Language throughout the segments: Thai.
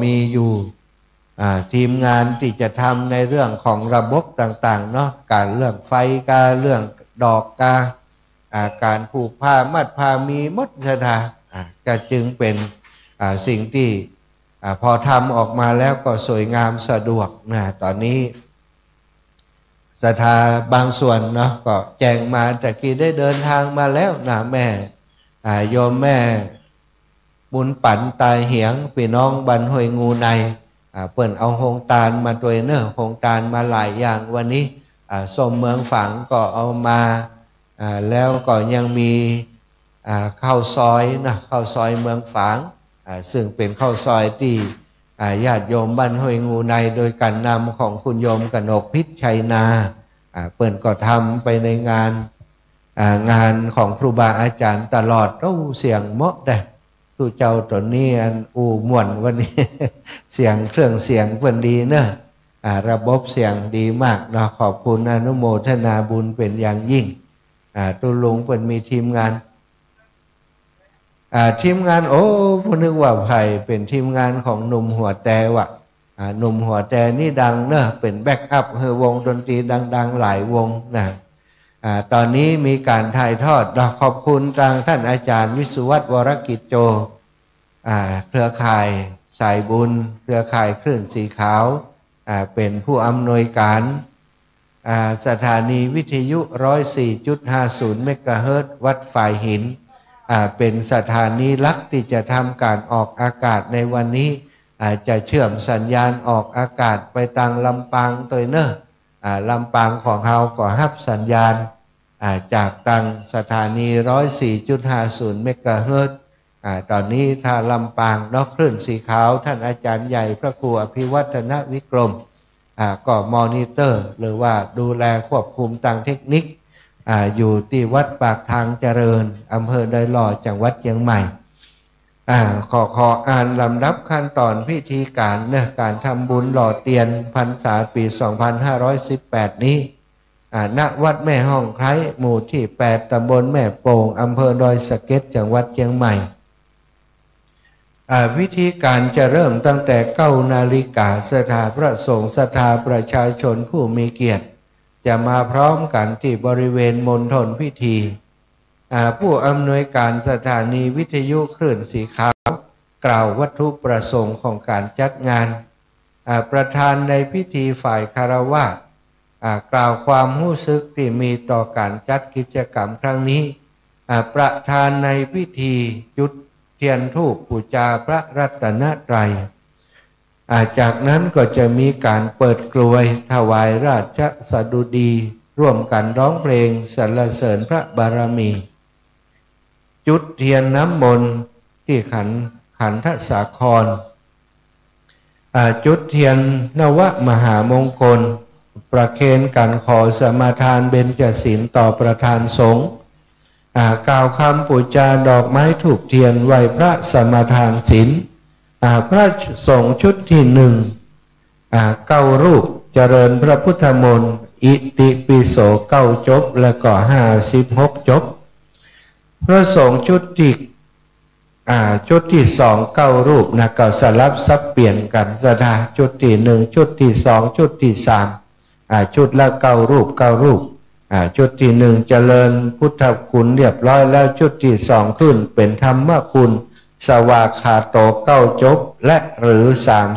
มีอยู่ทีมงานที่จะทำในเรื่องของระบบต่างๆเนาะการเรื่องไฟการเรื่องดอกการผูกผ้ามัดผ้ามีมดสถาก็จึงเป็นสิ่งที่พอทำออกมาแล้วก็สวยงามสะดวกนะตอนนี้ศรัทธาบางส่วนเนาะก็แจ้งมาแต่กี้ได้เดินทางมาแล้วนะแม่โยมแม่บุญปั่นตายเหียงพี่น้องบันห้วยงูในเปิ่นเอาโฮงตาลมาตัวเนอะโฮงตาลมาหลายอย่างวันนี้ส้มเมืองฝังก็เอามาแล้วก็ยังมีข้าวซอยนะข้าวซอยเมืองฝางซึ่งเป็นข้าวซอยที่ญาติโยมบ้านห้วยงูในโดยการนำของคุณโยมกนกพิษชัยนาเปิ่นก็ทำไปในงานของครูบาอาจารย์ตลอดเสียงเหมาะได้ตู้เจ้าตัวนี้ม่วนวันนี้ เสียงเครื่องเสียงเปิ่นดีเนอะระบบเสียงดีมากเนาะขอบคุณอนุโมทนาบุญเป็นอย่างยิ่งตุลุงเปิ่นมีทีมงานผู้นึกว่าไผ่เป็นทีมงานของหนุ่มหัวแต่วะหนุ่มหัวแต่นี่ดังเนอะเป็นแบ็กอัพเฮอวงดนตรีดังๆหลายวงนะตอนนี้มีการถ่ายทอดเราขอบคุณทางท่านอาจารย์วิสุวัฒน์วรกิจโจเครือข่ายสายบุญเครือข่ายคลื่นสีขาวเป็นผู้อำนวยการสถานีวิทยุ 104.50 เมกะเฮิรตซ์วัดฝ่ายหินเป็นสถานีหลักที่จะทำการออกอากาศในวันนี้จะเชื่อมสัญญาณออกอากาศไปทางลำปางตัวเนอะลำปางของเราก็รับสัญญาณจากทางสถานี 104.50 เมกะเฮิรตซ์ตอนนี้ถ้าลำปางนอกคลื่นสีขาวท่านอาจารย์ใหญ่พระครูอภิวัฒนวิกรมก็มอนิเตอร์หรือว่าดูแลควบคุมทางเทคนิคอยู่ที่วัดปากทางเจริญอำเภอดอยหล่อจังหวัดเชียงใหม่ขออ่านลำดับขั้นตอนพิธีการเนื้อการทำบุญหล่อเตียนพรรษาปี 2518 นี้ณวัดแม่ห้องไคร้หมู่ที่ 8 ตำบลแม่โป่งอำเภอดอยสะเก็ดจังหวัดเชียงใหม่วิธีการจะเริ่มตั้งแต่ 9 นาฬิกาศรัทธาพระสงฆ์ศรัทธาประชาชนผู้มีเกียรติจะมาพร้อมกันที่บริเวณมณฑลพิธีผู้อำนวยการสถานีวิทยุคลื่นสีขาวกล่าววัตถุประสงค์ของการจัดงานประธานในพิธีฝ่ายคารวะกล่าวความรู้สึกที่มีต่อการจัดกิจกรรมครั้งนี้ประธานในพิธีจุดเทียนธูปบูชาพระรัตนตรัยจากนั้นก็จะมีการเปิดกลวยถวายราชสดุดีร่วมกันร้องเพลงสรรเสริญพระบารมีจุดเทียนน้ำมนต์ที่ขันธสาครจุดเทียนนวมหามงคลประเคนกันขอสมาทานเบญจศีลต่อประธานสงฆ์กล่าวคำปูชาดอกไม้ถูกเทียนไหว้พระสมาทานศีลพระสงฆ์ชุดที่9 รูปเจริญพระพุทธมนต์อิติปิโส9 จบและก็56 จบพระสงฆ์ชุดที่2 9 รูปนะก็สลับซับเปลี่ยนกันสถาชุดที่1ชุดที่2ชุดที่3ชุดละ9 รูป9 รูปชุดที่1เจริญพุทธคุณเรียบร้อยแล้วชุดที่2ขึ้นเป็นธรรมคุณสวากขาโต9 จบและหรือ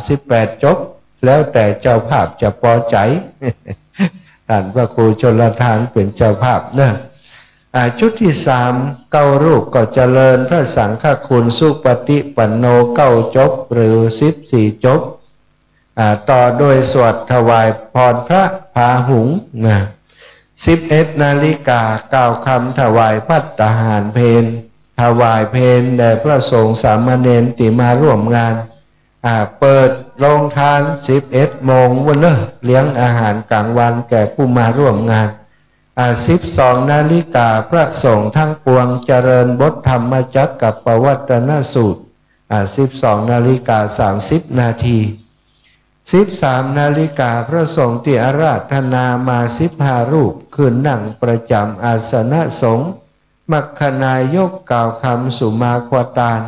38 จบแล้วแต่เจ้าภาพจะพอใจ ท่านพระครูชลทานเป็นเจ้าภาพเนอะชุดที่3 9 รูปก็เจริญพระสังฆคุณสุปฏิปันโน9 จบหรือ14 จบต่อโดยสวดถวายพรพระพาหุงนะ11 นาฬิกากล่าวคำถวายภัตตาหารเพลถวายเพลแด่พระสงฆ์สามเณรที่มาร่วมงานเปิดโรงทาน 11 โมงวันเนอะเลี้ยงอาหารกลางวันแก่ผู้มาร่วมงาน12 นาฬิกาพระสงฆ์ทั้งปวงเจริญบทธรรมจักรกับปวัตนสูตร12 นาฬิกา30 นาที13 นาฬิกาพระสงฆ์ที่อาราธนามา15 รูปขึ้นนั่งประจำอาสนะสงฆ์มัคคณายกกล่าวคำสุมาควตาร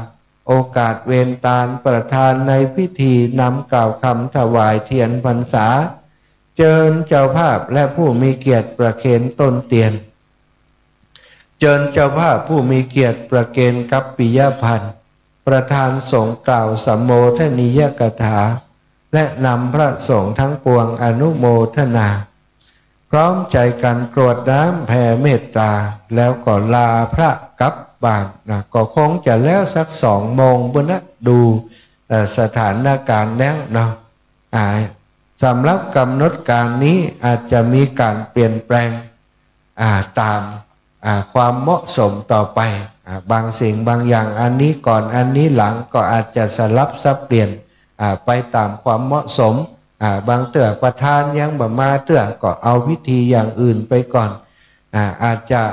โอกาสเวรตาลประธานในพิธีนำกล่าวคำถวายเทียนพรรษาเจิญเจ้าภาพและผู้มีเกียรติประเคนต้นเตียนเจิญเจ้าภาพผู้มีเกียรติประเคนกัปปิยพันธ์ประธานสงฆ์กล่าวสัมโมทนียกถาและนำพระสงฆ์ทั้งปวงอนุโมทนาพร้อมใจกันกรวดน้ำแผ่เมตตาแล้วก็ลาพระกลับบ้านนะก็คงจะแล้วสัก2 โมงบนนะดูสถานการณ์แล้วเนาะสำหรับกำหนดการนี้อาจจะมีการเปลี่ยนแปลงตามความเหมาะสมต่อไปบางสิ่งบางอย่างอันนี้ก่อนอันนี้หลังก็อาจจะสลับสับเปลี่ยนไปตามความเหมาะสมบางเตื้อประธานยังบ่มาเตื้อก็เอาวิธีอย่างอื่นไปก่อนอาจจะ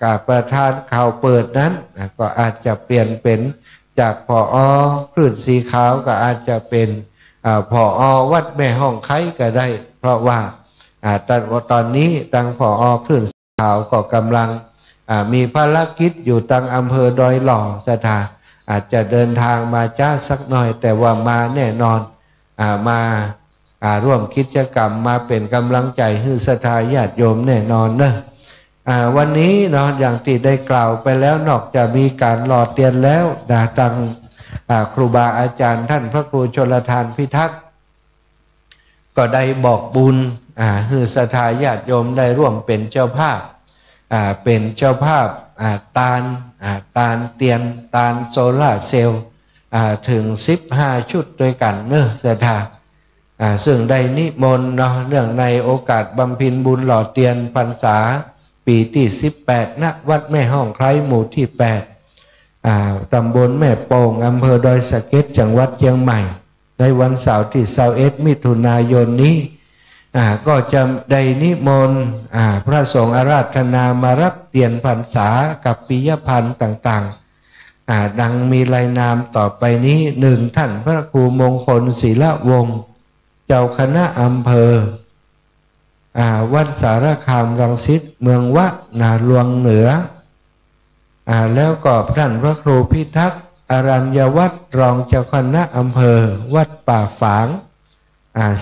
การประธานข่าวเปิดนั้นก็อาจจะเปลี่ยนเป็นจากผอ.คลื่นสีขาวก็อาจจะเป็นผอ.วัดแม่ห้องไคก็ได้เพราะว่าตอนนี้ทางผอ.คลื่นสีขาวก็กำลังมีภารกิจอยู่ทางอำเภอดอยหล่อสถาอาจจะเดินทางมาจ้าสักหน่อยแต่ว่ามาแน่นอนมาร่วมกิจกรรมมาเป็นกำลังใจให้ศรัทธาญาติโยมแน่นอนนะวันนี้เนาะอย่างที่ได้กล่าวไปแล้วนอกจากมีการหล่อเตียนแล้วทางครูบาอาจารย์ท่านพระครูชลทานพิทักษ์ก็ได้บอกบุญให้ศรัทธาญาติโยมได้ร่วมเป็นเจ้าภาพเป็นเจ้าภาพตาลเตียนตาลโซล่าเซลล์ถึง15 ชุดด้วยกันเนอะศรัทธาซึ่งได้นิมนต์เนาะเรื่องในโอกาสบำเพ็ญบุญหล่อเตียนพรรษาปีที่18ณวัดแม่ห้องไคร้หมู่ที่8ตำบลแม่โป่งอำเภอดอยสะเก็ดจังหวัดเชียงใหม่ในวันเสาร์ที่21 มิถุนายนนี้ก็จะได้นิมนต์พระสงฆ์อาราธนามารับเตียนพรรษากับปิยพันธ์ต่างๆดังมีรายนามต่อไปนี้ 1. ท่านพระครูมงคลศิลวงศ์เจ้าคณะอำเภอวัดสารคามรังสิตเมืองวะนาหลวงเหนือแล้วก็ท่านพระครูพิทักษ์อรัญญวัฒน์รองเจ้าคณะอำเภอวัดป่าฝาง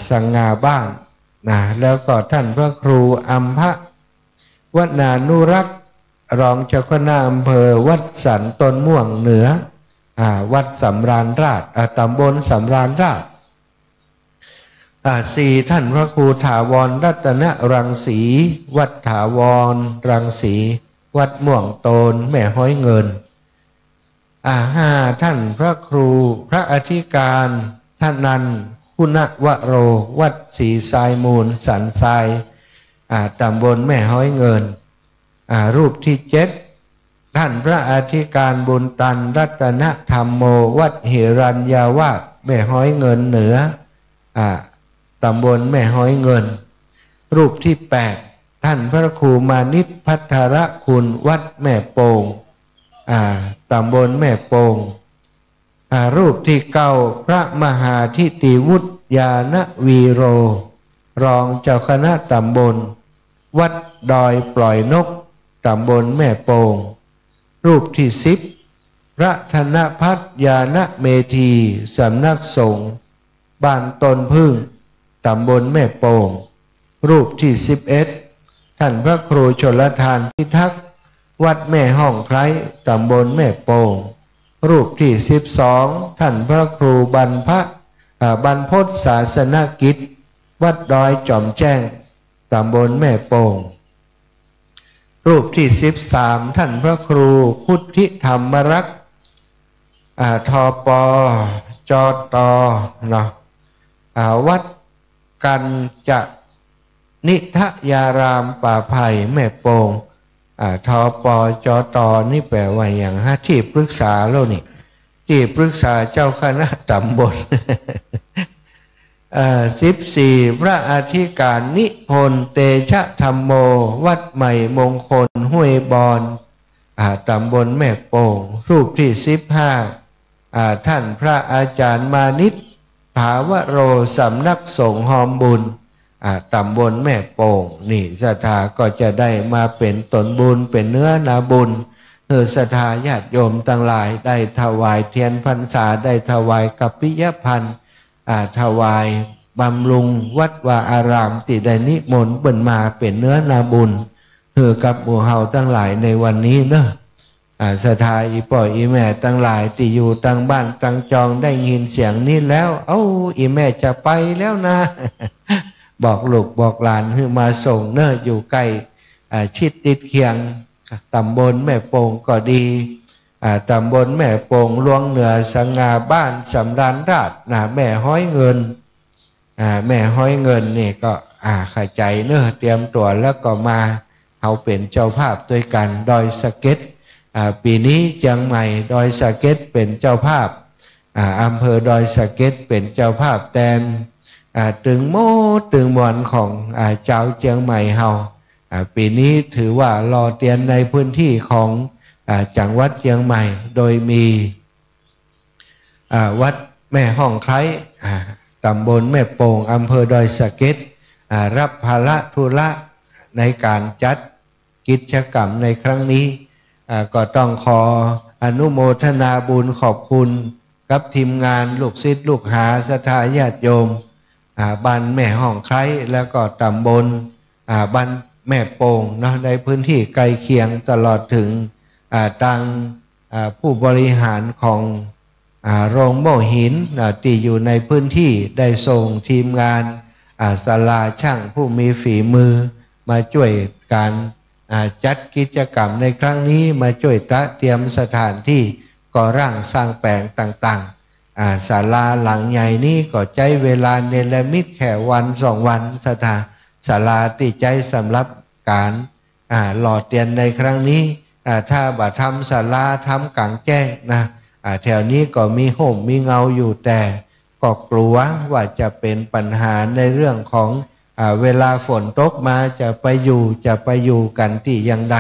สง่าบ้านแล้วก็ท่านพระครูอัมพะวนานุรักษ์รองเจ้าคณะอำเภอวัดสันต้นม่วงเหนือวัดสำราญราชตำบลสำราญราช4. ท่านพระครูถาวรรัตนรังสีวัดถาวรรังสีวัดม่วงโตนแม่ห้อยเงิน5. ท่านพระครูพระอธิการท่านนันคุณวโรวัดศรีทรายมูลสันทรายตำบลแม่ห้อยเงินรูปที่7ท่านพระอธิการบุญตันรัตนธรรมโมวัดหิรัญญาวาสแม่ห้อยเงินเหนือตำบลแม่ห้อยเงินรูปที่8ท่านพระครูมานิตพัทรคุณวัดแม่โป่งตำบลแม่โป่งรูปที่9พระมหาทิติวุฒิญาณวีโรรองเจ้าคณะตำบลวัดดอยปล่อยนกตำบลแม่โป่งรูปที่10พระธนพัฒญาณเมธีสำนักสงฆ์บ้านต้นพึ่งตำบลแม่โป่งรูปที่11ท่านพระครูชลทานพิทักษ์วัดแม่ห้องไคร้ตำบลแม่โป่งรูปที่12ท่านพระครูบรรพตศาสนกิจวัดดอยจอมแจ้งตำบลแม่โป่งรูปที่13ท่านพระครูพุทธิธรรมรักษ์ทปจตเนาะวัดกันจะนิทยารามป่าไผ่แม่โป่งทปจตนี่แปลว่าอย่างที่ปรึกษาแล้วนี่ที่ปรึกษาเจ้าคณะตำบล14พระอธิการนิพนธ์เตชะธรรมโมวัดใหม่มงคลห้วยบอนตำบลแม่โป่งรูปที่15ท่านพระอาจารย์มานิตภาวโรสำนักสงฆ์หอมบุญตำบลแม่โป่งนี่ศรัทธาก็จะได้มาเป็นตนบุญเป็นเนื้อนาบุญ ศรัทธาญาติโยมทั้งหลายได้ถวายเทียนพรรษาได้ถวายกัปปิยพันธ์ถวายบำรุงวัดวาอารามที่ได้นิมนต์เบิ่นมาเป็นเนื้อนาบุญกับหมู่เฮาทั้งหลายในวันนี้เนอะศรัทธาอีป่ออีแม่ทั้งหลายที่อยู่ต่างบ้านต่างจองได้ยินเสียงนี้แล้วอีแม่จะไปแล้วนะ บอกลูกบอกหลานให้มาส่งเนอะอยู่ใกล้ชิดติดเคียงตำบลแม่โป่งก็ดีตำบลแม่โป่งลวงเหนือสง่าบ้านสำราญราชแม่ห้อยเงินแม่ห้อยเงินนี่ก็เข้าใจเนอะเตรียมตัวแล้วก็มาเขาเป็นเจ้าภาพด้วยกันดอยสะเก็ดปีนี้เชียงใหม่ดอยสะเก็ดเป็นเจ้าภาพอำเภอดอยสะเก็ดเป็นเจ้าภาพแทนตึงโมตึงมวลของเจ้าเชียงใหม่เฮาปีนี้ถือว่ารอเตียนในพื้นที่ของจังหวัดเชียงใหม่โดยมีวัดแม่ห้องไคร้ตำบลแม่โป่งอำเภอดอยสะเก็ดรับภาระธุระในการจัดกิจกรรมในครั้งนี้ก็ต้องขออนุโมทนาบุญขอบคุณกับทีมงานลูกศิษย์ลูกหาศรัทธาญาติโยมบ้านแม่ห้องไคร้แล้วก็ตำบลบ้านแม่โป่งเนาะในพื้นที่ใกล้เคียงตลอดถึงทางผู้บริหารของโรงโม่หินที่อยู่ในพื้นที่ได้ส่งทีมงานศาลาช่างผู้มีฝีมือมาช่วยการจัดกิจกรรมในครั้งนี้มาช่วยเตรียมสถานที่ก่อร่างสร้างแปลงต่างๆศาลาหลังใหญ่นี้ก็ใช้เวลาเนรมิตแค่วัน2 วันศาลาที่ใจสำหรับการหล่อเตียนในครั้งนี้ถ้าบ่ทำศาลาทำกลางแจ้งนะแถวนี้ก็มีห่มมีเงาอยู่แต่ก็กลัวว่าจะเป็นปัญหาในเรื่องของเวลาฝนตกมาจะไปอยู่กันที่ยังใด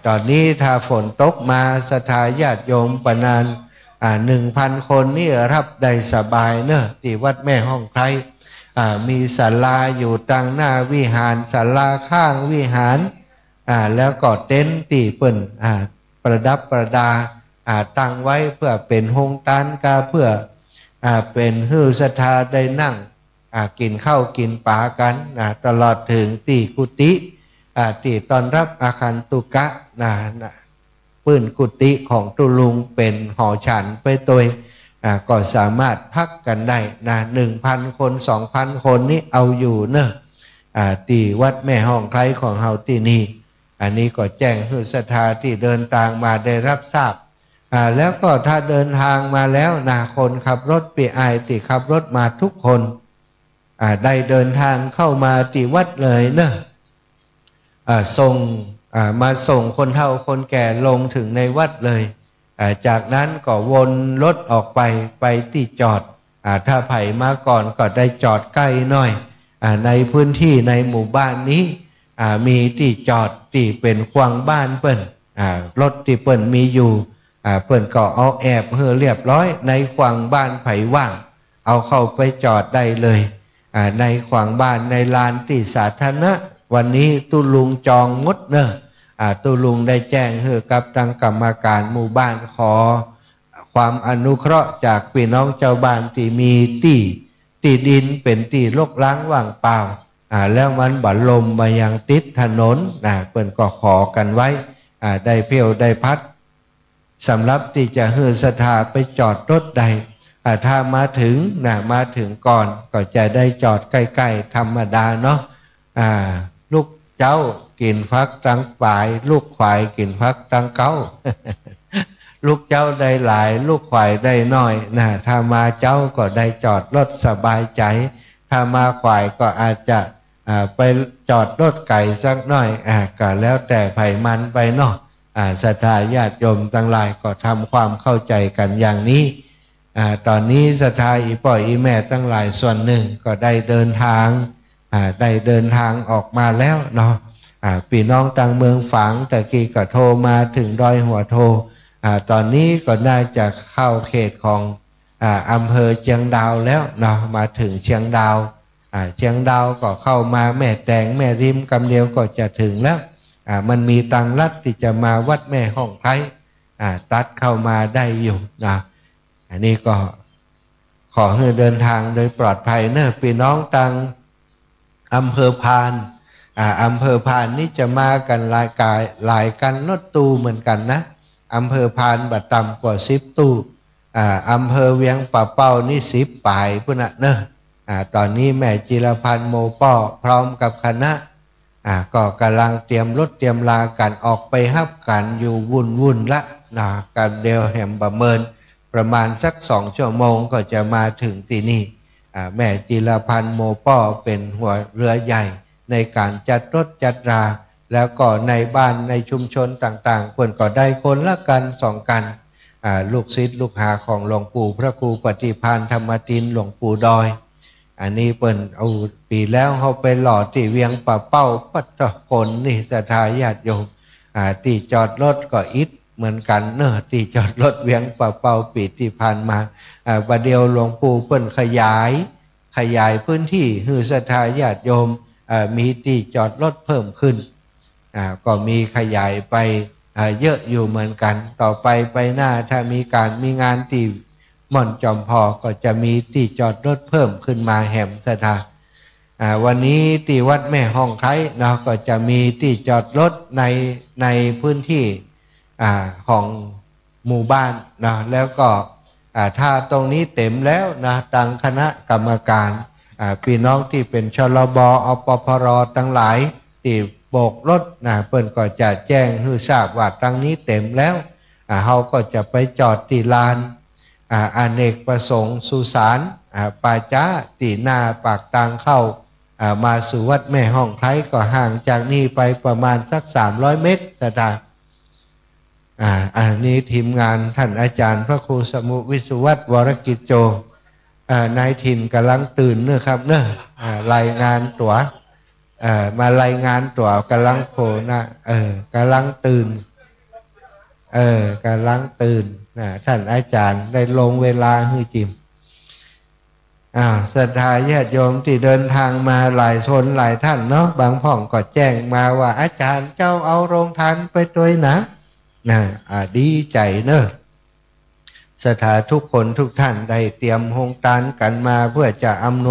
ตอนนี้ถ้าฝนตกมาศรัทธาญาติโยมประมาณ1,000 คนนี่รับได้สบายเนอะที่วัดแม่ห้องไคร้มีศาลาอยู่ตั้งหน้าวิหารศาลาข้างวิหารแล้วก็เต็นท์ที่เปิ่นประดับประดาตั้งไว้เพื่อเป็นโฮงตันกาเพื่อเป็นฮือศรัทธาได้นั่งกินข้าวกินปลากันตลอดถึงตีกุฏิที่ตอนรับอาคันตุกะปื้นกุฏิของตุลุงเป็นหอฉันไปตัวก็สามารถพักกันได้1,000 คน 2,000 คนนี้เอาอยู่เนอะที่วัดแม่ห้องไคร้ของเฮาที่นี่อันนี้ก็แจ้งให้ศรัทธาที่เดินทางมาได้รับทราบแล้วก็ถ้าเดินทางมาแล้วคนขับรถปีไอที่ขับรถมาทุกคนได้เดินทางเข้ามาที่วัดเลยเนอะมาส่งคนเฒ่าคนแก่ลงถึงในวัดเลยจากนั้นก็วนรถออกไปที่จอดถ้าไผ่มาก่อนก็ได้จอดใกล้หน่อยในพื้นที่ในหมู่บ้านนี้มีที่จอดที่เป็นขวางบ้านเปิ้นรถที่เปิ้นมีอยู่เปิ้นก็เอาแอบเรียบร้อยในขวางบ้านไผ่ว่างเอาเข้าไปจอดได้เลยในขวางบ้านในลานที่สาธารณะวันนี้ตุลุงจองงดเนอะตุลุงได้แจ้งให้กับทางกรรมการหมู่บ้านขอความอนุเคราะห์จากพี่น้องเจ้าบ้านที่มีที่ดินเป็นที่รกร้างว่างเปล่าแล้วมันบั่นลมมายังติดถนนเปิ้นก็ขอกันไว้ได้เพียวได้พัดสำหรับที่จะให้ศรัทธาไปจอดรถใดถ้ามาถึงก่อนก็จะได้จอดใกล้ๆธรรมดาเนาะลูกเจ้ากินฟักตั้งปลายลูกควายกินฟักตั้งเก้า ลูกเจ้าได้หลายลูกควายได้น้อยถ้ามาเจ้าก็ได้จอดรถสบายใจถ้ามาควายก็อาจจะไปจอดรถไก่สักหน่อยก็แล้วแต่ไผ่มันไปเนาะศรัทธาญาติโยมทั้งหลายก็ทำความเข้าใจกันอย่างนี้ตอนนี้ศรัทธาอีป่อยอีแม่ทั้งหลายส่วนหนึ่งก็ได้เดินทางออกมาแล้วเนาะพี่น้องต่างเมืองฝางแต่กี้ก็โทรมาถึงดอยหัวโทตอนนี้ก็น่าจะเข้าเขตของอำเภอเชียงดาวแล้วเนาะมาถึงเชียงดาวก็เข้ามาแม่แตงแม่ริมกำเดียวก็จะถึงแล้ว มันมีทางลัดที่จะมาวัดแม่ห้องไคร้ตัดเข้ามาได้อยู่นะอันนี้ก็ขอให้เดินทางโดยปลอดภัยเนอะพี่น้องตังอำเภอพานอำเภอพานนี่จะมากันหลายกันรถตู้เหมือนกันนะอำเภอพานบัดต่ำกว่า10 ตู้อำเภอเวียงป่าเป้านี่10 ป่ายพุ่นนะเนอะตอนนี้แม่จิรพันธ์โมป้อพร้อมกับคณะก็กำลังเตรียมรถเตรียมลากันออกไปฮับกันอยู่วุ่นละกันเดียวแหมประเมินประมาณสัก2 ชั่วโมงก็จะมาถึงที่นี่แม่จิรพันธ์โมป้อเป็นหัวเรือใหญ่ในการจัดรถจัดราแล้วก็ในบ้านในชุมชนต่างๆเพิ่นก็ได้คนละกัน2 กันลูกศิษย์ลูกหาของหลวงปู่พระครูปฏิภาณธรรมตินหลวงปู่ดอยอันนี้เปิ้นเอาปีแล้วเขาไปหล่อที่เวียงป่าเป้าปัตตผลนี่ศรัทธาญาติโยมที่จอดรถก็อิฐเหมือนกันเนอะที่จอดรถเวียงป่าเป้าปีที่ผ่านมาประเดี๋ยวหลวงปู่เปิ้นขยายพื้นที่ให้ศรัทธาญาติโยมมีที่จอดรถเพิ่มขึ้นก็มีขยายไปเยอะอยู่เหมือนกันต่อไปหน้าถ้ามีงานที่ม่อนจอมพอก็จะมีที่จอดรถเพิ่มขึ้นมาแห่มศรัทธาวันนี้ที่วัดแม่ห้องไคร้เนาะก็จะมีที่จอดรถในพื้นที่ของหมู่บ้านนะแล้วก็ถ้าตรงนี้เต็มแล้วนะทางคณะกรรมการพี่น้องที่เป็นชลบอปพรทั้งหลายที่โบกรถเพิ่นก็จะแจ้งให้ทราบว่าทางนี้เต็มแล้วเขาก็จะไปจอดที่ลานอเนกประสงค์สุสานป่าจ้าตีหน้าปากทางเข้ามาสู่วัดแม่ห้องไคร้ก็ห่างจากนี้ไปประมาณสัก300 เมตรอันนี้ทีมงานท่านอาจารย์พระครูสมุวิสุวัตรวรกิจโจนายถิ่นกำลังตื่นเนอะครับเนอะรายงานตัวมารายงานตัวกำลังโผล่นะกำลังตื่นกำลังตื่นท่านอาจารย์ได้ลงเวลาให้จิมศรัทธาญาติโยมที่เดินทางมาหลายชนหลายท่านเนาะบางพ่องก็แจ้งมาว่าอาจารย์เจ้าเอาโรงทานไปด้วยนะดีใจเนอะศรัทธาทุกคนทุกท่านได้เตรียมโฮงทานกันมาเพื่อจะอำน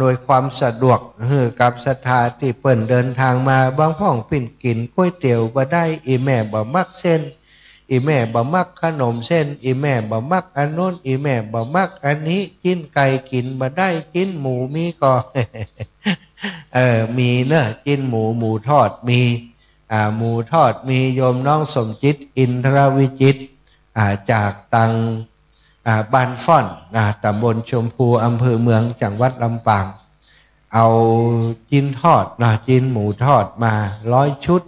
วยความสะดวกให้กับศรัทธาที่เปิ่นเดินทางมาบางพ่องปิ้นกินก๋วยเตี๋ยวบ่ได้อีแม่บ่มักเส้นอีแม่บ่มักขนมเส้นอีแม่บ่มักอันโน้นอีแม่บ่มักอันนี้กินไก่กินบ่ได้กินหมูมีก็ มีเนอะกินหมูทอดมีหมูทอดมีโยมน้องสมจิตอินทรวิจิตรจากตังบ้านฟ่อนตำบลชมพูอำเภอเมืองจังหวัดลำปางเอาจินทอดจินหมูทอดมา100 ชุด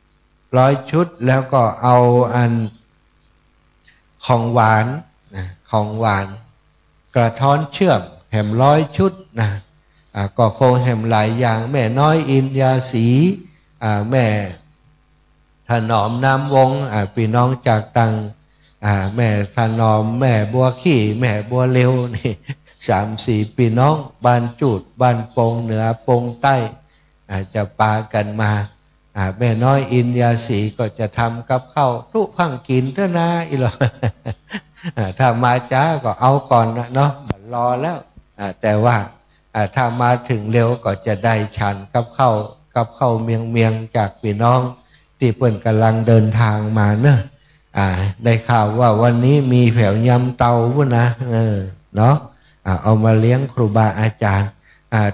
100 ชุดแล้วก็เอาอันของหวานกระท้อนเชื่อมแหม100 ชุดก็คงแหมหลายอย่างแม่น้อยอินยาสีแม่ถนอมน้ำวงพี่น้องจากตังแม่ถนอมแม่บัวขี้แม่บัวเร็วนี่3-4 พี่น้องบ้านจูดบ้านปงเหนือปงใต้จะปากันมาแม่น้อยอินยาสีก็จะทำกับข้าวทุกพังกินเท่านาอีหรอ ถ้ามาจ้าก็เอาก่อนนะเนาะรอแล้วแต่ว่าถ้ามาถึงเร็วก็จะได้ฉันกับข้าวเมียงจากพี่น้องที่เพิ่นกำลังเดินทางมาเนอะได้ข่าวว่าวันนี้มีแผวยำเตาพุ่นนะเนาะเอามาเลี้ยงครูบาอาจารย์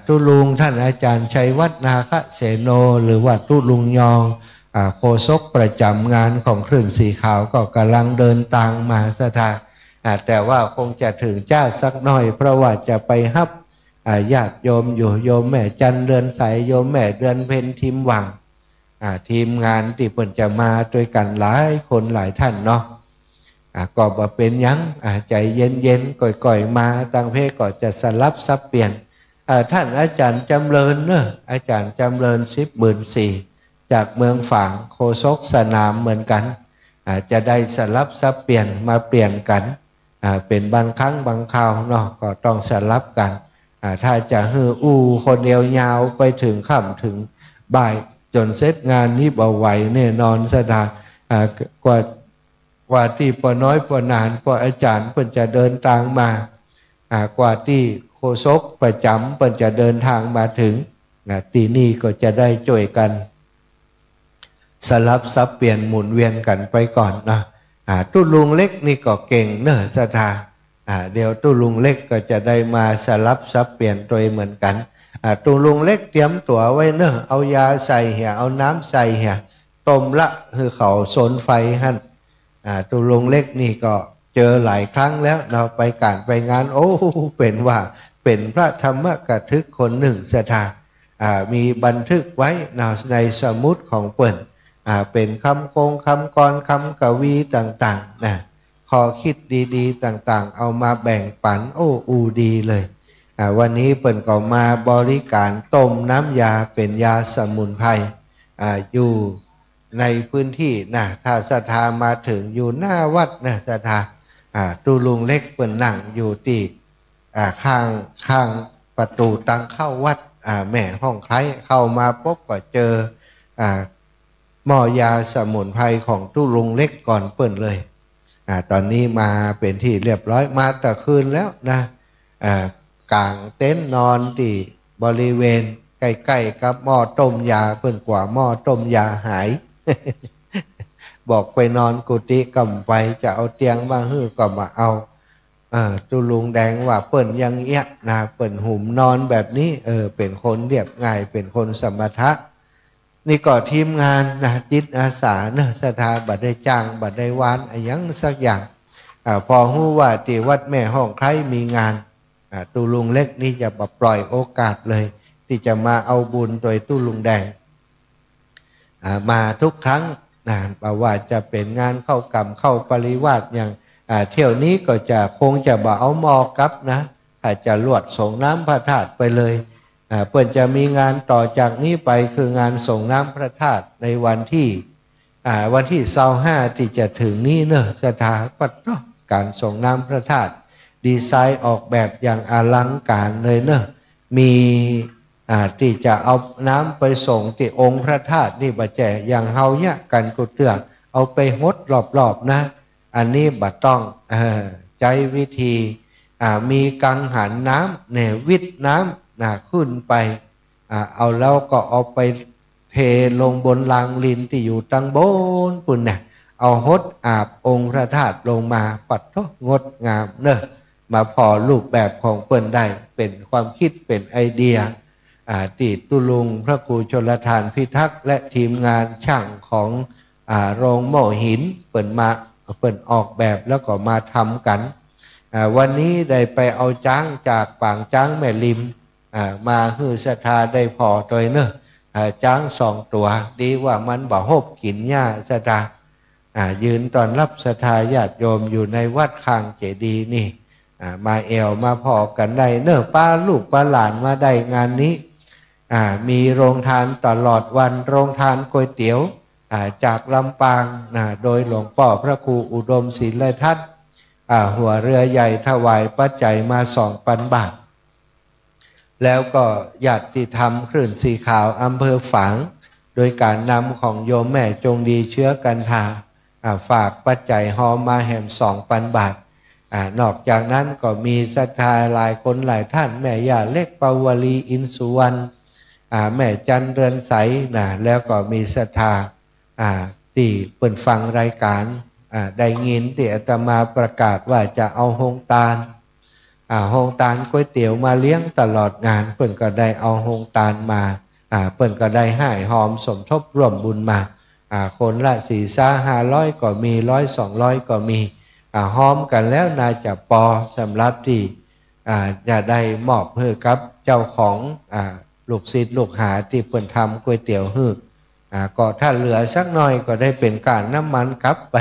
ตุลุงท่านอาจารย์ชัยวัฒนาคเสโนหรือว่าตุลุงยองโฆษกประจำงานของเครื่องสีขาวก็กำลังเดินทางมาสถานแต่ว่าคงจะถึงจ้าสักหน่อยเพราะว่าจะไปฮับญาติโยมอยู่โยมแม่จันเดือนใสโยมแม่เดือนเพ็ญทิมหวังทีมงานที่เพิ่นจะมาด้วยกันหลายคนหลายท่านเนาะก็บ่เป็นยังใจเย็นๆก่อยๆมาตั้งเพก็จะสลับซับเปลี่ยนท่านอาจารย์จำเริญเนอะอาจารย์จำเริญ10,400จากเมืองฝางโฆษกสนามเหมือนกันจะได้สลับซับเปลี่ยนมาเปลี่ยนกันเป็นบางครั้งบางคราวเนาะก็ต้องสลับกันถ้าจะฮือคนเดียวยาวไปถึงค่ำถึง บ่ายจนเสร็จงานนี้บ่ไหวแน่นอนศรัทธากว่าที่ปอน้อยปอนานปออาจารย์เพิ่นจะเดินทางมากว่าที่โฆษกประจำเพิ่นจะเดินทางมาถึงที่นี่ก็จะได้ช่วยกันสลับซับเปลี่ยนหมุนเวียนกันไปก่อนนะตู้ลุงเล็กนี่ก็เก่งเนอะศรัทธาเดี๋ยวตู้ลุงเล็กก็จะได้มาสลับซับเปลี่ยนตัวเหมือนกันตู้ลุงเล็กเตรียมตัวไว้เนอะเอายาใส่เหี่ยเอาน้ำใส่เหี่ยต้มละคือเขาสนไฟหั่นตู้ลุงเล็กนี่ก็เจอหลายครั้งแล้วเราไปการไปงานโอ้เป็นว่าเป็นพระธรรมกถึกคนหนึ่งศรัทธามีบันทึกไว้ในสมุดของเปิ่นเป็นคำโกงคำกรคำกวีต่างๆนะข้อคิดดีๆต่างๆเอามาแบ่งปันอูดีเลยวันนี้เปิ่นก็มาบริการต้มน้ำยาเป็นยาสมุนไพรอยู่ในพื้นที่นะถ้าศรัทธามาถึงอยู่หน้าวัดนะศรัทธาตู้ลุงเล็กเปิ่นนั่งอยู่ที่ข้างประตูตังเข้าวัดแม่ห้องใครเข้ามาปุ๊บก็เจอหม้อยาสมุนไพรของตู้ลุงเล็กก่อนเปิ่นเลยตอนนี้มาเป็นที่เรียบร้อยมาแต่คืนแล้วนะกางเต็นท์นอนที่บริเวณใกล้ๆกับหม้อต้มยาเปิ่นกว่าหม้อต้มยาหาย บอกไปนอนกุฏิกำไปจะเอาเตียงมาฮื้อก็มาเอาตู้ลุงแดงว่าเปิ่นยังเอี้ยนะเปิ่นหุ่มนอนแบบนี้เป็นคนเรียบง่ายเป็นคนสมถะนี่ก็ทีมงานนะจิตอาสานะศรัทธาบัดได้จ้างบัดได้วานอย่างสักอย่างพอฮู้ว่าที่วัดแม่ห้องใครมีงานตู้ลุงเล็กนี่จะปล่อยโอกาสเลยที่จะมาเอาบุญโดยตู้ลุงแดงมาทุกครั้งนะว่าจะเป็นงานเข้ากรรมเข้าปริวาสอย่างเที่ยวนี้ก็จะคงจะบ่เอามอกับนะอาจจะลวดส่งน้ำพระธาตุไปเลยเพิ่นจะมีงานต่อจากนี้ไปคืองานส่งน้ำพระธาตุในวันที่25ที่จะถึงนี้เนอะสถาปัตย์การส่งน้ำพระธาตุดีไซน์ออกแบบอย่างอลังการเลยเนอะมีที่จะเอาน้ำไปส่งที่องค์พระธาตุนี่บ่แจอย่างเฮาเนี่ยกันกุเตือเอาไปหดรอบๆนะอันนี้บ่ต้องใจวิธีมีกังหันน้ำเนี่ยวิทน้ำขึ้นไปเอาแล้วก็เอาไปเทลงบนลางลินที่อยู่ตั้งบนปุ่นเนี่ยเอาหดอาบองค์พระธาตุลงมาปัดงดงามเนอะมาพอรูปแบบของเปิ้นได้เป็นความคิดเป็นไอเดียติตุลุงพระครูชลทานพิทักษ์และทีมงานช่างของโรงโม่หินเปิ้นออกแบบแล้วก็มาทำกันวันนี้ได้ไปเอาจ้างจากปางจ้างแม่ริมมาฮือศรัทธาได้พอโดยเนอะจ้าง2 ตัวดีว่ามันบ่หบกินหญ้าศรัทธายืนตอนรับศรัทธาญาติโยมอยู่ในวัดข้างเจดีย์นี่มาแอวมาพอกันได้เนอะป้าลูกป้าหลานมาได้งานนี้มีโรงทานตลอดวันโรงทานก๋วยเตี๋ยวจากลำปางโดยหลวงพ่อพระครูอุดมศิลทัศน์หัวเรือใหญ่ถวายปัจจัยมา 2,000 บาทแล้วก็ญาติธรรมคลื่นสีขาวอำเภอฝางโดยการนำของโยมแม่จงดีเชื้อกันทาฝากปัจจัยหอมมาแหม 2,000 บาทนอกจากนั้นก็มีศรัทธาหลายคนหลายท่านแม่ย่าเล็กปาวลีอินสุวรรณแม่จันเรือนใสแล้วก็มีศรัทธาที่เปิดฟังรายการได้ยินที่อาตมาประกาศว่าจะเอาโฮงตาลโฮงตาลก๋วยเตี๋ยวมาเลี้ยงตลอดงานเปิ่นก็ได้เอาโฮงตาลมาเปิ่นก็ได้ให้หอมสมทบร่วมบุญมาคนละ400-500ก็มี100-200ก็มีหอมกันแล้วน่าจะพอสำหรับที่จะได้มอบให้กับเจ้าของลูกศิษย์ลูกหาที่เปิ่นทำก๋วยเตี๋ยวฮื้อก็ถ้าเหลือสักหน่อยก็ได้เป็นการน้ำมันกลับไป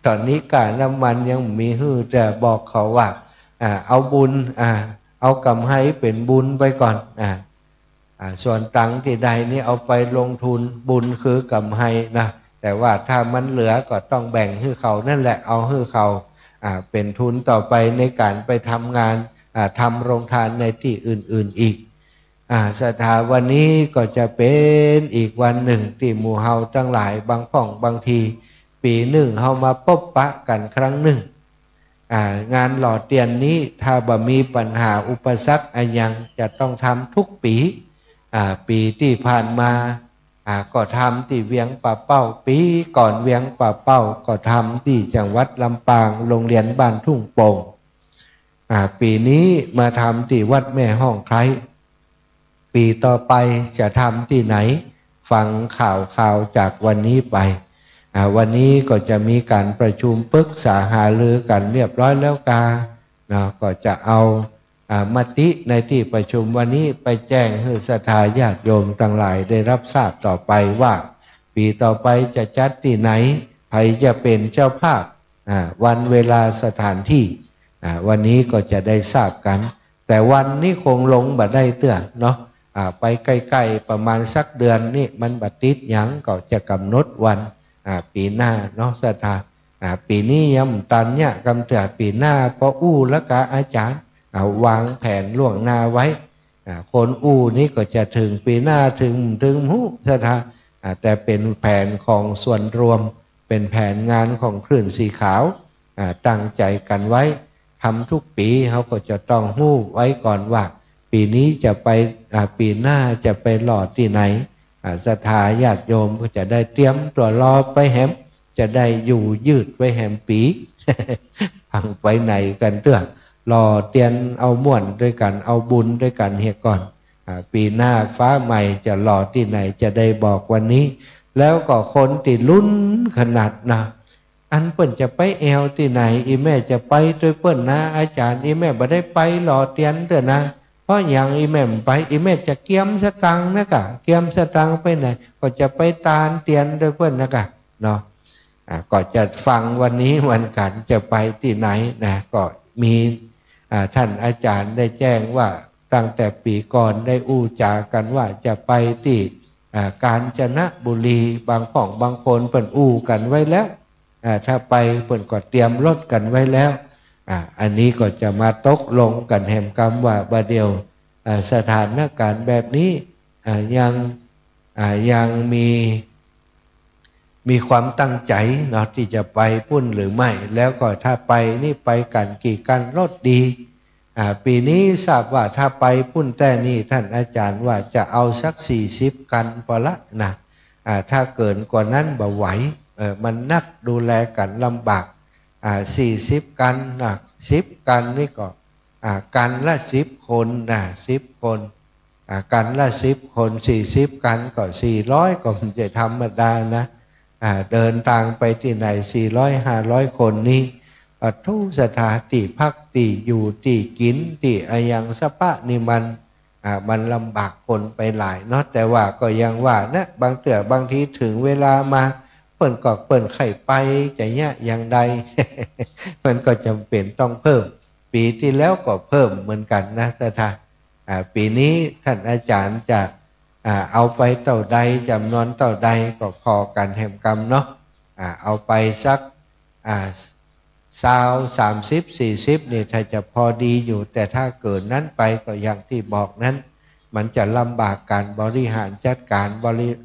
ตอนนี้การน้ำมันยังมีฮื้อจะบอกเขาว่าเอาบุญเอากำให้เป็นบุญไปก่อนส่วนตังที่ใดนี่เอาไปลงทุนบุญคือกำให้นะแต่ว่าถ้ามันเหลือก็ต้องแบ่งให้เขานั่นแหละเอาให้เขาเป็นทุนต่อไปในการไปทำงานทำโรงทานในที่อื่นๆอีก ศรัทธาวันนี้ก็จะเป็นอีกวันหนึ่งที่หมู่เฮาทั้งหลายบางพ่องบางทีปีหนึ่งเฮามาพบปะกันครั้งหนึ่งงานหล่อเตียนนี้ถ้าบ่มีปัญหาอุปสรรคอะไรยังจะต้องทำทุกปีปีที่ผ่านมาก็ทำที่เวียงป่าเป้าปีก่อนเวียงป่าเป้าก็ทำที่จังหวัดลำปางโรงเรียนบ้านทุ่งโป่งปีนี้มาทำที่วัดแม่ห้องไคร้ปีต่อไปจะทำที่ไหนฟังข่าวจากวันนี้ไปวันนี้ก็จะมีการประชุมปรึกษาหารือกันเรียบร้อยแล้วก็จะเอามติในที่ประชุมวันนี้ไปแจ้งให้ศรัทธาญาติโยมต่างหลายได้รับทราบต่อไปว่าปีต่อไปจะจัดที่ไหนใครจะเป็นเจ้าภาพวันเวลาสถานที่วันนี้ก็จะได้ทราบกันแต่วันนี้คงลงบัดได้เตื้อเนาะไปใกล้ๆประมาณสักเดือนนี่มันบัดติดหยังก็จะกำหนดวันปีหน้าเนาะศรัทธาปีนี้ยังตันเนี่ยกำเตือปีหน้าพออู้แล้วก็อาจารย์วางแผนล่วงหน้าไว้คนอู้นี้ก็จะถึงปีหน้าถึงหูศรัทธาแต่เป็นแผนของส่วนรวมเป็นแผนงานของคลื่นสีขาวตั้งใจกันไว้ทำทุกปีเขาก็จะต้องหู้ไว้ก่อนว่าปีนี้จะไปปีหน้าจะไปหล่อที่ไหนศรัทธาญาติโยมก็จะได้เตรียมตัวรอไปแหมจะได้อยู่ยืดไว้แหมปี พังไปไหนกันเตื้อรอเตียนเอาม่วนด้วยกันเอาบุญด้วยกันเฮียก่อนปีหน้าฟ้าใหม่จะหล่อที่ไหนจะได้บอกวันนี้แล้วก็คนติดลุ้นขนาดนะอันเปิ้นจะไปแอวที่ไหนอีแม่จะไปด้วยเปิ้นนะอาจารย์อีแม่บ่ได้ไปหล่อเตียนเด้อนะเพราะอย่างอีแม่ไปอีแม่จะเกียมสตังนะกะเกียมสตังไปไหนก็จะไปตาลเตียนด้วยเปิ้นนะกะเนาะก็จะฟังวันนี้วันกันจะไปที่ไหนนะก็มีท่านอาจารย์ได้แจ้งว่าตั้งแต่ปีก่อนได้อู้จากันว่าจะไปที่กาญจนบุรีบางของบางคนเปิ่นอู้กันไว้แล้วถ้าไปเปิ่นก็เตรียมรถกันไว้แล้วอันนี้ก็จะมาตกลงกันแห่งกรรมว่าบาเดียวสถานการณ์แบบนี้ยังมีความตั้งใจเนาะที่จะไปพุ่นหรือไม่แล้วก็ถ้าไปนี่ไปกันกี่กันรถดีปีนี้ทราบว่าถ้าไปพุ่นแต่นี่ท่านอาจารย์ว่าจะเอาสัก40กันพอละนะถ้าเกินกว่านั้นบ่ไหวมันนักดูแลกันลำบาก40กันนะ10กันนี่ก็กันละ10คนนะ10คนกันละ10คน40กันก็400ก็มันจะธรรมดานะเดินทางไปที่ไหน400-500คนนี้ทุกสถานที่พักที่อยู่ที่กินที่อย่างสภาพนี่มันลำบากคนไปหลายเนาะแต่ว่าก็ยังว่านะบางทีถึงเวลามาเปิ่นก็เปิ่นไข่ไปจะเนี่ยอย่างใด มันก็จำเป็นต้องเพิ่มปีที่แล้วก็เพิ่มเหมือนกันนะสถานปีนี้ท่านอาจารย์จะเอาไปเต่าใดจำนวนเต่าใดก็พอกันแห่งกรรมเนาะเอาไปสัก30-40นี่ถ้าจะพอดีอยู่แต่ถ้าเกินนั้นไปก็อย่างที่บอกนั้นมันจะลำบากการบริหารจัดการ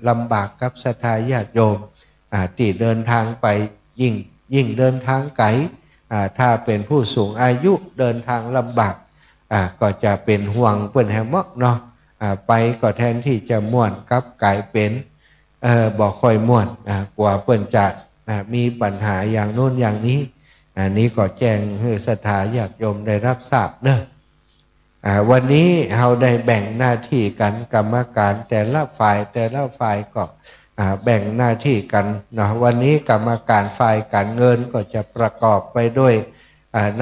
ลำบากกับศรัทธาญาติโยมที่เดินทางไปยิ่งเดินทางไกลถ้าเป็นผู้สูงอายุเดินทางลำบากก็จะเป็นห่วงเปิ้นแฮมอกเนาะไปก็แทนที่จะม่วนกับกลายเป็นบอกค่อยม่วนกว่าเปิ้นจะมีปัญหาอย่างโน้นอย่างนี้อันนี้ก็แจ้งให้ศรัทธาญาติโยมได้รับทราบเนอะวันนี้เราได้แบ่งหน้าที่กันกรรมการแต่ละฝ่ายก็แบ่งหน้าที่กันเนาะวันนี้กรรมการฝ่ายการเงินก็จะประกอบไปด้วย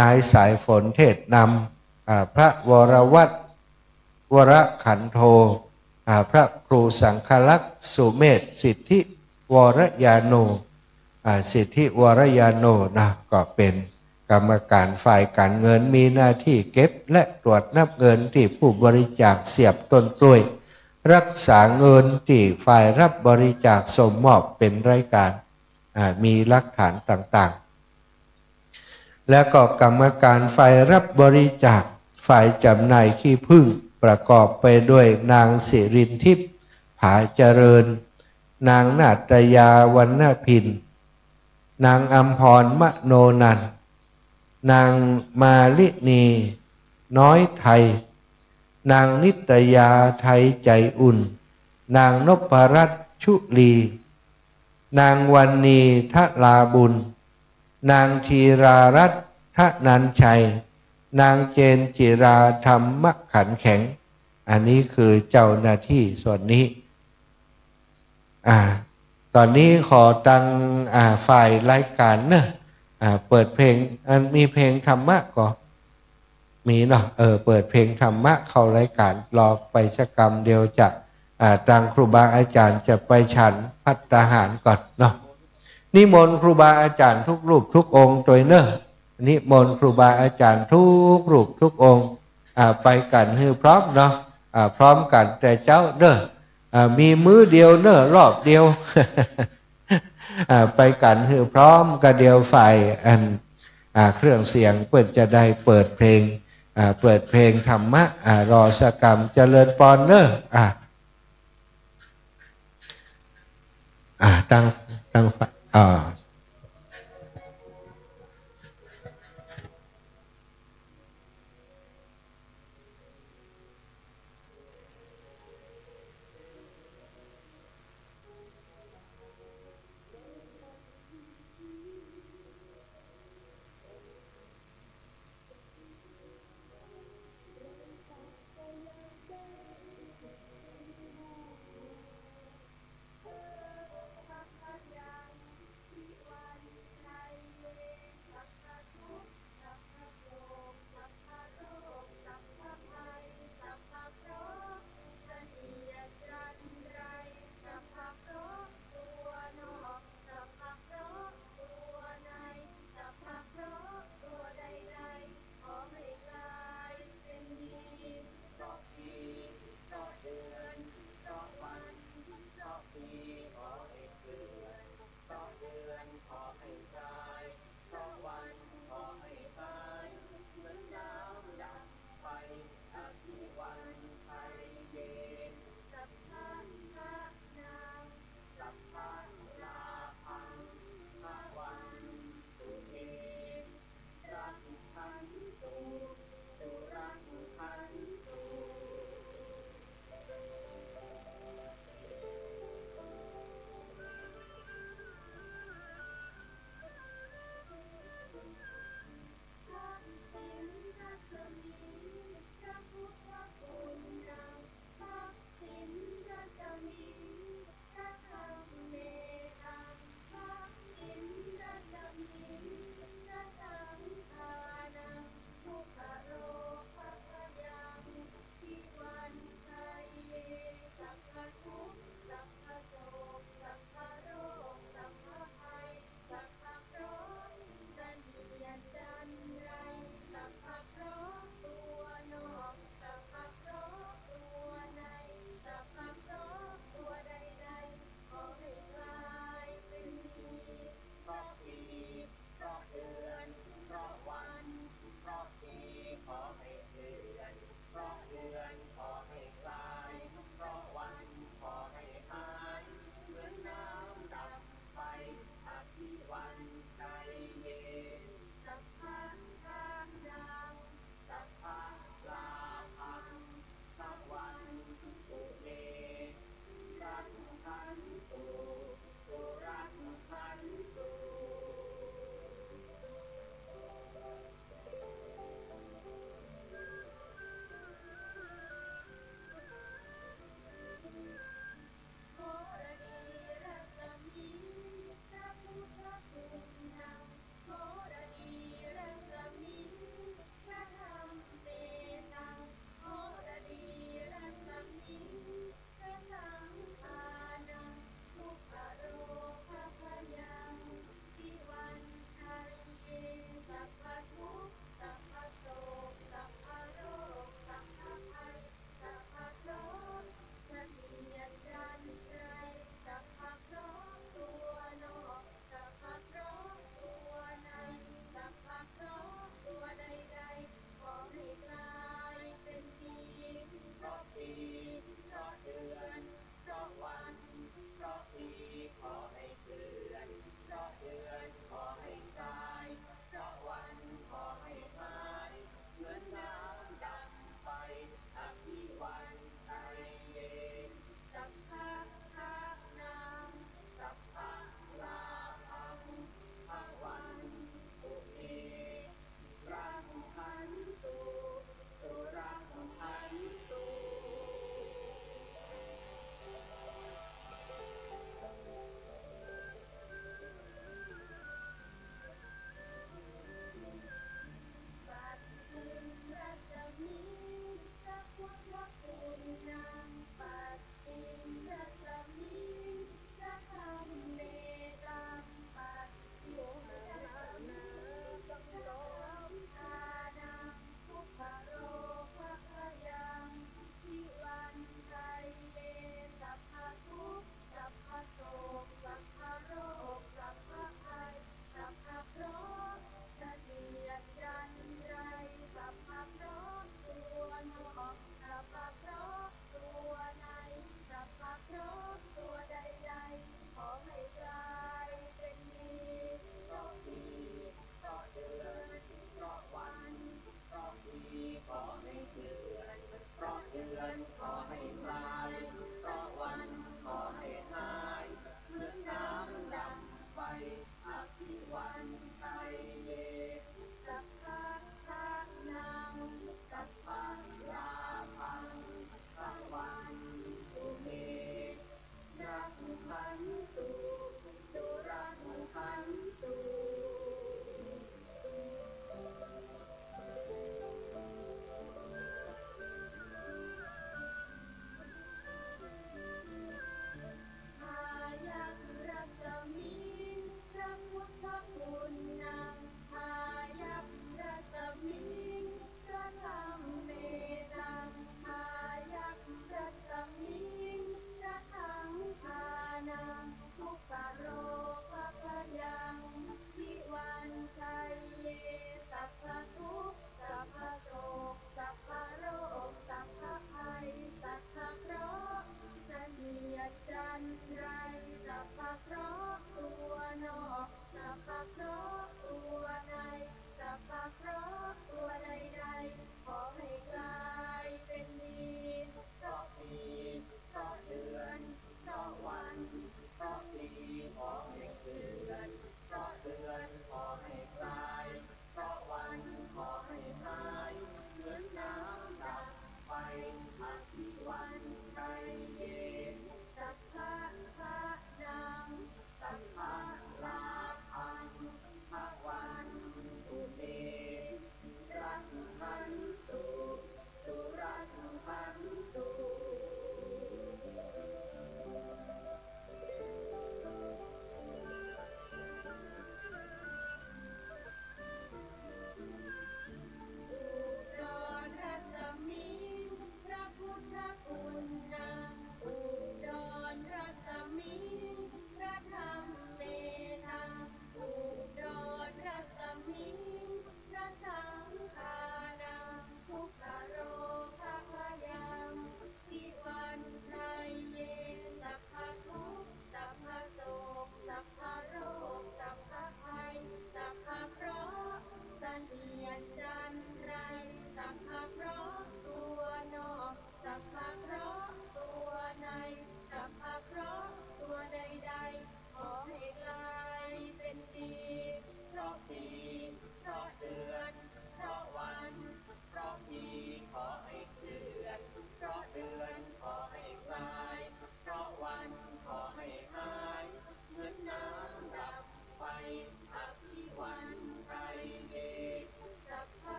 นายสายฝนเทศนำพระวรวัตรวรขันโทพระครูสังฆลักษณ์สุเมธสิทธิวรยาโนสิทธิวรยาโนนะก็เป็นกรรมการฝ่ายการเงินมีหน้าที่เก็บและตรวจนับเงินที่ผู้บริจาคเสียบต้นกล้วยรักษาเงินที่ฝ่ายรับบริจาคส่งมอบเป็นรายการมีหลักฐานต่างๆและก็กรรมการฝ่ายรับบริจาคฝ่ายจำหน่ายขี้ผึ้ง ประกอบไปด้วยนางสิรินทิพย์ผาเจริญนางนาตยาวรรณพินนางอัมพรมโนนันท์นางมาลินีน้อยไทยนางนิตยาไทยใจอุ่นนางนพรัตน์ชุลีนางวันนีทลาบุญนางธีรารัตน์ทนันชัยนางเจนจิราธรรมขันแข็งอันนี้คือเจ้าหน้าที่ส่วนนี้ตอนนี้ขอตั้งฝ่ายรายการเนอะเปิดเพลงมีเพลงธรรมะก็มีเนาะเปิดเพลงธรรมะเข้ารายการรอไปสักกรรมเดียวจะทางครูบาอาจารย์จะไปฉันภัตตาหารก่อนเนาะนิมนต์ครูบาอาจารย์ทุกรูปทุกองค์โดยเนอะนิมนต์ครูบาอาจารย์ทุกรูปทุกองค์ไปกันให้พร้อมเนาะพร้อมกันแต่เจ้าเนอะมีมื้อเดียวเนอะรอบเดียว ไปกันให้พร้อมกันเดียวฝ่ายเครื่องเสียงเปิดจะได้เปิดเพลงธรรมะรอสักกรรมเจริญปอนเนอะตั้ง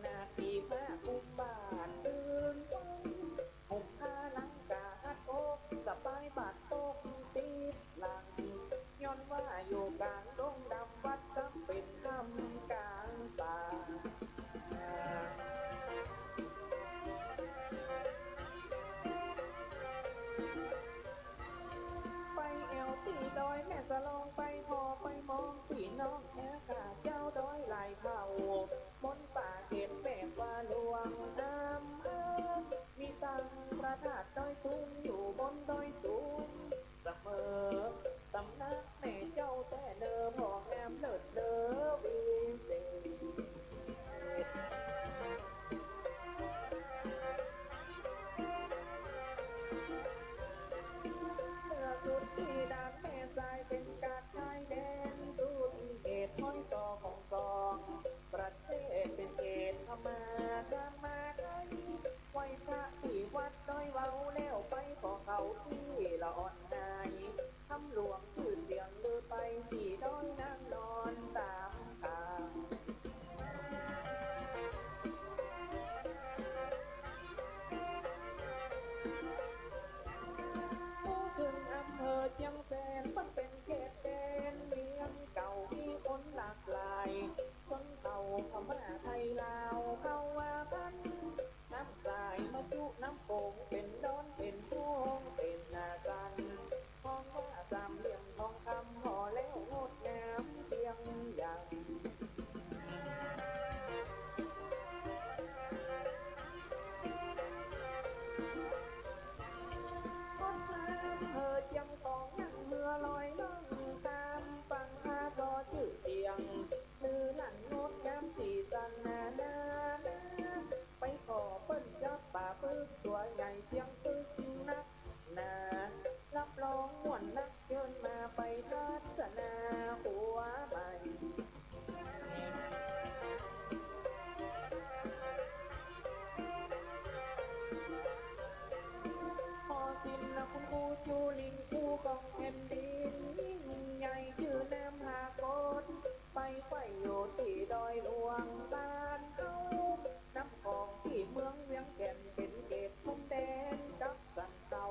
นาทีมาคุมบาทตื่นไว้ห่มผ้าลังกาดอกสบายบาดตกติดหลังย้อนว่าอยู่กลางดงดำวัดซ้ำเป็นคำกลางป่าไปแอวตีดอยแม่สลองไปพอไปมองพี่น้องแม่กาเจ้าดอยไหลเข่ามนป่าเก็บแบบว่าหลวงน้ำมีตังพระธาตุดอยตุงอยู่บนดอยสูงเสมอตำนักแม่เจ้าแต่เดิมบอกแอมเลิศเด้อวิเศษเมื่อสุดที่ด่านแม่สายเป็นกาดชายแดนสุดเขตห้อยต่อของสองประเทศเป็นเขตพม่าข้ามมาได้ไหวพระที่วัดดอยเว้าแล้วไปขอเขาที่ละอ่อนนายทำหลวงคือเสียงลือไปที่ดอยนั่งนอนตามทางขึ้นอำเภอเชียงแสนมันเป็นเขตแดนเมืองเก่ามีคนหลากหลายคนเก่าพม่าไทยลาวเข้าว่ากันน้ำสายมาจุน้ำโป่งเป็นดอนเป็นพวงเป็นนาสันห้องว่าสามเหลี่ยมทองคำห่อแล้วงดงามเสียงอย่างยังต้องนั่งเรือลอยล่องตามฟังพาดอชื่อเสียงลือหลั่นโน้ตงามสีสันนาไปขอเปิ้นจับป่าปึกตัวใหญ่เสียงปึกนักนารับรองม่วนนักเชิญมาไปทัศนาหัวใหม่พอสิ้นนะคุณครูจูลิงคู่กองแผ่นดินยิ่งใหญ่ชื่อแนมหากดไปไฟอยู่ที่ดอยหลวงบ้านเขาน้ำของที่เมืองเวียงแก่นเป็นเขตพรมแดนกับสันเก่า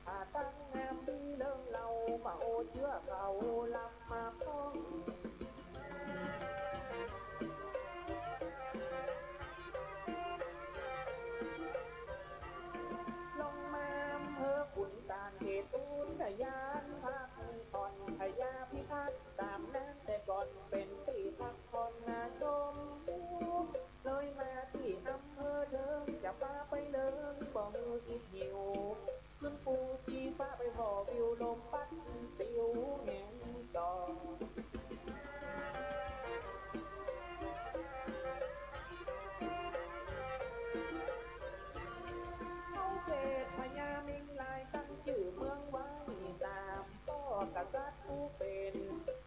ถ้าตั้งงามดีเรื่องเรามาโอเชื่อเขาลำมาพ้องลงมาอำเภอขุนตาลเขตอุทยานภาคผ่อนพญาพิพัฒน์ตามนั้นแต่ก่อนเป็นที่พักผ่อนนาชมเลยมาที่อำเภอเดิมจะพาไปเลิงบ่มือคิดหิวขึ้นปูจีฟ้าไปพอวิวลมพัดติวแห่งต่อเขตพญามิงลายตั้งชื่อเมืองไว้ตามพ่อกษัตริย์ผู้เป็น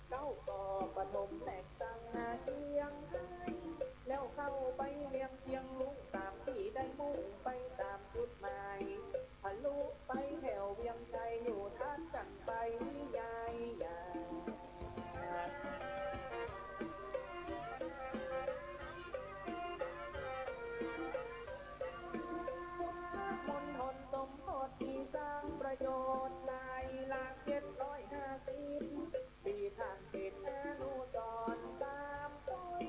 เก้าก่อปฐมแหลกตั้งนาเชียงให้แล้วเข้าไปเลียงเชียงลุงตามที่ได้มุ่งไปตามจุดหมายทะลุไปแถวเวียงชัยอยู่ท่านกันไปยายยามณฑลสมโภชที่สร้างประโยชน์หลายหลาก750ปีท่านเป็นอนุสรณ์ตามต้อย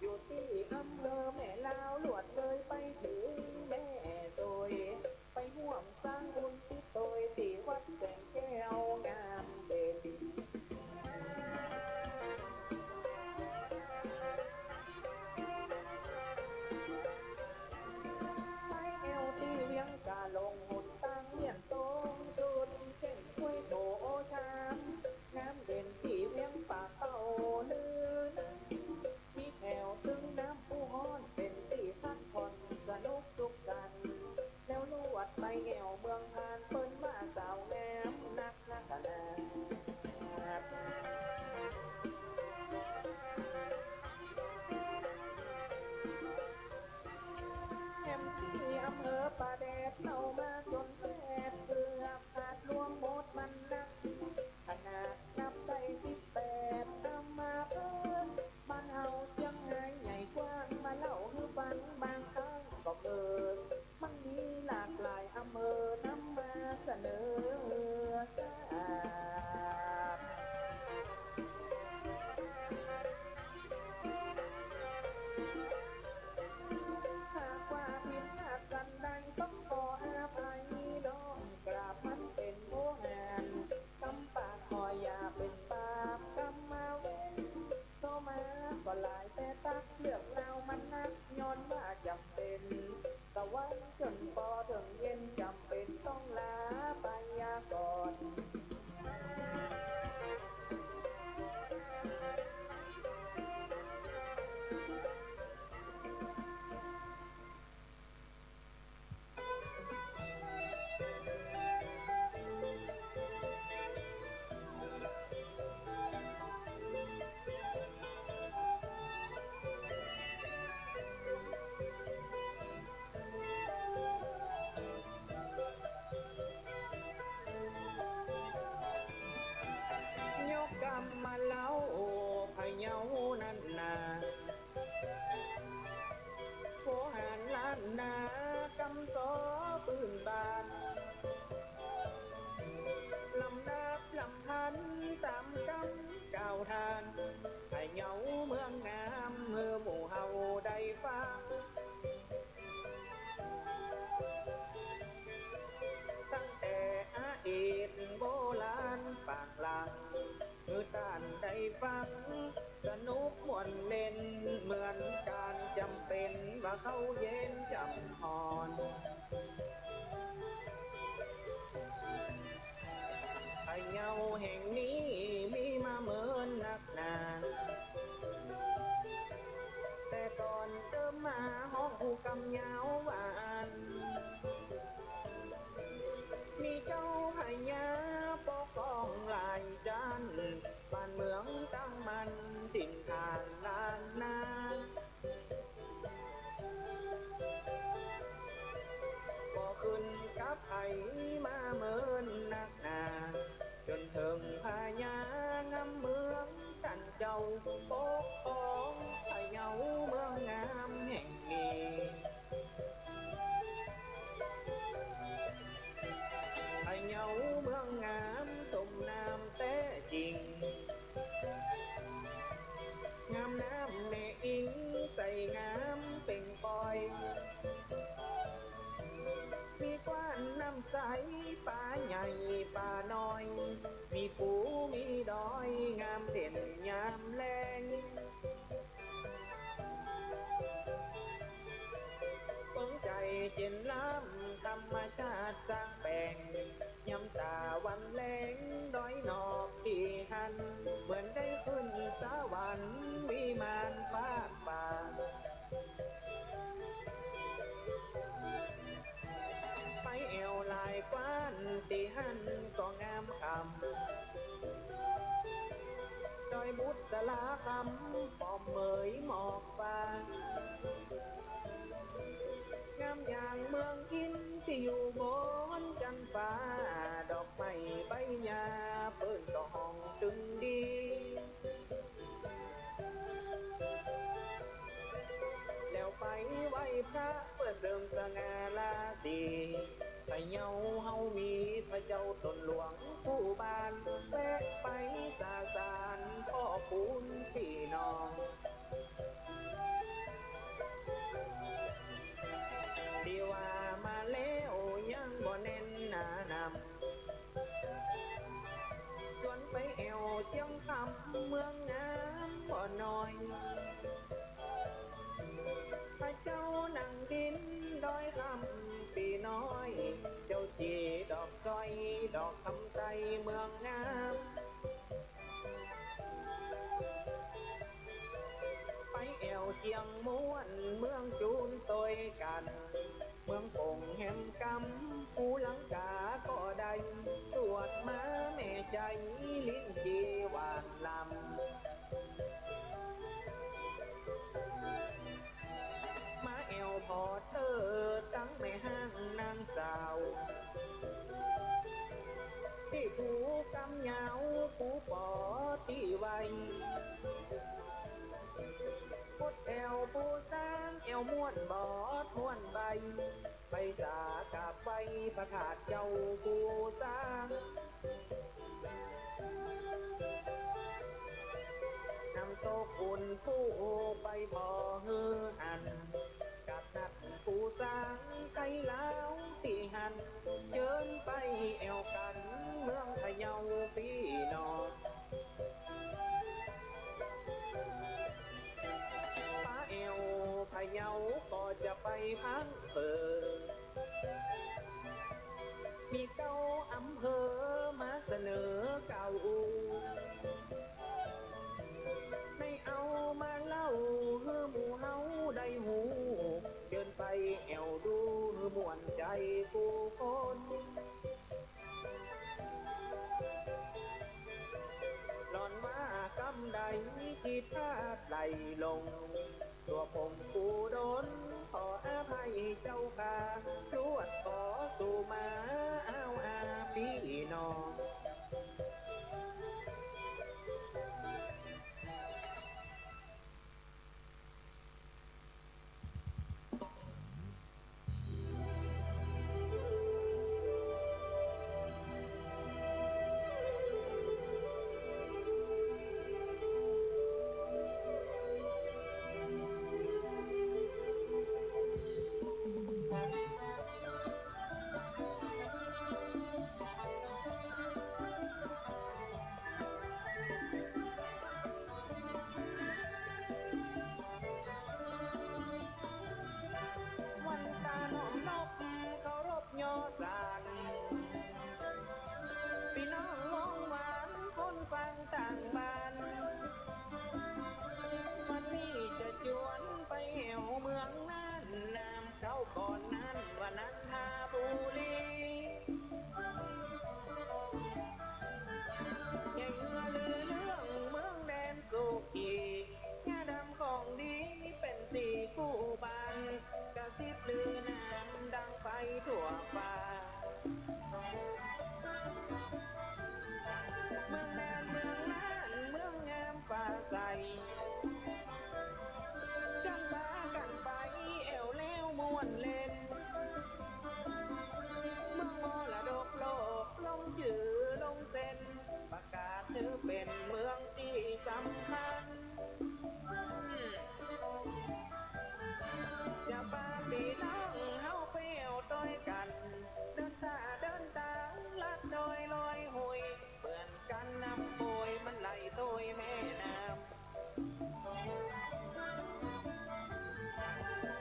อยู่ที่อำเภอแม่ลาวลวดเลยไปถึงแม่สวยไปห่วมสร้างบุญที่โตยที่วัดแสงแก้วงามเด่นเอวที่เวียงกาลงหุ่นตั้งเลียนตรงสุดเข่งถ้วยโถโอชามน้ำเด่นที่เวียงปากเต่าลือนั้นมีแถวตึงน้ำผู้ฮ้อนเป็นที่พักผ่อนสนุกทุกกันแล้วลวดไปแอวเมืองพานเปิ้นมาสาวแนมนักนาแห่มที่อำเภอป่าแดดเล่ามาจนแปดเกือบขาดรวมหมดมันนักขนาดนับได้18นำมาเพิ่มบ้านเฮาเชียงรายใหญ่กว้างมาเล่าให้ฟั เขาเย็นจำหอนพะเยาแห่งนี้มีมาเหมือนนักหนาแต่ก่อนเดิมมาห้องหูกำยาวหวานมีเจ้าพญาปกครองหลายด้านบ้านเมืองตั้งมันถิ่นฐานล้านนาบ่ขึ้นกับไผมาเหมือนนักหนาจนถึงพญางำเมืองกันเจ้าปกครองพะเยาเมืองงามแห่งนี้พะเยาเมืองงามสมนามแต่จริงงามน้ำแม่อิงใส่งามเป่งปอยมีกว้านน้ำใสป่าใหญ่ป่าน้อยมีภูมีดอยงามเด่นยามแลงเปิงใจเจนล้ำธรรมชาติสร้างแปลงยำตาวันแลงดอยนอกที่หันเหมือนได้ขึ้นสวรรค์วิมานฟ้าป่าไปเอวลายกว้านตีหันก็งามคำดอยบุตรลาคำปอมเหมยหมอกฟางงามอย่างเมืองอินที่อยู่บนจันฟ้าดอกไม้ใบหญ้าเปิ้นก็ห้องตึงดีแล้วไปไหว้พระเพื่อเสริมสง่าราศีพะเยาเฮามีพระเจ้าตนหลวงผู้บานแวะไปสาสารพ่อคูณพี่น้องที่ว่ามาแล้วยังบ่แน่นหนานำชวนไปแอวเชียงคำเมืองงามบ่น้อยพระเจ้านั่งดินดอยคำปีน้อยเจ้าจีดอกซอยดอกคำใจเมืองงามไปแอวเชียงม้วนเมืองจูนตอยกันเมืองปงแหมกำภูลังกาก็ได้ตรวจมาแม่ใจลิ้นจีหวานลำมาแอวพอเธอตั้งแม่ห้างนางสาวที่ภูกำยาวภูปอที่ไวพดแอวผู้สร้างแอวม้วนบอดม้วนใบใบสากับใบประกาศเจ้าผู้สร้างนำโต๊ะอุ่นผู้ไปพอฮือหันกับนักผู้สร้างไทยลาวที่หันเชิญไปแอวกันเมืองพะเยาพี่น้องเอวพะเยาก็จะไปพังเปิดมีเก้าอำเภอมาเสนอเก่าไม่เอามาเล่าเฮือหมู่เฮาได้หูเดินไปแอวดูเฮือม่วนใจผู้คนหล่อนมากำใดที่พลาดไหลลงตัวผมผู้โดนขออภัยเจ้าค่ะรวดขอสู่มาอ้าวอาพี่น้อง ลีใหญ่เงือลือเรื่องเมืองแดนสุขีงาดำของดีเป็นสีคู่บันกระซิบลือน้ำดังไฟทั่วฟ้าเมืองแดนเมืองล้านเมืองงามฟ้าใสจังพากันไปแอวแล้วมวนเล่นเมืองมรดกโลกลงชื่อลงเส้นประกาศถือเป็นเมืองที่สำคัญอย่าปาปีน้องเฮาไปแอวต้อยกันเดินตาลัดดอยลอยหุยเหมือนกันน้ำโบยมันไหลโตยแม่น้ำ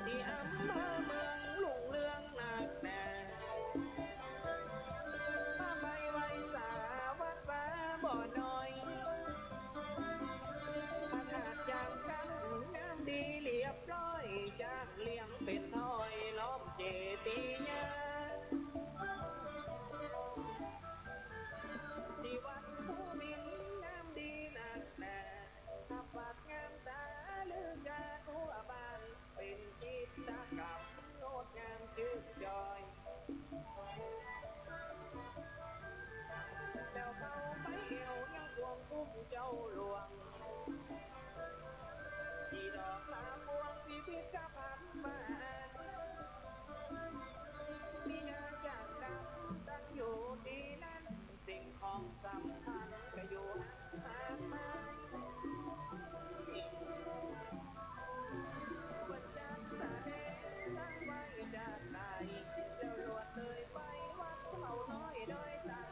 ที่อำเภอเมืองลุ่งเรืองนักแน่ผ้าใบไว้สาวัดฟ้าบ่อน้อยพระธาตุจางกันงามดีเรียบร้อยจากเลี้ยงเป็นถ้อยล้อมเจดีย์ที่วัดภูมินงามดีนักแน่ถ้าปากงามตาลือกาทั่วบ้านเป็นจิตรกรรมงดงามชื่นจอยแล้วเข้าไปเอวยังควงคุ้มเจ้าหลวงที่ดอกลาพวงพิพิธภัณฑ์บ้านมีงานจากดำตั้งอยู่ที่นั่นสิ่งของสำคัญก็อยู่มากมายวันจันทร์แสดงตั้งไว้จากไหนแล้วลวดเลยไปวัดเขาน้อยโดยตัง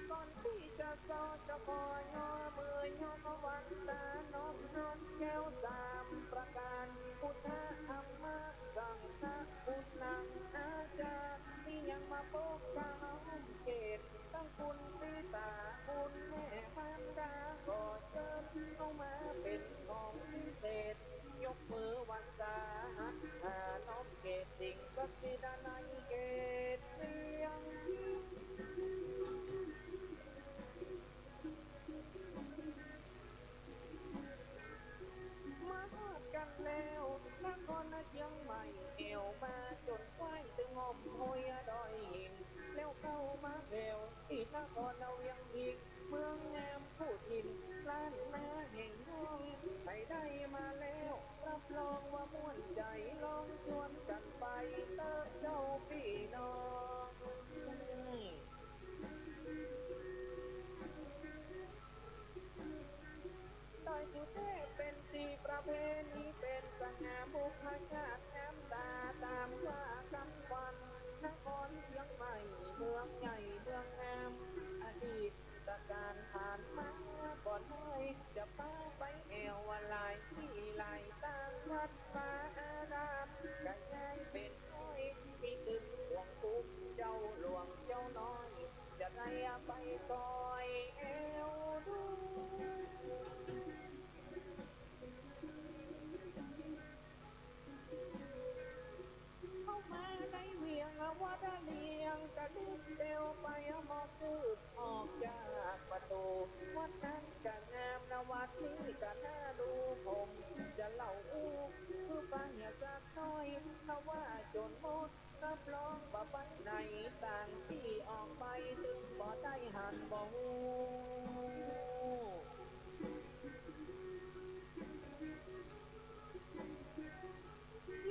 ก่อนที่จะสอดจะพอยอมือยอมาวันตาน้อมนอนแก้วสามประการพุทธธรรมะสังฆะพุทธังอาจารย์ที่ยังมาปกเกล้าเกตตั้งคุณปิตาคุณแม่มารดาก่อเชิญเข้ามาเป็นของพิเศษยกมือวันสาหัสน้อมเกตสิ่งศักดิ์สิทธิ์ในเกตเสียงมาทอดกันแล้วนครเชียงใหม่เอวมาจนควายตึงอมห้วยดอยหินแล้วเข้ามาแถวที่นครเอายังอีกเมืองงามผู้ถิ่นล้านนาแห่งน้องใครได้มาแล้วรับรองว่าม่วนใจลองชวนกันไปเติมเจ้าพี่น้องดอยสุเทพเป็นสีประเพณีเป็นสง่าบุคชาติงามตาตามว่ากำควันนครเชียงใหม่เมืองใหญ่เมืองงามอดีตการผ่านมาก่อนน้อยจะพาไปแอวลายที่ลายตามวัดป่าอารามกันย้ายเป็นน้อยมีตึกห่วงคุ้มเจ้าหลวงเจ้าน้อยจะได้ไปคอยแอวดูเข้ามาในเวียงวัดเลียงกระดึ๊บเดียวไปมองคืบออกจากประตูวัดนั้นก็งามนะวัดนี้ก็น่าดูผมจะเล่าคือฟังอย่าสักน้อยถ้าว่าจนหมดรับรองว่าไปไหนต่างที่ออกไปถึงบ่ได้หันบ่ฮู้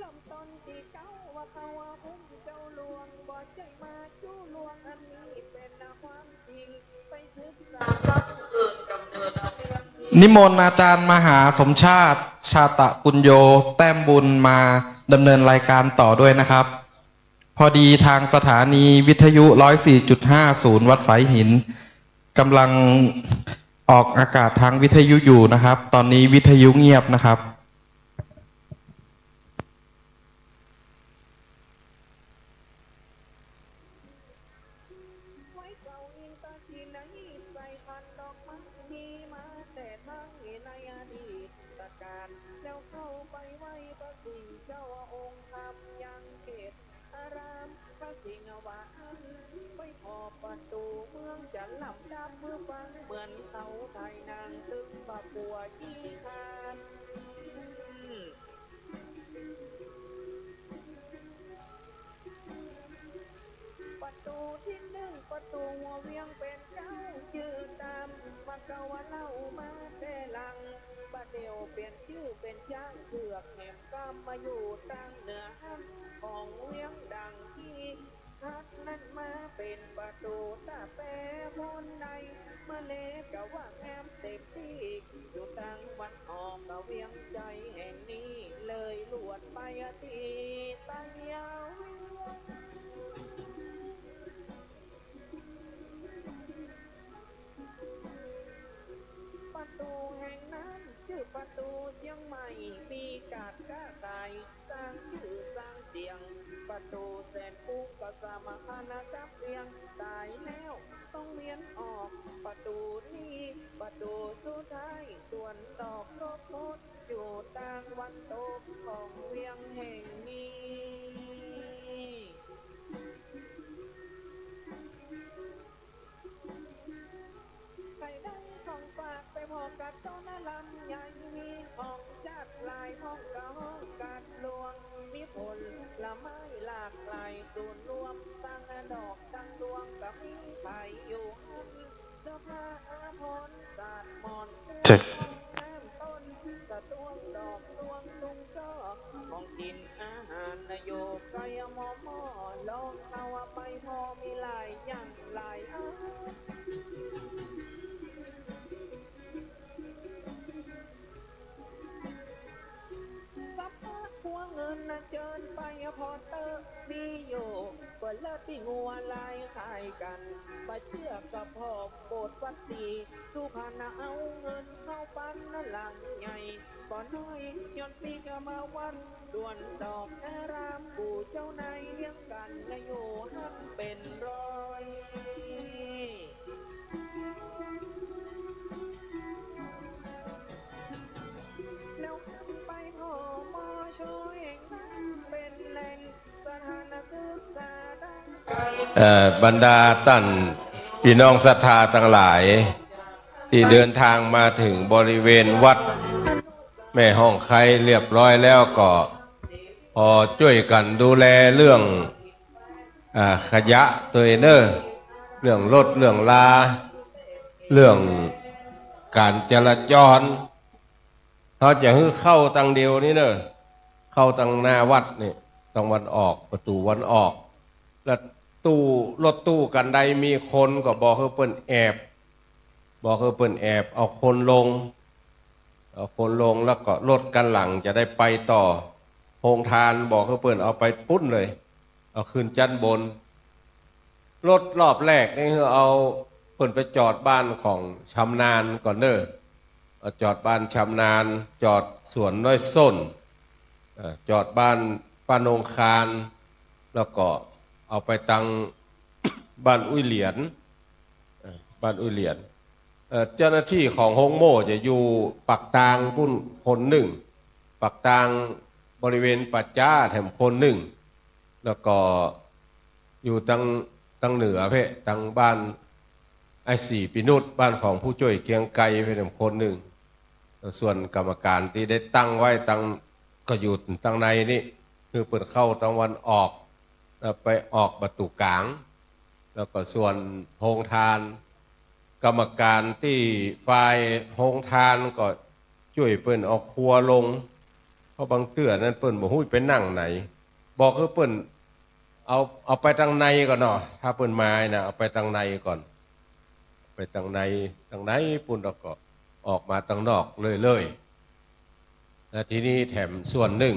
ลำต้นที่เก้าว่าเขาว่าพุ่มเจ้าหลวงบ่ใจมาจู้หลวงอันนี้เป็นความจริงไปศึกษาฟังเกิดกำเนิดเอาเรื่องนิมนต์อาจารย์มหาสมชาติชาตะปุญโญแต้มบุญมาดำเนินรายการต่อด้วยนะครับพอดีทางสถานีวิทยุ 104.50 วัดฝายหินกำลังออกอากาศทางวิทยุอยู่นะครับตอนนี้วิทยุเงียบนะครับไว้เสา ที่ไหนใส่พันดอกไม้มีมาแต่ทั้งในอดีตการแล้วเข้าไปไหว้พระสิงห์เจ้าองค์ทำยังเขตอารามพระสิงห์วานไปขอบประตูเมืองจะลำดับเมื่อฟังเหมือนเขาไทยนางตึงบาปัวที่คานประตูที่หนึ่งประตูหัวเวียงเป็นเจ้ายืนตามมาเกาว่าเล่ามาแต่หลังบัดเดียวเปลี่ยนชื่อเป็นช้างเผือกแหมกำมาอยู่ตั้งเหนือห้างของเวียงดังที่พัดนั้นมาเป็นประตูตาแปรพ้นในมาเลกะว่าแอมเต็มที่อยู่ตั้งวันออกกะเวียงใจแห่งนี้เลยลวดไปทีตั้งยาวประตูแห่งนั้นชื่อประตูเชียงใหม่มีกาดก้าตายสร้างชื่อสร้างเสียงประตูแสนปุ๊กก็สามาคณะกับเรียงตายแล้วต้องเวียนออกประตูนี้ประตูสุดท้ายส่วนดอกโลกโคตรอยู่ต่างวันตกของเวียงแห่งนี้ใครได้ของฝากไปพอกัดต้นลำใหญ่มีของจัดลายห้องกะห้องกัดลวงมีผลละไม้หลากหลายส่วนรวมตั้งดอกตั้งดวงกับมีไผ่อยู่หันเสื้อผ้าอาภรณ์ศาสตร์หมอนเจ็ดน้ำต้นกระต้วงดอกต้วงตุงจ้อของกินอาหารนโยกไก่หม้อหม้อลองเอาไปพอมีหลายอย่างหลายสัพพะหัวเงินน่ะเจิญไปพอเตอร์มีอยู่ก็เลิศที่งัวลายขายกันมาเชื่อกับพ่อโบสถ์วัดศรีสุพรรณเอาเงินเข้าปั้นนั่นหลังใหญ่บ่น้อยย้อนปีก็มาวันส่วนดอกอารามปู่เจ้านายเลี้ยงกันและอยู่หันเป็นร้อยแล้วไปพ่อมาช่วยเป็นแหล่งสถานศึกษาดังบรรดาท่านพี่น้องศรัทธาทั้งหลายที่เดินทางมาถึงบริเวณวัดแม่ห้องไคเรียบร้อยแล้วก็พอช่วยกันดูแลเรื่องขยะตัวเองเรื่องรถเรื่องลาเรื่องการจราจรเขาจะเข้าตังเดียวนี่เข้าตังหน้าวัดนี่ตรงวันออกประตูวันออกแล้วตู้รถตู้กันใดมีคนก็บอกเปิ้นแอบเอาคนลงแล้วก็รถกันหลังจะได้ไปต่อโรงทานบอกเปิ้นเอาไปปุ้นเลยเอาขึ้นจันบนรถรอบแรกนี่คือเอาเปิ้นไปจอดบ้านของชำนาญก่อนจอดบ้านชำนาญจอดสวนน้อยส้นจอดบ้านป้านงคารแล้วก็เอาไปตังบ้านอุ้ยเหรียญเจ้าหน้าที่ของฮงโม่จะอยู่ปักตางปุ้นคนหนึ่งปักตางบริเวณปัจจ้าแถมคนหนึ่งแล้วก็อยู่ตังเหนือตังบ้านไอ้สี่ปีนุชบ้านของผู้ช่วยเกียงไกรแถมคนหนึ่งส่วนกรรมการที่ได้ตั้งไว้ก็อยู่ตังในนี่คือเปิดเข้าตะวันออกไปออกประตูกลางแล้วก็ส่วนโรงทานกรรมการที่ฝ่ายโรงทานก็ช่วยเปิ้นเอาครัวลงเพราะบางเตื้อนั้นเปิ้นบ่ฮู้ไปนั่งไหนบอกคือเปิ้นเอาไปทางในก่อนเนาะถ้าเปิ้นมานะเอาไปทางในก่อนไปทางในปุ่นแล้วก็ออกมาทางนอกเลยและทีนี้แถมส่วนหนึ่ง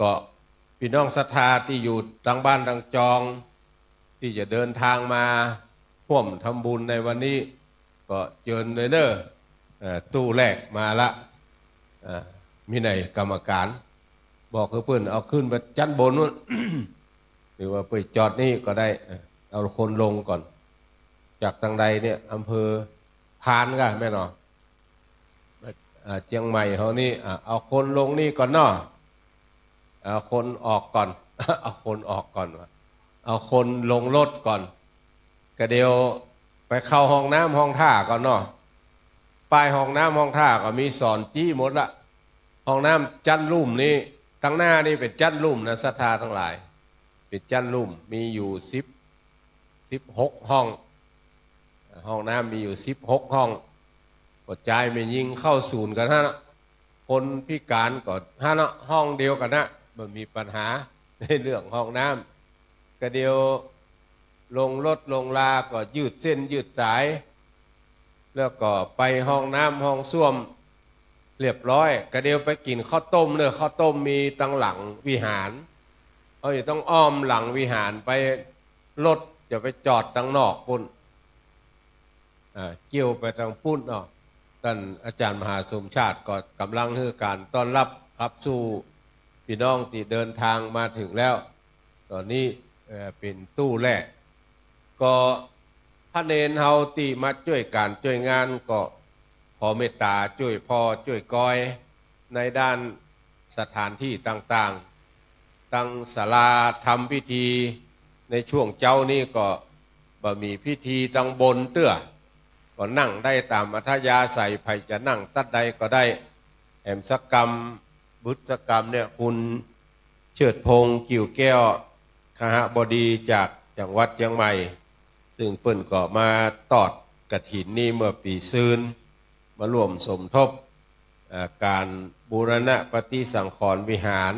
ก็พี่น้องศรัทธาที่อยู่ทางบ้านทางจองที่จะเดินทางมาร่วมทำบุญในวันนี้ก็เชิญเลยตู้แรกมาละมีในกรรมการบอกคือเพื่อนเอาขึ้นไปชั้นบนนู้น หรือว่าไปจอดนี่ก็ได้เอาคนลงก่อน จากทางใดเนี่ยอำเภอพานก็แม่เนาะเชียงใหม่เขานี่เอาคนลงนี่ก่อนเนาะเอาคนออกก่อน เอาคนออกก่อนเอาคนลงรถก่อนก็เดียวไปเข้าห้องน้ำห้องท่าก่อนเนาะป้ายห้องน้ำห้องท่าก็มีสอนจี้หมดละห้องน้ำจันลุ่มนี่ทั้งหน้านี่เป็นจันลุ่มนะศรัทธาทั้งหลายเป็นจันลุ่มมีอยู่16 ห้องห้องน้ำมีอยู่16 ห้องกดใจไม่ยิงเข้าศูนย์กันฮะคนพิการก็ฮะเนาะห้องเดียวกันนะมันมีปัญหาในเรื่องห้องน้ำก็เดียวลงรถลงลาก็ยืดเส้นยืดสายแล้วก็ไปห้องน้ำห้องส้วมเรียบร้อยก็เดียวไปกินข้าวต้มเนี่ยข้าวต้มมีตั้งหลังวิหารเขาจะต้องอ้อมหลังวิหารไปรถจะไปจอดตั้งนอกปุ่นเกี่ยวไปทางปุ่นเนาะท่านอาจารย์มหาสมชาติก็กำลังให้การต้อนรับครับสู่พี่น้องที่เดินทางมาถึงแล้วตอนนี้เป็นตู้แรกก็พระเนนเฮาตีมาช่วยการช่วยงานก็ขอเมตตาช่วยพ่อช่วยก้อยในด้านสถานที่ต่างๆตั้งศาลาทำพิธีในช่วงเจ้านี้ก็มีพิธีตั้งบนเตื้อก็นั่งได้ตามอัธยาศัยไผจะนั่งตัดใดก็ได้แอมสกรรมบุษกรรมเนี่ยคุณเชิดพงษ์กิ่วแก้วคหบดีจากจังหวัดเชียงใหม่ซึ่งเพิ่นก็มาตอดกฐินนี้เมื่อปีซืนมาร่วมสมทบการบูรณะปฏิสังขรณ์วิหาร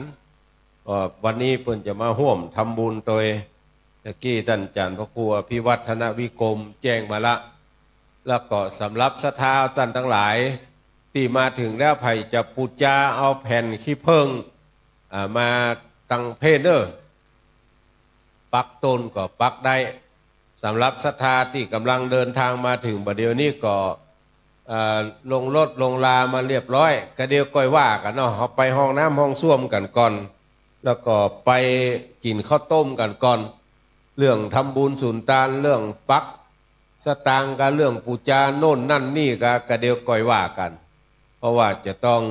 วันนี้เพิ่นจะมาร่วมทำบุญโดยตะกี้ท่านอาจารย์พระครูอภิวัฒนวิกรมแจ้งมาละแล้วก็สำหรับศรัทธาท่านทั้งหลายที่มาถึงแล้วไผจะปูจาเอาแผ่นขี้ผึ้งมาตั้งเพเนอร์ปักต้นก็ปักได้สำหรับศรัทธาที่กำลังเดินทางมาถึงบัดเดี๋ยวนี้ก็ลงรถลงลามาเรียบร้อยก็เดี๋ยวก้อยว่ากันเนาะเอาไปห้องน้ำห้องส้วมกันก่อนแล้วก็ไปกินข้าวต้มกันก่อนเรื่องทำบุญสุนทานเรื่องปักสตางค์กับเรื่องปูจาโน่นนั่นนี่ก็เดี๋ยวก้อยว่ากันเพราะว่าจะต้อง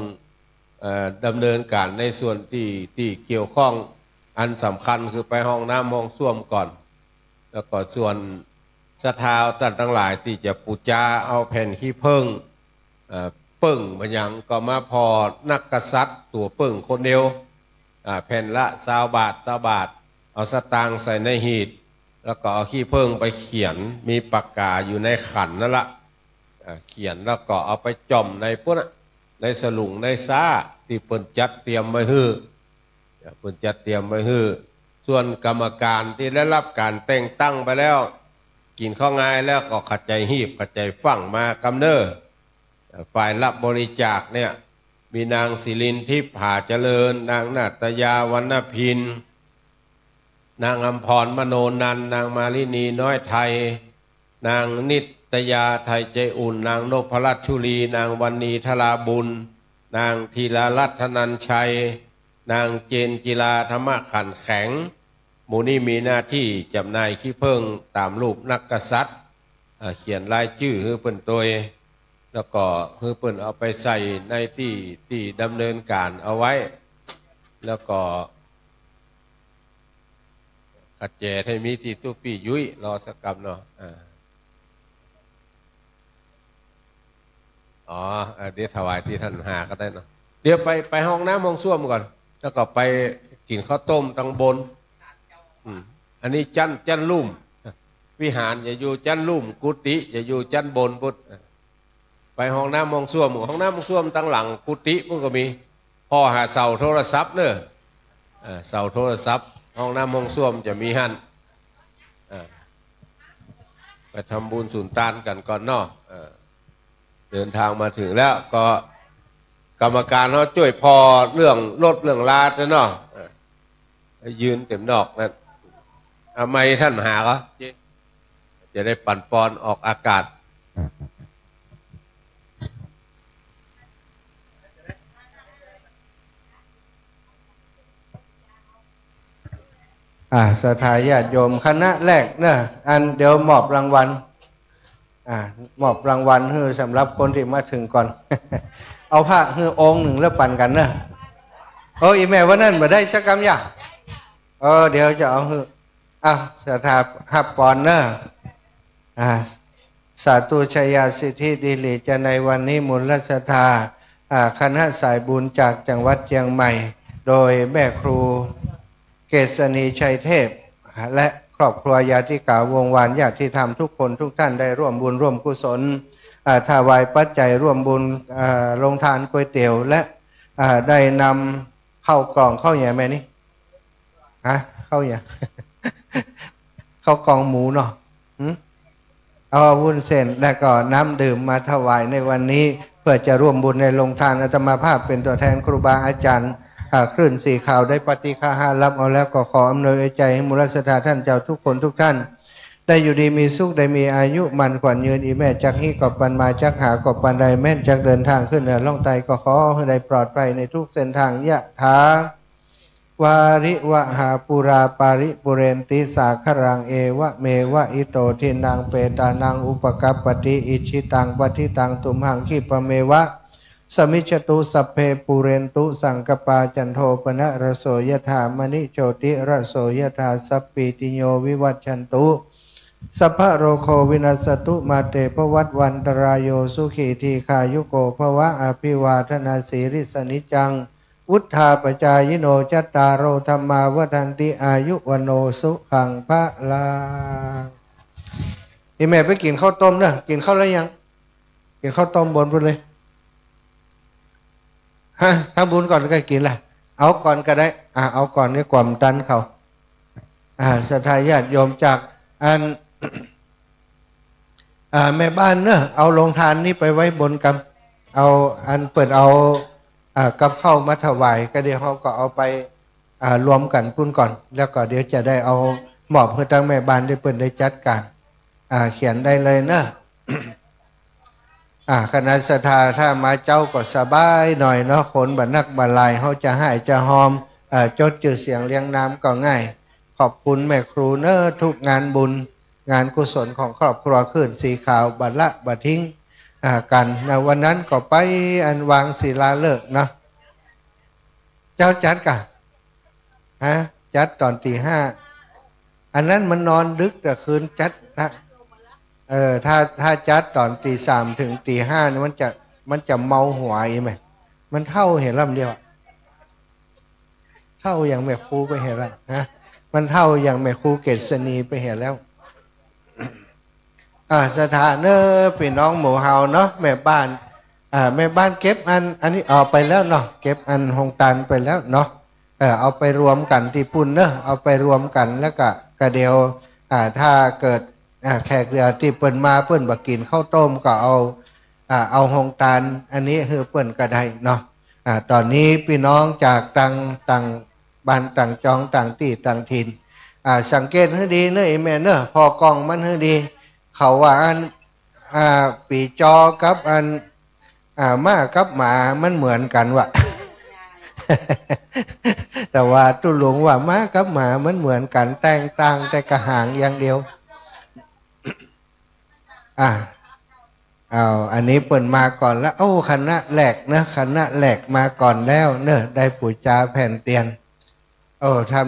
ดำเนินการในส่วนที่เกี่ยวข้องอันสำคัญคือไปห้องน้ำห้องส้วมก่อนแล้วก็ส่วนศรัทธาท่านทั้งหลายที่จะปูจาเอาแผ่นขี้ผึ้งปึ้งมันยังก็มาพอนักกษัตริย์ตัวปึ้งคนเดียวแผ่นละ20 บาทเอาสตางค์ใส่ในหีบแล้วก็เอาขี้ผึ้งไปเขียนมีปากกาอยู่ในขันนั่นละเขียนแล้วก็เอาไปจ่อมในพวกนั้นในสลุงในซ้าที่เปิ้นจัดเตรียมไว้ฮื้อเปิ้นจัดเตรียมไว้ฮื้อส่วนกรรมการที่ได้รับการแต่งตั้งไปแล้วกินข้าวง่ายแล้วก็ขัดใจหีบขัดใจฟั่งมากำเนิดฝ่ายรับบริจาคเนี่ยมีนางศิรินทิพย์ผาเจริญนางนาตยาวรรณพินนางอำพรมโนนันท์นางมาลินีน้อยไทยนางนิตยาไทยใจอุ่นนางนพรัตน์ชุลีนางวรรณีธราบุญนางธีรรัตนันชัยนางเจนจิลาธรรมขันแข็งหมู่นี้มีหน้าที่จำหน่ายขี้ผึ้งตามรูปนักกษัตริย์เขียนรายชื่อให้เปิ้นตัวแล้วก็ให้เปิ้นเอาไปใส่ในที่ดำเนินการเอาไว้แล้วก็ขัดแจให้มีที่ตู้ปี้ยุ้ยรอสักกรรมเนาะเดี๋ยวถวายที่ท่านหาก็ได้เนาะเดี๋ยวไปห้องน้ำห้องส้วมก่อนแล้วก็ไปกินข้าวต้มตังบนอันนี้จันลุ่มวิหารอย่าอยู่จันลุ่มกุฏิอย่าอยู่จันบนพุทธไปห้องน้ำห้องส้วมห้องน้ำห้องส้วมตั้งหลังกุฏิพวกก็มีพ่อหาเสาโทรศัพท์เนอะเสาโทรศัพท์ห้องน้ำห้องส้วมจะมีหั่นไปทำบุญสุนทานกันก่อนเนาะเดินทางมาถึงแล้วก็กรรมการเขาช่วยพอเรื่องรถเรื่องลาจะเนาะยืนเต็มดอกนั่นทำไมท่านหาก็จะได้ปั่นปอนออกอากาศ ศรัทธาญาติโยมคณะแรกนะอันเดี๋ยวมอบรางวัล มอบรางวัลให้สำหรับคนที่มาถึงก่อน เอาผ้าให้องค์หนึ่งแล้วปั่นกันนะอีแม่ว่านั่นมาได้สักคำอย่างเดี๋ยวจะเอาให้สถาหับปอนนะสาธุชัยยาสิทธิดิลิจะในวันนี้มูลศรัทธาคณะสายบุญจากจังหวัดเชียงใหม่โดยแม่ครูเกษณีชัยเทพและครอบครัวยาติกาวงวานญาติธรรมทุกคนทุกท่านได้ร่วมบุญร่วมกุศลถวายปัจจัยร่วมบุญลงทานก๋วยเตี๋ยวและได้นำเข้ากล่องเข้าอย่างไรนี่เข้าอย่าง เข้ากล่องหมูเนาะเอาวุ้นเส้นและก็น้ำดื่มมาถวายในวันนี้เพื่อจะร่วมบุญในลงทานอาตมาภาพเป็นตัวแทนครูบาอาจารย์คลื่นสีข่าวได้ปฏิฆาหารับเอาแล้วก็ขออำนวยใจให้มูลศรัทธาท่านเจ้าทุกคนทุกท่านได้อยู่ดีมีสุขได้มีอายุมันขวัญยืนอีแม่จักฮีกอบปันมาจักหากอบปันใดแม่นจักเดินทางขึ้นเหนือล่องไตก็ขอให้ได้ปลอดภัยในทุกเส้นทางยะถาวาริวหาปุราปาริปุเรนติสาครังเอวะเมวะอิโตทินังเปตานังอุปกัปปติอิชิตังปฏิตังตุมหังคิปะเมวะสมิจตุสัพเพปุเรนตุสังกปาจันโทปนะระโสยถามณิโชติระโสยถาสัพปิติโยวิวัชชันตุสัพพะโรโควินัสตุมาเตภวัตวันตรายโยสุขีทีขายุโกภวะอภิวาทนาสีริสนิจังวุฒาปจายโนจัตตารโอธรรมาวทันติอายุวโนสุขังพระลาแม่ไปกินข้าวต้มนะกินข้าวแล้วยังกินข้าวต้มบนไปเลยทำบุญก่อนก็กินแหละเอาก่อนก็ได้เอาก่อนนี่ความตันเขาศรัทธาญาติโยมจากแม่บ้านเนอะเอาลงทานนี่ไปไว้บนกำเอาเปิดเอากับเข้ามาถวายก็เดี๋ยวเขาก็เอาไปรวมกันพุ่นก่อนแล้วก็เดี๋ยวจะได้เอาหมอบเพื่อตั้งแม่บ้านได้เปิดได้จัดการเขียนได้เลยเนอะคณะศรัทธาถ้ามาเจ้าก็สบายหน่อยเนาะคนบันนักบันลายเขาจะให้จะหอมจดจื่อเสียงเลี้ยงน้ำก็ง่ายขอบคุณแม่ครูเนอะทุกงานบุญงานกุศลของครอบครัวขึ้นสีขาวบัดละบัดทิ้งกันนะวันนั้นก็ไปวางศิลาฤกษ์นะเจ้าจัดกันจัดตอนตีห้าอันนั้นมันนอนดึกแต่คืนจัดนะถ้าจัดตอนตีสามถึงตีห้านี่มันจะเมาหัวอีไหมมันเท่าเห็นลำเดียวเท่าอย่างแม่ครูไปเห็นแล้วมันเท่าอย่างแม่ครูเกษณีไปเห็นแล้วสถานเนอพี่น้องหมู่เฮาเนาะแม่บ้านแม่บ้านเก็บอันนี้ออกไปแล้วเนาะเก็บอันหงตันไปแล้วเนาะเอาไปรวมกันที่ปุ่นเนอะเอาไปรวมกันแล้วก็กระเดียวถ้าเกิดแขกเรือที่เปิ้นมาเปิ้นบักกินข้าวต้มก็เอาหงตันอันนี้คือเปิ้นก็ได้เนาะตอนนี้พี่น้องจากต่างบ้านต่างจองต่างที่ต่างถิ่นสังเกตให้ดีเนอะแม่เนอะพอกล้องมันให้ดีเขาว่าปีจอกับม้ากับหมามันเหมือนกันวะ แต่ว่าตุลุงว่าม้ากับหมามันเหมือนกันแต่งต่างแต่กระหางอย่างเดียวอันนี้เปิดมาก่อนแล้วคณะแหลกนะคณะแหลกมาก่อนแล้วเนอะได้ปู่จาแผ่นเตียนถ้า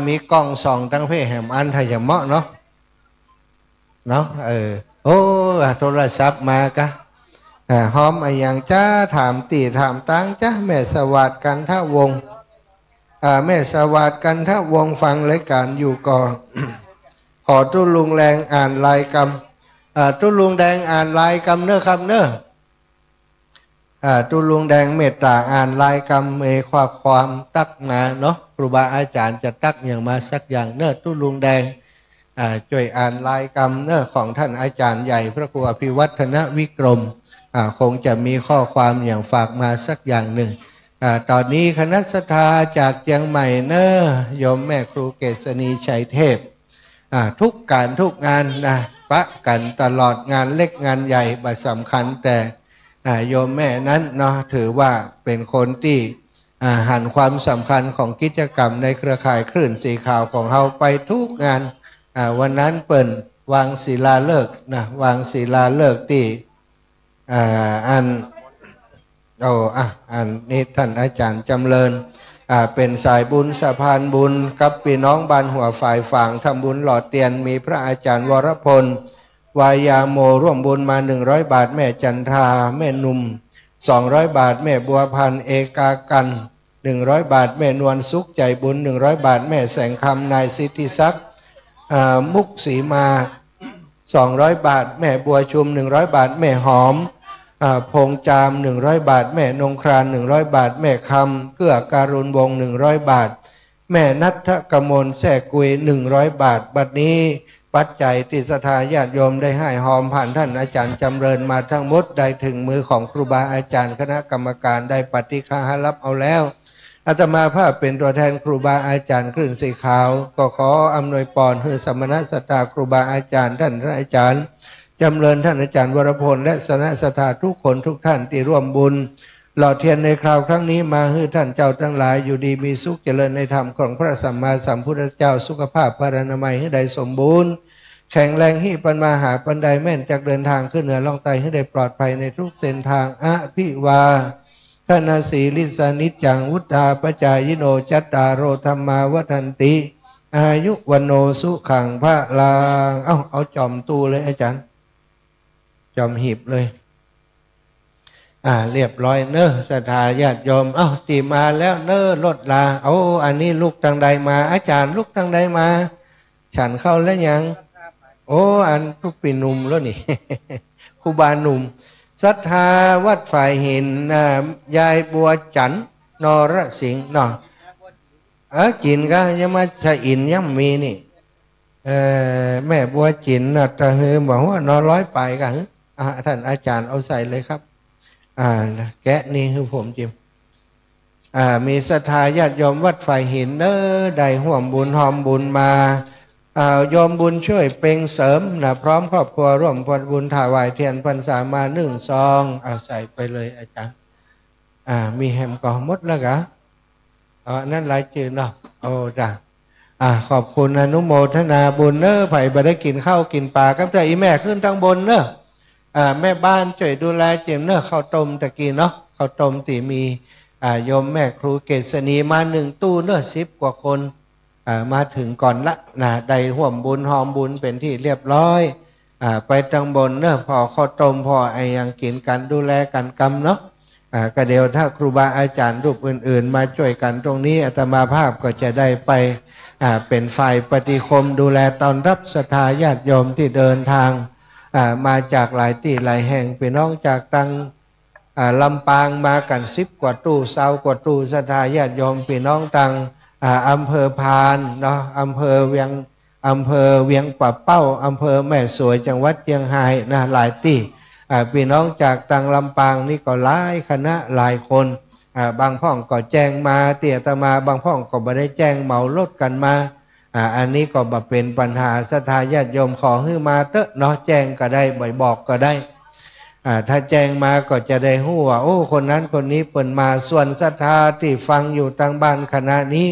มีกล้องส่องตั้งเพ่แหมอันถ้าอย่าเหมาะเนาะโทรศัพท์มากะหอมอย่างจ้าถามตีถามตังจ้าแม่สวัสดิ์กันทวงแม่สวัสดิ์กันทวงฟังรายการอยู่ก่อน ขอตุลุงแรงอ่านลายกรรมตุลุงแดงอ่านลายกรรมเนอะครับเนอะตุลุงแดงเมตตาอ่านลายกรรมเมความตักมาเนาะครูบาอาจารย์จะตักอย่างมาสักอย่างเนอะตุลุงแดงช่วยอ่านลายกรรมเนอะของท่านอาจารย์ใหญ่พระครูอภิวัฒนวิกรมคงจะมีข้อความอย่างฝากมาสักอย่างหนึ่งตอนนี้คณะศรัทธาจากเชียงใหม่เนอะโยมแม่ครูเกษณีชัยเทพทุกการทุกงานนะปะกันตลอดงานเล็กงานใหญ่บัดสำคัญแต่โยมแม่นั้นเนาะถือว่าเป็นคนที่หันความสำคัญของกิจกรรมในเครือข่ายคลื่นสีขาวของเราไปทุกงานวันนั้นเปิ่น วางศิลาฤกษ์นะวางศิลาฤกษ์ที่อันอันนี้ท่านอาจารย์จำเริญเป็นสายบุญสะพานบุญกับพี่น้องบ้านหัวฝ่ายฝั่งทำบุญหล่อเตียนมีพระอาจารย์วรพลวายาโมร่วมบุญมา100 บาทแม่จันทราแม่นุ่ม200 บาทแม่บัวพันธ์เอกากัน100 บาทแม่นวลสุขใจบุญ100 บาทแม่แสงคำนายสิทธิศักดิ์มุกศรีมา200 บาทแม่บัวชุม100 บาทแม่หอมพงจาม100 บาทแม่นงคราน100 บาทแม่คำเกื้อการุณวงศ์100 บาทแม่นัทกมลแท่กุย100 บาทบัดนี้ปัจจัยที่ศรัทธาญาติโยมได้ให้หอมผ่านท่านอาจารย์จำเริญมาทั้งหมดได้ถึงมือของครูบาอาจารย์คณะกรรมการได้ปฏิฆาหรับเอาแล้วอาตมาภาพเป็นตัวแทนครูบาอาจารย์คลื่นสีขาวก็ขออำนวยพรให้สมณสัตตาครูบาอาจารย์ท่านอาจารย์จำเริญท่านอาจารย์วรพลและสนะสัตตาทุกคนทุกท่านที่ร่วมบุญหล่อเทียนในคราวครั้งนี้มาให้ท่านเจ้าทั้งหลายอยู่ดีมีสุขเจริญในธรรมของพระสัมมาสัมพุทธเจ้าสุขภาพพรรณนามัยให้ได้สมบูรณ์แข็งแรงให้ปันมาหาปันใดแม่นจากเดินทางขึ้นเหนือล่องไตให้ได้ปลอดภัยในทุกเส้นทางอภิวาทนาสีลิสานิจังวุฒาปจายโนจัตตารโอธรรมาวัฏันติอายุวันโนสุขังพระลางเอาจอมตูเลยอาจารย์จอมหีบเลยเรียบร้อยเนอะศรัทธาญาติโยมตีมาแล้วเนอะรถลาอันนี้ลูกทางใดมาอาจารย์ลูกทางใดมาฉันเข้าแล้วยังอันทุกปีหนุ่มแล้วนี่ ครูบาหนุ่มศรัทธาวัดฝ่ายหินยายบัวจันนรสิงห์เนาะจินก็ยังมาชะอินยังมีนี่แม่บัวจินนะตะฮือบอกว่านอร้อยไปกันท่านอาจารย์เอาใส่เลยครับแกะนี่คือผมจิมมีศรัทธาญาติโยมวัดฝ่ายหินได้ห่วมบุญหอมบุญมาโยมบุญช่วยเป่งเสริมนะพร้อมครอบครัวร่วมบุญถวายเทียนพรรษามา1 ซองใส่ไปเลยอาจารย์มีแฮมก่อมดแล้วกะนั่นหลายจืดเนาะจ้ะขอบคุณอนุโมทนาบุญไผ่บ่ได้กินข้าวกินปลากับใจอีแม่ขึ้นทางบนแม่บ้านช่วยดูแลเจียมข้าวต้มตะกี้เนาะข้าวต้มตีมีโยมแม่ครูเกษณีมา1 ตู้10 กว่าคนมาถึงก่อนละได้ห่วมบุญหอมบุญเป็นที่เรียบร้อยไปทางบนพอข้าวต้มพอยังกินกันดูแลกันกรรมเนาะก็เดี๋ยวถ้าครูบาอาจารย์รูปอื่นๆมาช่วยกันตรงนี้อาตมาภาพก็จะได้ไปเป็นฝ่ายปฏิคมดูแลตอนรับศรัทธาญาติโยมที่เดินทางมาจากหลายที่หลายแห่งพี่น้องจากตังลำปางมากัน10 กว่าตู้20 กว่าตู้ศรัทธาญาติโยมพี่น้องตังอำเภอพานเนาะอำเภอเวียงป่าเป้าอำเภอแม่สวยจังหวัดเชียงรายหลายที่พี่น้องจากตังลำปางนี่ก็หลายคณะหลายคนบางพ่องก็แจ้งมาเตี่ยตมาบางพ่องก็ไม่ได้แจ้งเหมารถกันมาอันนี้ก็บ่เป็นปัญหาศรัทธาญาติโยมขอให้มาเตอะเนาะแจ้งก็ได้บ่อยบอกก็ได้ถ้าแจ้งมาก็จะได้รู้ว่าคนนั้นคนนี้เปิ่นมาส่วนศรัทธาที่ฟังอยู่ทางบ้านคณะนี้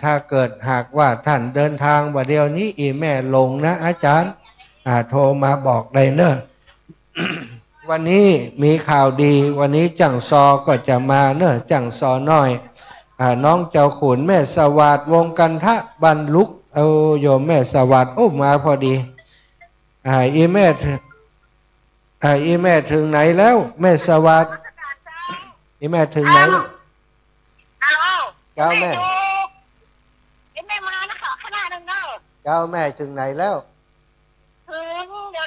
ถ้าเกิดหากว่าท่านเดินทางว่าเดียวนี้อีแม่ลงนะอาจารย์โทรมาบอกได้เนอะ วันนี้มีข่าวดีวันนี้จังซอก็จะมาเนอะจังซอน้อยน้องเจ้าขุนแม่สวัสดิ์วงกันทะบรรลุกโยมแม่สวัสดิ์มาพอดีอีแม่ถึงไหนแล้วแม่สวัสดิ์อีแม่ถึงไหนแล้วเจ้าแม่มานะคะขนาดนึงเนาะเจ้าแม่ถึงไหนแล้วถึงเดี๋ยว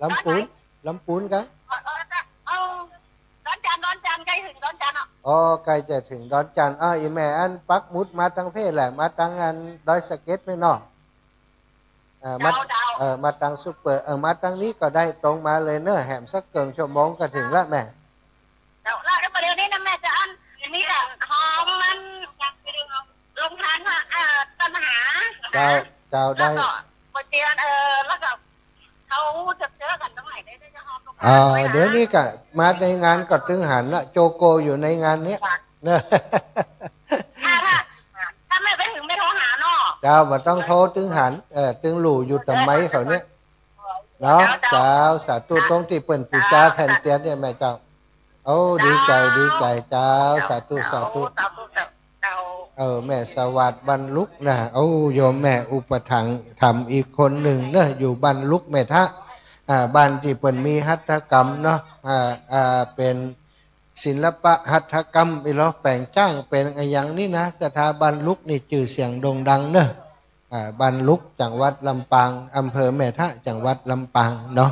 ลำปูนกันดอนจันใกล้ถึงดอนจันใกล้จะถึงดอนจันอีแม่อันปักมุดมาทางเพศแหละมาทางอันดอยสะเก็ดไม่นอกมาทางซุปเปอร์มาทางนี้ก็ได้ตรงมาเลยเนอะแหมสักเกินชั่วโมงก็ถึงละแม่แล้วประเดี๋ยวนี้นะแม่จะอันนี้แหละของมันลงทานตัณหาเจ้าได้ปฏิญาณแล้วก็เขาจะเจอกันตรงไหนได้จะหอบเดี๋ยวนี้ก็มาในงานก็ตึงหันละโจโกอยู่ในงานนี้เนอะถ้าไม่ไปถึงไม่โทรหาเนาะ เจ้าบ่ต้องโทษตึงหันตึงหลู่อยู่ทำไมเขาเนี่ยเนาะเจ้าสาธุตรงที่เปิ่นปูชาแผ่นเตียนเนี่ยแม่เจ้าโอ้ดีใจเจ้าสาธุแม่สวัสดิ์บรรลุกนะโอ้โยมแม่อุปถัมภ์ทำอีกคนหนึ่งเนอะอยู่บรรลุกแม่ทะบ้านที่เปิ่นมีหัตถกรรมเนาะเป็นศิลปะหัตถกรรมไปแล้วแปลงจ้างเป็นอย่างนี้นะสถาบันลุกนี่ชื่อเสียงโด่งดังเนอะบรรลุกจังหวัดลำปางอำเภอแม่ทะจังหวัดลำปางเนาะ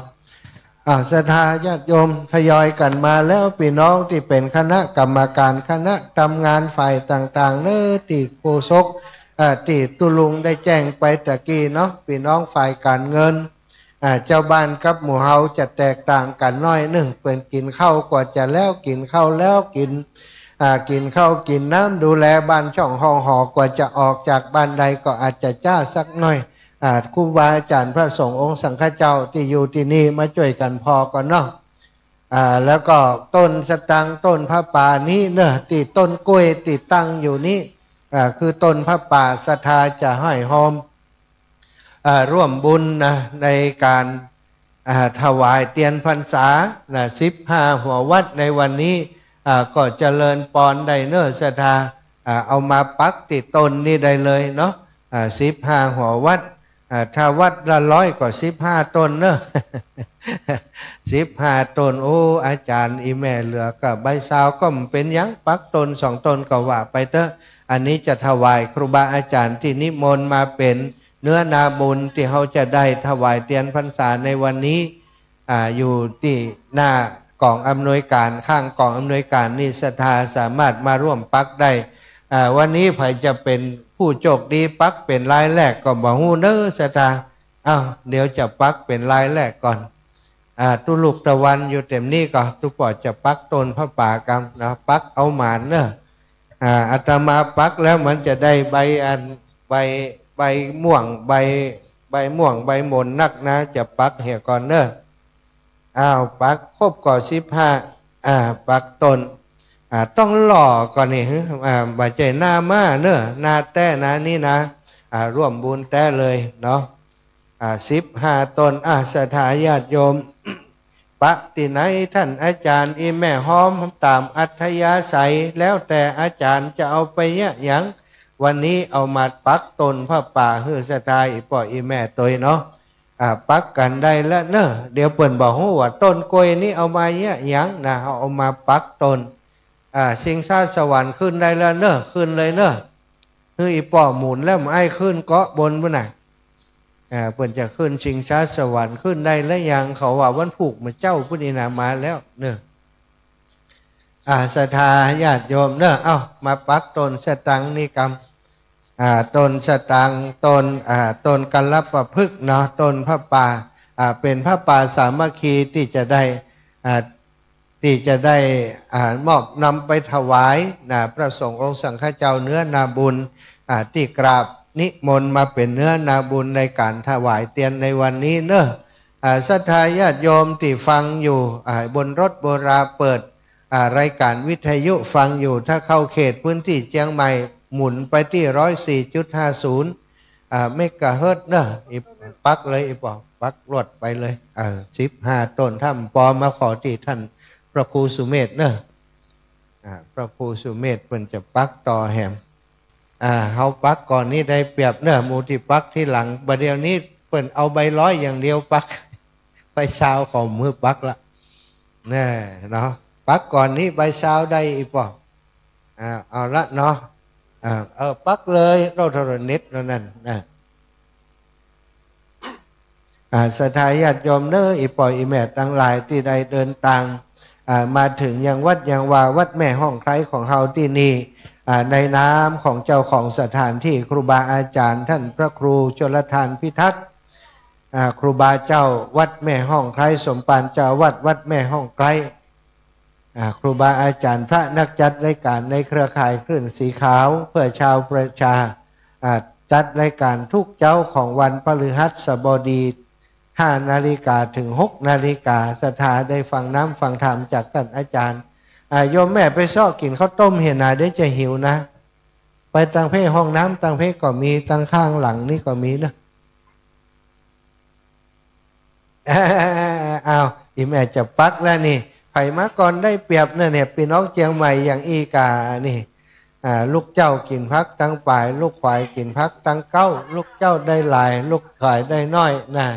ศรัทธาญาติโยมทยอยกันมาแล้วพี่น้องที่เป็นคณะกรรมการคณะทำงานฝ่ายต่างๆเนื้อตีโฆษกตีตุลุงได้แจ้งไปตะกี้เนาะพี่น้องฝ่ายการเงินเจ้าบ้านกับหมู่เฮาจะแตกต่างกันน้อยหนึ่งเป็นกินข้าวกว่าจะแล้วกินข้าวแล้วกินข้าวกินน้ำดูแลบ้านช่องห้องหอกว่าจะออกจากบ้านใดก็อาจจะจ้าสักหน่อยครูบาอาจารย์พระสงฆ์องค์สังฆเจ้าที่อยู่ที่นี่มาช่วยกันพอก่อนเนาะแล้วก็ต้นสตังต้นพระป่านี้เนอะที่ต้นกล้วยติดตั้งอยู่นี้คือต้นพระป่าศรัทธาจะให้หอมร่วมบุญนะในการถวายเตียนพรรษา15 หัววัดในวันนี้ก็เจริญปอนไดเนอร์ศรัทธาเอามาปักติดต้นนี่ได้เลยเนาะ15 หัววัดถ้าวัดละ100ก็15 ต้นเนอะ15 ต้นโอ้อาจารย์อีแม่เหลือกับใบซาวก็เป็นยังปักต้น2 ต้นก็ว่าไปเถอะอันนี้จะถวายครูบาอาจารย์ที่นิมนต์มาเป็นเนื้อนาบุญที่เขาจะได้ถวายเตียนพรรษาในวันนี้อยู่ที่หน้ากองอำนวยการข้างกองอำนวยการนี่ศรัทธาสามารถมาร่วมปักได้วันนี้ใครจะเป็นผู้โชคดีปักเป็นรายแรกก็บอกฮู้เด้อศรัทธาเดี๋ยวจะปักเป็นรายแรกก่อนตุลุกตะวันอยู่เต็มนี่ก็ตุปอจะปักต้นพระป่ากรรมนะปักเอาหมานเนอะอาตมาปักแล้วมันจะได้ใบม่วงใบม่วงใบหม่นนักนะจะปักเหี่ยก่อนเนอะปักครบก่อน15ปักต้นต้องหล่อก่อนนี่บาใจหน้ามาเนอะหน้าแต้นะนี่นะร่วมบุญแต้เลยเนาะ15 ต้นศรัทธาญาติโยมปะติไหนท่านอาจารย์อีแม่หอมตามอัธยาศัยแล้วแต่อาจารย์จะเอาไปยังวันนี้เอามาปักต้นพระป่าฮือศรัทธาอีป่ออีแม่ตัวเนาะปักกันได้แล้วเนอะเดี๋ยวเปิ่นบอกว่าต้นกล้วยนี้เอามายังนะเอามาปักต้นชิงชาสวรรค์ขึ้นได้แล้วเนอะขึ้นเลยเนอะคืออีป่อหมุนแล้วไอ้ขึ้นเกาะบนปุ่นน่ะเปิ่นจะขึ้นชิงชาสวรรค์ขึ้นได้แล้วยังเขาว่าวันผูกมาเจ้าพุทธินามาแล้วเนอะศรัทธาญาติโยมเนอะมาปักต้นสตังนิกรรมต้นสตังต้นกัลปะพฤกษ์เนาะต้นพระป่าเป็นพระป่าสามัคคีที่จะได้มอบนำไปถวายพระสงฆ์องค์สังฆเจ้าเนื้อนาบุญที่กราบนิมนต์มาเป็นเนื้อนาบุญในการถวายเตียนในวันนี้เนอะศรัทธาญาติโยมที่ฟังอยู่บนรถโบราณเปิดรายการวิทยุฟังอยู่ถ้าเข้าเขตพื้นที่เชียงใหม่หมุนไปที่ 104.50 เมกะเฮิรตซ์เนอะปักเลยปักรวดไปเลย15 ต้นถ้ำปอมาขอที่ท่านพระครูสุเมธเนอะพระครูสุเมธเพิ่นจะปักต่อแหมเฮาปักก่อนนี้ได้เปรียบเนอะหมู่ที่ปักที่หลังบัดเดี๋ยวนี้เพิ่นเอาใบร้อยอย่างเดียวปักไปซาวของมือปักละแน่เนาะปักก่อนนี้ใบซาวได้อีกป่ะเอาละเนาะปักเลยเราโทรเน็ตแล้วนั่นนะศรัทธาญาติโยมเนอะอีป่อยอีแม่ทั้งหลายที่ได้เดินทางมาถึงยังวัดยังว่าวัดแม่ห้องไคร้ของเฮาที่นี่ในน้ำของเจ้าของสถานที่ครูบาอาจารย์ท่านพระครูชลทานพิทักษ์ครูบาเจ้าวัดแม่ห้องไคร้สมปานเจ้าวัดแม่ห้องไคร้ครูบาอาจารย์พระนักจัดรายการในเครือข่ายคลื่นสีขาวเพื่อชาวประชาจัดรายการทุกเจ้าของวันพฤหัสบดี5 นาฬิกาถึง 6 นาฬิกาศรัทธาได้ฟังน้ำฟังธรรมจากท่านอาจารย์โยมแม่ไปซอกกินข้าวต้มเห็นนาได้จะหิวนะไป ตั้งเพห้องน้ำตั้งเพก็มีตั้งข้างหลังนี่ก็มีนะอ้าวอีแม่จะปักแล้วนี่ไผ่มาก่อนได้เปรียบเนี่ยพี่น้องเชียงใหม่อย่างอีกานี่ลูกเจ้ากินพักตั้งป่ายลูกควายกินพักตั้งเก้าลูกเจ้าได้หลายลูกควายได้น้อยนะ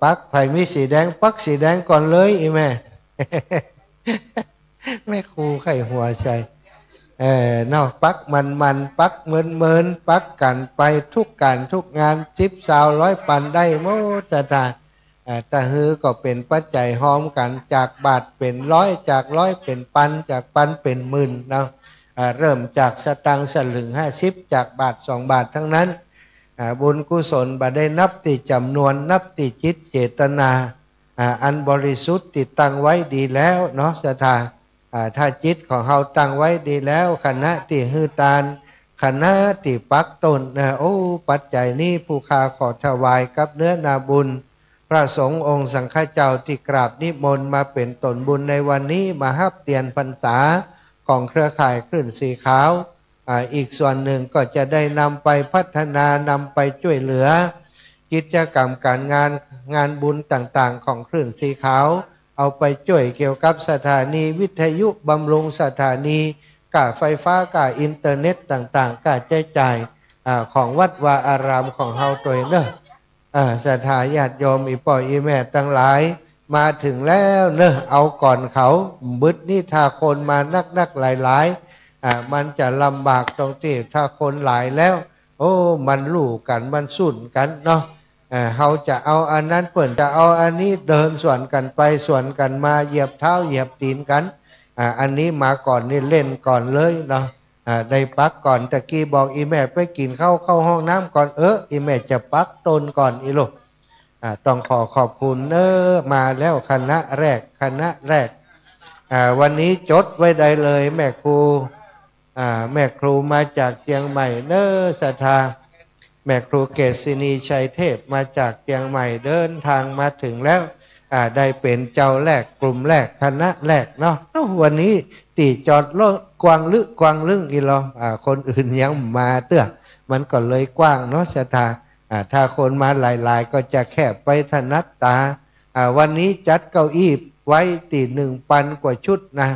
ปักไผ่มีสีแดงปักสีแดงก่อนเลยอีแม่ แม่ครูไข่หัวใจนอกปักมันปักเมินปักกันไปทุกการทุกงาน10-100 ปันได้โมจะตาตะฮือก็เป็นปัจจัยหอมกันจากบาทเป็น100จาก100เป็นปันจากปันเป็นหมื่นเนาะเริ่มจากสตังค์สลึง50จากบาท2 บาททั้งนั้นบุญกุศลบ่ได้นับติจำนวนนับติจิตเจตนาอันบริสุทธิ์ติดตั้งไว้ดีแล้วเนาะศรัทธาถ้าจิตของเราตั้งไว้ดีแล้วคณะติฮือตานคณะติปักตนโอ้ปัจจัยนี้ผู้ค้าขอถวายกับเนื้อนาบุญพระสงฆ์องค์สังฆเจ้าที่กราบนิมนต์มาเป็นตนบุญในวันนี้มาฮับเตียนพรรษาของเครือข่ายคลื่นสีขาวอีกส่วนหนึ่งก็จะได้นำไปพัฒนานำไปช่วยเหลือกิจกรรมการงานบุญต่างๆของคลื่นสีขาวเอาไปช่วยเกี่ยวกับสถานีวิทยุบำรุงสถานีก่าไฟฟ้าก่าอินเทอร์เน็ตต่างๆก่าใช้จ่ายของวัดวาอารามของเฮาตัวเนอะศรัทธาญาติโยมอีพ่ออีแม่ทั้งหลายมาถึงแล้วเนอะเอาก่อนเขาบึดนี่ถ้าคนมานักหลายมันจะลำบากตรงที่ถ้าคนหลายแล้วโอ้มันลู่กันมันสุ่นกันเนาะเขาจะเอาอันนั้นเปิ่นจะเอาอันนี้เดินส่วนกันไปส่วนกันมาเหยียบเท้าเหยียบตีนกันอันนี้มาก่อนนี่เล่นก่อนเลยเนาะได้ปักก่อนตะกี้บอกอีแม่ไปกินเข้าห้องน้ำก่อนอีแม่จะปักตนก่อนอีลูกต้องขอบคุณมาแล้วคณะแรกวันนี้จดไว้ได้เลยแม่ครูมาจากเชียงใหม่ศรัทธาแม่ครูเกษินีชัยเทพมาจากเชียงใหม่เดินทางมาถึงแล้วได้เป็นเจ้าแรกกลุ่มแรกคณะแรกเนาะวันนี้ตีจอดรถกวางลึงอีหรอคนอื่นยังมาเตื้อมันก็เลยกว้างเนาะศรัทธาถ้าคนมาหลายๆก็จะแคบไปถนัดตาวันนี้จัดเก้าอี้ไว้ตี1,000 กว่าชุดนะ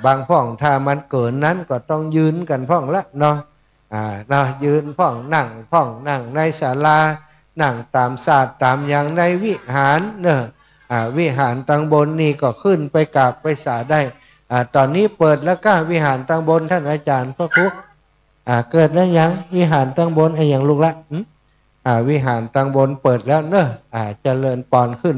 บางพ่องถ้ามันเกินนั้นก็ต้องยืนกันพ่องละเนาะยืนพ่องนั่งในศาลานั่งตามศาสตร์ตามอย่างในวิหารเนอะวิหารตังบนนี่ก็ขึ้นไปกราบไปสาได้ตอนนี้เปิดแล้วก็วิหารตังบนท่านอาจารย์พระคุกเกิดแล้วยังวิหารตังบนอย่างลูกละวิหารตังบนเปิดแล้วเนอะเจริญปอนขึ้น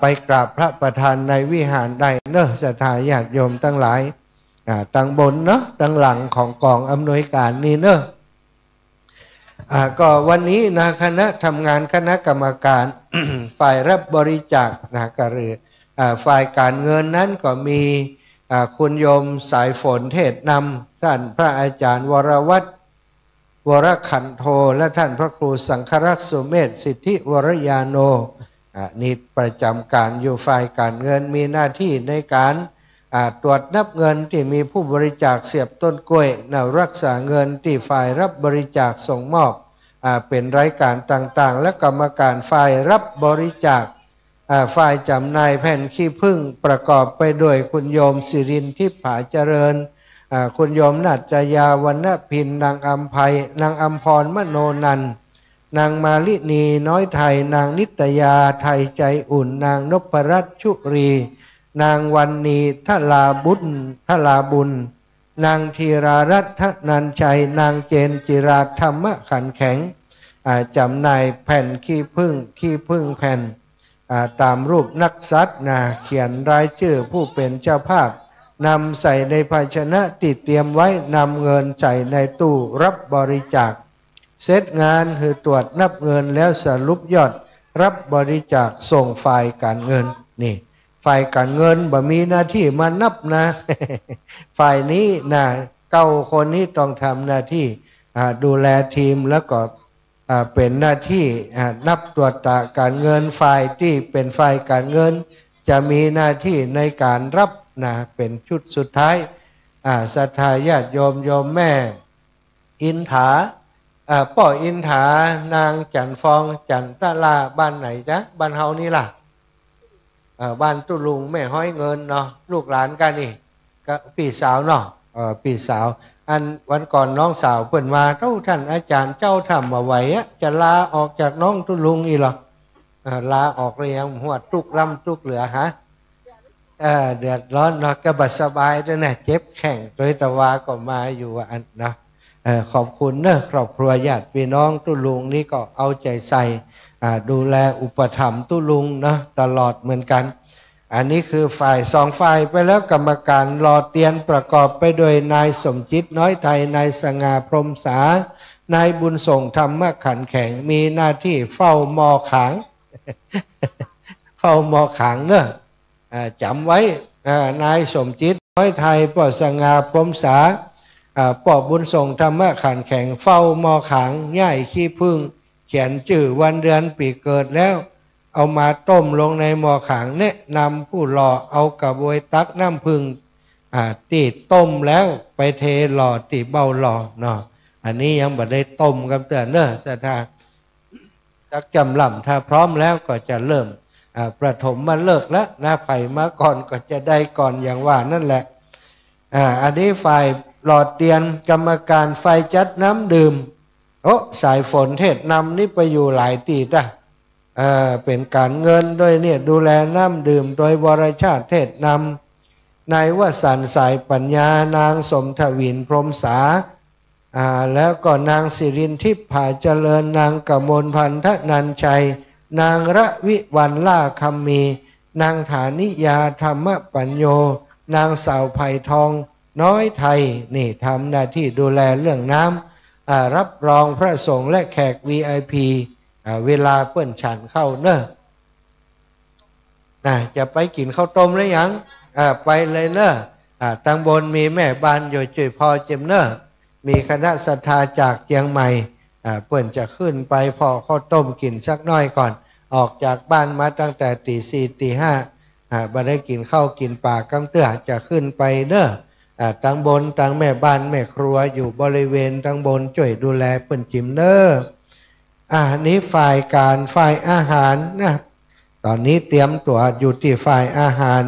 ไปกราบพระประธานในวิหารได้เนอะศรัทธาญาติโยมทั้งหลายตังบนเนอะตังหลังของกองอำนวยการนี่เนอะก็วันนี้นะคณะทำงานคณะกรรมการ ฝ่ายรับบริจาคก็คือฝ่ายการเงินนั้นก็มีคุณโยมสายฝนเทศนำท่านพระอาจารย์วรวัฒน์วรขันโทและท่านพระครูสังฆรักษ์สุเมธสิทธิวรยาโนนี่ประจำการอยู่ฝ่ายการเงินมีหน้าที่ในการตรวจนับเงินที่มีผู้บริจาคเสียบต้นกล้วยรักษาเงินที่ฝ่ายรับบริจาคส่งมอบเป็นรายการต่างๆและกรรมการฝ่ายรับบริจาคฝ่ายจำหน่ายแผ่นขี้ผึ้งประกอบไปด้วยคุณโยมสิรินทิพย์ผาเจริญคุณโยมนัจจยาวรรณพินนางอัมภัยนางอัมพรมโนนันท์นางมาลินีน้อยไทยนางนิตยาไทยใจอุ่นนางนพรัตน์ชุรีนางวันนีทลาบุญนางธีรารัตน์นันชัยนางเจนจิราธรรมขันแข็งจำหน่ายแผ่นขี้ผึ้งแผ่นตามรูปนักษัตริย์เขียนรายชื่อผู้เป็นเจ้าภาพนำใส่ในภาชนะติดเตรียมไว้นำเงินใส่ในตู้รับบริจาคเสร็จงานคือตรวจนับเงินแล้วสรุปยอดรับบริจาคส่งฝ่ายการเงินนี่ฝ่ายการเงินบ่มีหน้าที่มานับนะ ฝ่ายนี้9 คนนี้ต้องทำหน้าที่ดูแลทีมแล้วก็เป็นหน้าที่นับตรวจตาการเงินฝ่ายที่เป็นฝ่ายการเงินจะมีหน้าที่ในการรับเป็นชุดสุดท้าย ศรัทธาญาติโยมแม่อินถาป่ออินถานางจันฟองจันตะลาบ้านไหนจ๊ะบ้านเฮานี่ล่ะบ้านตุลุงแม่ห้อยเงินเนาะลูกหลานกันนี่ก็พี่สาวเนาะพี่สาวอันวันก่อนน้องสาวเพิ่นมาเท่าท่านอาจารย์เจ้าทำมาไว้จะลาออกจากน้องตุลุงอีหรอลาออกเลยยังหัวตุกลำตุกเหลือฮะเดือดร้อนเนาะก็บัดสบายด้วยนะเจ็บแข้งโดยตะวาก็มาอยู่อันนะขอบคุณเนอะครอบครัวญาติพี่น้องตุลุงนี่ก็เอาใจใส่ดูแลอุปถัมภ์ตุลุงนะตลอดเหมือนกันอันนี้คือฝ่าย2 ฝ่ายไปแล้วกรรมการรอเตียนประกอบไปโดยนายสมจิตน้อยไทยนายสง่าพรหมสานายบุญส่งธรรมขันแข็งมีหน้าที่เฝ้ามอขาง เฝ้ามอขางเนอะจำไว้นายสมจิตน้อยไทยป่อสง่าพรหมสาป่อบุญส่งธรรมขันแข็งเฝ้ามอขางย่ายขี้พึ่งเขียนชื่อวันเดือนปีเกิดแล้วเอามาต้มลงในหม้อขางแนะนำผู้หล่อเอากระบวยตักน้ำพึ่งตีต้มแล้วไปเทหล่อตีเบาหล่อเนาะอันนี้ยังบ่ได้ต้มกันเตือนเนอะสัทธาจักจำลำถ้าพร้อมแล้วก็จะเริ่มประถมมาเลิกแล้วนะไผ่มาก่อนก็จะได้ก่อนอย่างว่านั่นแหละอันนี้ฝ่ายหลอดเตียนกรรมการไฟจัดน้ำดื่มสายฝนเทศนำนี่ไปอยู่หลายตีจ้ะเป็นการเงินโดยเนี่ยดูแลน้ำดื่มโดยวรชาติเทศนำนายวสันต์สายปัญญานางสมทวินพรหมสาแล้วก็นางสิรินทิพย์ผาเจริญนางกมลพันธนันชัยนางระวิวันล่าคำมีนางฐานิยาธรรมปัญโยนางสาวไผ่ทองน้อยไทยนี่ทำหน้าที่ดูแลเรื่องน้ำรับรองพระสงฆ์และแขก VIP เวลาเปิ้นฉันเข้าเนอะจะไปกินข้าวต้มหรือยังไปเลยเนอะตังบนมีแม่บ้านอยู่จุยพอเจมเนอะมีคณะศรัทธาจากเชียงใหม่เปิ้นจะขึ้นไปพอข้าวต้มกินสักน้อยก่อนออกจากบ้านมาตั้งแต่ตี 4 ตี 5บ่ได้กินข้าวกินปลากำเตื้อจะขึ้นไปเนอะตังบนตังแม่บ้านแม่ครัวอยู่บริเวณตังบนช่วยดูแลเปิ้นจิมเนอะนี้ฝ่ายการฝ่ายอาหารนะตอนนี้เตรียมตัวอยู่ที่ฝ่ายอาหาร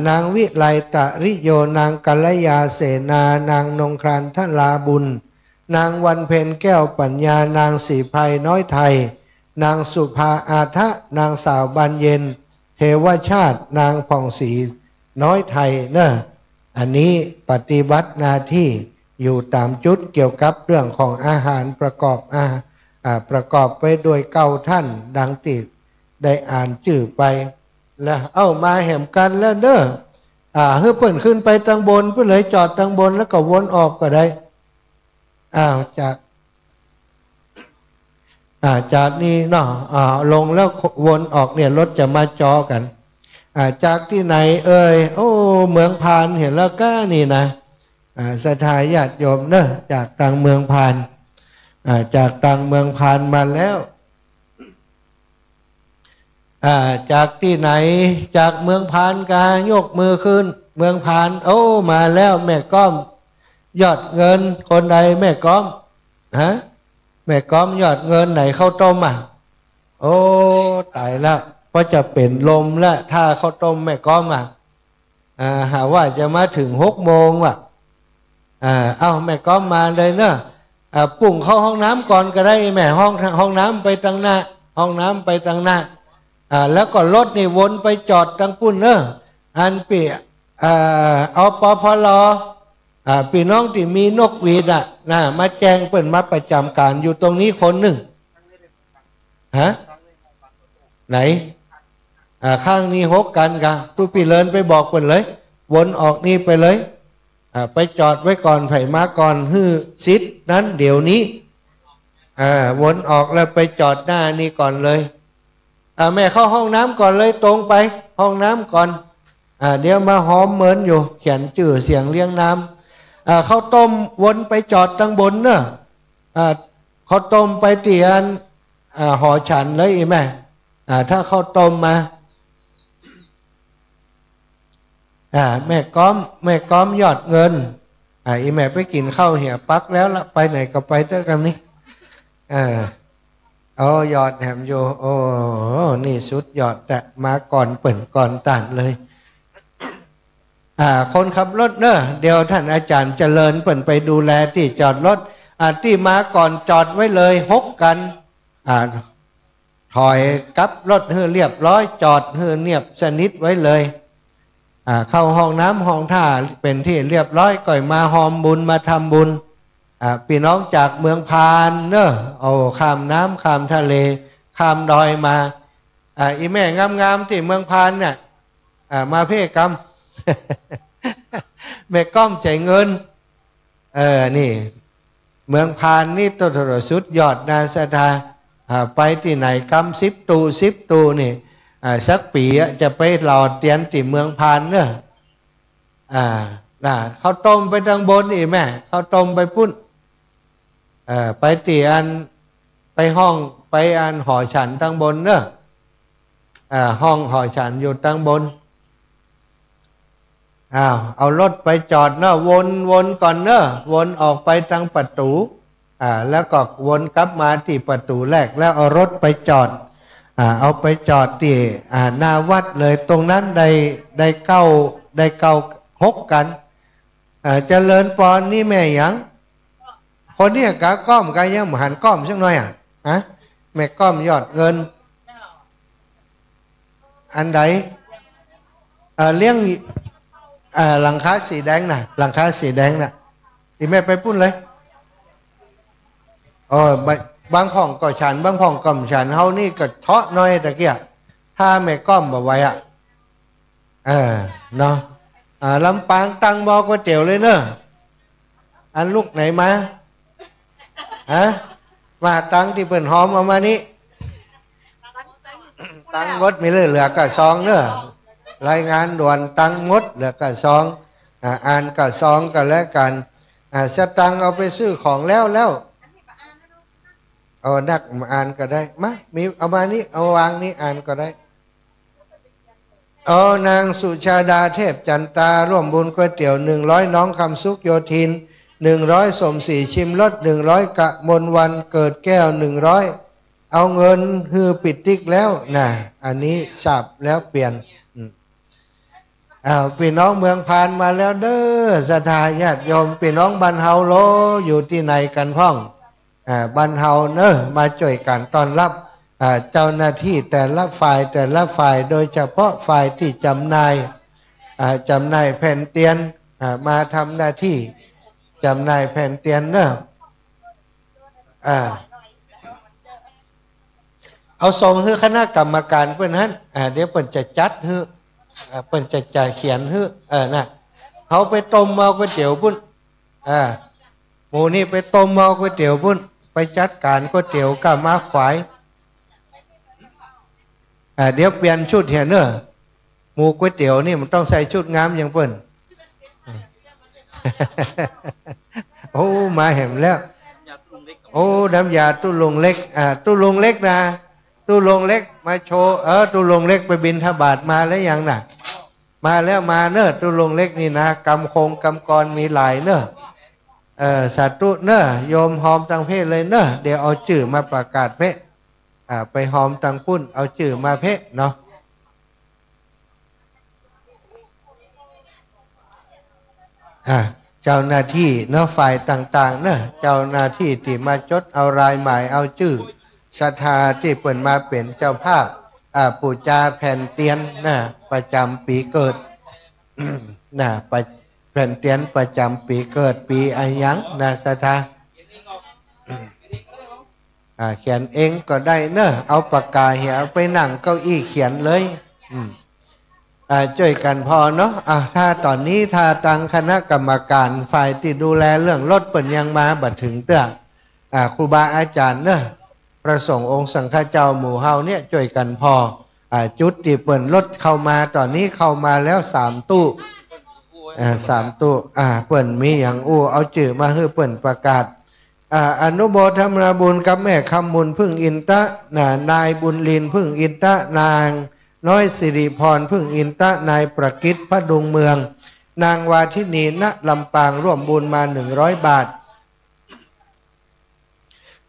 นางวิไลตริโยนางกัลยาเสนานางนงครานทลาบุญนางวันเพ็ญแก้วปัญญานางสีไพรน้อยไทยนางสุภาอาทะนางสาวบานเย็นเทวชาตินางผ่องศรีน้อยไทยเนอะอันนี้ปฏิบัติหน้าที่อยู่ตามจุดเกี่ยวกับเรื่องของอาหารประกอบไปโดย9 ท่านดังที่ได้อ่านชื่อไปแล้วเอามาแห่มกันแล้วเด้อเฮ้ยเปิ่นขึ้นไปทางบนเพื่อเลยจอดทางบนแล้วก็วนออกก็ได้จากนี้เนาะลงแล้ววนออกเนี่ยรถจะมาจอกันจากที่ไหนเมืองพานเห็นแล้วก็นี่นะศรัทธาญาติโยมเนอะจากต่างเมืองพานจากต่างเมืองพานมาแล้วจากที่ไหนจากเมืองพานกายกมือขึ้นเมืองพานมาแล้วแม่ก้อมยอดเงินคนใดแม่ก้อมแม่ก้อมยอดเงินไหนข้าวต้มตายแล้วเพราะจะเป็นลมแล้วถ้าข้าวต้มแม่ก้อมหาว่าจะมาถึง6 โมงว่ะแม่ก้อมมาเลยเนอะปุ่งเข้าห้องน้ำก่อนก็ได้แม่ห้องน้ำไปทางหน้าห้องน้ำไปทางหน้าแล้วก็รถนี่วนไปจอดทางปุ่นเนอะอันปีเอาปพลพี่น้องที่มีนกหวีดมาแจ้งเปิ่นมาประจำการอยู่ตรงนี้คนหนึ่งไหนข้างนี้6 กันกะทุกปีเลินไปบอกเปิ่นเลยวนออกนี่ไปเลยไปจอดไว้ก่อนไผ่มาก่อนฮื้อซิดนั้นเดี๋ยวนี้วนออกแล้วไปจอดหน้านี่ก่อนเลยแม่เข้าห้องน้ำก่อนเลยตรงไปห้องน้ำก่อนเดี๋ยวมาหอมเหมือนอยู่เขียนจื่อเสียงเลี้ยงน้ำข้าวต้มวนไปจอดตั้งบนเนอะข้าวต้มไปเตียนหอฉันเลยแม่ถ้าข้าวต้มมา แม่ก้อมยอดเงินอีแม่ไปกินข้าวเหี่ยปักแล้วละไปไหนก็ไปเถอะกันนี่ยอดแหมโยโอ้นี่สุดยอดแต่มาก่อนเปิ่นก่อนตันเลยคนขับรถเนอะเดี๋ยวท่านอาจารย์เจริญเปิ่นไปดูแลที่จอดรถที่มาก่อนจอดไว้เลยหกกันถอยกลับรถเรียบร้อยจอดเนียบสนิทไว้เลยเข้าห้องน้ำห้องท่าเป็นที่เรียบร้อยก่อยมาหอมบุญมาทำบุญพี่น้องจากเมืองพานเนอะข้ามน้ำข้ามทะเลข้ามดอยมาอีแม่งามๆที่เมืองพานเนี่ยมาเพ่กรรม แม่ก้อมใจเงินนี่เมืองพานนี่ตัวสุดยอดนาสดาไปที่ไหนกำ10 ตูนี่สักปีจะไปหล่อเตียนที่เมืองพานเนอะเขาต้มไปทางบนอีแม่เขาต้มไปพุ่นไปตีไปห้องไปหอฉันทางบนเนอะห้องหอฉันอยู่ทางบนเอารถไปจอดเนอะวนก่อนเนอะวนออกไปทางประตูแล้วก็วนกลับมาที่ประตูแรกแล้วเอารถไปจอดเอาไปจอดที่หน้าวัดเลยตรงนั้นได้เก้าหกกันเจริญปอนนี่แม่ยังคนนี้กะก้อมกะยังหันก้อมสักหน่อยแม่ก้อมยอดเงินอันใดเลี้ยงหลังคาสีแดงน่ะหลังคาสีแดงน่ะที่แม่ไปปุ้นเลยบางห้องก็ฉันบางห้องก็ฉันเฮานี่ก็เทาะน้อยตะเกียถ้าแม่ก้อมบ่ไว้เนาะลำปางตังบอกก๋วยเตี๋ยวเลยเนอะอันลูกไหนมามาตังที่เปิ่นหอมเอามานี้ตังงดมีเหลือก็ซองเนอะรายงานด่วนตังงดเหลือก็ซองอ่านก็ซองกันแล้วกันสตังเอาไปซื้อของแล้วนักอ่านก็ได้มามีเอามานี้เอาวางนี้อ่านก็ได้นางสุชาดาเทพจันตาร่วมบุญก๋วยเตี๋ยว100น้องคำสุขโยธิน100สมศรีชิมรส100กะมนวันเกิดแก้ว100เอาเงินฮือปิดติ๊กแล้วนะอันนี้สับแล้วเปลี่ยนพี่น้องเมืองพานมาแล้วเด้อศรัทธาญาติโยมพี่น้องบ้านเฮาโลอยู่ที่ไหนกันพ้องบ้านเฮาเนอะมาช่วยกันต้อนรับเจ้าหน้าที่แต่ละฝ่ายโดยเฉพาะฝ่ายที่จำหน่ายแผ่นเตียนมาทำหน้าที่จำหน่ายแผ่นเตียนเนอะเอาส่งให้คณะกรรมการเพื่อนนั้นเดี๋ยวเพิ่นจะจัดให้เพิ่นจะจ่ายเขียนให้นะเขาไปต้มเอาก๋วยเตี๋ยวพุ่นหมูนี่ไปต้มเอาก๋วยเตี๋ยวพุ่นไปจัดการก๋วยเตี๋ยวกับมาขวายเดี๋ยวเปลี่ยนชุดเหียเนอะหมูก๋วยเตี๋ยวนี่มันต้องใส่ชุดงามอย่างเปิ้นโอ้มาเห็นแล้วโอ้น้ำยาตู้ลงเล็กตู้ลงเล็กนะตู้ลงเล็กมาโชว์ตู้ลงเล็กไปบิณฑบาตมาแล้วยังน่ะมาแล้วมาเนอะตู้ลงเล็กนี่นะกำกรมีหลายเนอะสาธุเนอะโยมหอมตังเพศเลยเนอะเดี๋ยวเอาชื่อมาประกาศเพศไปหอมตังปุ้นเอาชื่อมาเพศเนาะเจ้าหน้าที่เนาะฝ่ายต่างๆเนาะเจ้าหน้าที่ที่มาจดเอารายหมายเอาชื่อศรัทธาที่เปิ่นมาเป็นเจ้าภาพปูจาแผ่นเตียนนะประจำปีเกิดนะแผ่นเตียนประจำปีเกิดปีอายังนะศรัทธาเขียนเองก็ได้เนอะเอาปากกาเหี่ยไปนั่งเก้าอี้เขียนเลยช่วยกันพอเนาะถ้าตอนนี้ถ้าตั้งคณะกรรมการฝ่ายที่ดูแลเรื่องรถเปิ่นยังมาบัดถึงเตื้อครูบาอาจารย์เนอะประสงค์องค์สังฆเจ้าหมู่เฮาเนี่ยช่วยกันพอจุดที่เปิ่นรถเข้ามาตอนนี้เข้ามาแล้ว3 ตู้3 ตู้เปิ่นมีอย่างเอาชื่อมาให้เปิ่นประกาศอนุโมทนาบุญกับแม่คำมุนพึ่งอินตะนายบุญลินพึ่งอินตะนาง น้อยสิริพรพึ่งอินตะนายประกิตพดุงเมืองนางวาทินีณลำปางร่วมบุญมา100 บาท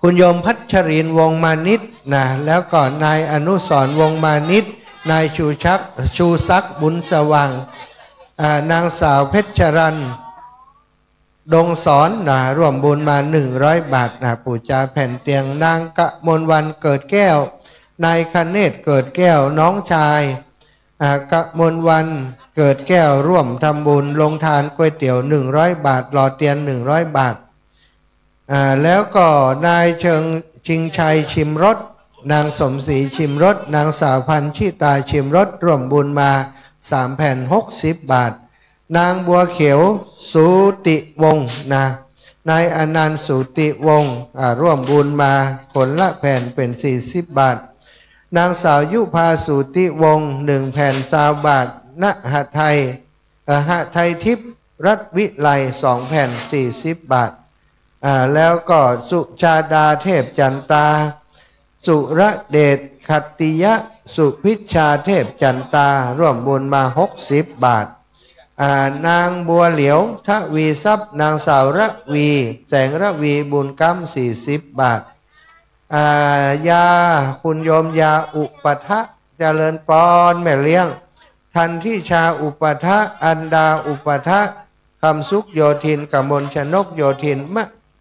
คุณโยมพัชรินวงมานิตนะแล้วก็นายอนุสรณ์วงมานิตนายชูศักดิ์บุญสว่างนางสาวเพชรรันดงสอนนะร่วมบุญมา100 บาทนะปู่จาแผ่นเตียงนางกะมลวันเกิดแก้วนายคเนศเกิดแก้วน้องชายกะมลวันเกิดแก้วร่วมทำบุญลงทานก๋วยเตี๋ยว100 บาทหล่อเตียน100 บาทแล้วก็นายเชิงชิงชัยชิมรสนางสมศรีชิมรสนางสาวพันชิตาชิมรสร่วมบุญมา3 แผ่น60 บาทนางบัวเขียวสุติวงศ์นายอนันต์สุติวงศ์ร่วมบุญมาคนละแผ่นเป็น40 บาทนางสาวยุพาสุติวงศ์1 แผ่น20 บาทณหทัยทิพย์รัตวิไล2 แผ่น40 บาทแล้วก็สุชาดาเทพจันตาสุระเดชขัตติยะสุพิชาเทพจันตาร่วมบุญมา60 บาทนางบัวเหลียวทวีทรัพย์นางสาวระวีแสงระวีบุญกำ40 บาทยาคุณโยมยาอุปทะเจริญปอนแม่เลี้ยงทันที่ชาอุปทะอันดาอุปทะคำสุขโยธินกมลชนกโยธิน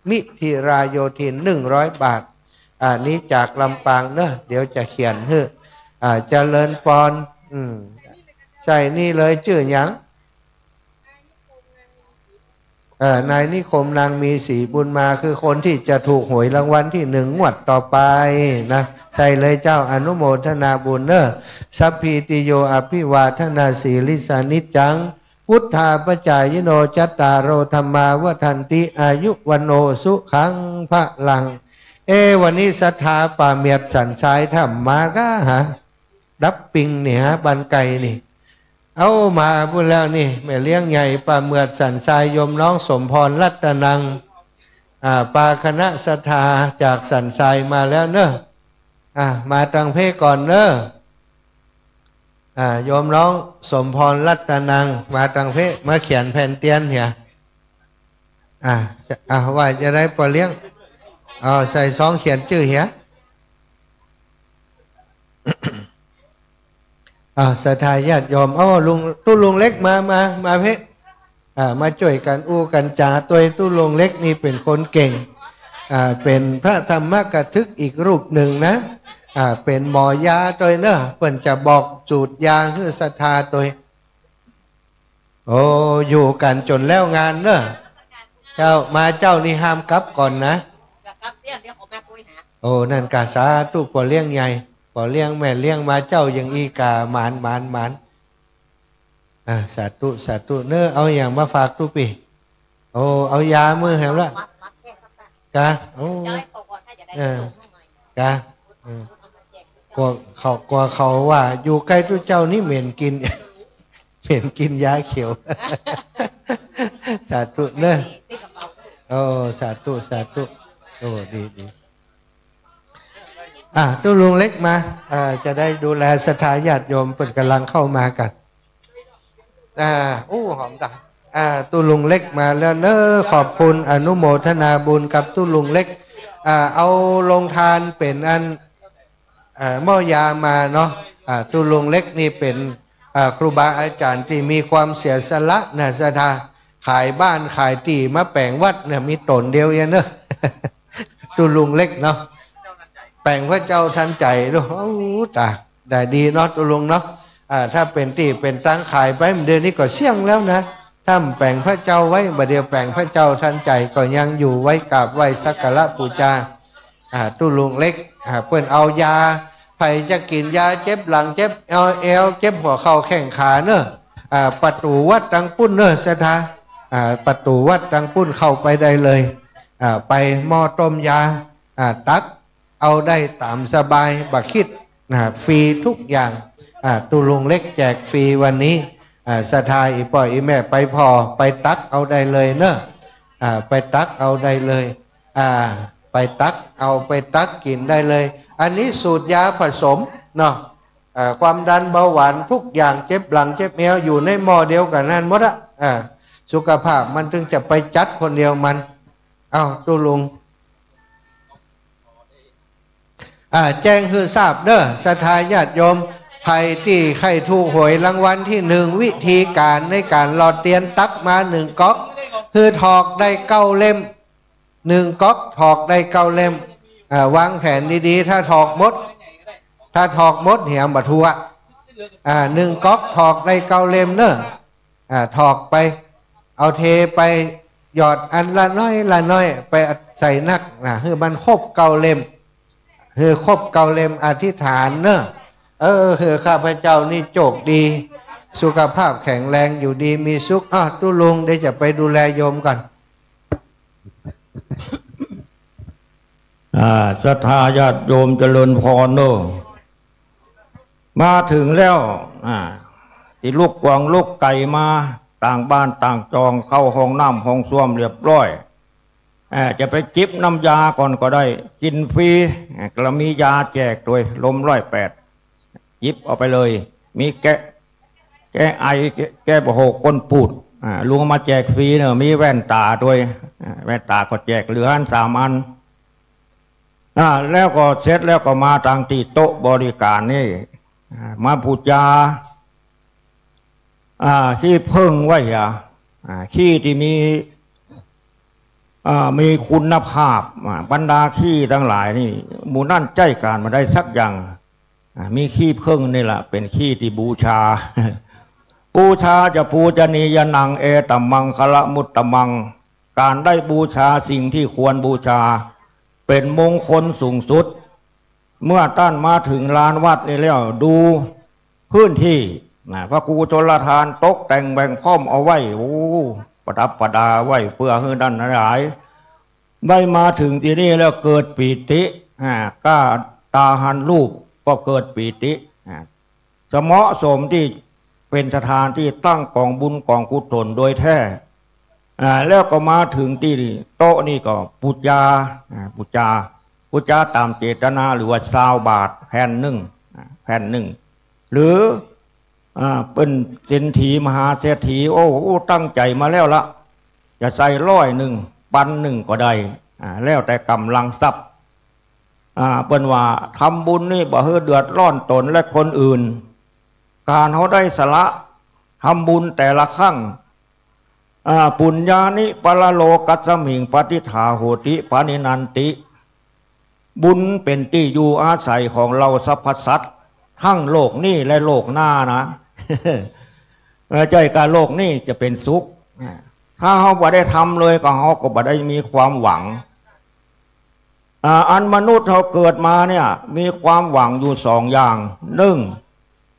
มิธิราโยธิน100 บาทนี้จากลำปางเนอะเดี๋ยวจะเขียนให้เจริญปอนใส่นี่เลยชื่อหยังนายนิคมนางมีศรีบุญมาคือคนที่จะถูกหวยรางวัลที่1 งวดต่อไปนะใส่เลยเจ้าอนุโมทนาบุญเนอะสัพพิติโยอภิวาทนาสีลิสานิจังพุทธาปจายโนจัตตารโอธรรมาวทันติอายุวันโนสุขังพระลังวันนี้ศรัทธาป่าเมียดสันทรายทำมาก็ดับปิงเนี่ยบันไก่นี่เอามาพูดแล้วนี่แม่เลี้ยงใหญ่ป่าเมียดสันทรายยมน้องสมพรรัตนังปาคณะศรัทธาจากสันทรายมาแล้วเนอะมาตังเพก่อนเนอะโยมน้องสมพรรัตนังมาตังเพมาเขียนแผ่นเตียนเหียว่าจะได้ปลาเลี้ยงใส่ซองเขียนชื่อเหียศรัทธาญาติโยมตู้ลุงเล็กมาเพมาช่วยกันอู้กันจาตัวตู้ลุงเล็กนี่เป็นคนเก่งเป็นพระธรรมกถึกอีกรูปหนึ่งนะเป็นหมอยาตัวเนอะเพิ่นจะบอกสูตรยาคือศรัทธาตัวอยู่กันจนแล้วงานเนอะเจ้านี่ห้ามกลับก่อนนะกลับเดี๋ยวผมมาคุยหานั่นกาสาตู้ปอเลี้ยงใหญ่ปอเลี้ยงแม่เลี้ยงมาเจ้าอย่างอีกาหมานสาธุเนอะเอาอย่างมาฝากตู้ปีเอายามือแหมละกะกะกลัวเขาว่าอยู่ใกล้ตู้เจ้านี่เหม็นกินยาเขียวสาธุเนอะสาธุดีตู้ลุงเล็กมาจะได้ดูแลศรัทธาญาติโยมเปิดกำลังเข้ามากันหอมตาตู้ลุงเล็กมาแล้วเนอะขอบคุณอนุโมทนาบุญกับตู้ลุงเล็กเอาลงทานเป็นอันหม้อยามาเนาะตู้ลุงเล็กนี่เป็นครูบาอาจารย์ที่มีความเสียสละนะศรัทธาขายบ้านขายที่มาแปลงวัดเนี่ยมีตนเดียวเองเนอะตู้ลุงเล็กเนาะแปลงพระเจ้าทันใจด้วยได้ดีเนาะตู้ลุงเนาะถ้าเป็นที่เป็นตั้งขายไปเดือนนี้ก็เสี่ยงแล้วนะถ้าแปลงพระเจ้าไว้บัดเดียวแปลงพระเจ้าทันใจก็ยังอยู่ไว้กราบไหว้สักการะบูชาตู้ลุงเล็กเพื่อนเอายาใครจะกินยาเจ็บหลังเจ็บเอวเจ็บหัวเข่าแข้งขาเนอะประตูวัดตังปุ้นเนอะศรัทธาประตูวัดตังปุ้นเข้าไปได้เลยไปหม้อต้มยาตักเอาได้ตามสบายบักคิดฟรีทุกอย่างตู้ลุงเล็กแจกฟรีวันนี้ศรัทธาอีป่อยอีแม่ไปพอไปตักเอาได้เลยเนอะไปตักเอาได้เลยไปตักกินได้เลยอันนี้สูตรยาผสมเนาะ ความดันเบาหวานทุกอย่างเจ็บหลังเจ็บเอวอยู่ในหม้อเดียวกันนั่นหมดอะสุขภาพมันถึงจะไปจัดคนเดียวมันตุลุงแจ้งคือทราบเด้อศรัทธาญาติโยมใครที่ใครถูกหวยรางวัลที่1วิธีการในการหลอดเตียนตักมา1ก๊อกคือถอกได้9เล่ม1ก๊อกถอกได้9เล่มวางแผนดีๆถ้าถอกมดเหี่ยมบัทัว1ก๊อกถอกได้9เล่มเนอะถอกไปเอาเทไปหยอดอันละน้อยไปใส่นักคือมันครบ9เล่มคือครบ9เล่มอธิษฐานเนอะคือข้าพเจ้านี่โชคดีสุขภาพแข็งแรงอยู่ดีมีสุขตุลุงได้จะไปดูแลโยมก่อนศรัทธาญาติโยมเจริญพรเนอะมาถึงแล้วที่ลูกกวางลูกไก่มาต่างบ้านต่างจองเข้าห้องน้ำห้องส้วมเรียบร้อยจะไปจิบน้ำยาก่อนก็ได้กินฟรีก็มียาแจกโดยลม108ยิบเอาไปเลยมีแก้ไอแก้บะโหกก้นปูดลุงมาแจกฟรีเนอะมีแว่นตาด้วยแว่นตาก็แจกเหลือ3 อันแล้วก็เสร็จแล้วก็มาทางที่โต๊ะบริการนี่มาพูดจาขี้เพิ่งไว้ขี้ที่มีคุณภาพบรรดาขี้ทั้งหลายนี่หมู่นั่นใจการมาได้สักอย่างมีขี้เพิ่งนี่แหละเป็นขี้ที่บูชาจะปูจนียนังเอตัมมังคละมุตตมังการได้บูชาสิ่งที่ควรบูชาเป็นมงคลสูงสุดเมื่อท่านมาถึงลานวัดนี่แล้วดูพื้นที่พระครูชลทานตกแต่งแบ่งพ้อมเอาไว้ประดับประดาไว้เพื่อให้ด้านหลายได้มาถึงที่นี่แล้วเกิดปีติก้าตาหันรูปก็เกิดปีติเหมาะสมที่เป็นสถานที่ตั้งกองบุญกองกุศลโดยแท้แล้วก็มาถึงที่โต๊ะนี่ก็ปุจจาตามเจตนาหรือว่า20 บาทแผ่นหนึ่งหรือเป็นเศรษฐีมหาเศรษฐีตั้งใจมาแล้วละจะใส่100ปัน1ก็ได้แล้วแต่กำลังทรัพย์เป็นว่าทำบุญนี่บ่ให้เดือดร้อนตนและคนอื่นการเขาได้สละทำบุญแต่ละครั้งปุญญานิปะละโลกัสสมิงปฏิฐาโหติปานินันติบุญเป็นที่อยู่อาศัยของเราสรรพสัตว์ทั้งโลกนี้และโลกหน้านะใจการโลกนี้จะเป็นสุขถ้าเขาบ่ได้ทำเลยก็เขาก็บ่ได้มีความหวังอันมนุษย์เขาเกิดมาเนี่ยมีความหวังอยู่2 อย่าง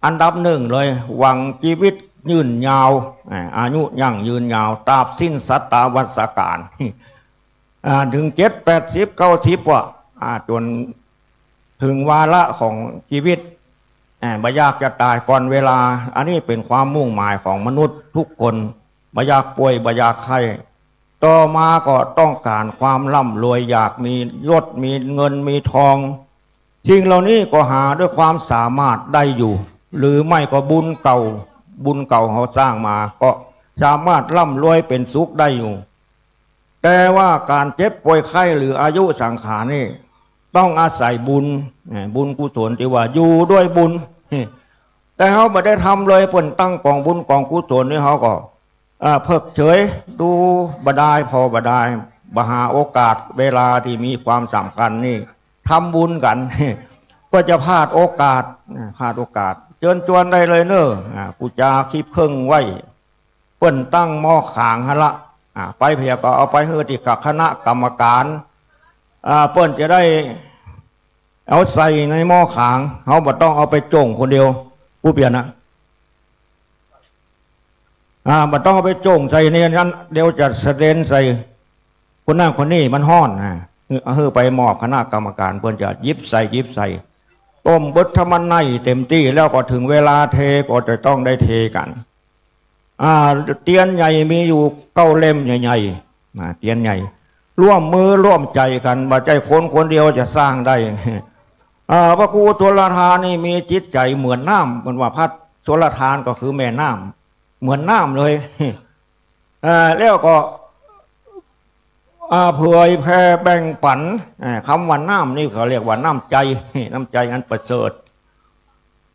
อันดับ1เลยหวังชีวิตยืนยาวอายุยั่งยืนยาวตราบสิ้นสัตตวัฏการถึง70 80 90ว่จนถึงวาระของชีวิตบ่อยากจะตายก่อนเวลาอันนี้เป็นความมุ่งหมายของมนุษย์ทุกคนบ่อยากป่วยบ่อยากไข้ต่อมาก็ต้องการความร่ำรวยอยากมียศมีเงินมีทองสิ่งเหล่านี้ก็หาด้วยความสามารถได้อยู่หรือไม่ก็บุญเก่าเขาสร้างมาก็สามารถร่ำรวยเป็นสุขได้อยู่แต่ว่าการเจ็บป่วยไข้หรืออายุสังขารนี่ต้องอาศัยบุญกุศลที่ว่าอยู่ด้วยบุญแต่เขาไม่ได้ทำเลยเพิ่นตั้งกองบุญกองกุศลนี่เขาก็เพิกเฉยดูบดายพอบดายบหาโอกาสเวลาที่มีความสำคัญนี่ทำบุญกันก็จะพลาดโอกาสเชิญชวนได้เลยเนอะกูจะคีบเครื่องไว้เปิ้นตั้งหม้อขางฮะละไปเพียก็เอาไปเฮือติกับคณะกรรมการเปิ้นจะได้เอาใส่ในหม้อขางเขาบ่ต้องเอาไปจงคนเดียวผู้เปลี่ยนนะบ่ต้องเอาไปจงใส่ในนั้นเดี๋ยวจะเสด็จใส่คนนั้นคนนี้มันห้อนเฮือไปมอบคณะกรรมการเปิ้นจะยิบใส่ต้มบดทมันในเต็มที่แล้วก็ถึงเวลาเทก็จะต้องได้เทกันเตียนใหญ่มีอยู่9 เล่มใหญ่ๆเตียนใหญ่ร่วมมือร่วมใจกันบ่ใจคนเดียวจะสร้างได้ พระครูชลทานนี่มีจิตใจเหมือนน้ำเหมือนว่าพระชลทานก็คือแม่น้ำเหมือนน้ำเลยแล้วก็เผยแผ่แบ่งปันคำว่าน้ำนี่เขาเรียกว่าน้ำใจน้ำใจอันประเสริฐ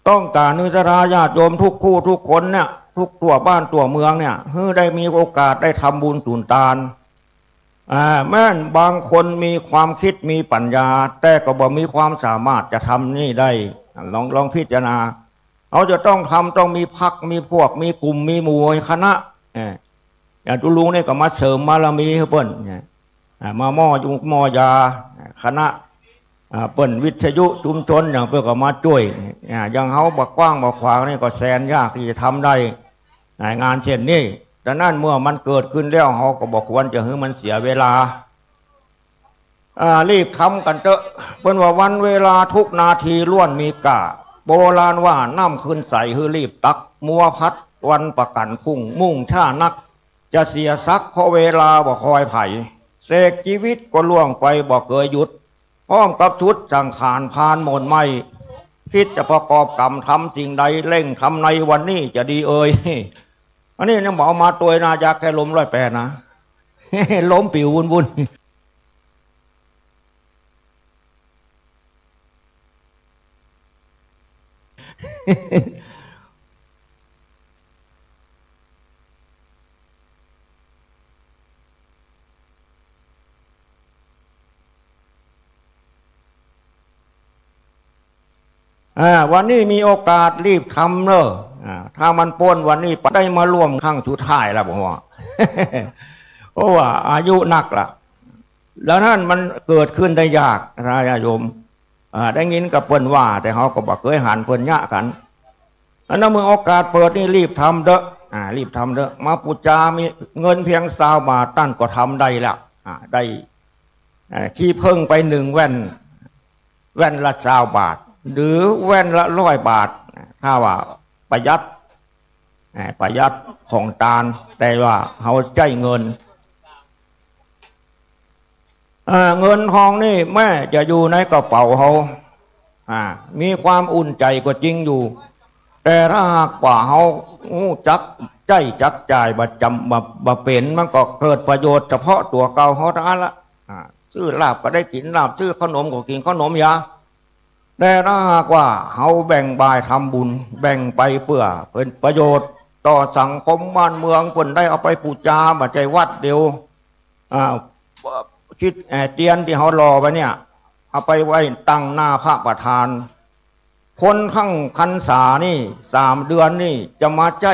ต้องการนิสราญาติโยมทุกคู่ทุกคนเนี่ยทุกตัวบ้านตัวเมืองเนี่ยเพื่อได้มีโอกาสได้ทำบุญสุนทานแม้บางคนมีความคิดมีปัญญาแต่ก็บ่มีความสามารถจะทำนี่ได้ลองพิจารณาเขาจะต้องทำต้องมีพรรคมีพวกมีกลุ่มมีหมู่คณะอย่างตุลุงนี่ก็มาเสริมบารมีให้เปิ้นมาหม้อยาคณะเปิ้นวิทยุชุมชนอย่างเพื่อก็มาช่วยอย่างเขาบักกว้างบักขวางนี่ก็แสนยากที่จะทำได้งานเช่นนี้ดังนั้นเมื่อมันเกิดขึ้นแล้วเขาก็บอกควรจะให้มันเสียเวลารีบทำกันเถอะเปิ้นว่าวันเวลาทุกนาทีล้วนมีกาโบราณว่าน้ำขึ้นใสให้รีบตักมัวพัดวันประกันพุ่งมุ่งช่านักจะเสียซักเพราะเวลาบ่คอยไผ่เสกชีวิตก็ล่วงไปบ่เคยหยุดพร้อมกับชุดสังขารพานหมนไม่คิดจะประกอบกรรมทำสิ่งใดเร่งทำในวันนี้จะดีอันนี้เนี่ยบอกมาตัวนาอยากแค่ล้ม108นะล้มปิววุ่นวันนี้มีโอกาสรีบทำเนอะถ้ามันป้นวันนี้ได้มาร่วมข้างสุดท้ายแล้วผมว่าเพราะว่าอายุนักละแล้วนั่นมันเกิดขึ้นได้ยากนะโยมได้ยินกับเปิ้นว่าแต่เขาก็บอกเคยหันเปิ้นยะกันอันนั้นเมื่อโอกาสเปิดนี่รีบทำเด้อรีบทำเด้อมาปุจจามีเงินเพียง20 บาทตั้นก็ทำได้ละได้ขี้เพิ่งไป1 แว่นละ20 บาทหรือแว่นละ100 บาทถ้าว่าประหยัดของตาลแต่ว่าเขาใจเงินทองนี่แม่จะอยู่ในกระเป๋าเขามีความอุ่นใจก็จริงอยู่แต่ถ้าหากว่าเขาจักจ่ายบ่เป็นมันก็เกิดประโยชน์เฉพาะตัวเก่าเขาทั้งนั้นละซื้อลาบก็ได้กินลาบซื้อขนมก็กินขนมยาแต่ถ้าหากว่าเขาแบ่งบายทำบุญแบ่งไปเพื่อเป็นประโยชน์ต่อสังคมบ้านเมืองเพิ่นได้เอาไปปูจามาใจวัดเดียวคิดเตียนที่เขารอไปเนี่ยเอาไปไว้ตั้งหน้าพระประธานคนข้างพรรษานี่3 เดือนนี่จะมาใจ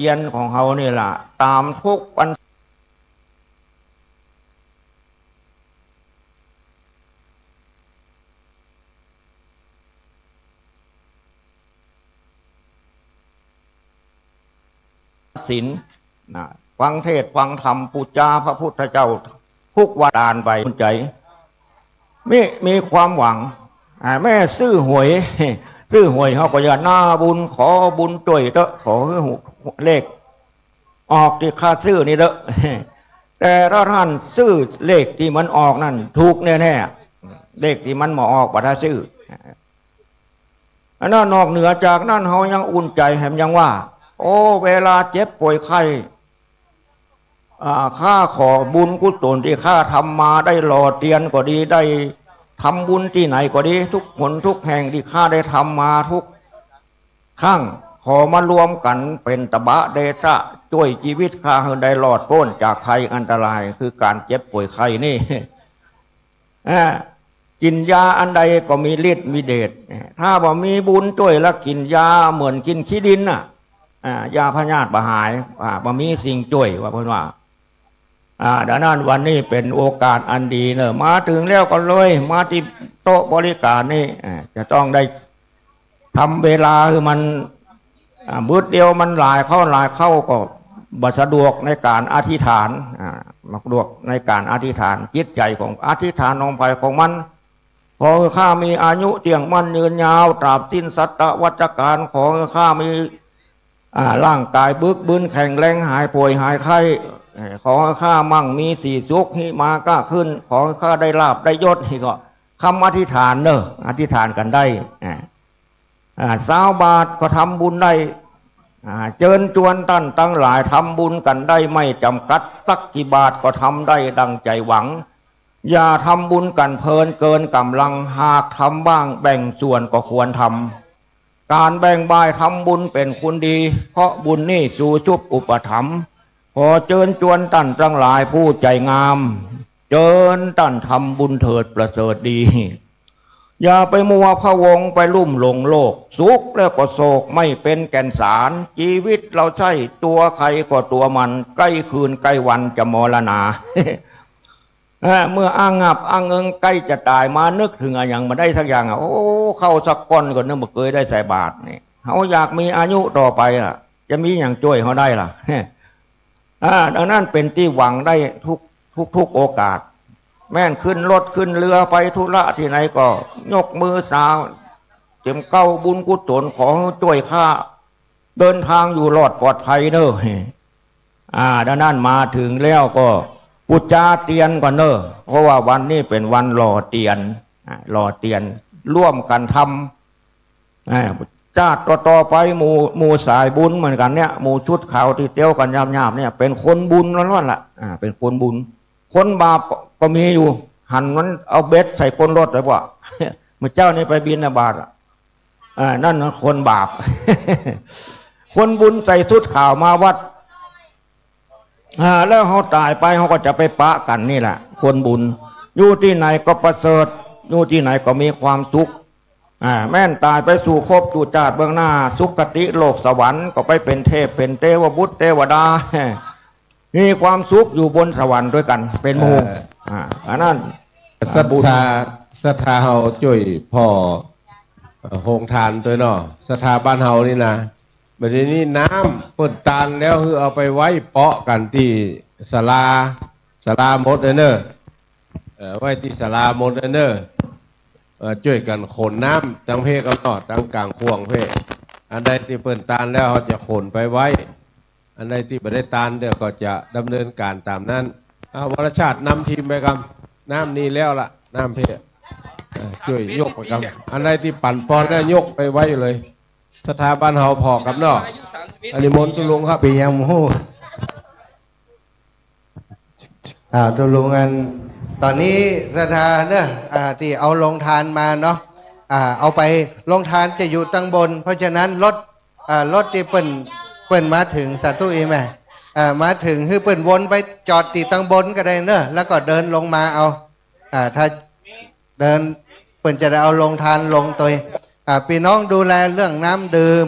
เย็นของเขานี่ล่ะตามทุกวันศีลฟังเทศฟังธรรมปุจจาพระพุทธเจ้าทุกวันดานไปใจมีความหวังแม่ซื้อหวยเขาก็อย่าหน้าบุญขอบุญจ่วยเถอะขอเลขออกที่ค่าซื้อนี่เถอะแต่ถ้าท่านซื้อเลขที่มันออกนั่นถูกแน่ๆเลขที่มันมาออกบัตรซื้ออันนั้นนอกเหนือจากนั้นเขายังอุ่นใจแถมยังว่าโอ้เวลาเจ็บป่วยไข้ข้าขอบุญกุศลที่ข้าทำมาได้หล่อเตียนก็ดีได้ทำบุญที่ไหนก็ดีทุกคนทุกแห่งที่ข้าได้ทำมาทุกครั้งขอมารวมกันเป็นตบะเดชะช่วยชีวิตข้าให้ได้หลอดพ้นจากภัยอันตรายคือการเจ็บป่วยไข้นี่กินยาอันใดก็มีฤทธิ์มีเดชถ้าบ่มีบุญช่วยแล้วกินยาเหมือนกินขี้ดินน่ะยาพยาธิบ่หายบ่มีสิ่งช่วยว่าเพิ่นว่าดังนั้นวันนี้เป็นโอกาสอันดีเนอะมาถึงแล้วก็เลยมาที่โต๊ะบริการนี่จะต้องได้ทำเวลาคือมันมืดเดียวมันหลายเข้าก็บ่สะดวกในการอธิษฐานสะดวกในการอธิษฐานจิตใจของอธิษฐานลงไปของมัน ขอข้ามีอายุเตียงมั่นยืนยาวตราบสิ้นสัตวัฏการขอข้ามีร่างกายบึกบึนแข็งแรงหายป่วยหายไข้ขอข้ามั่งมีสีสุขหิมาก้าขึ้นขอข้าได้ลาภได้ยศนี่ก็คำอธิษฐานเนอะอธิษฐานกันได้สาวบาทก็ทำบุญได้เจิญจวนตั้นตั้งหลายทำบุญกันได้ไม่จำกัดสักกี่บาทก็ทำได้ดังใจหวังอย่าทำบุญกันเพลินเกินกำลังหากทำบ้างแบ่งส่วนก็ควรทำการแบ่งบายทำบุญเป็นคุณดีเพราะบุญนี่สู่ชุบอุปถัมภ์ขอเจิญจวนตั้นตั้งหลายผู้ใจงามเจิญตั้นทำบุญเถิดประเสริฐดีอย่าไปมัวพะวงไปลุ่มหลงโลกสุขแล้วก็โศกไม่เป็นแก่นสารชีวิตเราใช่ตัวใครก็ตัวมันใกล้คืนใกล้วันจะมรณา เมื่ออ้างงับอ้างเงิงใกล้จะตายมานึกถึงอะไรอย่างมาได้สักอย่างโอ้เข้าสักก้อนก็นึกว่าเคยได้ใส่บาตรนี่เขาอยากมีอายุต่อไปล่ะจะมีอย่างช่วยเขาได้ล่ะ ดังนั้นเป็นที่หวังได้ทุกโอกาสแม่นขึ้นรถขึ้นเรือไปธุระที่ไหนก็ยกมือสาวเต็มเก้าบุญกุศลของช่วยข้าเดินทางอยู่รอดปลอดภัยเนอะดังนั้นมาถึงแล้วก็ปุจจาเตียนก่อนเนอะเพราะว่าวันนี้เป็นวันหล่อเตียนร่วมกันทำชาติต่อไปหมู่สายบุญเหมือนกันเนี่ยหมู่ชุดขาวที่เตี้ยวกันยามๆเนี่ยเป็นคนบุญล้วนๆล่ะเป็นคนบุญคนบาปก็มีอยู่หันมันเอาเบ็ดใส่คนรถเลยว่าเมื่อเจ้านี่ไปบิณฑบาตนั่นคนบาป คนบุญใส่ชุดขาวมาวัดแล้วเขาตายไปเขาก็จะไปปะกันนี่แหละคนบุญอยู่ที่ไหนก็ประเสริฐอยู่ที่ไหนก็มีความสุขแม่นตายไปสู่ภพสู่ชาติเบื้องหน้าสุคติโลกสวรรค์ก็ไปเป็นเทพเป็นเทวบุตรเทวดามีความสุขอยู่บนสวรรค์ด้วยกันเป็นหมู่อันนั้นศรัทธาเฮาจ่วยพ่อโฮงทานด้วยเนาะศรัทธาบ้านเฮานี่นะแบบนี้น้ำเปิดตานแล้วคือเอาไปไว้เปาะกันที่ศาลาหมดเนอะไว้ที่ศาลาหมดเนอะช่วยกันขนน้ำทั้งเพกับนอดทั้งกลางควงเพอันใดที่เปิดตานแล้วเขาจะขนไปไว้อันใดที่ไม่ได้ตานเดี๋ยวก็จะดำเนินการตามนั้นวรชาตินำทีมไปกันน้ำนี้แล้วล่ะน้ำเพช่วยยกไปกันอันใดที่ปั่นปอนแล้วยกไปไว้เลยสถาบันเฮาพอกับนอกอนิมนต์ตุลุงครับปียังมูตุลุงอันตอนนี้สถาเนี่ยที่เอาลงทานมาเนาะเอาไปลงทานจะอยู่ตั้งบนเพราะฉะนั้นรถที่เปิ้นมาถึงสาธุอีแม่มาถึงคือเปิ้นวนไปจอดตีตั้งบนก็ได้เนอะแล้วก็เดินลงมาเอาถ้าเดินเปิ้นจะได้เอาลงทานลงตัวพี่น้องดูแลเรื่องน้ำดื่ม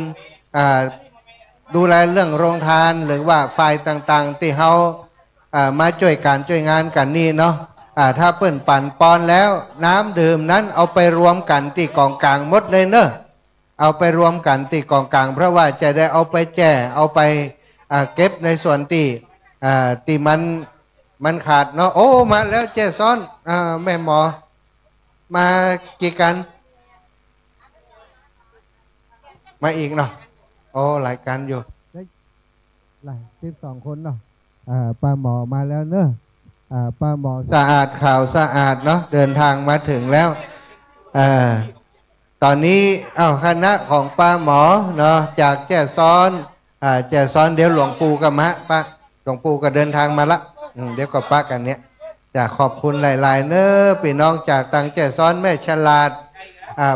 ดูแลเรื่องโรงทานหรือว่าฝ่ายต่างๆที่เขามาช่วยงานกันนี่เนาะถ้าเปิ้นปั่นปอนแล้วน้ำดื่มนั้นเอาไปรวมกันที่กองกลางหมดเลยเนอะเอาไปรวมกันที่กองกลางเพราะว่าจะได้เอาไปแจ่เอาไปเก็บในส่วนที่มันขาดเนาะโอ้มาแล้วเจ้ซ้อนแม่หมอมากี่กันมาอีกเนาะโอ้หลายกันอยู่หลาย12 คนเนาะป้าหมอมาแล้วเนอะป้าหมอสะอาดข่าวสะอาดเนาะเดินทางมาถึงแล้วตอนนี้คณะของป้าหมอเนาะจากแจ้ซ้อนเดี๋ยวหลวงปู่กับมะป้าหลวงปู่ก็เดินทางมาละเดี๋ยวก็ป้ากันเนี้ยจะขอบคุณหลายๆเนอะพี่น้องจากตังแจ้ซ้อนแม่ฉลาด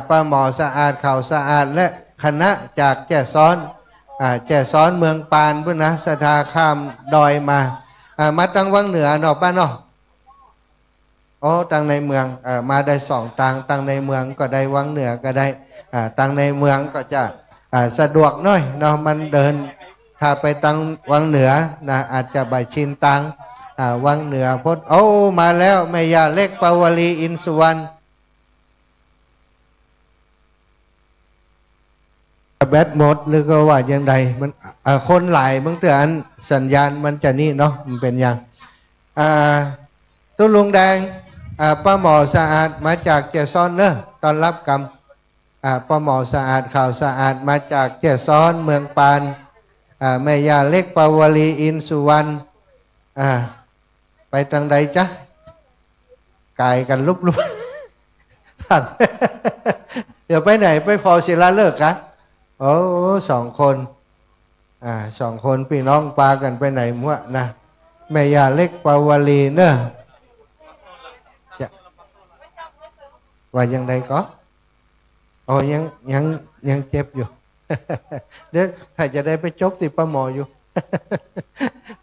ป้าหมอสะอาดข่าวสะอาดและคณะจากแจ้ซ้อนเมืองปานพุ่นนะสถาข้ามดอยมาตั้งวังเหนือเนาะป้าเนาะโอ้ตั้งในเมืองมาได้2ตั้งในเมืองก็ได้วังเหนือก็ได้ตั้งในเมืองก็จะสะดวกหน่อยเนาะมันเดินถ้าไปตั้งวังเหนือนะอาจจะใบชินตังวังเหนือพดโอ้มาแล้วแม่ย่าเล็กปาวลีอินสุวรรณแบตหมดหรือก็ว่าอย่างใดมันคนหลายบางเตือนสัญญาณมันจะนี่เนาะมันเป็นอย่างตุลุงแดง ป้าหมอสะอาดมาจากเจซ้อนเนอะตอนรับกรรมป้าหมอสะอาดข่าวสะอาดมาจากเจซ้อนเมืองปานแม่ยาเล็กปาวลีอินสุวรรณไปทางใดจ๊ะกายกันลุบเดี๋ยวไปไหนไปพอศิลาเลิกกะโอ้2 คน2 คนพี่น้องปากันไปไหนมั่วนะแม่ยาเล็กปาวลีเนอะว่ายังไงก็โอ้ยังเจ็บอยู่ เดี๋ยวถ้าจะได้ไปจบติป้าหมออยู่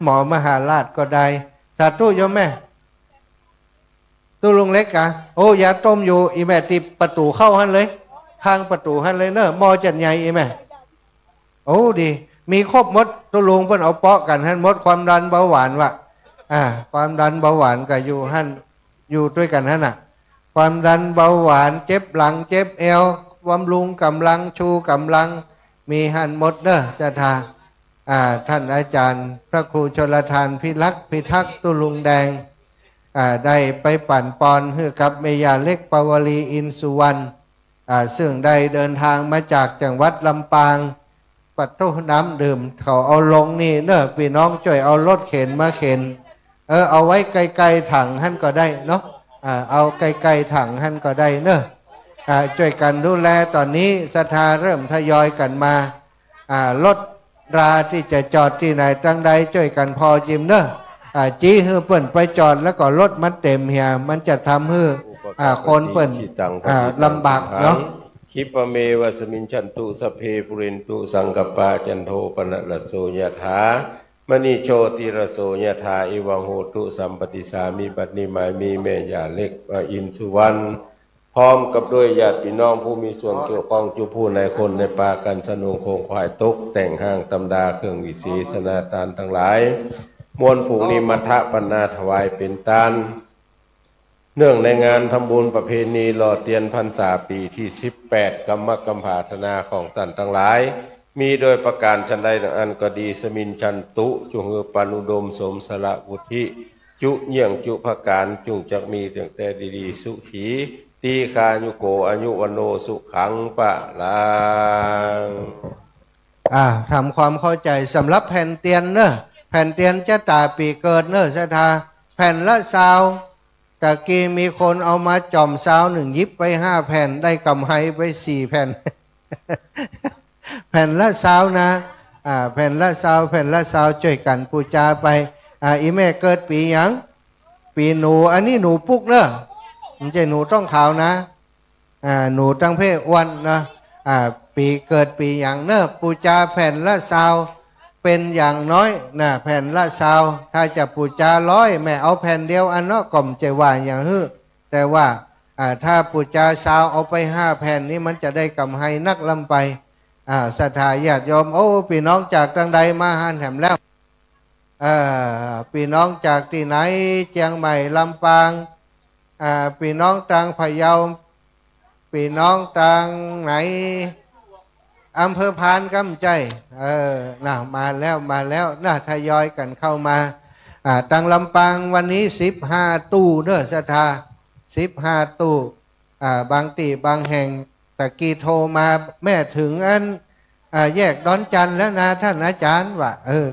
หมอมหาราชก็ได้สาธุโยมแม่ตู้ลุงเล็กกะโอ้ยาต้มอยู่อีแม่ติดประตูเข้าหันเลยทางประตูหันเลยเนอะหมอจัดใหญ่อีแม่โอ้ดีมีครบหมดตู้ลุงเพิ่นเอาเปาะกันหันหมดความดันเบาหวานวะความดันเบาหวานก็อยู่หันอยู่ด้วยกันหันน่ะความดันเบาหวานเจ็บหลังเจ็บเอวบำรุงกำลังชูกำลังมีหันหมดเนอะศรัทธาท่านอาจารย์พระครูชลทานพิทักษ์ตุลุงแดงได้ไปปั่นปอนให้กับเมยาเล็กปาวลีอินสุวรรณซึ่งได้เดินทางมาจากจังหวัดลำปางปัดตู้น้ำดื่มเขาเอาลงนี่เนอะพี่น้องช่วยเอารถเข็นมาเข็นเอาไว้ไกลๆถังหั่นก็ได้เนาะเอาไกลๆถังหั่นก็ได้เนอะช่วยกันดูแลตอนนี้ศรัทธาเริ่มทยอยกันมารถราที่จะจอดที่ไหนตั้งใดช่วยกันพอจิมเนอะจี้ฮือเปิ่นไปจอดแล้วก็รถมันเต็มเหียมันจะทำให้คนเปิ่นลำบากเนาะคิปเมวสมินชันตุสเพปุรินตุสังกปาจันโทปนะระโสยถามณีโชติระโสยถาอิวังโหตุสัมปติสามิปัตนิมายมีแม่ยาเล็กอินสุวรรณพร้อมกับด้วยญาติพี่น้องผู้มีส่วนเกี่ยวข้องจุผู้ในคนในป่ากันสนุงโคงควายตกแต่งห้างตำดาเครื่องวิสีสนาตานทั้งหลายมวลฝูงนิมัทะปนาถวายเป็นตานเนื่องในงานทำบุญประเพณีหล่อเตียนพรรษาปีที่18กัมมะกัมภาธนาของท่านทั้งหลายมีโดยประการชันใดอันก็ดีสมินชันตุจุงเฮปานุดมสมสละวุธิจุเยี่ยงจุภการจุงจักมีตั้งแต่ดีๆสุขีตีคายุโกอายุวันโนสุขังปะลังทำความเข้าใจสำหรับแผ่นเตียนเนอะแผ่นเตียนจะตาปีเกิดเนอะศรัทธาแผ่นละซาวตะกี้มีคนเอามาจอมซาว1ยิบไป5 แผ่นได้กำไรไป4 แผ่น แผ่นละซาวนะแผ่นละซาวช่วยกันปูจาไปอีแม่เกิดปีหยังปีหนูอันนี้หนูปุกเนอะไม่ใช่หนูต้องขาวนะหนูตั้งเพศอ้วนนะปีเกิดปีหยังเนอะปูจาแผ่นละซาวเป็นอย่างน้อยนะแผ่นละซาวถ้าจะปูจา100แม่เอาแผ่นเดียวอันเนาะก่อมใจว่าอย่างฮื้อแต่ว่าถ้าปูจาซาวเอาไป5 แผ่นนี้มันจะได้กำไรนักลำไปศรัทธาญาติโยมโอ้พี่น้องจากทางใดมาหันแหมแล้วพี่น้องจากที่ไหนเชียงใหม่ลำปางพี่น้องทางพะเยาพี่น้องทางไหนอำเภอพานกำใจน่ะมาแล้วน่ะทยอยกันเข้ามาทางลำปางวันนี้15 ตู้เด้อศรัทธา15 ตู้บางตีบางแห่งตะกี้โทรมาแม่ถึงอันแยกดอนจันแล้วนะท่านอาจารย์ว่า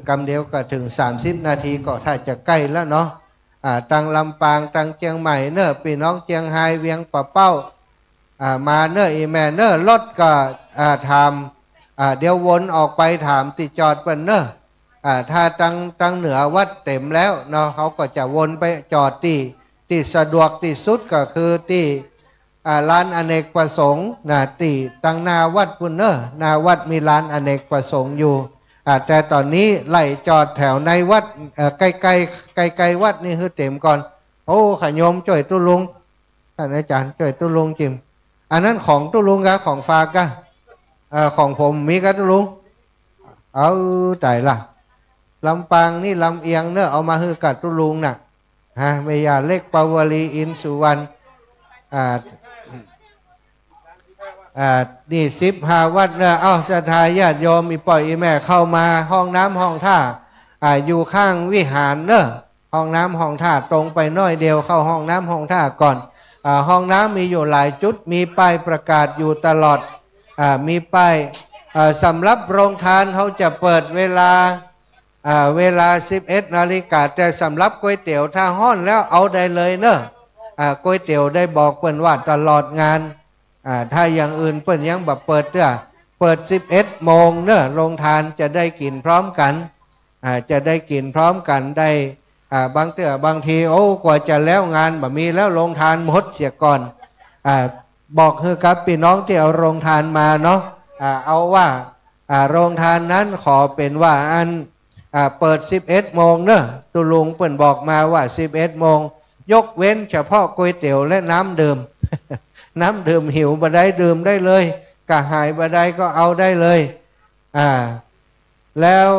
กำเดียวก็ถึง30 นาทีก็ถ้าจะใกล้แล้วเนาะทางลำปางทางเชียงใหม่เนอะพี่น้องเชียงไฮ้เวียงปะเป้ามาเนอะอีแม่เนอะรถก็ถามเดี๋ยววนออกไปถามติจอดเปิ้นเนอะถ้าตั้งเหนือวัดเต็มแล้วเนาะเขาก็จะวนไปจอดที่สะดวกที่สุดก็คือที่ร้านอเนกประสงค์ที่ตั้งหน้าวัดพุ่นเนอะหน้าวัดมีร้านอเนกประสงค์อยู่แต่ตอนนี้ไล่จอดแถวในวัดใกล้วัดนี่คือเต็มก่อนโอ้ขยมจ่อยตุ้ลุงท่านอาจารย์จ่อยตุ้ลุงจิมอันนั้นของตุ้ลุงกะของฝากกะของผมมีกะตุ้ลุงเอาใจละลำปางนี่ลำเอียงเนอะเอามาฮือกัดตุ้ลุงน่ะเมยาเล็กปาวลีอินสุวรรณนี่15 วัดเนอะเอาศรัทธาญาติโยมมีปล่อยอีแม่เข้ามาห้องน้ำห้องท่าอยู่ข้างวิหารเนอะ ห้องน้ำห้องท่าตรงไปน้อยเดียวเข้าห้องน้ำห้องท่าก่อนห้องน้ำมีอยู่หลายจุดมีป้ายประกาศอยู่ตลอดมีป้ายสำหรับโรงทานเขาจะเปิดเวลา11 นาฬิกาแต่สำหรับก๋วยเตี๋ยวถ้าห้อนแล้วเอาได้เลยเนอะก๋วยเตี๋ยวได้บอกเปิ้นว่าตลอดงานถ้าอย่างอื่นเปิ้นยังแบบเปิดเปิด11 โมงเนอะโรงทานจะได้กินพร้อมกันจะได้กินพร้อมกันได้บางทีโอ้กว่าจะแล้วงานแบบมีแล้วโรงทานหมดเสียก่อนบอกคือกับพี่น้องที่เอาโรงทานมาเนาะเอาว่าโรงทานนั้นขอเป็นว่าอันเปิด11 โมงเนอะตุลุงเปิ่นบอกมาว่า11 โมงยกเว้นเฉพาะก๋วยเตี๋ยวและน้ำดื่ม น้ำดื่มหิวบะได้ดื่มได้เลยกระหายบะได้ก็เอาได้เลยแล้ว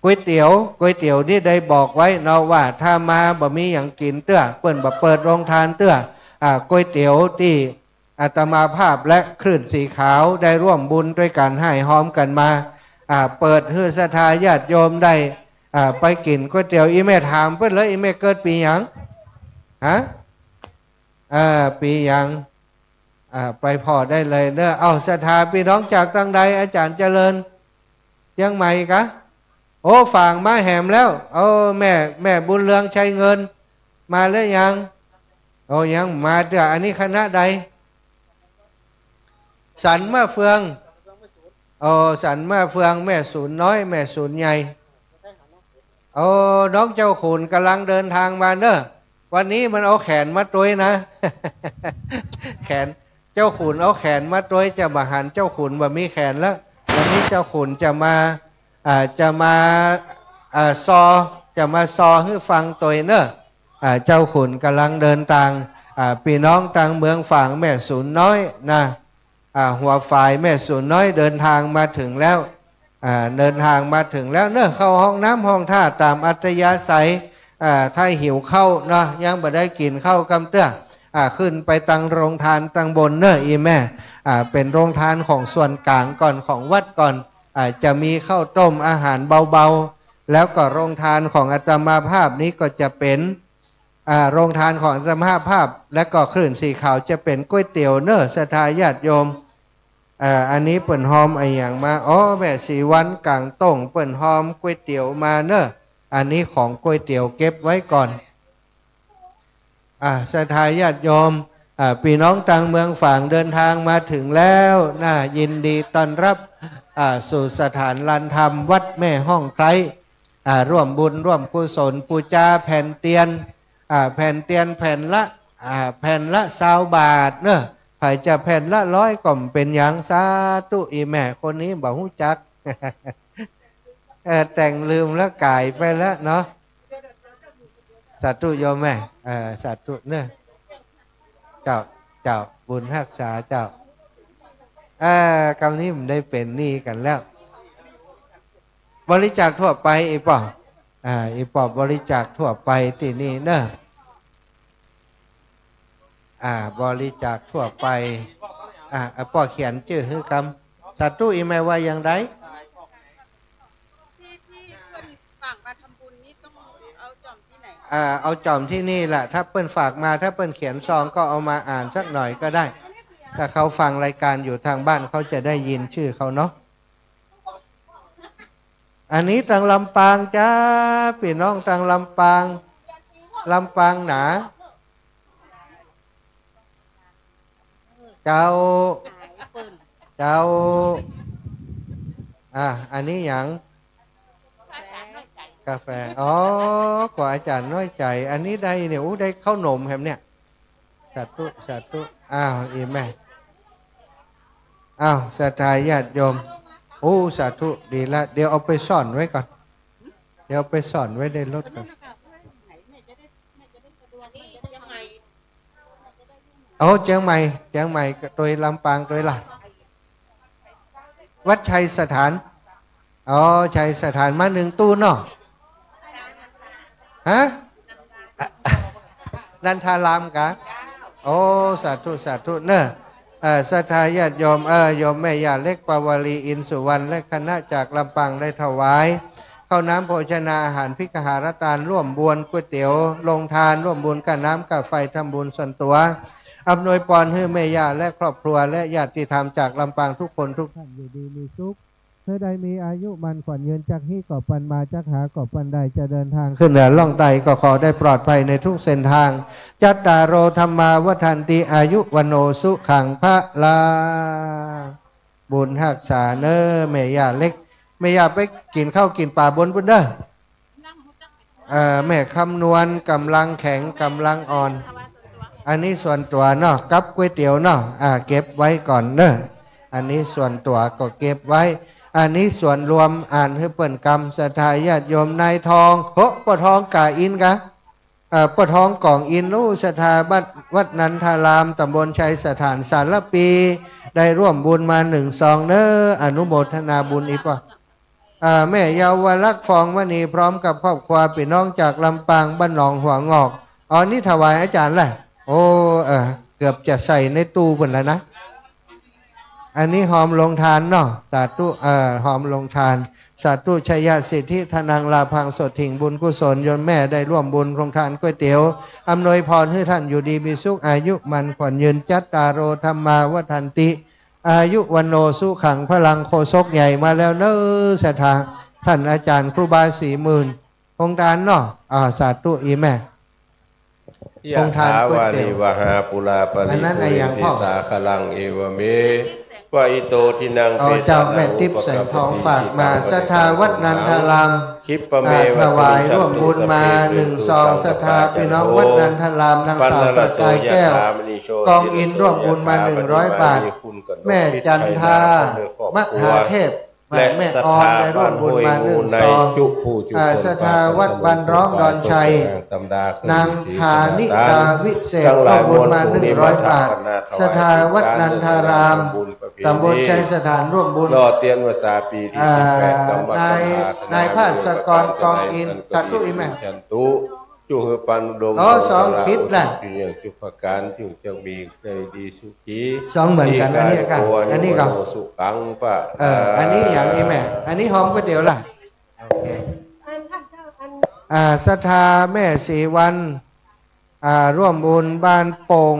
ก๋วยเตี๋ยวนี่ได้บอกไว้เนาะว่าถ้ามาบะมีอย่างกินเตื้อเปิ่นบะเปิดโรงทานเตื้อก๋วยเตี๋ยวที่อาตมาภาพและคลื่นสีขาวได้ร่วมบุญด้วยกันให้หอมกันมาเปิดให้ศรัทธาญาติโยมได้ไปกินก๋วยเตี๋ยวอีแม่ถามเพิ่นเลยอีแม่เกิดปีหยังปีหยังไปพอได้เลยเนอะเอาศรัทธาพี่น้องจากตั้งใดอาจารย์เจริญยังใหม่กะโอ้ฝางมาแหมแล้วโอ้แม่บุญเรืองใช้เงินมาแล้วยังโอ้ยังมาเดี๋ยวอันนี้คณะใดสันมะเฟืองโอ้สันมะเฟืองแม่ศูนย์น้อยแม่ศูนย์ใหญ่โอ้น้องเจ้าขุนกำลังเดินทางมาเนอะวันนี้มันเอาแขนมาต้วยนะ แขนเจ้าขุนเอาแขนมาต้วยจะมาหันเจ้าขุนแบบมีแขนแล้ววันนี้เจ้าขุนจะมาซอให้ฟังตัวเนอะเจ้าขุนกำลังเดินทางพี่น้องต่างเมืองฝั่งแม่ศูนย์น้อยนะหัวฝ่ายแม่ศูนย์น้อยเดินทางมาถึงแล้วเดินทางมาถึงแล้วเนอะเข้าห้องน้ำห้องท่าตามอัธยาศัยถ้าหิวเข้าเนาะยังบ่ได้กินข้าวกำเตื้อขึ้นไปตั้งโรงทานตั้งบนเนอะอีแม่เป็นโรงทานของส่วนกลางก่อนของวัดก่อนจะมีข้าวต้มอาหารเบาๆแล้วก็โรงทานของอาตมาภาพนี้ก็จะเป็นโรงทานของอาตมาภาพและก็คลื่นสีขาวจะเป็นก๋วยเตี๋ยวเนอะศรัทธาญาติโยมอันนี้เปิ่นหอมไออย่างมาอ๋อแม่สีวันกลางต้งเปิ่นหอมก๋วยเตี๋ยวมาเนอะอันนี้ของก๋วยเตี๋ยวเก็บไว้ก่อนศรัทธาญาติโยมพี่น้องต่างเมืองฝั่งเดินทางมาถึงแล้วน่ายินดีต้อนรับสู่สถานลานธรรมวัดแม่ห้องไคร้ร่วมบุญร่วมกุศลปูจาแผ่นเตียนแผ่นละ20 บาทเนอะใครจะแผ่นละ100ก็เป็นอย่างสาธุอีแม่คนนี้บอกหู้จัก แต่งลืมแล้วกายไปแล้วเนาะสาธุโยมแม่สาธุเนอะเจ้าบุญรักษาเจ้าคำนี้มันได้เป็นนี่กันแล้วบริจาคทั่วไปอีปอบริจาคทั่วไปที่นี่เนอะบริจาคทั่วไปป่อเขียนชื่อคือคำสาธุอีแม่ว่าอย่างไรที่เพิ่นฝากมาทำบุญนี่ต้องเอาจอมที่ไหนเอาจอมที่นี่แหละถ้าเปิ้นฝากมาถ้าเปิ้นเขียนซองก็เอามาอ่านสักหน่อยก็ได้ถ้าเขาฟังรายการอยู่ทางบ้านเขาจะได้ยินชื่อเขาเนาะอันนี้ทางลำปางจ้าพี่น้องทางลำปางหนาเจ้าอันนี้อย่างกาแฟอ๋อกว่าอาจารย์น้อยใจอันนี้ได้เนี่ยได้ข้าวหนมแฮมเนี่ยสาธุอีแม่ศรัทธาญาติโยมสาธุดีละเดี๋ยวเอาไปซ่อนไว้ก่อนเดี๋ยวไปซ่อนไว้ในรถก่อนเชียงใหม่โดยลำปางโดยหลักวัดชัยสถานชัยสถานมา1 ตู้เนาะนันทารามกะสาธุเนอะศรัทธาญาติโยมโยมแม่ย่าเล็กปาวลีอินสุวรรณและคณะจากลำปางได้ถวาย ข้าวน้ำโภชนาอาหารพิกหารตานร่วมบุญก๋วยเตี๋ยวลงทานร่วมบุญกับน้ำกับไฟทำบุญส่วนตัวอำนวยพรให้แม่ย่าและครอบครัวและญาติธรรมจากลำปางทุกคนทุกท่านอยู่ดีมีสุขเพื่อได้มีอายุมันขวัญยืนจากที่ก่อปันมาจากหาก่อปันใดจะเดินทางขึ้นเหนือล่องไตก็ขอได้ปลอดภัยในทุกเส้นทางจัตตารโอธรรมาวัฏันติอายุวโนสุขังพระลาบุญหักษาเนอแม่ย่าเล็กแม่ย่าไปกินข้าวกินปลาบนบุญเด้อแม่คำนวณกำลังแข็งกำลังอ่อนอันนี้ส่วนตัวเนาะกับก๋วยเตี๋ยวเนาะเก็บไว้ก่อนเนอะอันนี้ส่วนตัวก็เก็บไว้อันนี้ส่วนรวมอ่านให้เปิ่นกรรมศรัทธาญาติโยมนายทองโหปะทองกาอินกะปะทองกล่องอินรู้ศรัทธาวัดนันทารามตำบลชัยสถานสารปีได้ร่วมบุญมา1 ซองเนออนุโมทนาบุญอีกว่าแม่เยาวลักษณ์ฟองมณีพร้อมกับครอบครัวพี่น้องจากลำปางบ้านหนองหัวงอกนี่ถวายอาจารย์แหละโอ้เกือบจะใส่ในตู้บนแล้วนะอันนี้หอมลงทานเนาะสาธุหอมลงทานสาธุชัยสิทธิธนังลาพังสดถิ่งบุญกุศลยนแม่ได้ร่วมบุญโครงทานก๋วยเตี๋ยวอำนวยพรให้ท่านอยู่ดีมีสุขอายุมันขวัญยืนจัตตารโอธรรมาวัฏันติอายุวันโนสุขังพลังโคศกใหญ่มาแล้วเนอศรัทธาท่านอาจารย์ครูบา40,000โครงทานเนาะสาธุอีแม่ยะถาวาลิวหาปุราปริปุเรนติสาคลังเอวเมวะอิโตทินังเปตานังอุปกปปติฝากมาศรัทธาวัดนันทารามคิปเมวะถวายร่วมบุญมา1 ซองศรัทธาพี่น้องวัดนันทารามนางสาวประกายแก้วกองอินร่วมบุญมา100 บาทแม่จันทามหาเทพและแม่ออนได้ร่วมบุญมา1 ซองศรัทธาวัดบันร้องดอนชัยนางธานิกาวิเศษร่วมบุญมา100 บาทศรัทธาวัดนันทารามตำบลชัยสถานร่วมบุญรอเตียนวสาปีที่18นายภาสกรกองอินจัตุอิแม่จันตุจุหปันดง2 ผิดแหละจุภการจุจังมีในดีสุขี2เหมือนกันอันนี้กันอันนี้ก็สุขังปะอันนี้อย่างนี้แม่อันนี้หอมก๋วยเตี๋ยวล่ะโอเคศรัทธาแม่ศรีวันร่วมบุญบ้านโป่ง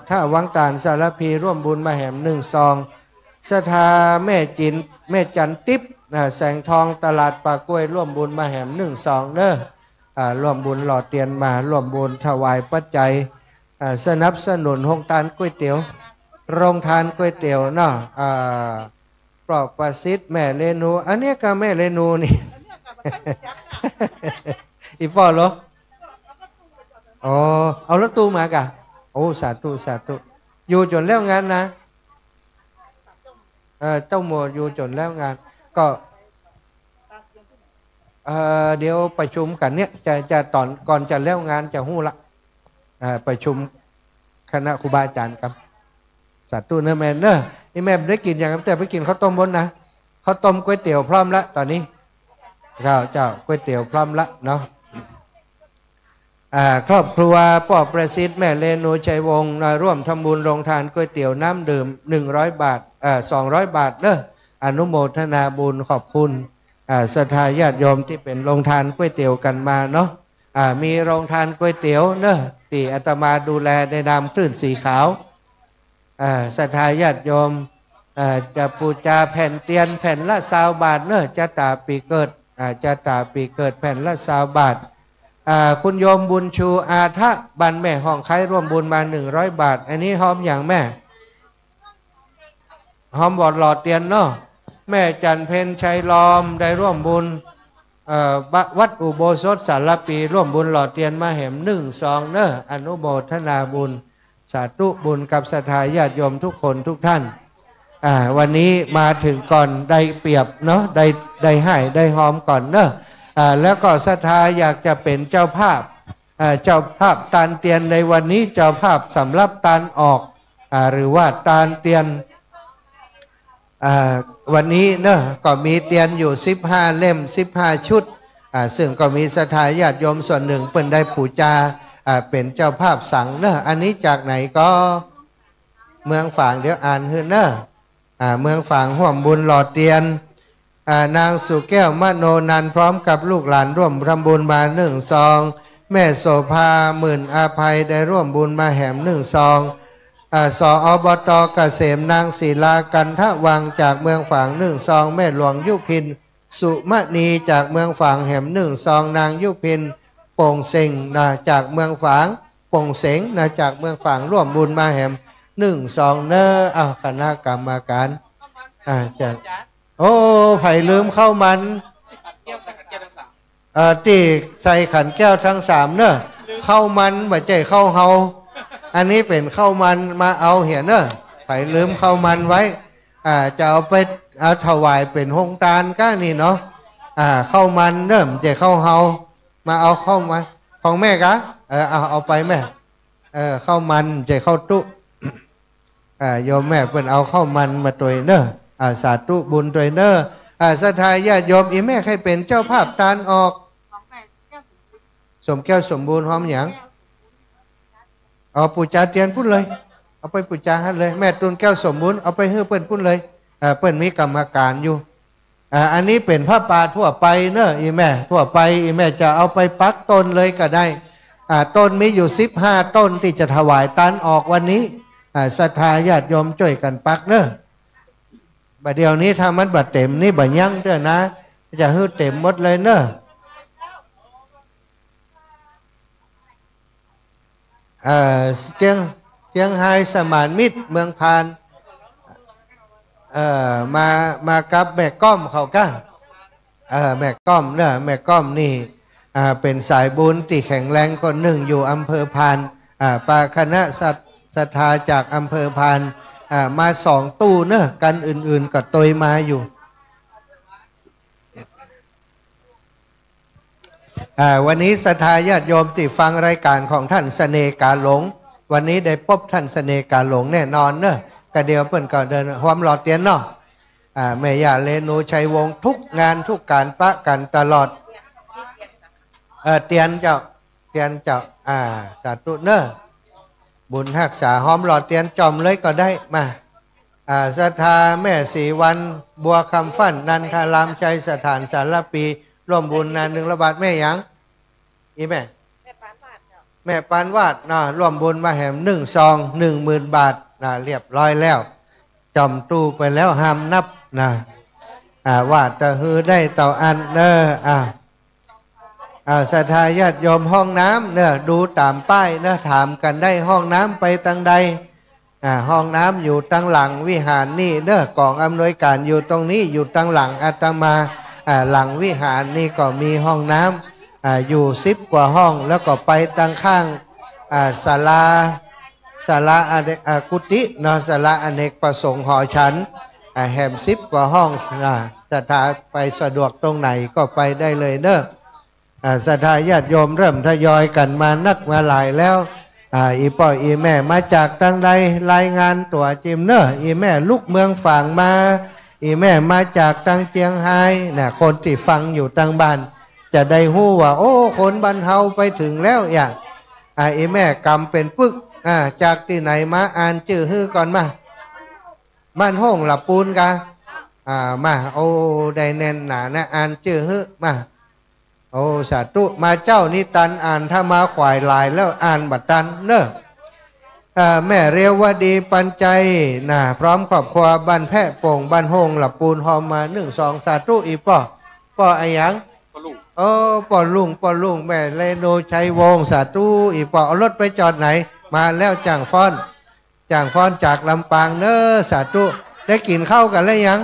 ท่าวังตาลสารพีร่วมบุญมาแหม1 ซองศรัทธาแม่จันติ๊บแสงทองตลาดปากกล้วยร่วมบุญมาแหม1 ซองเนอะร่วมบุญหล่อเตียนมาร่วมบุญถวายปัจจัยสนับสนุนโรงทานก๋วยเตี๋ยวโรงทานก๋วยเตี๋ยวเนาะปลอกประสิทธิ์แม่เรนูอันนี้ก็แม่เรนูนี่ อีฟอเหรอเอารถตู้มากะโอ้สาธุสาธุอยู่จนแล้วงานนะเจ้าหมวดอยู่จนแล้วงานก็เดี๋ยวประชุมกันเนี่ยจะตอนก่อนจะแล้วงานจะหู้ละประชุมคณะครูบาอาจารย์ครับสาธุเนอะแม่เนอะนี่แม่ได้กินอย่างนั้นแต่ไปกินข้าวต้มบนนะข้าวต้มก๋วยเตี๋ยวพร้อมละตอนนี้เจ้าก๋วยเตี๋ยวพร้อมละเนาะครอบครัวป่อประสิทธิ์แม่เรนูชัยวงศ์ร่วมทำบุญโรงทานก๋วยเตี๋ยวน้ำดื่ม100 บาท200 บาทเนอะอนุโมทนาบุญขอบคุณศรัทธาญาติโยมที่เป็นโรงทานก๋วยเตี๋ยวกันมาเนาะมีโรงทานก๋วยเตี๋ยวเนอะที่อาตมาดูแลในนามคลื่นสีขาวศรัทธาญาติโยมจะปูจาแผ่นเตียนแผ่นละ20 บาทเนอะจะตาปีเกิดจะตาปีเกิดแผ่นละ20 บาทคุณโยมบุญชูอาทะบันแม่ห้องไข่ร่วมบุญมา100 บาทอันนี้หอมอย่างแม่หอมบอดหลอดเตียนเนาะแม่จันเพ็ญชัยล้อมได้ร่วมบุญวัดอุโบสถสารปีร่วมบุญหลอดเตียนมาแหม1 ซองเนอะอนุโมทนาบุญสาธุบุญกับศรัทธาญาติโยมทุกคนทุกท่านวันนี้มาถึงก่อนได้เปรียบเนาะได้ให้ได้หอมก่อนเนอะแล้วก็ศรัทธาอยากจะเป็นเจ้าภาพตานเตียนในวันนี้เจ้าภาพสำหรับตานออกหรือว่าตานเตียนวันนี้เนอะก็มีเตียนอยู่15 เล่ม15 ชุดซึ่งก็มีศรัทธาญาติโยมส่วนหนึ่งเปิ้นได้ปูจาเป็นเจ้าภาพสั่งเนอะอันนี้จากไหนก็เมืองฝางเดี๋ยวอ่านให้เนอะเมืองฝางห่วมบุญหล่อเตียน นางสุแก้วมโนนันท์พร้อมกับลูกหลานร่วมทำบุญมา1 ซองแม่โสภาหมื่นอาภัยได้ร่วมบุญมาแหม1 ซองสอบต.เกษมนางศิลากันทะวังจากเมืองฝาง1 ซองแม่หลวงยุพินสุมณีจากเมืองฝางแหม1 ซองนางยุพินโป่งเสงนะจากเมืองฝางโป่งเสงนะจากเมืองฝางร่วมบุญมาแหม1 ซองเนอคณะกรรมการจะโอ้ไผ่ลืมเข้ามันที่ใส่ขันแก้วทั้ง3เนอะเข้ามันบ่ใจเข้าเฮาอันนี้เป็นเข้ามันมาเอาเหียเนอะไผ่ลืมเข้ามันไว้จะเอาไปเอาถวายเป็นหงตาลก้านี่เนาะเข้ามันเนอะใจเข้าเฮามาเอาเข้ามันของแม่กะเอาไปแม่เข้ามันใจเข้าตุโยมแม่เพิ่นเอาเข้ามันมาตัวเนอะสาธุบุญตัวเนอะศรัทธาญาติโยมอีแม่ใครเป็นเจ้าภาพตาลออกสมแก้วสมบูรณ์หอมหยังเอาปู่จาเตียนพูดเลยเอาไปปู่จาให้เลยแม่ตุนแก้วสมบูรณ์เอาไปให้เปิ้นพูดเลยเปิ้นมีกรรมการอยู่อันนี้เป็นผ้าป่าทั่วไปเนอะอีแม่ทั่วไปอีแม่จะเอาไปปักต้นเลยก็ได้ต้นมีอยู่15 ต้นที่จะถวายตาลออกวันนี้ศรัทธาญาติโยมช่วยกันปักเนอะบัดเดี๋ยวนี้ถ้ามันบัดเต็มนี่บัดยั่งเด้อนะจะฮื้อเต็มหมดเลยเนอะเจียงไฮ้สมานมิตรเมืองพานมากับแม่ก้อมเขาก้าแม่ก้อมเนอะแม่ก้อมนี่เป็นสายบุญที่แข็งแรงคนหนึ่งอยู่อำเภอพานปาคณะศรัทธาจากอำเภอพานมา2 ตู้เนอะกันอื่นๆก็ตยมาอยู่วันนี้ศรัทธาญาติโยมที่ฟังรายการของท่านเสน่ห์กาหลงวันนี้ได้พบท่านเสน่ห์กาหลงแน่นอนเนอะกระเดียวเพิ่นก็เดินความหล่อเตียนเนาะแม่ย่าเรนูชัยวงศ์ทุกงานทุกการปะกันตลอดเตียนเจ้าสาธุเนอะบุญรักษาหอมหล่อเตียนจอมเลยก็ได้มาศรัทธาแม่ศรีวันบัวคำฟั่นนันทารามใจสถานสารปีร่วมบุญ1 ระบาทแม่หยังอีแม่แม่ปานวาดนะร่วมบุญมาแหม1 ซอง 10,000 บาทนะเรียบร้อยแล้วจอมตู้ไปแล้วห้ามนับนะวาดตะฮือได้ต่ออันเนอะศรัทธาญาติโยมห้องน้ำเนอะดูตามป้ายเนอะถามกันได้ห้องน้ำไปทางใดห้องน้ำอยู่ทางหลังวิหารนี่เนอะกองอำนวยการอยู่ตรงนี้อยู่ทางหลังอาตมาหลังวิหารนี่ก็มีห้องน้ำอยู่10 กว่าห้องแล้วก็ไปทางข้างศาลากุฏิเนาะศาลาอเนกประสงค์หอฉันแหม10 กว่าห้องศรัทธาไปสะดวกตรงไหนก็ไปได้เลยเนอะศรัทธาญาติโยมเริ่มทยอยกันมานักมาหลายแล้วอีพ่ออีแม่มาจากทางใดรายงานตัวจิมเนอะอีแม่ลูกเมืองฝางมาอีแม่มาจากทางเจียงไฮ้นะคนที่ฟังอยู่ทางบ้านจะได้ฮู้ว่าโอ้คนบ้านเฮาไปถึงแล้วอีแม่กำเป็นปึกจากที่ไหนมาอ่านชื่อฮื้อก่อนมาบ้านห้องหลับปูนกะมาโอ้ได้แน่นหนานะอ่านชื่อฮื้อมาโอ้สาธุมาเจ้านิตันอ่านถ้ามาขวายลายแล้วอ่านบัดตันเนอะแม่เรียววดีปัญใจนะพร้อมครอบครัวบ้านแพะโป่งบ้านห้องหลับปูนหอมมา1 2สาธุอีป้อไอหยังป้อลุงแม่เรโนชัยวงศ์สาธุอีป้อเอารถไปจอดไหนมาแล้วจ่างฟ้อนจากลำปางเนอะสาธุได้กินข้าวกันแล้วยัง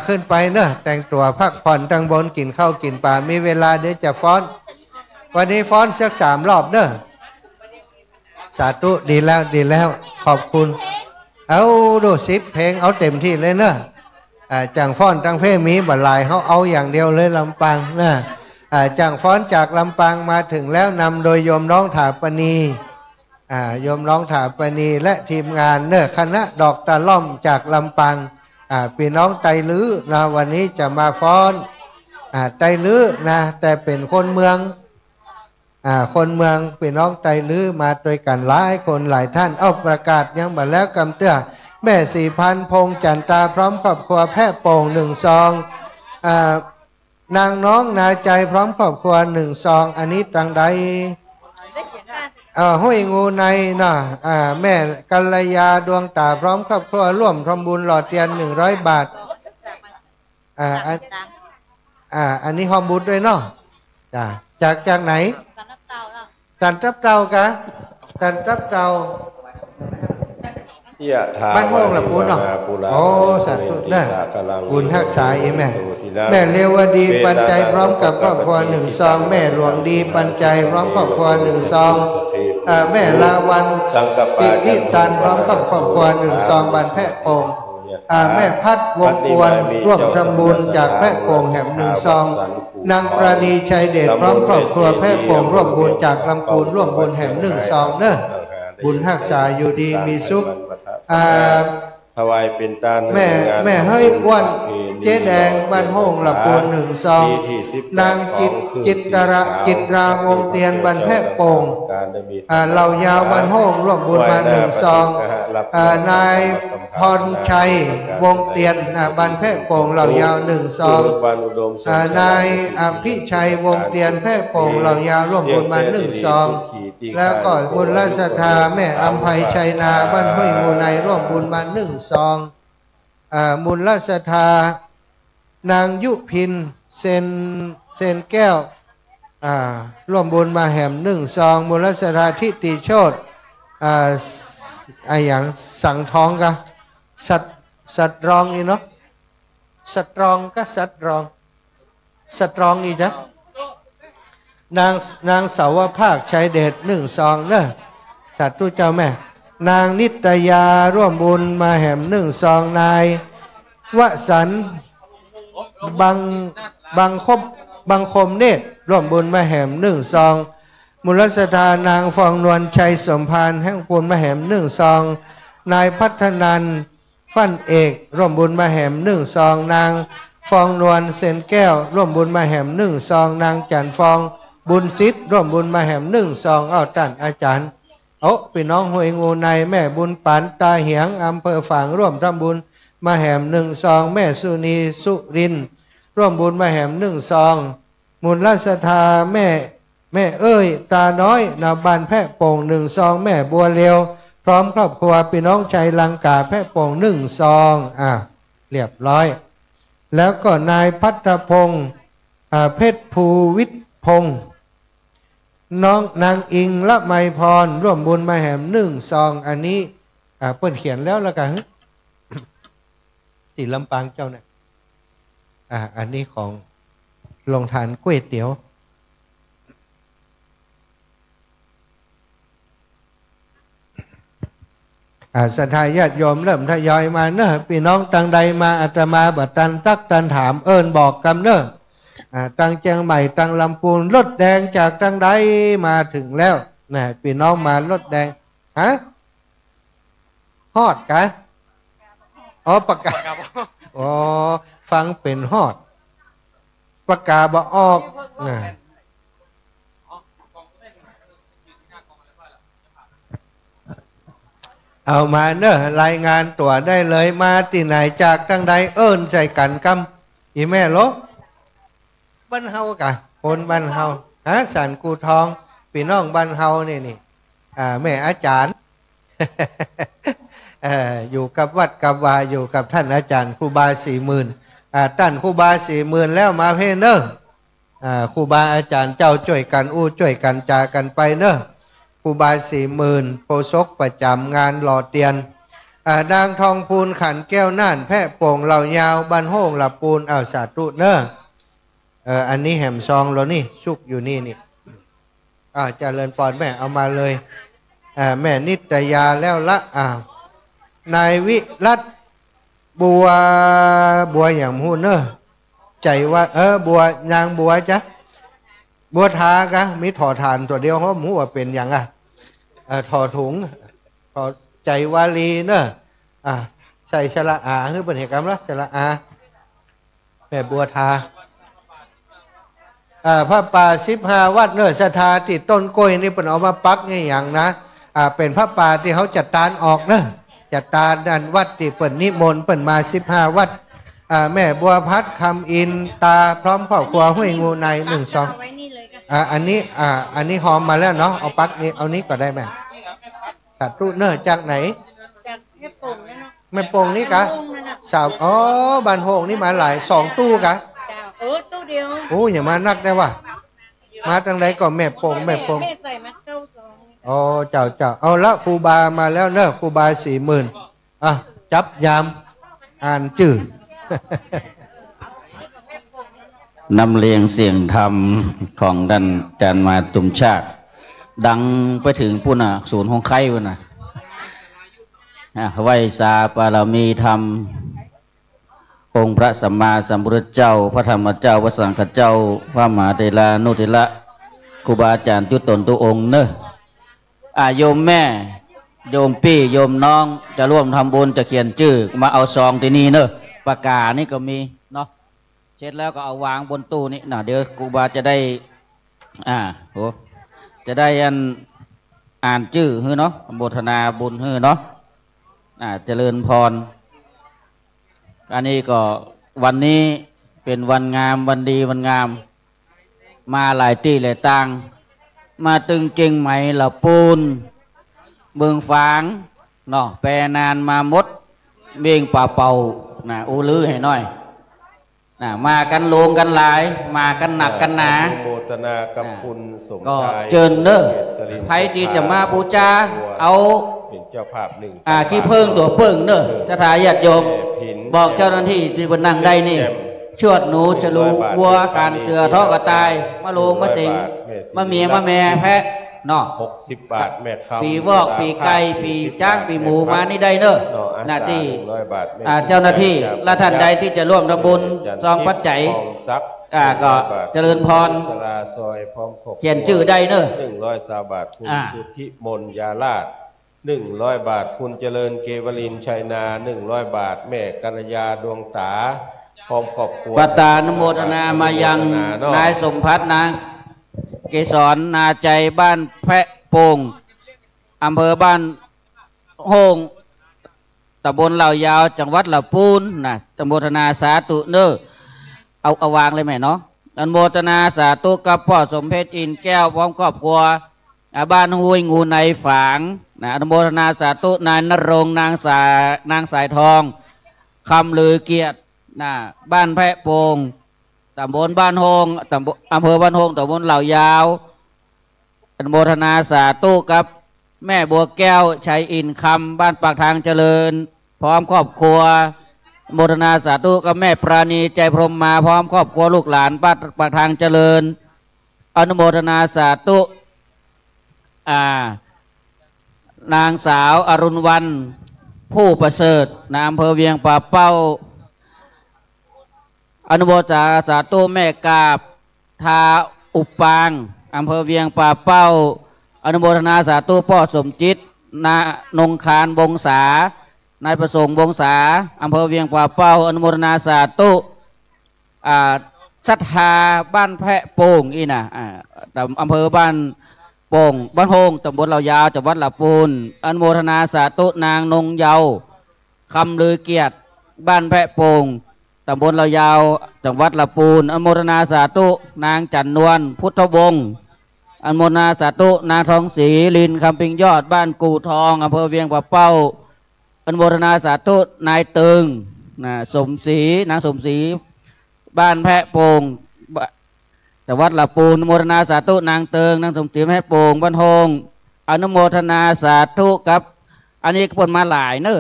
ขึ้นไปเนอะแต่งตัวพักผ่อนทางบนกินข้าวกินปลามีเวลาเดี๋ยวจะฟ้อนวันนี้ฟ้อนสัก3 รอบเนอะสาธุดีแล้วขอบคุณเอาดู10 เพลงเอาเต็มที่เลยเนอะจังฟ้อนจังเพลงมีบัดลายเขาเอาอย่างเดียวเลยลำปางเนอะจังฟ้อนจากลำปางมาถึงแล้วนำโดยโยมน้องถาปณีโยมน้องถาปณีและทีมงานเนอะคณะดอกตะล่อมจากลำปางพี่น้องไตลื้อนะวันนี้จะมาฟ้อนไตลื้อนะแต่เป็นคนเมืองพี่น้องไตลื้อมาโดยกันหลายคนหลายท่านเอาประกาศยังบัดแล้วกำเตื้อ แม่สีพันพงจันตาพร้อมครอบครัวแพะโป่ง1 ซองนางน้องนาใจพร้อมครอบครัว1 ซองอันนี้ตังใดห้วยงูในนะแม่กัลยาดวงตาพร้อมครอบครัวร่วมทำบุญหล่อเทียน100 บาทอันนี้หอมบุญด้วยเนาะจากไหนสันทับเตากะสันทับเตาบ้านโมงละปูนเนาะโอ้สาธุนะบุญทักษาอีแม่เลวดีปันใจพร้อมกับครอบครัว1 ซองแม่หลวงดีปันใจพร้อมครอบครัว1 ซองแม่ลาวันสิทธิตันพร้อมกับครอบครัว1 ซองบันแพะโป่งแม่พัดวงกวนร่วมทำบุญจากแพะโป่งแห่ง1 ซองนางปราณีชัยเดชพร้อมครอบครัวแพะโป่งร่วมบุญจากลำพูนร่วมบุญแห่ง1 ซองเนอะบุญทักษาอยู่ดีมีสุขถวายเป็นตาแม่เฮ้ยอ้วนเจ๊แดงบ้านโฮงละปูน1 ซองนางจิตราวงเตียนบ้านแพะโป่งเหล่ายาวบ้านโฮงร่วมบุญมา1 ซองนายพรชัยวงเตียนบ้านแพะโป่งเหล่ายาว1 ซองนายอภิชัยวงเตียนแพะโป่งเหล่ายาวร่วมบุญมา1 ซองแล้วก็บุญราชธาแม่อัมภัยชัยนาบ้านห้วยงูในร่วมบุญมา1 ซองมูลราชธานางยุพินเซนแก้วร่วมบุญมาแหม1 ซองมูลราชธาทิติโชตอย่างสังทองกะสัตรองอีเนาะสัตรองก็สัตรองอีนะนางสาวภาคชัยเดช1 ซองเนอะสัตว์ตู้เจ้าแม่นางนิตยาร่วมบุญมาแหม1 ซองนายวสันต์บังคมเนตรร่วมบุญมาแหม1 ซองมูลสถานางฟองนวลชัยสมพานแห่งบุญมาแหม1 ซองนายพัฒนันฟั่นเอกร่วมบุญมาแหม1 ซองนางฟองนวลเซนแก้วร่วมบุญมาแหม1 ซองนางจันฟองบุญศิษย์ร่วมบุญมาแหม1 ซองเอาท่านอาจารย์พี่น้องห้วยงูในแม่บุญปานตาเหียงอำเภอฝางร่วมทำบุญมาแหม1 ซองแม่สุนีสุรินร่วมบุญมาแหม1 ซองมูลราชธาแม่เอ้ยตาน้อยนาบ้านแพะโป่ง1 ซองแม่บัวเลียวพร้อมครอบครัวพี่น้องชัยลังกาแพะโป่ง1 ซองเรียบร้อยแล้วก็นายพัฒพงศ์เพชรภูวิทย์พงศ์น้องนางอิงละไมพรร่วมบุญมาแหม1 ซองอันนี้เปิ้นเขียนแล้วละกันที่ลำปางเจ้าเนี่ยอันนี้ของโรงทานก๋วยเตี๋ยวศรัทธาญาติโยมเริ่มทยอยมาเนอะพี่น้องตังใดมาอาตมาบัดตันตักตันถามเอิญบอกกำเนอะตังเชียงใหม่ตังลำพูนรถแดงจากตังใดมาถึงแล้วนะพี่น้องมารถแดงฮอดกะปากกาฟังเป็นฮอดปากกาบ่ออกนะเอามาเนอะรายงานตัวได้เลยมาที่ไหนจากตังใดเอิญใจกันกำอีแม่ลบบ้านเฮากะคนบ้านเฮาสันกูทองพี่น้องบ้านเฮานี่แม่อาจารย์ อยู่กับวัดกับวาอยู่กับท่านอาจารย์ครูบา40,000ท่านครูบา40,000แล้วมาเพเนอะครูบาอาจารย์เจ้าช่วยกันช่วยกันจากันไปเนอะครูบา40,000โพศกประจำงานหล่อเตียนนางทองพูนขันแก้วน่านแพะโป่งเหล่ายาวบ้านโฮงหลับปูนสาธุเนอะอันนี้แหมซองแล้วนี่ชุกอยู่นี่เจริญปอนแม่เอามาเลยแม่นิตยาแล้วละนายวิรัตบัวอย่างหูเนอะใจว่าบัวนางบัวจ้ะบัวทากะมีถอทานตัวเดียวเขาหมูว่าเป็นอย่างถอถุงถอใจวาลีเนอะใส่สระอาคือเป็นเหตุกรรมละสระอาแม่บัวทาพระป่า15 วัดเนอะศรัทธาติดต้นกล้วยนี่เป็นเอามาปักไงอย่างนะเป็นพระป่าที่เขาจัดตานออกเนอะ จัตตาดันวัดที่เปิ่นนิมนต์เปิ่นมา15 วัดแม่บัวพัดคำอินตาพร้อมครอบครัวห้วยงูใน1 2อันนี้หอมมาแล้วเนาะเอาปักนี้เอานี้ก็ได้ไหมตัดตู้เนอจากไหนจากแม่ป่งนั่นนะแม่ป่งนี่กะสาวบ้านโฮงนี่มาหลาย2 ตู้กะตู้เดียวโอ้อย่ามานักได้ว่ะมาตั้งไหนก็แม่ป่งแม่ป่งใส่มาเก้าอ๋อเจ้าเอาละครูบามาแล้วเนอะครูบา40,000จับยามอ่านจื่อนำเลียงเสียงธรรมของดันจานมาตุมชาติดังไปถึงปุ่นศูนย์ของไข่ปุ่นไหวสาปารมีธรรมองค์พระสัมมาสัมพุทธเจ้าพระธรรมเจ้าพระสังฆเจ้าพระมหาเถระนุเถระครูบาอาจารย์ทุกตนทุกองค์เนอะโยมแม่โยมพี่โยมน้องจะร่วมทำบุญจะเขียนชื่อมาเอาซองที่นี่เนอะปากกานี่ก็มีเนาะเสร็จแล้วก็เอาวางบนตู้นี้เดี๋ยวครูบาจะได้จะได้อ่านชื่อฮือเนาะโมทนาบุญฮือเนาะเจริญพรอันนี้ก็วันนี้เป็นวันงามวันดีวันงามมาหลายที่หลายต่างมาตึงเจงไหมละปูนเมืองฝางเนาะแปรนานมามดเบียงป่าเป่าอูลือให้หน่อยมากันโลงกันหลายมากันหนักกันหนาโมทนากับคุณสมชายก็เจิญเนอะใครที่จะมาบูชาเอาเป็นเจ้าภาพที่เพิ่งตัวเพิ่งเนอะถ้าทายาทโยมบอกเจ้าหน้าที่ที่บนนั่งได้นี่ชวดหนูฉลูวัวการเสือท้อกระตายมะโลงมะสิงมะเมียมะแม่แพะเนาะ60 บาทแม่คำปีวอกปีไก่ปีจ้างปีหมูมานี่ได้เนอะหน้าที่เจ้าหน้าที่และท่านใดที่จะร่วมทำบุญซองปัจจัยก็เจริญพรเขียนชื่อได้เนอะ120 บาทคุณสุทธิมนยาลาด100 บาทคุณเจริญเกวลินชัยนา100 บาทแม่กัญญาดวงตาพร้อมครอบครัวปัตตานโมทนามายังนายสมพัฒน์นางเกษรนาใจบ้านแพะโป่งอำเภอบ้านโฮงตำบลเหล่ายาวจังหวัดลำพูนตำโมทนาสาธุเนอเอาวางเลยไหมเนาะอนุโมทนาสาธุกับพ่อสมเพชรอินแก้วพร้อมครอบครัวบ้านห้วยงูในฝางอนุโมทนาสาธุนายนรงนางสายทองคำลือเกียรติบ้านแพะโป่งตำบลบ้านโฮงอำเภอบ้านโฮงตำบลเหล่ายาวอนุโมทนาสาธุกับแม่บัวแก้วชัยอินคำบ้านปากทางเจริญพร้อมครอบครัวโมทนาสาธุกับแม่ปราณีใจพรหมมาพร้อมครอบครัวลูกหลานบ้านปากทางเจริญอนุโมทนาสาธุนางสาวอรุณวรรณผู้ประเสริฐนายอำเภอเวียงป่าเป้าอนุโมทนาสาธุแม่กาบทาอุปางอำเภอเวียงป่าเป้าอนุโมทนาสาธุพ่อสมจิตนงคารวงศานายประสงค์วงศาอำเภอเวียงป่าเป้าอนุโมทนาสาธุศรัทธาบ้านแพะโป่งอำเภอบ้านโป่งบ้านโฮงตำบลเหล่ายาวจังหวัดลำพูนอนุโมทนาสาธุนางนงเยาคำลือเกียรติบ้านแพะโป่งตำบลเหล่ายาวจังหวัดลำพูนอนุโมทนาสาธุนางจันนวลพุทธวงศ์อนุโมทนาสาธุนางทองศรีลินคำปิงยอดบ้านกู่ทองอำเภอเวียงป่าเป้าอนุโมทนาสาธุนายเติงสมศรีนางสมศรีบ้านแพะโป่งจังหวัดลำพูนอนุโมทนาสาธุนางเติงนางสมศรีแพะโป่งบ้านโฮงอนุโมทนาสาธุกับอันนี้ก็เป็นมาหลายเนอะ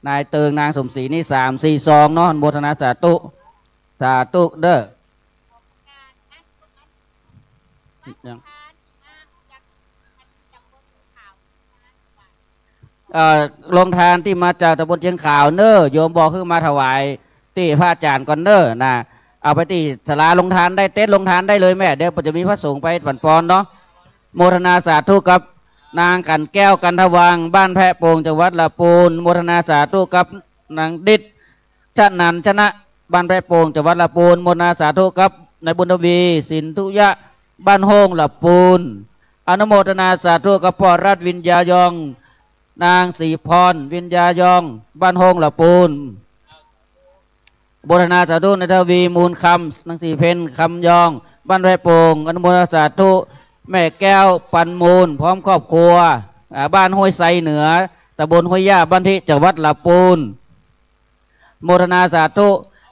นายเติงนางสมศรีนี่3 4 2เนาะอนุโมทนาสาธุเด้อลงทานที่มาจากตำบลเชียงขาวเนอโยมบอกคือมาถวายที่พระอาจารย์ก่อนเนอเอาไปที่ศาลาลงทานได้เต็นท์ลงทานได้เลยแม่เดี๋ยวจะมีพระสงฆ์ไปปั่นปอนเนาะโมทนาสาธุกับนางกันแก้วกันทวังบ้านแพะโป่งจังหวัดลำพูนโมทนาสาธุกับนางดิษชนันชนะบ้านแพะโป่งจังหวัดลำพูนโมทนาสาธุกับนายบุญทวีสินทุยะบ้านโฮงลำพูนอนุโมทนาสาธุกับพ่อรัตวิญญายอง นางศรีพรวิญญายองบ้านโฮงละปูนโบราณสาธุนทวีมูลคำนางสีเพนคำยองบ้านแพโป่งอนุโมทนาสาธุแม่แก้วปันมูลพร้อมครอบครัวบ้านห้วยไซเหนือตำบลห้วยย่าบ้านที่จังหวัดละปูนโมทนาสาธุ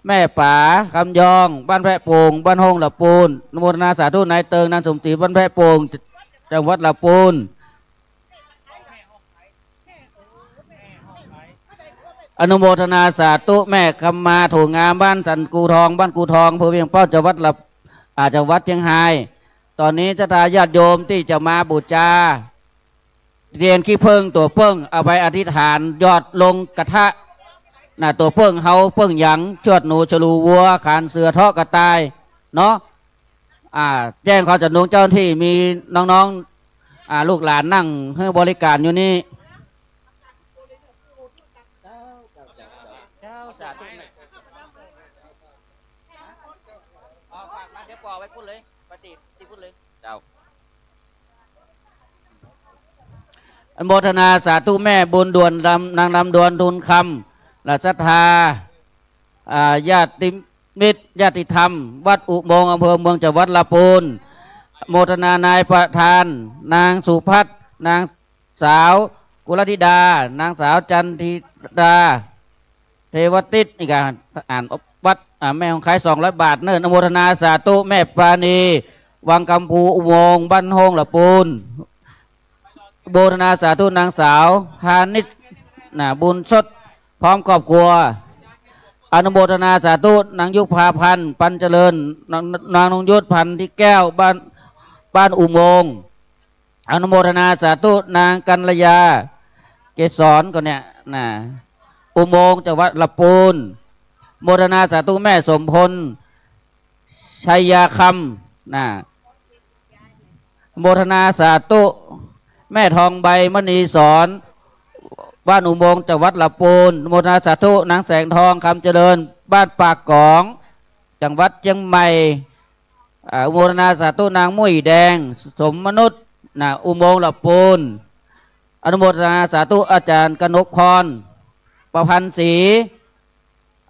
แม่ป๋าคำยองบ้านแพโป่งบ้านโฮงละปูนโมทนาสาธุนายเติงนางสมศรีบ้านแพโป่งจังหวัดละปูนอนุโมทนาสาธุแม่คำมาถูกงามบ้านสันกูทองบ้านกูทองอำเภอเวียงเป้าจังหวัดละจังหวัดเชียงรายตอนนี้จะทาญาติโยมที่จะมาบูชาเรียนขี้เพิ่งตัวเพิ่งเอาไปอธิษฐานยอดลงกระทะตัวเพิ่งเฮาเพิ่งหยังชวดหนูฉลูวัวขานเสือเทาะกระต่ายเนาะแจ้งเขาจัดนุงเจ้าที่มีน้องๆลูกหลานนั่งให้บริการอยู่นี่สาธุแม่ฝากมาเดี๋ยวปอไว้พูดเลยปฏิที่พูดเลยเจ้าอนุโมทนาสาธุแม่บุญด่วนนางลำดวนทุนคำราชธาญาติมิตรญาติธรรมวัดอุโมงค์อำเภอเมืองจังหวัดลำพูนโมทนานายประธานนางสุพัฒน์นางสาวกุลธิดานางสาวจันทิดาเทวติษนี่การอ่านวัดแม่ของขาย200 บาทเนิ่นอนุโมทนาสาธุแม่ปราณีวังกำพูอุโมงค์บ้านโฮงละปูนโมทนาสาธุนางสาวพานิชบุญสดพร้อมครอบครัวอนุโมทนาสาธุนางยุพาพันธ์ปันเจริญนางนงยุทธพันธ์ที่แก้วบ้านอุโมงค์อนุโมทนาสาธุนางกัลยาเกษรก็เนี่ยอุโมงค์จังหวัดลำพูนโมทนาสาธุแม่สมพลชัยยาคำโมทนาสาธุแม่ทองใบมณีสอนบ้านอุโมงค์จังหวัดลำพูนโมทนาสาธุนางแสงทองคำเจริญบ้านปากกองจังหวัดเชียงใหม่โมทนาสาธุนางมุ้ยแดงสมมนุษย์อุโมงค์ลำพูนอนุโมทนาสาธุอาจารย์กนกพรประพันธ์ศรี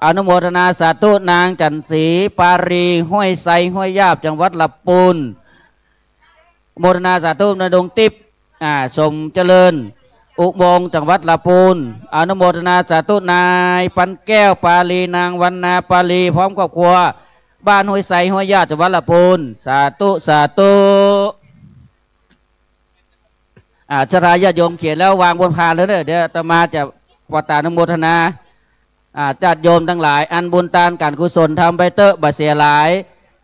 อนุโมทนาสาธุนางจันศรีปารีห้วยไซห้วยยาบจังหวัดลำพูนโมทนาสาธุนดงติบสมเจริญอุโมงค์จังหวัดลำพูนอนุโมทนาสาธุนายปันแก้วปาลีนางวันนาปาลีพร้อมครอบครัวบ้านห้วยไซห้วยยาบจังหวัดลำพูนสาธุสาธุชรายาโยมเขียนแล้ววางบนพานแล้วเดี๋ยวจะมาจะปตานุโมทนาญาติโยมทั้งหลายอันบุญทานการกุศลทำไปเตอะบาเสียหลาย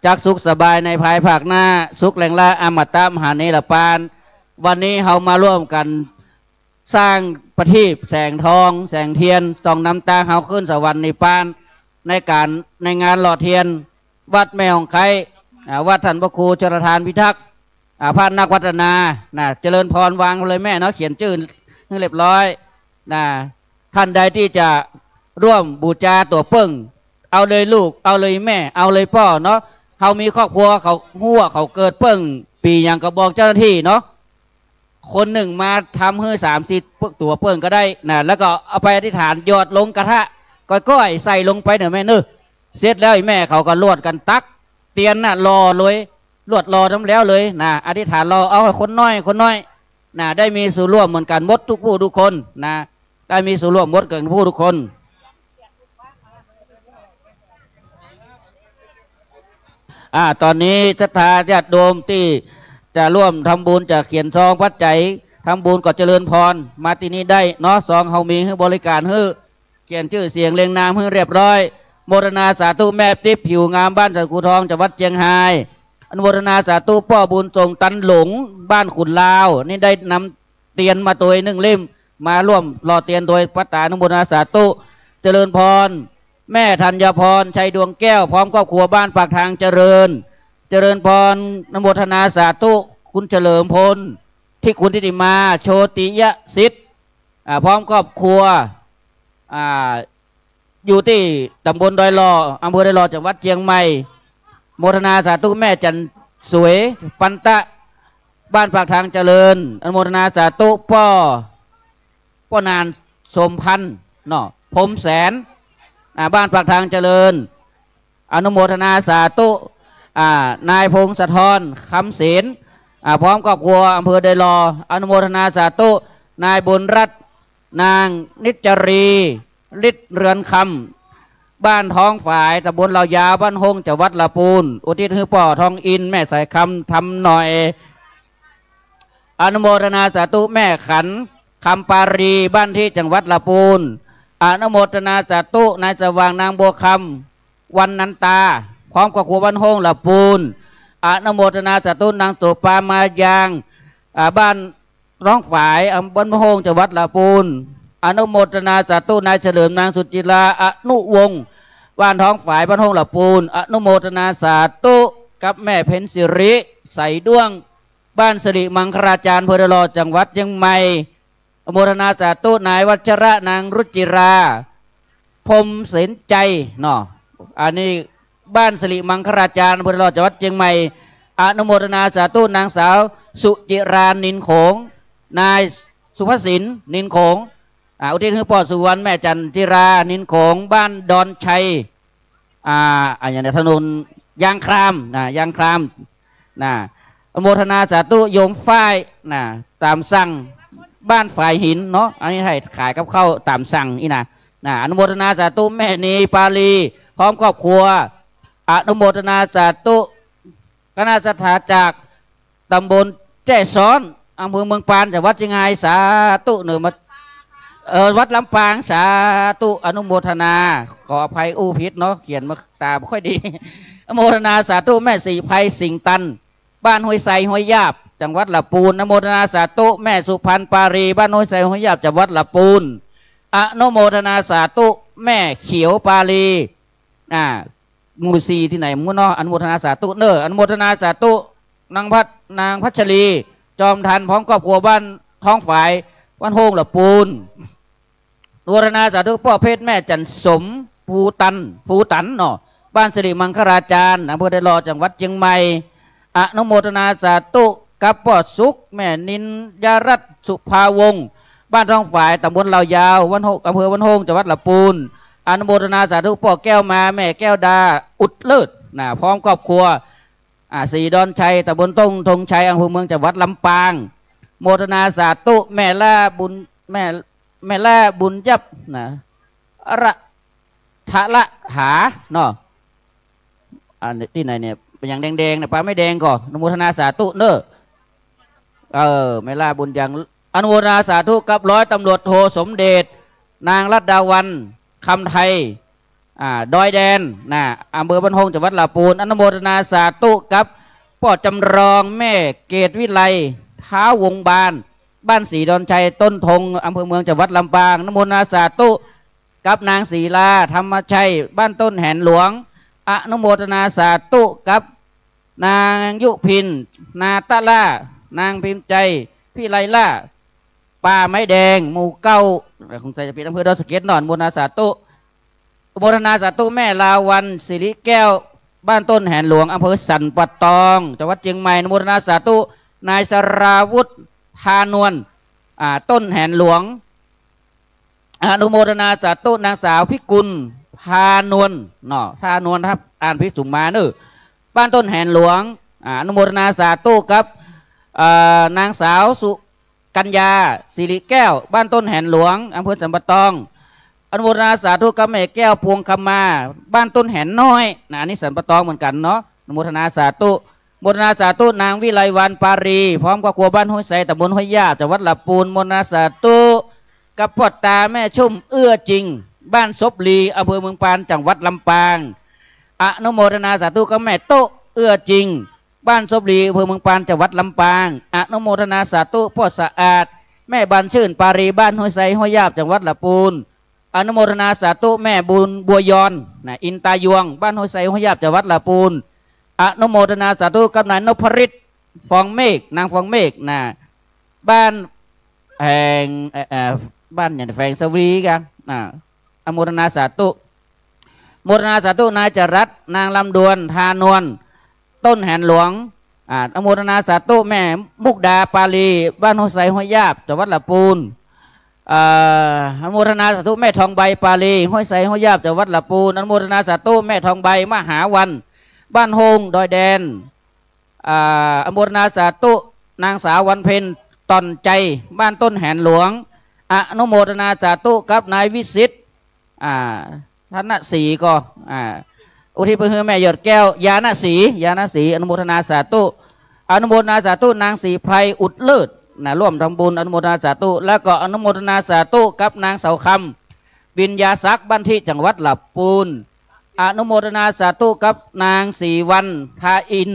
จักสุขสบายในภายภาคหน้าสุขแหล่งละอมตะมหาเนรปานวันนี้เรามาร่วมกันสร้างประทีปแสงทองแสงเทียนส่องน้ำตาเฮาขึ้นสวรรค์นิพพานในงานหล่อเทียนวัดแม่ของไควัดท่านพระครูจรทานพิทักษ์พระนักวัฒนาเจริญพรวางเลยแม่เนาะเขียนชื่อให้เรียบร้อยท่านใดที่จะร่วมบูชาตัวเปิ้งเอาเลยลูกเอาเลยแม่เอาเลยพ่อเนาะเขามีครอบครัวเขาหัวเขาเกิดเปิ้งปีอย่างก็บอกเจ้าหน้าที่เนาะคนหนึ่งมาทำให้30ตัวเปิ้งก็ได้แล้วก็เอาไปอธิษฐานยอดลงกระทะก้อยใส่ลงไปแม่เนอะเสร็จแล้วแม่เขาก็ลวดกันตักเตียนรอเลยลวดรอทำแล้วเลยอธิษฐานรอเอาคนน้อยได้มีส่วนร่วมเหมือนกันหมดทุกผู้ทุกคนได้มีส่วนร่วมหมดกันผู้ทุกคนตอนนี้ศรัทธาญาติโยมที่จะร่วมทำบุญจะเขียนซองปัจจัยทำบุญก็เจริญพรมาที่นี้ได้เนาะซองเฮามีให้บริการให้เขียนชื่อเสียงเรียงนามให้เรียบร้อยโมทนาสาธุแม่ติ๊บผิวงามบ้านสันกูทองจังหวัดเชียงรายอนุโมทนาสาธุพ่อบุญทรงตันหลงบ้านขุนลาวนี่ได้นำเตียนมาตัว1 เล่มมาร่วมรอเตียนโดยพระตาอนุโมทนาสาธุเจริญพรแม่ธัญพรชัยดวงแก้วพร้อมครอบครัวบ้านปากทางเจริญพรอนุโมทนาสาธุคุณเฉลิมพลที่คุณทิติมาโชติยะสิทธิ์พร้อมครอบครัวอยู่ที่ตำบลดอยลออำเภอดอยลอจังหวัดเชียงใหม่โมทนาสาธุแม่จันสวยปันตะบ้านปากทางเจริญอนุโมทนาสาธุพ่อ ป้อนานสมพันธ์เนาะพรมแสนบ้านปากทางเจริญอนุโมทนาสาธุนายพงศธรคำศีลพร้อมครอบครัวอำเภอเดลออนุโมทนาสาธุนายบุญรัตน์นางนิจรีฤทธิ์เรือนคำบ้านท้องฝายตำบลเหล่ายาวบ้านหงจังหวัดละปูนอุทิศให้ป่อทองอินแม่สายคำทำหน่อยอนุโมทนาสาธุแม่ขันคำปารีบ้านที่จังหวัดละปูนอนุโมทนาสาธุนายสว่างนางบัวคำวันนันตาพร้อมกับครัวบ้านหงละปูนอนุโมทนาสาธุนางโสปามายางบ้านร้องฝายบ้านหงจังหวัดละปูนอนุโมทนาสาธุนายเฉลิมนางสุจิราอนุวงศ์บ้านท้องฝายบ้านหงละปูนอนุโมทนาสาธุกับแม่เพ็ญสิริใสด้วงบ้านสิริมังคลาจารย์อำเภอเดลอจังหวัดเชียงใหม่อนุโมทนาสาธุนายวัชระนางรุจิราพรมเสนใจเนาะอันนี้บ้านสิริมังคลาจารย์อำเภอเดลอจังหวัดเชียงใหม่อนุโมทนาสาธุนางสาวสุจิรานินโขงนายสุภสินนินโขงอุทิศให้พ่อสุวรรณแม่จันทิรานินโขงบ้านดอนชัยอย่างในถนนยางครามยางครามอนุโมทนาสาธุโยมฝ้ายตามสั่งบ้านฝ่ายหินเนาะอันนี้ให้ขายกับข้าวตามสั่งอีอนุโมทนาสาธุแม่นีปาลีพร้อมครอบครัวอนุโมทนาสาธุคณะสถาจากตำบลแจ้ซ้อนอำเภอเมืองปานจังหวัดเชียงรายสาธุหนึ่งมาวัดลำปางสาธุอนุโมทนาขออภัยอู้พิษเนาะเขียนมาตาไม่ค่อยดีอนุโมทนาสาธุแม่สีไพสิงตันบ้านห้วยไซห้วยยาบจังหวัดละปูนอนุโมทนาสาธุแม่สุพรรณปารีบ้านห้วยไซห้วยยาบจังหวัดละปูนอนุโมทนาสาธุแม่เขียวปารีมูซีที่ไหนมุนออนุโมทนาสาธุอนุโมทนาสาธุนางพัชรีจอมทันพร้อมครอบครัวบ้านท้องฝายบ้านโฮงละปูนอนุโมทนาสาธุพ่อเพชรแม่จันสมฟูตันเนาะบ้านสิริมังคลาจารย์อำเภอเดลอจังหวัดเชียงใหม่อนุโมทนาสาธุกับพ่อสุขแม่นินยรัตน์สุภาวงศ์บ้านท้องฝายตำบลเหล่ายาวอำเภอวันโฮงจังหวัดละปูนอนุโมทนาสาธุพ่อแก้วมาแม่แก้วดาอุดเลิศพร้อมครอบครัวสีดอนชัยตำบลต้งธงชัยอำเภอเมืองจังหวัดลำปางโมทนาสาธุแม่ล่าบุญยับระทะละหาเนาะที่ไหนเนี่ยเป็นอย่างแดงๆนะปลาไม่แดงก่อนอนุโมทนาสาธุแม่ล่าบุญยังอนุโมทนาสาธุกับร้อยตำรวจโทสมเด็จนางรัตดาวันคำไทยดอยแดนอำเภอบ้านหงจังหวัดลำพูนอนุโมทนาสาธุกับพ่อจำลองแม่เกตวิไลท้าวงบานบ้านศรีดอนชัยต้นธงอำเภอเมืองจังหวัดลำปางอนุโมทนาสาธุกับนางศรีลาธรรมชัยบ้านต้นแหนหลวงอนุโมทนาสาธุกับนางยุพินนาตะล่านางพิมพ์ใจพี่ไลล่าป่าไม้แดงหมู่เก้าคงจะเป็นอำเภอดอยสะเก็ดนอนโมทนาสาธุโมทนาสาธุแม่ลาวันสิริแก้วบ้านต้นแหนหลวงอำเภอสันปะตองจังหวัดเชียงใหม่โมทนาสาธุนายสราวุฒิทานวลต้นแหนหลวงอนุโมทนาสาธุนางสาวพิกุลพานวลเนาะทานวลครับอ่านพิสุมาบ้านต้นแหนหลวงอนุโมทนาสาธุกับนางสาวสุกัญญาสิริแก้วบ้านต้นแหนหลวงอำเภอสันปะตองอนุโมทนาสาธุกับแม่แก้วพวงคำมาบ้านต้นแหนน้อยอันนี้สันปะตองเหมือนกันเนาะอนุโมทนาสาธุโมทนาสาธุนางวิไลวันปารีพร้อมกับครัวบ้านห้วยไซตำบลห้วยยาจังหวัดลำพูนโมทนาสาธุกับพ่อตาแม่ชุ่มเอื้อจริงบ้านศพลีอำเภอเมืองปานจังหวัดลำปางอนุโมทนาสาธุกับแม่โตเอื้อจริงบ้านศพลีอำเภอเมืองปานจังหวัดลำปางอนุโมทนาสาธุพ่อสะอาดแม่บันชื่นปารีบ้านห้วยไซห้วยยาจังหวัดลำพูนอนุโมทนาสาธุแม่บุญบัวยอนอินตายวงบ้านห้วยไซห้วยยาจังหวัดลำพูนอนุโมทนาสาธุกับนายนพฤทธิ์ฟองเมฆนางฟองเมฆบ้านแห่งบ้านอย่างแฝงสวีกันอนุโมทนาสาธุโมทนาสาธุนายจรัสนางลำดวนทานวลต้นแหนหลวงอนุโมทนาสาธุแม่มุกดาปาลีบ้านห้วยไซห้วยยาบจังหวัดลำพูนอ อนุโมทนาสาธุแม่ทองใบปาลีห้วยไซห้วยยาบจากวัดละปูนอนุโมทนาสาธุแม่ทองใบมหาวันบ้านโฮงดอยแดนอนุโมทนาสาธุนางสาววันเพ็ญตอนใจบ้านต้นแหนหลวงอนุโมทนาสาธุกับนายวิสิตธนศรีก็อุทิศไปให้แม่หยดแก้วยาณศรีอนุโมทนาสาธุอนุโมทนาสาธุนางศรีไพรอุดเลิศร่วมทำบุญอนุโมทนาสาธุแล้วก็อนุโมทนาสาธุกับนางเสาคำวิญญาศักดิ์บ้านที่จังหวัดลำพูนอนุโมทนาสาธุกับนางศรีวันทาอิน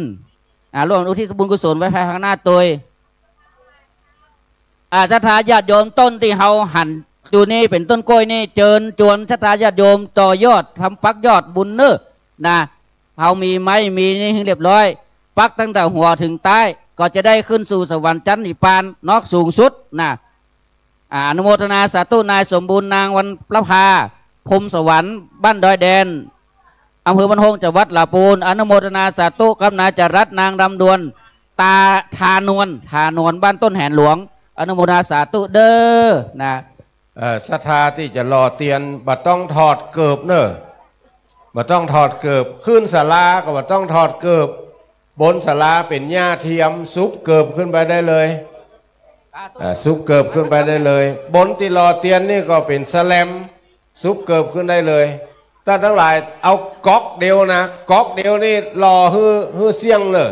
ร่วมอุทิศบุญกุศลไว้ภายข้างหน้าตัวศรัทธาญาติโยมต้นที่เฮาหันอยู่นี่เป็นต้นกล้วยนี่เจิญจวนศรัทธาญาติโยมต่อยอดทำปักยอดบุญเนอนะเฮามีไม้มีนี่เรียบร้อยปักตั้งแต่หัวถึงใต้ก็จะได้ขึ้นสู่สวรรค์ชั้นนิพพานนอกสูงสุดนะอนุโมทนาสาธุนายสมบูรณ์นางวันประภาพรมสวรรค์บ้านดอยแดนอำเภอบ้านโฮงจังหวัดลำพูนอนุโมทนาสาธุกับนายจรัสนางดำดวนตาทานวลบ้านต้นแหนหลวงอนุโมทนาสาธุเด้อนะศรัทธาที่จะรอเตียนบัดต้องถอดเกิบเนอะบัดต้องถอดเกิบขึ้นศาลาก็บัดต้องถอดเกิบบนศาลาเป็นหญ้าเทียมซุปเกิบขึ้นไปได้เลยซุปเกิบขึ้นไปได้เลยบนที่รอเตียนนี่ก็เป็นสแลมซุปเกิบขึ้นได้เลยท่านทั้งหลายเอาก๊อกเดียวนะก๊อกเดียวนี่รอฮื้อเสียงเลย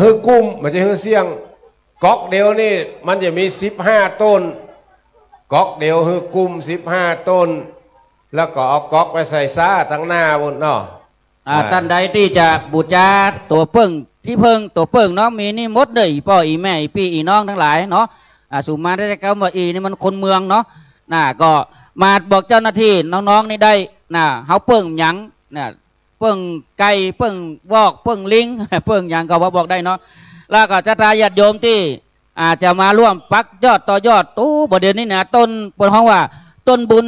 ฮื้อกุ้มไม่ใช่ฮื้อเสียงก๊อกเดียวนี่มันจะมี15ต้นก๊อกเดียวฮื้อกุ้ม15ต้นแล้วก็เอาก๊อกไปใส่ซ่าทั้งหน้าบนเนาะท่านใดที่จะบูชาตัวเพิ่งที่เพิ่งตัวเพิ่งเนาะมีนี่มดเลยพ่ออีแม่อีพี่อีน้องทั้งหลายเนาะสุมาได้คำว่าอีนี่มันคนเมืองเนาะก็มาบอกเจ้าหน้าที่น้องๆนี่ได้เขาเพิ่งหยังเพิ่งไก่เพิ่งวอกเพิ่งลิงเพิ่งหยังก็บอกได้เนาะแล้วก็จะทายาทโยมที่อาจจะมาร่วมปักยอดต่อยอดตู้ประเดี๋ยวนี้ต้นบนห้องว่าต้นบุญ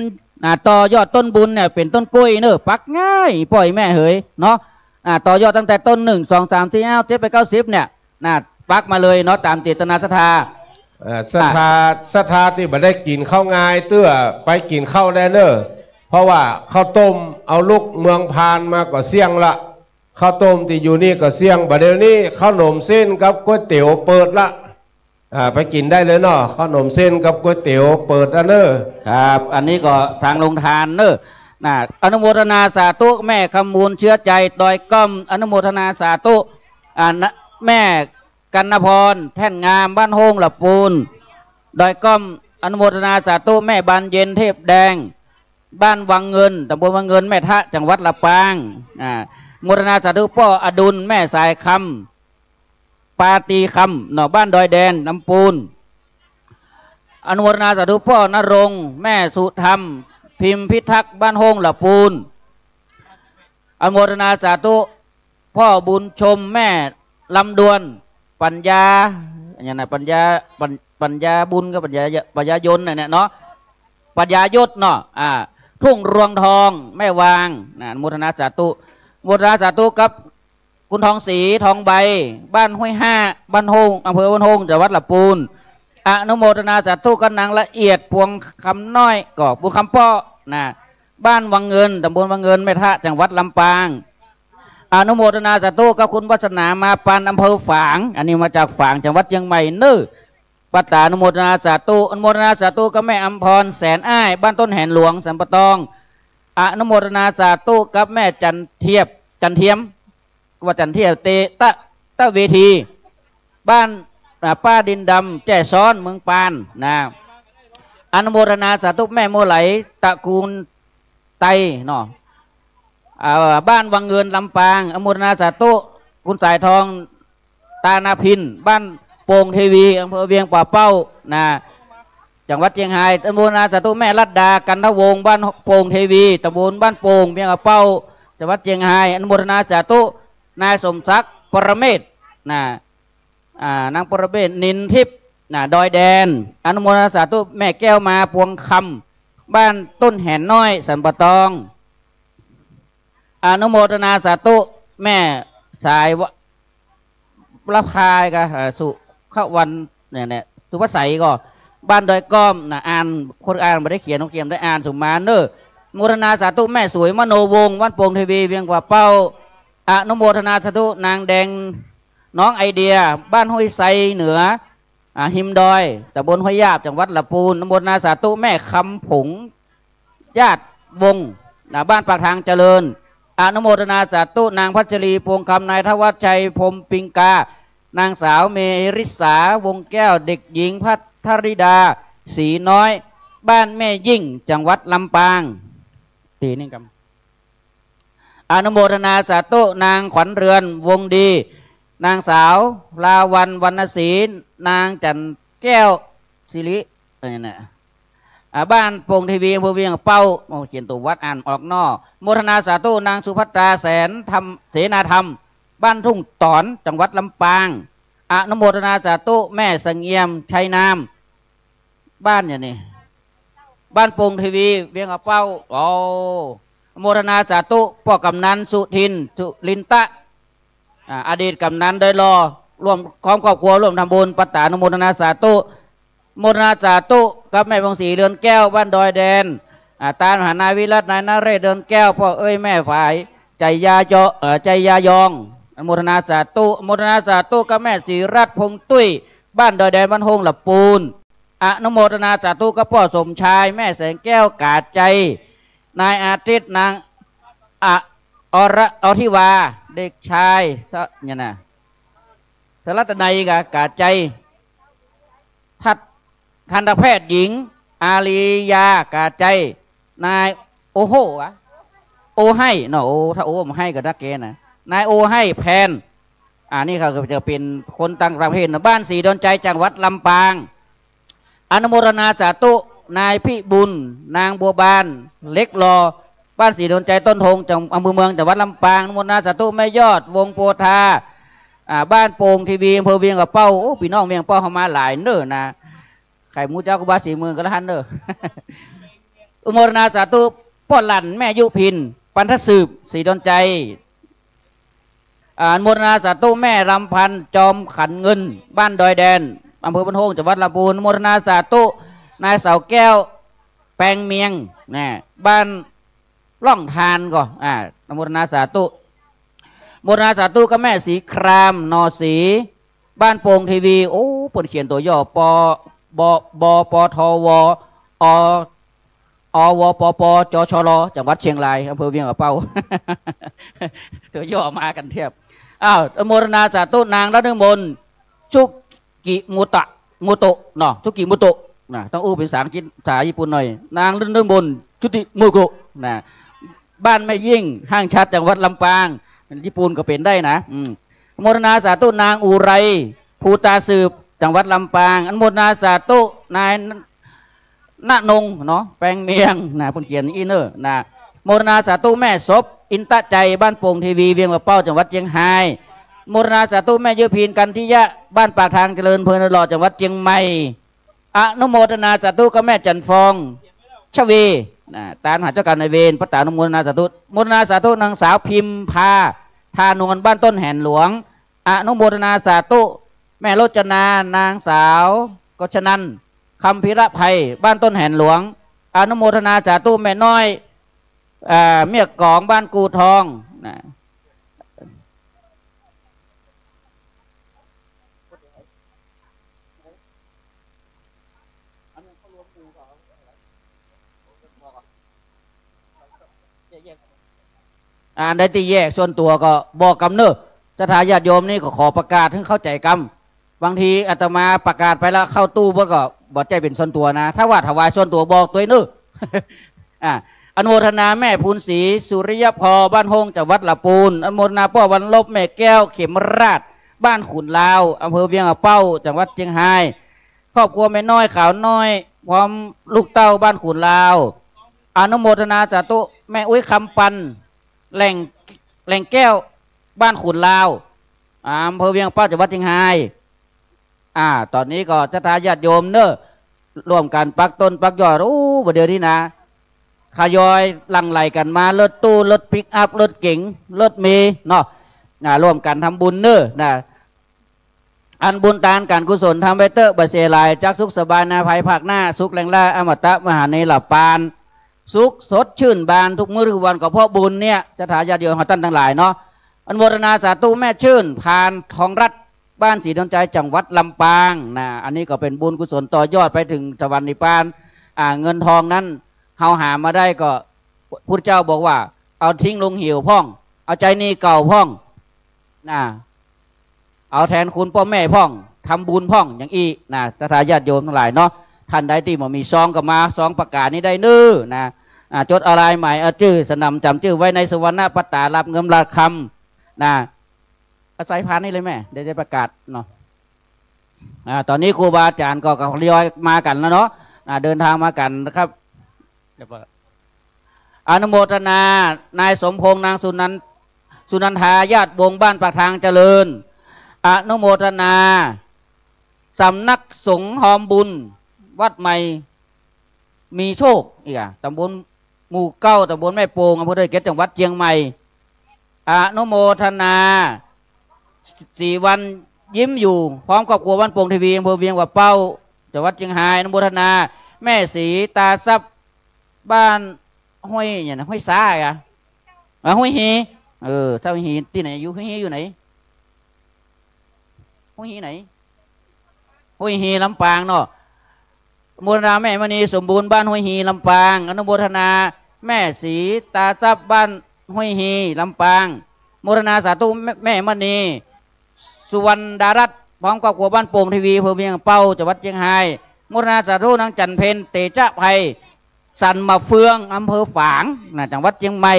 ต่อยอดต้นบุญเนี่ยเป็นต้นกล้วยเนอะปักง่ายปล่อยแม่เหยเนาะต่อยอดตั้งแต่ต้น1 2 3 4 5 7 8 9 10เนี่ยปักมาเลยเนาะตามเจตนาศรัทธาศรัทธาที่บ่ได้กินข้าวง่ายเตื้อไปกินข้าวได้เนอะเพราะว่าข้าวต้มเอาลูกเมืองพานมาก็เสี่ยงละข้าวต้มที่อยู่นี่ก็เสี่ยงบัดเดี๋ยวนี้ข้าวหนมเส้นกับก๋วยเตี๋ยวเปิดละไปกินได้เลยเนาะขนมเส้นกับก๋วยเตี๋ยวเปิดเนอะครับอันนี้ก็ทางลงทานเนอะอนุโมทนาสาธุแม่คำมูลเชื้อใจดอยก้อมอนุโมทนาสาธุแม่กันนพรแท่นงามบ้านโฮงลำพูนดอยก้อมอนุโมทนาสาธุแม่บานเย็นเทพแดงบ้านวังเงินตำบลวังเงินแม่ทะจังหวัดลำปางโมทนาสาธุพ่ออดุลแม่สายคำปาตีคำหน่อบ้านดอยแดนลำพูนอนุโมทนาสาธุพ่อนรงแม่สุธรรมพิมพิทักษ์บ้านโฮงลำพูนอนุโมทนาสาธุพ่อบุญชมแม่ลำดวนปัญญาอย่างนั้นปัญญาบุญกับปัญญายนเนี่ยเนาะปัญญายศเนาะทุ่งรวงทองแม่วางอนุโมทนาสาธุโมทนาสาธุกับคุณทองศรีทองใบบ้านห้วยห้าบ้านโฮงอำเภอบ้านโฮงจังหวัดลำพูนอนุโมทนาสาธุกับนางละเอียดพวงคำน้อยก็พวงคำป้อบ้านวังเงินตำบลวังเงินแม่ทะจังหวัดลำปางอนุโมทนาสาธุกับคุณวัฒนามาปานอำเภอฝางอันนี้มาจากฝางจังหวัดเชียงใหม่เนื้อปัตตาอนุโมทนาสาธุอนุโมทนาสาธุกับแม่อัมพรแสนอ้ายบ้านต้นแหนหลวงสัมปตองอนุโมทนาสาธุกับแม่จันเทียมว่าจันเทียบตะเวทีบ้านป้าดินดำแจ้ซ้อนเมืองปานอนุโมทนาสาธุแม่โมไหลตระกูลไตเนาะบ้านวังเงินลำปางอนุโมทนาสาธุคุณสายทองตานาพินบ้านโป่งเทวีอำเภอเวียงป่าเป้าจังหวัดเชียงรายอนุโมทนาสาธุแม่รัตดากันทวงศ์บ้านโป่งเทวีตำบลบ้านโป่งเวียงป่าเป้าจังหวัดเชียงรายอนุโมทนาสาธุนายสมศักดิ์ปรเมศนางปรเมศนินทิพย์ดอยแดนอนุโมทนาสาธุแม่แก้วมาพวงคำบ้านต้นแหนน้อยสันปะตองอนุโมทนาสาธุแม่สายรับคายกับสุขวันเนี่ยสุภาษัยก็ บ้านดอยก้อมนะอ่านคนอ่านไม่ได้เขียนน้องเขียนได้อ่านสุมาเนอโมทนาสาธุแม่สวยมโนวงศ์วัดโป่งทีวีเวียงกว่าเป้าอนุโมทนาสาธุนางแดงน้องไอเดียบ้านห้วยไซเหนือหิมดอยตำบลห้วยยาบจังหวัดลำพูนอนุโมทนาสาธุแม่คำผงญาติวงบ้านปากทางเจริญอนุโมทนาสาธุนางพัชรีพวงคำนายทวัชชัยพรมปิงกานางสาวเมริสาวงแก้วเด็กหญิงพัทริดาศรีน้อยบ้านแม่ยิ่งจังหวัดลำปางตีนี่กันอนุโมทนาสาธุนางขวัญเรือนวงดีนางสาวลาวันวรรณศรีนางจันแก้วศิริอะไรเนี่ยบ้านโป่งทีวีอำเภอเวียงเป้าเขียนตัววัดอ่านออกนอกโมทนาสาธุนางสุภัตราแสนธรรมเสนาธรรมบ้านทุ่งตอนจังหวัดลำปางอนุโมทนาสาธุแม่สังเงียมชัยนามบ้านอย่างนี้บ้านโป่งทีวีเวียงเป้าโอ้โมทนาสาธุพ่อกำนันสุทินสุลินตะอดีตกำนันโดยรอร่วมครอบครัวร่วมทำบุญปัตตานุโมทนาสาธุโมทนาสาธุกับแม่วงศรีเรือนแก้วบ้านดอยแดนตาหานายวิรัตนายนเรศเรือนแก้วพ่อเอ้ยแม่ฝ่ายใจยายองโมทนาสาธุโมทนาสาธุกับแม่ศรีรัตน์พงตุ้ยบ้านดอยแดนบ้านหงหลับปูนอนุโมทนาสาธุกับพ่อสมชายแม่แสงแก้วกาดใจนายอาทิตย์นางอธิวาเด็กชายเนี่ยนะสรัตนัยกาดใจทันตแพทย์หญิงอาลียากาดใจนายโอโหโอให้เนาะโอถ้าโอมให้ก็ดักเกนะนายโอให้แพนนี่เขาจะเป็นคนต่างประเทศนะบ้านสีดอนใจจังหวัดลำปางอนุโมทนาสาธุนายพิบุญนางบัวบานเล็กรอบ้านสีดอนใจต้นทงจังอำเภอเมืองจังหวัดลำปางอนุโมทนาสาธุแม่ยอดวงโพธาบ้านโป่งทีวีอำเภอเวียงกับเป้าพี่น้องเวียงเป้าเข้ามาหลายเน้อนะไข่มูเจ้ากุบาสีเมืองก็ละหันเน้ออนุโมทนาสาธุพ่อหลั่นแม่ยุพินปันทสืบสีดอนใจอนุโมทนาสาธุแม่ลำพันจอมขันเงินบ้านดอยแดนอำเภอบ้านโฮงจังหวัดลำพูนอนุโมทนาสาธุนายเสาแก้วแปลงเมียงนะบ้านล่องทานก่อนอนุโมทนาสาธุโมทนาสาธุก็แม่สีครามนอสีบ้านโป่งทีวีโอ้ปนเขียนตัวย่อปทววปจชลจังหวัดเชียงรายอำเภอเวียงกับเป้า ตัวย่อมากันเทียบอนุโมทนาสาธุนางรัตนมนชุกิมุโตเนาะชุกิมุโตนะต้องอู้เป็นภาษาญี่ปุ่นหน่อยนางรัตนมนชุติมุโกนะบ้านแม่ยิ่งห้างชัดจังหวัดลำปางญี่ปุ่นก็เป็นได้นะอนุโมทนาสาธุนางอุไรภูตาสืบจังหวัดลำปางอนุโมทนาสาธุนายณนงเนาะแปลงเมียงนะคนเขียนอินเนอร์นะโมทนาสาธุแม่ศพอินตะใจบ้านโป่งทีวีเวียงกับเป้าจังหวัดเชียงรายโมทนาสาธุแม่เยอพินกันทิยะบ้านปากทางเจริญเพลินหล่อจังหวัดเชียงใหม่อนุโมทนาสาธุกับแม่จันฟองชเวตามหาเจ้าการในเวรพระตานุโมทนาสาธุโมทนาสาธุนางสาวพิมพาทานวลบ้านต้นแห่นหลวงอนุโมทนาสาธุแม่โรจนานางสาวกชนันคำพิระภัยบ้านต้นแห่นหลวงอนุโมทนาสาธุแม่น้อยเมียกองบ้านกูทองนะได้ที่แยกส่วนตัวก็บอกกำเนิดถ้าทายาทโยมนี่ก็ขอประกาศให้เข้าใจกรรมบางทีอาตมาประกาศไปแล้วเข้าตู้บ่ก็บอกใจเป็นส่วนตัวนะถ้าว่าถวายส่วนตัวบอกตัวนึกอนุโมทนาแม่พูนศรีสุริยพรบ้านหงจังหวัดลำพูนอนุโมทนาพ่อวันลบแม่แก้วเขมราชบ้านขุนลาวอำเภอเวียงเป้าจังหวัดเชียงรายครอบครัวแม่น้อยขาวน้อยพร้อมลูกเต้าบ้านขุนลาวอนุโมทนาสาธุแม่อุ้ยคำปันแหล่งแก้วบ้านขุนลาวอำเภอเวียงเป้าจังหวัดเชียงรายตอนนี้ก็จะทายาทโยมเนอะร่วมกันปักต้นปักยอดประเดี๋ยวนี้นะทยอยหลั่งไหลกันมารถตู้รถปิกอัพรถเก๋งรถเมล์เนาะร่วมกันทำบุญเนอะนะ อันบุญทานการกุศลทำไปเตอร์บาเสลายจากสุขสบายนาภัยภาคหน้าสุขแรงล่าอมตะมหาในหลับปานสุขสดชื่นบานทุกมื้อทุกวันก็เพราะบุญเนี่ยจะถาญาติโยมท่านทั้งหลายเนาะอนุโมทนาสาธุแม่ชื่นผ่านทองรัตบ้านศรีดวงใจจังหวัดลำปางนะอันนี้ก็เป็นบุญกุศลต่อยอดไปถึงสวรรค์นิพพานเงินทองนั้นเฮาหามาได้ก็พุทธเจ้าบอกว่าเอาทิ้งลงหิวพ่องเอาใจนี่เก่าพ่องนะเอาแทนคุณพ่อแม่พ่องทำบุญพ่องอย่างอีนะทาญาติโยมทั้งหลายเนาะท่านใดที่บ่มีซองก็มาซองประกาศนี้ได้นื้อนะจดอะไรใหม่เอาชื่อสนำจำชื่อไว้ในสวรรณปัตตารับเงินราคำนะอาศัยพานนี่เลยแม่ได้ประกาศเนาะตอนนี้ครูบาอาจารย์ก็ทยอยมากันแล้วเนาะเดินทางมากันนะครับอนุโมทนานายสมพงษ์นางสุนันทาญาติวงบ้านปากทางเจริญอนุโมทนาสำนักสงฆ์หอมบุญวัดใหม่มีโชคอีกตำบลหมู่เก้าตำบลแม่โป่งอำเภอดอยเกตจังหวัดเชียงใหม่อนุโมทนา4 วันยิ้มอยู่พร้อมครอบครัวบ้านโป่งทีวีอำเภอเวียงวัดเป้าจังหวัดเชียงรายอนุโมทนาแม่ศรีตาซับบ้านห้วยอย่างห้วยซ้ายห้วยฮีเจ้าฮีที่ไหนอยู่ห้วยฮีอยู่ไหนห้วยฮีไหนห้วยฮีลำปางเนาะอนุโมทนาแม่มณีสมบูรณ์บ้านห้วยฮีลำปางอนุโมทนาแม่ศรีตาซับบ้านห้วยฮีลำปางโมทนาสาธุแม่มณีสุวรรณดารัตน์พร้อมครอบครัวบ้านโป่งทีวีอำเภอเวียงเป้าจังหวัดเชียงรายโมทนาสาธุนางจันเพนเตจะภัยสันมาเฟืองอำเภอฝางจังหวัดเชียงใหม่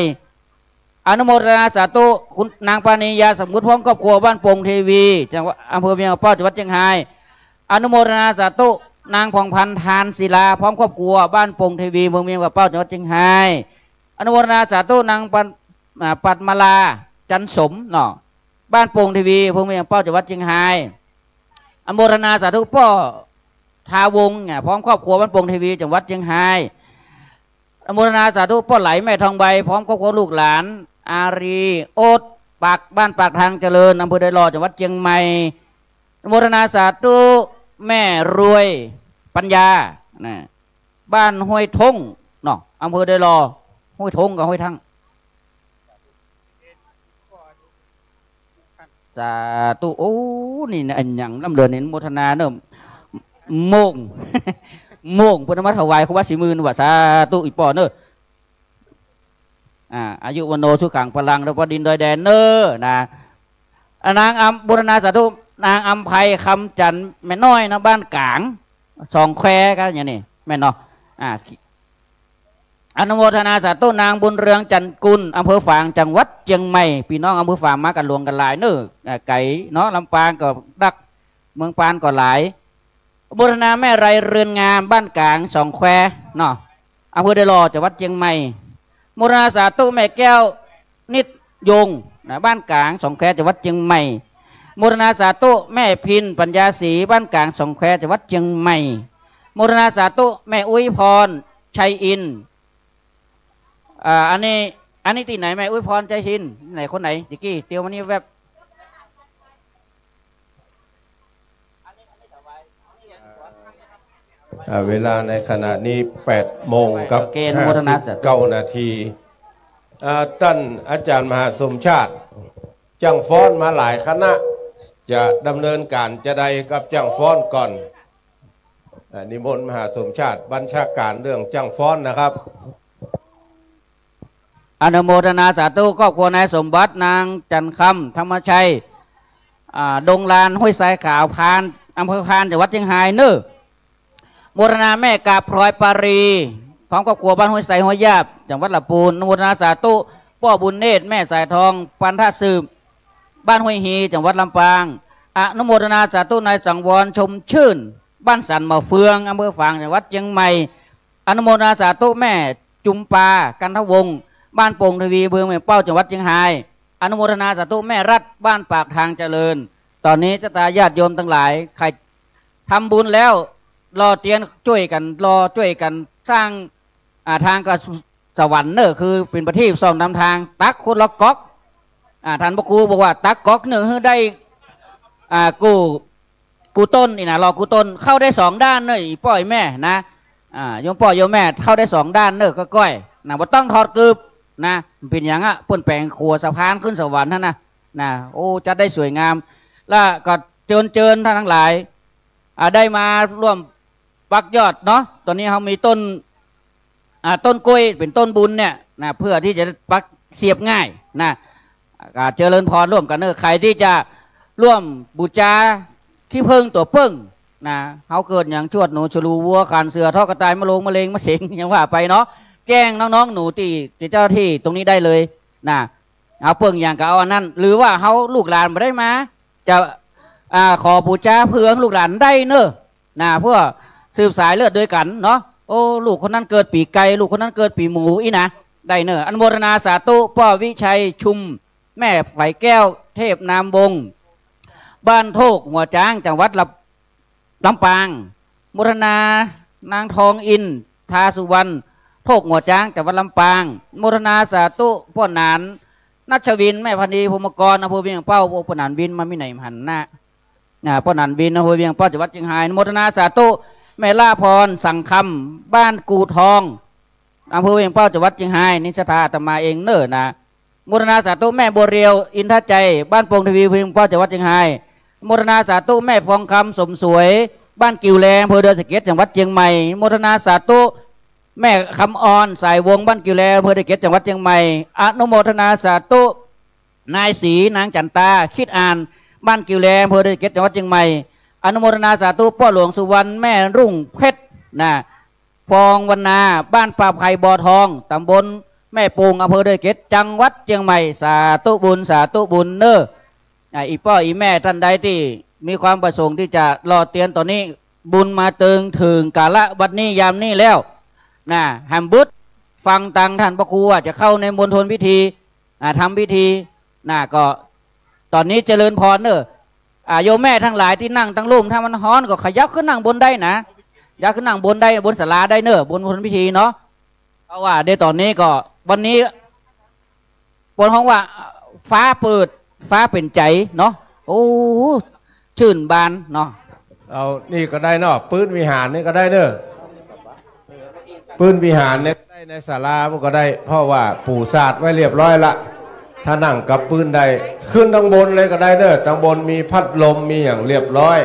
อนุโมทนาสาธุคุณนางปานียาสมมุติพร้อมครอบครัวบ้านโป่งทีวีจังหวัดอำเภอเวียงเป้าจังหวัดเชียงรายอนุโมทนาสาธุนางพองพันธ์ทานศิลาพร้อมครอบครัวบ้านโป่งทีวีอำเภอเวียงเป้าจังหวัดเชียงรายอนุโมทนาสาธุนางปัตมาลาจันสมเนาะบ้านโป่งทีวีอำเภอเวียงเป้าจังหวัดเชียงรายอนุโมทนาสาธุพ่อทาวงพร้อมครอบครัวบ้านโป่งทีวีจังหวัดเชียงรายอนุโมทนาสาธุพ่อไหลแม่ทองใบพร้อมครอบครัวลูกหลานอารีโอ๊ตปากบ้านปากทางเจริญอำเภอไดรอจังหวัดเชียงใหม่อนุโมทนาสาธุแม่รวยปัญญาบ้านห้วยทงเนาะอำเภอไดรอห้วยทงกับห้วยทั้งสาธุโอ้นี่อันอย่างน้ำเดือนนี่โมทนาเนิ่มโมงพุทธมัทถวายครูบาศรีมือว่าสาธุอีปอเนออายุวันโนสุขังพลังแล้วพอดินดอยแดนเนอนะนางบุรณาสาธุนางอัมไพคำจันแม่น้อยนะบ้านกลางสองแควกันอย่างนี้แม่เนาะอนุโมทนาสาธุนางบุญเรืองจันกุลอำเภอฝางจังหวัดเชียงใหม่พี่น้องอำเภอฝางมากันรวมกันหลายเนอไก่เนาะลำปางก็ดักเมืองปานก็หลายบุรณาแม่ไรเรือนงามบ้านกลางสองแควเนาะอำเภอไดรอจังหวัดเชียงใหม่บุรณาสาธุแม่แก้วนิดยงนะบ้านกลางสองแควจังหวัดเชียงใหม่บุรณาสาธุแม่พินปัญญาศรีบ้านกลางสองแควจังหวัดเชียงใหม่บุรณาสาธุแม่อุ้ยพรชัยอินอันนี้ที่ไหนแม่อุ้ยพรใจหินไหนคนไหนจิกี้เตียวมันนี่แวบเวลาในขณะนี้8 โมงกับ59 นาทีท่านอาจารย์มหาสมชาติจังฟ้อนมาหลายคณะจะดำเนินการจะใดกับจังฟ้อนก่อนนิมนต์มหาสมชาติบัญชาการเรื่องจังฟ้อนนะครับอนุโมทนาสาธุครอบครัวนายสมบัตินางจันคำธรรมชัยดงลานห้วยทรายขาวพานอำเภอพานจังหวัดเชียงรายเนื้อโมทนาแม่กาพลอยปารีพร้อมครอบครัวบ้านห้วยทรายห้วยยาบจังหวัดลำพูนอนุโมทนาสาธุพ่อบุญเนตรแม่สายทองปันท่าสืบบ้านห้วยฮีจังหวัดลำปางอนุโมทนาสาธุนายสังวรชมชื่นบ้านสันมาเฟืองอำเภอฝางจังหวัดเชียงใหม่อนุโมทนาสาธุแม่จุมปากันทวงศ์บ้านโป่งทวีเบืองเมืองเป้าจังหวัดเชียงรายอนุโมทนาสาธุแม่รัฐบ้านปากทางเจริญตอนนี้จะตาญาติโยมทั้งหลายใครทำบุญแล้วรอเตียนช่วยกันสร้างทางกับสวรรค์เนอคือเป็นประทีปส่องนำทางตักคนละก๊อกท่านพระครูบอกว่าตักก๊อกหนึ่งได้กู้ กูต้นนี่นะรอกูต้นเข้าได้2ด้านเนอะอีพ่อไอแม่นะโยมพ่อโยมแม่เข้าได้2ด้านเนอะก็ก้อยนะว่าต้องถอดกึบนะเป็นอย่างอ่ะเปิ้นแปลงครัวสะพานขึ้นสวรรค์ท่านนะโอ้จะได้สวยงามแล้วก็เจิญท่านทั้งหลายได้มาร่วมปักยอดเนาะตอนนี้เขามีต้นกล้วยเป็นต้นบุญเนี่ยนะเพื่อที่จะปักเสียบง่ายนะเจริญพรร่วมกันเนอะใครที่จะร่วมบูชาขี้ผึ้งตัวผึ้งนะเขาเกิดอย่างชวดหนูชลูวัวขานเสือทอกระต่ายมะโรงมะเร็งมะเสงอย่างว่าไปเนาะแจ้งน้องๆหนูที่เจ้าที่ตรงนี้ได้เลยนะเอาเพิ่งอย่างกับเอาอันนั้นหรือว่าเขาลูกหลานมาได้มาจะขอบูชาเพื่อลูกหลานได้เนอะนะเพื่อสืบสายเลือดด้วยกันเนาะโอ้ลูกคนนั้นเกิดปีไก่ลูกคนนั้นเกิดปีหมูอีนะได้เนอะอนุโมทนาสาธุพ่อวิชัยชุมแม่ไฝแก้วเทพนามวงบ้านโทกหัวจ้างจังหวัดลำปางโมทนานางทองอินทาสุวรรณโทกหัวจ้างจังหวัดลำปางโมทนาสาธุพ่อหนานนัชวินแม่พันธีภูมิกรอำเภอเวียงเป้าพ่อหนานวินมาไม่ไหนหันหน้าพ่อหนานวินอำเภอเวียงเป้าจังหวัดเชียงรายโมทนาสาธุแม่ล่าพรสั่งคำบ้านกูทองอำเภอเวียงเป้าจังหวัดเชียงรายนิสถาตมาเองเนอนะโมทนาสาธุแม่บัวเรียวอินทใจบ้านโป่งทวีเวียงเป้าจังหวัดเชียงรายโมทนาสาธุแม่ฟองคำสมสวยบ้านกิวแลอำเภอเดือสะเก็ดจังหวัดเชียงใหม่โมทนาสาธุแม่คำอ่อนสายวงบ้านกิวแลอำเภอเดือสะเก็ดจังหวัดเชียงใหม่อนุโมทนาสาธุนายศรีนางจันตาคิดอ่านบ้านกิวแลอำเภอเดือสะเก็ดจังหวัดเชียงใหม่อนุโมทนาสาธุพ่อหลวงสุวรรณแม่รุ่งเพชรนะฟองวรรณาบ้านป่าไผ่บ่อทองตำบลแม่ปูงอำเภอเดือสะเก็ดจังหวัดเชียงใหม่สาธุบุญเนออีพ่ออีแม่ท่านใดที่มีความประสงค์ที่จะรอเตียนตอนนี้บุญมาตึงถึงกาละบัดนี้ยามนี้แล้วนะแฮมบุตฟังตังท่านพระครูจะเข้าในมณฑลพิธีทำพิธีนะก็ตอนนี้เจริญพรเนอะโยมแม่ทั้งหลายที่นั่งตั้งลุ่มถ้ามันฮ้อนก็ขยับขึ้นนั่งบนได้นะยักขึ้นนั่งบนได้บนศาลาได้เนอะบนมณฑลพิธีเนาะเพราะว่าในตอนนี้ก็วันนี้บนห้องว่าฟ้าเปิดฟ้าเป็นใจเนาะโอ้ชื่นบานเนาะเอานี่ก็ได้เนาะปืนวิหารนี่ก็ได้เนอะปืนวิหารเนี่ยได้ในศาลามันก็ได้เพราะว่าปู่ศาสตร์ไว้เรียบร้อยละถ้านั่งกับปืนได้ขึ้นทางบนเลยก็ได้เนอะทางบนมีพัดลมมีอย่างเรียบร้อย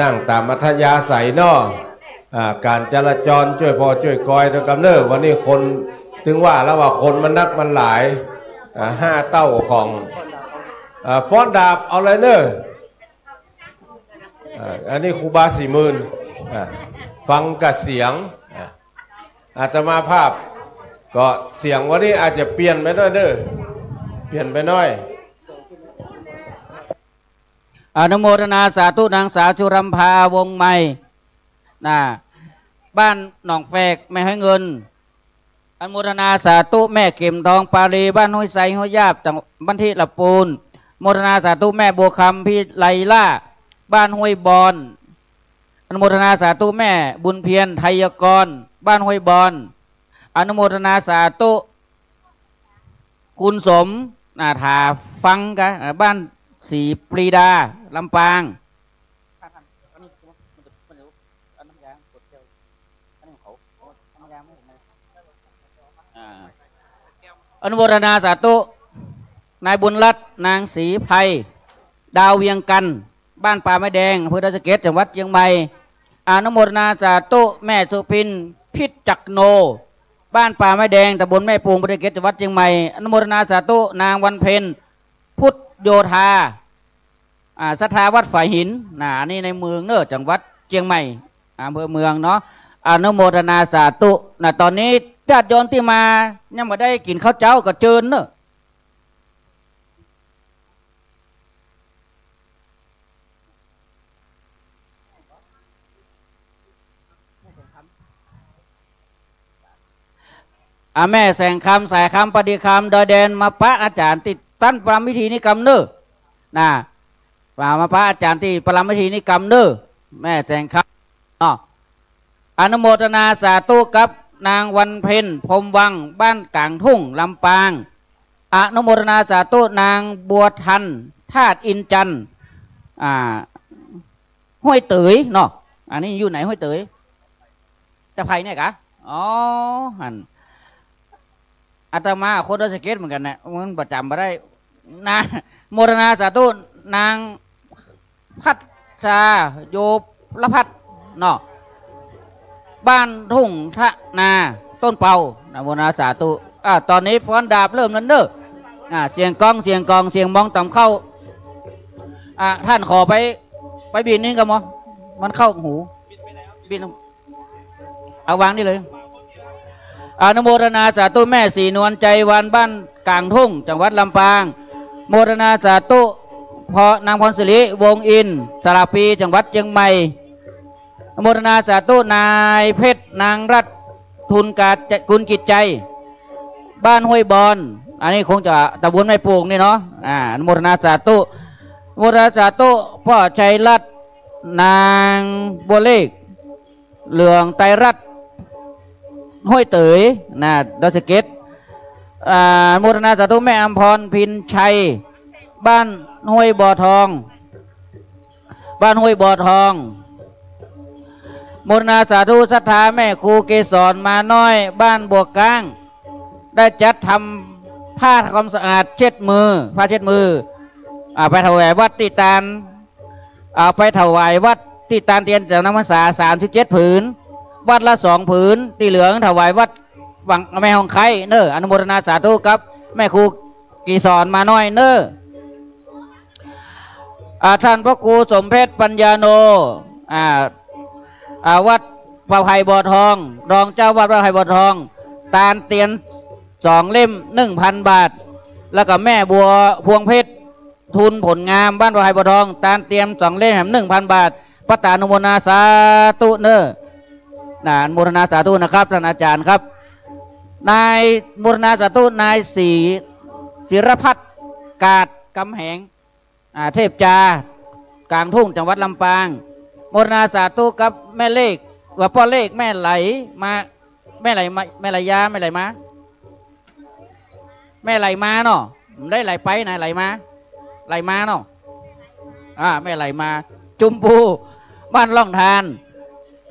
นั่งตามอัธยาศัยเนาะการจราจรช่วยพอช่วยกอยตัวกำเนิดวันนี้คนถึงว่าแล้วว่าคนมันนักมันหลาย5 เต้าของฟ้อนดาบเอาเลยเนอะอันนี้ครูบา40,000ฟังกับเสียงอาจจะมาภาพก็เสียงวันนี้อาจจะเปลี่ยนไปหน่อยเด้อเปลี่ยนไปหน่อยอนุโมทนาสาธุนางสาวชุรัมพาวงใหม่บ้านหนองแฝกไม่ให้เงินอนุโมทนาสาธุแม่เข็มทองปาลีบ้านห้วยไซห้วยยาบจังบ้านที่ละปูนโมทนาสาธุแม่บัวคำพี่ไลล่าบ้านห้วยบอนอนุโมทนาสาธุแม่บุญเพียรไทยกรบ้านห้วยบอนอนุโมทนาสาธุคุณสมถาฟังกันบ้านศรีปรีดาลำปางอนุโมทนาสาธุนายบุญรัตน์นางศรีไพรดาวเวียงกันบ้านป่าไม้แดงอำเภอดอยสะเก็ดจังหวัดเชียงใหม่อนุโมทนาสาธุแม่สุพินพิจักโนบ้านป่าไม้แดงตำบลแม่ปูงอำเภอดอยสะเก็ดจังหวัดเชียงใหม่อนุโมทนาสาธุนางวันเพ็ญพุทธโยธาศรัทธาวัดฝ่ายหินนี่ในเมืองเนอะจังหวัดเชียงใหม่อำเภอเมืองเนาะอนุโมทนาสาธุตอนนี้ญาติโยมที่มายังไม่ได้กินข้าวเจ้าก็เชิญเนอะแม่แสงคำสายคำปฏิคำดอยแดนมาพระอาจารย์ติดตั้นปรามวิธีนิกรรมเนอะมาพระอาจารย์ที่ปรามวิธีนิกรรมเนอะแม่แสงคำอนุโมทนาสาธุกับนางวันเพ็ญพรมวังบ้านกลางทุ่งลำปางอนุโมทนาสาธุนางบัวทันธาตุอินจัน ห้วยเตยเนาะอันนี้อยู่ไหนห้วยเตยแต่ไผ่เนี่ยกะอ๋อหันอาตมาคนดอยสะเก็ดเหมือนกันนะมันประจำมาได้นะโมรณาสาธุนางพัดชาโยละพัดเนาะบ้านทุ่งทะนาต้นเปานะโมรณาสาธุตอนนี้ฟ้อนดาบเริ่มนั้นเด้อเสียงกองเสียงมองต่ำเข้าท่านขอไปบินนี่กันมั้งมันเข้าหูบินเอาวางนี่เลยอนุโมทนาสาธุแม่สีนวลใจวันบ้านกลางทุ่งจังหวัดลำปางโมทนาสาธุพอนางพรศิริวงอินสระปีจังหวัดเชียงใหม่อนุโมทนาสาธุนายเพชรนางรัตทุนกากุลกิจใจบ้านห้วยบอนอันนี้คงจะตะบนไม่ปลูกนี่เนาะอนุโมทนาสาธุโมทนาสาธุพ่อชัยรัตน์นางบัวเลขเหลืองไตรรัตน์ห้วยเตยนะดอยสะเก็ดโมทนาสาธุแม่อมพรพินชัยบ้านห้วยบ่อทองโมทนาสาธุศรัทธาแม่ครูเกศรมาน้อยบ้านบวกกลางได้จัดทำผ้าทำความสะอาดเช็ดมือผ้าเช็ดมือไปถวายวัดติตานไปถวายวัดติตานเตียนจากน้ำพรรษา37 ผืนวัดละ2 ผืนที่เหลืองถวายวัดวังแม่หองไข่เนออนุโมทนาสาธุครับแม่ครูกีสอนมาน้อยเนอท่านพระครูสมเพชรปัญญาโนวัดพระไผ่บ่อทองรองเจ้าวัดพระไผ่บ่อทองตาลเตียน2 เล่ม 1,000 บาทแล้วก็แม่บัวพวงเพชรทุนผลงามบ้านพระไผ่บ่อทองตาลเตียม2 เล่ม 1,000 บาทพระตานุโมทนาสาธุเนออนุโมทนาสาธุนะครับท่านอาจารย์ครับนายโมทนาสาธุนายศิรพัฒน์กาดกำแหงเทพจากลางทุ่งจังหวัดลำปางโมทนาสาธุกับแม่เลขว่าพ่อเลขแม่ไหลมาแม่ไหลมาแม่ไหลยาแม่ไหลมาแม่ไหลมาเนาะได้ไหลไปไหนไหลมาเนาะแม่ไหลมาจุมพูบ้านล่องทาน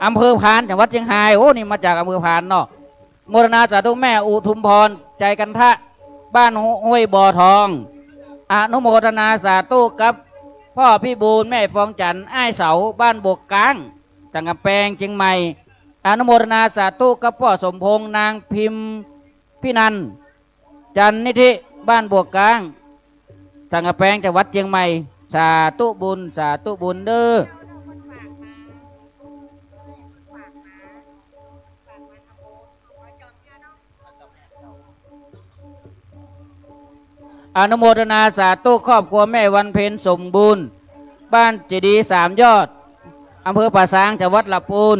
อำเภอพานจังหวัดเชียงรายโอ้นี่มาจากอำเภอพานเนาะโมทนาสาธุแม่อุทุมพรใจกันทะบ้านห้วยบ่อทองอนุโมทนาสาธุกับพ่อพี่บูลแม่ฟองจันทร์อ้ายเสาบ้านบกกลางจังกำแพงเชียงใหม่อนุโมทนาสาธุกับพ่อสมพงษ์นางพิมพ์พี่นันจันนิธิบ้านบวกกลางจังกำแพงจังหวัดเชียงใหม่สาธุบุญเด้ออนุโมทนาสาธุครอบครัวแม่วันเพ็ญสมบูรณ์บ้านเจดีย์3 ยอดอำเภอป่าซางจังหวัดลำพูน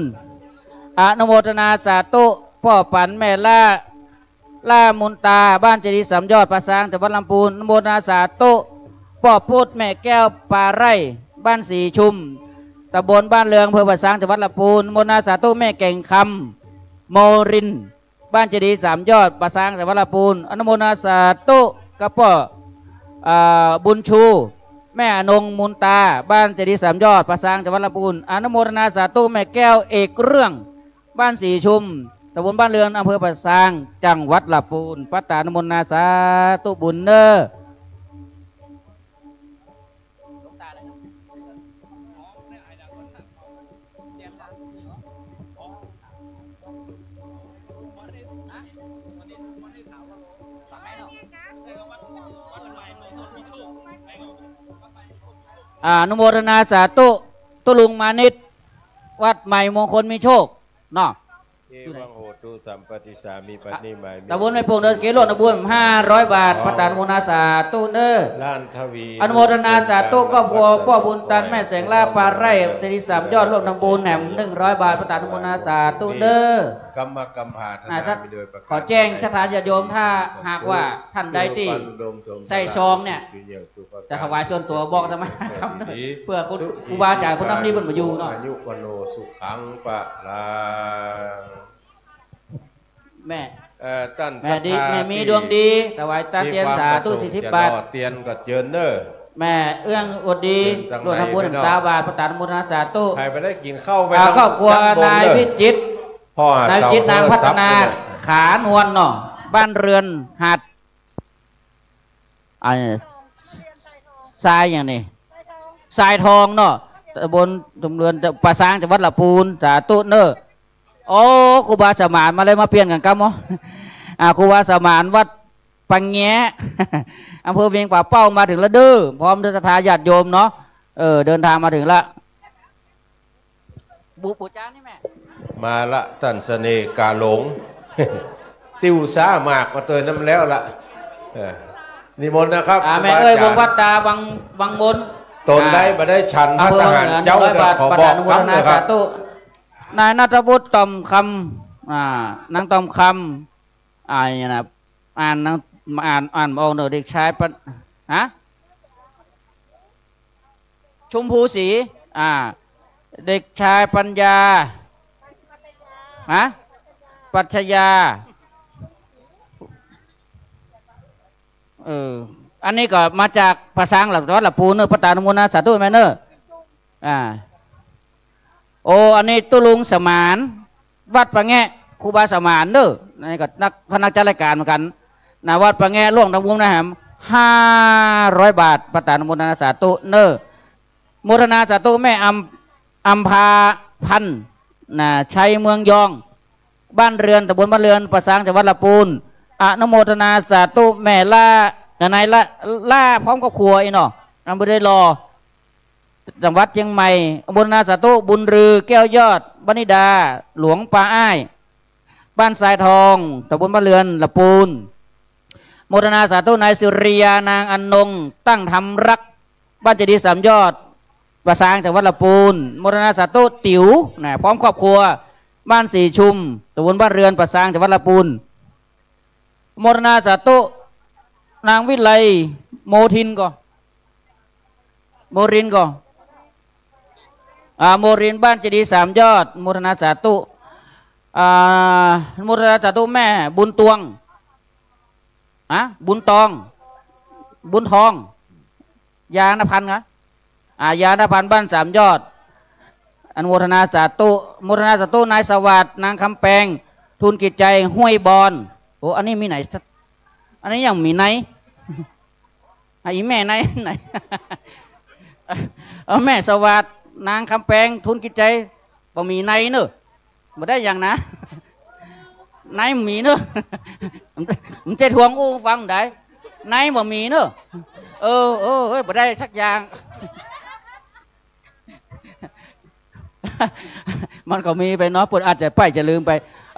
อนุโมทนาสาธุพ่อปันแม่ล่ามุนตาบ้านเจดีย์3 ยอดป่าซางจังหวัดลำพูนอนุโมทนาสาธุพ่อพูดแม่แก้วปาไร่บ้านสีชุมตำบลบ้านเรืองอำเภอป่าซางจังหวัดลำพูนอนุโมทนาสาธุแม่เก่งคำโมรินบ้านเจดีย์3 ยอดป่าซางจังหวัดลำพูนอนุโมทนาสาธุกับพ่อบุญชูแม่อนงมุนตาบ้านเจดีย์3 ยอดป่าซางจังหวัดลำพูนอนุโมทนาสาธุแม่แก้วเอกเรื่องบ้านสีชุมตำบลบ้านเรือนอำเภอป่าซางจังหวัดลำพูนพระตาอนุโมทนาสาธุบุญเนออนุโมทนาสาธุตุลุงมานิตวัดใหม่มงคลมีโชคเนาะวังโหตุสัมปติสามีปฏิมาตะบุญไม่ปงเดินเกล้วนตะบุญ500 บาทพระตาอนุโมทนาสาธุเด้อล้านทวีอนุโมทนาสาธุก็พ่อบุญตันแม่แสงล่าปาไร่เจดีย์3 ยอดร่วมทำบุญแหนม100 บาทพระตาอนุโมทนาสาธุเด้อกรรมหาขอแจ้งชะตาญาติโยมถ้าหากว่าท่านใดที่ใส่ซองเนี่ยจะถวายส่วนตัวบอกทำไมครับเพื่อคุณครูบาอาจารย์คนนั้นนี่เพิ่นมาอยู่เนาะอายุวโนสุขังปะลาแม่ดีแม่มีดวงดีถวายตาเตียนสาธุ40 บาทเตียนกับเจินเนอร์ แม่เอื้องอวดดีรวมทำบุญตาบาทประทานมุนาสาธุ ใครไปได้กินข้าวไป ครอบครัวนายวิจิตร พ่อน ายวิจิตรนางพัฒนาขานวลเนาะบ้านเรือนหัดอันทรายอย่างนี้ทรายทองเนาะตำบลตุ่มเรือนประสางจังหวัดลำพูนสาธุเนอโอ้ครูบาสมานมาเลยมาเปลี่ยนกันกันมั้งครูบาสมานวัดปังแงอำเภอเวียงป่าเป้ามาถึงแล้วดื้อพร้อมด้วยศรัทธาญาติโยมเนาะเดินทางมาถึงละบุจ้านี่แม่มาละท่านเสน่ห์กาหลง ติวซ่ามากมาตัวน้ำแล้วละนิมนต์นะครับแม่เอ้ยวงวัดตาวังมนตนได้มาได้ชันพระทหารเจ้าขอบอกคำนะครับนายนัทบุตรต่อมคำนางต่อมคำเนี่ยนะอ่านบอกเนอเด็กชายชมพูศรีเด็กชายปัญญาปัชญาอันนี้ก็มาจากภาษาหลักวัดหลักปูเนอพระตานุมุนาสาธุแม่เนออันนี้ตุลุงสมานวัดปะแงะครูบาสมานเนอนี่ก็นักพนักจัดรายการเหมือนกันนะวัดปะแงะล่วงทำบุญนะฮะ500 บาทพระตานุมุนาสาธุเนอโมทนาสาธุแม่อัมพาพันธ์ชัยเมืองยองบ้านเรือนตำบลบ้านเรือนประสางจังหวัดลำพูนอนุโมทนาสาธุแม่นายล่าพร้อมกับครัวเนาะนำไปได้รอจังหวัดเชียงใหม่อนุโมทนาสาธุบุญรือแก้วยอดบณิดาหลวงป่าอ้ายบ้านทรายทองตำบลบ้านเรือนลำพูนโมทนาสาธุนายสุริยานางอนงตั้งธรรมรักบ้านเจดีย์3 ยอดประสางจังหวัดลำพูนโมทนาสาธุติ๋วพร้อมครอบครัวบ้านสีชุมตำบลบ้านเรือนประสางจังหวัดลำพูนโมทนาสาธุนางวิไลโมรินก็โมรินบ้านเจดีย์3 ยอดโมทนาสาธุโมทนาสาธุแม่บุญตวงบุญทองยานพันธ์นะยานพันธ์บ้าน3 ยอดอนุโมทนาสาธุโมทนาสาธุนายสวัสดิ์นางคำแปงทุนกิจใจห้วยบอนอันนี้มีไหนอันนี้ยังมีไหนอีแม่ไหนแม่สวัสดิ์นางคำแปงทุนกิจใจบ่มีไหนเนอะบ่ได้อย่างนะไหนมีเนอะมันจะทวงอู้ฟังได้ไหนบ่มีเนอะบ่ได้สักอย่างมันก็มีไปเนาะปุ่นอาจจะไปจะลืมไป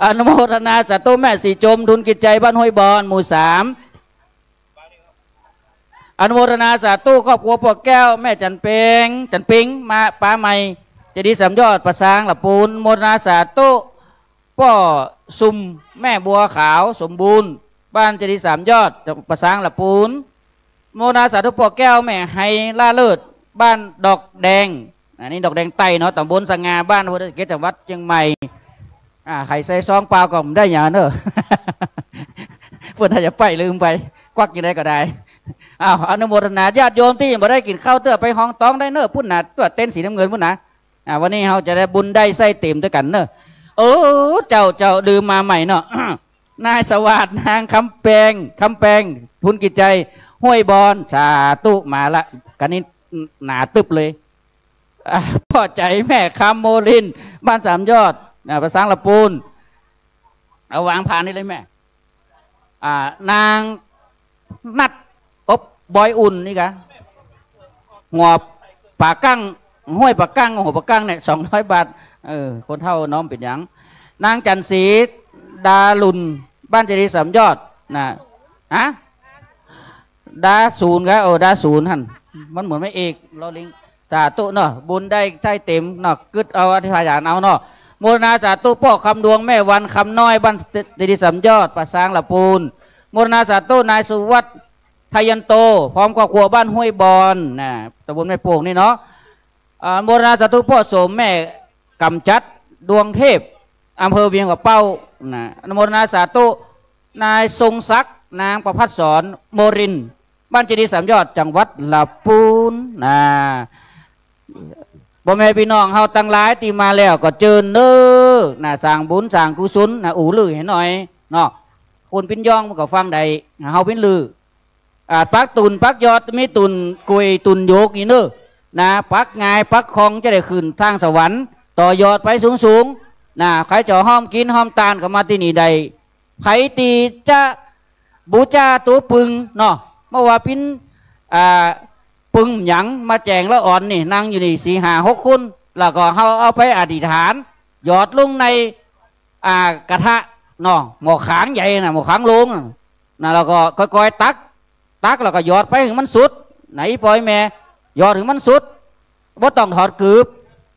อนุโมทนาสาธุแม่สีจมทุนกิจใจบ้านห้วยบอนหมู่ 3อนุโมทนาสาธุครอบครัวปวกแก้วแม่จันปิงมาป้าใหม่เจดีย์3 ยอดประสางลำพูนโมทนาสาธุพ่อซุมแม่บัวขาวสมบูรณ์บ้านเจดีย์3 ยอดประสางลำพูนโมทนาสาธุปวกแก้วแม่ไฮล่าเลิศบ้านดอกแดงอันนี้ดอกแดงไตเนาะตำบลสง่าบ้านพุทธเกศจังหวัดเชียงใหม่ไข่ใส่ซองเปล่าก็ได้อย่างเนอะเพื่อนถ้าจะไปลืมไปควักยังไงก็ได้อนุโมทนาญาติโยมที่ยังไม่ได้กินข้าวเตื้อไปห้องต้องได้เนอะพุ่นนะตัวเต้นสีน้ำเงินพุ่นนะวันนี้เราจะได้บุญได้ไส้เต็มด้วยกันเนอะเจ้าดื่มมาใหม่เนาะนายสวัสดิ์นางคำแปงทุนกิจใจห้วยบอนสาธุมาละกันนี้หนาตึบเลยพ่อใจแม่คำโมลินบ้าน3 ยอดประสางลำพูนเอาวางผ่านนี่เลยแม่นางนัดบอยอุ่นนี่กันหัวปากกั้งห้วยปากกั้งหัวปากกั้งเนี่ย200 บาทคนเท่าน้องเป็นยังนางจันศรีดาลุนบ้านเจดีย์3 ยอดดาศูนย์ครับดาศูนย์ท่านมันเหมือนไม่เอกเราลิงสาธุเนาะบุญได้ใช่เต็มเนาะกึดเอาอธิษฐานเอาเนาะโมทนาสาธุพ่อคำดวงแม่วันคำน้อยบ้านเจดีย์3 ยอดประสางลำพูนโมทนาสาธุนายสุวัฒน์ไทยันโตพร้อมครอบครัวบ้านห้วยบอนตำบลแม่โป่งนี่เนาะโมทนาสาธุพ่อสมแม่กำจัดดวงเทพอำเภอเวียงกับเป้าโมทนาสาธุนายทรงศักดิ์นางประภัสสรโมริน บ้านเจดีย์สามยอดจังหวัดลำพูนนะบ่แม่พี่น้องเฮาตั้งหลายที่มาแล้วก็เจิญเด้อนะสร้างบุญสร้างกุศลนะอู่ลือให้หน่อยเนาะคนปิ้นย่องมันก็ฟังได้เฮาปิ้นลือปักตุนปักยอดมีตุนกุยตุนโยกนี่เด้อนะปักง่ายปักคองจะได้ขึ้นทางสวรรค์ต่อยอดไปสูงๆนะใครจะห้อมกินห้อมตานก็มาที่นี่ได้ไผตีจะบูชาตัวปึงเนาะเมื่อว่าปิ้นปึงหยังมาแจงแล้วอ่อนนี่นั่งอยู่นี่4 5 6 คนแล้วก็เอาไปอธิษฐานหยอดลงในกระทะเนาะหม้อขางใหญ่นะหม้อขางลงนะแล้วก็ค่อยๆตักแล้วก็หยอดไปถึงมันสุดไหนปล่อยแม่หยอดถึงมันสุดบ่ต้องถอดกึบ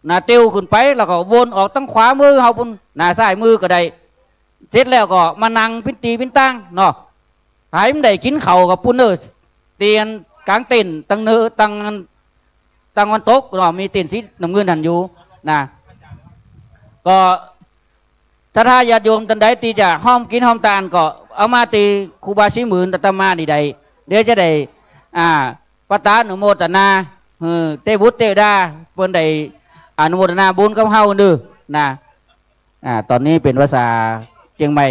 นะเตียวขึ้นไปแล้วก็วนออกตั้งขวามือเฮาปุ่นหน้าซ้ายมือก็ได้เสร็จแล้วก็มานั่งปิ้นตีปิ้นตั้งเนาะหายมันได้กินเข่ากับปุ่นเนอเตียนกลางเต็นตั้งเนื้อตั้งวันตกเนาะมีเต็นสีน้ำเงินหันอยู่นะก็ถ้าญาติโยมตันใดตีจะห้อมกินห้อมตานก็เอามาตีครูบาศรีหมื่นตัตมาดีใดเดี๋ยวจะได้ปตาอนุโมทนาเตวุฒิเตดาเพิ่นได้อนุโมทนาบุญกับเฮาดื้อนะตอนนี้เป็นภาษาเชียงใหม่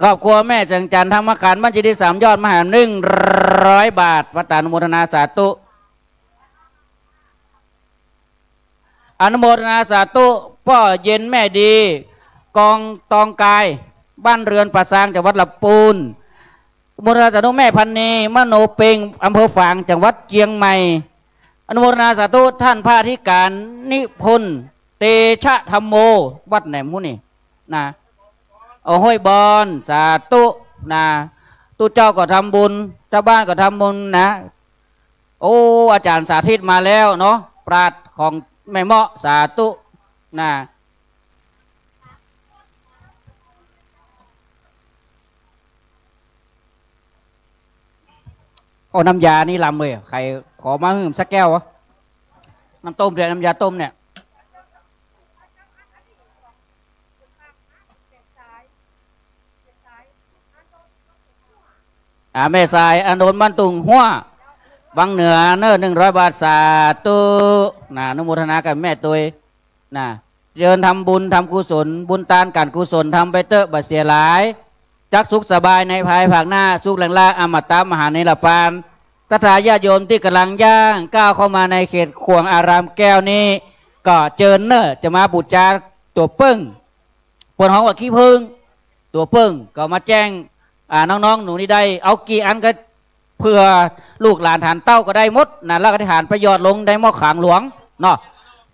ครอบครัวแม่จันทร์ธรรมขันธ์บ้านเจดีย์สามยอดมหา100 บาทพระตาอนุโมทนาสาธุอนุโมทนาสาธุพ่อเย็นแม่ดีกองตองกายบ้านเรือนป่าซางจังหวัดลำพูนอนุโมทนาสาธุแม่พันนีมโนเปงอำเภอฝางจังหวัดเชียงใหม่อนุโมทนาสาธุท่านพระอธิการนิพนธ์เตชะธรรมโมวัดไหนมุนี่นะโอ้ห้อยบอลสาธุนะตู้เจ้าก็ทำบุญเจ้าบ้านก็ทำบุญนะโอ้อาจารย์สาธิตมาแล้วเนาะปราชญ์ของแม่เมาะสาธุนะโอ้น้ำยานี่ลำเลยใครขอมาสักแก้ววะน้ำต้มเนี่ยน้ำยาต้มเนี่ยแม่สายอนุนบ้านตุงหัววังเหนือเนื้อ100 บาทสาธุนะอนุโมทนากับแม่ตัวนะเชิญทำบุญทำกุศลบุญทานการกุศลทำไปเตอะบัดเสียหลายจักสุขสบายในภายภาคหน้าสุขแหล่งล่าอมตะมหานิรปานตถาญาติโยมที่กำลังย่างก้าวเข้ามาในเขตขวงอารามแก้วนี้ก็เชิญเนอะจะมาบูชาตัวเปิ้งปวดห้องว่าขี้พึ่งตัวเปิ้งก็มาแจ้งน้องๆหนูนี่ได้เอากี่อันก็เพื่อลูกหลานฐานเต้าก็ได้มดนะแล้วก็ฐานประโยชน์ลงได้หม้อขางหลวงเนาะ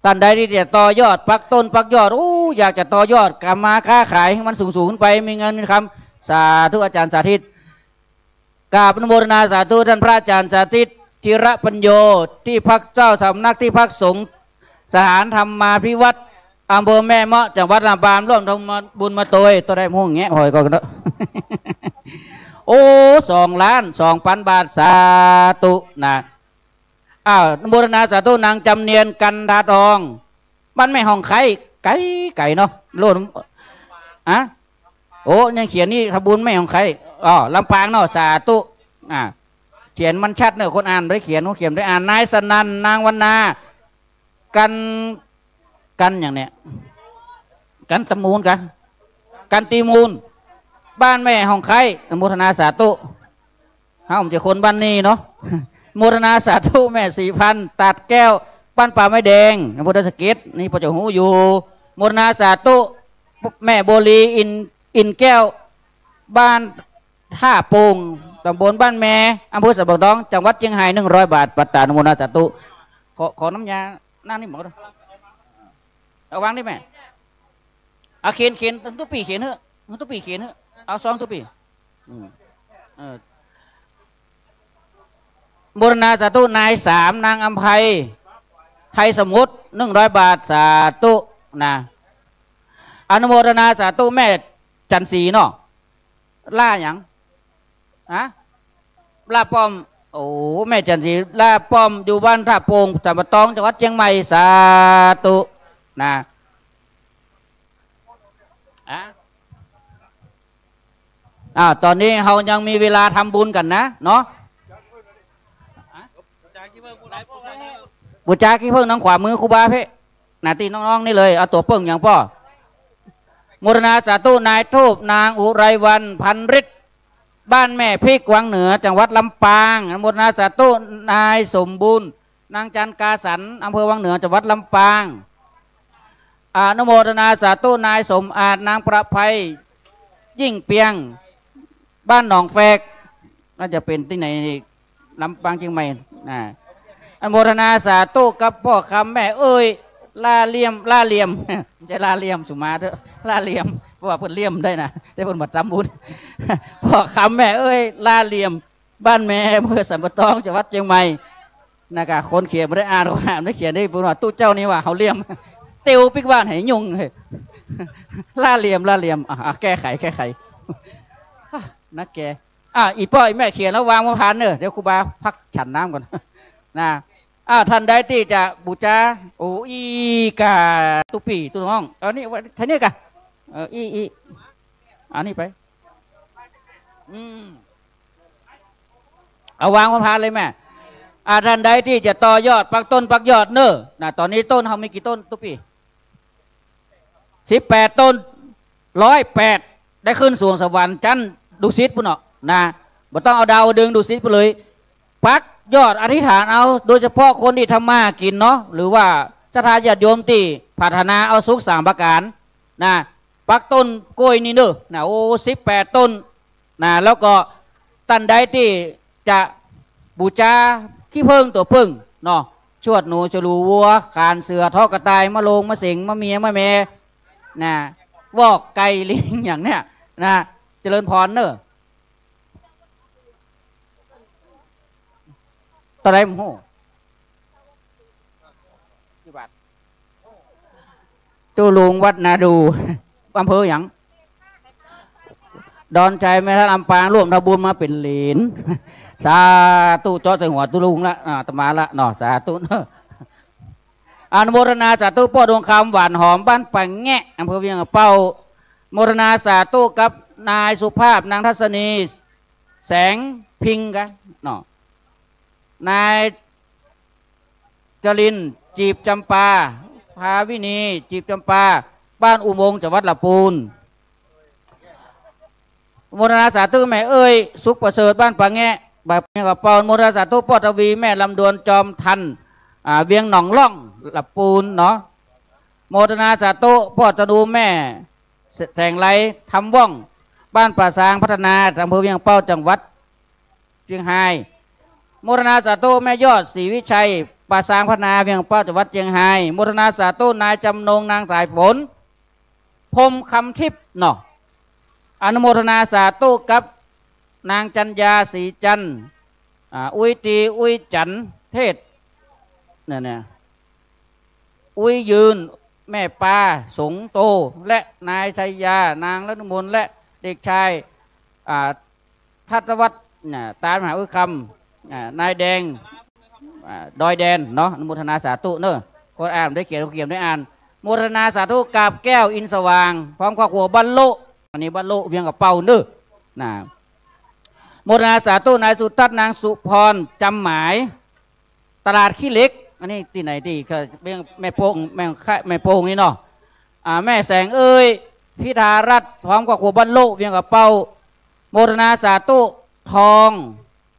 ท่านใดที่จะต่อยอดปักต้นปักยอดอยากจะต่อยอดการมาค้าขายให้มันสูงขึ้นไปมีเงินมีคำสาธุอาจารย์สาธิตกราบอนุโมทนาสาธุท่านพระอาจารย์สาธิตธีระปัญโยที่พักเจ้าสำนักที่พักสงฆ์สถานธรรมาภิวัตรอำเภอแม่เมาะจังหวัดลำปางร่วมทำบุญมาตัวได้มุ่งแงะหอยก็เนาะโอ้2,200,000 บาทสาธุนะอนุโมทนาสาธุนางจำเนียนกันดาทองบ้านแม่ห้องไก่เนาะโลดโอ้ยังเขียนนี่ทำบุญแม่ห้องไข่ลำปางเนาะสาธุเขียนมันชัดเนอะคนอ่านได้เขียนเขาเขียนได้อ่านนายสนันนางวรรณากันอย่างเนี้ยกันตะมูลกันตีมูลบ้านแม่ห้องไข่โมทนาสาธุผมจะคนบ้านนี้เนาะโมทนาสาธุแม่4,000ตัดแก้วบ้านป่าไม้แดงพุทธสกิจนี่พระเจ้าหูอยู่โมทนาสาธุแม่โบลีอินแก้วบ้านท่าโป่งตำบลบ้านแม่อำเภอสะบักดองจังหวัดเชียงราย100 บาทปัตตานุโมทนาสาธุขอน้ำยาหน้านี่หมดเอาวางได้ไหมเขียนทุกปีเขียนเถอะทุกปีเขียนเถอะเอา2 ทุกปีโมทนาสาธุนาย3นางอำไพไทยสมุทร100 บาทสาธุนะอนุโมทนาสาธุแม่จันทร์ศรีเนาะล่าอย่างล่าป้อมโอ้แม่จันทร์ศรีล่าป้อมอยู่บ้านท่าโป่งตำบลตองจังหวัดเชียงใหม่สาธุนะ ตอนนี้เรายังมีเวลาทำบุญกันนะเนาะบูชาขี้เพิ่งน้องขวามือครูบาเพ่หน้าที่น้องๆนี่เลยเอาตัวเพิ่งอย่างพ่อมรณาสาธุนายทูบนางอุไรวันพันฤทธิ์บ้านแม่พริกวังเหนือจังหวัดลำปางมรณาสาธุนายสมบูรณ์นางจันกาสันอำเภอวังเหนือจังหวัดลำปางอนุโมทนาสาธุนายสมอาจนางประภัยยิ่งเปียงบ้านหนองแฟกน่าจะเป็นที่ไหนลำปางเชียงใหม่อนุโมทนาสาธุกับพ่อคำแม่เอ้ยล่าเลี่ยมจะล่าเลี่ยมสุมาเถอะล่าเลี่ยมเพราะว่าเพิ่นเลี่ยมได้นะได้เพิ่นบัดทำบุญพ่อคำแม่เอ้ยล่าเลี่ยมบ้านแม่เมื่อสัมปตองจังหวัดเชียงใหม่นะคะคนเขียนไม่ได้อ่านว่าไม่เขียนได้พูดว่าตู้เจ้านี่ว่าเขาเลี่ยมเตียวปิกบ้านให้ยุ่งล่าเลี่ยมแก้ไขนักแกอีพ่ออีแม่เขียนแล้ววางมาผ่านเนอะเดี๋ยวครูบาพักฉันน้ำก่อนนะท่านใดที่จะบูชาโอ้อีกาตุปีตุน้องเอานี่ท่านนี่กะอันนี้ไปเอาวางมาผ่านเลยแม่ท่านใดที่จะต่อยอดปักต้นปักยอดเนอะนะตอนนี้ต้นเขามีกี่ต้นตุปี18 ต้น108ได้ขึ้นสวงสวรรค์จันดุสิตปุ่นเนาะนะบ่ต้องเอาดาวดึงดุสิตไปเลยปักยอดอธิษฐานเอาโดยเฉพาะคนที่ทำมากินเนาะหรือว่าจะทายาติโยมที่พัฒนาเอาสุข3 ประการนะปักต้นกล้วยนี่เนอะนะโอ้18 ต้นนะแล้วก็ตันใดที่จะบูชาขี้เพิ่งตัวเพิ่งเนาะชวดหนูฉลูวัวขานเสือทอกระต่ายมะโลงมะสิงมะเมียมะเมนะวอกไก่ลิงอย่างเนี้ยนะเจริญพรเนอะตอนไหนมึงโหจูลุงวัดนาดูอำเภออย่างดอนใจแม่ท่านลำปางร่วมทำบุญมาเป็นเหรียญสาธุจอดใส่หัวตุลุงละตมาละเนาะสาธุเนอะอนุโมทนาสาธุพ่อดวงคำหวานหอมบ้านปังแงะอำเภอเวียงเป้าโมทนาสาธุกับนายสุภาพนางทัศนีแสงพิงกันเนาะนายจรินจีบจำปาภาวินีจีบจำปาบ้านอุโมงค์จังหวัดลำพูนโมทนาสาธุแม่เอ้ยสุขประเสริฐบ้านปังแงะแบบเมียกับเปาโมทนาสาธุพ่อทวีแม่ลำดวนจอมทันเวียงหนองล่องลำพูนเนาะโมทนาสาธุพ่อตะดูแม่แสงไรทำว่องบ้านป่าซางพัฒนาอำเภอเวียงเป้าจังหวัดเชียงรายโมทนาสาธุแม่ยอดศรีวิชัยป่าซางพัฒนาเวียงเป้าจังหวัดเชียงรายโมทนาสาธุนายจำนงนางสายฝนพรมคำทิพย์เนาะอนุโมทนาสาธุกับนางจันยาศรีจันอุ้ยตีอุ้ยจันเทศเนี่ยอุ้ยยืนแม่ปาสงโตและนายชัยยานางรัตนมนและเด็กชายทัตวัฒน์ตามหาอุ้ยคำนายแดงดอยแดนเนาะอนุโมทนาสาธุเนอะคนอ่านได้เขียนได้อ่านโมทนาสาธุกาบแก้วอินสว่างพร้อมครอบครัวบรรลุอันนี้บรรลุเวียงกับเป่าเนอะนะโมทนาสาธุนายสุทัศน์นางสุพรจำหมายตลาดขี้เหล็กอันนี้ที่ไหนที่แม่โป่งแม่โป่งนี่เนาะแม่แสงเอ้ยพิธารัตน์พร้อมกับครัวบรรลุเวียงกับเป่าโมทนาสาธุทอง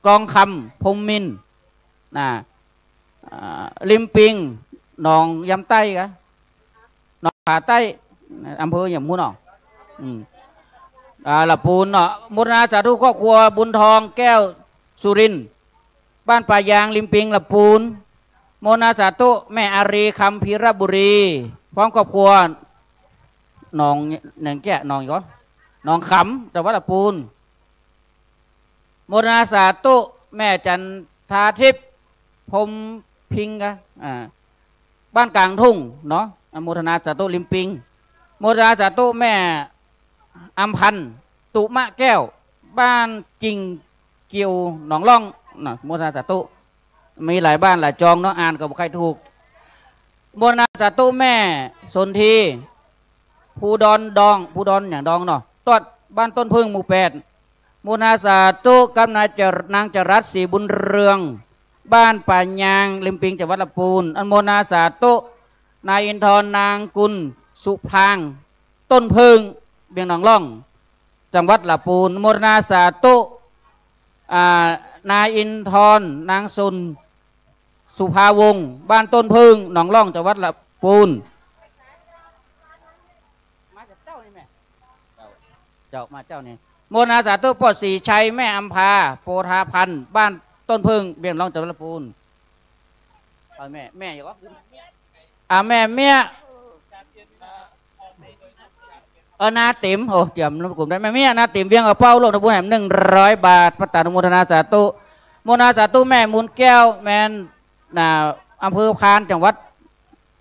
กองคำพรมมินนะริมปิงหนองยำใต้กะหนองผาใต้อำเภออย่างมู้นเนาะลำพูนเนาะโมทนาสาธุครอบครัวบุญทองแก้วสุรินทร์บ้านป่ายางริมปิงลำพูนโมทนาสาธุแม่อารีคำพิรบุรีพร้อมครอบครัวหนองหนึ่งแก่หนองก่อนหนองขำจังหวัดลำพูนโมทนาสาธุแม่จันทาทิพย์พรมพิงกะบ้านกลางทุ่งเนาะโมทนาสาธุริมปิงโมทนาสาธุแม่อัมพันธ์ตุมะแก้วบ้านจริงเกี่ยวหนองล่องนะโมทนาสาธุมีหลายบ้านหลายจองเนาะอ่านกับใครถูกโมทนาสาธุแม่สนทีภูดอนอย่างดองเนาะตอดบ้านต้นพึ่งหมู่8 โมนาสาธุกับนางจรัสศรีบุญเรืองบ้านป่ายางลิมปิงจังหวัดลำพูนอันโมนาสาธุนายอินทร์นางกุลสุพางต้นพึ่งเบียงหนองล่องจังหวัดลำพูนโมนาสาธุนายอินทร์นางสุนสุภาวงศ์บ้านต้นพึ่งหนองล่องจังหวัดลำพูนมาจากเจ้านี่แม่เจ้ามาเจ้านี่โมนาสาธุพ่อศรีชัยแม่อัมพาโพธาพันธ์บ้านต้นพึ่งเบียงหนองจังหวัดลำพูนแม่อยู่วะแม่เมียนาติ๋มโอ้เจียมน้ำกลุ่มได้แม่เมียนาติ๋มเวียงกับเป้าลงทะบุญแหม100 บาทพระตานุโมทนาสาธุโมนาสาธุแม่มูลแก้วแม่อำเภอพานจังหวัด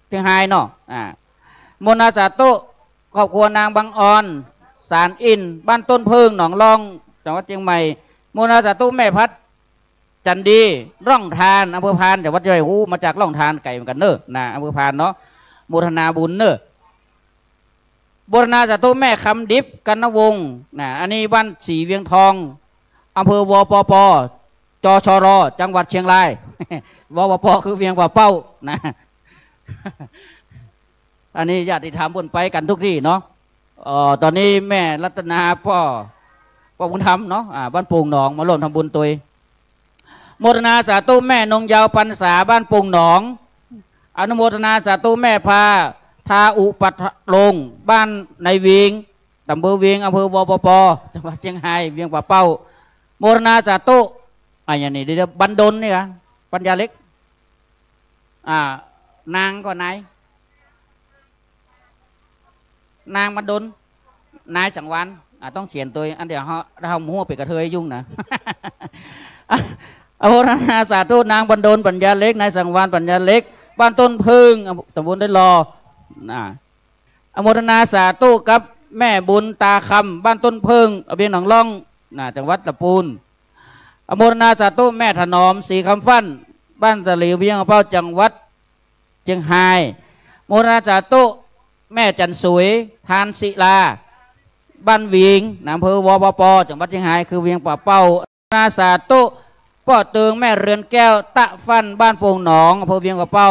เชียงรายเนาะโมนาสาธุครอบครัวนางบางออนสารอินบ้านต้นพึ่งหนองล่องจังหวัดเชียงใหม่โมนาสาธุแม่พัดจันดีร่องทานอำเภอพานจังหวัดเชียงรายมาจากร่องทานไก่เหมือนกันเนอะอำเภอพานเนาะโมทนาบุญเนอะบูรณาสาธุแม่คำดิบกันนวงศ์อันนี้บ้านสีเวียงทองอำเภอวปปจชรจังหวัดเชียงราย วปปคือเวียงป่าเป้านะอันนี้ญาติธรรมบนไปกันทุกที่เนาะตอนนี้แม่รัตนาพ่อบุญธรรมเนาะบ้านปูงหนองมาร่วมทำบุญตัวโมทนาสาธุแม่นงยาวพรรษาบ้านปูงหนองอนุโมทนาสาธุแม่พาทาอุปัฏลงบ้านในเวียงตำบลเวียงอำเภอวปปจังหวัดเชียงรายเวียงป่าเป้าโมรณาสาธุอย่างนี้เดี๋ยวบันดลนี่ค่ะปัญญาเล็กนางก็นายนางบันดลนายสังวานต้องเขียนตัวอันเดียวเราหัวเป็ดกระเทยยุ่งนะโมรณาสาธุนางบันดลปัญญาเล็กนายสังวานปัญญาเล็กบ้านต้นพึ่งตำบลได้รออโมทนาสาธุกับแม่บุญตาคำบ้านต้นพึ่งเบียงหนองล่องจังหวัดลำพูนอโมทนาสาธุแม่ถนอมสีคำฟั่นบ้านสลีเวียงเป้าจังหวัดเชียงรายโมทนาสาธุแม่จันสวยทานศิลาบ้านเวียงอำเภอวปปจังหวัดเชียงรายคือเวียงป่าเป้านาสาธุพ่อเตืองแม่เรือนแก้วตะฟันบ้านโป่งหนองอำเภอเวียงป่าเป้า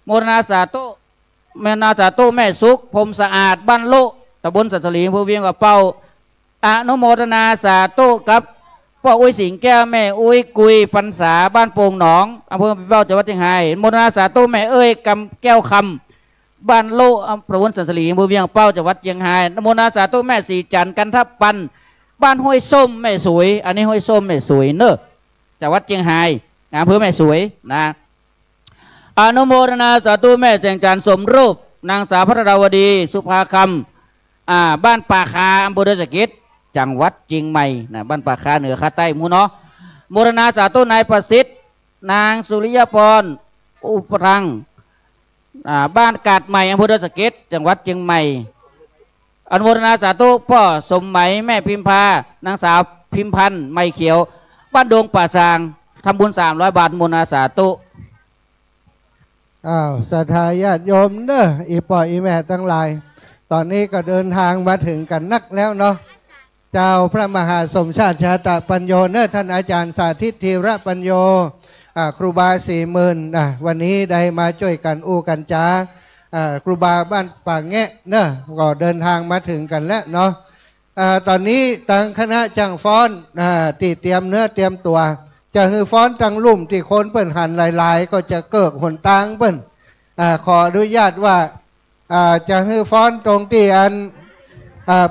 โมทนาสาธุแม่นาสาธุแม่สุขพรมสะอาดบ้านโลตำบลสัตสลีอำเภอเวียงป่าเป้าอนุโมทนาสาธุกับพ่ออุ้ยสิงแก้วแม่อุ้ยกุยพรรษาบ้านโป่งหนองอำเภอเป้าจังหวัดเชียงรายโมทนาสาธุแม่เอ้ยกำแก้วคำบ้านโลตำบลสัตสลีอำเภอเวียงเป้าจังหวัดเชียงรายโมทนาสาธุแม่สีจันทร์กันทับปันบ้านห้วยส้มแม่สวยอันนี้ห้วยส้มแม่สวยเนอะจังหวัดเชียงรายอำเภอแม่สวยนะอนุโมทนาสาธุแม่แจงจันทร์สมรูปนางสาวพระดาวดีสุภาคำบ้านป่าคาอำเภอเดชกิจจังหวัดเชียงใหม่นะบ้านป่าคาเหนือคาใต้มูเนาะโมทนาสาธุนายประสิทธิ์นางสุริยพรอุปรังบ้านกาดใหม่อำเภอเดชกิจจังหวัดเชียงใหม่อนุโมทนาสาธุพ่อสมไหมแม่พิมพานางสาวพิมพันธ์ไม่เขียวบ้านดงป่าซางทำบุญ300 บาทโมทนาสาธุศรัทธาญาติโยมเด้ออีป่ออีแม่ทั้งหลายตอนนี้ก็เดินทางมาถึงกันนักแล้วเนาะเจ้าพระมหาสมชาติชาตปัญโยเนอะท่านอาจารย์สาธิตธีระปัญโยครูบา40,000วันนี้ได้มาช่วยกันอู้กันจ้าครูบาบ้านป่าแงะเนอะก็เดินทางมาถึงกันแล้วเนาะตอนนี้ตั้งคณะจังฟ้อนตีเตรียมเนื้อเตรียมตัวจะฮือฟ้อนจังลุ่มที่คนเปิ้นหันหลายๆก็จะเกิกหนตางเปิ้นขออนุญาตว่าจะฮือฟ้อนตรงที่อัน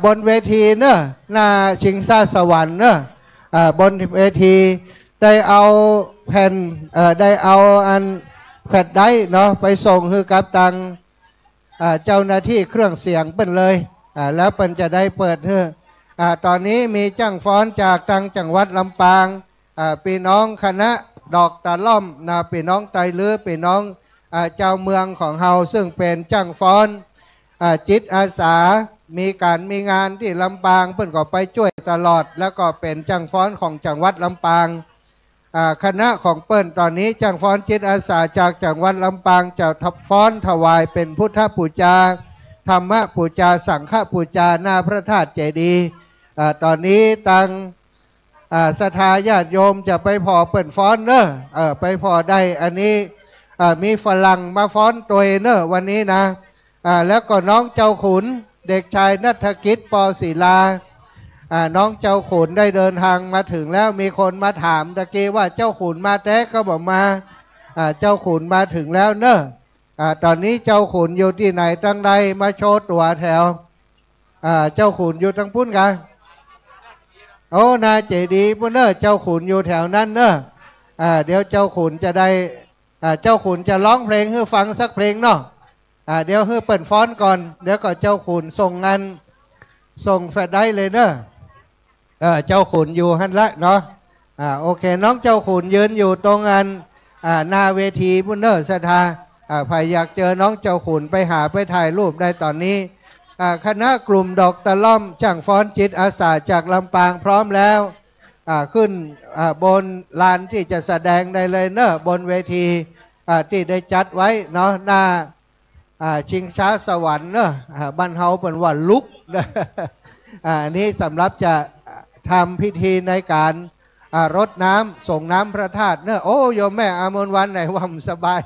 บนเวทีเนอะหน้าชิงซาสวรรค์เนอะบนเวทีได้เอาแผ่นได้เอาอันแฟลชไดร์เนาะไปส่งฮือกับตังเจ้าหน้าที่เครื่องเสียงเปิ้นเลยแล้วเปิ้นจะได้เปิดฮือตอนนี้มีจ้างฟ้อนจากทางจังหวัดลำปางพี่น้องคณะดอกตะล่อมพี่น้องไตเลือพี่น้องเจ้าเมืองของเฮาซึ่งเป็นจ้างฟ้อนจิตอาสามีงานที่ลำปางเพิ่นก็ไปช่วยตลอดแล้วก็เป็นจ้างฟ้อนของจังหวัดลำปางคณะของเปิ้นตอนนี้จ้างฟ้อนจิตอาสาจากจังหวัดลำปางจะทับฟ้อนถวายเป็นพุทธปูชาธรรมปูชาสังฆปูชาหน้าพระธาตุเจดีย์ตอนนี้ตั้ง ศรัทธาญาติโยมจะไปพอเปิดฟ้อนเนอะไปพอได้อันนี้มีฝรั่งมาฟ้อนตัวเนอะวันนี้นะแล้วก็น้องเจ้าขุนเด็กชายณัฐกิจปศิลาน้องเจ้าขุนได้เดินทางมาถึงแล้วมีคนมาถามตะกี้ว่าเจ้าขุนมาแท้ก็บอกมาเจ้าขุนมาถึงแล้วเนอะตอนนี้เจ้าขุนอยู่ที่ไหนตั้งใดมาโชว์ตัวแถวเจ้าขุนอยู่ทั้งพุ่นกันโอ้นาเจดีพุ่นเนอะเจ้าขุนอยู่แถวนั้นเนอะเดี๋ยวเจ้าขุนจะได้เจ้าขุนจะร้องเพลงให้ฟังสักเพลงเนาะเดี๋ยวให้เปิดฟ้อนก่อนเดี๋ยวก็เจ้าขุนส่งงานส่งแฟดได้เลยเนอะเจ้าขุนอยู่หันละเนาะโอเคน้องเจ้าขุนยืนอยู่ตรงงานหน้าเวทีพุ่นเนอะศรัทธาใครอยากเจอน้องเจ้าขุนไปหาไปถ่ายรูปได้ตอนนี้คณะกลุ่มดอกตะล่อมช่างฟ้อนจิตอาสาจากลำปางพร้อมแล้วขึ้นบนลานที่จะแสดงได้เลยเนอะบนเวทีที่ได้จัดไว้เนาะหน้าชิงช้าสวรรค์เนอะบ้านเฮาเป็นว่าลุกอันนี้สำหรับจะทำพิธีในการรดน้ำส่งน้ำพระธาตุเนอะโอ้โยมแม่อามนวันไหนว่ำสบาย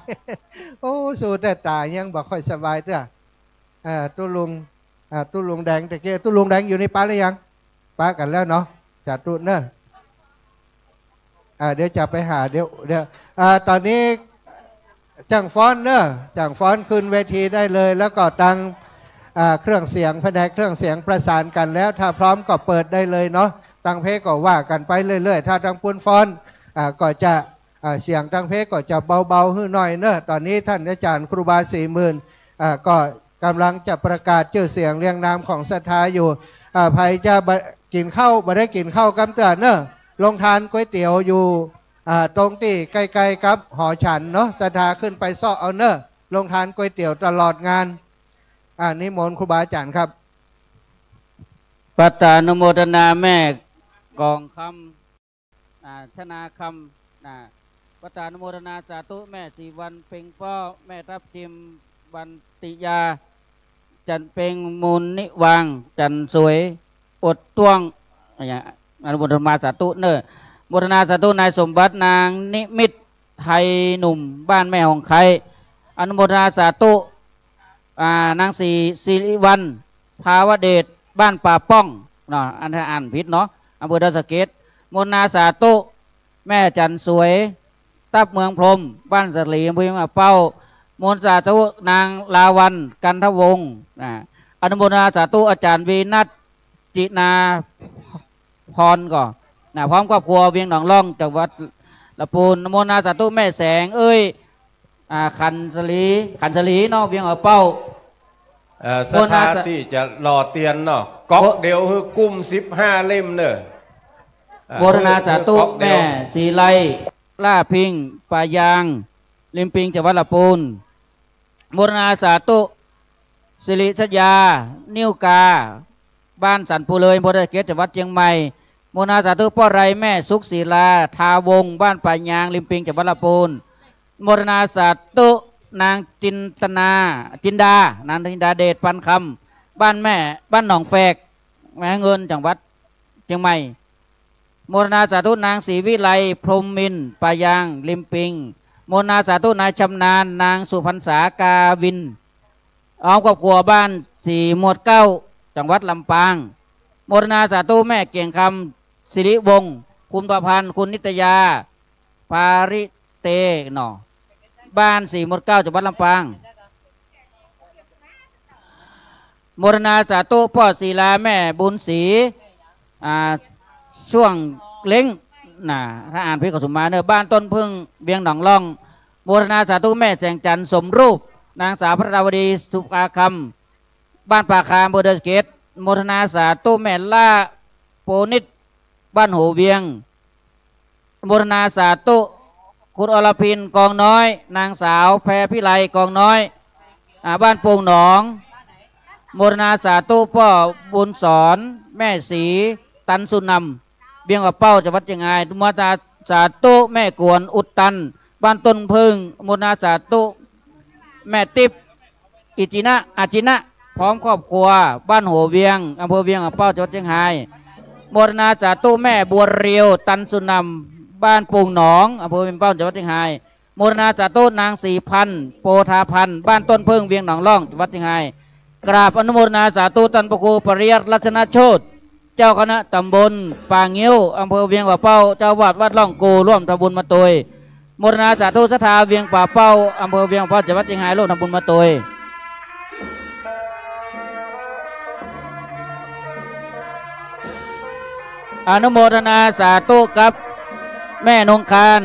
โอ้สู้แต่ตายังบอกค่อยสบายเถอะตุลุงแดงแต่เกี้ตุลุงแดงอยู่ในป้าหรือยังป้ากันแล้วเนาะจัดตุเนอะเดี๋ยวจะไปหาเดี๋ยวตอนนี้จังฟ้อนเนอะจังฟ้อนขึ้นเวทีได้เลยแล้วก็ตั้งเครื่องเสียงแผนกเครื่องเสียงประสานกันแล้วถ้าพร้อมก็เปิดได้เลยเนาะตั้งเพลงก็ว่ากันไปเรื่อยๆถ้าตั้งปุ้นฟ้อนก็จะเสียงตั้งเพลงก็จะเบาๆขึ้นหน่อยเนอะตอนนี้ท่านอาจารย์ครูบา40,000ก็กำลังจะประกาศชื่อเสียงเรียงนามของศรัทธาอยู่ใครจะกินข้าวไม่ได้กินข้าวกำเตือนเนอะลงทานก๋วยเตี๋ยวอยู่ตรงที่ใกล้ๆกับหอฉันเนาะศรัทธาขึ้นไปซ่อเอาเนอะลงทานก๋วยเตี๋ยวตลอดงานนิมนต์ครูบาอาจารย์ครับปัตตานุโมทนาแม่กองคำธนาคำปัตตานุโมทนาสาธุแม่สีวันเพ็งป้อแม่ทับทิมวันติยาจันเพ็งมูลนิวังจันสวยอดต้วงอนุโมทนาสาธุเนอโมทนาสาธุนายสมบัตินางนิมิตไทยหนุ่มบ้านแม่ของใครอนุโมทนาสาธุนางศิริวันภาวเดชบ้านป่าป้องเนาะอ่านผิดเนาะอำเภอดอยสะเก็ดโมทนาสาธุแม่จันสวยตับเมืองพรมบ้านสลีอำเภอเป้าโมทนาสาธุนางลาวันกันทวงศ์อนุโมทนาสาธุอาจารย์วีนัทจินาพรก่อนพร้อมครอบครัวเวียงหนองล่องจากวัดละปูนอนุโมทนาสาธุแม่แสงขันสลีเนาะเวียงเป้าสถานที่จะหล่อเตียนเนาะก๊อกเดียวคือกุ้ม15 เล่มเนอะโมทนาสาธุแม่สีไลล่าพิงปายางริมปิงจังหวัดละปูนโมทนาสาธุสิริชยานิ้วกาบ้านสันปูเลยโมทนาเกตจังหวัดเชียงใหม่โมทนาสาธุพ่อไรแม่สุขศิลาทาวงบ้านปายางริมปิงจังหวัดละปูนโมทนาสาธุนางจินดานางจินดาเดชปันคำบ้านแม่บ้านหนองแฝกแม่เงินจังหวัดเชียงใหม่โมทนาสาธุนางศรีวิไลพรหมมินปายางริมปิงโมทนาสาธุนายชำนาญนางสุพรรษากาวินอ้อมครอบครัวบ้าน4 หมวด 9จังหวัดลำปางโมทนาสาธุแม่เกียงคำสิริวงศ์คุณประพันธ์คุณนิตยาปาริเตหนอบ้าน4 หมวด 9จังหวัดลำปางโมทนาสาธุพ่อศิลาแม่บุญศรีช่วงเล้งถ้าอ่านพิกสุมาเนอบ้านต้นพึ่งเบียงหนองล่องโมทนาสาธุแม่แสงจันทร์สมรูปนางสาวพระดาวดีสุภาคำบ้านป่าคามอำเภอดอยสะเก็ดโมทนาสาธุแม่ล่าโปนิดบ้านหัวเวียงโมทนาสาธุคุณอรพินกองน้อยนางสาวแพรพิไลกองน้อยบ้านโป่งหนองโมทนาสาธุพ่อบุญสอนแม่ศรีตันสุนำเบียงกับเป้าจังหวัดเชียงรายโมทนาสาธุแม่กวนอุดตันบ้านต้นพึ่งโมทนาสาธุแม่ติบอาจินะพร้อมครอบครัวบ้านหัวเวียงอำเภอเวียงกับเป้าจังหวัดเชียงราย โมทนาสาธุแม่บัวเรียวตันสุนำบ้านปูงหนองอำเภอเป็นเป้าจังหวัดเชียงรายโมทนาสาธุนางสีพันโพธาพันบ้านต้นพึ่งเวียงหนองล่องจังหวัดเชียงรายกราบอนุโมทนาสาธุตันปกูปริยัติรัตนโชติเจ้าคณะตำบลป่าเงี้ยวอำเภอเวียงป่าเป้าเจ้าวาดวัดล่องกูร่วมทำบุญมาตุยโมทนาสาธุสถาเวียงป่าเป้าอำเภอเวียงป่าเป้าจังหวัดเชียงรายร่วมทำบุญมาตุยอนุโมทนาสาธุกับแม่นงคาร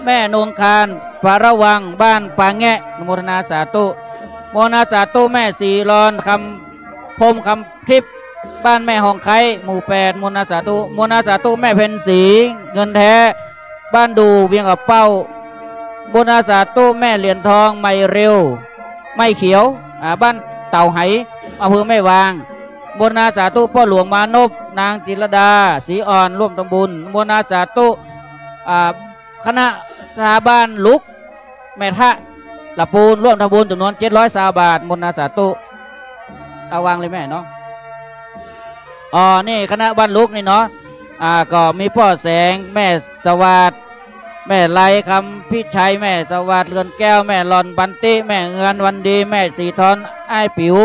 แม่นงคารปาระวังบ้านปางแงะอนุโมทนาสาธุโมทนาสาธุแม่สีรอนคำพมคำทิพย์บ้านแม่หองไข่หมู่8โมทนาสาธุโมทนาสาธุแม่เพ็ญศรีเงินแท้บ้านดูเวียงกับเป้าโมทนาสาธุแม่เหรียญทองไม่เร็วไม่เขียวบ้านเต่าไหอำเภอแม่วางโมทนาสาธุพ่อหลวงมานพนางจิรดาศรีอ่อนร่วมทำบุญโมทนาสาธุคณะสถาบันลุกแม่ทะละปูนร่วมทำบุญจำนวน700 บาทโมทนาสาธุเอาวางเลยแม่เนาะนี่คณะบ้านลุกนี่เนาะก็มีพ่อแสงแม่สวัสดิ์แม่ไลคำพิชัยแม่สวัสดิ์เรือนแก้วแม่หลอนบันติแม่เงินวันดีแม่สีทอนไอ้ปิ๋ว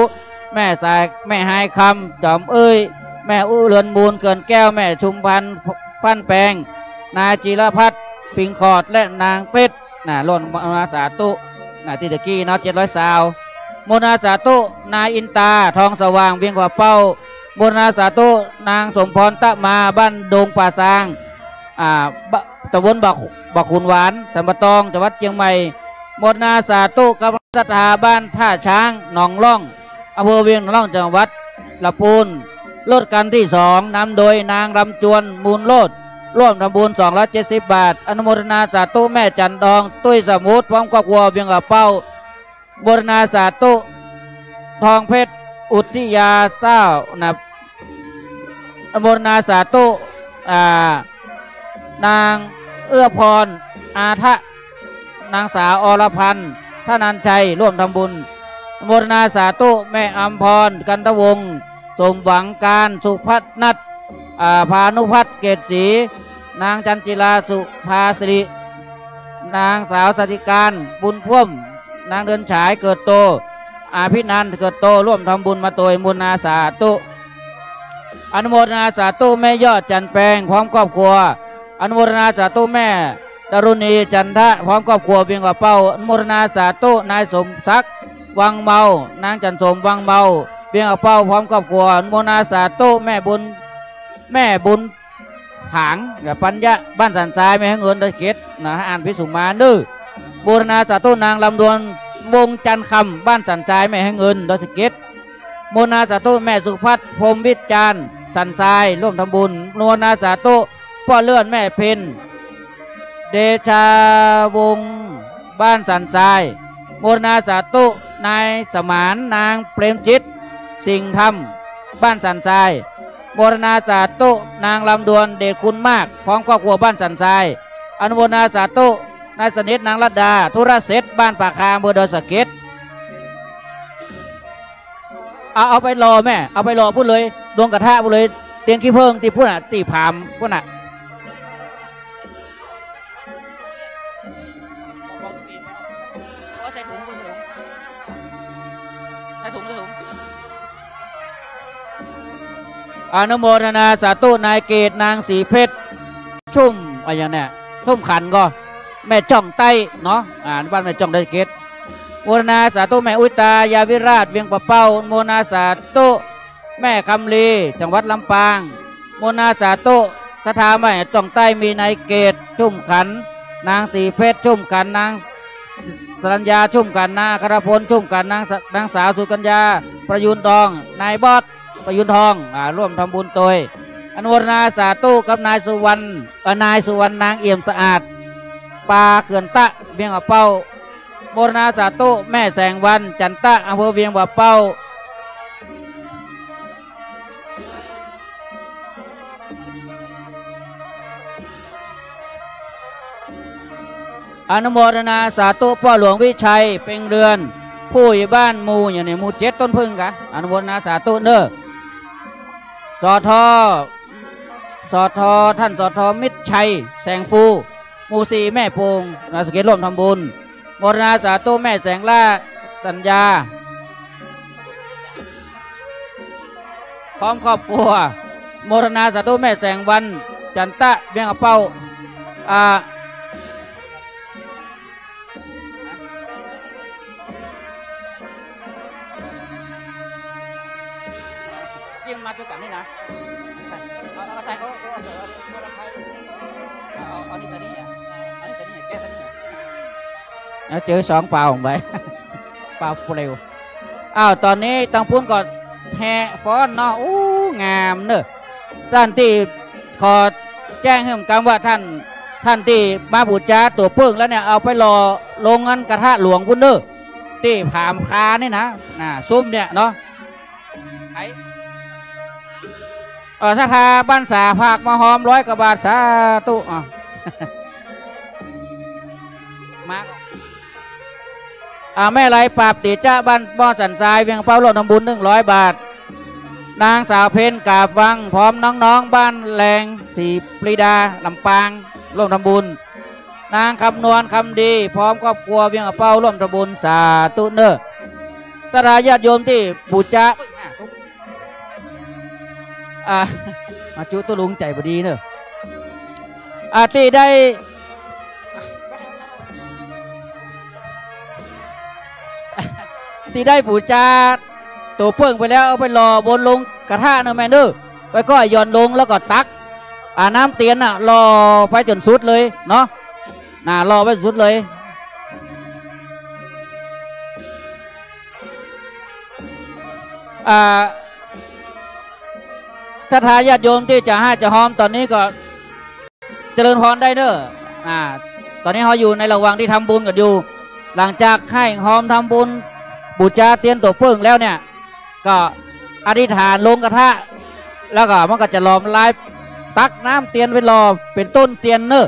แม่สายแม่หายคำจอมเอ้ยแม่อู้เรือนมูลเกินแก้วแม่ชุมพันธ์ฟันแปงนายจิรพัฒน์ปิงขอดและนางเพชรร่วมโมทนาสาธุที่ตะกี้เนาะ700 สาวโมทนาสาธุนายอินตาทองสว่างเวียงกว่าเป้าโมทนาสาธุนางสมพรตะมาบ้านดงป่าซางตำบลบักขุนหวานตำบลตองจังหวัดเชียงใหม่โมทนาสาธุกับสถาบ้านท่าช้างหนองล่องอำเภอเวียงหนองล่องจังหวัดลำพูนรถกันที่2นำโดยนางลำจวนมูลโลดร่วมทำบุญ270 บาทอนุโมทนาสาธุแม่จันดองตุ้ยสมุทรพร้อมครอบครัวเวียงกับเป้าโมทนาสาธุทองเพชรอุทิยาเศร้าอนุโมทนาสาธุนางเอื้อพรอาทะนางสาวอรพันธ์ท่านันชัยร่วมทำบุญอนุโมทนาสาธุแม่อัมพรกันตวงศ์สมหวังการสุพัฒนัทพานุพัฒน์เกตศรีนางจันจิลาสุภาสิรินางสาวสติการบุญพ่วมนางเดินฉายเกิดโตพินันท์เกิดโตร่วมทำบุญมาโดยมูลนาสาธุอนุโมทนาสาธุแม่ยอดจันแปงพร้อมครอบครัวอนุโมทนาสาธุแม่ดารุณีจันทะพร้อมครอบครัวเวียงกับเป้าอนุโมทนาสาธุนายสมศักดิ์วังเมานางจันสมวังเมาเวียงกับเป้าพร้อมครอบครัวอนุโมทนาสาธุแม่บุญผางปัญญาบ้านสันทรายไม่ให้เงินได้เกตอ่านพิสุมาดื้อโมทนาสาธุนางลำดวนวงจันคำบ้านสันทรายไม่ให้เงินได้เกตโมทนาสาธุแม่สุภัทรพรหมวิจารณ์สันทรายร่วมทำบุญโมทนาสาธุพ่อเลื่อนแม่เพนเดชาวงบ้านสันทรายโมทนาสาธุนายสมานนางเปรมจิตสิ่งธรรมบ้านสันทรายโมทนาสาธุนางลำดวนเดชคุณมากพร้อมครอบครัวบ้านสันทรายอนุโมทนาสาธุนายสนิทนางรัตดาธุระเสษบ้านปากคาอำเภอดอยสะเก็ดเอาไปรอแม่เอาไปรอพูดเลยดวงกระทะพูดเลยเตียงขี้เพิ่งตีพูดตีผามพูดใส่ถุงอนุโมทนาสาธุนายเกตนางสีเพชรชุ่มอะไรอย่างเนี้ยชุ่มขันก็แม่จ่องใต้เนาะบ้านแม่จ่องได้เกตโมทนาสาธุแม่อุตายาวิราชเวียงปะเป้าโมทนาสาธุแม่คำลีจังหวัดลำปางโมทนาสาธุสถาแม่จ่องใต้มีนายเกตชุ่มขันนางสีเพชรชุ่มขันนางสัญญาชุ่มกันนางคารพลชุ่มกันนางสาวสุกัญญาประยุนทองนายบอสประยุนทองร่วมทำบุญโดยอนุโมทนาสาธุกับนายสุวรรณนางเอี่ยมสะอาดปาเขื่อนตะเวียงเป้าโมทนาสาธุแม่แสงวันจันตะอำเภอเวียงเป้า อนุโมทนาสาธุพ่อหลวงวิชัยเป็นเรือนผู้ใหญ่บ้านหมู่อย่างในหมู่7ต้นพึ่งกะอนุโมทนาสาธุเนอสอทท่านสอทมิตรชัยแสงฟูหมู่4แม่โพงนาสเกตร่วมทำบุญโมทนาสาธุแม่แสงล่าสัญญาพร้อมครอบครัวโมทนาสาธุแม่แสงวันจันตะเบียงเป้ายิ่งมาตัวกันนี่นะเอาใส่เอานี่ใส่นี่เอานี่ใส่นี่แก้ใส่นี่เจอ2เปล่าไปเปล่าเปลวตอนนี้ตังพูนก็แห่ฟ้อนเนาะงามเนอะท่านที่ขอแจ้งให้ผมกันว่าท่านที่มาบูชาตัวเพิ่งแล้วเนี่ยเอาไปรอลงงันกระทะหลวงพุ่นเนอะที่ผามคานี่นะซุ้มเนี่ยเนาะไอ้สาขาบ้านสาภาคมาหอม100 กว่าบาทสาธุมาแม่ไรปราบติจ้าบ้านบ่อสันทรายเวียงเป้าโลดทำบุญ100 บาทนางสาวเพนกาบวังพร้อมน้องๆบ้านแรงสีปรีดาลำปางร่วมทำบุญนางคำนวลคำดีพร้อมครอบครัวเวียงเป้าร่วมทำบุญสาธุเนอตราญาติโยมที่บูชามาจุตุลุงใจบดีเนอะที่ได้บูชาตัวเพิ่งไปแล้วเอาไปรอบนลงกระทะเนอะแม่เนอะไปก็ย่อนลงแล้วก็ตักน้ำเตียนรอไปจนสุดเลยเนาะรอไปจนสุดเลยถ้าทายาทโยมที่จะให้จะหอมตอนนี้ก็เจริญพรได้เนอะตอนนี้เขาอยู่ในระหว่างที่ทำบุญกันอยู่หลังจากให้หอมทำบุญบูชาเตียนตัวเพิ่งแล้วเนี่ยก็อธิษฐานลงกระทะแล้วก็มันก็จะล้อมลายตักน้ำเตียนไปรอเป็นต้นเตียนเนอะ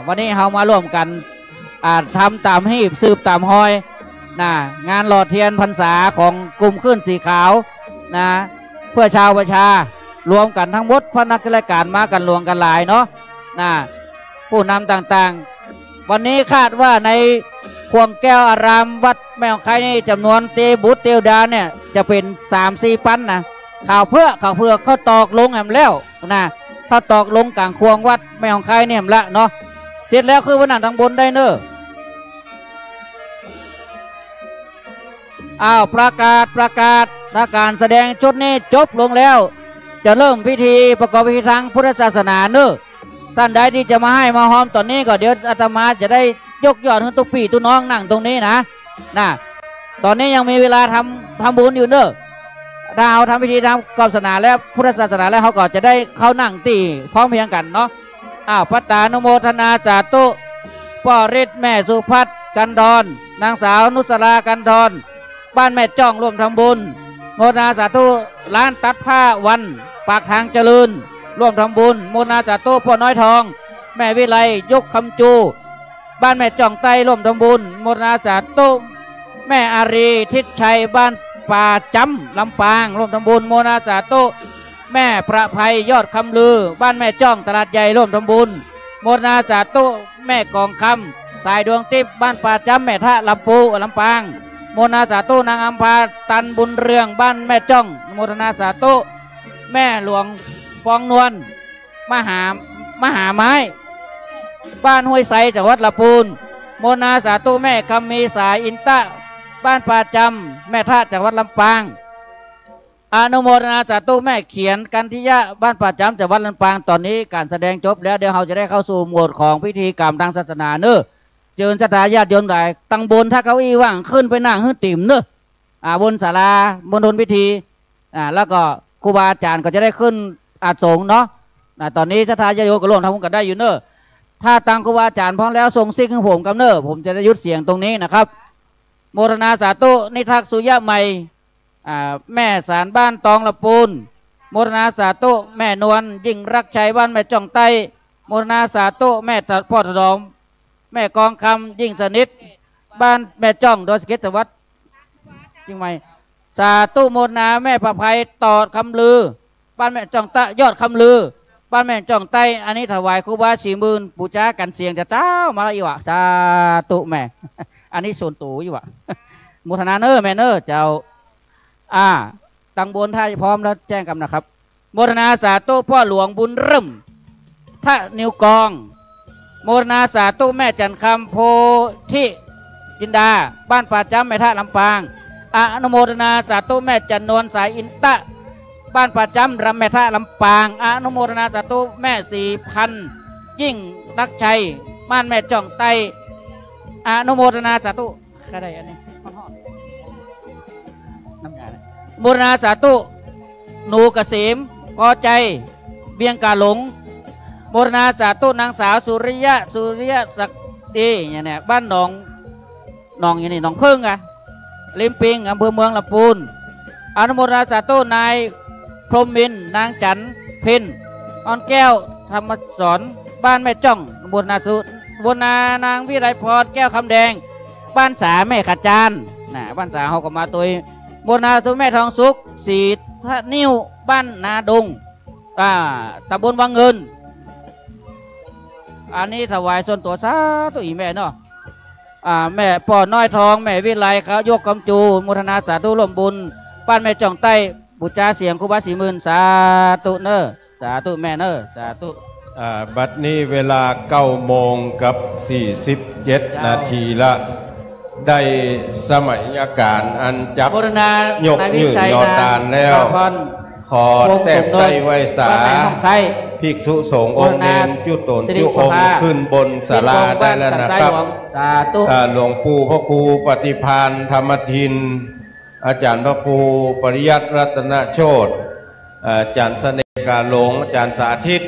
วันนี้เรามาร่วมกันทำตามหีบสืบตามหอยงานหล่อเทียนพรรษาของกลุ่มขึ้นสีขาวเพื่อชาวประชารวมกันทั้งหมดพนักงานมากันรวมกันหลายเนาะผู้นำต่างๆวันนี้คาดว่าในควงแก้วอารามวัดแม่ของใครนี่จำนวนเตบุตรเตวดาเนี่ยจะเป็น 3-4 ปันข่าวเพื่อเขาตอกลงแหมแล้วเขาตอกลงกลางควงวัดแม่ของใครเนี่ยละเนาะเสร็จแล้วคือวันนั้นทางบนได้เนอะประกาศถ้าการแสดงชุดนี้จบลงแล้วจะเริ่มพิธีประกอบพิธีทางพุทธศาสนาเนอะท่านใดที่จะมาให้มาหอมตอนนี้ก็เดี๋ยวอาตมาจะได้ยกยอดให้ตุกปีตุน้องนั่งตรงนี้นะตอนนี้ยังมีเวลาทำบุญอยู่เนอะถ้าเอาทำพิธีทางกอบศาสนาและพุทธศาสนาแล้วเขาก็จะได้เข้านั่งตีพร้อมเพียงกันเนาะพัตตานุโมทนาสาธุพ่อฤทธิ์แม่สุพัฒน์กันดอนนางสาวนุสรากันดอนบ้านแม่จ้องร่วมทำบุญโมทนาสาธุร้านตัดผ้าวันปากทางเจริญร่วมทำบุญโมทนาสาธุพ่อน้อยทองแม่วิไลยกคำจูบ้านแม่จ้องไตร่วมทำบุญโมทนาสาธุแม่อารีทิศชัยบ้านป่าจำลำปางร่วมทำบุญโมทนาสาธุแม่ประภัยยอดคำลือบ้านแม่จ้องตลาดใหญ่ร่วมทำบุญโมทนาสาธุแม่กองคำสายดวงทิพย์บ้านป่าจำแม่ทะลำปูลำปางโมทนาสาธุนางอัมพาตันบุญเรืองบ้านแม่จ้องโมทนาสาธุแม่หลวงฟองนวลมหาไม้บ้านห้วยไซจังหวัดลำพูนโมทนาสาธุแม่คำมีสายอินตะบ้านป่าจำแม่ท่าจังหวัดลำปางอนุโมทนาสาธุแม่เขียนกันทิยะบ้านป่าจำจังหวัดลำปางตอนนี้การแสดงจบแล้วเดี๋ยวเราจะได้เข้าสู่หมวดของพิธีกรรมทางศาสนาเนอะเจิญชะตาญาติโยมได้ตั้งบนถ้าเก้าอี้ว่างขึ้นไปนั่งขึ้นติ่มเนอะบนศาลาบนทนพิธีแล้วก็ครูบาอาจารย์ก็จะได้ขึ้นอาสงเนาะตอนนี้ชะตาญาติโยมก็ร่วมทำบุญกันได้อยู่เนอะถ้าตั้งครูบาอาจารย์พร้อมแล้วทรงซิกของผมกับเนอะผมจะได้ยุดเสียงตรงนี้นะครับโมทนาสาธุนิทักษ์สุยะใหม่แม่สารบ้านตองละปูนโมทนาสาธุแม่นวลยิ่งรักชัยบ้านแม่จ่องไตโมทนาสาธุแม่พ่อถดอม แม่กองคำยิ่งสนิทบ้านแม่จ้องโดยสเก็ตวัดจริงไหมสาธุโมทนาแม่ประภัยต่อคำลือบ้านแม่จ้องตะยอดคำลือบ้านแม่จ้องใต้อันนี้ถวายครูบา40,000ปูจ้ากันเสียงจะเจ้ามาละอีวะสาธุแม่ อันนี้ส่วนตัวอยู่วะ โมทนาเนอร์แม่เนอร์เจ้าตังบนถ้าพร้อมแล้วแจ้งกันนะครับโมทนาสาธุพ่อหลวงบุญเริ่มท่านิวกองโมทนาสาธุแม่จันคำโพธิจินดาบ้านป่าจ้ำแม่ท่าลำปางอนุโมทนาสาธุแม่จันนวลสายอินตะบ้านป่าจ้ำรำแม่ท่าลำปางอนุโมทนาสาธุแม่4,000ยิ่งรักชัยบ้านแม่จ่องไตอนุโมทนาสาธุใครได้อันนี้น้ำยาโมทนาสาธุหนูเกษมกอใจเบียงกาหลงโมทนาสาธุนางสาวสุริยะศักดีอย่างนี้บ้านหนองอย่างนี้หนองพึ่งอะลิมปิงอำเภอเมืองลำพูนอนุโมทนาสาธุนายพรหมินนางจันเพ็ญอ่อนแก้วธรรมสอนบ้านแม่จ้องอนุโมทนาสุบนานางวิไลพรแก้วคำแดงบ้านสาแม่ขจานบ้านสาเขาก็มาตัวบนนาตัวแม่ทองสุกสีทะนิ้วบ้านนาดงตำบลวังเงินอันนี้ถวายส่วนตัวซาตัวอีแม่เนาะแม่ป่อน้อยทองแม่วิไลเขายกกำจูมุทนาสาธุร่วมบุญบ้านแม่จ่องใต้บุจาเสียงครูบา40,000สาธุเนอสาธุแม่เนอสาธุบัดนี้เวลา9:47 นาทีละได้สมัยการอันจับยกยืนยอตานแล้วขอแต้มใจไว้สาภิกษุสงฆ์องค์เนรจุตนจุองค์ขึ้นบนศาลาได้แล้วนะครับหลวงปู่พระครูปฏิภาณธรรมทินอาจารย์พระครูปริยัติรัตนโชติอาจารย์เสน่ห์กาหลงอาจารย์สาธิต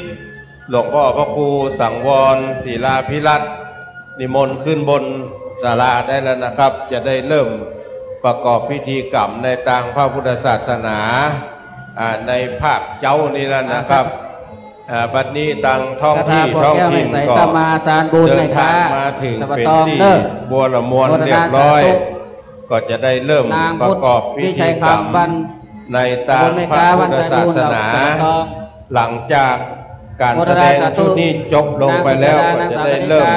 หลวงพ่อพระครูสังวรศิลาภิรัตน์นิมนต์ขึ้นบนศาลาได้แล้วนะครับจะได้เริ่มประกอบพิธีกรรมในทางพระพุทธศาสนาในภาคเจ้านี่แล้วนะครับบัดนี้ต่างท้องที่ท้องถิ่นก็เดินทางมาถึงเป็นที่บัวละมวลเรียบร้อยก็จะได้เริ่มประกอบพิธีกรรมในทางพระพุทธศาสนาหลังจากการแสดงชุดนี้จบลงไปแล้วก็จะได้เริ่ม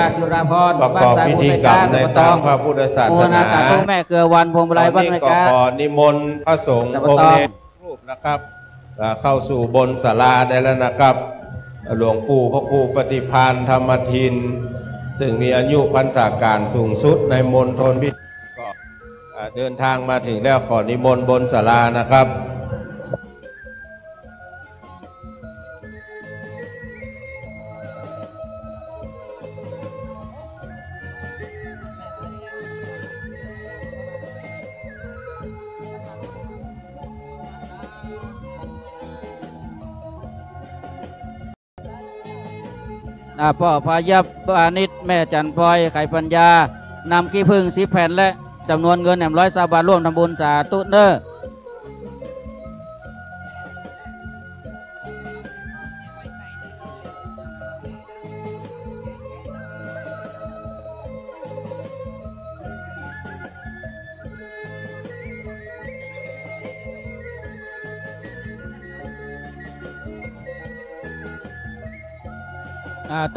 ประกอบพิธีกรรมในทางพระพุทธศาสนาแม่เกลือวันพวงมาลัยบ้านก็ขอนิมนต์พระสงฆ์องค์เนรรูปนะครับเข้าสู่บนศาลาได้แล้วนะครับหลวงปู่พระครูปฏิภาณธรรมทินซึ่งมีอายุพรรษาการสูงสุดในมณฑลพิธีก็เดินทางมาถึงแล้วขอนิมนต์บนศาลานะครับพ่อพายับปานิชแม่จันพลอยไข่ปัญญานำขี้พึ่ง10 แผ่นและจำนวนเงิน100 บาทร่วมทำบุญสาธุเนอ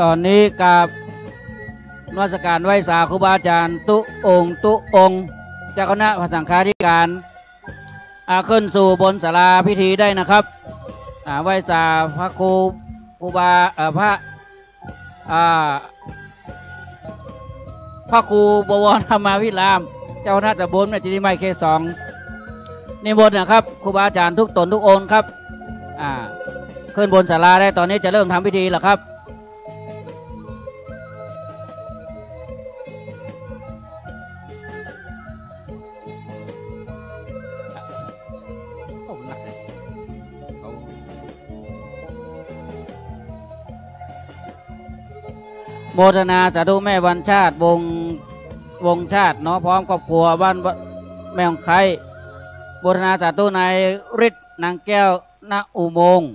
ตอนนี้กับนมัสการไหว้สาครูบาอาจารย์ตุองค์เจ้าคณะพระสังฆาธิการขึ้นสู่บนศาลาพิธีได้นะครับไหว้สาพระครูบาพระครูบวรธรรมวิรามเจ้าคณะตำบลแม่จิริไมเขต2นิมนต์นะครับครูบาอาจารย์ทุกตนทุกองค์ครับขึ้นบนศาลาได้ตอนนี้จะเริ่มทำพิธีแล้วครับโมทนาสาธุแม่วันชาติวงชาติเนาะพร้อมครอบครัวบ้านแม่ของใครโมทนาสาธุนายฤทธิ์นางแก้วณอุโมงค์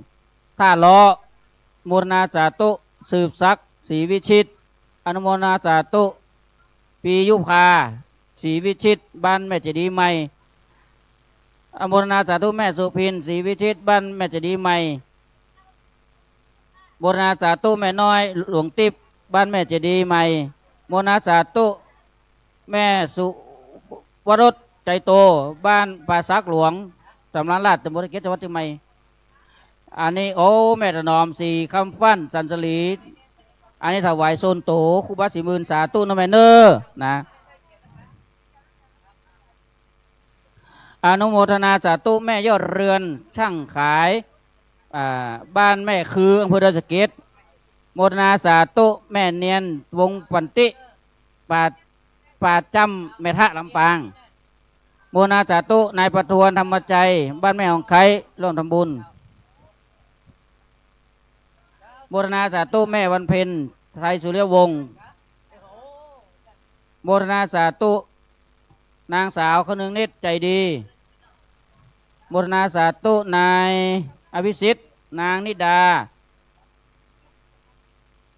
ท่าล้อโมทนาสาธุสืบศักดิ์ศรีวิชิต อนุโมทนาสาธุปียุพาศรีวิชิตบ้านแม่เจดีย์ใหม่อนุโมทนาสาธุแม่สุพินศรีวิชิตบ้านแม่เจดีย์ใหม่โมทนาสาธุแม่น้อยหลวงติบบ้านแม่เจดีย์ใหม่โมทนาสาธุแม่สุวรสใจโตบ้านป่าซักหลวงสำนักราชตำบลเกษจังหวัดเชียงใหม่อันนี้โอ้แม่ถนอมสี่คำฟั่นสันสลีอันนี้ถวายโซนโตครูบาสีมื่นสาธุนะแม่เนอนะอนุโมทนาสาธุแม่ยอดเรือนช่างขายบ้านแม่คืออำเภอดอยสะเก็ดโมทนาสาธุแม่เนียนวงปันติปาจำแม่ทะลำปางโมทนาสาธุนายประทวนธรรมใจบ้านแม่ของไข่ร่วมทำบุญโมทนาสาธุแม่วันเพ็ญไทยสุริยวงศ์โมทนาสาธุนางสาวคนหนึ่งนิดใจดีโมทนาสาธุนายอภิสิทธิ์นางนิดา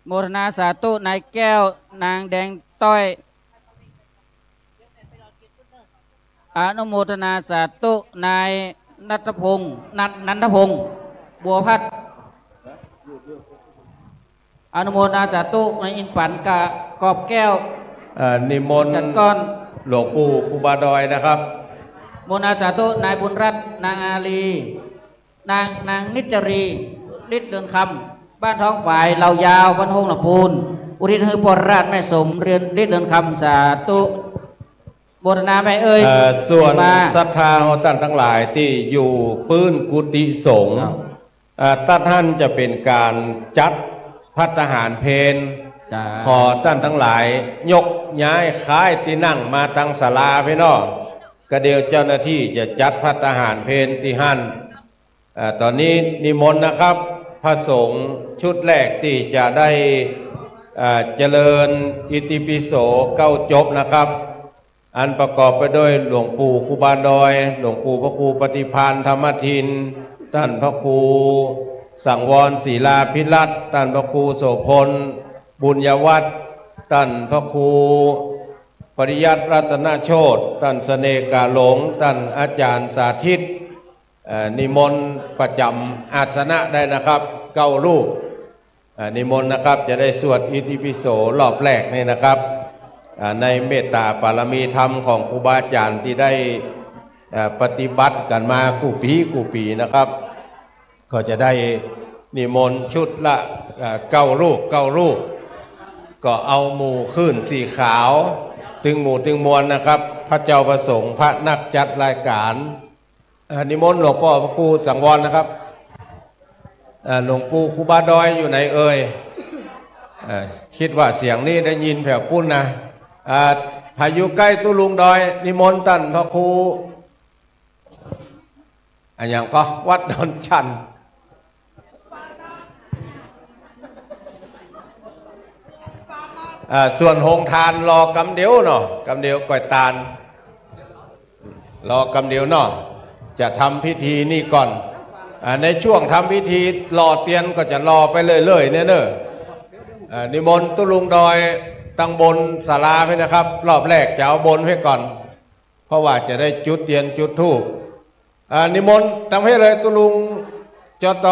โมทนาสาธุนายแก้วนางแดงต้อยอนุโมทนาสาธุนายนัทพงศ์นันทพงศ์บัวพัดอนุโมทนาสาธุนายอินปันกอบแก้วนิมนต์จัดก้อนหลวงปู่ครูบาดอยนะครับโมทนาสาธุนายบุญรัตน์นางอาลีนางนิจรีฤทธิ์เดือนคำบ้านท้องฝ่ายเหล่ายาวบ้านหงหลวงปูนอุทิศให้ปรราชแม่สมเรียนฤทธิ์เดือนคำสาธุโมทนาแม่เอ้ยส่วนศรัทธาของท่านทั้งหลายที่อยู่ปื้นกุฏิสงฆ์ท่านจะเป็นการจัดภัตตาหารเพลขอท่านทั้งหลายยกย้ายค้ายที่นั่งมาตั้งศาลาพี่น้องกระเดียวเจ้าหน้าที่จะจัดภัตตาหารเพลที่หั่นตอนนี้นิมนต์นะครับพระสงฆ์ชุดแรกที่จะได้เจริญอิติปิโส9 จบนะครับอันประกอบไปด้วยหลวงปู่ครูบาดอยหลวงปู่พระครูปฏิภาณธรรมทินท่านพระครูสังวรศรีลาภิรัตน์ท่านพระครูโสพลบุญยวัฒน์ท่านพระครูปริยัติรัตนโชติท่านเสน่ห์กาหลงท่านอาจารย์สาธิตนิมนต์ประจำอาสนะได้นะครับ9 รูปนิมนต์นะครับจะได้สวดอิติปิโสรอบแรกนี่นะครับในเมตตาปารมีธรรมของครูบาอาจารย์ที่ได้ปฏิบัติกันมากูปีนะครับก็จะได้นิมนต์ชุดละ9 รูปก็เอาหมู่ขึ้นสีขาวตึงหมู่ตึงมวลนะครับพระเจ้าประสงค์พระนักจัดรายการนิมนต์หลวงพ่อพระครูสังวรนะครับหลวงปู่ครูบาดอยอยู่ไหนเอ่ยคิดว่าเสียงนี้ได้ยินแผ่วปุ้นนะพายุใกล้ตุลุงดอยนิมนต์ท่านพระครูอย่างก็วัดดอนชันส่วนโฮงทานรอกำเดียวเนาะกำเดียวก่อยตาลรอกำเดียวเนาะจะทำพิธีนี่ก่อนในช่วงทำพิธีรอเตียนก็จะรอไปเรื่อยๆเนอะนิมนต์ตุลุงดอยตั้งบนศาลาไปนะครับรอบแรกจะเอาบนไว้ก่อนเพราะว่าจะได้จุดเตียนจุดธูปนิมนต์ตั้งให้เลยตุลุงจต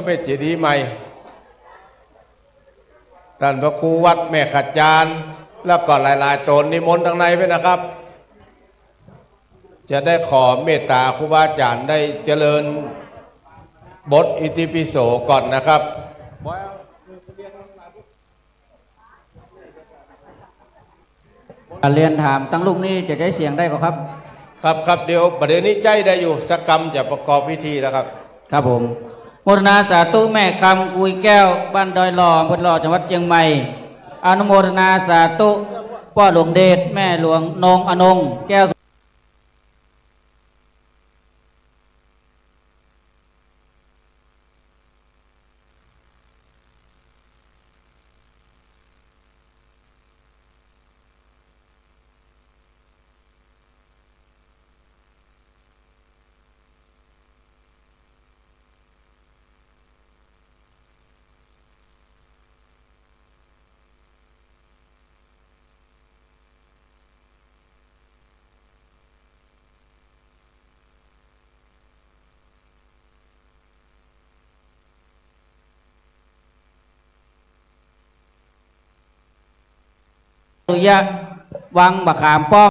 ไม่เจดีย์ใหม่ท่านพระครูวัดแม่ขัดจานแล้วก็หลายๆตนนิมนต์ทางในไปนะครับจะได้ขอเมตตาครูบาอาจารย์ได้เจริญบทอิติปิโสก่อนนะครับเรียนถามตั้งลูกนี้จะใช้เสียงได้ก็ครับครับเดี๋ยวประเดี๋ยวนี้ใจได้อยู่สักกรรมจะประกอบพิธีแล้วครับครับผมโมทนาสาธุแม่คำกุยแก้วบ้านดอยหล่ออำเภอหล่อจังหวัดเชียงใหม่อนุโมทนาสาธุพ่อหลวงเดชแม่หลวงนงอนงแก้ว ตุยะวังบะขามป้อม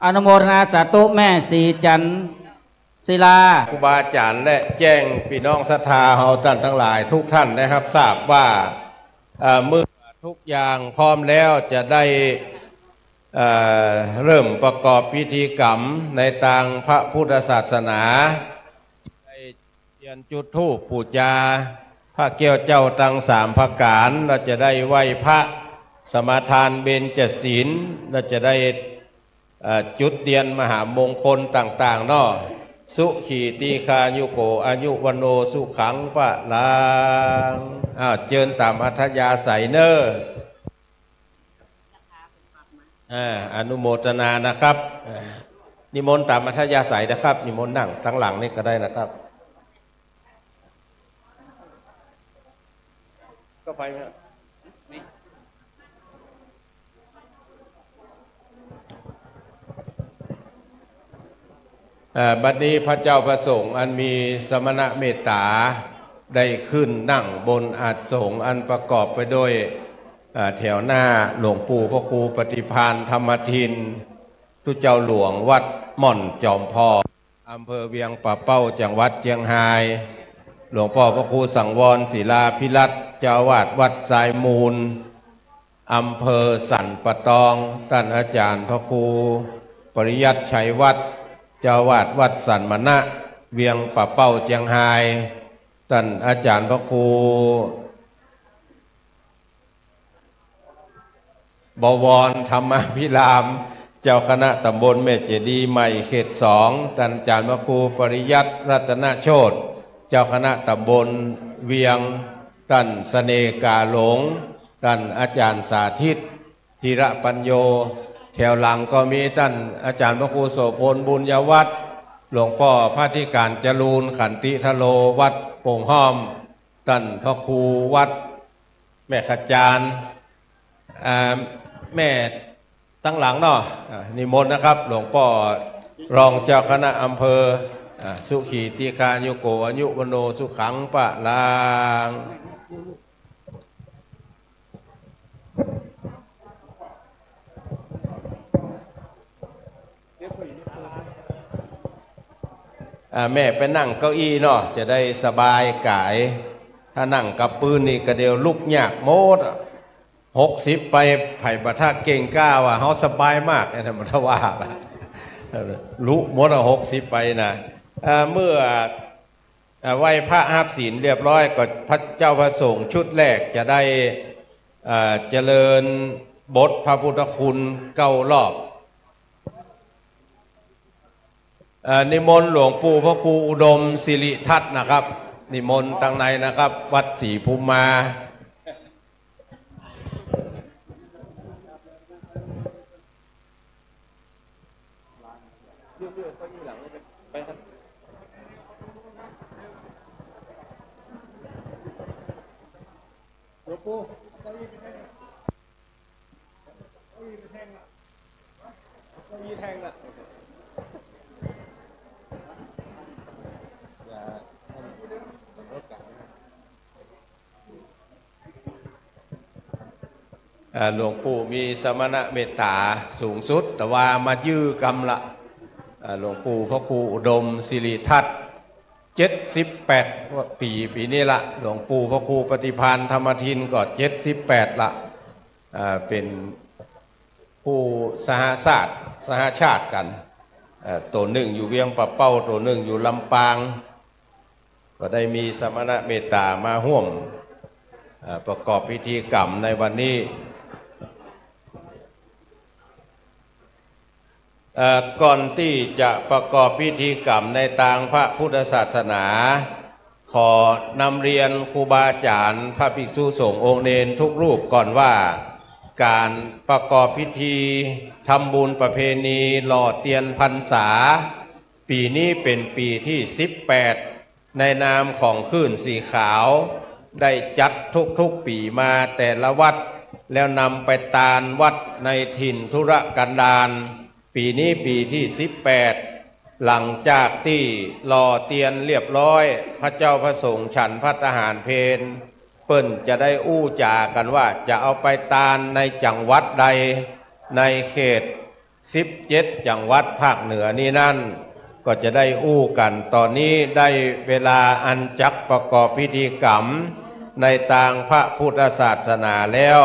อนุโมทนาสาธุแม่สีจันทร์ศิลาครูบาอาจารย์และแจ้งพี่น้องศรัทธาเฮาท่านทั้งหลายทุกท่านนะครับทราบว่าเมื่อทุกอย่างพร้อมแล้วจะได้เริ่มประกอบพิธีกรรมในทางพระพุทธศาสนาได้เทียนจุดธูปปูชาพระแก้วเจ้าตังสามประการเราจะได้ไหว้พระสมาทานเบญจศีลเราจะได้จุดเตียนมหามงคลต่างๆเนาะสุขีตีคายุโกอายุวโนสุขังปะลังเจิญตามอัธยาศัยเนออนุโมทนานะครับนิมนต์ตามอัธยาศัยนะครับนิมนต์นั่งทั้งหลังนี่ก็ได้นะครับก็ไปไหมบัดนี้พระเจ้าประสงค์อันมีสมณะเมตตาได้ขึ้นนั่งบนอาสงฆ์อันประกอบไปด้วยแถวหน้าหลวงปู่พระครูปฏิภาณธรรมทินทุเจ้าหลวงวัดม่อนจอมพออำเภอเวียงป่าเป้าจังหวัดเชียงรายหลวงพ่อพระครูสังวรศิลาภิรัตน์เจ้าวาดวัดสายมูลอำเภอสันปะตองท่านอาจารย์พระครูปริยัติชัยวัฒน์เจ้าวาดวัดสันมณะเวียงป่าเป้าเชียงรายท่านอาจารย์พระครูบวรธรรมพิรามเจ้าคณะตำบลแม่เจดีย์ใหม่เขต2ท่านอาจารย์พระครูปริยัติรัตนโชติเจ้าคณะตำบลเวียงท่านเสน่กาหลงท่านอาจารย์สาธิตธีระปัญโยแถวหลังก็มีท่านอาจารย์พระครูโสพลบุญยวัฒน์หลวงพ่อพระธิการจรูนขันติทโลวัดโป่งห้อมท่านพระครูวัดแม่ขจารแม่ตั้งหลังเนาะนิมนต์นะครับหลวงพ่อรองเจ้าคณะอำเภอสุขีตีคายุโกอายุวโนสุขังปะลางแม่ไปนั่งเก้าอี้เนาะจะได้สบายกายถ้านั่งกับปืนนี่ก็เดียวลุกยากโมด60ไปไผ่ปะทะเก่งกล้าว่าเขาสบายมากไอ้ธรรมทว่าลุมด60ไปนะเมื่อไหว้พระหับศีลเรียบร้อยก็พระเจ้าพระสงฆ์ชุดแรกจะได้เจริญบทพระพุทธคุณ9 รอบนิมนต์หลวงปู่พระครูอุดมศิริทัตน์นะครับนิมนต์ทางในนะครับวัดศรีภูมิมาหลวงปู่เก้าอี้แท่งเก้าอี้แท่งเก้าอี้แท่งละอย่าทำรถกัน หลวงปู่มีสมณเมตตาสูงสุดแต่ว่ามายื้อกรรมละหลวงปู่พระครูอุดมศิริทัตน์78 ปีนี้ละหลวงปู่พระครูปฏิภาณธรรมทินก็78ละเป็นผู้สหชาติกันตัวหนึ่งอยู่เวียงปะเป้าตัวหนึ่งอยู่ลำปางก็ได้มีสมณเมตตามาร่วมประกอบพิธีกรรมในวันนี้ก่อนที่จะประกอบพิธีกรรมในทางพระพุทธศาสนาขอนำเรียนครูบาอาจารย์พระภิกษุสงฆ์องค์เนรทุกรูปก่อนว่าการประกอบพิธีทำบุญประเพณีหล่อเทียนพรรษาปีนี้เป็นปีที่18ในนามของคลื่นสีขาวได้จัดทุกปีมาแต่ละวัดแล้วนำไปตาลวัดในถิ่นธุรกันดารปีนี้ปีที่18หลังจากที่หล่อเทียนเรียบร้อยพระเจ้าพระสงฆ์ฉันภัตตาหารเพลเปิ้นจะได้อู้จากันว่าจะเอาไปตาลในจังหวัดใดในเขต17จังหวัดภาคเหนือนี้นั่นก็จะได้อู้กันตอนนี้ได้เวลาอันจักประกอบพิธีกรรมในทางพระพุทธศาสนาแล้ว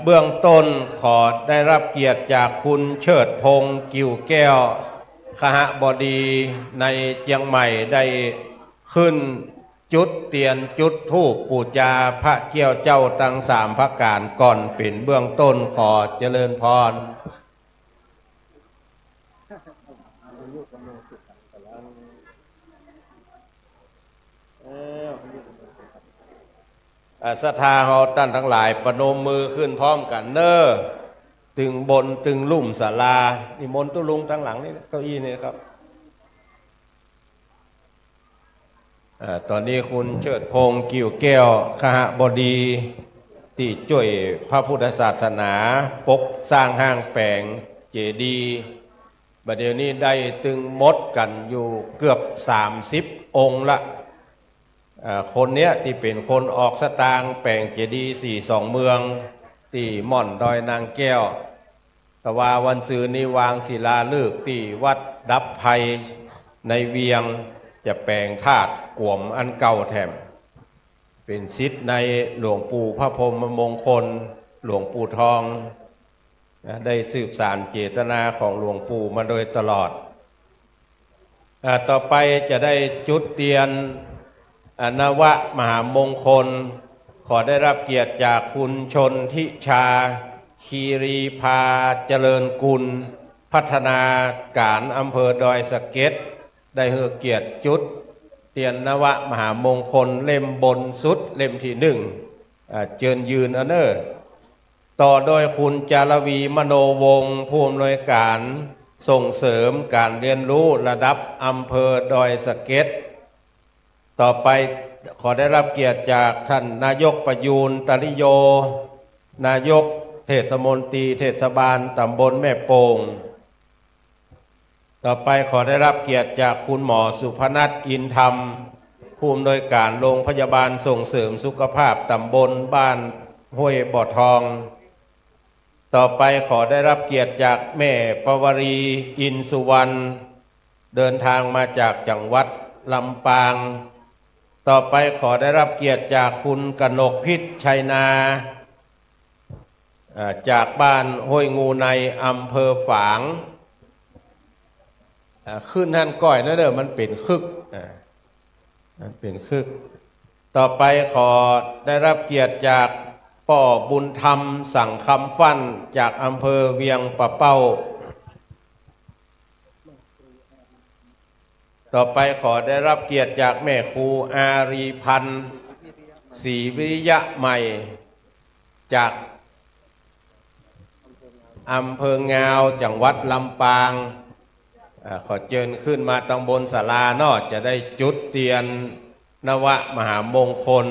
เบื้องต้นขอได้รับเกียรติจากคุณเชิดพงษ์กิ่วแก้วคหบดีในเชียงใหม่ได้ขึ้นจุดเตียนจุดธูปปูชาพระเกี้ยวเจ้าทั้ง3พระการก่อนเป็นเบื้องต้นขอเจริญพรศรัทธาเราท่านทั้งหลายประนมมือขึ้นพร้อมกันเน้อตึงบนตึงลุ่มศาลานิมนต์ตุลุงทั้งหลังนี่เก้าอี้นี่ครับตอนนี้คุณเชิดพงษ์กิ่วแก้วคหบดีที่ช่วยพระพุทธศาสนาปกสร้างห้างแปลงเจดีย์บัดเดี๋ยวนี้ได้ตึงมดกันอยู่เกือบ30องค์ละคนเนี้ยที่เป็นคนออกสตางค์แปลงเจดีย์42เมืองที่ม่อนดอยนางแก้วแต่ว่าวันซืนนี้วางศิลาฤกษ์ที่วัดดับภัยในเวียงจะแปลงธาตุกวมอันเก่าแถมเป็นศิษย์ในหลวงปู่พระพรหมมงคลหลวงปู่ทองได้สืบสานเจตนาของหลวงปู่มาโดยตลอดต่อไปจะได้จุดเทียนนวะมหามงคลขอได้รับเกียรติจากคุณชนทิชาคีรีพาเจริญกุลพัฒนาการอำเภอดอยสะเก็ดได้เฮือเกียรติจุดเทียนนวะมหามงคลเล่มบนสุดเล่มที่1เจิญยืนเนอร์ต่อโดยคุณจารวีมโนวงศ์ผู้อำนวยการส่งเสริมการเรียนรู้ระดับอำเภอดอยสะเก็ดต่อไปขอได้รับเกียรติจากท่านนายกประยูนตริโยนายกเทศมนตรีเทศบาลตำบลแม่โป่งต่อไปขอได้รับเกียรติจากคุณหมอสุพนัทอินธรรมผู้อำนวยการโรงพยาบาลส่งเสริมสุขภาพตำบลบ้านห้วยบ่อทองต่อไปขอได้รับเกียรติจากแม่ปวรีอินสุวรรณเดินทางมาจากจังหวัดลำปางต่อไปขอได้รับเกียรติจากคุณกนกพิษชัยนาจากบ้านห้วยงูในอำเภอฝางขึ้นนั่นก้อยนั่นเด้อมันเป็นคึกมันเป็นคึกต่อไปขอได้รับเกียรติจากป่อบุญธรรมสั่งคำฟั่นจากอำเภอเวียงปะเป้าต่อไปขอได้รับเกียรติจากแม่ครูอารีพันธ์ศรีวิริยะใหม่จากอำเภองาวจังหวัดลำปางขอเชิญขึ้นมาตำบลศาลานอกจะได้จุดเทียนนวะมหามงคล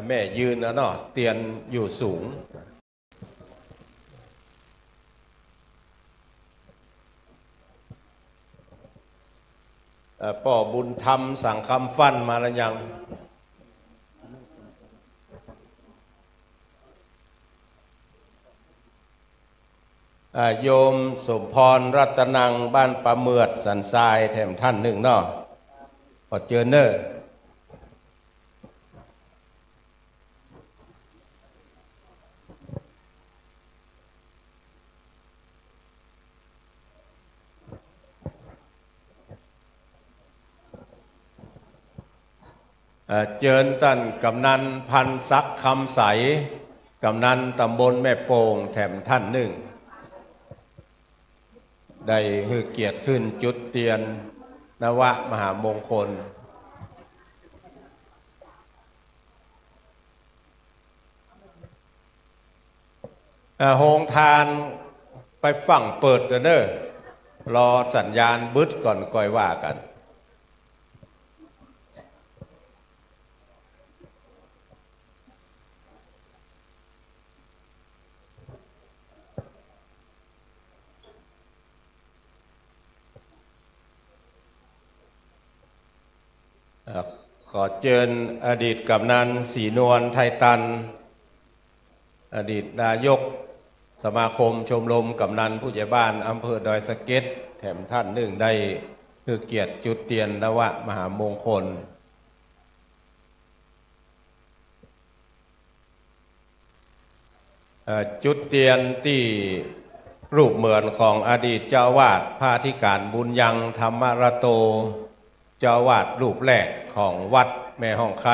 แม่ยืนนะเนาะเตียนอยู่สูงป่อบุญธรรมสั่งคำฟันมาแล้วยังโยมสมพรรัตนังบ้านประเมือดสันทรายแถมท่านหนึ่งเนาะขอเจอเนอเจิญตันกำนันพันศักดิ์คำใสกำนันตำบลแม่โป่งแถมท่านหนึ่งได้ฮือเกียรติขึ้นจุดเตียนนวะมหามงคลโฮงทานไปฝั่งเปิดเด้อรอสัญญาณบึดก่อนก่อยว่ากันขอเชิญอดีตกำนันศรีนวลไทยตันอดีตนายกสมาคมชมรมกำนันผู้ใหญ่บ้านอำเภอดอยสะเก็ดแถมท่านหนึ่งได้คือเกียรติจุดเตียนนวะมหามงคลจุดเตียนที่รูปเหมือนของอดีตเจ้าวาดพระอธิการบุญยังธรรมระโตเจ้าวาดรูปแรกของวัดแม่ห้องไค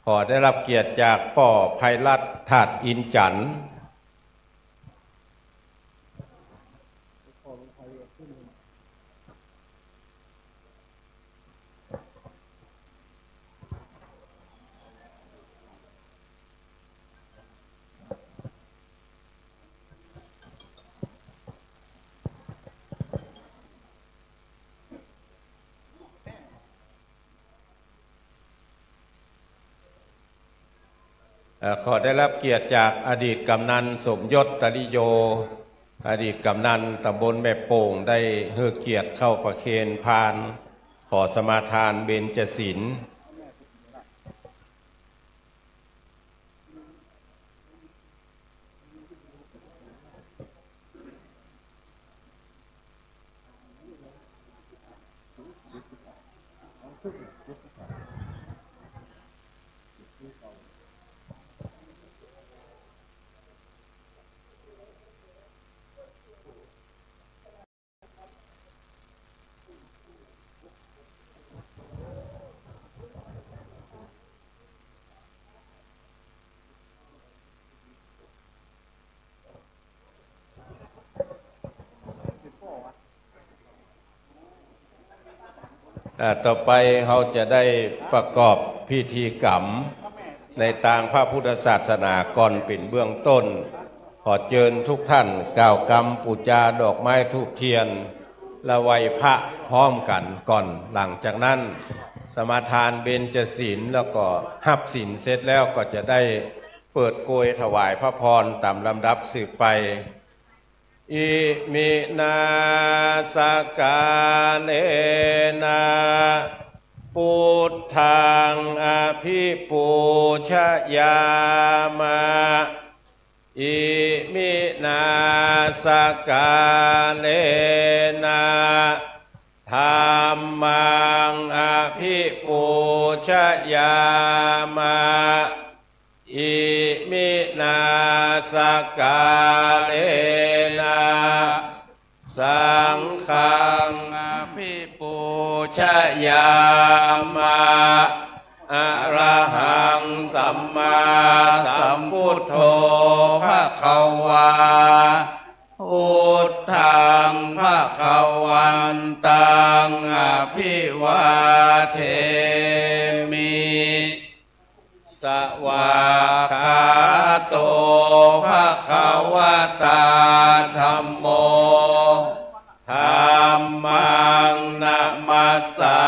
ขอได้รับเกียรติจากป่อไพรัตน์ถาดอินจันทร์ขอได้รับเกียรติจากอดีตกำนันสมยศตริโยอดีตกำนันตำบลแม่โป่งได้ให้เกียรติเข้าประเคนพานขอสมาทานเบญจศีลต่อไปเขาจะได้ประกอบพิธีกรรมในทางพระพุทธศาสนาก่อนเป็นเบื้องต้นขอเชิญทุกท่านกล่าวกรรมปูชาดอกไม้ธูปเทียนละไหว้พระพร้อมกันก่อนหลังจากนั้นสมาทานเบญจศีลแล้วก็หับศีลเสร็จแล้วก็จะได้เปิดโกยถวายพระพรตามลำดับสืบไปอิมินาสกาเลนะพุทธังอภิปูชยามะอิมินาสกาเลนะธัมมังอภิปูชยามะอิมินาสกาเลนะสังฆังอภิปูชยามะอะระหังสัมมาสัมพุทโธภควาพุทธังภวันตังอภิวาเทมิสวากขาโตภควตาธัมโม นะมัสสา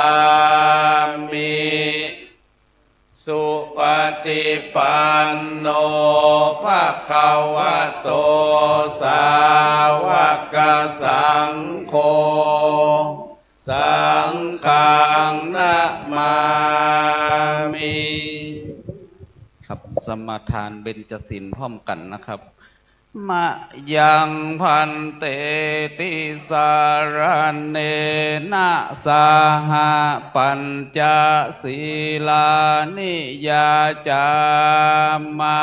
มิสุปฏิปันโนภะคะวะโตสาวกสังโฆสังฆังนะมามิครับสมาทานเบญจศีลพร้อมกันนะครับมะยังพันเตติสารเนนะสาหะปัญจศีลานิยาจามา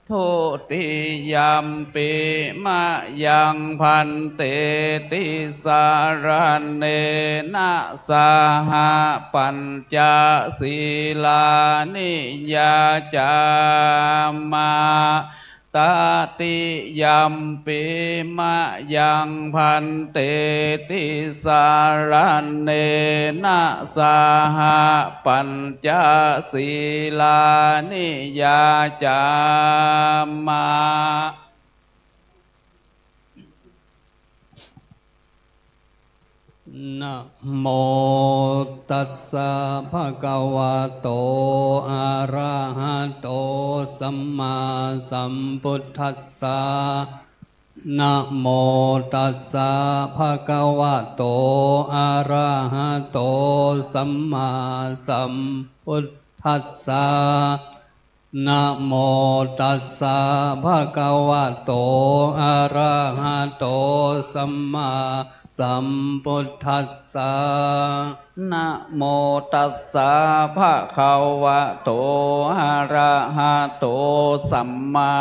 ทุติยัมปิมะยังพันเตติสารเนนะสาหะปัญจศีลานิยาจามาตติยัมปิมะยังพันเตติสารเนนะสาหะปัญจศีลานิยาจามานะโมตัสสะภะคะวะโตอะระหะโตสัมมาสัมพุทธัสสะนะโมตัสสะภะคะวะโตอะระหะโตสัมมาสัมพุทธัสสะนะโมตัสสะภะคะวะโตอะระหะโตสัมมาสัมพุทธัสสะนะโมตัสสะภะคะวะโตอะระหะโตสัมมา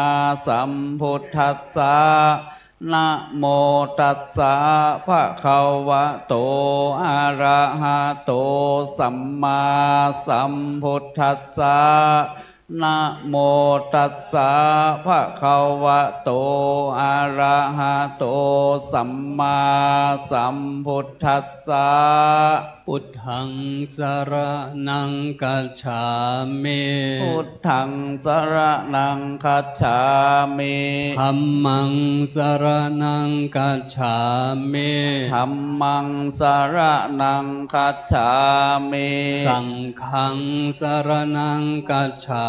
สัมพุทธัสสะนะโมตัสสะภะคะวะโตอะระหะโตสัมมาสัมพุทธัสสะนะโมตัสสะภะคะวะโตอะระหะโตสัมมาสัมพุทธัสสะพุทธังสรณังคัจฉามิพุทธังสรณังคัจฉามิธัมมังสรณังคัจฉามิธัมมังสรณังคัจฉามิสังฆังสรณังคัจฉา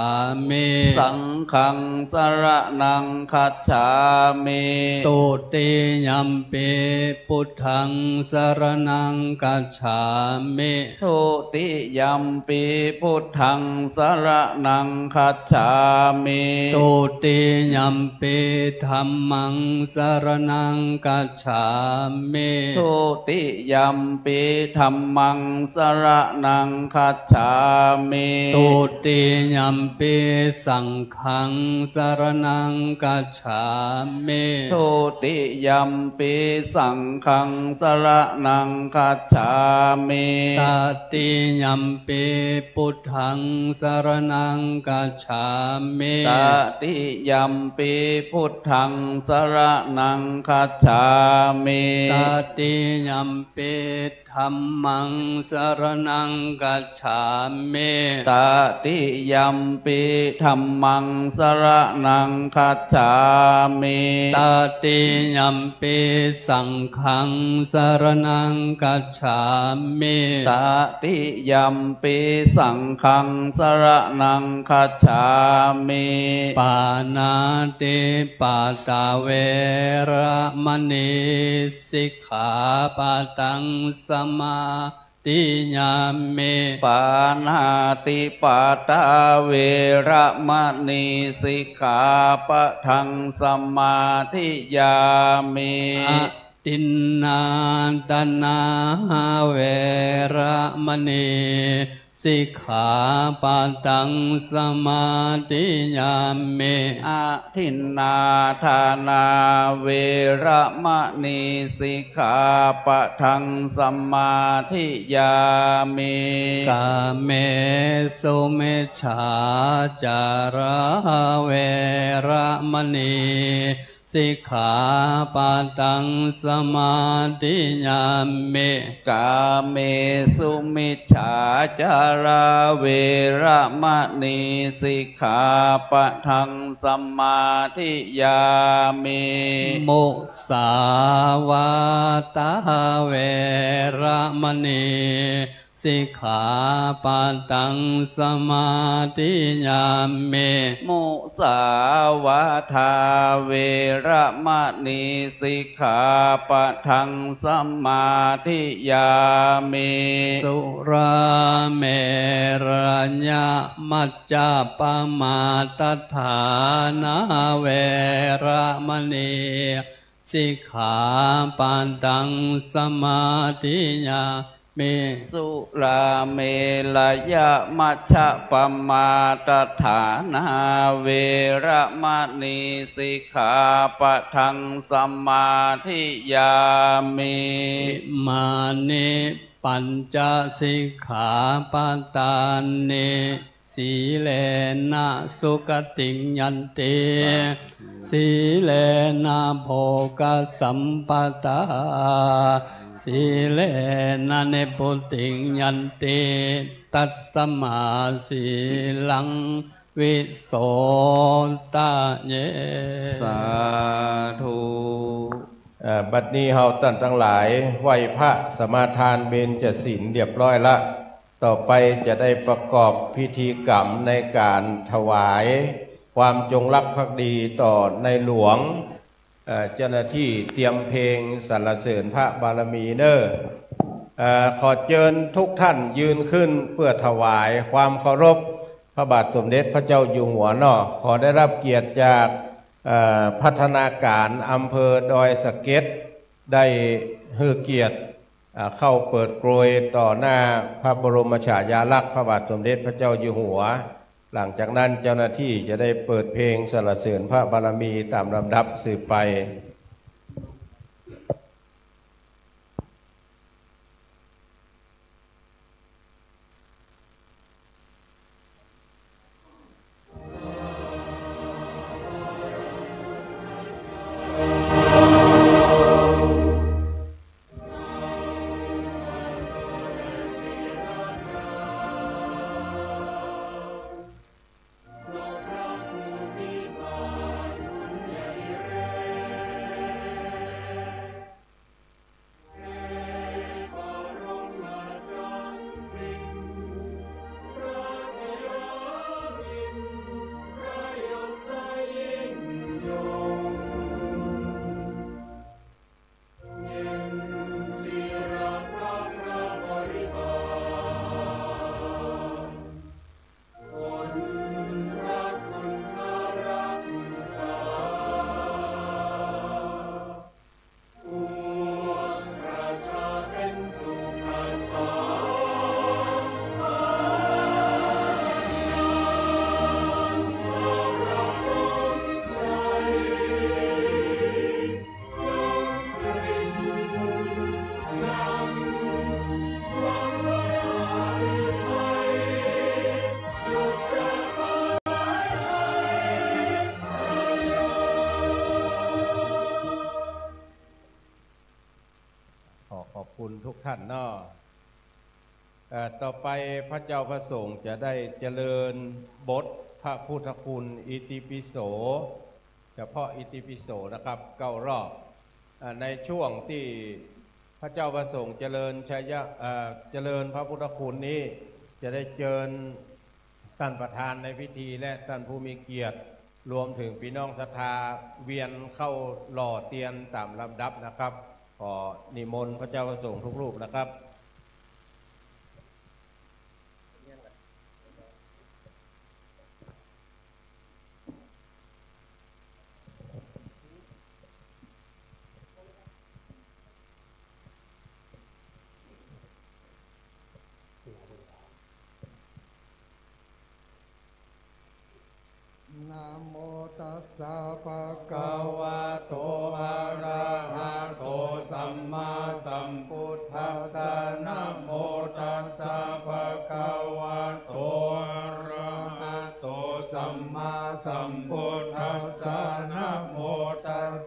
มิสังฆังสรณังคัจฉามิตุติยัมปิพุทธังสรณังคัจฉามิทุติยัมปิพุทธังสรณังคัจฉามิตุติยัมปิธัมมังสรณังคัจฉามิทุติยัมปิธัมมังสรณังคัจฉามิตุติยัมปิสังฆังสรณังคัจฉามิทุติยัมปิสังฆังสรณังคัจฉามิตติยัมปิพุทธังสรณังคัจฉามิตติยัมปิพุทธังสรณังคัจฉามิตติยัมปิธัมมังสรณังคัจฉามิตติยัมปิธัมมังสรณังคัจฉามิตติยัมปิสังฆังสรณังคัจฉามิตติยัมปิสังฆังสรณังคัจฉามิปานาติปาตาเวระมณีสิกขาปะทังสมาติญามิปานาติปาตาเวระมณีสิกขาปะทังสมาธิยามิตินนาตนาเวระมณีสิกขาปะทังสมาธิยามิอาทินนาทานาเวระมณีสิกขาปะทังสมาธิยามิกาเมสุเมชฌาจาระเวระมณี สิกขาปะทังสมาธิยามิกาเมสุมิจฉาจาราเวระมะนีสิกขาปะทังสมาธิยามิมุสาวาตาเวระมณีสิกขาปะทังสมาธิยามิมุสาวาทาเวระมะนีสิกขาปะทังสมาธิยามิสุราเมรยะมัจจปมาตฐานาเวระมณีสิกขาปะทังสมาธิยามิสุราเมลยะมัชฌะปมาตฐานาเวระมณีสิกขาปะทังสมาธิยามิมานิปัญจสิกขาปทานเนสีเลนะสุขติยันติสีเลนะโภคสัมปตาสีเลนะเนปุติยันติตัสสมาสีลังวิโสตะเยสาธุบัดนี้เฮาท่านทั้งหลายไหว้พระสมาทานเบญจศีลเรียบร้อยละต่อไปจะได้ประกอบพิธีกรรมในการถวายความจงรักภักดีต่อในหลวงเจ้าหน้าที่เตรียมเพลงสรรเสริญพระบารมีเนอขอเชิญทุกท่านยืนขึ้นเพื่อถวายความเคารพพระบาทสมเด็จพระเจ้าอยู่หัวเนาะขอได้รับเกียรติจากพัฒนาการอำเภอดอยสะเก็ดได้ให้เกียรติเข้าเปิดโปรยต่อหน้าพระบรมฉายาลักษณ์พระบาทสมเด็จพระเจ้าอยู่หัวหลังจากนั้นเจ้าหน้าที่จะได้เปิดเพลงสรรเสริญพระบารมีตามลำดับสืบไปขอบคุณทุกท่านเนาะต่อไปพระเจ้าพระสงฆ์จะได้เจริญบทพระพุทธคุณอิติปิโสเฉพาะอิติปิโสนะครับ9 รอบในช่วงที่พระเจ้าพระสงฆ์เจริญพระพุทธคุณนี้จะได้เชิญท่านประธานในพิธีและท่านผู้มีเกียรติรวมถึงพี่น้องศรัทธาเวียนเข้าหล่อเตียนตามลำดับนะครับขอนิมนต์พระเจ้าพระสงฆ์ทุกรูปนะครับ นะโมตัสสะภะคะวะโตอะระหะโตสัมมาสัมพุทธัสสะนะโมตัสสะภะคะวะโตอะระหะโตสัมมาสัมพุทธัสสะนะโมตัส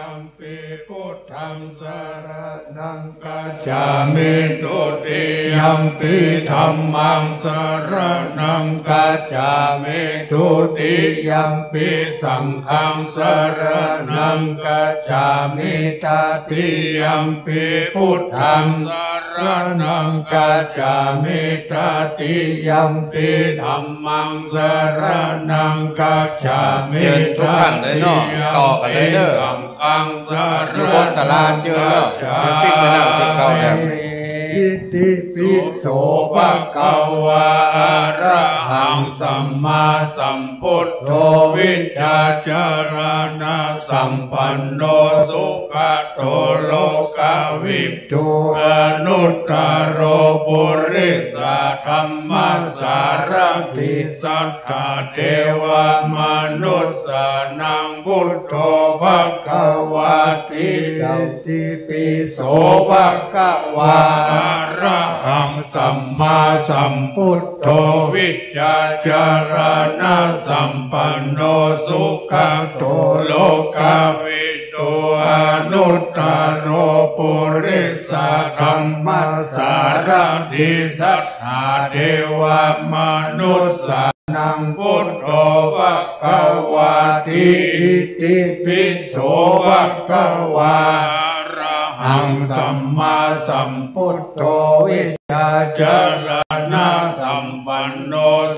ยัมปิพุทธังสรณังกัจฉามิทุติยัมปิธัมมังสรณังกัจฉามิทุติยัมปิสังฆังสรณังกัจฉามิตติยัมปิพุทธังสรณังกัจฉามิตติยัมปิธัมมังสรณังกัจฉามิตติยัมปิสังฆังสรณังกัจฉามิอิติปิโสภะคะวะอะระหังสัมมาสัมพุทโธวิชชาจารณะสัมปันโนสุขโตโลกวิทูอนุตตโรปุริสธรรมสารติสัทธาเทวมนุสสานังพุทโธภะคะวะติอิติปิโสภะคะวะอะระหังสัมมาสัมพุทโธวิชชาจารณะสัมปันโนสุขโตโลกวิทูอนุตตโรปุริสธรรมสารติสัทธาเทวมนุสสานังพุทโธภะคะวะติอิติปิโสภะคะวะอะระหังสัมมาสัมพุทโธวิชชาจารณะสัมปันโน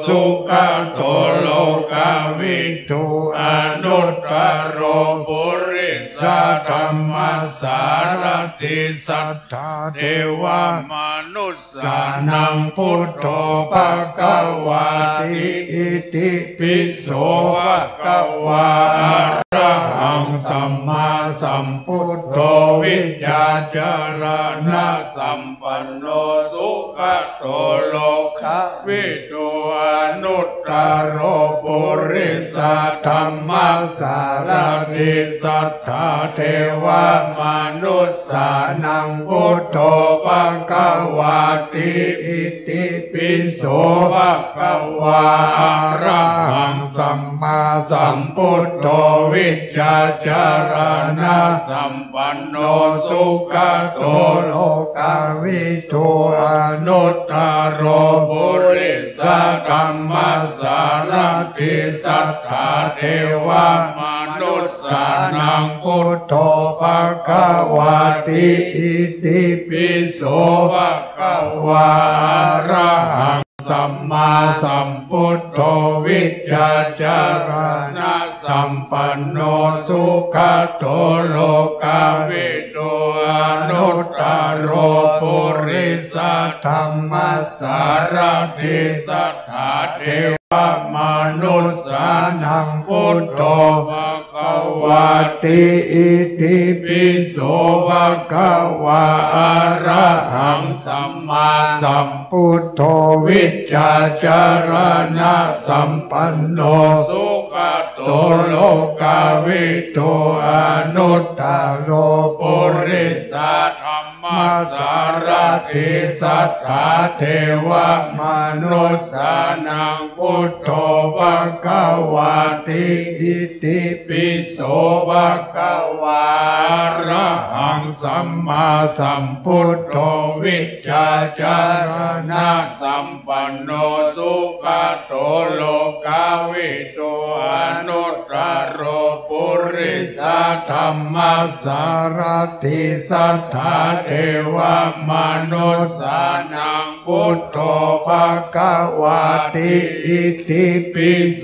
สุขโตโลกวิทูอนุตตโรปุริสธรรมสารติสัทธาเทวมนุสสานังพุทโธภะคะวะติอิติปิโสภะคะวะอะระหังสัมมาสัมพุทโธวิชชาจารณะสัมปันโนสุขโตโลกวิทูอนุตตโรปุริสธรรมสารติสัทธาเทวมนุสสานังพุทโธภะคะวะติอิติปิโสภะคะวะอะระหังสัมมาสัมพุทโธวิชชาจารณะสัมปันโนสุขโตโลกวิทูอนุตตโรปุริสธรรมสารติสัทธาเทวมนุสสานังพุทโธภะคะวะติอิติปิโสภะคะวะอะระหังสัมมาสัมพุทโธวิชชาจารณะสัมปันโนสุขโตโลกวิทูอนุตตโรปุริสธรรมสารติสัทธาเทวมนุสสานังพุทโธภะคะวะติอิติปิโสภะคะวะอะระหังสัมมาสัมพุทโธวิชชาจารณะสัมปันโนสุขโตโลกวิทูอนุตตโรปุริสธรรมสารติสัทธาเทวมนุสสานังพุทโธภะคะวะติอิติปิโสภะคะวะอะระหังสัมมาสัมพุทโธวิชชาจารณะสัมปันโนสุขโตโลกวิทูอนุตตโรปุริสธรรมสารติสัทธาเทวมนุสสานังพุทโธภะคะวะติอิติปิโส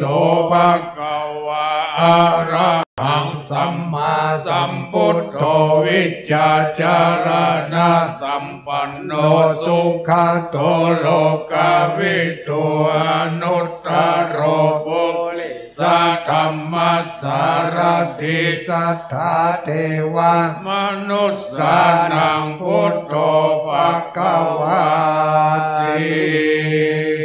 ภะคะวะอะระหังสัมมาสัมพุทโธวิชชาจารณะสัมปันโนสุขโตโลกวิทูอนุตตโรปุริสธรรมสารติสัทธาเทวมนุสสานังพุทโธภะคะวะติ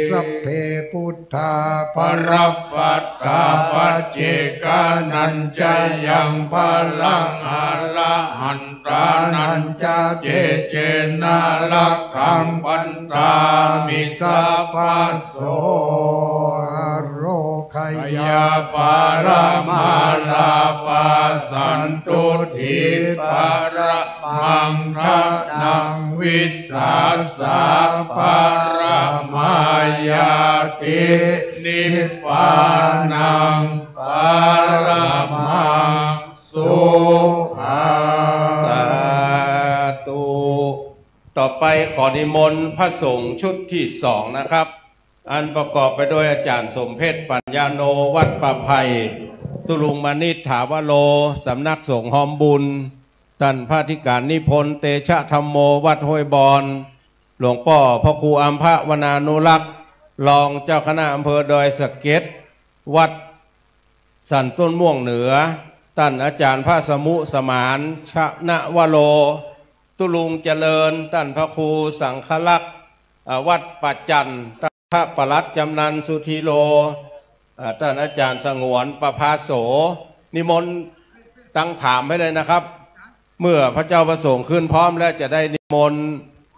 สัพเพพุทธาภรัพพัตตาปัจเจกานัญจยังพลังอรหันตานัญจเจเจนะลักขังปันตามิสัพพโสอโรค ขยาปารมาลาปาสันตุทิปารมังคะนังวิสาสะปารมายาตินิพพานังปารมังสุขังสาธุต่อไปขอนิมนต์พระสงฆ์ชุดที่สองนะครับอันประกอบไปด้วยอาจารย์สมเพชรปัญญาโนวัดป่าไผ่ตุลุงมณิษฐาวโลสำนักสงฆ์หอมบุญท่านพระธิการนิพนธ์เตชะธรรมโมวัดห้วยบอนหลวงพ่อพระครูอัมพวนานุรักษ์รองเจ้าคณะอำเภอดอยสะเก็ดวัดสันต้นม่วงเหนือท่านอาจารย์พระสมุสมานชนะวโรตุลุงเจริญท่านพระครูสังฆลักษณ์วัดปัจจันทร์พระปลัดจำนันสุธีโลท่านอาจารย์สงวนประภาโสนิมนต์ตั้งถามให้เลยนะครับเมื่อพระเจ้าประสงค์ขึ้นพร้อมแล้วจะได้นิมนต์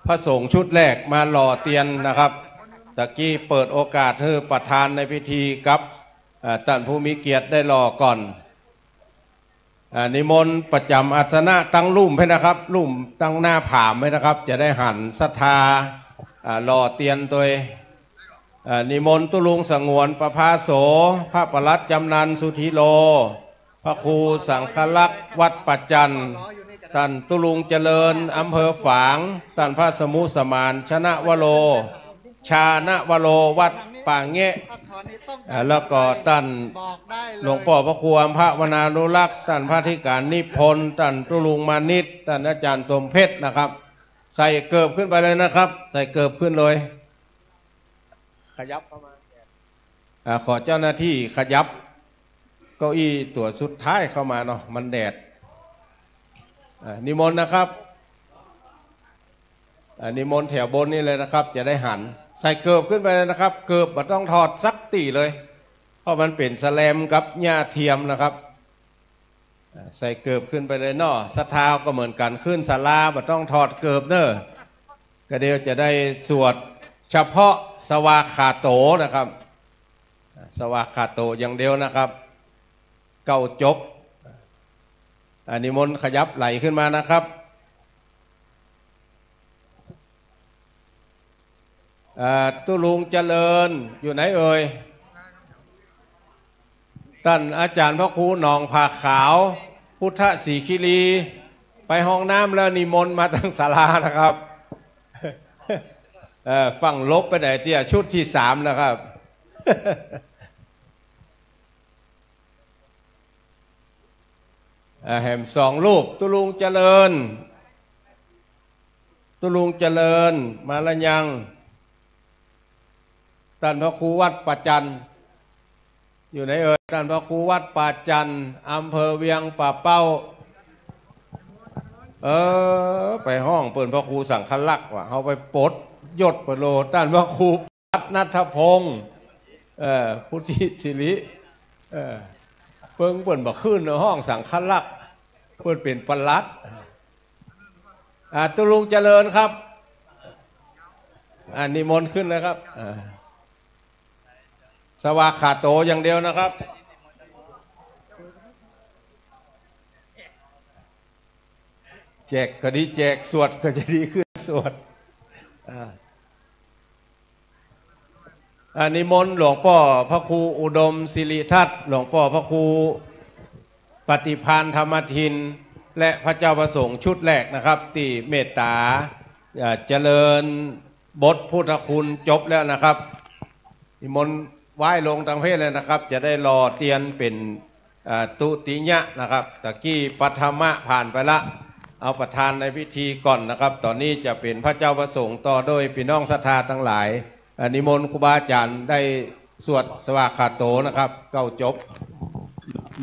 พระสงฆ์ชุดแรกมาหล่อเตียนนะครับตะกี้เปิดโอกาสให้ประธานในพิธีกับท่านผู้มีเกียรติได้หล่อก่อนนิมนต์ประจำอาสนะตั้งลุ่มให้นะครับลุ่มตั้งหน้าผามให้นะครับจะได้หันศรัทธาหล่อเตียนตัวนิมนต์ตุลุงสงวนประภาโสพระปลัดจำนันสุธีโลพระครูสังฆลักษณ์วัดปัจจันทร์ท่านตุลุงเจริญอำเภอฝางท่านพระสมุสมานชนะวโรชาณวโรวัดป่าเงะแล้วก็ท่านหลวงพ่อพระครูอัมพวนานุรักษ์ท่านพระธิการนิพนธ์ท่านตุลุงมานิตท่านอาจารย์สมเพชรนะครับใส่เกิบขึ้นไปเลยนะครับใส่เกิบขึ้นเลยขยับเข้ามาขอเจ้าหน้าที่ขยับเก้าอี้ตัวสุดท้ายเข้ามาเนาะมันแดดนิมนต์นะครับนิมนต์แถวบนนี่เลยนะครับจะได้หันใส่เกิบขึ้นไปเลยนะครับเกิบมันต้องถอดสักตีเลยเพราะมันเป็นแสลมกับหญ้าเทียมนะครับใส่เกิบขึ้นไปเลยเนาะศรัทธาก็เหมือนกันขึ้นศาลามันต้องถอดเกิบเนอะก็เดี๋ยวจะได้สวดเฉพาะสวากขาโตนะครับสวากขาโตอย่างเดียวนะครับเก้าจบนิมนต์ขยับไหลขึ้นมานะครับตุลุงเจริญอยู่ไหนเอ่ยท่านอาจารย์พระครูหนองผาขาวพุทธศรีคิรีไปห้องน้ำแล้วนิมนต์มาตั้งศาลานะครับฟังลบไปไหนเที่ยชุดที่สามนะครับแห่มสองรูปตุลุงเจริญตุลุงเจริญมาละยังท่านพระครูวัดปัจจันทร์อยู่ไหนเอ่ยท่านพระครูวัดปัจจันทร์อำเภอเวียงป่าเป้าไปห้องเปิดพระครูสังฆลักษณ์ว่ะเขาไปปลดยศประโลท่านพระครูปัตนัทพงศ์พุทธิศิริเปิ่นบ่ขึ้นในห้องสังฆลักษณ์เปิ่นเป็นปลัดตุลุงเจริญครับนิมนต์ขึ้นเลยครับสวากขาโตอย่างเดียวนะครับแจกก็ดีแจกสวดก็จะดีขึ้นสวดนิมนต์หลวงพ่อพระครูอุดมศิริทัตน์หลวงพ่อพระครูปฏิภาณธรรมทินและพระเจ้าประสงค์ชุดแรกนะครับที่เมตตาเจริญบทพุทธคุณจบแล้วนะครับนิมนต์ไหว้ลงทางเพศเลยนะครับจะได้รอเตียนเป็นตุติยะนะครับตะกี้ปัทมะผ่านไปละเอาประธานในพิธีก่อนนะครับตอนนี้จะเป็นพระเจ้าประสงค์ต่อโดยพี่น้องศรัทธาทั้งหลายนิมนต์ครูบาอาจารย์ได้สวดสวากขาโตนะครับเก้าจบ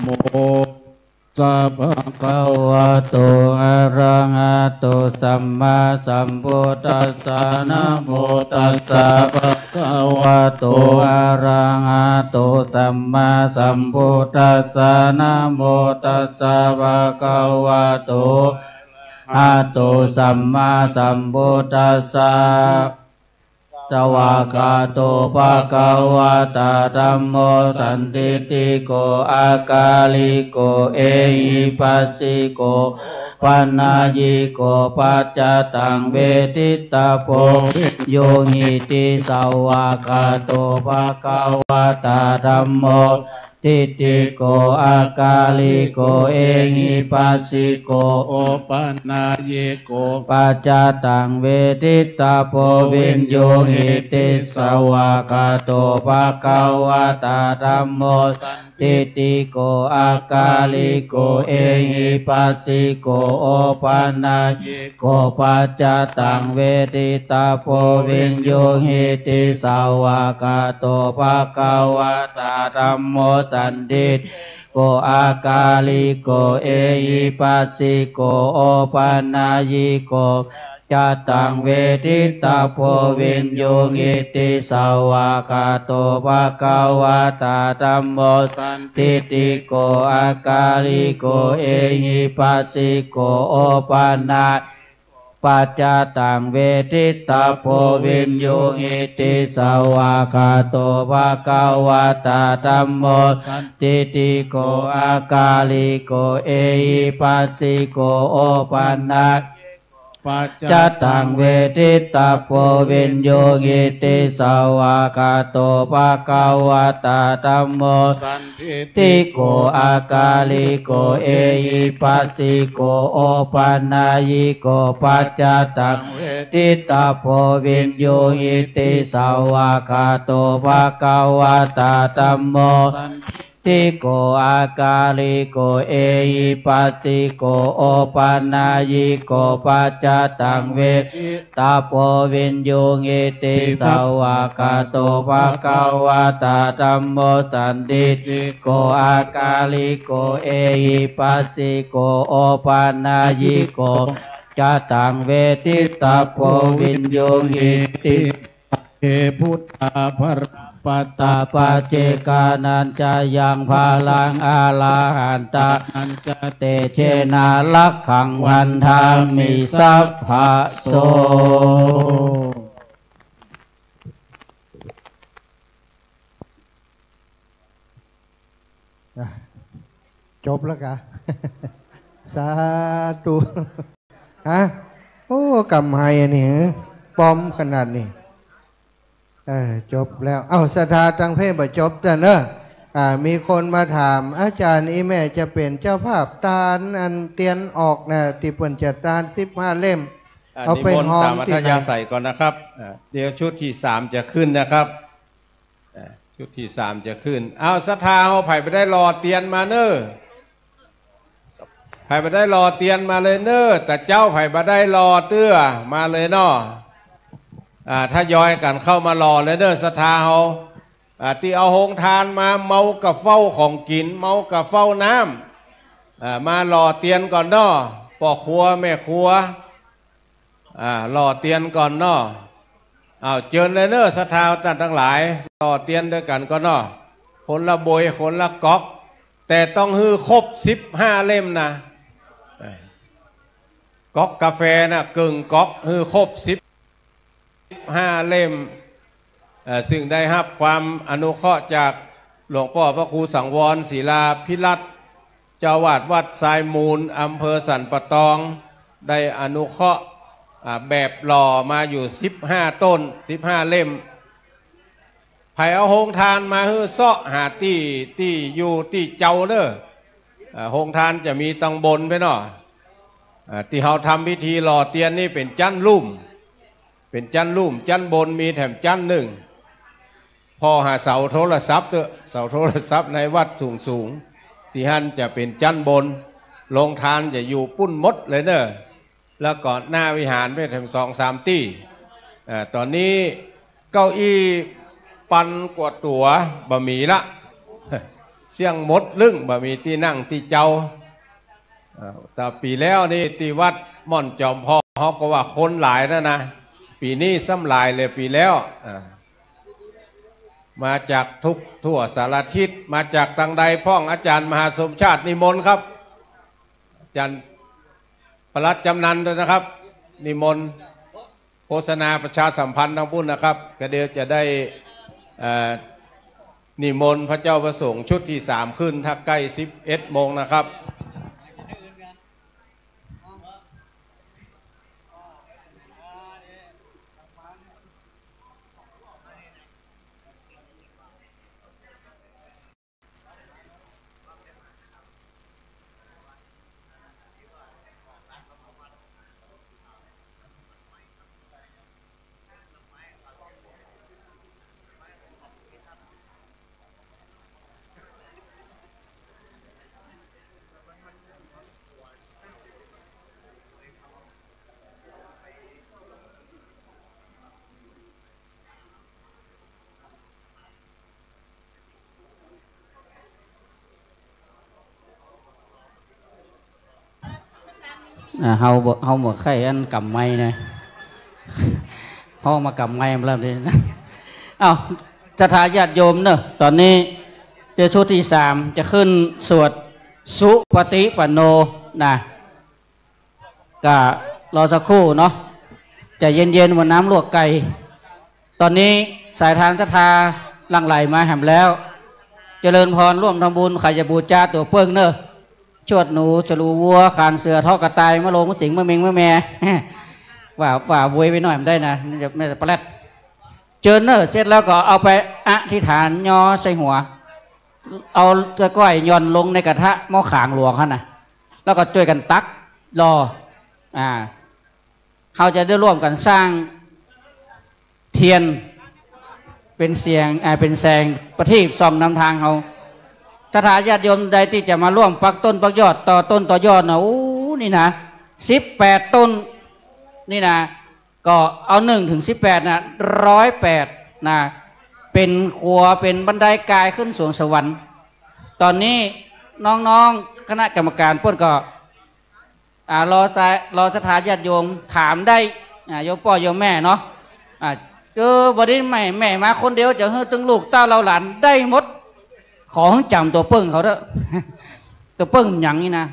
โมสัพพะคะวะโตอะระหะโตสัมมาสัมพุทธัสสะนะโมตัสสะภะคะวะโตอะระหะโตสัมมาสัมพุทธัสสะนะโมตัสสะภะคะวะโตอะระหะโตสัมมาสัมพุทธัสสะ สวากาโตภะคะวะตาธัมโมสันติติโกอากาลิโกเอหิปัสสิโกปัญญญิโกปัจจตังเวทิตาโพโยหิติสวากาโตภะคะวะตาธัมโมติติโกอากาลิโกเอหิปัสสิโกโอปัญญญิโกปัจจตังเวทิตาโพวิญโยหิติสวากาโตภะคะวะตาธัมโมติติโกอากาลิโกเอหิปัสสิโกโอปัญญญิโกปัจจตังเวทิตาโพวิญโยหิติสวากาโตภะคะวะตาธัมโมสันติโกอากาลิโกเอหิปัสสิโกโอปัญญญิโกจัตตังเวทิตาโพวิญโยหิติสวากาโตภะคะวะตาธัมโมสันติโกอากาลิโกเอหิปัสสิโกโอปัญญปัจจตังเวทิตาโพวิญโยหิติสวากาโตภะคะวะตาธัมโมสันติโกอากาลิโกเอหิปัสสิโกโอปัญญปัจจตังเวทิตาโพวิญโยหิติสวากาโตภะคะวะตาธัมโมสันติโกอากาลิโกเอหิปัสสิโกโอปัญญญิโกปัจจตังเวทิตาโพวิญโยหิติสวากาโตภะคะวะตาธัมโมติโกอากาลิโกเอหิปัสสิโกโอปัญญญิโกปัจจตังเวทิตาโพวิญโยหิติสวากาโตภะคะวะตาธัมโมสันติโกอากาลิโกเอหิปัสสิโกโอปัญญญิโกจัตตังเวทิตาโพวิญโยหิติเอพุทธาภรปัตตาปัจเจกานันจะยังพาลังอาลาหันตานันจะเตเชนาลักขังวันทามิสัพพะโสจบแล้วกะ สาธุฮะโอ้กำไฮอันนี้ปอมขนาดนี้จบแล้วเอาศรัทธาตังเพศบ่จบแต่เนอะมีคนมาถามอาจารย์อีแม่จะเป็นเจ้าภาพตาลอันเตียนออกนะที่เปิ่นจะตาล15 เล่มเอาไปห้องที่ไหนใส่ก่อนนะครับเดี๋ยวชุดที่3จะขึ้นนะครับชุดที่3จะขึ้นเอาศรัทธาเอาไผ่ไปได้รอเตียนมาเนอะไผ่ไปได้รอเตียนมาเลยเนอะแต่เจ้าไผ่ไปได้รอเตื้อมาเลยเนาะถ้าย้อยกันเข้ามารอเลยเนอะศรัทธาเอาที่เอาหงทานมาเมากับเฝ้าของกินเมากับเฝ้าน้ำมารอเตียนก่อนเนาะพ่อครัวแม่ครัวรอเตียนก่อนเนาะเจิญเลยเนอะศรัทธาท่านทั้งหลายรอเตียนด้วยกันก็เนาะคนละโบยคนละก๊อกแต่ต้องฮือครบ15 เล่มนะก๊อกกาแฟนะกึ่งก๊อกฮือครบ15 เล่มซึ่งได้รับความอนุเคราะห์จากหลวงพ่อพระครูสังวรศิลาภิรัตน์เจ้าวาดวัดทรายมูลอำเภอสันปะตองได้อนุเคราะห์แบบหล่อมาอยู่15 ต้น15 เล่มไผ่เอาโฮงทานมาฮือเซาะหาที่อยู่ที่เจ้าเด้อโฮงทานจะมีตังบนไปเนาะที่เขาทำพิธีหล่อเตียนนี่เป็นจันลุ่มเป็นจันลุ่มจันบนมีแถมจันหนึ่งพอหาเสาโทรศัพท์เสาโทรศัพท์ในวัดสูงที่หันจะเป็นจันบนโรงทานจะอยู่ปุ้นมดเลยเนอะแล้วก่อนหน้าวิหารไปแถม2-3 ที่ตอนนี้เก้าอี้ปันกวดตัวบะหมี่ละเสี่ยงมดลึ่งบะหมี่ที่นั่งที่เจ้าแต่ปีแล้วนี่ที่วัดม่อนจอมพ่อเขาก็ว่าคนหลายนะปีนี้ซ้ำหลายเลยปีแล้วมาจากทุกทั่วสารทิศมาจากทางใดพ่องอาจารย์มหาสมชาตินิมนต์ครับอาจารย์ประหลัดจำนันด้วยนะครับนิมนต์ โฆษณาประชาสัมพันธ์ทั้งพุ่นนะครับก็เดี๋ยวจะได้นิมนต์พระเจ้าประสงค์ชุดที่3ขึ้นถ้าใกล้11 โมงนะครับเฮาหมดไข่อันกำไม้นะพ่อมากำไม้มาแล้วนี่นะอ้าวจะทาญาติโยมเนอะตอนนี้เดี๋ยวชุดที่3จะขึ้นสวดสุปฏิปันโนนะก็รอสักครู่เนาะจะเย็นๆวันน้ำลวกไก่ตอนนี้สายทานศรัทธาหลั่งไหลมาแหมแล้วเจริญพรร่วมทำบุญใครจะบูชาตัวเปิ้งเนอะชวดหนูฉลูวัวขานเสือทอกกระต่ายมะโรงมะสิงมะเมงมะแม่ว่าโวยไปหน่อยมันได้นะไม่จะปลาดเจอเนอร์เสร็จแล้วก็เอาไปอธิษฐานย่อใส่หัวเอาตะก้อยย่อนลงในกระทะหม้อขางหลวงเขานะแล้วก็ช่วยกันตักรอเขาจะได้ร่วมกันสร้างเทียนเป็นเสียงเป็นแสงประทีปส่องนำทางเขาถ้าทายาติโยมใดที่จะมาร่วมปักต้นปักยอดต่อต้นต่อยอดนะโอ้นี่นะ18 ต้นนี่นะก็เอา1 ถึง 18นะ108นะเป็นขัวเป็นบันไดกายขึ้นสวงสวรรค์ตอนนี้น้องๆคณะกรรมการเพิ่นก็รอสถาญาติโยมถามได้โยมพ่อโยมแม่เนาะเจอวันนี้แม่มาคนเดียวจะให้ตึงลูกเต้าเราหลานได้หมดของจำตัวเปิ้งเขาเด้อตัวเปิ้งหยังนี่นะ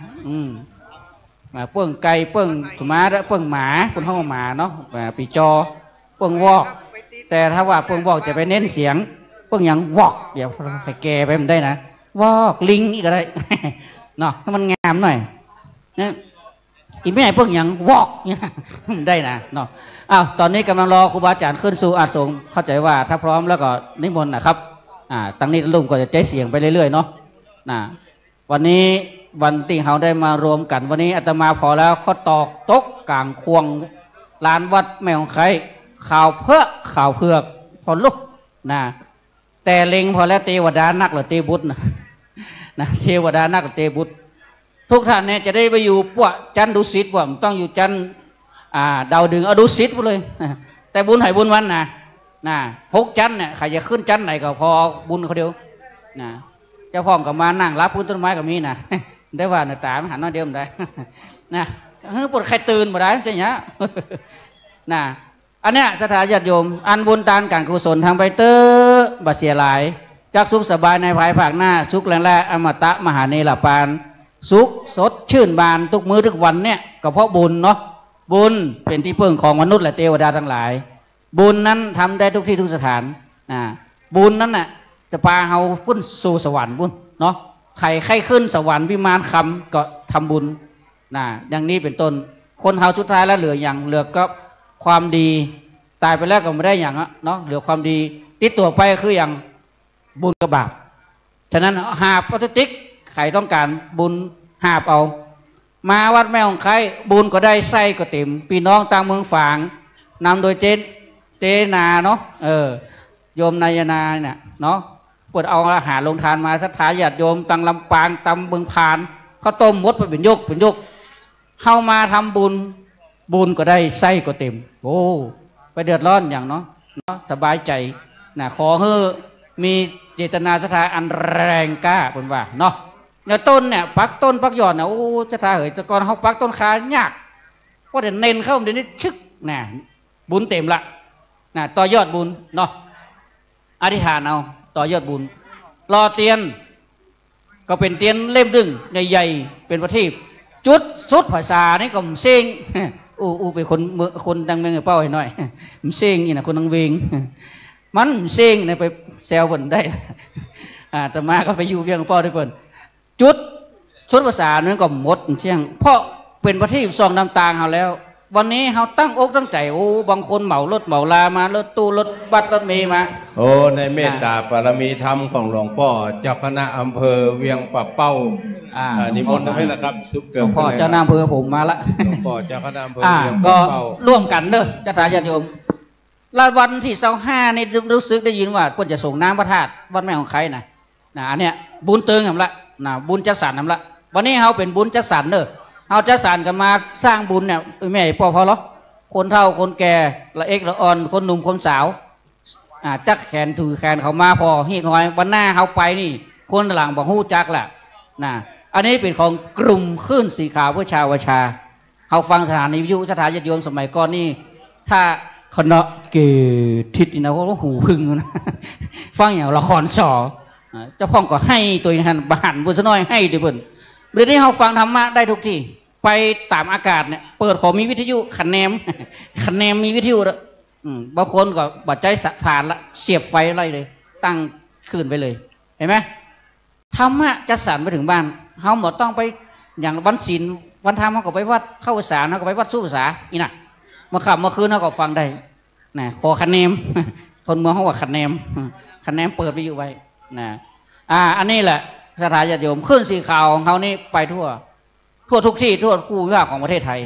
เปิ้งไก่เปิ้งสุมาเด้อเปิ้งหมาเปิ้งห้องหมาเนาะปีจอเปิ้งวอกแต่ถ้าว่าเปิ้งวอกจะไปเน้นเสียงเปิ้งหยังวอกอย่าใครแก่ไปมันได้นะวอกลิงนี่ก็ได้เนาะถ้ามันงามหน่อยอีกไม่ไหนเปิ้งหยังวอกนี่นะได้นะเนาะอ้าวตอนนี้กำลังรอครูบาอาจารย์ขึ้นสู่อาสงเข้าใจว่าถ้าพร้อมแล้วก็นิมนต์นะครับตั้งนี้ลุงก็จะใจเสียงไปเรื่อยๆเนาะวันนี้วันที่เขาได้มารวมกันวันนี้อาตมาพอแล้วเขาตอกตกกลางควงลานวัดแม่ของใครข่าวเพือกพอลุกแต่เล็งพอแล้วเทวดานักหรือเทบุตรนะเทวดานักหรือเทบุตรทุกท่านเนี่ยจะได้ไปอยู่พวกจันดุสิตว่ามันต้องอยู่จันดาวดึงเอาดุสิตไปเลยแต่บุญให้บุญวัน6 จันเนี่ยใครจะขึ้นจันไหนก็พอบุญเขาเดียวเจ้าพ่อก็มานั่งรับพื้นต้นไม้กับมีได้ว่าหน้าตาไม่หันน้อยเดียวมันได้ปวดใครตื่นมาได้ใช่ไหมอันเนี้ยสถาญาติโยมอันบุญทานการกุศลทางไปเตอร์บัเสียหลายจากสุขสบายในภายภาคหน้าสุขแรงแร่อมตะมหาเนรปานสุขสดชื่นบานทุกมื้อทุกวันเนี่ยก็เพราะบุญเนาะบุญเป็นที่พึ่งของมนุษย์และเทวดาทั้งหลายบุญนั้นทำได้ทุกที่ทุกสถานบุญนั้นน่ะจะพาเราขึ้นสู่สวรรค์บุญเนาะใครขึ้นสวรรค์วิมานคำก็ทำบุญอย่างนี้เป็นต้นคนเฮาสุดท้ายแล้วเหลืออย่างเหลือก็ความดีตายไปแล้วก็ไม่ได้อย่างเนาะเหลือความดีติดตัวไปคืออย่างบุญกับบาปฉะนั้นหาปฏิทิกใครต้องการบุญหาบเอามาวัดแม่ของใครบุญก็ได้ไส้ก็เต็มพี่น้องต่างเมืองฝางนำโดยเจนาเนาะโยมนายนาเนี่ยเนาะปวดเอาอาหารลงทานมาสถาญาติโยมตังลำปางตำเมืองพานข้าวต้มมดไปเป็นยกเข้ามาทำบุญก็ได้ไส้ก็เต็มโอ้ไปเดือดร้อนอย่างเนาะสบายใจขอให้มีเจตนาศรัทธาอันแรงกล้าเป็นว่าเนาะเนี่ยต้นเนี่ยปักต้นปักยอดเนี่ยโอ้ศรัทธาเหยแต่ก่อนเขาปักต้นขายากก็เดี๋ยวเน้นเข้าเดี๋ยวนี้ชึกบุญเต็มละต่อยอดบุญเนาะอธิษฐานเอาต่อยอดบุญรอเตียนก็เป็นเตียนเล่มดึงใหญ่ๆเป็นประทีปจุดสุดภาษานี่ก็เซ็ง อู้เป็นคนดังเมืองเป้าให้หน่อยมันเซ็งนี่นะคนดังเวงมันเซ็งเนี่ยไปแซวเพิ่นได้แต่มาก็ไปอยู่เวียงเป้าด้วยเพิ่นจุดชุดภาษานั้นก็หมดเชี่ยงเพราะเป็นประเทศซองน้ำตาลเขาแล้ววันนี้เขาตั้งอกตั้งใจโอ้บางคนเหมารถเหมาลามารถตู้รถบัสรถเมล์มาโอ้ในเมตตาบารมีธรรมของหลวงพ่อเจ้าคณะอำเภอเวียงป่าเป้านิมนต์ได้ไหมครับซุปเกิดหลวงพ่อเจ้าหน้าอำเภอผมมาละหลวงพ่อเจ้าคณะอำเภอเวียงป่าเป้าก็ร่วมกันเด้อญาติโยมวันที่25นี่รู้สึกได้ยินว่าควรจะส่งน้ำพระธาตุวัดแม่ของใครนะอันเนี้ยบุญเติงละบุญจัดสรรละวันนี้เขาเป็นบุญจัดสรรเด้อเขาจัดสรรกันมาสร้างบุญเนี่ยแม่พอหรอคนเฒ่าคนแก่ละเอกละอ่อนคนหนุ่มคนสาวจักแขนถือแขนเขามาพอฮีดหอยวันหน้าเขาไปนี่คนหลังบอกฮู้จักแหละอันนี้เป็นของกลุ่มคลื่นสีขาวเพื่อชาววชาเขาฟังสถานีวิทยุสถานโยมสมัยก่อนนี่ถ้าคณะเกทิศนี่นะว่าหูพึ่งนะฟังอย่างละครสอเจ้าพ่องก็ให้ตัวนี้หันบานบุญสน้อยให้ดิเพิ่นเดี๋ยวนี้เขาฟังธรรมะได้ทุกที่ไปตามอากาศเนี่ยเปิดขอมีวิทยุขันแนมมีวิทยุแล้วบางคนก็บัดใจสถานละเสียบไฟอะไรเลยตั้งคืนไปเลยเห็นไหมธรรมะจะสั่นไปถึงบ้านเขาหมดต้องไปอย่างวันศีลวันธรรมเขาก็ไปวัดเข้าภาษาเขาก็ไปวัดสู้ภาษาอีน่ะมาขับมาคืนเขาก็ฟังได้นะขอขันแนมคนเมืองเขาว่าขันแนมเปิดวิทยุไว้นะอันนี้แหละสถานญาติโยมขึ้นสีขาวของเขานี่ไปทั่วทุกที่ทั่วภูมิภาคของประเทศไทย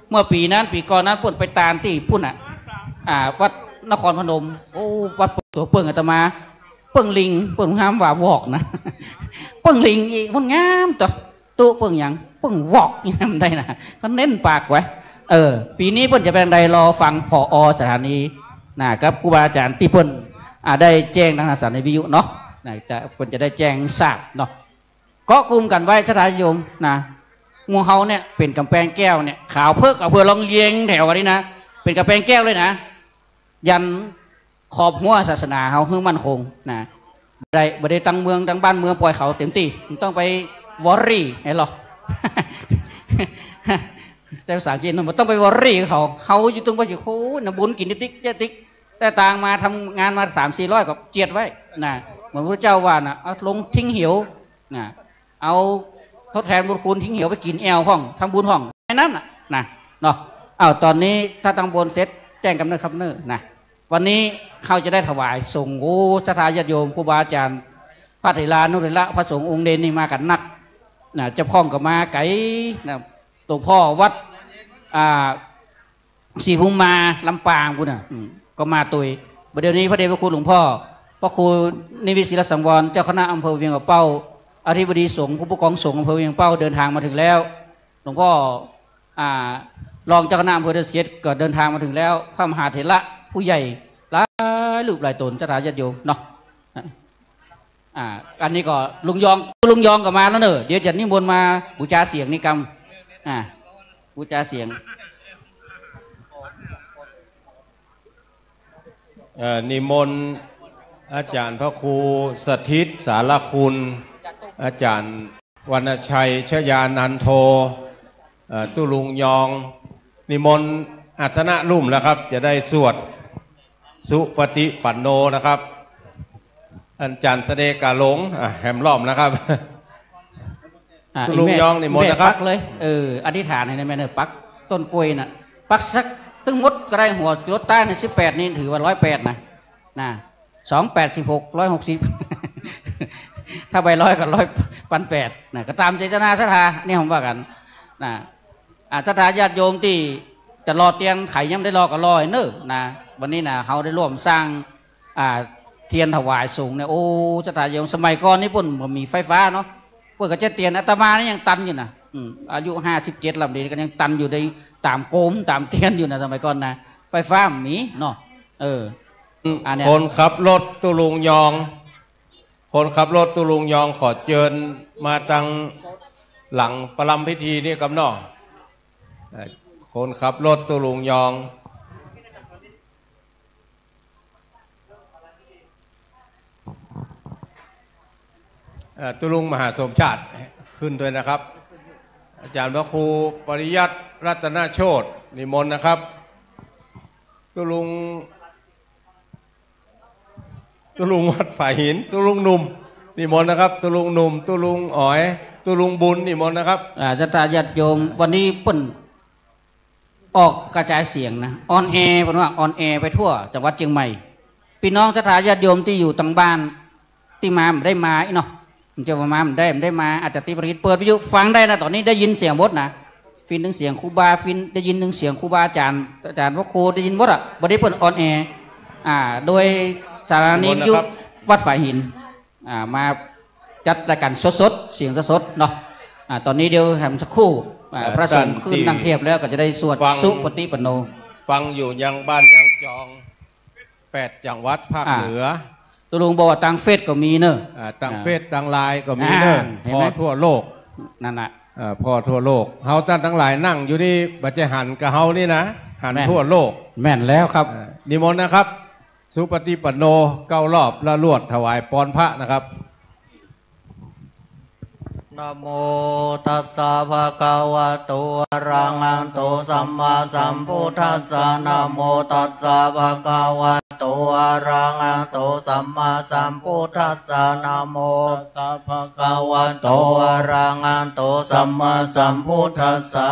เมื่อปีนั้นปีก่อนนั้นปุ่นไปตามที่พุ่นวัดนครพนมโอ้วัดตัวเปิ่งอาตมาเปิ่งลิงเปิ่งงามว่าวอกนะเปิ่งลิงอีกมันงามตัวเปิ่งอย่างเปิ่งวอกนี่ทำได้นะเขาเน้นปากไว้ปีนี้เปิ่นจะเป็นใดรอฟังผอ.สถานีกับครูบาอาจารย์ที่เปิ่นได้แจ้งทางสถานีวิทยุเนาะจะเปิ่นจะได้แจ้งทราบเนาะก็กลุ่มกันไว้สถานโยมมูเฮาเนี่ยเป็นกำแพงแก้วเนี่ยขาวเพิกเอาเพื่อลองเลี้ยงแถวกันนี้นะเป็นกำแพงแก้วเลยนะยันขอบหัวศาสนาเฮาให้มั่นคงบ่ได้ตั้งเมืองตั้งบ้านเมืองปล่อยเขาเต็มที่ต้องไปวอรี่เห็นหรอแต่ภาษาจีนมันต้องไปวอรี่เขาอยู่ตรงว่าอยู่โค้นะบุญกินติ๊กแต่ต่างมาทำงานมา300-400กับเจียดไว้เหมือนพระเจ้าว่าเอาลงทิ้งเหี่ยวเอาทดแทนบุญคุณทิ้งเหี่ยวไปกินแอลห้องทำบุญห้องไอ้นั่นเนาะตอนนี้ถ้าตั้งบนเสร็จแจ้งกำเนิดคำเนิดวันนี้เขาจะได้ถวายส่งสถานญาติโยมครูบาอาจารย์พระเถรานุเถระพระสงฆ์องค์เดนนี่มากันนักเจ้าพ่องก็มาไก่หลวงพ่อวัดศรีภูมิมาลำปางกูก็มาตุยเดี๋ยวนี้พระเดชพระคุณหลวงพ่อพระครูนิวิศิลสังวรเจ้าคณะอำเภอเวียงป่าเป้าอธิบดีสงฆ์ผู้ปกครองสงฆ์อำเภอเวียงเป้าเดินทางมาถึงแล้วหลวงพ่อรองเจ้าคณะอำเภอเดชเกตก็เดินทางมาถึงแล้วพระมหาเถระผู้ใหญ่หลายรูปหลายตนสถานญาติโยมเนาะอันนี้ก็ลุงยองก็มาแล้วเนอะเดี๋ยวจะนิมนต์มาบูชาเสียงนิกรรมบูชาเสียงนิมนต์อาจารย์พระครูสถิตสารคุณอาจารย์วรรณชัยชยานันโทตุลุงยองนิมนต์อัศนะลุ่มแล้วครับจะได้สวดสุปฏิปันโนนะครับอาจารย์เสด็จกาหลงแหมล้อมนะครับตุลุงยองนิมนต์นะครับปักเลยอธิษฐานในแม่เนอปักต้นกล้วยน่ะปักสักตึ้งมดก็ได้หัวรถใต้ใน18นี่ถือว่า108นะ286 160ถ้าใบ100กับ100,800ก็ตามเจตนาศรัทธานี่ผมว่ากันศรัทธาญาติโยมที่จะรอเตียนไข่ยังได้รอก็รอเนอะวันนี้เขาได้ร่วมสร้างเทียนถวายสูงเนี่ยโอ้ศรัทธาโยมสมัยก่อนนี่ปุ่นมันมีไฟฟ้าเนาะพวกก็จะเตียนอาตมานี่ยังตันอยู่นะอายุ57ลำดีก็ยังตันอยู่ในตามโกมตามเตียนอยู่นะสมัยก่อนไฟฟ้ามีเนาะคนขับรถตุลุงยองคนขับรถตุลุงยองขอเชิญมาตั้งหลังประลัมพิธีนี่กับน้อคนขับรถตุลุงยองตุลุงมหาสมชาติขึ้นด้วยนะครับ อาจารย์พระครูปริยัติรัตนโชตินิมนต์นะครับตุลุงวัดฝ่ายหินตุลุงหนุ่มนิมนต์นะครับตุลุงหนุ่มตุลุงอ๋อยตุลุงบุญนิมนต์นะครับจะตาญาติโยมวันนี้เปิ้นออกกระจายเสียงนะออนแอร์เปิ้นว่าออนแอร์ไปทั่วจังหวัดเชียงใหม่พี่น้องศรัทธาญาติโยมที่อยู่ต่างบ้านที่มาไม่ได้มาอีเนาะมันจะมาไม่ได้มาอาจจะตีปริตเปิดวิทยุฟังได้นะตอนนี้ได้ยินเสียงบดนะฟินถึงเสียงครูบาฟินได้ยินถึงเสียงครูบาอาจารย์พระครูได้ยินบดอ่ะวันนี้เปิ้นออนแอร์โดยสถานีวิทยุวัดฝ่ายหินมาจัดรายการสดๆเสียงสดๆเนาะตอนนี้เดี๋ยวทำสักครู่พระสงฆ์ขึ้นนั่งเทียบแล้วก็จะได้สวดสุปฏิปันโนฟังอยู่ยังบ้านยังจอง8จังหวัดภาคเหนือตุลุงบอกว่าต่างเฟสก็มีเนอะต่างเฟสต่างลายก็มีเนอะพอทั่วโลกนั่นแหละพอทั่วโลกเฮาท่านทั้งหลายนั่งอยู่นี่บัจเจหันกับเฮานี่นะหันทั่วโลกแม่นแล้วครับนิมนต์นะครับสุปฏิปันโน9 รอบละลวดถวายพรพระนะครับนะโมตัสสะภะคะวะโตอะระหะโตสัมมาสัมพุทธัสสะนะโมตัสสะภะคะวะโตอะระหะโตสัมมาสัมพุทธัสสะนะโมตัสสะภะคะวะโตอะระหะโตสัมมาสัมพุทธัสสะ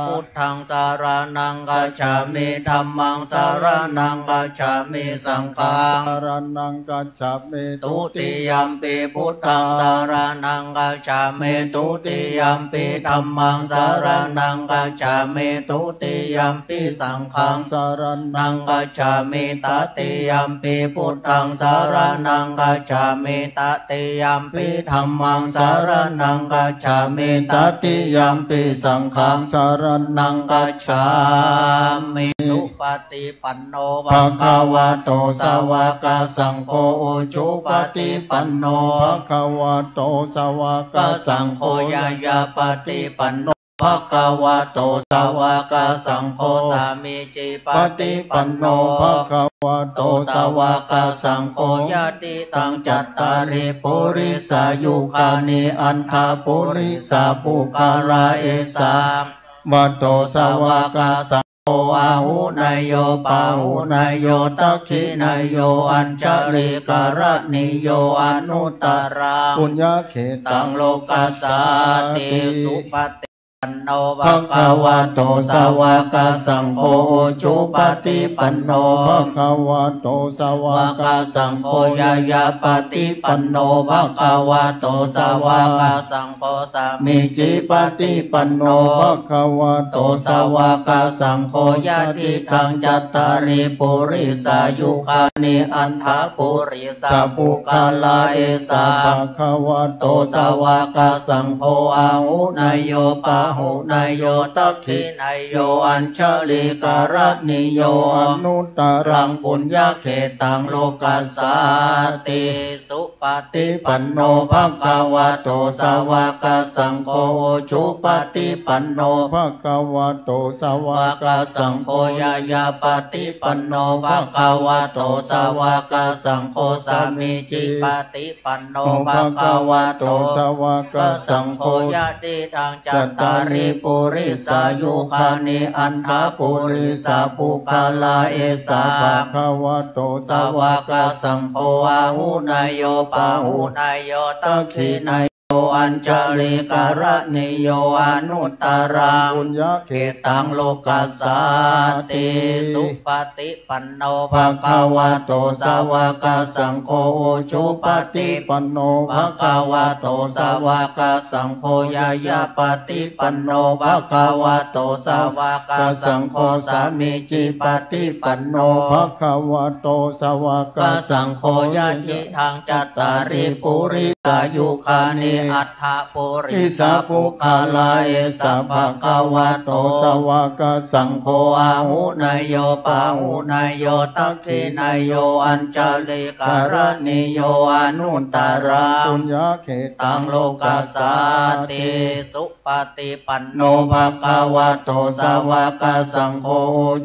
พุทธังสารนังกัจฉามิธัมมังสารนังกัจฉามิสังฆังสารนังกัจฉามิตุติยัมปิพุทธังสารนังกัจฉามิตุติยัมปิธัมมังสารนังกัจฉามิตุติยัมปิสังฆังสารนังกัจฉามิตติยัมปิพุทธังสารนังกัจฉามิตติยัมปิธัมมังสารนังกัจฉามิตติยัมปิสังฆังสารนังกัจฉามิสุปฏิปันโนภะคะวะโตสาวกสังโฆจุปฏิปันโนภะคะวะโตสาวกสังโฆยายาปฏิปันโนภะคะวะโตสาวกสังโฆสามีจิปฏิปันโนภะคะวะโตสาวกสังโฆญาติตังจัตตาริปุริสายุคานิอันทาปุริสาปุคาราเอสามวัตโตสาวกสังโฆอาหุนายโยปาหุนายโยตัคขินายโยอัญชลิการณิโยอนุตตราปุญญเขตังโลกัสสาติสุปฏิปันโนภะคะวะโตสาวกสังโฆจุปฏิปันโนภะคะวะโตสาวกสังโฆยายาปฏิปันโนภะคะวะโตสาวกสังโฆสามีจิปฏิปันโนภะคะวะโตสาวกสังโฆญาติทังจัตตาริปุริสายุคานิอันทาปุริสาปุคาลาเอสาภะคะวะโตสาวกสังโฆอาหุนายโยปาหุนายโยตัคขินายโยอัญชลิการณิโยอนุตตรังปุญญเขตังโลกัสสาติสุปฏิปันโนภะคะวะโตสาวกสังโฆจุปฏิปันโนภะคะวะโตสาวกสังโฆยายาปฏิปันโนภะคะวะโตสาวกสังโฆสามีจิปฏิปันโนภะคะวะโตสาวกสังโฆญาติทังจัตตาริปุริสายุคานิอันทาปุริสาปุคาลาเอสาภะคะวะโตสาวกสังโฆอาหุนายโยปาหุนายโยตัคขินายโยอัญชลิการณิโยอนุตตรังปุญญเขตังโลกัสสาติสุปฏิปันโนภะคะวะโตสาวกสังโฆจุปฏิปันโนภะคะวะโตสาวกสังโฆยายาปฏิปันโนภะคะวะโตสาวกสังโฆสามีจิปฏิปันโนภะคะวะโตสาวกสังโฆญาติทางจัตตาริปุริสายุคานิอัฏฐปุริสาปุคาลาเอสะภะคะวะโตสาวกสังโฆอาหุนายโยปาหุนายโยตัคขินายโยอัญชลิการณิโยอนุตตราปุญญเขตังโลกัสสาติสุปฏิปันโนภะคะวะโตสาวกสังโฆ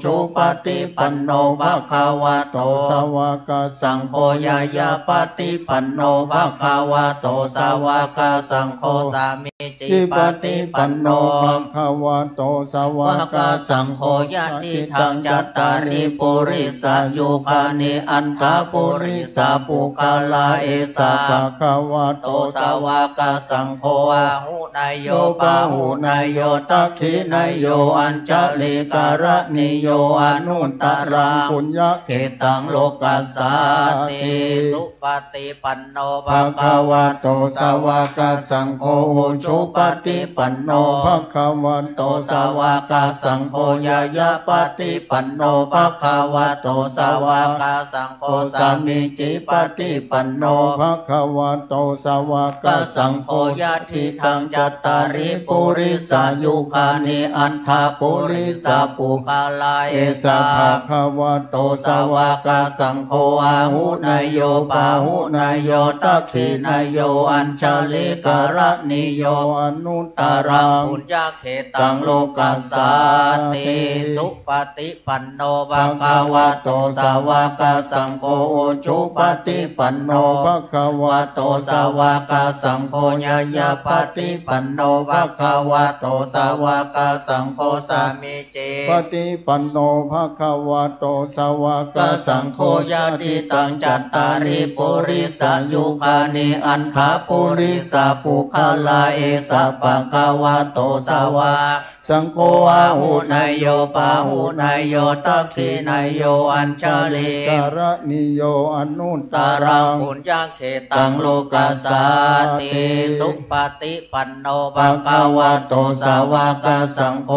จุปฏิปันโนภะคะวะโตสาวกสังโฆยายาปฏิปันโนภะคะวะโตสาวกสังโฆสามีจิ จิปฏิปันโนภะคะวะโตสาวกสังโฆญาติทังจัตตาริปุริสายุคานิอันตาปุริสาปุคาลาเอสาภะคะวะโตสาวกสังโฆอาหุนายโยปาหุนายโยตัคขินายโยอัญจลิการณิโยอนุตตรังปุญญเขตังโลกัสสาติสุปฏิปันโนภะคะวะโตสาวกสังโฆชุปฏิปันโนภะคะวะโตสาวกสังโฆยายาปฏิปันโนภะคะวะโตสาวกสังโฆสามิจิปฏิปันโนภะคะวะโตสาวกสังโฆญาติทังจัตตาริปุริสายุคานิอันทาปุริสาปุคาลาเอสาภะคะวะโตสาวกสังโฆอาหุนายโยปาหุนายโยตัคขินายโยอัญชลิการณิโยอนุตตรังปุญญเขตังโลกัสสาติสุปฏิปันโนภะคะวะโตสาวกสังโฆชุปฏิปันโนภะคะวะโตสาวกสังโฆญาญาปฏิปันโนภะคะวะโตสาวกสังโฆสามิจิปฏิปันโนภะคะวะโตสาวกสังโฆญาติตังจัตตาริปุริสายุคานิอันทาปุริสาปุคาลาเอสะภะคะวะโตสาวกสังโฆอาหุนายโยปาหุนายโยตัคขินายโยอัญชลิการณิโยอนุตตรังปุญญเขตังโลกัสสาติสุปฏิปันโนภะคะวะโตสาวกสังโฆ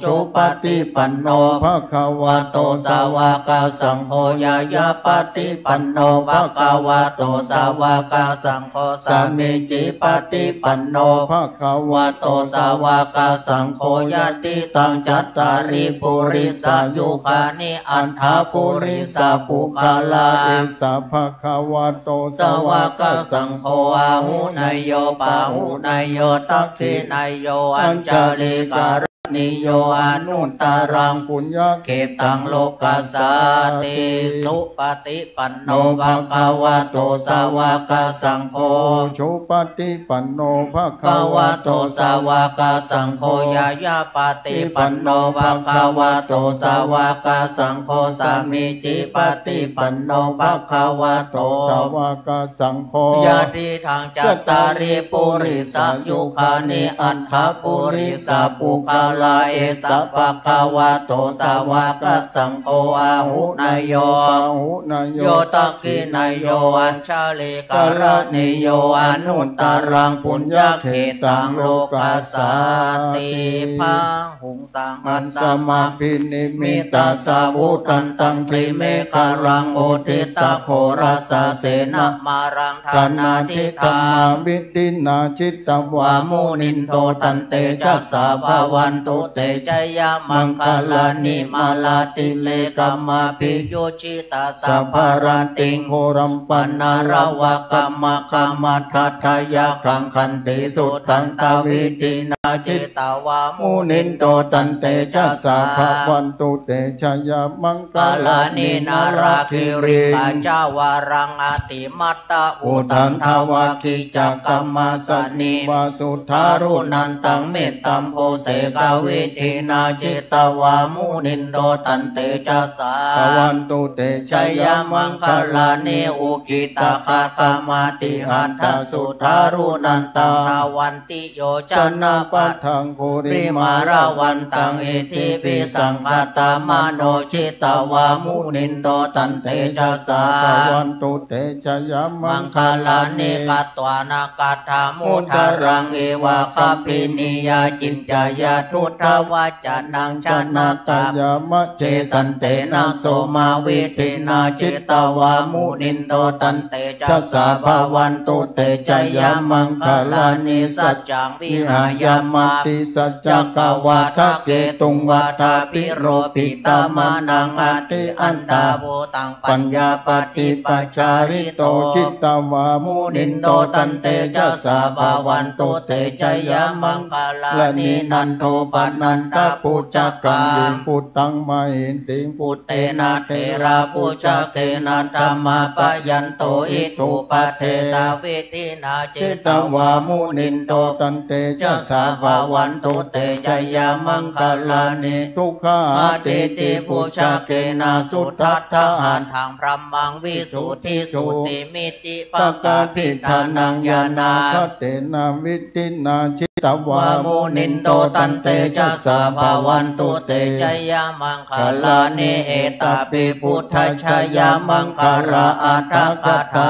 ชุปฏิปันโนภะคะวะโตสาวกสังโฆญาญาปฏิปันโนภะคะวะโตสาวกสังโฆสามิจิปฏิปันโนภะคะวะโตสาวกสังโฆญาติตังจัตตาริปุริสายุคานิอันทาปุริสาปุคาลาเอสะภะคะวะโตสาวกสังโฆอาหุนายโยปาหุนายโยตัคขินายโยอัญจลิการณิโยอนุตตรังปุญญเขตังโลกัสสาติสุปฏิปันโนภะคะวะโตสาวกสังโฆชุปฏิปันโนภะคะวะโตสาวกสังโฆญาญาปฏิปันโนภะคะวะโตสาวกสังโฆสามิจิปฏิปันโนภะคะวะโตสาวกสังโฆญาติทางจัตตาริปุริสายุคานิอันทาปุริสาปุคาลาเอสะภะคะวะโตสาวกสังโฆอาหุนายโยโยตัคขินายโยอัญชลิการณิโยอนุตตรังปุญญเขตังโลกัสสาติพังหุงสังอันสมาพินิมิตาสาวุตันตังทริเมฆารังโอติตาโคราสาเสนะมารังธานาทิตาวิตินาจิตตวามุนินโตตันเตจัสสะภาวันตุเตจยามังคลานิมาลาติเลกัมมาปิโยชิตาสัพพารันติงโครัมปันนารวะกัมมะคามัทธายาขังคันติสุตันตวิตินาจิตตวามุนินโตตันเตจัสสะภาวันตุเตชยามังคลานินาราคิริกาจาวารังอติมัตตะอุทันทวาคิจักกัมมาสนิวาสุทารุนันตังเมตตัมโพเสกวิตินาจิตตวามุนินโตตันเตจัสสะภวันตุเตชยามังคลานิอุกิตาคาคามาติหันตสุทารุนันตังทวันติโยชนะปัทังโคริมาราวันตังอิทิปิสังคตามโนชิตวามุนินโตตันเตจัสสะภวันตุเตชยามังคลานิกัตวานากัตถามุทารังเอวะคปินิยาจินจายาทุทวาจานังชนะกายามะเจสันเตนะโสมาวิตินาจิตตวามุนินโตตันเตจัสสะภาวันตุเตชยามังคลานิสัจจังวิหายามาติสัจจกวาทะเกตุงวาทาปิโรปิตามานังอติอันตาโวตังปัญญาปฏิปัจจาริโตจิตตวามุนินโตตันเตจัสสะภาวันตุเตชยามังคลานินันโทป ปันนันตปุจจกัง ปุตตังมาหินติง ปุตเตนะเทระปุจจเกนะธรรมปยันโตอิทุปเทตาวิธินาจิตวามุนินโต ตันเต จะสาวาวันตุเตจยามังคลานิ ทุกขา อาทิติปุชเกนะสุทัตถะหันทางพรหมังวิสุทธิสุติมิติปะกาพิธานังญาณา ทัตเตนะวิตินาชิตวาว ามุนินโตตันเตจะสาภาวันตุเตจยามังคลานิเอตาปิพุทธชยามังคาราอัตถกถา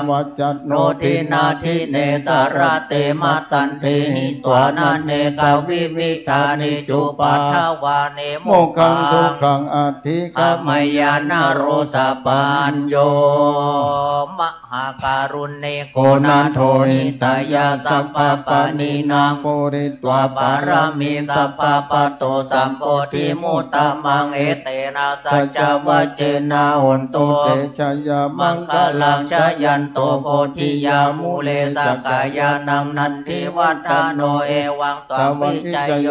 วัจจัต โนทินาทิเนสารเตมาตันเทหิตวานาเนกาวิวิธานิจุปัฏฐวาเนโม โมกังสุขังอธิ กามยานาโรสปัญโยมหาการุณเนโกนาโทหิตายาสัพพปานีนาง โปริต ตัวปารมีสัพพปะโตสัมโพธิมุตตมังเอเตนะสัจจวัจเจนะหุนโต เตชยา มังคลังชยันโตโพธิยามูเลสกายานังนันทิวัฒโนเอวังตังวิจัยโย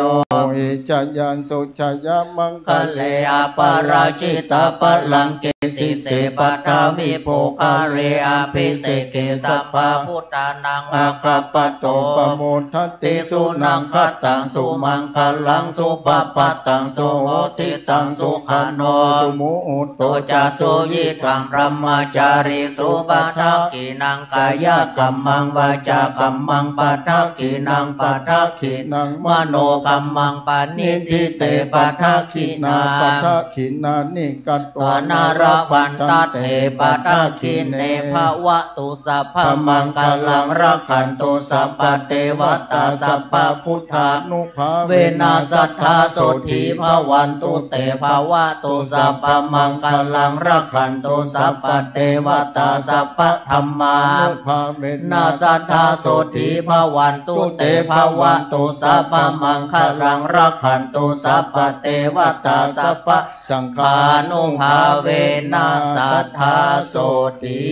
เอจยันสุชยามัง คะเลอาปาราชิตาปลังเกสิเสปัทาวิโภคาเรอาภิเสเกสัพพะพุทธานังอาคาปโต ปโมทัตติ ติสุนังคัตตังสุมังคลังสุปปัตตังสุโหติตังสุขโน สุโมโอ โตจัสสุยิทังพระมจาริสุปัฏฐกินังกายกัมมังวาจากัมมังปัฏฐกินังปัฏฐกินังมโนกัมมังปานิทิเตปัฏฐกินา ปัทะขินานิกัต ตนารวันตเถปัฏฐกินเนภวะตุสัพพมังคลังรักขันตุสัพพเทวตาสัพพพุทธา นุภา เวนัสสัทธาโสธีภวันตุเตภวะตุสัพพมังคลังรักขันตุสัพพเทวตาสัพพธัมมา นุภาเว นาสัทธาโสธีภวันตุเตภวะตุสัพพมังคลังรักขันตุสัพพเทวตาสัพพ สังฆา ขานุภาเวนัสสัทธาโสธี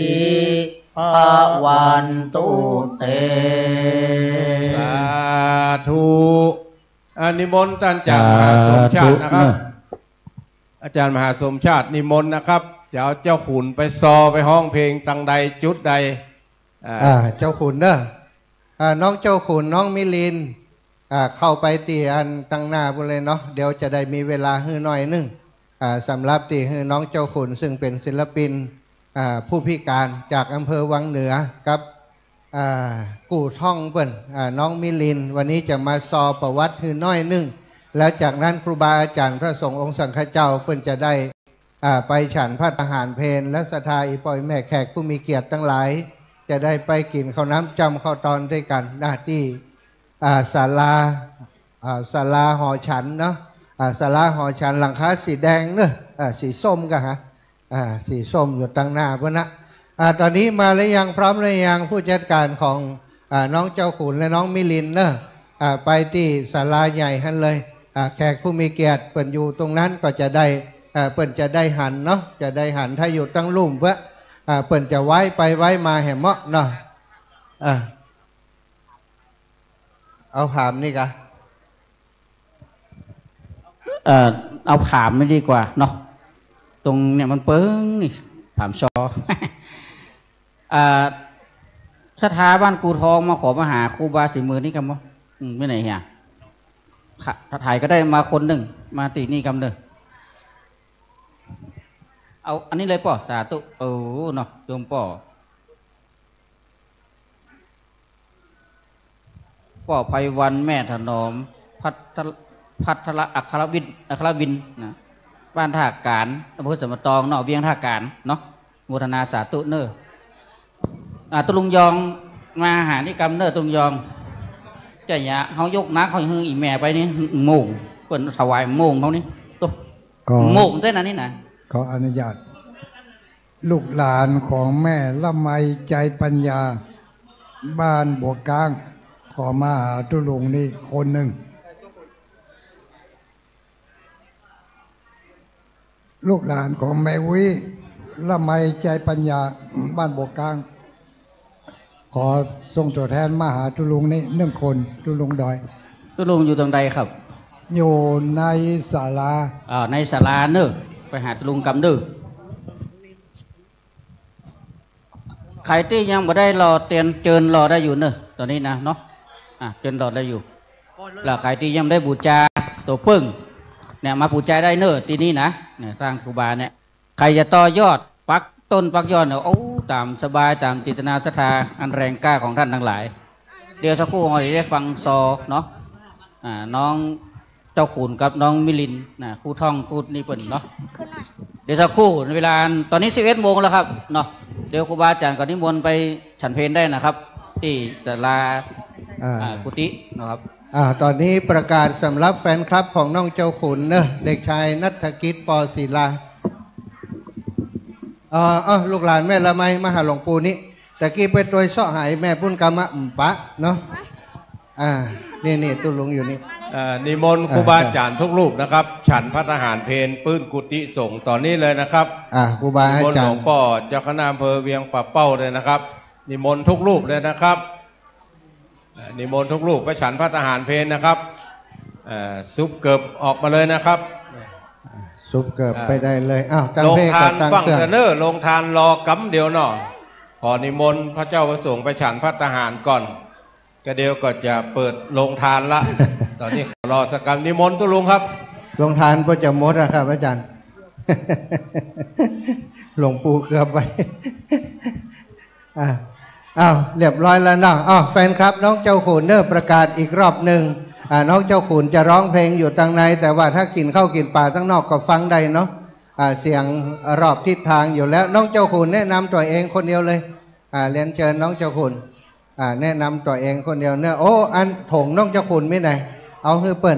ภวันตุเต สาธุนิมนต์ท่านอาจารย์มหาสมชาตินะครับ อาจารย์มหาสมชาตินิมนต์นะครับจะเอาเจ้าขุนไปซอไปห้องเพลงตังใดจุดใดเจ้าขุนเนอะน้องเจ้าขุนน้องมิลินเข้าไปตีอันตั้งหน้าบุเลยเนาะเดี๋ยวจะได้มีเวลาฮื้อหน่อยนึงสำหรับตีฮื้อน้องเจ้าขุนซึ่งเป็นศิลปินผู้พิการจากอำเภอวังเหนือกับกู่ท่องเปิ้นน้องมิลินวันนี้จะมาซอประวัติฮื้อน้อยนึงแล้วจากนั้นครูบาอาจารย์พระสงฆ์องค์สังฆเจ้าเปิ้นจะได้ไปฉันพระทหารเพลและศรัทธาอีปอยแม่แขกผู้มีเกียรติทั้งหลายจะได้ไปกินข้าวน้ำจำข้าวตอนด้วยกันหน้าที่ศาลาหอฉันเนาะศาลาหอฉันหลังคาสีแดงเนอะสีส้มกันฮะสีส้มอยู่ตั้งหน้าเพื่อนนะตอนนี้มาแล้วยังพร้อมแล้วยังผู้จัดการของน้องเจ้าขุนและน้องมิลินเนอะไปที่ศาลาใหญ่ฮันเลยแขกผู้มีเกียรติเปิ่นอยู่ตรงนั้นก็จะได้เปิ่นจะได้หันเนาะจะได้หันถ้าอยู่ตั้งลุ่มเพื่อเปิ่นจะไว้ไปไว้มาแห่เหมาะเนาะเอาผามนี่กะเอาผามไม่ดีกว่าเนาะตรงเนี่ยมันเปิ้งนี่ผามชอ สถาบันกูทองมาขอมาหาครูบาสีมือนี่กันมั้งไม่ไหนเฮียถ้าถ่ายก็ได้มาคนหนึ่งมาตีนี่กันเลยเอาอันนี้เลยป่อสาธุเนาะโยมป่อไพวันแม่ถนอมพัทละอัครวินนะบ้านท่าการอำเภอสมตองเนาะเวียงท่าการเนาะโมทนาสาธุเนอตุลุงยองมาหานี่กำเนอตุลุงยองเจ้าเนี่ยเขายกนักเขาฮืออีแม่ไปนี่โม่งเปิดถวายโม่งเขานี่ตุ๊โม่งเส้นนั้นนี่นะขออนุญาตลูกหลานของแม่ละไมใจปัญญาบ้านบัวกลางขอมาหาตุลุงนี่คนหนึ่งลูกหลานของแม่วิละไมใจปัญญาบ้านบัวกลางขอส่งตัวแทนมาหาตุลุงนี่1 คนตุลุงดอยตุลุงอยู่ตรงใดครับ อยู่ในศาลาในศาลาเนอะไปหาลุงกำเนอะใครที่ยังไม่ได้รอเตียนเจิญรอได้อยู่เนอะตอนนี้นะเนาะเจิญรอได้อยู่แล้วใครที่ยังได้บูชาตัวพึ่งเนี่ยมาบูชาได้เนอะทีนี้นะเนี่ยทางครูบาเนี่ยใครจะต่อยอดปักต้นปักยอดเนี่ยโอ้ตามสบายตามจิตนาศรัทธาอันแรงกล้าของท่านทั้งหลายเดี๋ยวสักครู่เราจะได้ฟังซอเนาะน้องเจ้าขุนกับน้องมิลินนะครูท่องครูนี่เปิ่นเนาะเดี๋ยวสักครู่เวลาตอนนี้11 โมงแล้วครับเนาะเดี๋ยวครูบาอาจารย์ก็นิมนต์ไปฉันเพลได้นะครับที่ศาลากุฏินะครับตอนนี้ประกาศสำหรับแฟนคลับของน้องเจ้าขุนเนอะเด็กชายณัฐกิจ ป.ศิลาลูกหลานแม่ละไมมาหาหลวงปู่นี่แต่กี้ไปตัวเสาะหายแม่ปุ้นกรรมะปะเนาะนี่ตุลุงอยู่นี่นิมนต์ครูบาอาจารย์ทุกรูปนะครับฉันพระทหารเพลปื้นกุฏิสงฆ์ตอนนี้เลยนะครับครูบาอาจารย์นิมนต์หลวงพ่อเจ้าคณะอำเภอเวียงป่าเป้าเลยนะครับนิมนต์ทุกรูปเลยนะครับนิมนต์ทุกรูปไปฉันพระทหารเพลนะครับซุปเกิบออกมาเลยนะครับซุปเกิบไปได้เลยลงทานฟังเนอร์ลงทานรอกำเดียวเนาะขอนิมนต์พระเจ้าประสงค์ไปฉันพระทหารก่อนก็เดียวก็จะเปิดลงทานละ ตอนนี้รอสักการนิมนต์ตุลุงครับลงทานก็จะหมดนะครับอาจารย์ หลวงปู่เกือบไป เรียบร้อยแล้วเนาะแฟนครับน้องเจ้าขุนเนอร์ประกาศอีกรอบหนึ่งน้องเจ้าขุนจะร้องเพลงอยู่ทางในแต่ว่าถ้ากินข้าวกินปลาทั้งนอกก็ฟังได้เนาะเสียงรอบทิศทางอยู่แล้วน้องเจ้าขุนแนะนำตัวเองคนเดียวเลยเรียนเชิญน้องเจ้าขุนแนะนำตัวเองคนเดียวเนอะอันถงน้องเจ้าขุนไม่ไหนเอาให้เปิด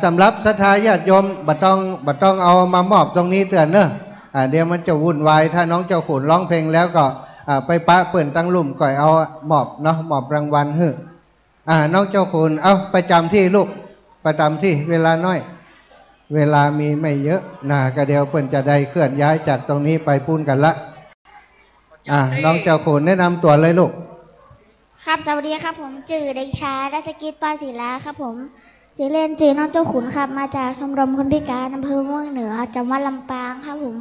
สำหรับศรัทธาญาติโยมบัดต้องเอามามอบตรงนี้เตือนเนอะเดี๋ยวมันจะวุ่นวายถ้าน้องเจ้าขุนร้องเพลงแล้วก็ไปปะเปิ่นตั้งลุ่มก่อยเอาหมอบเนาะหมอบรางวัลฮึน้องเจ้าขุนเอาประจำที่ลูกประจำที่เวลาน้อยเวลามีไม่เยอะก็เดี๋ยวเปิ่นจะได้เคลื่อนย้ายจากตรงนี้ไปพูนกันละน้องเจ้าขุนแนะนำตัวเลยลูกครับสวัสดีครับผมจื่อเด็กชายณัฐกิจ ป.ศิลาครับผมจื่อเล่นจื่อน้องเจ้าขุนครับมาจากชมรมคนพิการอำเภอม่วงเหนือจังหวัดลำปางครับผม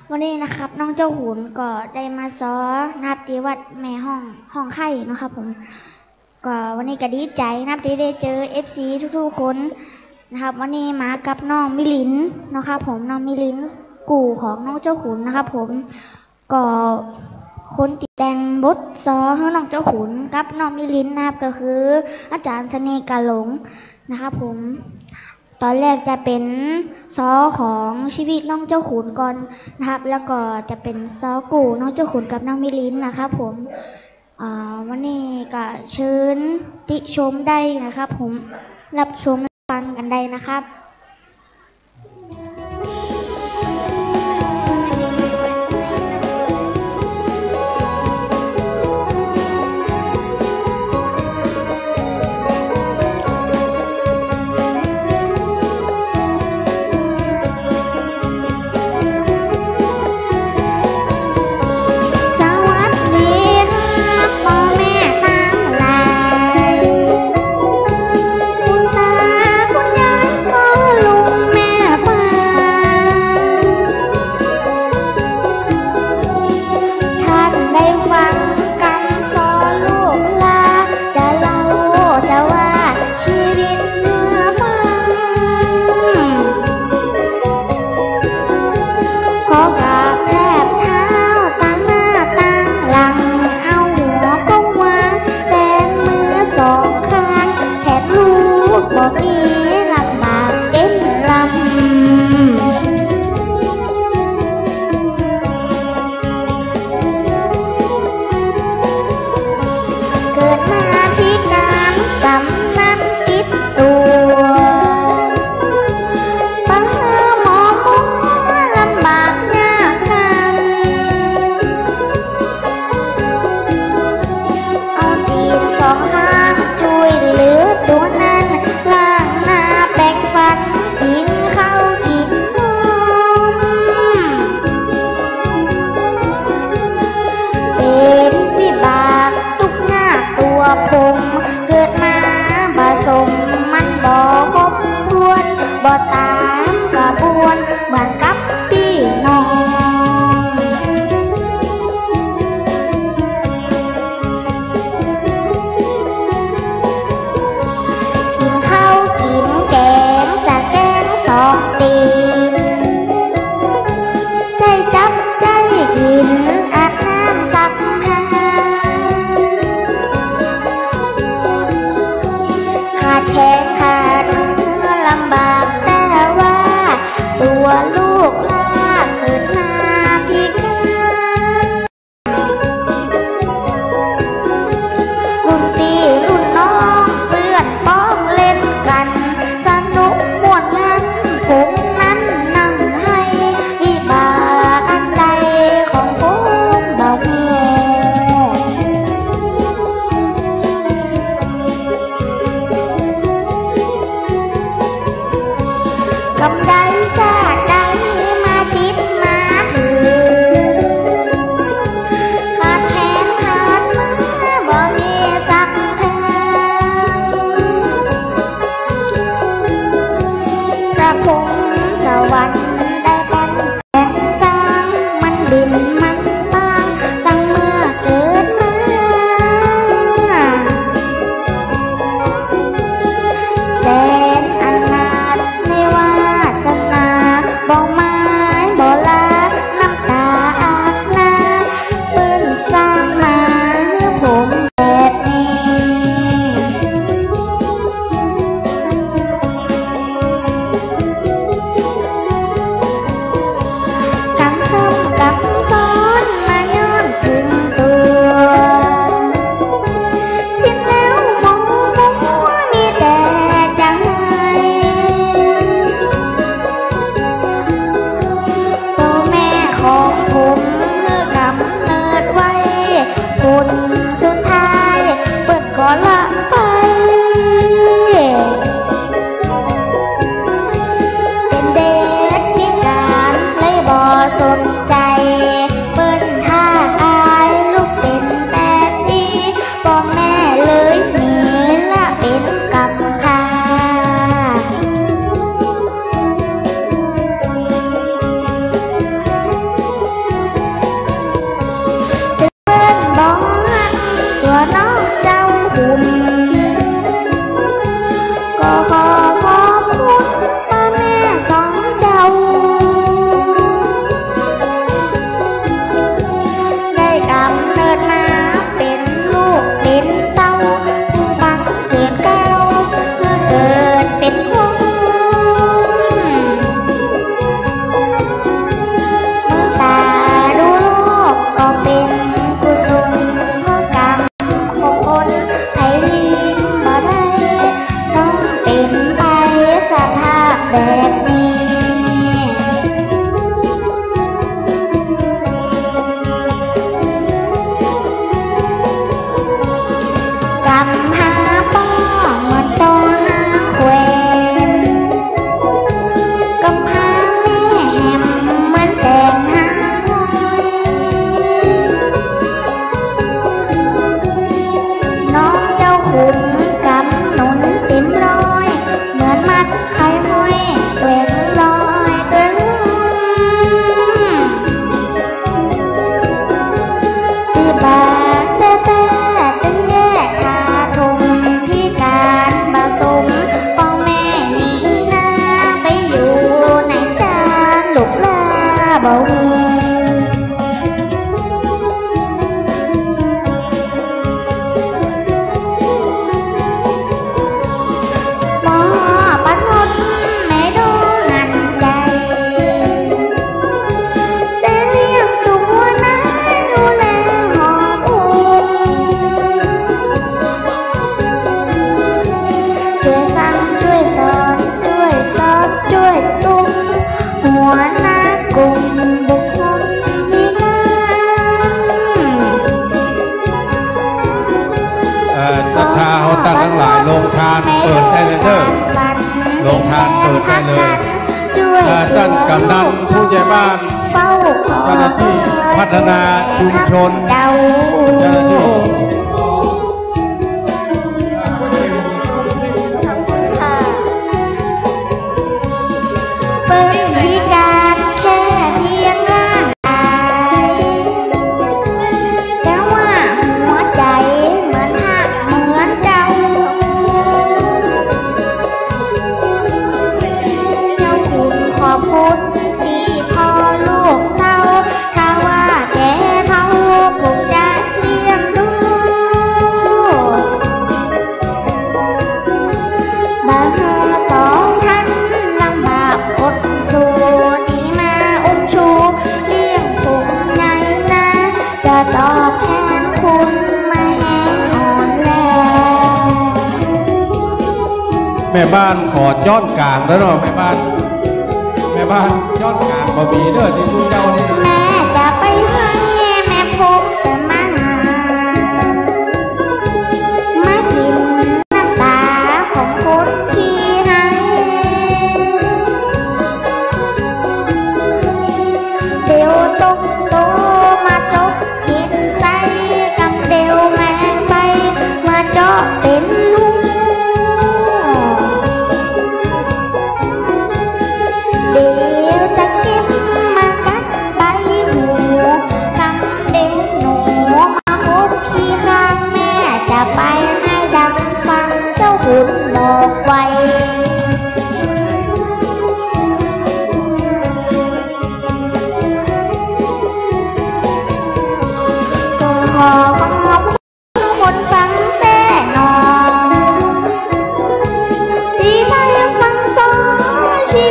วันนี้นะครับน้องเจ้าขุนก็ได้มาซ้อนับที่วัดแม่ห้องไข่นะครับผมก็วันนี้ก็ดีใจนับที่ได้เจอ FC ทุกๆคนนะครับวันนี้มากับน้องมิลินนะครับผมน้องมิลินกู่ของน้องเจ้าขุนนะครับผมก็คนติดแดงบดซอให้น้องเจ้าขุนกับน้องมิลินนะครับก็คืออาจารย์เสน่ห์กาหลงนะครับผมตอนแรกจะเป็นซอของชีวิตน้องเจ้าขุนก่อนนะครับแล้วก็จะเป็นซอกู่น้องเจ้าขุนกับน้องมิลินนะครับผมวันนี้ก็เชิญติชมได้นะครับผมรับชมฟังกันได้นะครับ เ ำใดจากใดมาติดมาถือขาดแขนขาดมือบ่มีสักทางพระพรหมสวรรค์ได้ปั้นแต่งสร้างมันดินมันตางตั้งเมื่อเกิดมาแสนอนาถในวาสนาบ่ไม้บ่ลาน้ำตาอาบน้ำเปิ้นสร้างมาผมแบบนี้กำซ้ำกำซ้อนมาย้อนถึงตัวคิดแล้วมองมัวมีแต่ใจตัวแม่ของผมกำเนิดไว้ผลสุดท้ายเปิดก่อนละไปเป็นเด็กพิการเลยบ่สนใจเปิ้นท่าอายลูกเป็นแบบนี้พ่อแม่เลยหนีละเป็นกำพร้าถึงเปิ้นบ่ฮักตัวน้องเจ้าหุ่นก็ขอขอบคุณพ่อแม่สองเจ้าได้กำเนิดมาเป็นลูกเป็นเต้าผู้บังเกิดเก้าเมื่อเกิดเป็นคนเมื่อตาดูโลกก็เป็นกุศลเพราะกรรมของคนไทยบ่ได้ต้องเป็นไปสภาพแบบนี้กำหาป้อเหมือนตอหาแขวนกำหาแม่แหมเหมือนแต่งหาหอยน้องเจ้าขุนกำหนุนเต็มร้อยเหมือนมัดไข่ห้อยแหวนลอยตัวที่บาดแต่ตึงแย่ทาทงพิการผสมพ่อแม่หนีหน้าไปอยู่ในจานลูกลาบ่ฮู้หมอปัดหมดแม่โดนหันใจแต่เลี้ยงตัวนั้นดูแลหอมอุ่นช่วยสั่งช่วยสอนช่วยสอบช่วยตุ้มหัวหน้ากลุ่มบุคคลพิการ ศรัทธาเขาตั้งทั้งหลายโรงทานเปิดได้เลยเด้อโรงทานเปิดได้เลยท่านกำนันผู้ใหญ่บ้าน เฝ้าขอ เจ้าหน้าที่พัฒนาชุมชน เจ้า เจ้าหน้าที่ เปิ้นพิการแค่เพียงร่างกายแต่ว่าหัวใจเหมือนหักเหมือนเจ้า เจ้าคุณขอบคุณที่พ่อลูกเต้าถ้าว่าแกเท่าผมจะเลี้ยงดูบางสองท่านลำบากอดสู้ที่มาอุ้มชูเลี้ยงผมใหญ่นะจะตอบแทนคุณไม่แห้งอ่อนแรง แม่บ้านขอย้อนกลางแล้วเนาะแม่บ้านย้อนกลางบะหมี่เด้อที่ทุกเจ้านี่ แม่จะไปให้แม่พบแต่มาหามากินน้ำตาของคนขี้ให้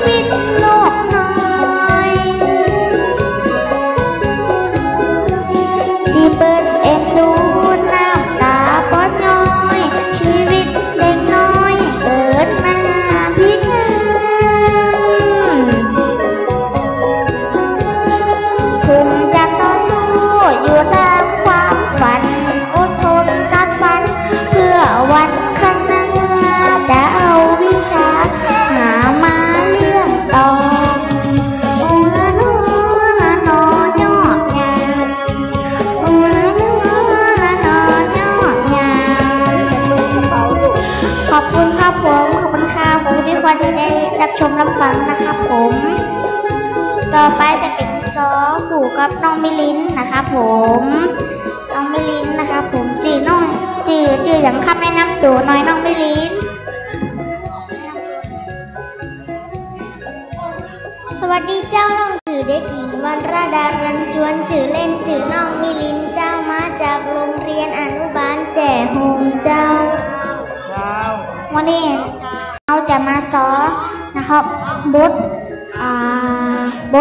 วิตโลกน้อยที่เปิ้นเอ็นดูน้ำตาป้อนย้อยชีวิตเด็กน้อยเกิดมาพิการถึงจะต่อสู้อยู่ตามความฝันอดทนกัดฟันเพื่อวันข้างหน้าจะเอาวิชาหามาเรื่องตองโอ้ละน้อละน้อยอกงามโอ้ละน้อละน้อยอกงามขอบคุณครับผมขอบคุณค่ะผมที่ควรที่ได้รับชมรับฟังนะครับผมต่อไปจะเป็นซอปู่กับน้องมิลินนะครับผมน้องมิลินนะครับผมจื่อน้องจื่ออย่างคำแนะนำตัวน้อยน้องมิลินสวัสดีเจ้าน้องจื่อเด็กหญิงวรรณดารันจวนจื่อเล่นจื่อน้องมิลินเจ้ามาจากโรงเรียนอนุบาลแจ่โฮมเจ้าวันนี้เราจะมาสอนนะครับบ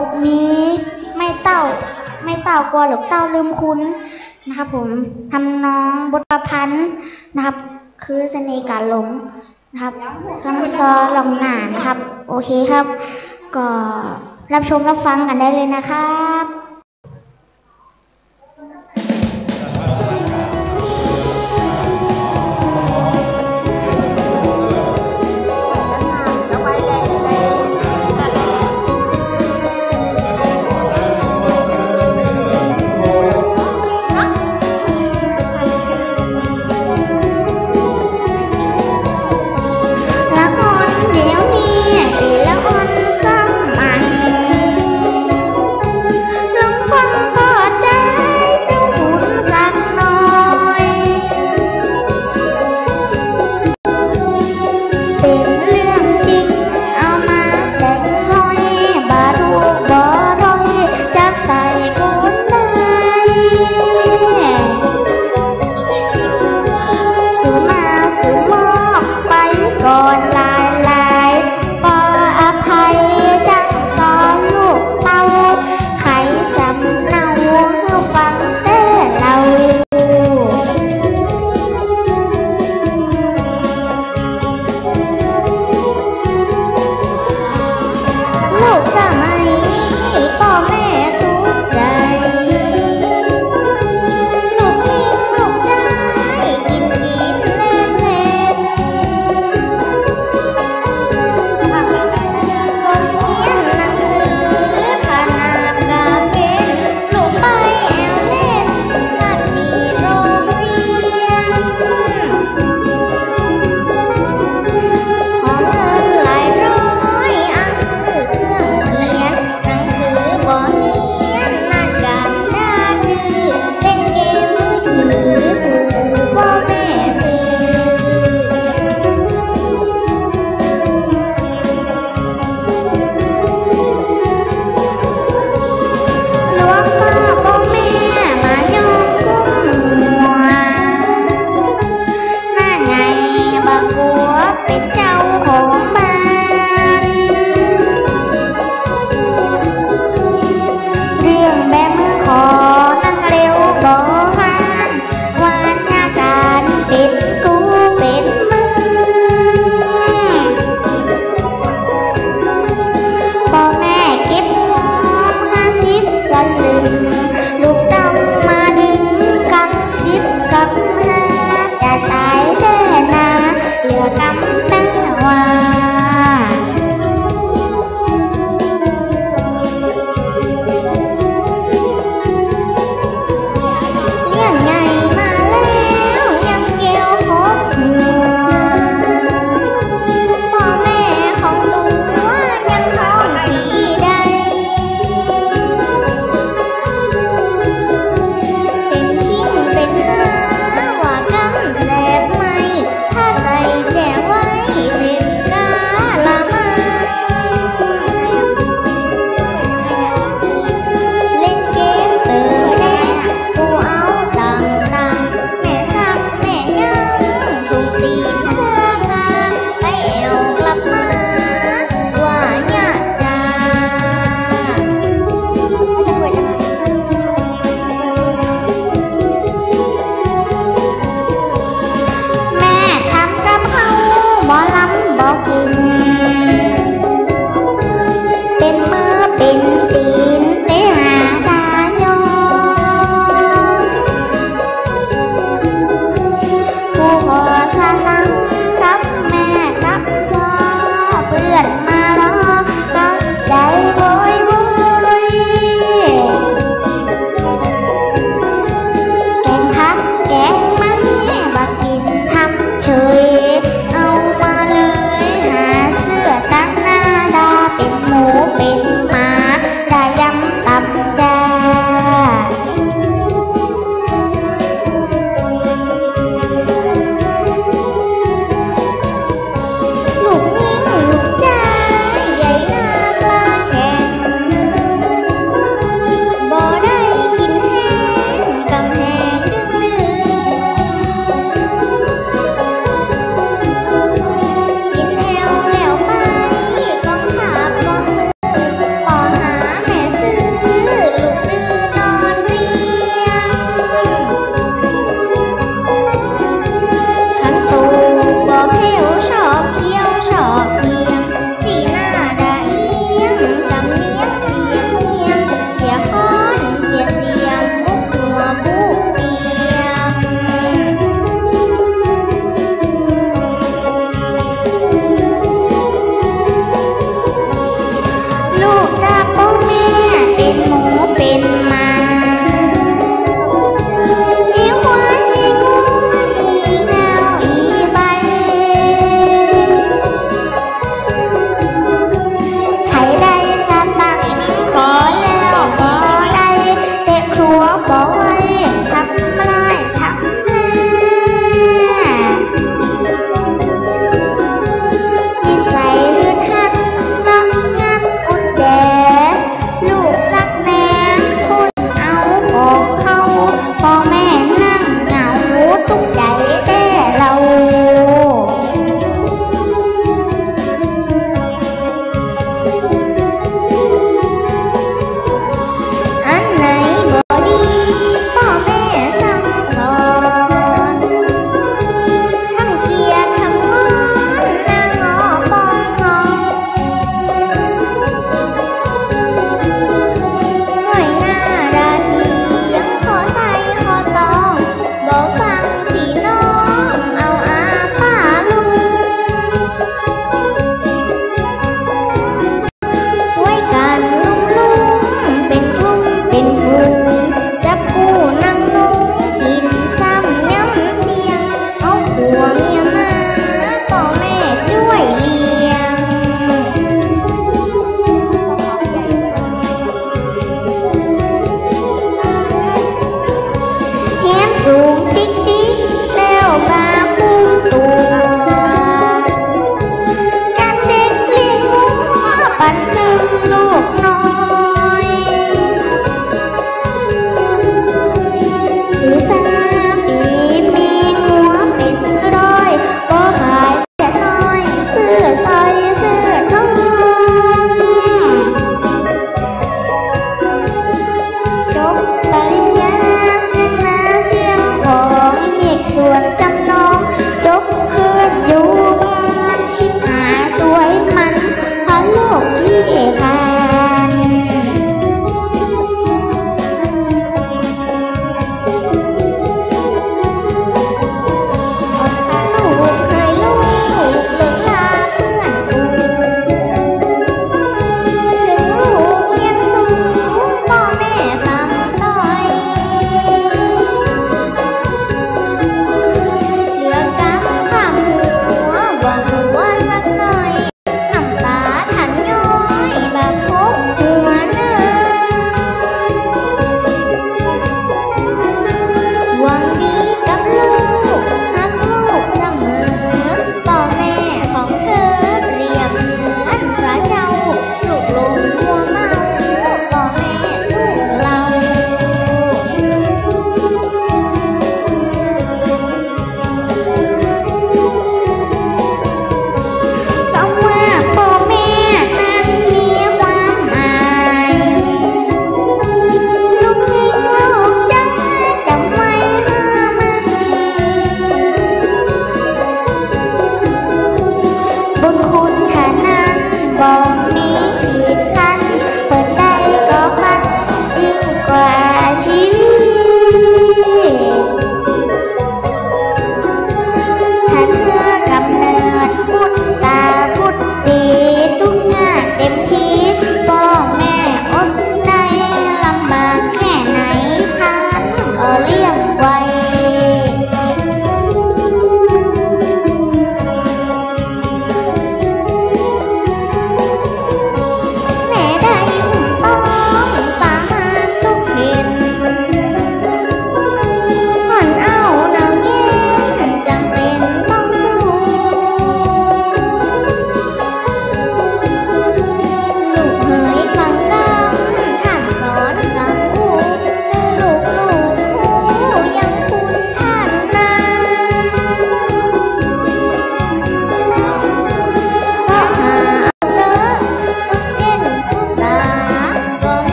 ทนี้ไม่เต้ากลัวหรือเต้าลืมคุณนะครับผมทำนองบทประพันธ์นะครับคือเสน่ห์การหลงนะครับคำซอลองหนานะครับโอเคครับก็รับชมรับฟังกันได้เลยนะครับ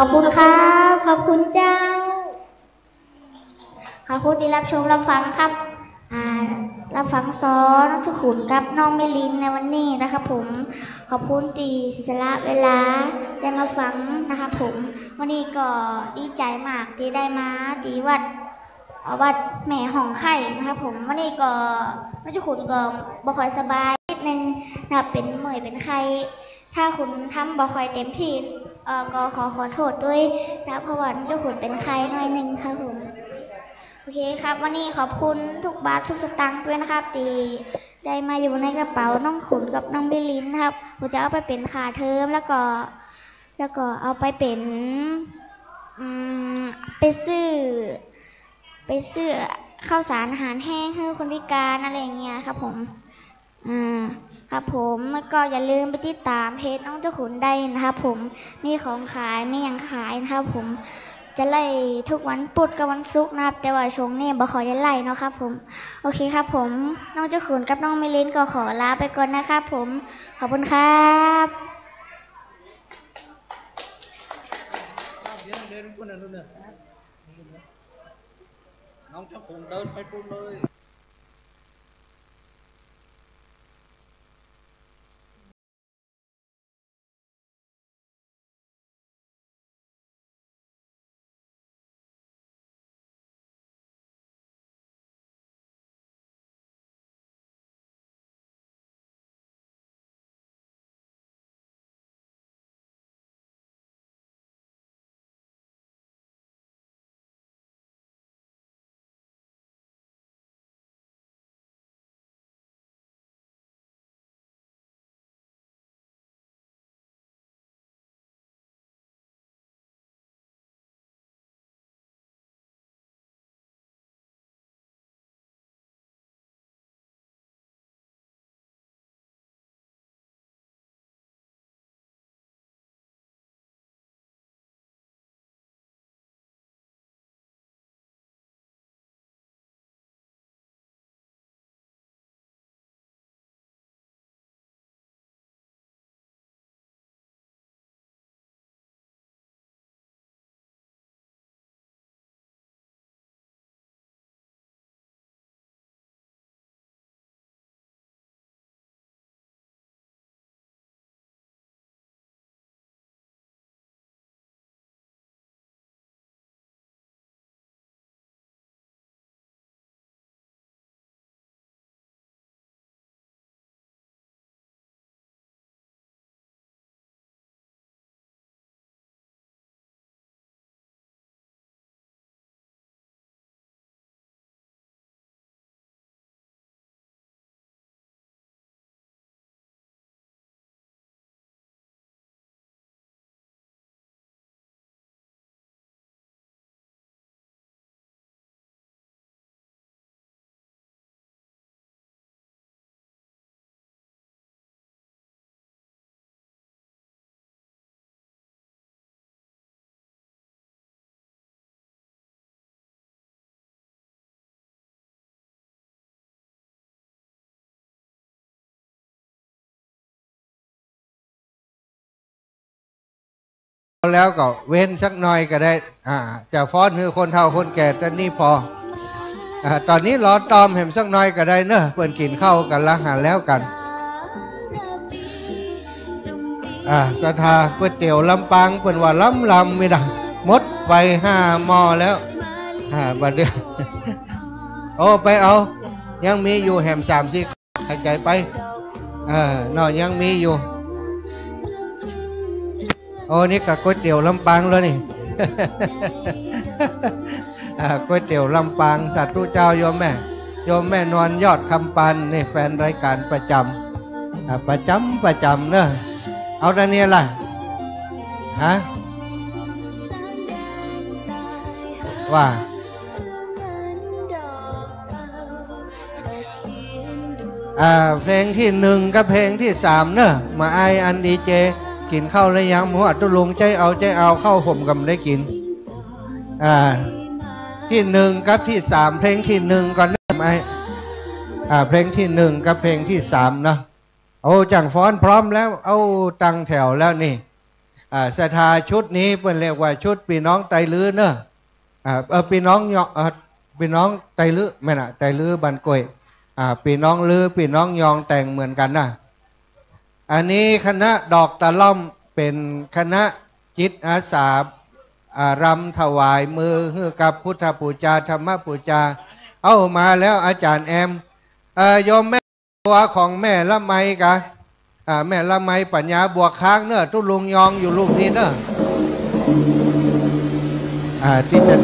อบคุณครับขอบคุณเจ้าขอบคุณที่รับชมรับฟังครับรับฟังสอนน้องสุขุนกับน้องมิลินในวันนี้นะครับผมขอบคุณที่ศิษละเวลาได้มาฟังนะครับผมวันนี้ก็ดีใจมากที่ได้มาที่วัดแม่ห้องไข่นะครับผมวันนี้ก็น้องสุขุนก็บ่ค่อยสบายนิดนึงนะครับเป็นเมื่อยเป็นไข้ถ้าคุณทำบ่ค่อยเต็มที่ก็ขอโทษด้วยนะเพราะว่าน้องสุขุนเป็นไข้หน่อยนึงครับผมโอเคครับวันนี้ขอบคุณทุกบาททุกสตางค์ด้วยนะครับที่ได้มาอยู่ในกระเป๋าน้องขุนกับน้องบิลินนะครับผมจะเอาไปเป็นค่าเทอมแล้วก็เอาไปเป็นไปซื้อข้าวสารอาหารแห้งให้คนพิการอะไรอย่างเงี้ยครับผมครับผมแล้วก็อย่าลืมไปติดตามเพจน้องเจ้าขุนได้นะครับผมมีของขายมีอย่างขายนะครับผมจะไล่ทุกวันพุธกับวันศุกร์นะครับแต่ว่าช่วงนี้บ่ขอจะไล่เนาะครับผมโอเคครับผมน้องเจ้าขุนกับน้องมิลินก็ขอลาไปก่อนนะครับผมขอบคุณครับน้องเจ้าขุนเดินไปปุ่นเลยแล้วก็เว้นสักหน่อยก็ได้จะฟ้อนคือคนเฒ่าคนแก่แต่นี่พอตอนนี้รอตอมเห็นสักหน่อยก็ได้เนอะเปิ่นกินข้าวกันละหารแล้วกันศรัทธาก๋วยเตี๋ยวลำปางเปิ่นว่าลำไม่ได้มดไป5 หม้อแล้วบัดเดียวโอ้ไปเอายังมีอยู่แหม3-4เข้าใจไปนอยังมีอยู่โอ้นี่กับก๋วยเตี๋ยวลำปางแล้วนี่ ก๋วยเตี๋ยวลำปางสาธุเจ้าโยมแม่นวลยอดคำปันนี่แฟนรายการประจำเนอะเอาแต่เนี่ยล่ะว่าเพลงที่1กับเพลงที่3เนอะมาไออันดีเจกินข้าวแล้วยังหมูอัดตุลุงใจเอาเข้าผมกำได้กินที่1กับที่3เพลงที่1ก่อนนะไอเพลงที่1กับเพลงที่3เนาะโอ้จังฟ้อนพร้อมแล้วเอาตั้งแถวแล้วนี่ ศรัทธาชุดนี้เป็นเรียกว่าชุดพี่น้องไตลื้อเนอะพี่น้องพี่น้องไตลื้อไม่น่ะไตลื้อบันกวยพี่น้องลื้อพี่น้องยองแต่งเหมือนกันนะอันนี้คณะดอกตะล่อมเป็นคณะจิตอาสารำถวายมือให้กับพุทธปูชาธรรมปูชาเอามาแล้วอาจารย์แอมโยมแม่ตัวของแม่ละไมกะแม่ละไมปัญญาบวกค้างเนอะตุลุงยองอยู่ลูกนี้เนอะที่จะ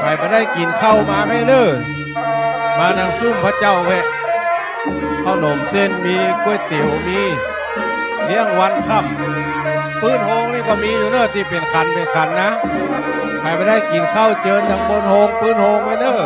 ใครมาได้กินข้าวมาไม่เด้อมานังซุ่มพระเจ้าแวะข้าวหนมเส้นมีก๋วยเตี๋ยวมีเลี้ยงวันค่ำปืนโฮงนี่ก็มีอยู่เนอะที่เป็นคันนะใครมาได้กินข้าวเจิญทางบนโฮงปืนโฮงไว้เนอะ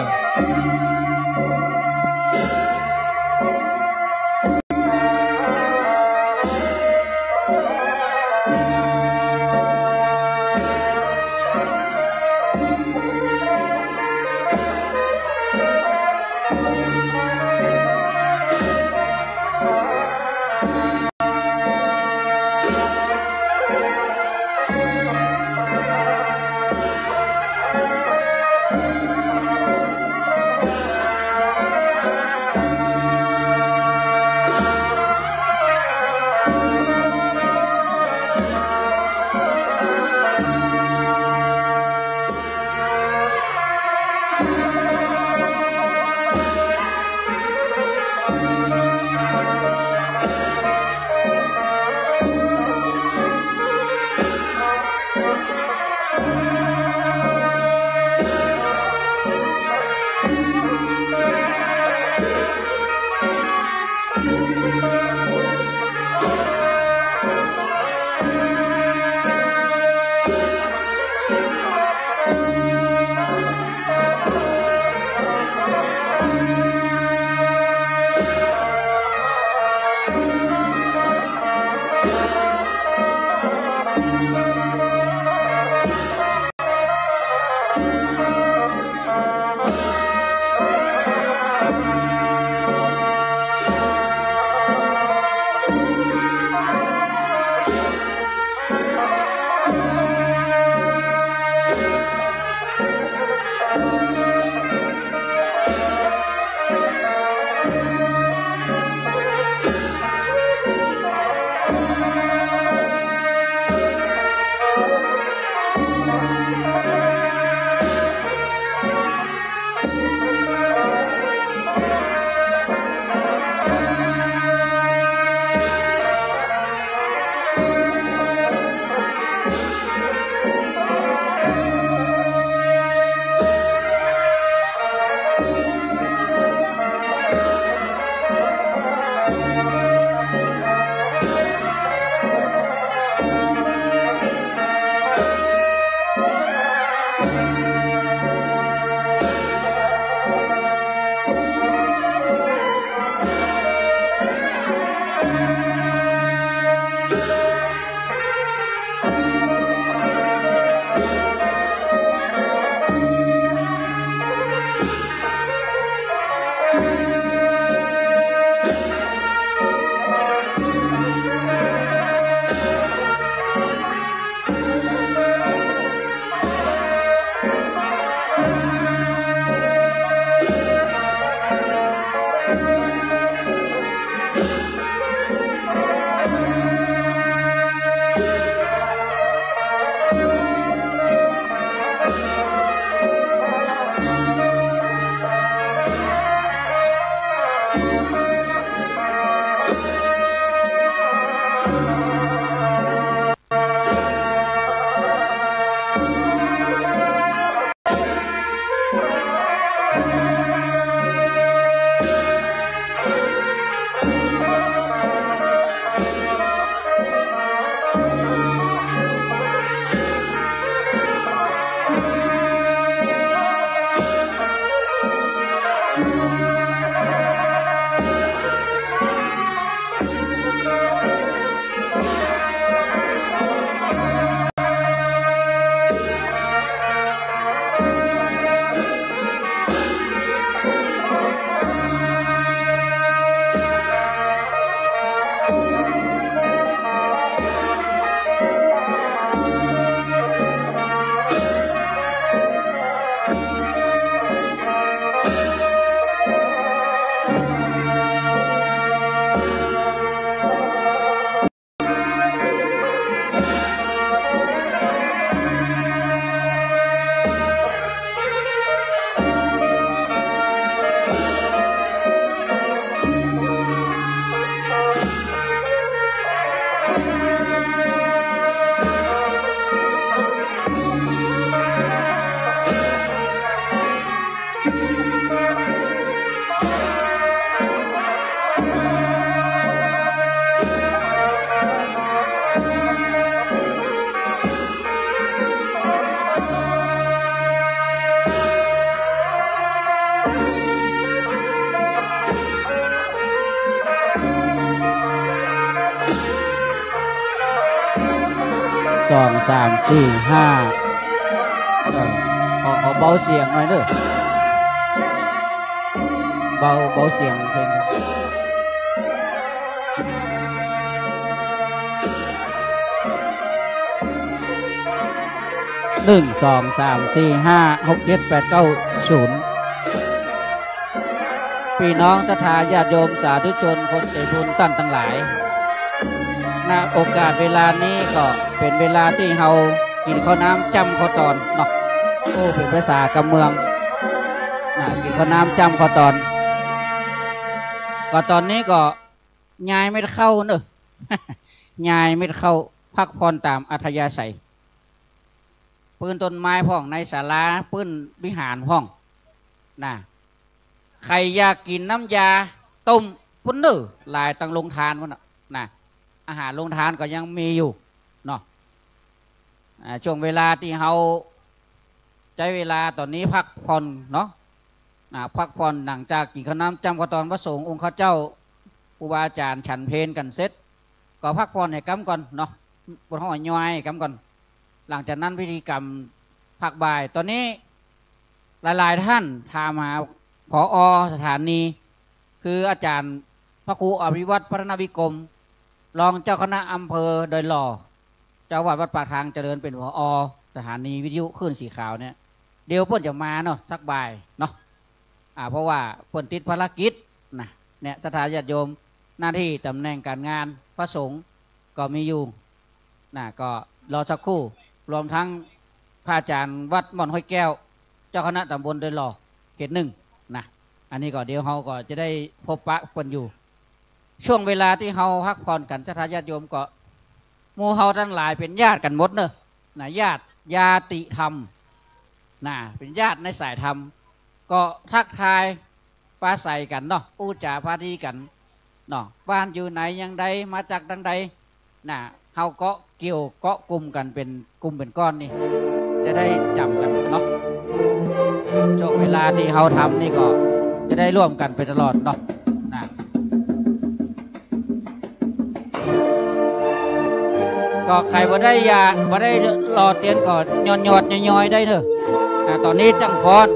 2 3 4 5ขอเบาเสียงหน่อยเด้อเบาเสียงเพลง1 2 3 4 5 6 7 8 9 0พี่น้องศรัทธาญาติโยมสาธุชนคนใจบุญท่านทั้งหลายณโอกาสเวลานี้ก็เป็นเวลาที่เรากินข้าวน้ำจำข้าวตอนเนาะโอ้เป็นภาษากำเมืองกินข้าวน้ำจำข้าวตอนก็ตอนนี้ก็ยายไม่เข้าเนอะ ยายไม่เข้าพักผ่อนตามอัธยาศัยปืนต้นไม้ห้องในศาลาปืนวิหารห้องนะใครอยากกินน้ำยาต้มพุ่นเนอลายตังลงทานพุ่นนะอาหารลงทานก็ยังมีอยู่เนาะช่วงเวลาที่เราใช้เวลาตอนนี้พักผ่อนเนาะพักผ่อนหลังจากกินข้าวน้ำจำข้าวตอนพระสงฆ์องค์ข้าเจ้าครูบาอาจารย์ฉันเพลกันเสร็จก็พักผ่อนให้กำก่อนเนาะบนห้องย่อยกำก่อนหลังจากนั้นพิธีกรรมภาคบ่ายตอนนี้หลายๆท่านถามหาผอ.สถานีคืออาจารย์พระครูอภิวัตรพัฒนาวิกรมรองเจ้าคณะอำเภอโดยหล่อเจ้าวัดปากทางเจริญเป็นผอ.สถานีวิทยุคลื่นสีขาวเนี่ยเดี๋ยวเพิ่นจะมาเนาะสักบ่ายเนาะเพราะว่าเพิ่นติดภารกิจนะเนี่ยศรัทธาญาติโยมหน้าที่ตำแหน่งการงานพระสงฆ์ก็มีอยู่นะก็รอสักครู่รวมทั้งพระอาจารย์วัดม่อนห้อยแก้วเจ้าคณะตำบลโดยหล่อเขต 1นะอันนี้ก็เดี๋ยวเราก็จะได้พบปะคนอยู่ช่วงเวลาที่เราพักผ่อนกันศรัทธาญาติโยมก็หมู่เฮาทั้งหลายเป็นญาติกันหมดเนอะนะญาติญาติธรรมนะเป็นญาติในสายธรรมก็ทักทายปราศัยกันเนาะอู้จ่าพาทีกันเนาะบ้านอยู่ไหนยังใดมาจากดังใดนะเฮาก็เกี่ยวเกาะกลุ่มกันเป็นกลุ่มเป็นก้อนนี่จะได้จำกันเนาะช่วงเวลาที่เฮาทำนี่ก็จะได้ร่วมกันไปตลอดเนาะนะก็ใครบ่ได้ยาบ่ได้รอเตียนก่อนยอดย่อยได้เนอะตอนนี้จังฟอน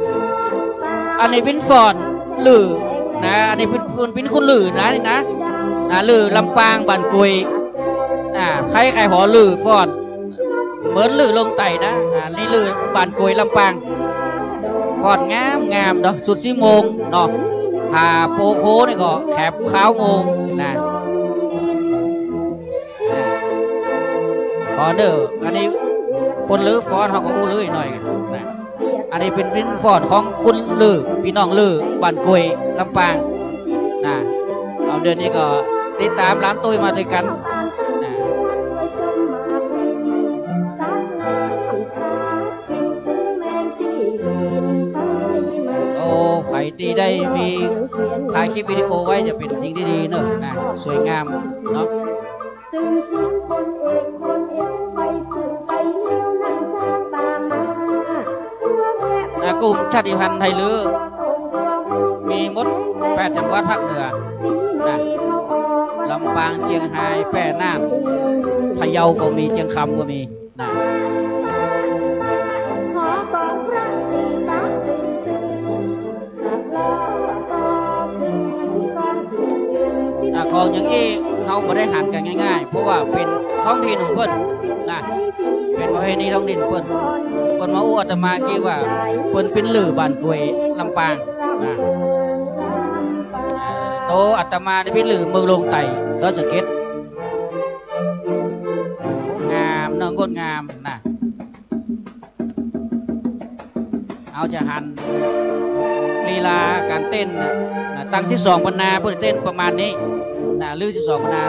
อันนี้เป็นฟอนหรือนะอันนี้เป็นคุณหรือนะนี่นะหรือลำปางบ้านกุยใครหอหรือฟอนเหมือนหรือลงไต่นะนี่หรือบ้านกุยลำปางฟอนงามเนาะสุด4 โมงเนาะผ่าโปโคนี่ก็แคบขาวโมงนะฟอนเด้ออันนี้คนลือฟอนเขาก็อู้ลือหน่อยนะอันนี้เป็นฟอนของคุณลือพี่น้องลือบ้านกุยลำปางนะเอาเดือนนี้ก็ติดตามร้านตุ้ยมาด้วยกันนะโอ้ใครที่ได้มีถ่ายคลิปวิดีโอไว้จะเป็นสิ่งที่ดีเนอะนะสวยงามเนาะกลุ่มชาติพันธุ์ไทยลือมีมด8 จังหวัดภาคเหนือนะลำปางเชียงรายแพร่น่านพะเยาก็มีเชียงคำก็มีนะของอย่างนี้เขาไม่ได้หันกันง่ายๆเพราะว่าเป็นท้องถิ่นของเพิ่นนะเป็นประเพณีท้องถิ่นเพิ่นมาอู้อาตมาคิดว่าเพิ่นเป็นลือบ้านกุยลำปางนะโตอาตมาได้เป็นลือเมืองลงไต่ดอยสะเก็ดงามเนาะงดงามนะเอาจะหันลีลาการเต้นนะตั้ง12 บรรณาเพื่อเต้นประมาณนี้นะลือ12 บรรณา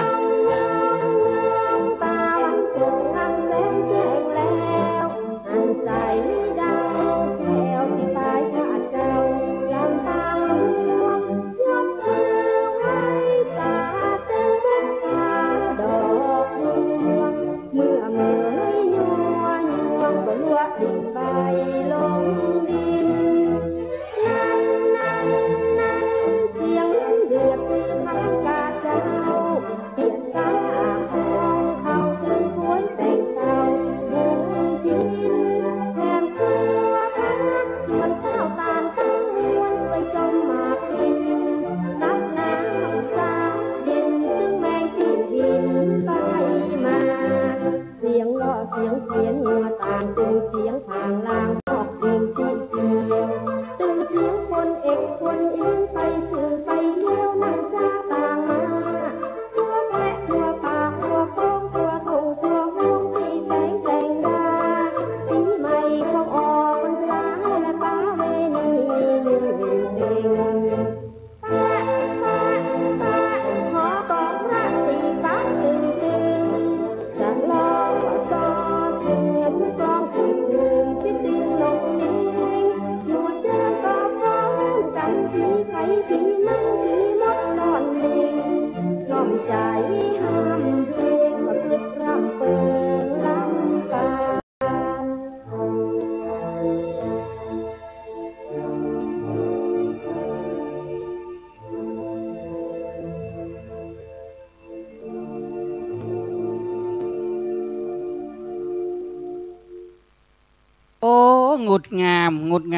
งดง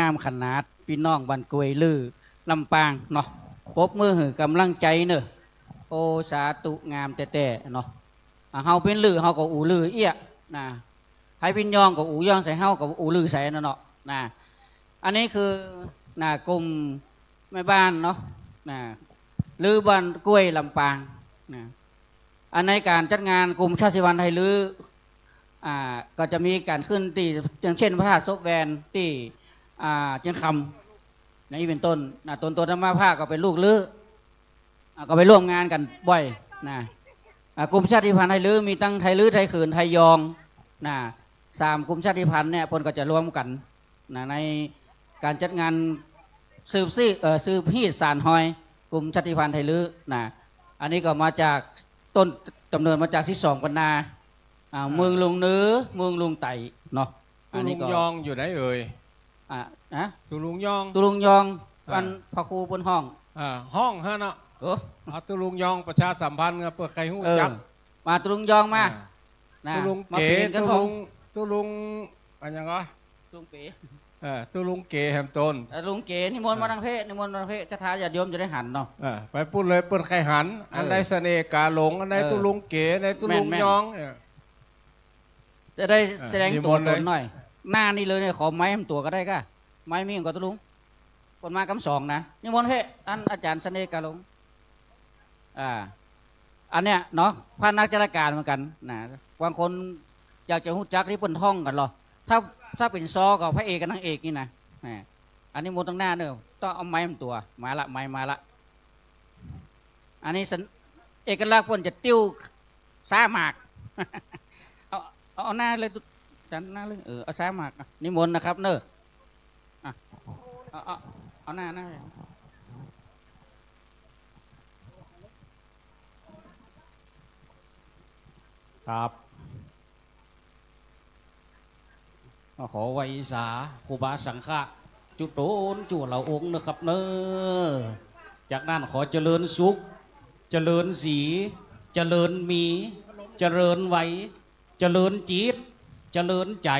ามขนาดพี่น้องบ้านกวยลือลำปางเนาะปรบมือหือกำลังใจเนอะโอสาธุงามแต่เนาะเฮาเป็นลือเฮาก็อูลือเอี้ยนะให้พี่ยองก็อูยองใส่เฮาก็อูลือใส่เนาะนะอันนี้คือนะกลุ่มแม่บ้านเนาะนะลือบ้านกวยลำปางนะอันในการจัดงานกลุ่มชาติวันไทยลือก็จะมีการขึ้นที่อย่างเช่นพระธาตุซบแวนที่เชียงคำนี่เป็นต้นนะต้นธรรมภาคก็เป็นลูกลือก็ไปร่วมงานกันบ่อยนะกลุ่มชาติพันธุ์ไทยลือมีตั้งไทยลือไทยขืนไทยยองนะ3กลุ่มชาติพันธุ์เนี่ยพนก็จะรวมกันนะในการจัดงานสืบฮีดสานหอยกลุ่มชาติพันธุ์ไทยลือนะอันนี้ก็มาจากต้นกำเนิดมาจาก12 ปันนาเมืองลุงเนื้อเมืองลุงไต่เนาะตุลุงยองอยู่ไหนเอ่ยนะตุลุงยองวันพระครูบนห้องห้องฮะเนาะตุลุงยองประชาสัมพันธ์เปิดใครหูจักมาตุลุงยองมาตุลุงเก๋ตุลุงอะไรอย่างเงี้ยตุลุงเป๋ตุลุงเก๋แฮมต้นลุงเก๋นิมนต์มาทางเพศนิมนต์มาทางเพศจะทาญาติโยมจะได้หันเนาะไปพูดเลยเปิดใครหันอันใดเสน่ห์กาหลงอันใดตุลุงเก๋อันใดตุลุงยองจะได้แสดงตัวตนหน่อยหน้านี่เลยเนี่ยขอไม้ตัวก็ได้ก็ไม้มีของตุลุงคนมากำ2นะนิมนต์เพศอันอาจารย์เสน่ห์กาหลงอันเนี้ยเนาะพระนักจัดการเหมือนกันนะบางคนอยากจะหู้จักที่เปิ้นท่องกันหรอถ้าเป็นซอกับพระเอกกับนางเอกนี่นะอันนี้มดตั้งหน้าเนอะต้องเอาไม้ตัวมาละไม้มาละอันนี้เอกลักษณ์เปิ้นจะติ้วซ่าหมากเอาหน้าเลยจันหน้าเลยเอาซ่าหมากนิมนต์นะครับเนอะเอาหน้าครับขอไว้สาครูบาสังฆะจุดโตนจุดเหล่าองค์นะครับเนอจากนั้นขอเจริญสุขเจริญสีเจริญมีเจริญไว้เจริญจิตเจริญใจ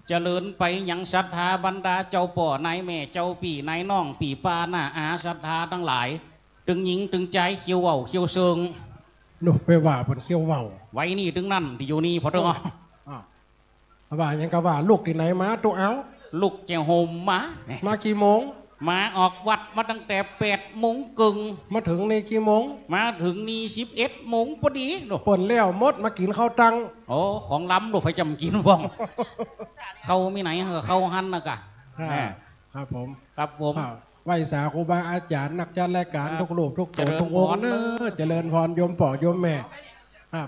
เจริญไปยังศรัทธาบรรดาเจ้าป่อนายแม่เจ้าปี่นายน้องปี่ป้าหน้าอาศรัทธาทั้งหลายตึงหญิงตึงใจเขียวเว้าเขียวเชิงหนูไปว่าบนเขี้ยวเว้าไว้นี่ถึงนั่นที่อยู่นี่พอเถอะว่ายังก็ว่าลูกที่ไหนมาตัวเอาลูกเจ้าโฮมมากี่โมงมาออกวัดมาตั้งแต่8 โมงกึ่งมาถึงนี่กี่โมงมาถึงนี่11 โมงพอดีเปิ่นแล้วมดมากินข้าวตังโอ้ของล้ำลูกไฟจำกินว่องเขามีไหนเหรอเขาหันนะกะครับผมครับผมไหว้สาครูบาอาจารย์นักจัดรายการทุกรูปทุกโสทุกองค์เนอเจริญพรโยมป่อโยมแม่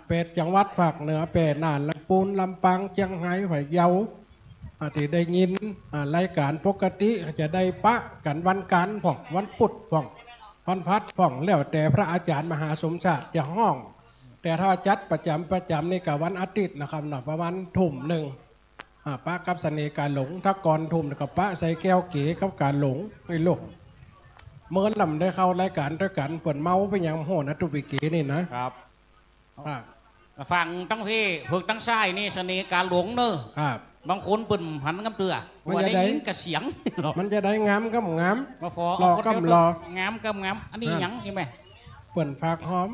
เป็ดจังหวัดภาคเหนือเป็ดน่านลำปูนลำปางเชียงรายพะเยาที่ได้ยินรายการปกติจะได้ปะกันวันการผ่องวันพุธผ่องวันพัดผ่องแล้วแต่พระอาจารย์มหาสมศักดิ์จะห้องแต่ถ้าจัดประจำนี่กับวันอาทิตย์นะครับประมาณทุ่มหนึ่งป้ากับเสน่ห์การหลงถ้าก่อนทุ่มกับป้าใส่แก้วเก๋กับการหลงไม่หลงเมื่อลำได้เข้ารายการด้วยกันเปิดเมาไปยังโหนะตุปิเก๋นี่นะครับฟังตั้งเพฝึกตั้งไส้นี่เสน่ห์การหลงเนอะบางคนปุ่นหันกำเตือมันจะได้ยินกระเสียงมันจะได้งามก็งามมาฟอรอก็รองามก็งามอันนี้ยังใช่ไหมเปิ่นฝากหอม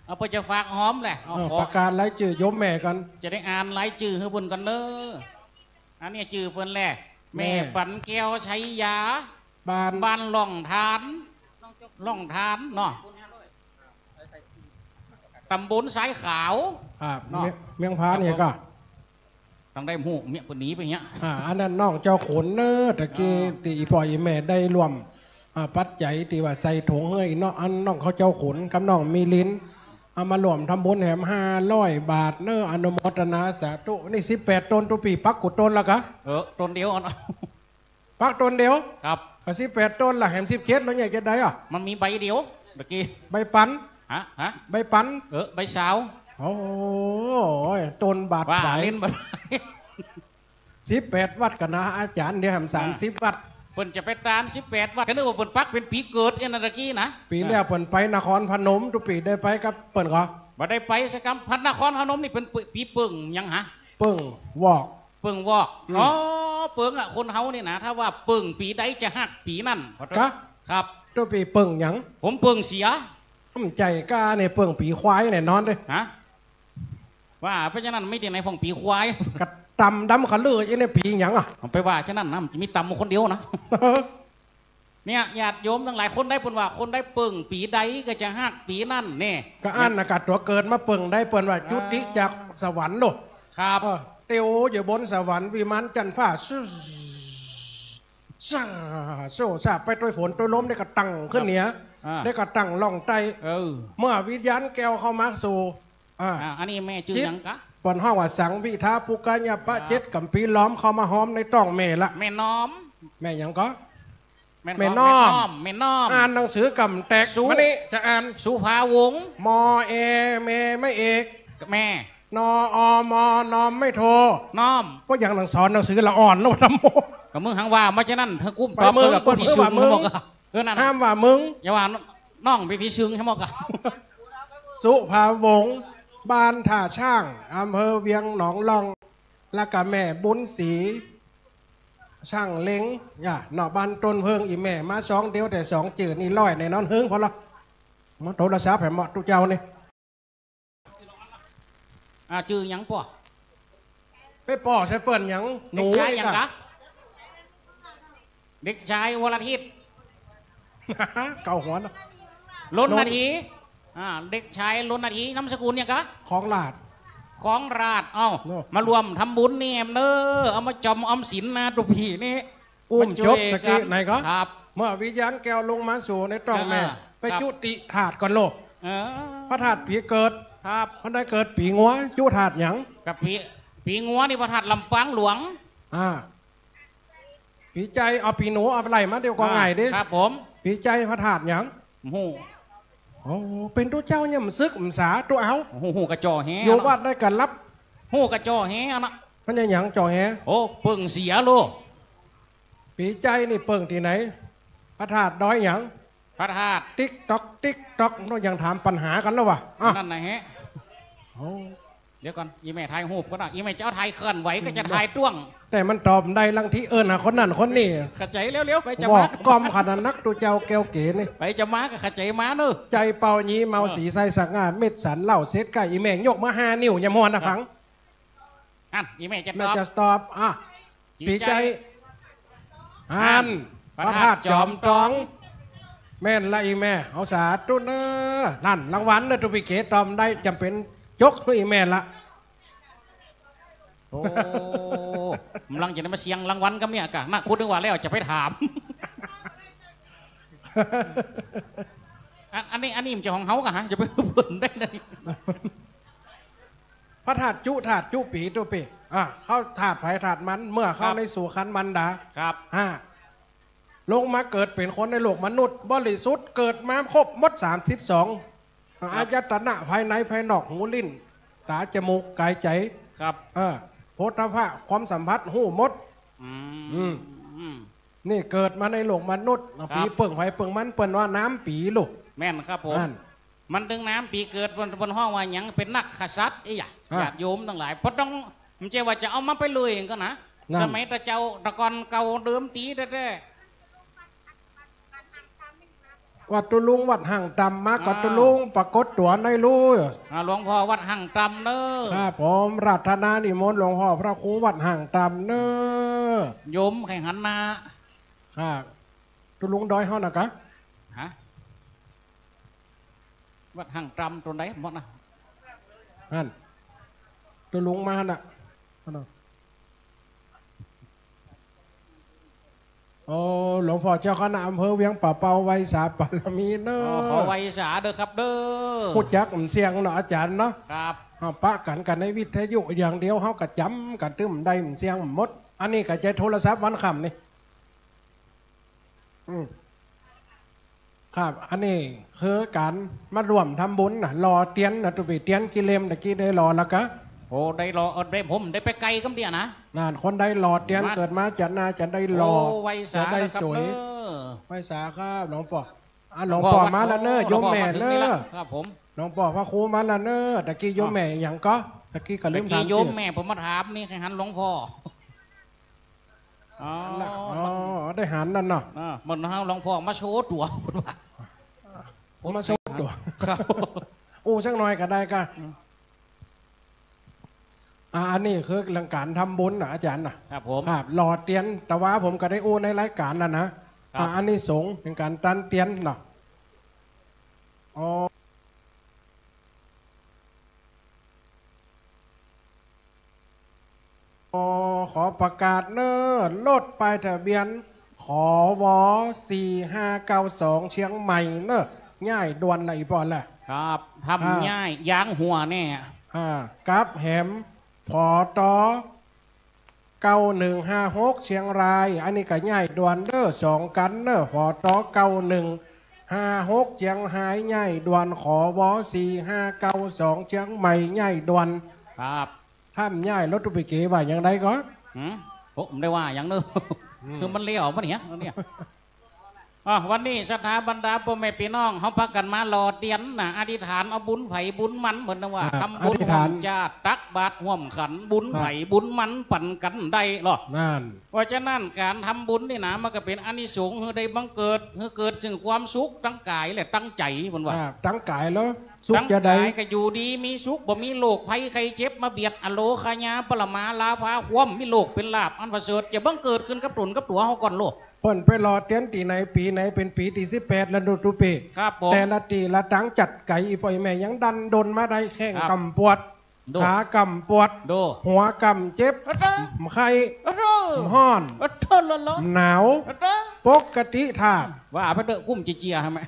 เอาไปจะฝากหอมแหละประกาศรายชื่อยมแม่กันจะได้อ่านรายชื่อให้บุญกันเนอะอันนี้ชื่อเพิ่นแหละแม่ปันแก้วชัยยาบ้านล่องทานเนาะตำบลสายขาวเมียงพาเนี่ยก็ต้องได้หูเมียคนนี้ไปเงี้ยอันนั้นน้องเจ้าขนเนอตะกี้ตีปล่อยแม่ได้รวมปัจจัยตีว่าใส่ถุงเฮ้ยน้องเขาเจ้าขนกับน้องมีลิ้นเอามารวมทำบุญแหม500 บาทเนออนุโมทนาสาธุนี่18 ต้นตุปีปักกุดต้นละกะต้นเดียวปักต้นเดียวครับก็18 ต้นละแหม17แล้วใหญ่จะได้อ่ะมันมีใบเดียวตะกี้ใบปันใบปันใบสาวโอ้ยต้นบาทว่าเล่นบั18 วัดกันนะอาจารย์เดี๋ยวทำ30 วัดเปิ่นจะไปตาม18 วัดก็นึกว่าเปิ่นปักเป็นปีเกิดเอ็นตะกี้นะปีแล้วเปิ่นไปนครพนมทุกปีได้ไปกับเปิ่นก็บ่ได้ไปสักคำพันนครพนมนี่เป็นปีปึ่งยังฮะปึ่งวอก เปิงวอกอ๋อเปิงอ่ะคนเฮานี่นะถ้าว่าเปิงปีใดจะหักปีนั่นครับตัวปีเปิงหยังผมเปิงเสียใจกล้าเนี่ยเปิงปีควายเนี่ยนอนเลยฮะว่าเพราะฉะนั้นไม่ได้ในฟองปีควายกระตำดำขันเลือดเนี่ยปีหยังอ่ะไปว่าฉะนั้นนะมันจะมีตำคนเดียวนะเนี่ยญาติโยมทั้งหลายคนได้ปนว่าคนได้เปิงปีใดก็จะหักปีนั่นเนี่ยก็อ่านอากาศตัวเกิดมาเปิงได้เปิงว่าจุติจากสวรรค์โลกครับเตียวอยู่บนสวรรค์วิมานจันทร์ฟ้าโซ่ซาไปด้วยฝนด้วยลมได้กระตังขึ้นเหนือได้กระตังล่องไตเมื่อวิญญาณแก้วเข้ามาสู่อันนี้แม่จื้อยังกะปนห้องว่าสังวิทาปุกญาปะเจ็ดกัมปีล้อมเข้ามาหอมในต้องแม่ละแม่น้อมแม่ยังก็แม่น้อมอ่านหนังสือกำแตกวันนี้จะอ่านสุภาวงศ์มอเอเมไม่เอกแม่นอมอนอมไม่โทน้อมก็อย่างหนังสอนหนังสือละอ่อนแล้วทำโมกับมึงหังว่ามาฉะนั้นเธอกุ้มตอบกับกูพี่ซึงมึงห้ามว่ามึงอย่าว่าน้องไปพี่ซึงใช่ไหมกะสุภาวงศ์บ้านท่าช่างอำเภอเวียงหนองลองและกับแม่บุญศรีช่างเล้งหน่อบ้านต้นเพิงอีแม่มาสองเดียวแต่สองจืดนี่ร้อยในนอนเฮิงพอละมาโทรศัพท์แผ่เหมาะทุกเจ้านี่จื้อยังป่อไปป่อใช่เปิ่นยังหนูเด็กชายยังกะเด็กชายวรทิตเก่าหัวนะล้นนาทีเด็กชายล้นนาทีนามสกุลยังกะของลาดของราดมารวมทำบุญนี่เอ็มเนอเอามาจอมอมสินนะตุพีนี่อุ้มจบตะกี้ไหนก็ครับเมื่อวิญญาณแก้วลงมาสู่ในต้องแม่ไปจุติถาดก่อนโลกพระถาดผีเกิดครับพระได้เกิดปีงัวจุถาดหยังกับปีงัวนี่พระถาดลำปางหลวงปีใจเอาปีหนูเอาอะไรมาเดียวก็ง่ายดิครับผมปีใจพระถาดหยังโอ้เป็นตัวเจ้าเนี่ยมันซึกมันสาตัวเอาหูกระจอแฮอยู่วัดได้กันรับหูกระจอแฮนะมันยังหยังจอแฮโอ้เปิงเสียโลปีใจนี่เปิงที่ไหนพระธาตุด้อยหยังพระธาตุติ๊กตอกติ๊กตอกเรายังถามปัญหากันแล้ววะนั่นไงฮะเดี๋ยวก่อนอีแม่ไทยหูบก็ได้อีแม่เจ้าไทยเคลื่อนไหวก็จะไทยต้วงแต่มันตอบได้ลังที่นะคนนั้นคนนี้ขจายเร็วๆไปจะมากอมขนาดนักตัวเจ้าแก้วเก๋นี่ไปจะมากับขจายมาเนอะใจเป่ายีเมาสีใสสักงานเม็ดสันเหล่าเซตไก่อีแม่ยกมา5 นิ้วยมวนนะฟังอีแม่จะตอบปีใจพระธาตุจอมตองแม่นละอีแม่เอาสาตุเนอนั่นรางวัลนะตุปิเกตอมได้จำเป็นยกตัวอีแม่ละโอ้กำลังจะมาเสียงรางวัลกับเนี่ยกะน่าคุณนึกว่าแล้วจะไปถามอันนี้มันจะของเฮากะฮะจะไปเพิ่นได้เลยพระถาตุจุปีตัวปีเข้าถาดไผ่ถาดมันเมื่อเข้าในสู่ขันมันดาครับลงมาเกิดเป็นคนในโลกมนุษย์บริสุทธิ์เกิดมาครบมด32อายตนะภายในภายนอกหูลิ้นตาจมูกกายใจครับโพธภะความสัมผัสหูมดนี่เกิดมาในโลกมนุษย์ปีเปิ่งไผ่เปิ่งมันเปิ่นว่าน้ำปีลูกแม่นครับผมมันดึงน้ำปีเกิดบนห้องว่าอย่างเป็นนักขสัตย์อยากโยมทั้งหลายเพราะต้องมันเจ้าว่าจะเอามาไปเลยก็นะสมัยตะเจ้าตะกอนเก่าเดิมตีได้วัดตุลุงวัดห่างตำมากัดตุลุงปรากฏตัวในรู้หลวงพ่อวัดห่างตำเนอะครับผมรัตนานิมนต์หลวงพ่อพระครูวัดห่างตำเนอะโยมแข่งหันนาครับตุลุงดอยเฮานะกะวัดห่างตำตรงไหนหมดนะนั่นตุลุงมาน่ะโอ้หลวงพ่อเจ้าคณะอำเภอเวียงป่าเปาไวสาปารมีเนอะขอไวสาเด้อครับเด้อพูดจักเสียงเนาะอาจารย์เนาะครับปะกันในวิทยุอย่างเดียวเขากระจำกันตึ้มได้เสียงหมดอันนี้ก็จะโทรศัพท์วันค่ำนี่ครับอันนี้คือการมารวมทำบุญรอเตียนตุบีเตียนกิเลมตะกี้ได้รอแล้วกะโอ้ได้รอได้ผมได้ไปไกลก็เดียนะนั่นคนได้หลอดเตียนเกิดมาจะน่าจะได้หล่อจะได้สวยไว้สาครับหลวงพ่อหลวงพ่อมาแล้วเนอะโยมแม่เนอะครับผมหลวงพ่อพระครูมาแล้วเนอะตะกี้โยมแม่อย่างก็ตะกี้ก็ลืมถามโยมแม่ผมมาถามนี่ใครหันหลวงพ่อ อ๋อ ได้หันนั่นเนาะ มันห้าลองพอมาโชว์ตัวคุณว่าผมมาโชว์ตัวครับอู้สักหน่อยก็ได้ก็อันนี้คือเรื่องการทำบุญนะอาจารย์นะครับผมครับหล่อเตียนแต่ว่าผมก็ได้อู้ในรายการนะอันนี้สงเป็นการตันเตียนเนาะขอประกาศเนอรถป้ายทะเบียนขอว4592เชียงใหม่เนอง่ายด่วนไหนปอนแหละครับทำง่ายย้างหัวแน่กับแหมพอตอ9156เชียงรายอันนี้ก็ง่ายด่วนเด้อ2กันเนอพอตอ9156เชียงหายง่ายด่วนขอว4592เชียงใหม่ง่ายด่วนครับถ้ามันง่ายรถตุปิเกว่าอย่างไรก็ผมได้ว่าอย่างนึงคือมันเลี้ยวมันเนี่ยวันนี้สถาบรรดาพ่อแม่พี่น้องเขาพักกันมาหล่อเตียนนะอธิษฐานเอาบุญไผ่บุญมันเหมือนว่าทำบุญห่วมจาตักบาตรห่วมขันบุญไผ่บุญมันปั่นกันได้หรอนั่นเพราะฉะนั้นการทำบุญนี่นะมันก็เป็นอานิสงส์ได้บังเกิดเกิดซึ่งความสุขตั้งกายและตั้งใจเหมือนว่าตั้งกายแล้วสุขจะได้ก็อยู่ดีมีสุขบ่มีโรคภัยไข้เจ็บมาเบียดอโลคายาปรมาลาภาคว่ำมีโรคเป็นลาภอันประเสริฐจะบังเกิดขึ้นกับตนกับตัวเขาก่อนโลกเปิ้นไปรอเตียนตีไหนปีไหนเป็นปีที่18แล้วดูตุปีครับผมแต่ละตีละตั้งจัดไก่อีปอยแม่ยังดันดนมาได้แข้งกำปวดขากำปวดหัวกำเจ็บไข้ห้อนหนาวปกติธาตุว่าไปเด้อกุ้มเจียทำไม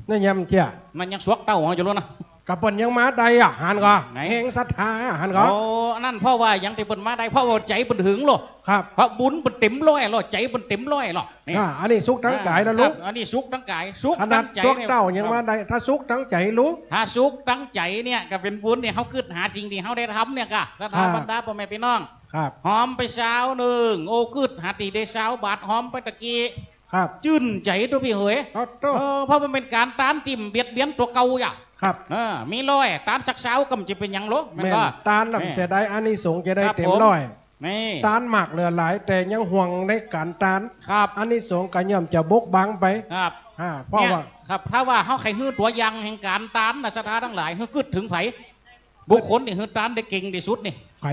นั่นยำเจียมันยังสวกเต้าอยู่แล้วนะกับเปิ้นยังมาได้หันก็แห่งศรัทธาหันก็โอ้นั่นเพราะว่ายังที่เปิ้นมาได้เพราะว่าใจเปิ้นถึงหรอครับเพราะบุญเปิ้นเต็มร้อยหรอใจเปิ้นเต็มร้อยหรออันนี้สุขทั้งกายนะลูกอันนี้สุขทั้งกายสุขทั้งใจสุขเต้ายังมาได้ถ้าสุขทั้งใจลูกถ้าสุขทั้งใจเนี่ยก็เป็นบุญเนี่ยเขาขึ้นหาสิ่งที่เขาได้ทำเนี่ยก็สถาบรรดาพ่อแม่พี่น้องครับหอมไปเช้าหนึ่งโอ้ขึ้นหาตีได้เช้าบาทหอมไปตะกี้ครับจื่นใจตัวพี่เหยเพราะมันเป็นการต้านติ่มเบียดเบียนตัวเก่าอย่างครับมีร้อยตานสักเช้าก็มันจะเป็นยังโลแม่ตานลำเสียได้อันนี้สงจะได้เต็มร้อยตานหมักเหลือหลายแต่ยังห่วงในการตานครับอันนี้สงกันย่อมจะบกบังไปครับเพราะว่าครับถ้าว่าเขาใครฮื้อตัวยังแห่งการตานนะสถานทั้งหลายฮื้อกึดถึงไผบุคคลนี่ฮื้อตานได้เก่งที่สุดนี่ไผ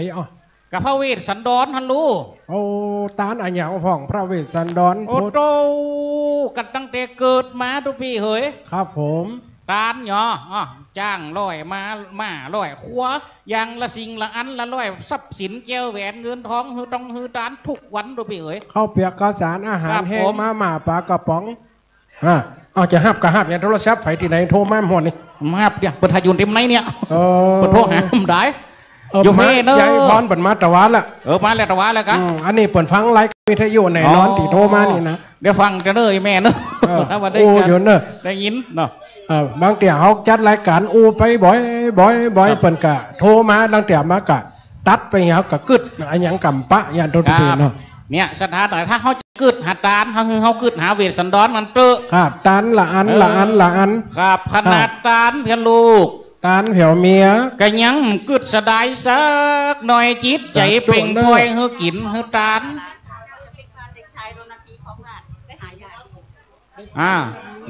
กับพระเวสสันดรฮัลโหลโอ้ตานอันอย่างพ่องพระเวสสันดรโอ้โตกันตั้งแต่เกิดมาทุกพี่เหยครับผมตานเนาะจ้างร้อยมาร้อยขัวยังละสิ่งละอันละร้อยทรัพย์สินแก้วแหวนเงินทองฮือต้องฮือตานทุกวันทุกพี่เหยข้าวเปียกข้าวสารอาหารแห้งมาหม่าปลากระป๋องเอาจะหับกระหับอย่างโทรศัพท์ไผที่ไหนโทรมาหมดนี่หับเนี่ยเปิดทายุนเต็มไหนเนี่ยเปิดโทรหาผมได้อยู่เมเนอร์ยายพรเปิดมาตะวันละมาแล้วตะวันแล้วกันอันนี้เปิดฟังไลฟ์วิทยุในนอนตีโทรมานี่นะเดี๋ยวฟังกันเลยแม่เนอะโอ้ยเนอะได้ยินเนาะบางเตี่ยเขาจัดรายการอูไปบ่อยเปิดกะโทรมาบางเตี่ยมากะตัดไปเขากะกึดอันยังกำปะยันโดนตีเนาะเนี่ยสถานแต่ถ้าเขากึดหาตานเขากึดหาเวสสันดรมันเตอะครับตานละอันครับขนาดตานเพียงลูกตานเหี่ยวเมียก็ยังกึดสะได้สักหน่อยจิตใจเปล่งพลอยฮือกินฮือตาน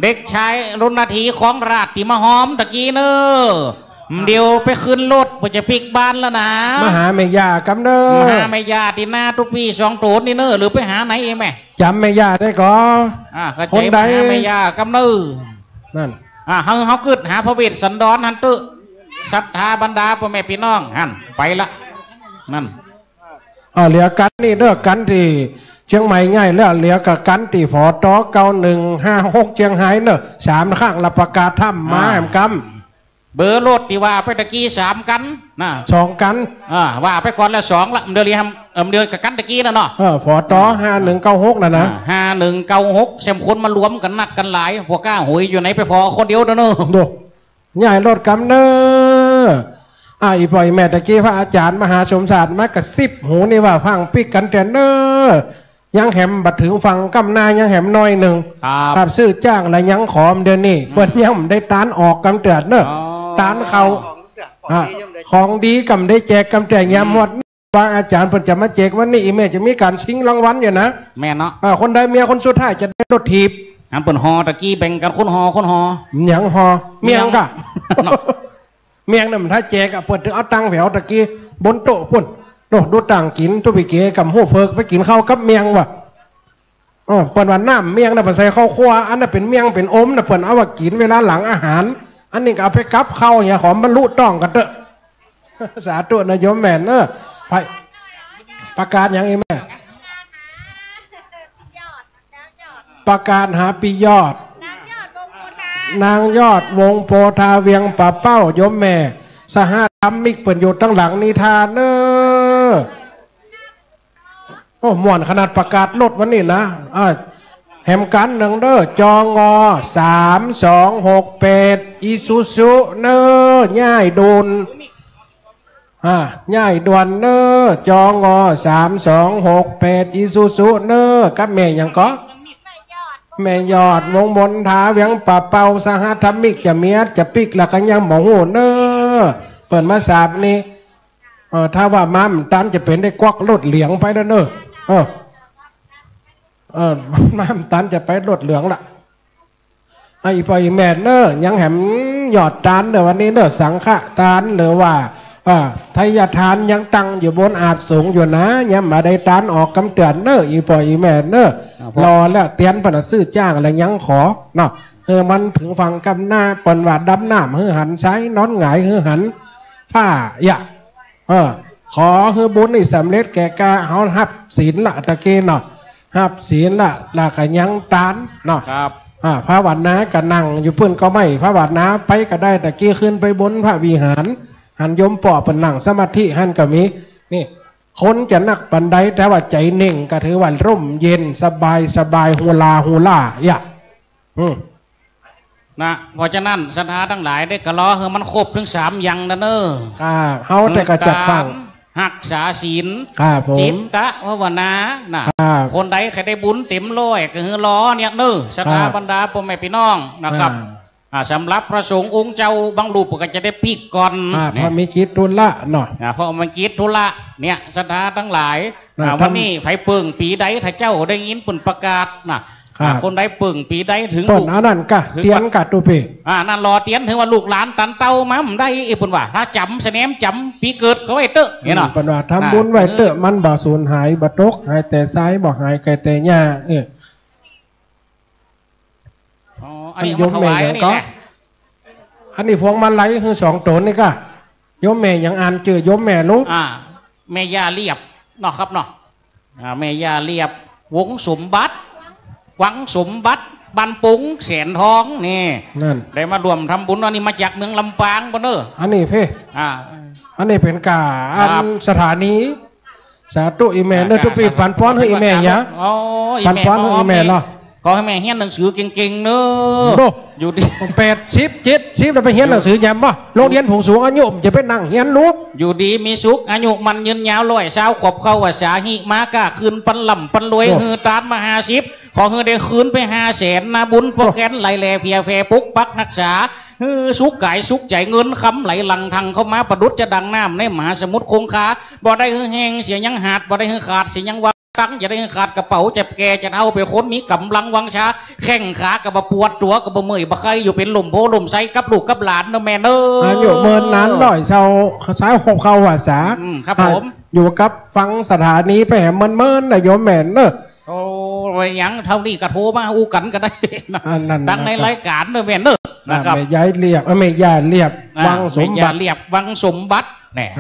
เด็กชายรณทีของราชที่มาหอมตะกี้เนอเดี๋ยวไปขึ้นรถเพื่อจะพลิกบ้านแล้วนะมหาเมย่ากำเนอมหาเมย่าที่หน้าทุกปีสองโตดนี่เนอหรือไปหาไหนเองแม่จำเมย่าได้ก่อคนใดมหาเมย่ากำเนอนั่นเขาขึ้นหาพระเวสสันดรฮันตึศรัทธาบรรดาพ่อแม่พี่น้องฮันไปละนั่นเหลือกันนี่เด้อกันที่เชียงใหม่ง่ายแล้วเหลือกับกันตีฝอตอ9156เชียงหายเนอะ3ข้างละประกาศถ้ำมาแหมกำเบอร์รถที่ว่าไปตะกี้3กันนะ2กันว่าไปก่อนแล้ว2ละเดือนเดือนกับกันตะกี้นะเนาะฝอตอ5196นะ5196เซมคนมารวมกันนักกันหลายพวกก้าหวยอยู่ไหนไปฟอคนเดียวเนอะดูง่ายรถกำเนออีปล่อยแม่ตะกี้พระอาจารย์มหาสมศาสตร์มากระซิบหูนี่ว่าฟังปิกกันแต่เนอยังแหมบัดถึงฟังกำนายังแหมน้อยหนึ่งครับซื้อจ้างและยังขอมเดือนนี้เปิดยังได้ตานออกกำเตือนเนอะตานเขาของดีกำได้แจกกำแต่ยามหมด ว่าอาจารย์เพิ่นจะมาแจกวันนี้อีแม่จะมีการชิงรางวัลอยู่นะแม่เนาะคนใดเมียคนสุดท้ายจะได้รถถีบเปิ่นฮอตะกี้แบ่งกันคนฮอหยังฮอเมียงกะเมียงน่ะมันถ้าแจกเปิดถึงเอาตังค์แถวตะกี้บนโต๊ะพุ่นโดูต่างกินตุบิเกกับหูเฟิกไปกินข้าวกับเมียงว่ะเปิดวันน้ำเมียงน่ะเปิดใส่ข้าวคั่วอันนั้นเป็นเมียงเป็นอมน่ะเปิดเอาว่ากินเวลาหลังอาหารอันนี้ก็เอาไปกับข้าวอย่างของบรรลุต้องกันเถอะสาธุนายมแม่เนอะไปประกาศอย่างไอ้แม่ประกาศหาปียอดนางยอดวงโพธาเวียงป่าเป้ายมแม่สหธรรมิกเปิดอยู่ตั้งหลังนิทานเนอะโอ้ม่วนขนาดประกาศลดวันนี้นะแหมกันหนึ่งเด้อจองอ3268อีซูซุเนอะง่ายโดนง่ายด่วนเนอะจองอ3268อีซูซุเนอะกับแม่ยังก็แม่ยอดวงบนท้าเวียงป่าเป่าสหธรรมิกจะเมียดจะปิกแล้วก็ยังหมอหูเนอะเปิดมาสาบนี่ถ้าว่าม้ามตันจะเป็นได้ควักรถเหลียงไปแล้วเนอะม้ามตันจะไปรถเหลืองละไอ้ปอยแม่เนอะยังแหมหยอดตานเนอะวันนี้เนอะสังฆทานหรือว่าทายทานยังตั้งอยู่บนอาจสูงอยู่นะยังมาได้ตานออกกำเตือนเนอะอีปอยแม่เนอะรอแล้วเตียนปนซื้อจ้างอะไรยังขอเนาะมันถึงฟังกำหน้าปนว่าดำหน้ามือหันใช้นอนหงายมือหันผ้าอย่าขอให้บุญนี่สำเร็จแก่กาเขาหับศีลละตะเกียเนาะหับศีลละลากยังตานเนาะครับพระวันนาก็นั่งอยู่เพื่อนก็ไม่พระวันนาไปก็ได้ตะเกียขึ้นไปบนพระวิหารหันยมปอเป็นนั่งสมาธิหันก็มีนี่คนจะนักปันใดแต่ว่าใจเน่งก็ถือว่าร่มเย็นสบายฮูลาอย่านะเพราะฉะนั้นศรัทธาทั้งหลายได้กระล้อมันครบถึง3อย่างนะเนอะเขาแต่กระจัดฟังหักษาศีลจิตตะภาวนานะคนใดใครได้บุญเต็มร้อยก็คือล้อเนี่ยเนอะศรัทธาบรรดาพ่อแม่พี่น้องนะครับสำหรับพระสงฆ์องค์เจ้าบางรูปก็จะได้พิกก่อนพอมีกิจทุละหน่อยพอมีกิจทุละเนี่ยศรัทธาทั้งหลายวันนี้ไฟเปิงปีใดถ้าเจ้าได้ยินปุ่นประกาศนะคนใดเปิงปีใดถึงลูกนั่นกะเตียนกะตุเปนั่นรอเตียนถึงว่าลูกหลานตันเต้ามั่มได้อีปุ่นว่าถ้าจำเสนมจำปีเกิดเขาไว้เตอะเนี่ยนะปุ่นว่าทำบุญไว้เตอะมันบ่สูญหายบ่ตกหายแต่ซ้ายบ่หายไกลแต่หญ้าอันนี้ยมแม่ยังก็อันนี้พวงมาลัยคือ2ตนนี่ก็ยมแม่ยังอ่านเจอยมแม่ลูกแม่ย่าเรียบเนาะครับเนาะแม่ย่าเรียบวงสมบัติวังสมบัติบันปุงแสนทองนี่ได้มารวมทำบุญอันนี้มาจากเมืองลำปางปะเนอะอันนี้เพ่อันนี้เป็นกาอันสถานีสาธุอีเมลเนอทุกปีฝันป้อนให้อีเมลยะฝันป้อนให้อีเมลเหรอขอให้แม่เฮียนหนังสือเก่งๆเนอะอยู่ดี80 70เราไปเฮียนหนังสือยำป่ะโรงเรียนผู้สูงอายุจะไปนั่งเฮียนรู้อยู่ดีมีสุขอายุมันยืนยาว120 ขวบเข้าว่าสาหิมากะคืนปันลำปันรวยฮือตานมา50ขอฮือได้คืนไป500,000นะบุญโปรแกนไหลแลเฟียแฟปุกปักรักษาฮือสุขกายสุขใจเงินคำไหลหลังทางเข้ามาประดุจจะดังน้ำในมหาสมุทรคงคาบ่ได้ฮือแห้งเสียยังหาดบ่ได้ฮือขาดเสียยังตั้งจะได้ขาดกระเป๋าเจ็บแกจะเอาเป็นคนมีกำลังวังชาแข้งขากับปวดตัวกับเมื่อยบะไคอยู่เป็นหลุมโพหลุมไซกับลูกกับหลานนะแม่เนออยู่เมินนั้นหน่อยเช้าซ้ายหกเข้าหัวสาครับผมอยู่กับฟังสถานีไปแหมเมินนะโยมแม่เนอโอ้ยยังเท่านี้กระโทมาอูกันก็ได้ตั้งในรายการนะแม่เนอนะครับไม่ย้ายเรียบไม่ย้ายเรียบวังสมบัติเรียบวังสมบัติเนี่ย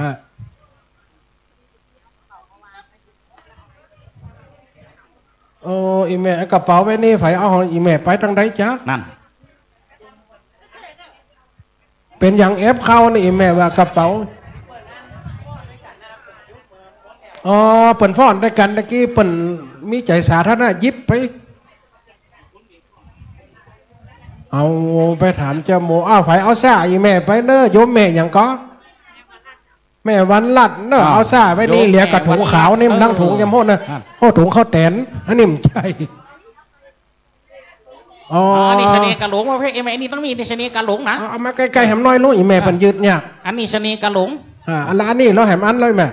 อีแม่กระเป๋าไว้นี่ไฟเอาของอีแม่ไปทางใดจ๊ะนั่นเป็นอย่างเอฟเข้านี่อีแม่ว่ากระเป๋าเปิ่นฟ้อนด้วยกันตะกี้เปิ่นมีใจสาธารณะยิบไปเอาไปถามเจ้าโมไฟเอาซ่าอีแม่ไปเนอะโยมแม่อย่างก็แม่วันลัดเนอะเอาซ่าไว้นี่เหลียกับถุงขาวนี่มันนั่งถุงยำโหดนะโหถุงข้าวแตนอันนี้มันใช่อันนี้เสน่ห์กะหลงว่าเพ่ไอ้แม่นี่ต้องมีเสน่ห์กะหลงนะเอามาใกล้ๆแหมน้อยลูกอีแม่เป็นยืดเนี่ยอันนี้เสน่ห์กะหลงอันละอันนี้เราแหมอันเลยแม่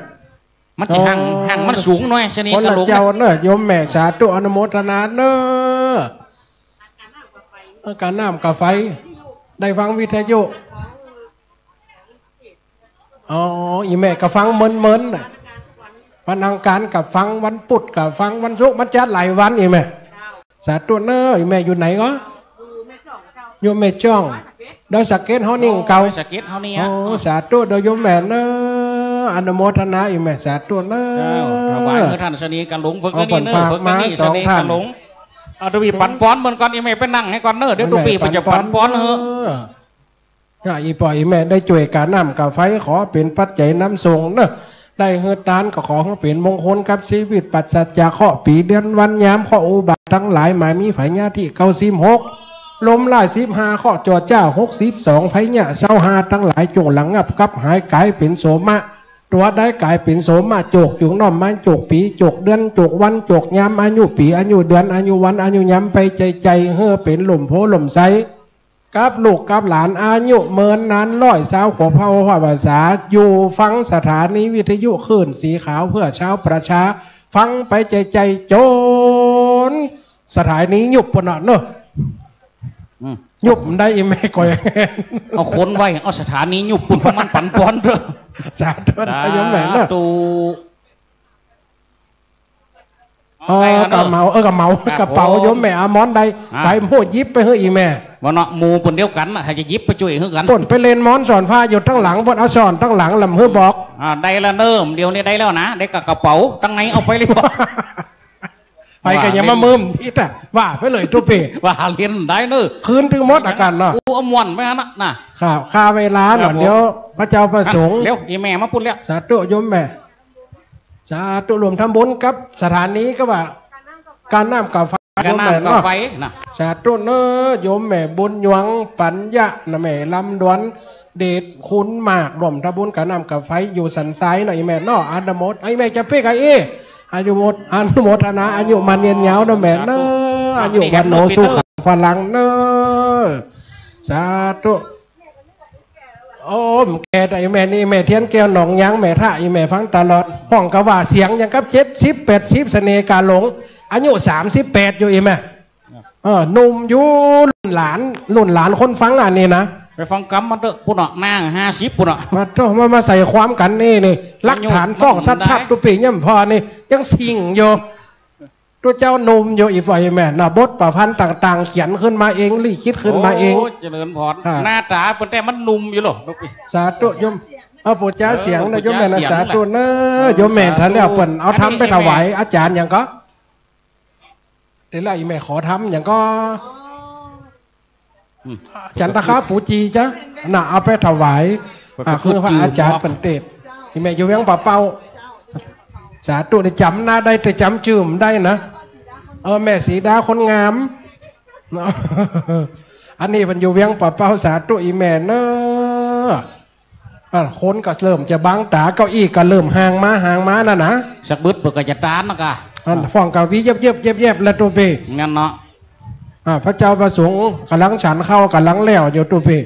มันจะห่างมันสูงหน่อยชนิด คน กระ ละ หลง เจ้าเนอะโยมแม่สาธุอนุโมทนาเนอะการน้ำกับไฟได้ฟังวิทยุอ๋ออีแม่กับฟังเมินน่ะวันอังคารกับฟังวันพุธกับฟังวันศุกร์มันจัดหลายวันอีแม่สาธุเนอะอีแม่อยู่ไหนก็อยู่แม่จ้องโดยสักเกตเฮานิ่งเก่า สเก็ตเฮานี่ โอ้สาธุโดยโยมแม่เนอะอนุโมทนาอีแม่สาธุเนอะ ถวายเมื่อท่านชนิดกระหลงฝึก เอา นี่เนอะฝึก มา นี่ ส ช อง นิด ท่าน กระหลงเอาดูปีปั่นป้อนเหมือนก่อนอีเมย์ไปนั่งให้ก่อนเนอะเดี๋ยวดูปีไปจะปั่นป้อนเฮ้อ อีปล่อยแม่ได้ช่วยการน้ำกับไฟขอเป็นปัจจัยน้ำส่งเนอะได้เฮือดานก็ขอให้เป็นมงคลกับชีวิตปัจจัยจากข้อปีเดือนวันยามข้ออุบัติทั้งหลายหมายมีไผญาที่96ลมไล่15ข้อจอเจ้า62ไผญา25ทั้งหลายจงหลังงับกับหายกายเป็นโสมะตัวได้กลายเป็นโสมะโจกจุกน้อมมันโจกปีโจกเดือนโจกวันโจกยามอายุปีอายุเดือนอายุวันอายุยามไปใจเฮือเป็นหล่มโพหล่มไซกับลูกกับหลานอายุเมินนานร้อยสาวขวบเผาภาษาอยู่ฟังสถานีวิทยุคลื่นสีขาวเพื่อชาวประชาฟังไปใจโจนสถานียุบปนเนอะยุบได้อีเมย์ก่อยเอาคนไว้เอาสถานียุบปุ่นเพราะมันปั่นป้อนเถอะ สาธุยมแม่เนอะกระเมากระเมากระเป๋ายมแม่อามอนใดไปโหยิบไปเฮ้ยอีแม่วันเนาะหมูปนเดียวกันถ้าจะยิบไปช่วยเฮือกัน ต้นไปเล่นมอนสอนฟ้าอยู่ตั้งหลังบนเอาสอนตั้งหลังลำเฮือบอกได้ละเนิ่มเดี๋ยวนี้ได้แล้วนะได้กับกระเป๋าตั้งไหนเอาไปเลยบอกไปกันยังมาเมิมพี่แต่ว่าไปเลยทุกปีว่าเรียนได้เนอะคืนถึงมดอาการเนาะอู้อมวนไหมฮะน่ะครับค่าเวลาหน่อยเดี๋ยวพระเจ้าประสงค์เร็วอีแม่มาพูดแล้วสาธุยมแม่สาธุรวมทำบุญกับสถานีก็ว่าการน้ำกับไฟการน้ำกับไฟนะสาธุเนอะโยมแม่บุญหยวงปัญญะนะแม่ลำดวนเดชคุณมากรวมทำบุญการน้ำกับไฟอยู่สันไซหน่อยแม่เนาะอันโมดไอแม่จะเพ่ไออายุอนุโมทนาอายุมันเย็นยาวนะแม่เนอะอายุวันโนสุขฝรั่งเนอะสาธุโอ้แกแต่แม่นี่แม่เทียนแก้วหนองยังแม่ท่าอีแม่ฟังตลอดห้องกะว่าเสียงยังกับ70 80เสน่ห์การหลงอายุ38อยู่อีแม่หนุ่มอยู่รุ่นหลานคนฟังอันนี้นะไปฟังกำมาเถอะปุ่นอ่ะนาง50ปุ่นอ่ะมาใส่ความกันนี่หลักฐานฟ้องชัดๆตัวปีย่ำพอนี่ยังสิ่งอยู่ตัวเจ้าหนุ่มอยู่อีปล่อยแม่น่ะบทประพันธ์ต่างๆเขียนขึ้นมาเองลิขิตขึ้นมาเองเจริญพรหน้าตาเป็นแต่มันหนุ่มอยู่หรอสาธุยมเอาปู่เจ้าเสียงนะยมแม่นะสาธุเนอะยมแม่ท่านแล้วเปิ่นเอาทำไปถวายอาจารย์อย่างก็เดี๋ยวอีแม่ขอทำอย่างก็จันทคาปู่จีจ้ะน่ะเอาไปถวายคือพระอาจารย์เป็นเตศอีแม่อยู่เวียงป่าเป้าสาธุได้จำหน้าได้แต่จำชื่อมได้นะแม่สีดาคนงามอันนี้มันอยู่เวียงป่าเป้าสาธุอีแม่เนอะคนก็เริ่มจะบังตาเก้าอี้ก็เริ่มห่างมาน่ะนะสักบึดเปิดกระจะตานนะกะฟ้องกาวีเย็บแล้วตัวเป้งั้นเนาะพระเจ้าประสงค์กำลังฉันเข้ากำลังแล้วอยู่ตัวเป้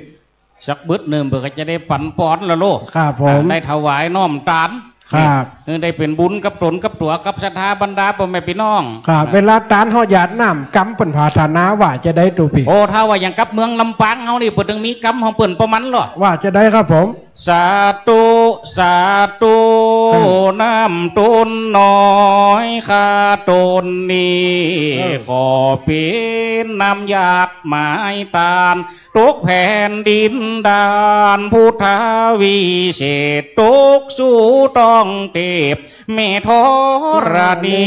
สักบึดหนึ่งเปิดกระจะได้ปั่นป้อนละโลกครับผมได้ถวายน้อมตานครับได้เป็นบุญกับตนกับตัวกับศรัทธาบรรดาพ่อแม่พี่น้องครับเวลาตานเฮาหยาดน้ำกำเป็นผาฐานะว่าจะได้ตัวพี่โอ้ถ้าว่าอย่างกับเมืองลำปางเฮานี่เปิดถึงมีกำของเปิ่นประมันหรอว่าจะได้ครับผมสาธุน้ำต้นน้อยข้าต้นนี้ขอเป็นน้ำหยาดหมายตาลทุกแผ่นดินดานพุทธวิเศษทุกสู่ต้องเต็บเมธรณี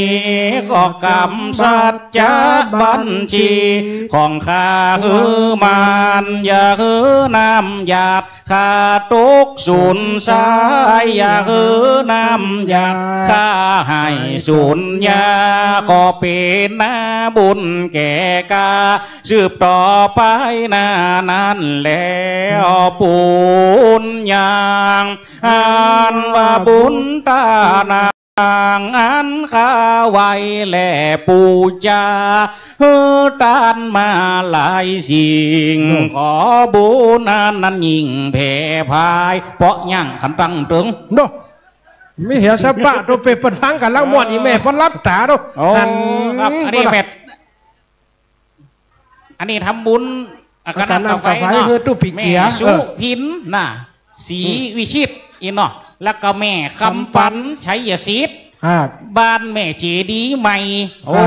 ขอกรรมสัจจะบัญชีของข้ามันอย่าน้ำหยาดข้าทุกสุนสายอย่าน้ำหยาดข้าให้สุนยาขอเป็นนาบุญแก่กาสืบต่อไปนานั้นแล้วปุญญาอันว่าบุญตานางอันข้าไว้แลปูจาตานมาหลายสิ่งขอบุญนั้นยิ่งแผ่พายเพราะยั่งขันตั้งตึง ไม่เหี่ยวสะปะตัวเป็ดเปิดฟังกันแล้วมวนอีแม่เพิ่นรับตาตัว โอ้ครับอันนี้แม่อันนี้ทำบุญคณะกาแฟเนาะแม่สุพินน่ะศรีวิชิตอีเนาะแล้วก็แม่คำปันชัยศิษย์บ้านแม่เจดีใหม่โอ้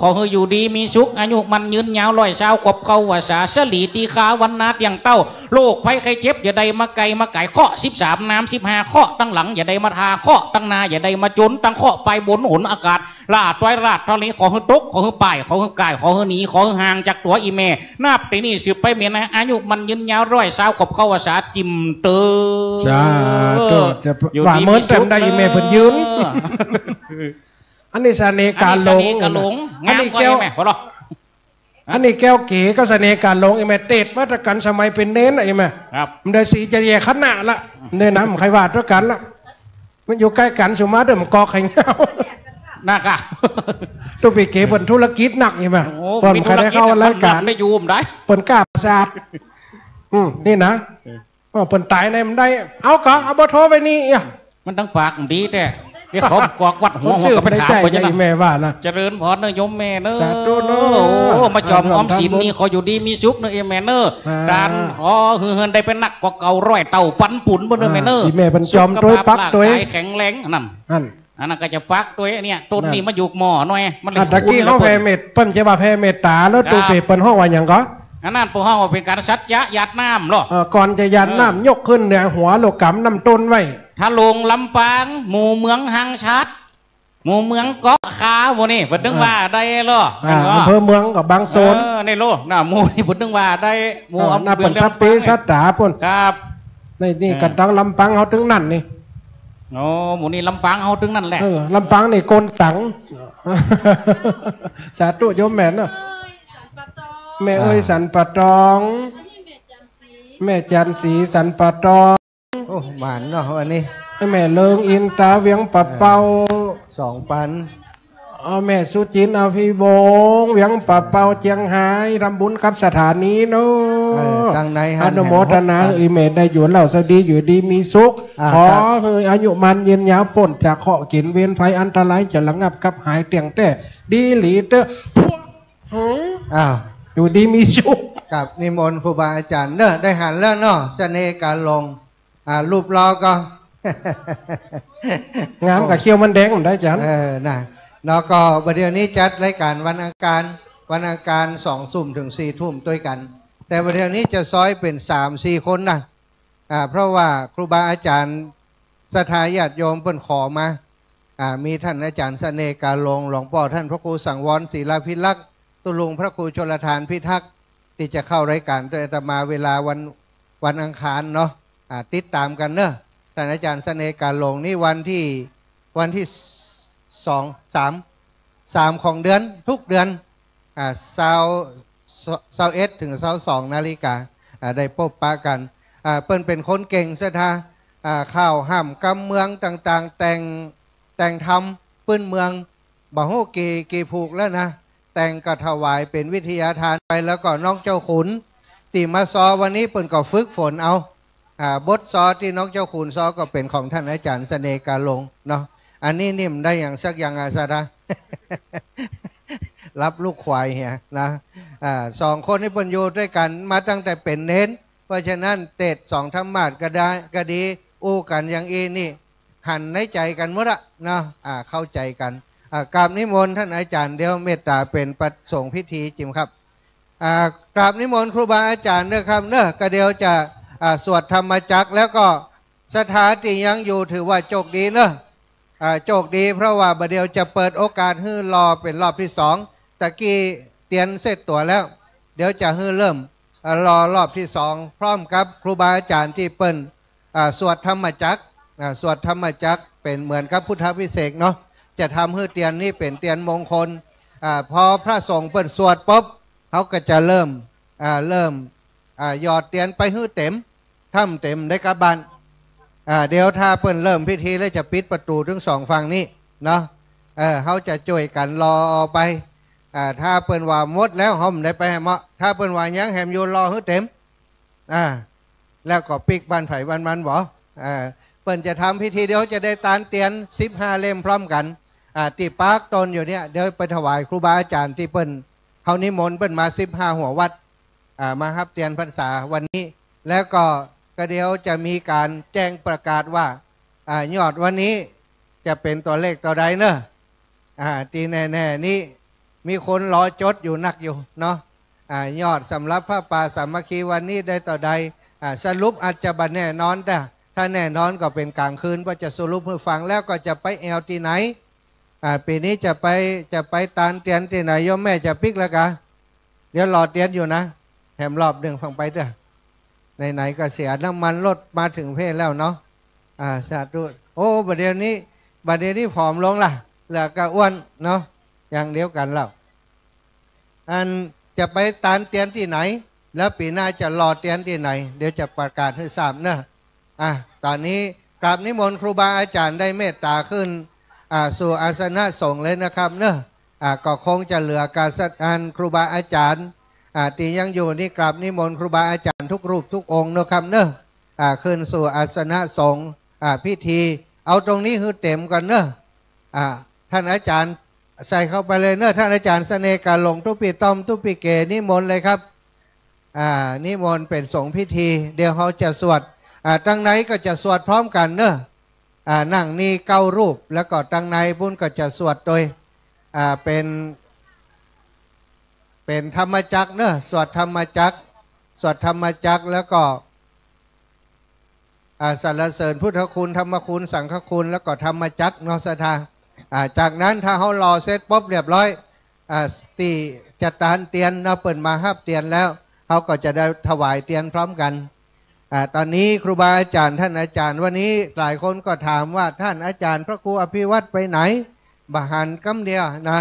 ขอให้อยู่ดีมีสุขอายุมันยืนยาวร้อยเช้ากบเขาวาสาสลีตีขาวันนาอย่างเต้าโรคภัยไข้เจ็บอย่าได้มาไก่มาไก่ข้อ13น้ำ15ข้อตั้งหลังอย่าได้มาทาข้อตั้งนาอย่าได้มาจนตั้งข้อไปบนหนอากาศลาดไว้ลาดเท่านี้ขอให้ตกขอให้ป่ายขอให้กายขอให้หนีขอให้ห่างจากตัวอีเมนาบตีนี่สืบไปเมียนะอายุมันยืนยาวร้อยเช้ากบเขาวาสาจิมเตอจ้าว่าเมื่อแต่ได้อีเมเพิ่นยืนอันนี้เสน่ห์การลงอันนี้แก้วอันนี้แก้วเก๋ก็เสน่ห์การลงไอ้แม่เตดมาตรกันสมัยเป็นเน้นไอ้แม่มันได้สีจะแย่ขนาดละเนี่ยนะมันใครวาดด้วยกันละมันอยู่ใกล้กันสุมาเดิมกอไข่เงานักอะตัวปีเก๋เปิดธุรกิจหนักไอ้แม่เปิดใครได้เข้ารายการได้ยูมได้เปิดกล้าประสาทนี่นะเปิดตายในมันได้เอาก็เอาเบอร์โทรไปนี่มันตั้งปากดีแต่เดี๋ยวเขากอกวัดหัวก็ไปถามไปจะแม่ว่านะเจริญพรเนยมแม่เนอะโอ้มาจอมออมสินนี่ขออยู่ดีมีสุขเนอะแม่เนอะการอ๋อเฮือนได้เป็นนักกว่าเก่าร้อยเต่าปันปุ่นบนเนอะแม่เนอะแม่เป็นจอมตัวปักตัวแข็งแรงนั่นอันนั้นก็จะปักตัวเนี่ยต้นนี้มาอยู่หม้อหน่อยมันเลยตะกี้เขาแผ่เม็ดเปิ้นจะว่าแผ่เม็ดตาแล้วตัวเป็ดเปิ้นห้องว่าอย่างก็อันนั้นพวกห้องว่าเป็นการซัดยะยัดน้ำหรอก่อนจะยัดน้ำยกขึ้นเนี่ยหัวโลกำน้ำต้นไว้ถ้าลงลำปางหมู่เมืองหังชัดหมู่เมืองเกาะขาโมนี่พูดถึงว่าได้หรออำเภอเมืองกับบางโซนในโลกน่ะหมู่นี่พูดถึงว่าได้หมู่น่าเป็นซับปีซัดตาปุ่นครับนี่กันตั้งลำปางเขาถึงนั่นนี่โอ้หมู่นี่ลำปางเขาถึงนั่นแหละลำปางนี่โกนตังสาธุโยมแม่เนาะแม่เอ้ยสันปะตองแม่จันสีสันปะตองโอ้หมานเนาะวันนี้แม่เลิงอินตาเวียงปะเปา2 ปันแม่สุจินอภิวงเวียงปะเปาเจียงไฮ้รำบุญกับสถานีเนาะดังในอนุโมทนาอีเมได้อยู่เหล่าสดีอยู่ดีมีสุขขออายุมันยืนยาวพ้นจากเคาะกินเวียนไฟอันตรายจะระงับกับหายเตียงแต่ดีหลีเตออยู่ดีมีสุขกับนิมนต์ครูบาอาจารย์เนอะได้หันแล้วเนาะเสน่ห์การลงรูปรอก็งามกับเขี้ยวมันแดงผมได้จันนะแล้วก็ประเดี๋ยวนี้จัดรายการวันอังคาร2 ทุ่มถึง4 ทุ่มด้วยกันแต่ประเดี๋ยวนี้จะซอยเป็น3-4 คนนะเพราะว่าครูบาอาจารย์ศรัทธาญาติโยมเปิ่นขอมามีท่านอาจารย์เสน่ห์การลงหลวงพ่อท่านพระครูสังวรศิลาภิลักษ์ตุลุงพระครูชลทานพิทักษ์ที่จะเข้ารายการโดยอาตมาเวลาวันอังคารเนาะติดตามกันเนอะท่านอาจารย์เสน่ห์การลงนี่วันที่3ของเดือนทุกเดือน21 ถึง 22 นาฬิกาได้พบปะกันเปิ้นเป็นคนเก่งซะท่าข้าวห้ามกำเมืองต่างๆแต่งทำปื้นเมืองบ่ฮู้กี่ผูกแล้วนะแต่งก็ถวายเป็นวิทยาทานไปแล้วก็น้องเจ้าขุนตีมาซอวันนี้เปิ้นก็ฝึกฝนเอาบทซอที่น้องเจ้าขุนซอก็เป็นของท่านอาจารย์เสน่ห์การลงเนาะอันนี้นิ่มได้อย่างสักอย่างอาซาดา รับลูกควายเฮียนะ2 คนที่เปิ้นอยู่ด้วยกันมาตั้งแต่เป็นเน้นเพราะฉะนั้นเตด2 ธรรมาสก็ดีอู้กันอย่างอีนี่หันในใจกันหมดละเนาะเข้าใจกันกราบนิมนต์ท่านอาจารย์เดี๋ยวเมตตาเป็นประสงค์พิธีจิมครับกราบนิมนต์ครูบาอาจารย์เนอะครับเนอะก็เดี๋ยวจะสวดธรรมจักรแล้วก็สถานที่ยังอยู่ถือว่าโชคดีเนอะโชคดีเพราะว่าบัดเดียวจะเปิดโอกาสให้รอเป็นรอบที่2ตะกี้เตียนเสร็จตัวแล้วเดี๋ยวจะให้เริ่มรอรอบที่2พร้อมกับครูบาอาจารย์ที่เปิ้นสวดธรรมจักรสวดธรรมจักรเป็นเหมือนกับพุทธวิเศษเนาะจะทำให้เตียนนี้เป็นเตียนมงคลพอพระสงฆ์เปิ้นสวดปุ๊บเขาก็จะเริ่มหยอดเตียนไปให้เต็มถ้ำเต็มได้กับบ้านเดี๋ยวถ้าเปิ้นเริ่มพิธีแล้วจะปิดประตูทั้ง2 ฝั่งนี้เนาะเขาจะช่วยกันรอไปถ้าเปิ้นว่าหมดแล้วห้อมได้ไปให้เหมาะถ้าเปิ้นว่ายังแหมอยู่รอให้เต็มแล้วก็ปิกบ้านไผ่บ้านมันบ่ เปิ่นจะทำพิธีเดี๋ยวจะได้ตานเตียน15 เล่มพร้อมกันที่ปาร์คตนอยู่เนี่ยเดี๋ยวไปถวายครูบาอาจารย์ที่เปิ่นเขานิมนต์เปิ่นมา15 หัววัดมาฮับเตียนพรรษาวันนี้แล้วก็เดี๋ยวจะมีการแจ้งประกาศว่ายอดวันนี้จะเป็นตัวเลขตัวใดเนอะตีแน่ๆนี้มีคนรอจดอยู่นักอยู่เนาะยอดสำหรับพระป่าสามัคคีวันนี้ได้ต่อใดสรุปอาจจะบัดแน่นอนแต่ถ้าแน่นอนก็เป็นกลางคืนว่าจะสรุปให้ฟังแล้วก็จะไปแอลที่ไหนปีนี้จะไปตานเตียนที่ไหนโยมแม่จะปิกแล้วกะเดี๋ยวรอเตียนอยู่นะแถมรอบหนึ่งฟังไปเด้อไหนๆก็เสียน้ำมันรถมาถึงเพศแล้วเนาะสาธุโอ้บัดเดี๋ยวนี้ผอมลงล่ะแล้วก็อ้วนเนาะอย่างเดียวกันแล้วอันจะไปตานเตียนที่ไหนแล้วปีหน้าจะรอเตียนที่ไหนเดี๋ยวจะประกาศให้ทราบเนอะตอนนี้กราบนิมนต์ครูบาอาจารย์ได้เมตตาขึ้นสู่อาสนะสงฆ์เลยนะครับเนอะก็คงจะเหลือการสักการครูบาอาจารย์ที่ยังอยู่นี่กราบนิมนต์ครูบาอาจารย์ทุกรูปทุกองค์นะครับเนอะขึ้นสู่อาสนะสงฆ์พิธีเอาตรงนี้คือเต็มกันเนอะท่านอาจารย์ใส่เข้าไปเลยเนอะท่านอาจารย์เสน่ห์การลงทุปีต้อมทุปีเกนิมนต์เลยครับนิมนต์เป็นสงฆ์พิธีเดี๋ยวเขาจะสวดตั้งไหนก็จะสวดพร้อมกันเนอะนั่งนี่9 รูปแล้วก็ตั้งในพุ่นก็จะสวดโดยเป็นธรรมจักรเนอะสวดธรรมจักรแล้วก็สรรเสริญพุทธคุณธรรมคุณสังฆคุณแล้วก็ธรรมจักรเนาะสถาจากนั้นถ้าเขารอเสร็จปุ๊บเรียบร้อยตีจะตานเตียนเปิดมาฮับเตียนแล้วเขาก็จะได้ถวายเตียนพร้อมกันตอนนี้ครูบาอาจารย์ท่านอาจารย์วันนี้หลายคนก็ถามว่าท่านอาจารย์พระครูอภิวัตรไปไหนบาหันกำเดียวนะ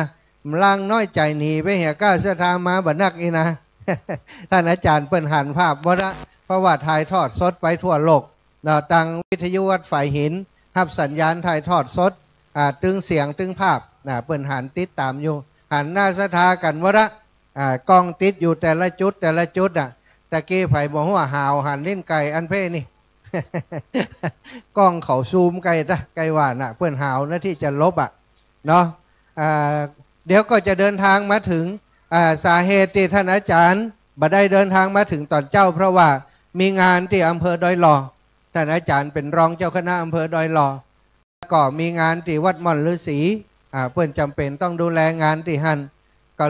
ล่างน้อยใจหนีไปเหียก้าเสถามาบันักนี่นะ ท่านอาจารย์เปิ่นหันภาพว่าเพราะว่าถ่ายทอดสดไปทั่วโลกตังวิทยุวัดฝ่ายหินฮับสัญญาณถ่ายทอดสดตึงเสียงตึงภาพเปิ่นหันติดตามอยู่หันหน้าสถากันว่ากล้องติดอยู่แต่ละจุดตะกี้ไผ่บอกว่าหาวหันเล่นไก่อันเพ่นี่ กล้องเขาซูมไก่ไก่ว่าเพื่อนหาวนะที่จะลบเนาะเดี๋ยวก็จะเดินทางมาถึงสาเหตุที่ท่านอาจารย์บ่ได้เดินทางมาถึงตอนเจ้าเพราะว่ามีงานที่อำเภอดอยหล่อท่านอาจารย์เป็นรองเจ้าคณะอำเภอดอยหล่อก็มีงานที่วัดม่อนฤาษีเพื่อนจำเป็นต้องดูแลงานที่หันก็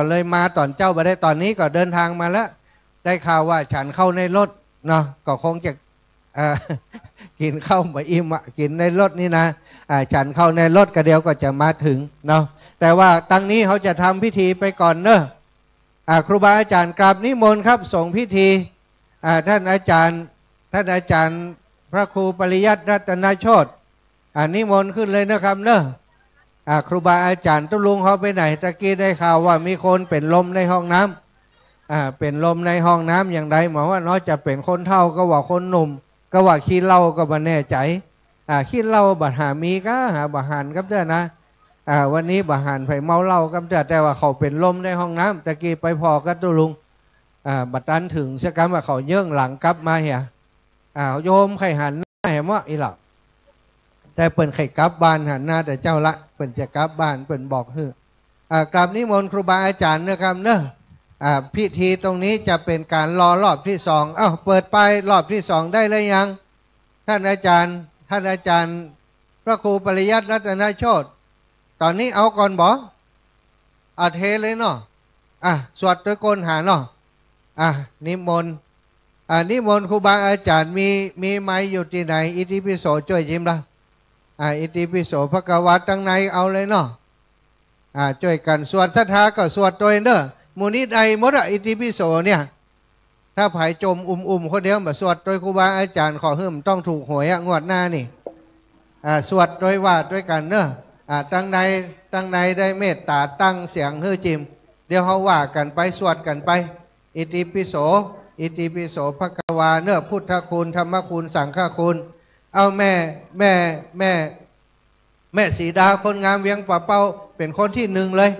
เลยมาตอนเจ้าบ่ได้ตอนนี้ก็เดินทางมาแล้วได้ข่าวว่าฉันเข้าในรถเนาะก็คงจะกินข้าวมาอิ่มกินในรถนี่นะฉันเข้าในรถก็เดียวก็จะมาถึงเนาะแต่ว่าตั้งนี้เขาจะทำพิธีไปก่อนเนอะครูบาอาจารย์กราบนิมนต์ครับส่งพิธีท่านอาจารย์พระครูปริยัติรัตนโชตินิมนต์ขึ้นเลยนะครับเนอะครูบาอาจารย์ตุลุงเขาไปไหนตะกี้ได้ข่าวว่ามีคนเป็นลมในห้องน้ำเป็นลมในห้องน้ำอย่างไรหมายว่าน้อยจะเป็นคนเฒ่าก็ว่าคนหนุ่มก็ว่าขี้เหล้าก็บ่แน่ใจขี้เหล้าบัดหามีก็หาบะหันกับเจ้านะวันนี้บะหันไผ่เมาเหล้ากับเจ้าแต่ว่าเขาเป็นลมในห้องน้ำตะกี้ไปพอกับตุลุงบัดตันถึงเชื่อกันว่าเขาเยื่องหลังกลับมาเหี่ยโยมไข่หันหน้าเห็นว่าอีหลับแต่เปิ่นไข่กลับบ้านหันหน้าแต่เจ้าละเปิ่นจะกลับบ้านเปิ่นบอกกราบนิมนต์ครูบาอาจารย์นะครับเนอะพิธีตรงนี้จะเป็นการรอรอบที่2เปิดไปรอบที่2ได้เลยยังท่านอาจารย์พระครูปริยัติรัตนโชติตอนนี้เอาก่อนบอเทเลยเนาะสวดด้วยกลหาเนาะนิมนต์ครูบาอาจารย์มีไม้อยู่ที่ไหนอิติปิโสช่วยยิ้มละอิติปิโสพระกวาตั้งในเอาเลยเนาะช่วยกันสวดศรัทธาก็สวดตัวเนอะมูนิใดมดอิติปิโสเนี่ยถ้าไผ่จมคนเดียวมาสวดโดยครูบาอาจารย์ขอเพิ่มต้องถูกหวยงวดหน้านี่สวดโดยว่าด้วยกันเนอะตั้งในได้เมตตาตั้งเสียงฮือจิมเดี๋ยวเขาว่ากันไปสวดกันไปอิติปิโสภควาเนอะพุทธคุณธรรมคุณสังฆคุณเอาแม่สีดาคนงามเวียงป่าเป้าเป็นคนที่1เลย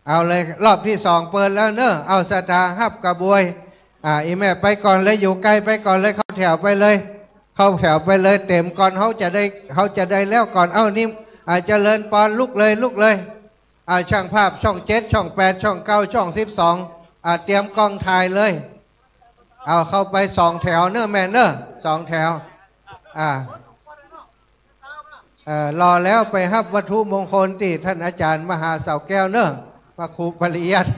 เอาเลยรอบที่2เปิดแล้วเนอะเอาสตาฮับกระบวยอีแม่ไปก่อนเลยอยู่ใกล้ไปก่อนเลยเข้าแถวไปเลย เข้าแถวไปเลยเต็มก่อนเขาจะได้แล้วก่อนนี่เจริญปอนลุกเลยช่างภาพช่อง7ช่อง8ช่อง9ช่อง12เตรียมกล้องถ่ายเลยเอาเข้าไป2แถวเนอะแม่เนอะ2แถวรอแล้วไปรับวัตถุมงคลที่ท่านอาจารย์มหาเสาแก้วเนอะพระครูปริยัติ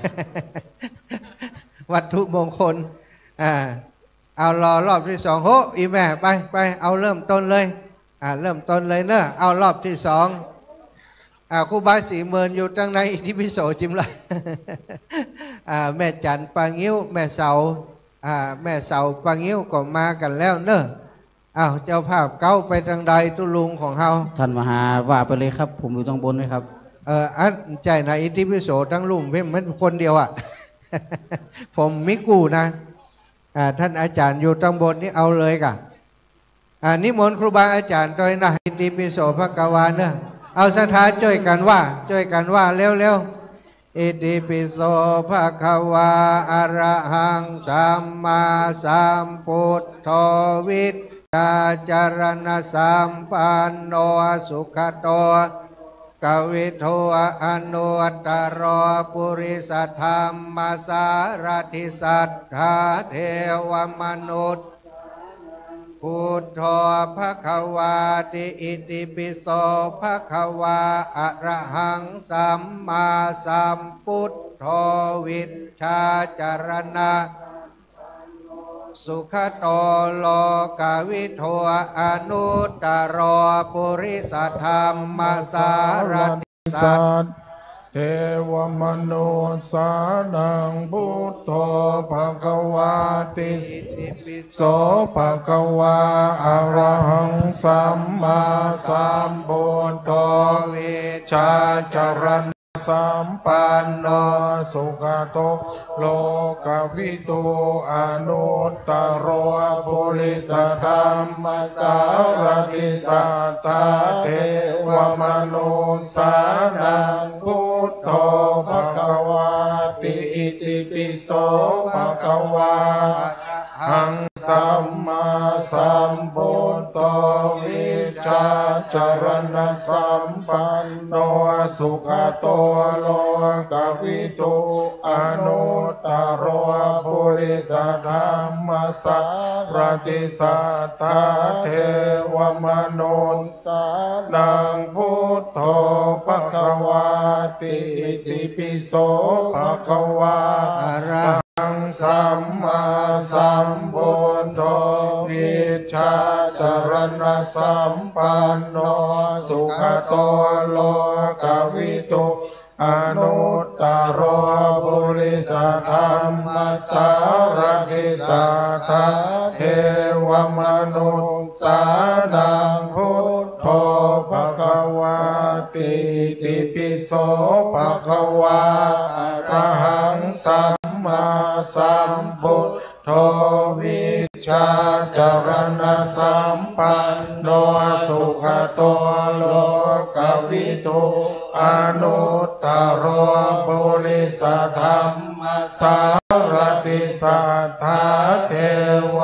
วัตถุมงคลเอารอรอบที่2โหอีแม่ไปเอาเริ่มต้นเลยเริ่มต้นเลยเนอะเอารอบที่2ครูบาสีเมินอยู่ตั้งในอิทธิปิโสจิมละ แม่จันปางิ้วแม่เสาปางิ้วก็มากันแล้วเนอะเจ้าภาพเก้าไปทางใดตุลุงของเฮาท่านมหาว่าไปเลยครับผมอยู่ตรงบนเลยครับอันใจในอิทธิปิโสทั้งลุ่มเพ่มันคนเดียวผมมิกูนะท่านอาจารย์อยู่ตรงบนนี่เอาเลยกะนิมนต์ครูบาอาจารย์โดยนะอิติปิโสภควาเนอะเอาสถาช่วยกันว่าเร็วอิติปิโสภควาอะระหังสัมมาสัมพุทโธวิชชาจารณสัมปันโนสุขโตกวิโทอนุตตรปุริสธรรมสารถิสัทธาเทวมนุษย์พุทโธภควาติอิติปิโสภควาอะระหังสัมมาสัมพุทโธวิชชาจารณะสุขโตโลกวิโทอนุตตรปุริสธรรมสารถิสัทเทวมนุษสานังพุทโธภควาติโสภควาอะระหังสัมมาสัมพุทโธวิชชาจารณะสัมปันโนสุขโตโลกวิทูอนุตตรปุริสธรรมสารถิสัทธาเทวมนุษสานังพุทโธภควาติอิติปิโสภควาหังสัมมาสัมพุทโธวิชชาจารณะสัมปันโนสุขโตโลกวิทูอนุตตรปุริสธรรมสารถิสัทธาเทวมนุษสานังพุทโธภควาติอิติปิโสภควาอะระหังสัมมาสัมพุทโธวิชชาจารณะสัมปันโนสุขโตโลกวิทูอนุตตรปุริสธรรมสารถิสัทธาเทวมนุษสานังพุทโธภควาติอิติปิโสภควาอะระหังสัมมาสัมพุทโธวิชชาจารณะสัมปันโนสุขโตโลกวิทูอนุตตรปุริสธรรมสารถิสัทธาเทวมนุษสานังพุทโธภควาติอิติปิโสภควาอะระหังสัมมาสัมพุทโธวิชชาจารณะสัมปันโนสุขโตโลกวิทูอนุตตรปุริสธรรมสารถิสัทธาเทว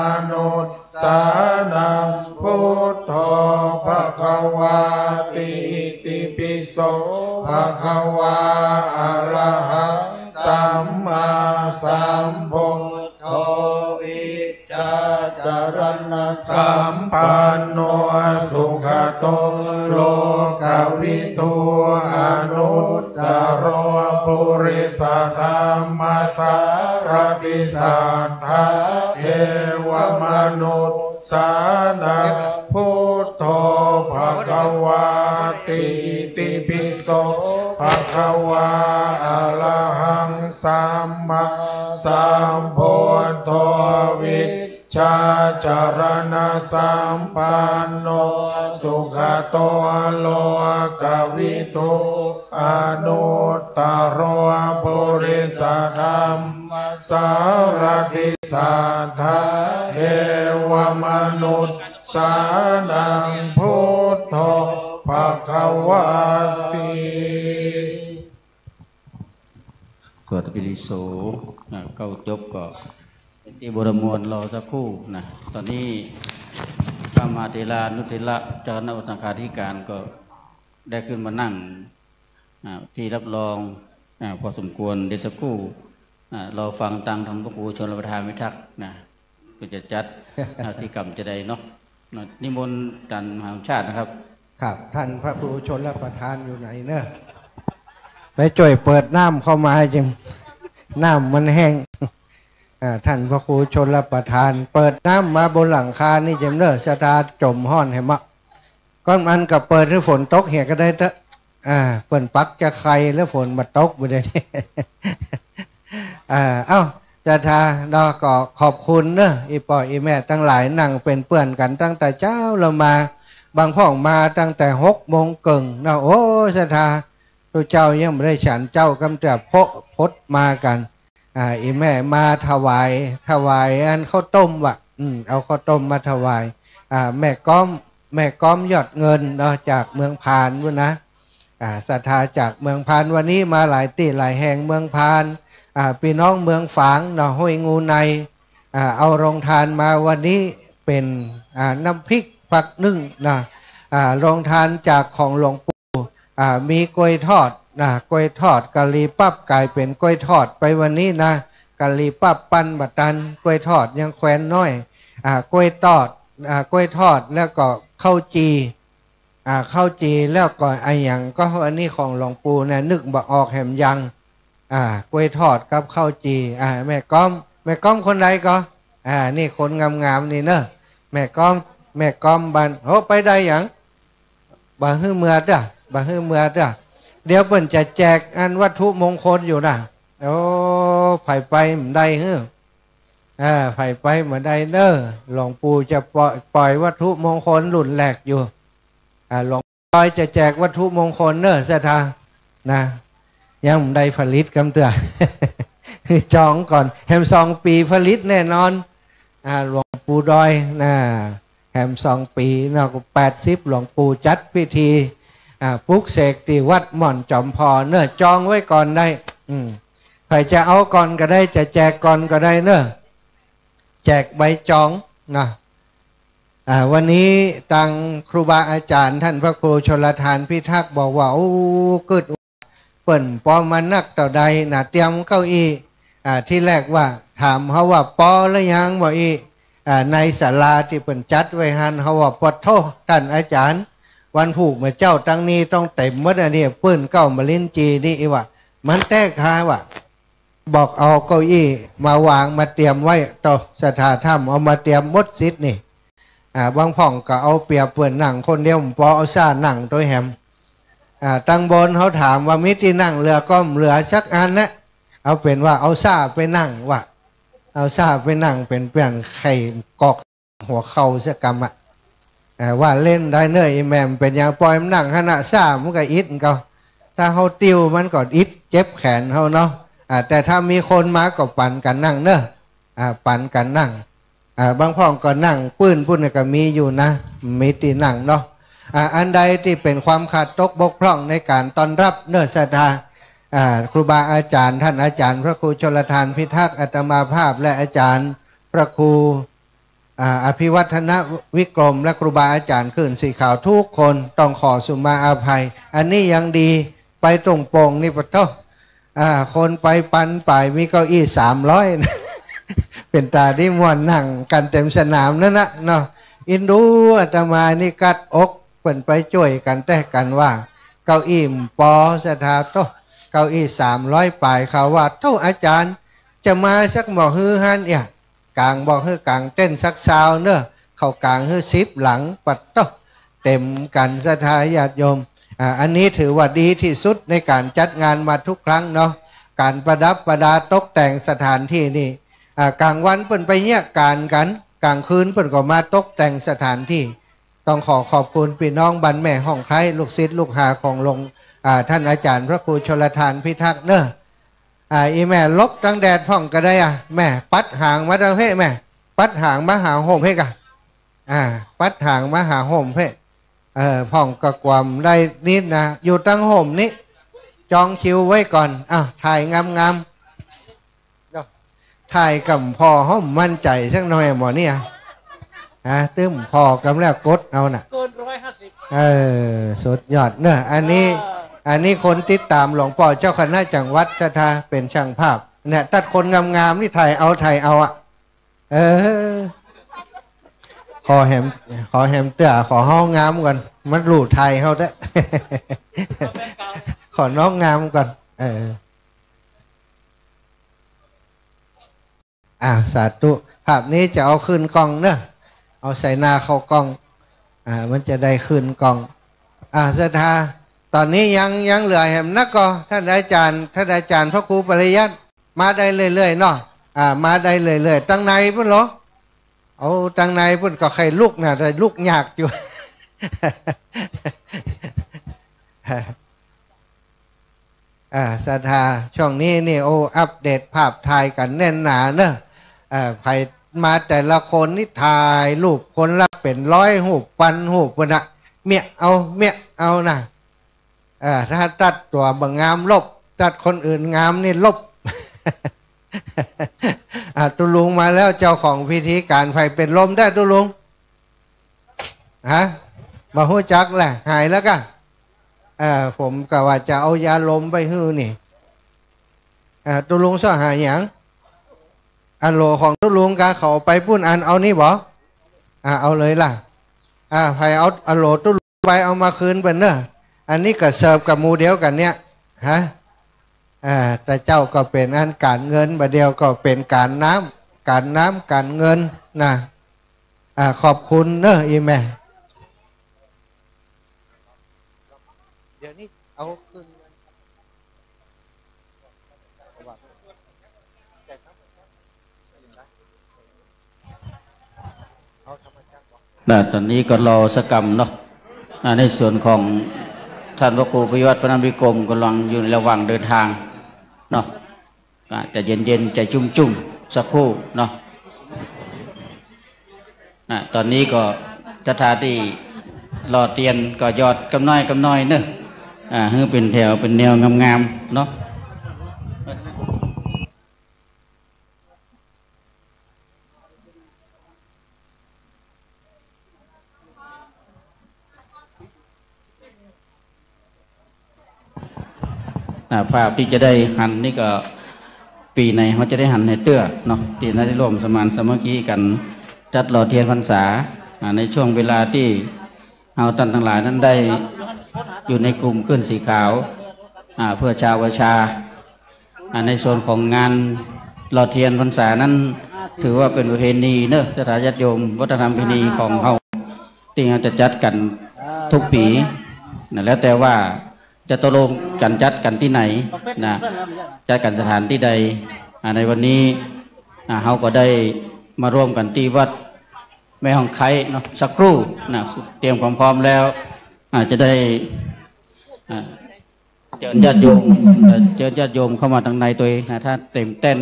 มนุษสานังพุทโธภควาติอิติปิโสภควาอะระหังสัมมาสัมพุทโธวิชชาจารณะสัมปันโนสุขโตโลกวิทูอนุตตรปุริสธรรมสารถิสัทธาเทวมนุษสานังพุทโธภควาติอิติปิโสภควาอะระหังสัมมาสัมพุทโธวิช ชาจารณสัมปันโนสุขโตโลกวิทุอนุตตรปุริสธรรมสารติสัทธาเทวมนุษย์สานังพุทโธภควติสวดปิริโสเข้าจบก็ที่บรมวลรอสักครู่นะตอนนี้พระมาเถรานุเถระเจ้าคณะสังฆาธิการก็ได้ขึ้นมานั่งที่รับรองพอสมควรเดี๋ยวสักครู่เราฟังตังทำพระครูชนประธานพิทักษ์นะก็จะจัดที่กรรมจะได้เนาะนิมนต์ท่านมหาชาตินะครับครับท่านพระครูชนประธานอยู่ไหนเนอะไปจ่วยเปิดน้ำเข้ามาจิมน้ำมันแห้งท่านพระครูชนประธานเปิดน้ำมาบนหลังคานี่จิมเนอะสตาจมห้อนให้มะก้อนมันกับเปิดให้ฝนตกเหี่ยก็ได้เถอะเปิดปักจะใครแล้วฝนมาตกไปได้เอ้าจะทาดอกก็ขอบคุณเนอะอีป่ออีแม่ตั้งหลายนั่งเป็นเพื่อนกันตั้งแต่เจ้าเรามาบางพ่องมาตั้งแต่6:30นะโอ้จะทาตัวเจ้ายังไม่ได้ฉันเจ้ากำจับพดมากันอีแม่มาถวายอันข้าวต้มวะเอาข้าวต้มมาถวายแม่ก้อมยอดเงินเนาะจากเมืองพานวะนะศรัทธาจากเมืองพานวันนี้มาหลายที่หลายแห่งเมืองพานพี่น้องเมืองฝางเนาะห้วยงูในเอาโรงทานมาวันนี้เป็นน้ำพริกผักนึ่งนะโรงทานจากของหลวงปู่มีกล้วยทอดกล้วยทอดกะหรี่ปั๊บกลายเป็นกล้วยทอดไปวันนี้นะกะหรี่ปั๊บปั้นบัตันกล้วยทอดยังแควนน้อยกล้วยทอดแล้วก็ข้าวจีแล้วก็ไออย่างก็อันนี้ของหลวงปู่นะนึกบ่ออกแหมยังกล้วยทอดกับข้าวจีแม่ก้อมคนใดก็นี่คนงามๆนี่เนอะแม่ก้อมบันโอ้ไปได้อย่างบ่ฮื้อเมื่อจ้ะเดี๋ยวเปิ้นจะแจกอันวัตถุมงคลอยู่นะโอ้ไผไปมันได้ฮื้อไผไปมันได้เนอะหลวงปู่จะปล่อยวัตถุมงคลหลุนแหลกอยู่หลวงพ่อจะแจกวัตถุมงคลเนอะศรัทธานะยังไม่ได้ผลิตกำเตือ จองก่อนแฮม2 ปีผลิตแน่นอนหลวงปู่ดอยนะแฮม2 ปีนะก็80หลวงปู่จัดพิธีปลุกเสกที่วัดหม่อนจอมพอเนอะจองไว้ก่อนได้ใครจะเอาก่อนก็ได้จะแจกก่อนก็ได้เนอะแจกใบจองนะวันนี้ตังครูบาอาจารย์ท่านพระครูชลทานพิทักษ์บอกว่าโอ้กึดเปิ่นปอมานักต่อใดนะเตรียมเก้าอี้ที่แรกว่าถามเขาว่าปอแล้วยังบอกอีในศาลาที่เปิ่นจัดไว้หันเขาว่าปดโทท่านอาจารย์วันผูกเมื่อเจ้าตั้งนี้ต้องเต็มเมื่อนี่เปิ้นเก้ามาลิ้นจีนี่อีว่ามันแตกคาว่ะบอกเอาเก้าอี้มาวางมาเตรียมไว้ต่อสถานธรรมเอามาเตรียมมดซิดนี่บางพ่องก็เอาเปรียบเปิ่นนั่งคนเดียวปอเอาซ่านั่งตัวแฮมตั้งบนเขาถามว่ามิที่นั่งเรือก็เหลือสักอันนะเอาเป็นว่าเอาซ่าไปนั่งว่ะเอาซ่าไปนั่งเป็นเปลี่ยนไข่กอกหัวเข่าเสกรรมว่าเล่นได้เนยแม่เป็นอย่างปล่อยมันนั่งขณะซ่ามันก็อิดเขาถ้าเขาติวมันก็อิดเจ็บแขนเขาเนาะแต่ถ้ามีคนมาก็ปั่นกันนั่งเนอะปั่นกันนั่งบางพ่องก็นั่งปื้นพุ่นก็มีอยู่นะมีตีนั่งเนาะอันใดที่เป็นความขาดตกบกพร่องในการต้อนรับเนื้อศรัทธาครูบาอาจารย์ท่านอาจารย์พระครูชลทานพิทักษ์อาตมาภาพและอาจารย์พระครูอภิวัฒนวิกรมและครูบาอาจารย์ขึ้นสีขาวทุกคนต้องขอสุมาอาภัยอันนี้ยังดีไปตรงโป่งนี่ปะโตคนไปปันป่ายมีเก้าอี้300 เป็นตาที่ม่วนนั่งกันเต็มสนามนั่นนะเนาะอินดูอาตมานี่กัดอกเปิ่นไปช่วยกันแต่กันว่าเก้าอี้ปอสถาโตเก้าอี้300ป่ายเขาว่าโตอาจารย์จะมาสักหมอฮือฮันเนี่ยกลางบอกฮือกลางเต้นสักซาวเนอะเข้ากลางฮือ10หลังปัดโตเต็มกันสถาญาติโยมอันนี้ถือว่าดีที่สุดในการจัดงานมาทุกครั้งเนาะการประดับประดาตกแต่งสถานที่นี่กลางวันเปิ่นไปเนี่ยการกัน กลางคืนเพิ่นก็มาตกแต่งสถานที่ต้องขอบคุณพี่น้องบ้านแม่ห้องไคร้ลูกศิษย์ลูกหาของหลวงท่านอาจารย์พระครูชลทานพิทักษ์เนอะอีแม่ลบตั้งแดดพ่องก็ได้แม่ปัดหางมาทางเพ่แม่ปัดหางมาหาห่มเพ่กะปัดหางมาหาห่มเพ่พ่องกระความได้นิดนะอยู่ตั้งห่มนี้จองคิวไว้ก่อนถ่ายงามถ่ายกับพอห้องมั่นใจสักหน่อยหมอเนี่ยตึ้มพอกำแล้วกดเอาน่ะเกิน150สุดยอดเนอะอันนี้คนติดตามหลวงพ่อเจ้าคณะจังหวัดสถาเป็นช่างภาพเนี่ยตัดคนงามๆนี่ถ่ายเอาขอแฮมเตื้อขอห้องงามก่อนมันหลูไทยเขาได้ ขอน้องงามก่อนสาธุภาพนี้จะเอาขึ้นกล้องเนอะเอาใส่หน้าเข้ากล้องมันจะได้ขึ้นกล้องศรัทธาตอนนี้ยังเหลือแหมนักก็ท่านอาจารย์พระครูปริยัติมาได้เรื่อยๆเนาะมาได้เรื่อยๆตั้งในพุ่นเหรอเอาตั้งในพุ่นก็ใครลุกนะแต่ลุกยากอยู่ ศรัทธาช่องนี้นี่อัปเดตภาพถ่ายกันแน่นหนาเนอะใครมาแต่ละคนนี่ถ่ายรูปคนละเป็น100 รูป1,000 รูปพุ่นนะเมียเอานะถ้าตัดตัวบางงามลบตัดคนอื่นงามนี่ลบ ตุลุงมาแล้วเจ้าของพิธีการไฟเป็นลมได้ตุลุงมาหู้จักแหละหายแล้วกันผมก็ว่าจะเอายาลมไปฮื้อนี่ตุลุงสหายอย่างอันโลของตุลุงกาเขาไปปุ้นอันเอานี่บ่เอาเลยล่ะใครเอาอันโลตุลุงไปเอามาคืนเป็นเนอะอันนี้ก็เสิร์ฟกับมูเดียวกันเนี่ยแต่เจ้าก็เป็นอันการเงินบะเดียวก็เป็นการน้ำการเงินนะขอบคุณเนอะอีแม่เดี๋ยวนี้เอาคืนตอนนี้ก็รอสกรรมเนาะในส่วนของท่านพระครูพิวัตรพระนามวิกรมกำลังอยู่ในระหว่างเดินทางเนาะจะเย็นๆใจจุ่มๆสักครู่เนาะตอนนี้ก็จะทาที่รอเตียนก็ยอดกำน้อยเนอะให้เป็นแถวเป็นแนวงามๆเนาะภาพที่จะได้หันนี่ก็ปีไหนเขาจะได้หันในเตื้อเนาะที่ได้ร่วมสมานสามัคคีกันจัดหล่อเทียนพรรษาในช่วงเวลาที่เอาท่านทั้งหลายนั้นได้อยู่ในกลุ่มขึ้นสีขาวเพื่อชาวประชาในส่วนของงานหล่อเทียนพรรษานั้นถือว่าเป็นประเพณีเนอะสถานญาติโยมวัฒนธรรมประเพณีของเขาที่เราจะจัดกันทุกปีแล้วแต่ว่าจะตกลงกันจัดกันที่ไหนจัดกันสถานที่ใดในวันนี้เขาก็ได้มาร่วมกันที่วัดแม่ห้องไคร้เนาะสักครู่เตรียมความพร้อมแล้วจะได้เชิญญาติโยมเข้ามาทางในตัวเองถ้าเต็มเต้น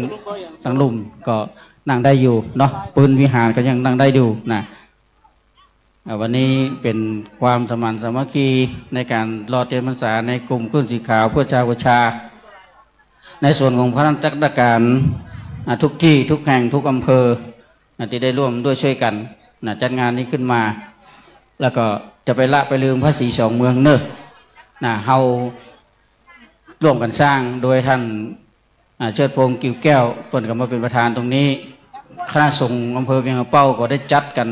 ตั้งลุ่มก็นั่งได้อยู่เนาะปืนวิหารก็ยังนั่งได้อยู่วันนี้เป็นความสมานสามัคคีในการรอเทียนพรรษาในกลุ่มขึ้นสีขาวเพื่อชาวประชาในส่วนของพระราชการทุกที่ทุกแห่งทุกอำเภอที่ได้ร่วมด้วยช่วยกันจัดงานนี้ขึ้นมาแล้วก็จะไปละไปลืมพระศรีสองเมืองเนอะเฮาร่วมกันสร้างโดยท่านเชิดพงษ์กิ่วแก้วเปิดกับมาเป็นประธานตรงนี้คณะสงฆ์อำเภอเวียงเป้าก็ได้จัดกัน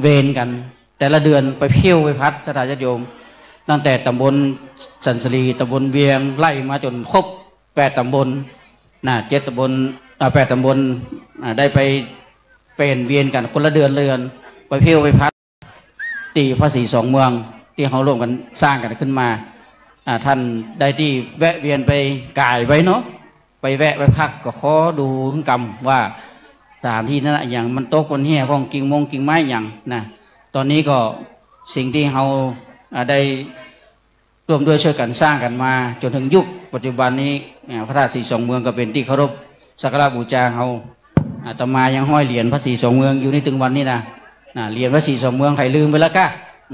เวรกันแต่ละเดือนไปเที่ยวไปพัดสถานญาติโยมตั้งแต่ตำบลสันสลีตำบลเวียงไล่มาจนครบ8 ตำบล7 ตำบล8 ตำบลได้ไปเป็นเวียนกันคนละเดือนไปเที่ยวไปพัดตีพระศรีสองเมืองที่เขาร่วมกันสร้างกันขึ้นมาท่านได้ที่แวะเวียนไปกายไว้เนาะไปแวะไปพักก็ขอดูกรรมว่า สถานที่นั่นอย่างมันตกบนแห่พ้องกิ่งมงกิ่งไม้อย่างนะตอนนี้ก็สิ่งที่เราได้ร่วมด้วยช่วยกันสร้างกันมาจนถึงยุคปัจจุบันนี้พระธาตุสีสองเมืองก็เป็นที่เคารพสักการะบูชาเราอาตมายังห้อยเหรียญพระศรีสองเมืองอยู่ในถึงวันนี้นะเหรียญพระศรีสองเมืองใครลืมไปแล้วก็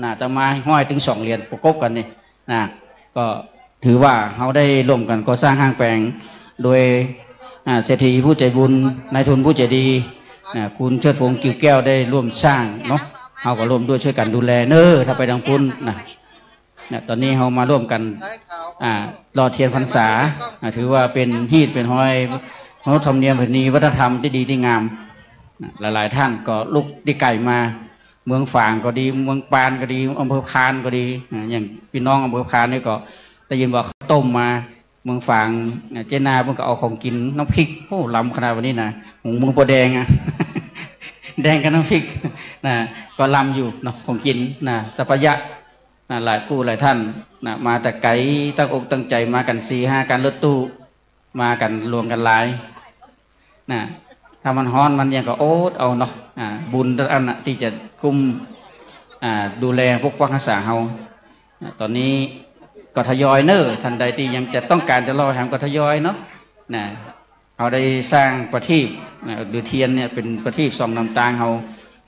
อาตมาห้อยถึง2 เหรียญประกบกันนี่ก็ถือว่าเราได้ร่วมกันก่อสร้างห้างแปลงโดยเศรษฐีผู้ใจบุญนายทุนผู้ใจดีคุณเชิดพงษ์กิ่วแก้วได้ร่วมสร้างเนาะเราก็ร่วมด้วยช่วยกันดูแลถ้าไปดังพุ่นตอนนี้เรามาร่วมกันรอเทียนพรรษาถือว่าเป็นฮีตเป็นห้อยเขาธรรมเนียมแผ่นนี้วัฒนธรรมที่ดีที่งามหลายๆท่านก็ลุกที่ไก่มาเมืองฝางก็ดีเมืองปานก็ดีอำเภอคานก็ดีอย่างพี่น้องอำเภอคานนี่ก็ได้ยินว่าเขาต้มมาเมืองฝางเจนาเพิ่งก็เอาของกินน้ำพริกโอ้ล้ำขนาดวันนี้นะหงมึงโปแดงแดงกับน้ำพริกก็ล้ำอยู่ของกินสัพยะหลายผู้หลายท่านมาแต่ไกลตั้งอกตั้งใจมากัน4-5 การรถตู้มากันรวมกันหลายถ้ามันฮ้อนมันยังก็โอ๊ตเอาเนาะบุญอันที่จะคุมดูแลปกป้องรักษาเราตอนนี้ก็ทยอยท่านใดที่ยังจะต้องการจะรอแหมก็ทยอยเนาะเราได้สร้างประทีปหรือเทียนเนี่ยเป็นประทีปส่องน้ำตาลเรา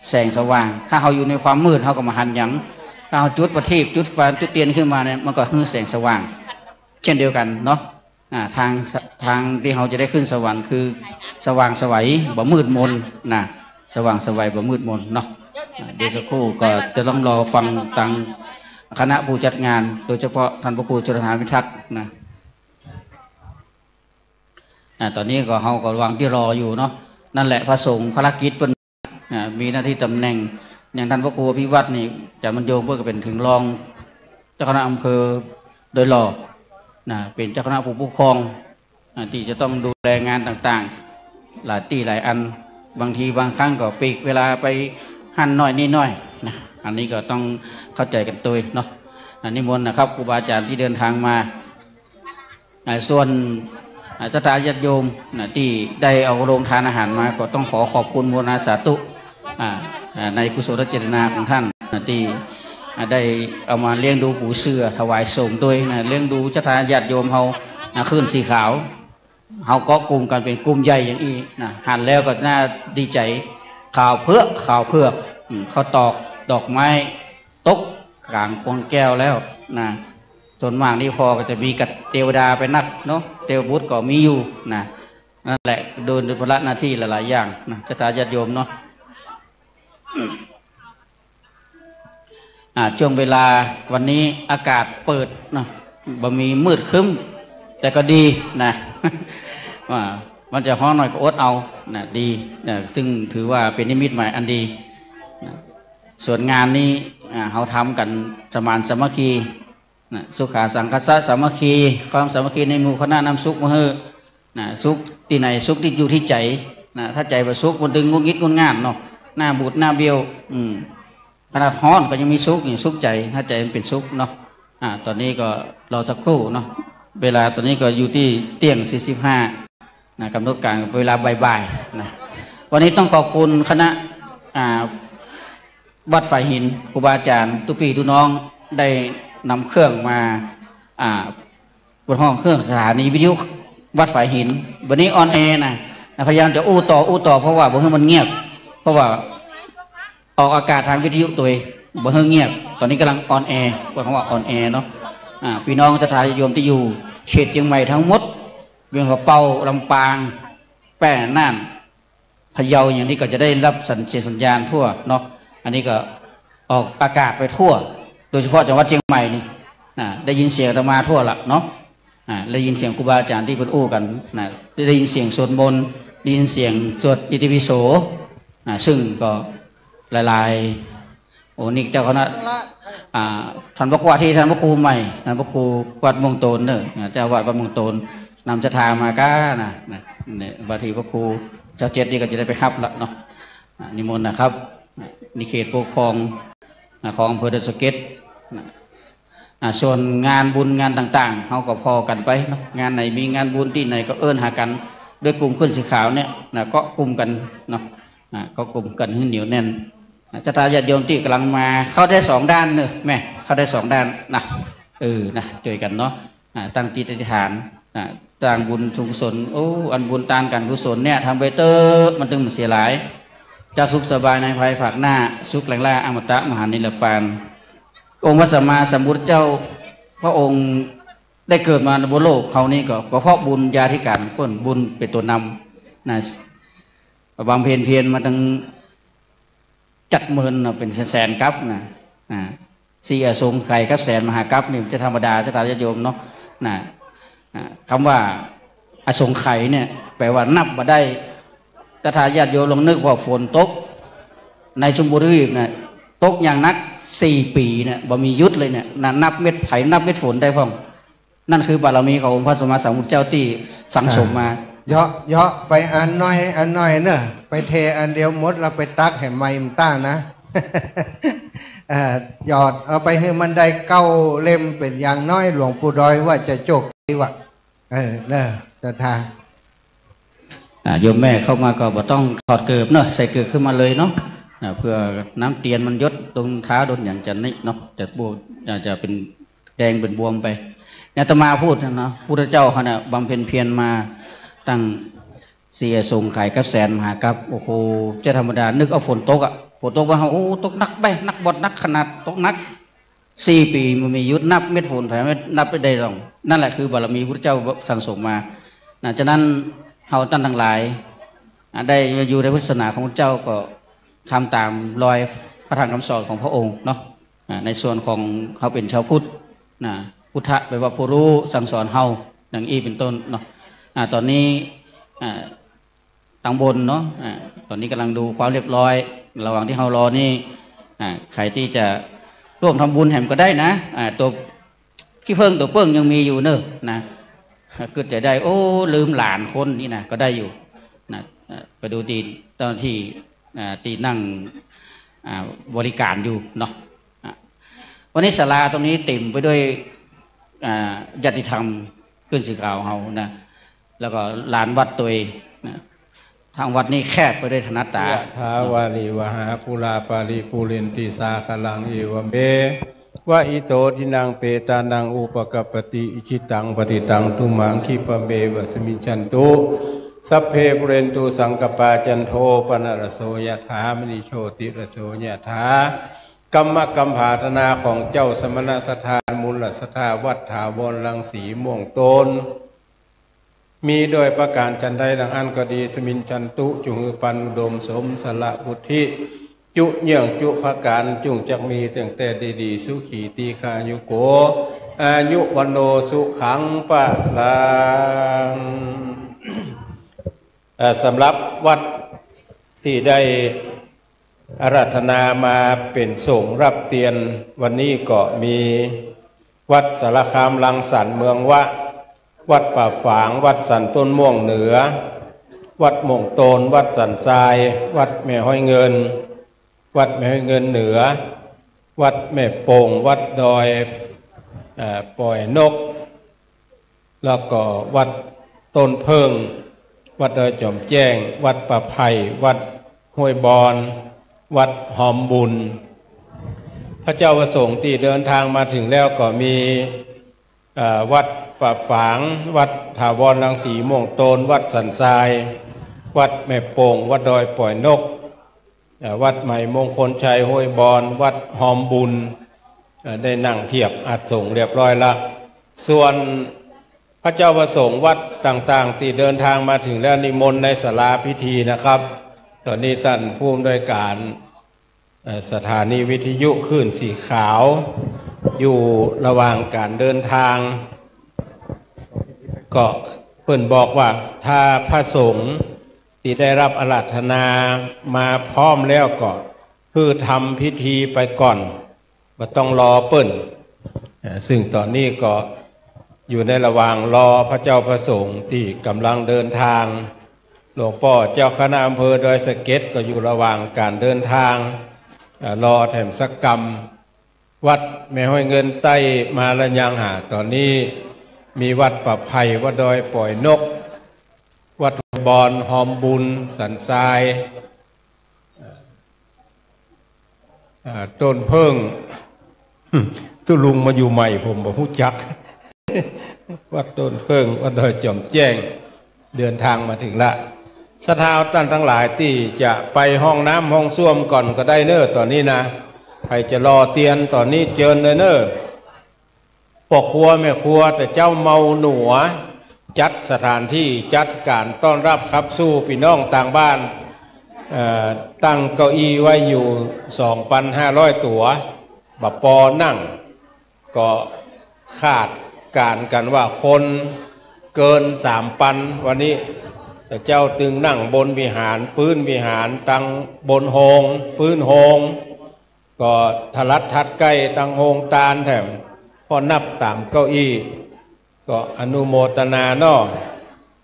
แสงสว่างถ้าเราอยู่ในความมืดเราก็มาหันหยังถ้าเราจุดประทีปจุดไฟจุดเทียนขึ้นมาเนี่ยมันก็คือแสงสว่างเช่นเดียวกันเนาะทางที่เราจะได้ขึ้นสวรรค์คือสว่างสวัยบ่มืดมนสว่างสวัยบ่มืดมนเนาะเดี๋ยวสักครู่ก็จะต้องรอฟังทางคณะผู้จัดงานโดยเฉพาะท่านพระครูจุลธานพิทักษ์ตอนนี้ก็เขาก็วางที่รออยู่เนาะนั่นแหละพระสงฆ์ภารกิจเป็นมีหน้าที่ตำแหน่งอย่างท่านพระครูพิวัตรนี่จะมันโยงเพื่อเป็นถึงรองเจ้าคณะอำเภอโดยหล่อเป็นเจ้าคณะผู้ปกครองที่จะต้องดูแลงานต่างๆหลายตีหลายอันบางทีบางครั้งก็ปีกเวลาไปหั่นน้อยนิดน้อยอันนี้ก็ต้องเข้าใจกันตัวเนาะนิมนต์นะครับครูบาอาจารย์ที่เดินทางมาส่วนสถาญาติโยมที่ได้เอาโรงทานอาหารมาก็ต้องขอบคุณโมนาสาธุในกุศลเจตนาของท่านที่ได้เอามาเลี้ยงดูปู่เสือถวายส่งด้วยเลี้ยงดูสถาญาติโยมเขาขึ้นสีขาวเขาก็กลุ่มกันเป็นกลุ่มใหญ่อย่างนี้หันแล้วก็น่าดีใจข่าวเพือกเขาตอกดอกไม้ตกกลางพวงแก้วแล้วส่วนมากนี่พอก็จะมีกับเทวดาไปนักเนาะเทวบุตรก็มีอยู่นั่นแหละโดยภาระหน้าที่หลายๆอย่างสถาญาติโยมเนาะช่วงเวลาวันนี้อากาศเปิดบ่มีมืดครึ้มแต่ก็ดีมันจะฮ้อนหน่อยก็อดเอาดีซึ่งถือว่าเป็นนิมิตหมายอันดีส่วนงานนี้เขาทำกันสมานสามัคคีสุขาสังคัสสะสามัคคีความสามัคคีในหมู่คณะนำสุขมาเฮสุขที่ไหนสุขที่อยู่ที่ใจถ้าใจว่าสุขมันดึงงุนงิดงุนง่านเนาะหน้าบูดหน้าเบี้ยวขนาดฮ้อนก็ยังมีสุขอย่างสุขใจถ้าใจมันเป็นสุขเนาะตอนนี้ก็รอสักครู่เนาะเวลาตอนนี้ก็อยู่ที่เที่ยง45กำหนดการเวลาบ่ายวันนี้ต้องขอบคุณคณะวัดฝ่ายหินครูบาอาจารย์ทุกปีทุกน้องได้นำเครื่องมาบนห้องเครื่องสถานีวิทยุวัดฝ่ายหินวันนี้ออนแอร์พยายามจะอู้ต่อเพราะว่าบ่ให้มันเงียบเพราะว่าออกอากาศทางวิทยุตัวบ่ให้เงียบตอนนี้กำลังออนแอร์คำว่าออนแอร์เนาะพี่น้องสถานโยมที่อยู่เขตเชียงใหม่ทั้งหมดเวียงกระเป๋าลำปางแป้น่านพะเยาอย่างนี้ก็จะได้รับสัญญาณทั่วเนาะอันนี้ก็ออกอากาศไปทั่วโดยเฉพาะจังหวัดเชียงใหม่นี่ได้ยินเสียงอาตมาทั่วละเนาะได้ยินเสียงครูบาอาจารย์ที่เป็นอู้กันได้ยินเสียงสวดมนต์ได้ยินเสียงสวดอิติปิโสซึ่งก็หลายๆนี่เจ้าคณะท่านพระครูที่ท่านพระครูใหม่ท่านพระครูวัดเมืองโตนเจ้าวัดเมืองโตนนำศรัทธามาก้าบางทีพระครูเจ้า7นี่ก็จะได้ไปขับละเนาะนิมนต์นะครับนิเขตปกครองของอำเภอดอยสะเก็ดส่วนงานบุญงานต่างๆเขาก็พอกันไปเนาะงานไหนมีงานบุญที่ไหนก็เอิ้นหากัน ด้วยกลุ่มคนสีขาวเนี่ยนะก็กลุ่มกันเนาะก็กลุ่มกันให้เหนียวแน่นจะตาญาติโยมที่กำลังมาเข้าได้2 ด้านเนอะแม่เข้าได้2 ด้านนะนะช่วยกันเนาะตั้งจิตอธิษฐานสร้างบุญสุขกุศลอันบุญตานการกุศลเนี่ยทำไปเตอมันถึงเสียหลายจากสุขสบายในภายภาคหน้าสุขแหล่งล่าอมตะมหานิลปานองค์พระสัมมาสัมพุทธเจ้าพระองค์ได้เกิดมาบนโลกเขานี่ก็เพราะบุญญาธิการพ้นบุญเป็นตัวนำนะบำเพ็ญเพียรมาตั้งจัดเมินเป็นแสนกัปนะสี่อสงไข่กับแสนมหากัปนี่จะธรรมดาจะตามญาติโยมเนาะคำว่าอสงไข่เนี่ยแปลว่านับมาได้ถ้าญาติโยมลองนึกว่าฝนตกในชลบุรีเนี่ยตกอย่างนัก4 ปีเนี่ยบ่มียุดเลยเนี่ยนับเม็ดไผ่นับเม็ดฝนได้พ่องนั่นคือบารมีขององค์พระสัมมาสัมพุทธเจ้าที่สั่งสมมาเยาะไปอันน้อยเนอะไปเทอันเดียวหมดเราไปตักแห่ไม้มันต้านะหยอดเอาไปให้มันได้9 เล่มเป็นอย่างน้อยหลวงปู่ดอยว่าจะโจกดีวะเนอะจะทาโยมแม่เข้ามาก็บ่ต้องถอดเกลือเนอะใส่เกลือขึ้นมาเลยเนาะเพื่อน้ำเตียนมันยศตรงเท้าโดนอย่างจะนี่เนาะจะบวมจะเป็นแดงเป็นบวมไปอาตมาพูดนะพุทธเจ้าเขาเนี่ยบำเพ็ญเพียรมาตั้ง4 อสงไขยกับแสนมหากัปโอ้โหจะธรรมดานึกเอาฝนตกฝนตกว่าโอ้ตกนักไปนักบดนักขนาดตกนัก4 ปีมันมียุทธนับเม็ดฝนแผ่ไม่นับไปได้หรอกนั่นแหละคือบารมีพุทธเจ้าสั่งสมมาฉะนั้นเฮาท่านทั้งหลายได้อยู่ในพุทธศาสนาของพระเจ้าก็ทำตามรอยพระธรรมคำสอนของพระองค์เนาะในส่วนของเขาเป็นชาวพุทธพุทธะแปลว่าผู้รู้สั่งสอนเฮาอย่างอีเป็นต้นเนาะตอนนี้ทางบนเนาะตอนนี้กำลังดูความเรียบร้อยระหว่างที่เฮารอนี่ใครที่จะร่วมทำบุญแหมก็ได้นะตัวขี้เพิ่งตัวเปิ้งยังมีอยู่เนอะนะเกิดจะได้โอ้ลืมหลานคนนี่นะก็ได้อยู่นะไปดูดีตอนที่ตีนั่งบริการอยู่เนาะวันนี้ศาลาตรงนี้เต็มไปด้วยญาติธรรมขึ้นสื่อข่าวเฮานะแล้วก็ลานวัดตัวเองนะทางวัดนี้แคบไปด้วยธนัตตาทาวาลีวหาปุราปาริปุเรนติสาคลังเอวเมวะอิโตทินังเปตานังอุปกปติอิชิตังปฏิตังตุมังคิปเมวะสมิจันตุสัพเพปุเรนตุสังกปาจันโทปนรโสยถามณิโชติรโสยถากรรมภาธนาของเจ้าสมณสถานมูลสถาวัดถาวรรังสีม่วงโตนมีโดยประการจันใดดังอันก็ดีสมินจันตุจุงปันอุดมสมสละบุธิจุเยี่ยงจุภการจุงจักมีตั้งแต่ดีๆสุขีตีคายุโกอายุวันโนสุขังปะลังสำหรับวัดที่ได้อาราธนามาเป็นสงฆ์รับเตียนวันนี้ก็มีวัดสารคามลังสรรค์เมืองวะวัดป่าฝางวัดสันต้นม่วงเหนือวัดม่วงโตนวัดสันทรายวัดแม่ห้อยเงินวัดแม่ห้อยเงินเหนือวัดแม่โป่งวัดดอยปล่อยนกแล้วก็วัดต้นเพิงวัดดอยจอมแจ้งวัดป่าไผ่วัดห้วยบอนวัดหอมบุญพระเจ้าประสงค์ที่เดินทางมาถึงแล้วก็มีวัดป่าฝางวัดถาวรรังสีม่วงโตนวัดสันทรายวัดแม่โป่งวัดดอยปล่อยนกวัดใหม่มงคลชัยห้วยบอนวัดหอมบุญได้นั่งเทียบอัดส่งเรียบร้อยละส่วนพระเจ้าประสงค์วัดต่างๆที่เดินทางมาถึงแล้วนิมนต์ในศาลาพิธีนะครับตอนนี้ท่านผู้อำนวยการสถานีวิทยุคลื่นสีขาวอยู่ระหว่างการเดินทางก็เพิ่นบอกว่าถ้าพระสงฆ์ที่ได้รับอาราธนามาพร้อมแล้วก็คือทำพิธีไปก่อนไม่ต้องรอเปิ้นซึ่งตอนนี้ก็อยู่ในระหว่างรอพระเจ้าประสงค์ที่กำลังเดินทางหลวงพ่อเจ้าคณะอำเภอดอยสะเก็ดก็อยู่ระหว่างการเดินทางรอแถมสักกรรมวัดแม่ห้อยเงินใต้มาละยังหาตอนนี้มีวัดป่าไผ่วัดดอยปล่อยนกวัด บอนหอมบุญสันทรายต้นเพิ่งตุลุงมาอยู่ใหม่ผมบอกฮู้จักวัดต้นเพิ่งวัดดอยจอมแจ้งเดินทางมาถึงละศรัทธาท่านทั้งหลายที่จะไปห้องน้ำห้องส้วมก่อนก็ได้เนอะตอนนี้นะใครจะรอเตียนตอนนี้เจิญเลยเนอะปกครัวแม่ครัวแต่เจ้าเมาหนัวจัดสถานที่จัดการต้อนรับครับสู้พี่น้องต่างบ้านตั้งเก้าอี้ไว้อยู่ 2,500 ตัวบัปอนั่งก็ขาดการกันว่าคนเกิน 3,000 วันนี้แต่เจ้าตึงนั่งบนวิหารพื้นวิหารตั้งบนโฮงพื้นโฮงก็ทะลัดทัดใกล้ตั้งโฮงตาลแถมพอนับตามเก้าอี้ก็อนุโมทนาเนาะ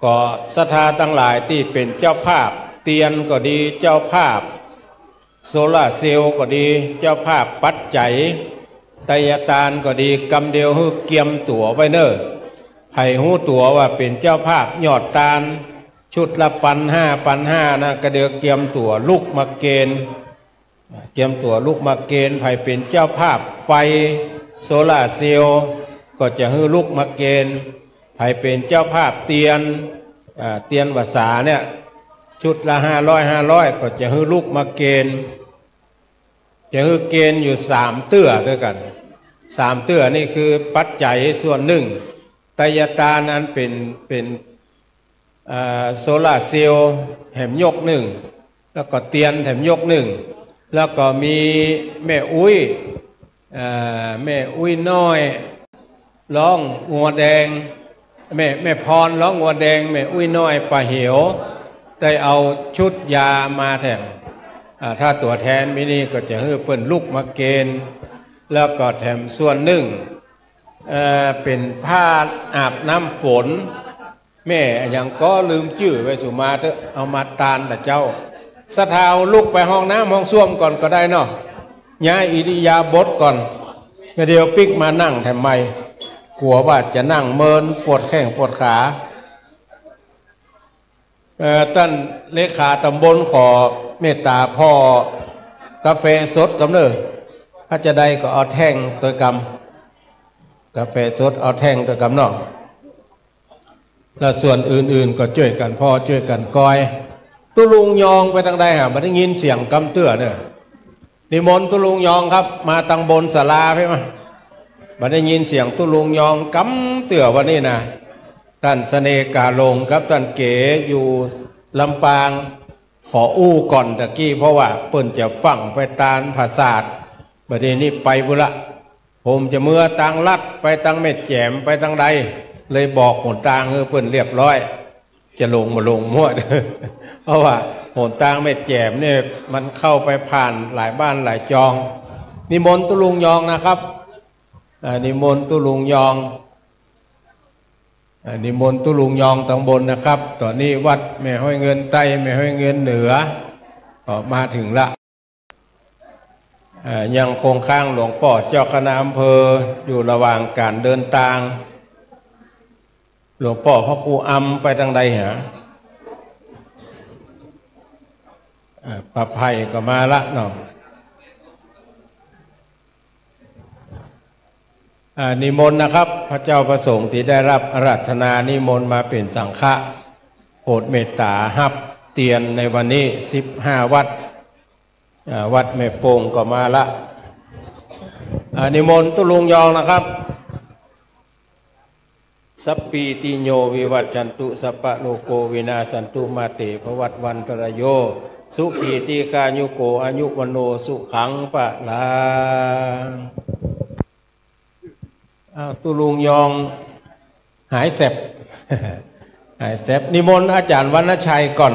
ก็ศรัทธาทั้งหลายที่เป็นเจ้าภาพเตียนก็ดีเจ้าภาพโซล่าเซลล์ก็ดีเจ้าภาพปัจจัยไตยตานก็ดีกำเดียวฮือเกียมตั๋วไว้เนอะให้หู้ตั๋วว่าเป็นเจ้าภาพยอดตาลชุดละ1,500นะกระเดียวเกียมตั๋วลูกมาเกณฑ์เกียมตั๋วลูกมาเกณฑ์ให้เป็นเจ้าภาพไฟโซล่าเซลล์ก็จะฮื้อลูกมาเกณฑ์ให้เป็นเจ้าภาพเตียนภาษาเนี่ยชุดละ500ก็จะฮื้อลูกมาเกณฑ์จะฮื้อเกณฑ์อยู่3เตื้อด้วยกัน3เตื้อนี่คือปัจจัยส่วนหนึ่งไตยตานั้นเป็นโซล่าเซลล์แถมยกหนึ่งแล้วก็เตียนแถมยกหนึ่งแล้วก็มีแม่อุ้ยน้อยร้องงัวแดงแม่พรร้องงัวแดงแม่อุ้ยน้อยปลาเหี่ยวได้เอาชุดยามาแถมถ้าตัวแทนมินี่ก็จะให้เปิ้นลูกมาเกณฑ์แล้วก็แถมส่วนหนึ่งเป็นผ้าอาบน้ำฝนแม่ยังก็ลืมชื่อไว้สุมาเถอะเอามาตานแต่เจ้าศรัทธาลูกไปห้องน้ำห้องส้วมก่อนก็ได้เนาะย้ายอิริยาบถก่อนเดี๋ยวปิ๊กมานั่งแถมไม่กลัวว่าจะนั่งเมินปวดแข้งปวดขาท่านเลขาตำบลขอเมตตาพ่อกาแฟสดกำเนิดถ้าจะได้ก็เอาแท่งตัวกำกาแฟสดเอาแท่งตัวกำนอกแล้วส่วนอื่นๆก็ช่วยกันพ่อช่วยกันก้อยตุลุงยองไปทางใดหามาได้ยินเสียงกำเตื้อเนี่ยนิมนต์ตุลุงยองครับมาทางบนศาลาไปมามาได้ยินเสียงตุลุงยองกำเตื้อวันนี้นะท่านเสน่กาลงครับท่านเก๋อยู่ลำปางขออู้ก่อนตะกี้เพราะว่าเปิ้นจะฟังไปตามภาษาบัดนี้ไปบุระผมจะเมื่อตังลัดไปตังเม็ดแจมไปตังใดเลยบอกหนทางเปิ้นเรียบร้อยจะลงมาลงมั่ว เพราะว่าหนทางเม็ดแจมเนี่ยมันเข้าไปผ่านหลายบ้านหลายจองนิมนต์ตุลุงยองนะครับนิมนต์ตุลุงยองนิมนต์ตุลุงยองตำบลนะครับตอนนี้วัดแม่ห้อยเงินใต้แม่ห้อยเงินเหนือออกมาถึงละยังคงข้างหลวงพ่อเจ้าคณะอำเภออยู่ระหว่างการเดินทางหลวงพ่อพระครูอำไปทางใดหาปะไผ่ก็มาละเนาะนิมนต์นะครับพระเจ้าประสงค์ที่ได้รับอาราธนานิมนต์มาเป็นสังฆะโปรดเมตตาฮับเตียนในวันนี้15วัดวัดแม่โป่งก็มาละนิมนต์ตุลุงยองนะครับสัพปีติโยวิวัจจันตุสัพพะโลโกวินาสันตุมาเตภวัตวันตรโยสุขีติคายุโกอายุวโนสุขังปะลาตุลุงยองหายแสบ หายแสบนิมนต์อาจารย์วรรณชัยก่อน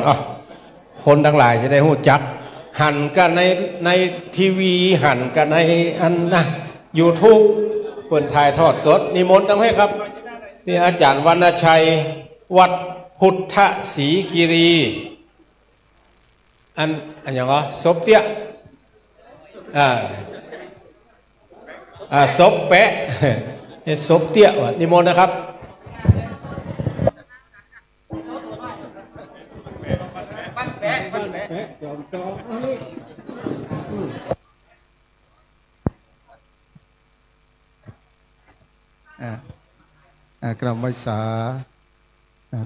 คนทั้งหลายจะได้หูจักหันกันในทีวีหันกันในอันนะ YouTube เปิดถ่ายทอดสดนิมนต์ตั้งให้ครับนี่อาจารย์วรรณชัยวัดพุทธศรีคีรีอันอย่างก็ศพเตี้ยศพแปะศพเตี้ยวะนิมนต์นะครับ กราบไหว้สา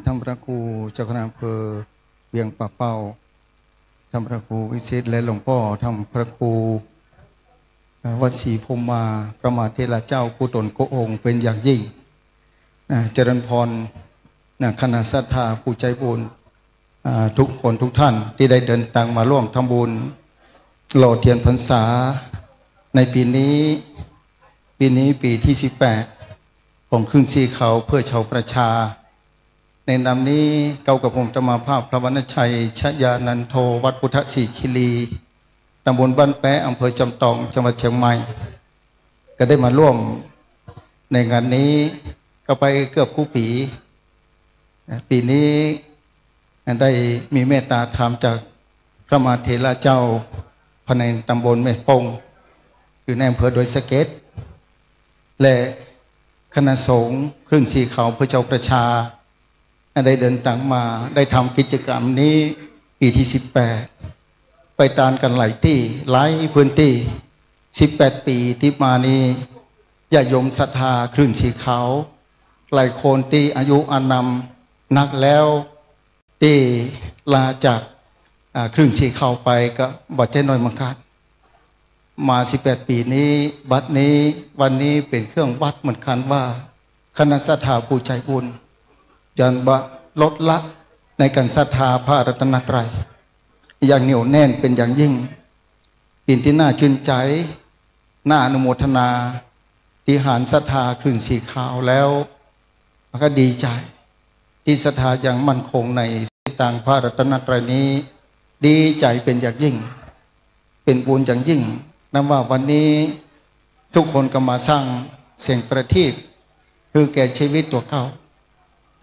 ท่านพระครูเจ้าคณะอำเภอเวียงป่าเป้าท่านพระครูวิเศษและหลวงพ่อท่านพระครูวัดศรีพรหมาประมาเทระเจ้าผู้ตนโกองเป็นอย่างยิ่งเจริญพรคณะศรัทธาผู้ใจบุญทุกคนทุกท่านที่ได้เดินทางมาร่วมทำบุญหล่อเทียนพรรษาในปีนี้ปีที่18ของขึ้นสีเขาเพื่อชาวประชาในนามนี้เก้ากับผมธรรมาภาพพระวรรณชัยชยานันโทวัดพุทธศรีคิรีตำบลบ้านแปะอำเภอจำตองจังหวัดเชียงใหม่ก็ได้มาร่วมในงานนี้ก็ไปเกือบคู่ปีนี้ได้มีเมตตาธรรมจากพระมหาเถระเจ้าภายในตำบลแม่ปงอยู่ในอำเภอดอยสะเก็ดและคณะสงฆ์ครึ่งสีเขาเพื่อเจ้าประชาได้เดินทางมาได้ทำกิจกรรมนี้ปีที่18ไปตานกันหลายที่หลายพื้นที่18ปีที่มานี้ญาติโยมศรัทธาครึ่งสีเขาหลายคนที่อายุอานามนักแล้วที่ลาจากครึ่งสีเขาไปก็บาดเจ็บน้อยมังคัดมา18ปีนี้บัดนี้วันนี้เป็นเครื่องวัดเหมือนกันว่าคณะศรัทธาผู้ใจบุญยันบะลดละในการศรัทธาพระรัตนตรัยอย่างเหนียวแน่นเป็นอย่างยิ่งเป็นที่น่าชื่นใจน่าอนุโมทนาที่หารศรัทธาครึ่งสีขาวแล้วก็ดีใจที่ศรัทธาอย่างมั่นคงในต่างพระรัตนตรัยนี้ดีใจเป็นอย่างยิ่งเป็นบุญอย่างยิ่งนับว่าวันนี้ทุกคนก็มาสร้างเสียงประทีปคือแก่ชีวิตตัวเก่า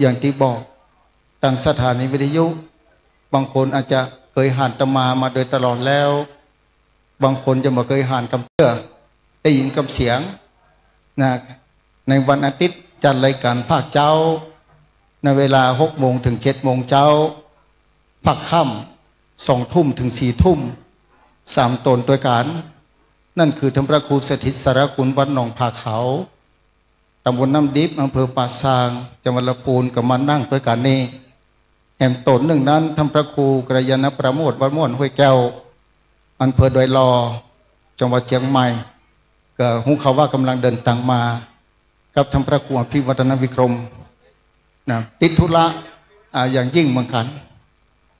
อย่างที่บอกทางสถานีวิทยุบางคนอาจจะเคยหันตมาโดยตลอดแล้วบางคนจะมาเคยหันกับเพื่อได้ยินกับเสียงนะในวันอาทิตย์จัดรายการภาคเจ้าในเวลา6 โมงถึง7 โมงเจ้าภาคค่ำ2 ทุ่มถึง4 ทุ่ม3 ตนด้วยกันนั่นคือท่านพระครูสถิตสารคุณวัดหนองผาเขาตำบลน้ำดิบอำเภอป่าซางจังหวัดลำพูนกับมานั่งด้วยกันนี่แห่งตนหนึ่งนั้นท่านพระครูกระยาณประโมทวัดม่วนห้วยแก้วอำเภอดอยลอจังหวัดเชียงใหม่ก็หูเขาว่ากำลังเดินทางมากับท่านพระครูอภิวัฒนวิกรมนะติดธุระอย่างยิ่งเหมือนกัน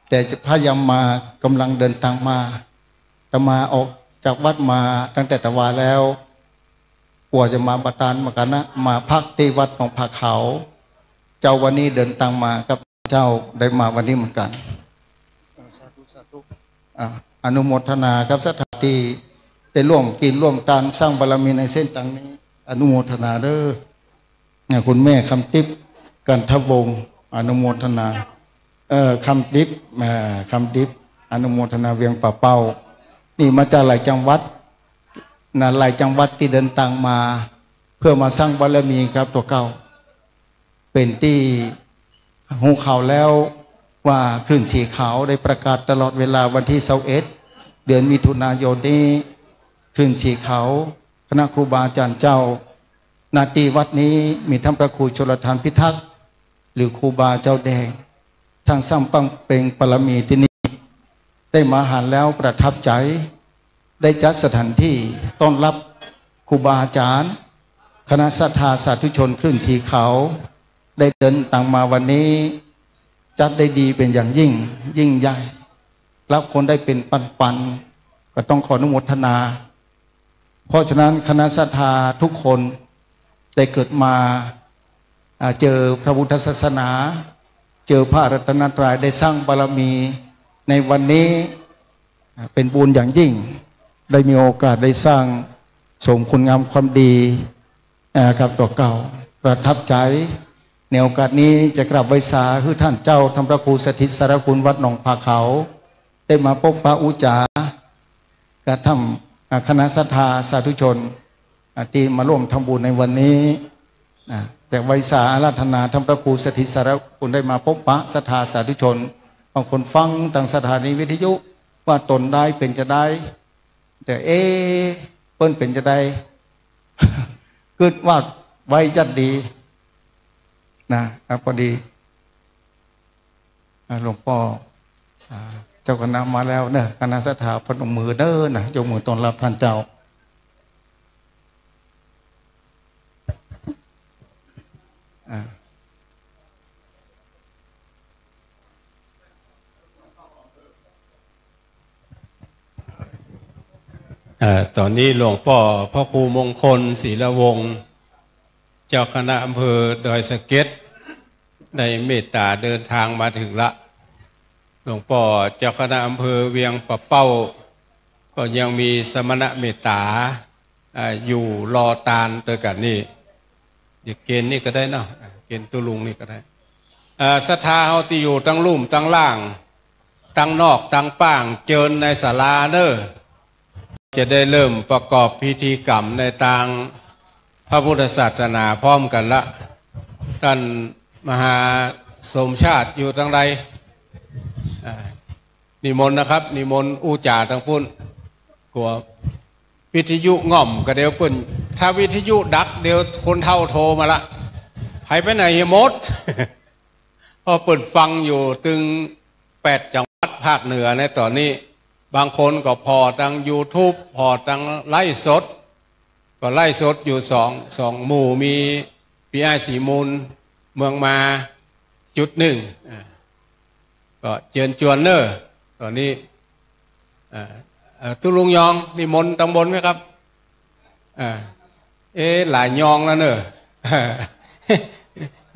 แต่พยายามมากำลังเดินทางมาแต่มาออกจากวัดมาตั้งแต่ตะวันแล้วกว่าจะมาประทานมากันนะมาพักที่วัดของผาเขาเจ้าวันนี้เดินทางมากับเจ้าได้มาวันนี้เหมือนกันสาธุอนุโมทนากับสถานที่ได้ร่วมกินร่วมทานสร้างบารมีในเส้นทางนี้อนุโมทนาเด้อคุณแม่คำติ๊บกันทวงศ์อนุโมทนาคำติ๊บอนุโมทนาเวียงป่าเป้านี่มาจากหลายจังหวัดหลายจังหวัดที่เดินทางมาเพื่อมาสร้างบารมีครับตัวเก่าเป็นที่หูข่าวแล้วว่าคลื่นสีขาวได้ประกาศตลอดเวลาวันที่21 เดือนมิถุนายนนี้คลื่นสีขาวคณะครูบาอาจารย์เจ้านาตีวัดนี้มีท่านพระครูชลทานพิทักษ์หรือครูบาเจ้าแดงทางสร้างปังเป็นปรมีที่นี่ได้มาหารแล้วประทับใจได้จัดสถานที่ต้อนรับครูบาอาจารย์คณะศรัทธาสาธุชนคลื่นสีขาวได้เดินทางมาวันนี้จัดได้ดีเป็นอย่างยิ่งใหญ่รับคนได้เป็นปันก็ต้องขออนุโมทนาเพราะฉะนั้นคณะศรัทธาทุกคนได้เกิดมาเจอพระพุทธศาสนาเจอพระรัตนตรัยได้สร้างบารมีในวันนี้เป็นบุญอย่างยิ่งได้มีโอกาสได้สร้างสมคุณงามความดีกับตัวเก่าประทับใจในโอกาสนี้จะกราบไหว้สาคือท่านเจ้าท่านพระครูสถิตสารคุณวัดหนองผาเขาได้มาพบพระอุจากระทำคณะศรัทธาสาธุชนที่มาร่วมทำบุญในวันนี้แต่ไหว้สาอาราธนาท่านพระครูสถิตสารคุณได้มาพบพระศรัทธาสาธุชนบางคนฟังทางสถานีวิทยุว่าตนได้เป็นจะได้แต่เปิ้นเป็นจะได้เกิดว่า ไว้จัดดีนะพอดีหลวงพ่อเจ้าคณะมาแล้วเนี่ยคณะศรัทธาพนมมือเด้อนะยกมือต้อนรับท่านเจ้าตอนนี้หลวงพ่อพระครูมงคลศรีละวงศ์เจ้าคณะอำเภอดอยสะเก็ดในเมตตาเดินทางมาถึงละหลวงพ่อเจ้าคณะอำเภอเวียงปะเป้าก็ยังมีสมณะเมตตาอยู่รอตานตัวกันนี่เดี๋ยวเกณฑ์นี่ก็ได้เนาะเกณฑ์ตุลุงนี่ก็ได้ศรัทธาเฮาที่อยู่ตั้งลุ่มตั้งล่างตั้งนอกตั้งป้างเจิญในศาลาเนอจะได้เริ่มประกอบพิธีกรรมในทางพระพุทธศาสนาพร้อมกันละท่านมหาสมชาติอยู่ตั้งใดนิมนต์นะครับนิมนต์อูจ่าทั้งพุ่นกลัววิทยุง่อมก็เดี๋ยวปุ่นถ้าวิทยุดักเดี๋ยวคนเท่าโทรมาละให้ไปไหนเฮียมด พอเปิดฟังอยู่ตึง8 จังหวัดภาคเหนือในตอนนี้บางคนก็พอตั้ง YouTube พอตั้งไล่สดก็ไล่สดอยู่สองหมู่มีพี่ไอ้สีมูลเมืองมา1ก็เชิญชวนเนอตอนนี้ตุลุงยองนิมนต์ตำบลไหมครับหลายยองแล้วเนอ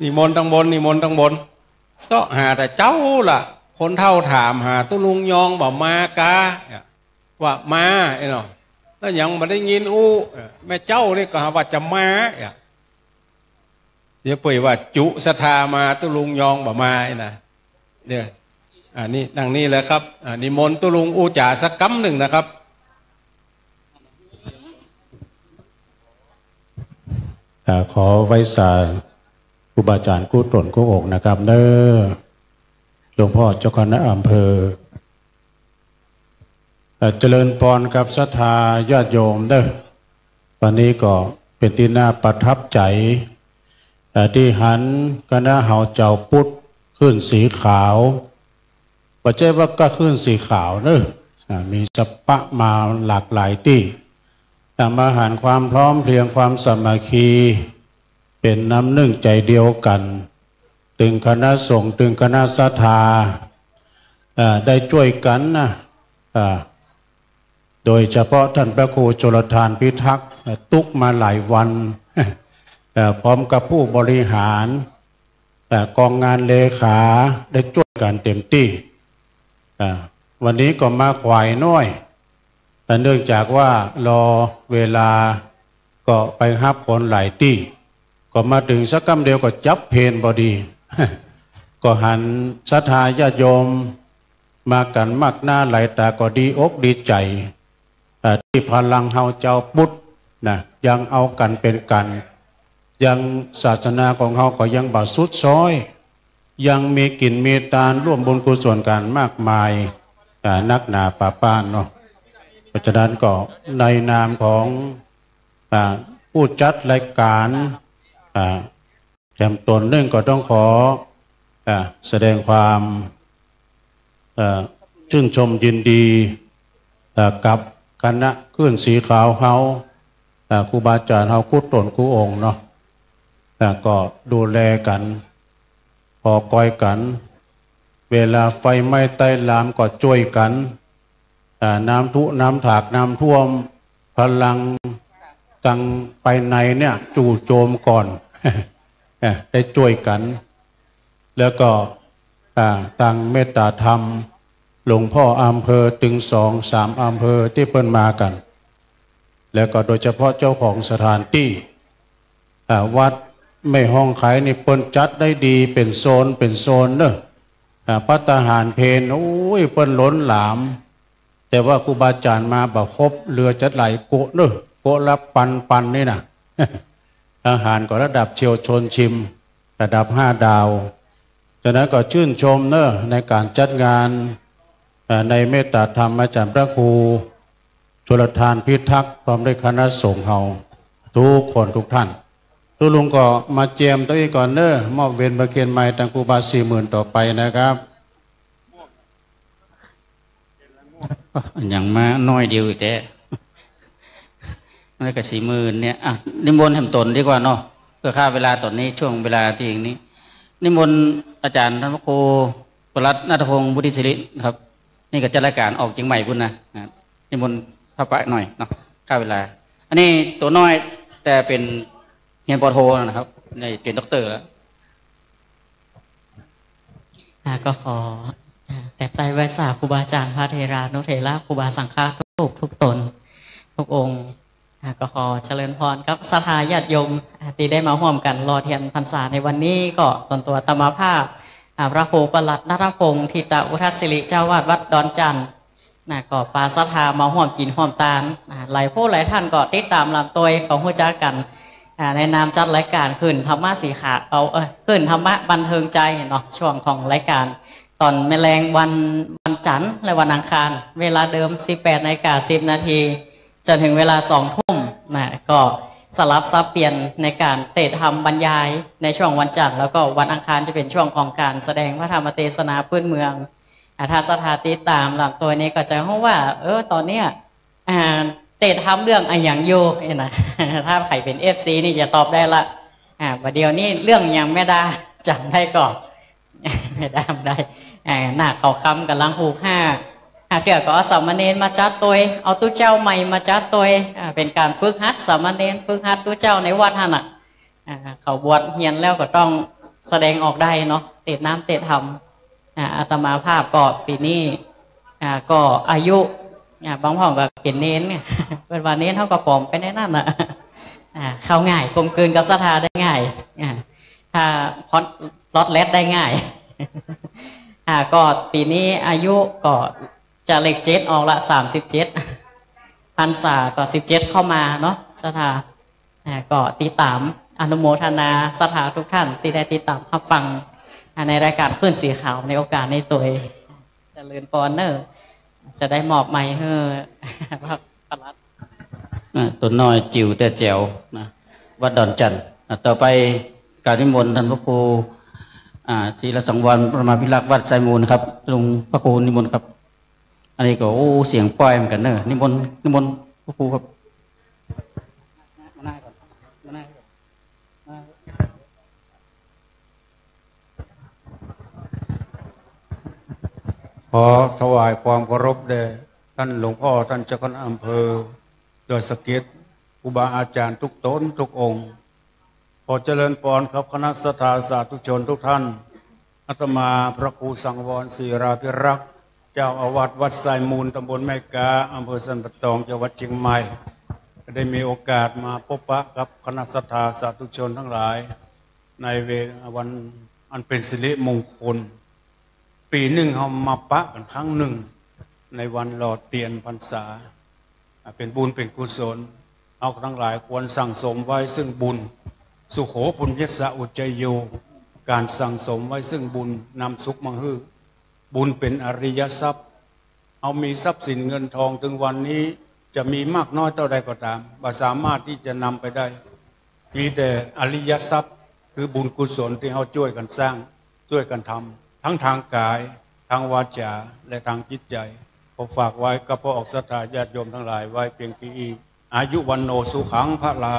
นิมนต์ตำบลเสาะหาแต่เจ้าล่ะคนเท่าถามหาตุลุงยองบอกมากาว่ามาไอ้เนาะแล้วยังมาได้ยินแม่เจ้านี่ก็ว่าจะมาเดี๋ยวเปิดว่าจุศรัทธามาตุลุงยองบอกมาไอ้นะเดี๋ยวนี่ดังนี้แหละครับนิมนต์ตุลุงอูจ่าสักกำหนึ่งนะครับขอไว้สาครูบาอาจารย์กู้ตนกู้อกนะครับเน้อหลวงพ่อเจ้าคณะอำเภอเจริญพรกับศรัทธาญาติโยมเด้อวันนี้ก็เป็นที่น่าประทับใจที่หันคณะเฮาเจ้าพุทธขึ้นสีขาวปัจจัยว่าก็ขึ้นสีขาวเนอะมีสปะมาหลากหลายที่แต่มาหันความพร้อมเพรียงความสามัคคีเป็นน้ำหนึ่งใจเดียวกันตึงคณะสงฆ์ตึงคณะศรัทธาได้ช่วยกันนะโดยเฉพาะท่านพระครูโจรทานพิทักษ์ตุกมาหลายวันพร้อมกับผู้บริหารกองงานเลขาได้ช่วยกันเต็มที่วันนี้ก็มาขวายน้อยแต่เนื่องจากว่ารอเวลาก็ไปฮับคนหลายที่ก็มาถึงสักคำเดียวก็จับเพนบอดี ก็หันศรัทธาญาติโยมมากันมากหน้าไหลตาก็ดีอกดีใจที่พลังเฮาเจ้าพุทธนะยังเอากันเป็นกันยังศาสนาของเฮาก็ยังบ่สุดซอยยังมีกินมีตาลร่วมบุญกุศลกันมากมายนักหนาป่าป้านเนาะเพราะฉะนั้นก็ในนามของผู้จัดรายการแถมตนหนึ่งก็ต้องขอแสดงความชื่นชมยินดีกับคณะขึ้นสีขาวเฮาครูบาอาจารย์เฮากู้ตนกู้องค์เนาะก็ดูแลกันพอก้อยกันเวลาไฟไหม้ใต้ลามก็ช่วยกันน้ำทุน้ำถากน้ำท่วมพลังตังไปในเนี่ยจู่โจมก่อน ได้ช่วยกันแล้วก็ตังเมตตาธรรมหลวงพ่ออำเภอถึง2-3 อำเภอที่เพิ่นมากันแล้วก็โดยเฉพาะเจ้าของสถานที่วัดไม่ห้องขายนี่เปิ้นจัดได้ดีเป็นโซนเนอะภัตตาหารเพนโอ้ยเปิ้นล้นหลามแต่ว่าครูบาอาจารย์มาบ่ครบเรือจัดไหลโกะเนอะโกะละปันนี่นะ อาหารก็ระดับเชียวชนชิมระดับ5 ดาวฉะนั้นก็ชื่นชมเนอะในการจัดงานในเมตตาธรรมอาจารย์พระครูโจรทานพิทักษ์พร้อมด้วยคณะสงฆ์เฮาทุกคนทุกท่าน ลุงก็มาเจียมตัวอีกก่อนเนอะมอบเวรประเคนใหม่ตังครูบา40,000ต่อไปนะครับอย่างมาน้อยเดียวแต่ไม่กับ40,000เนี่ยอ่ะนิมนต์แห่มตนดีกว่าเนาะเพื่อค่าเวลาตอนนี้ช่วงเวลาที่อย่างนี้นิมนต์อาจารย์ท่านพระครูประหลัดณัฐพงศ์บุติศิริครับนี่ก็จัดรายการออกจริงใหม่พุ่นนะนิมนต์พระปะหน่อยเนาะค่าเวลาอันนี้ตัวน้อยแต่เป็นเรียนปโทนะครับในเป็นด็อกเตอร์แล้วก็ขอแต่ไปไว้สาครูบาอาจารย์พระเทรานุเถระครูบาสังฆะทุกตนทุกองค์ก็ขอเจริญพรกับศรัทธาญาติโยมที่ได้มาร่วมกันรอเทียนพรรษาในวันนี้ก็ตนตัวธรรมภาพพระครูประหลัดณัฐพงศ์ทิตะอุทัศิริเจ้าวาดวัดดอนจันทร์ก็ปาศรัทธามาร่วมกินร่วมทานหลายผู้หลายท่านก็ติดตามลำตัวของผู้จ้ากันในนามจัดรายการขึ้นธรรมะสีขาขึ้นธรรมะบันเทิงใจเนาะช่วงของรายการตอนแมลงวันจันทร์และวันอังคารเวลาเดิม 18:10 นาทีจนถึงเวลา 2 ทุ่มก็สลับซับเปลี่ยนในการเทศธรรมบรรยายในช่วงวันจันทร์แล้วก็วันอังคารจะเป็นช่วงของการแสดงพระธรรมเทศนาพื้นเมืองถ้าสถาติตามหลังตัวนี้ก็จะรู้ว่าตอนนี้เทศธรรมเรื่องอย่างโยนะถ้าใครเป็น FC นี่จะตอบได้ละประเดี๋ยวนี้เรื่องยังไม่ได้จำได้ก่อนไม่ได้หน้าเขาคำกับลังหู5เกี่ยวกับสามเณรมาจัดตัวเอาตู้เจ้าใหม่มาจัดตัวเป็นการฝึกหัดสามเณรฝึกหัดตู้เจ้าในวัดท่านเขาบวชเฮียนแล้วก็ต้องแสดงออกได้เนาะเตะน้ำเตะธรรมอาตมาภาพก็ปีนี้ก็อายุบางพ่อก็เป็นเน้นเนี่ยเป็นวันเน้นเท่ากับผมไปแน่นั่นเข้าง่ายกลมกลืนกับศรัทธาได้ง่ายถ้าพอดลดเล็ดได้ง่ายก็ปีนี้อายุก็จะเลข7ออกละ37พรรษาก็17เข้ามาเนาะศรัทธาก็ติดตามอนุโมทนาศรัทธาทุกท่านที่ได้ติดตามรับฟังในรายการขึ้นสีขาวในโอกาสในตัวเจริญพรเนอร์จะได้มอบไม้ให้พระประหลัดตัวน้อยจิ๋วแต่แจ๋วนะวัดดอนจันทร์ต่อไปการนิมนต์ท่านพระครูศีลสังวรประมาพิรักษ์วัดไซมูลครับลุงพระครูนิมนต์ครับอันนี้ก็เสียงปล่อยเหมือนกันเนอะนิมนต์พระครูครับขอถวายความเคารพแด่ท่านหลวงพ่อท่านเจ้าคณะอำเภอดอยสะเก็ดครูบาอาจารย์ทุกตนทุกองค์ขอเจริญพรครับคณะสัทธาสาธุชนทุกท่านอาตมาพระครูสังวรศิราภิรักษ์เจ้าอาวาสวัดไซมูลตำบลแม่กาอำเภอสันปะตองจังหวัดเชียงใหม่ได้มีโอกาสมาพบปะกับคณะสัทธาสาธุชนทั้งหลายในวันอันเป็นสิริมงคลปีหนึ่งเขามาปะกันครั้งหนึ่งในวันหล่อเตียนพรรษาเป็นบุญเป็นกุศลเอาทั้งหลายควรสั่งสมไว้ซึ่งบุญสุโขปุญญสะอุจจโยการสั่งสมไว้ซึ่งบุญนำสุขมาฮือบุญเป็นอริยทรัพย์เอามีทรัพย์สินเงินทองถึงวันนี้จะมีมากน้อยเท่าใดก็ตามว่าสามารถที่จะนำไปได้มีแต่อริยทรัพย์คือบุญกุศลที่เขาช่วยกันสร้างช่วยกันทำทั้งทางกายทางวาจาและทางจิตใจผมฝากไว้กับพระออกศรัทธาญาติโยมทั้งหลายไว้เพียงกี่อายุวันโนสุขังพระลา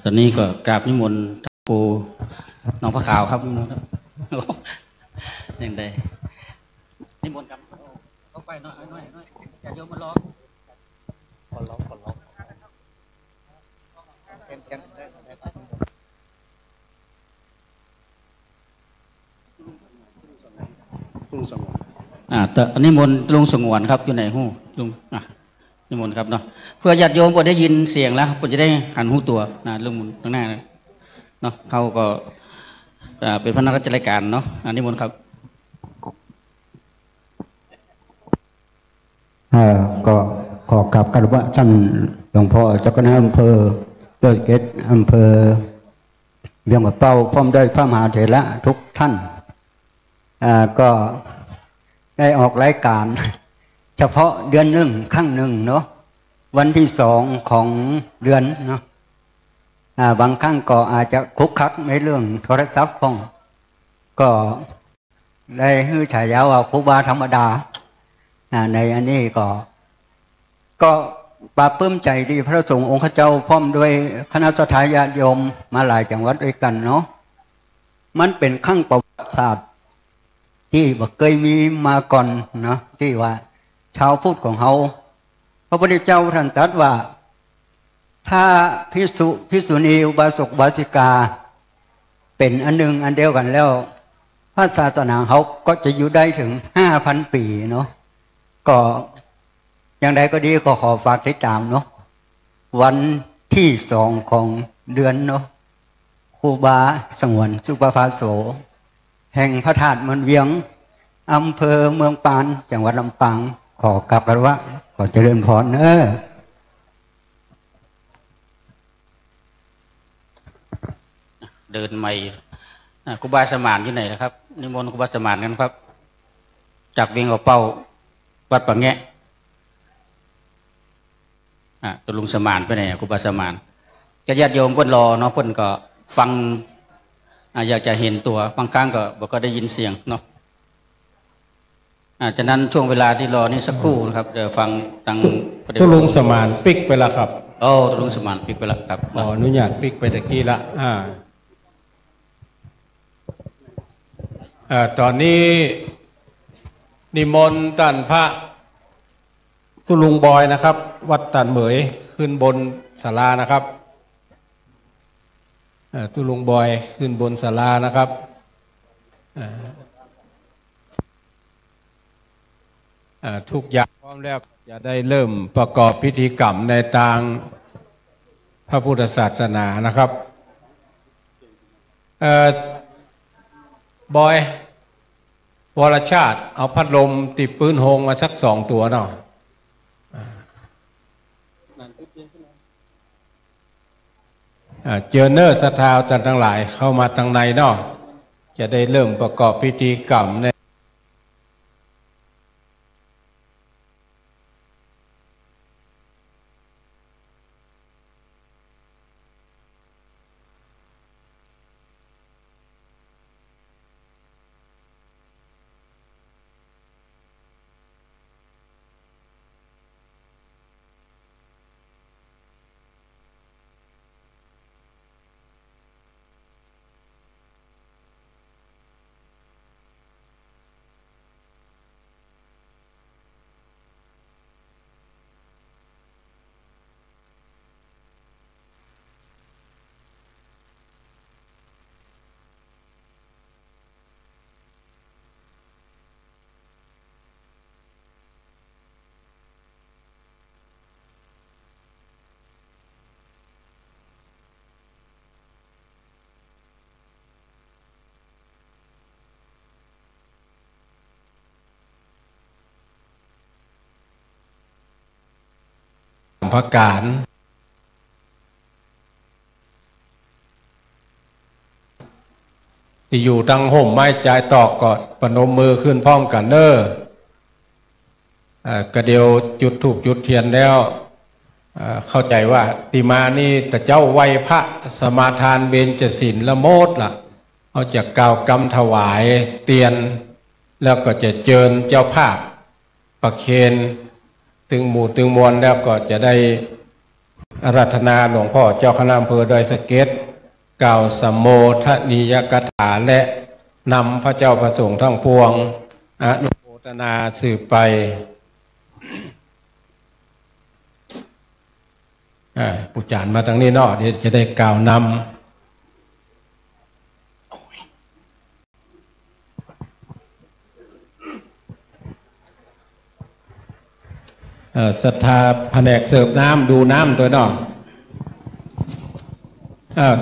ตอนนี้ก็กราบนิมนต์ท่านครูน้องพระขาวครับยังไงนิมนต์ครับเข้าไปน้อยอย่าโยมมาร้องขอร้องลุงสงวนแต่นิมนต์ลุงสงวนครับอยู่ไหนหู้ลุงนิมนต์ครับเนาะเพื่อญาติโยมพอได้ยินเสียงแล้วพอจะได้หันหูตัวลุงมุนตรงหน้าเนาะเขาก็เป็นพนักราชการเนาะนิมนต์ครับก็ขอกราบคารวะท่านหลวงพ่อเจ้าคณะอำเภอดอยสะเก็ดอำเภอเวียงป่าเป้าพร้อมด้วยพระมหาเถระทุกท่านก็ได้ออกรายการเฉพาะเดือนหนึ่งครั้งหนึ่งเนาะ วันที่2ของเดือนเนาะบางครั้งก็อาจจะคุกคักในเรื่องโทรศัพท์ของก็ได้ฮือฉายาว่าครูบาธรรมดาในอันนี้ก็ปราบปลื้มใจดีพระสงฆ์องค์ข้าเจ้าพร้อมด้วยคณะสัตยาติโยมมาหลายจังหวัดด้วยกันเนาะมันเป็นขั้งประวัติศาสตร์ที่บ่เคยมีมาก่อนเนาะที่ว่าชาวพุทธของเขาพระพุทธเจ้าท่านตรัสว่าถ้าภิกษุณีอุบาสกอุบาสิกาเป็นอันหนึ่งอันเดียวกันแล้วพระศาสนาเขาก็จะอยู่ได้ถึง 5,000 ปีเนาะก็อย่างใดก็ดีก็ขอฝากติดตามเนาะวันที่2ของเดือนเนาะครูบาสงวนสุปภาโสแห่งพระธาตุมันเวียงอำเภอเมืองปานจังหวัดลำปางขอกลับกันว่าขอเจริญพรเดินใหม่ครูบาสมานที่ไหนนะครับนิมนต์ครูบาสมานกันครับจากเวียงเอาเป้าวัดปะแงะตัวลุงสมานไปไหนครูบาสมานญาติโยมเพิ่นรอเนาะเพิ่นก็ฟังอยากจะเห็นตัวบางครั้งก็บอกก็ได้ยินเสียงเนาะฉะนั้นช่วงเวลาที่รอนี่สักครู่นะครับเดี๋ยวฟังทางตัวลุงสมานปิกไปแล้วครับตัวลุงสมานปิกไปแล้วครับอนุญาตปิกไปตะกี้ละตอนนี้นิมนต์ท่านพระตุลุงบอยนะครับ วัดตันเหมยขึ้นบนศาลานะครับตุลุงบอยขึ้นบนศาลานะครับทุกอย่างพร้อมแล้วจะได้เริ่มประกอบพิธีกรรมในทางพระพุทธศาสนานะครับบอยวรชาติเอาพัดลมติดปืนโฮงมาสัก2 ตัวเนาะเจอเนอร์สถาวจันทั้งหลายเข้ามาทางในเนาะจะได้เริ่มประกอบพิธีกรรมในพระการที่อยู่ตั้งห่มไม้ใจตอกกอดปนมมือขึ้นพร้อมกันเนกระเดียวจุดถูกจุดเทียนแล้วเข้าใจว่าติมานี่แต่เจ้าไวยพระสมาทานเบญจศีลละโมดล่ะเอาจากกล่าวกรรมถวายเตียนแล้วก็จะเจิญเจ้าภาพประเคนตึงหมู่ตึงมวลแล้วก็จะได้อาราธนาหลวงพ่อเจ้าคณะอำเภอดอยสะเก็ดกล่าวสัมโมทนียกถาและนำพระเจ้าประสงค์ทั้งปวงอนุโมทนาสืบไปปุจจานมาทางนี้เนาะเดี๋ยวจะได้กล่าวนำศรัทธาแผนกเสิร์ฟน้ำดูน้ำตัวเนาะ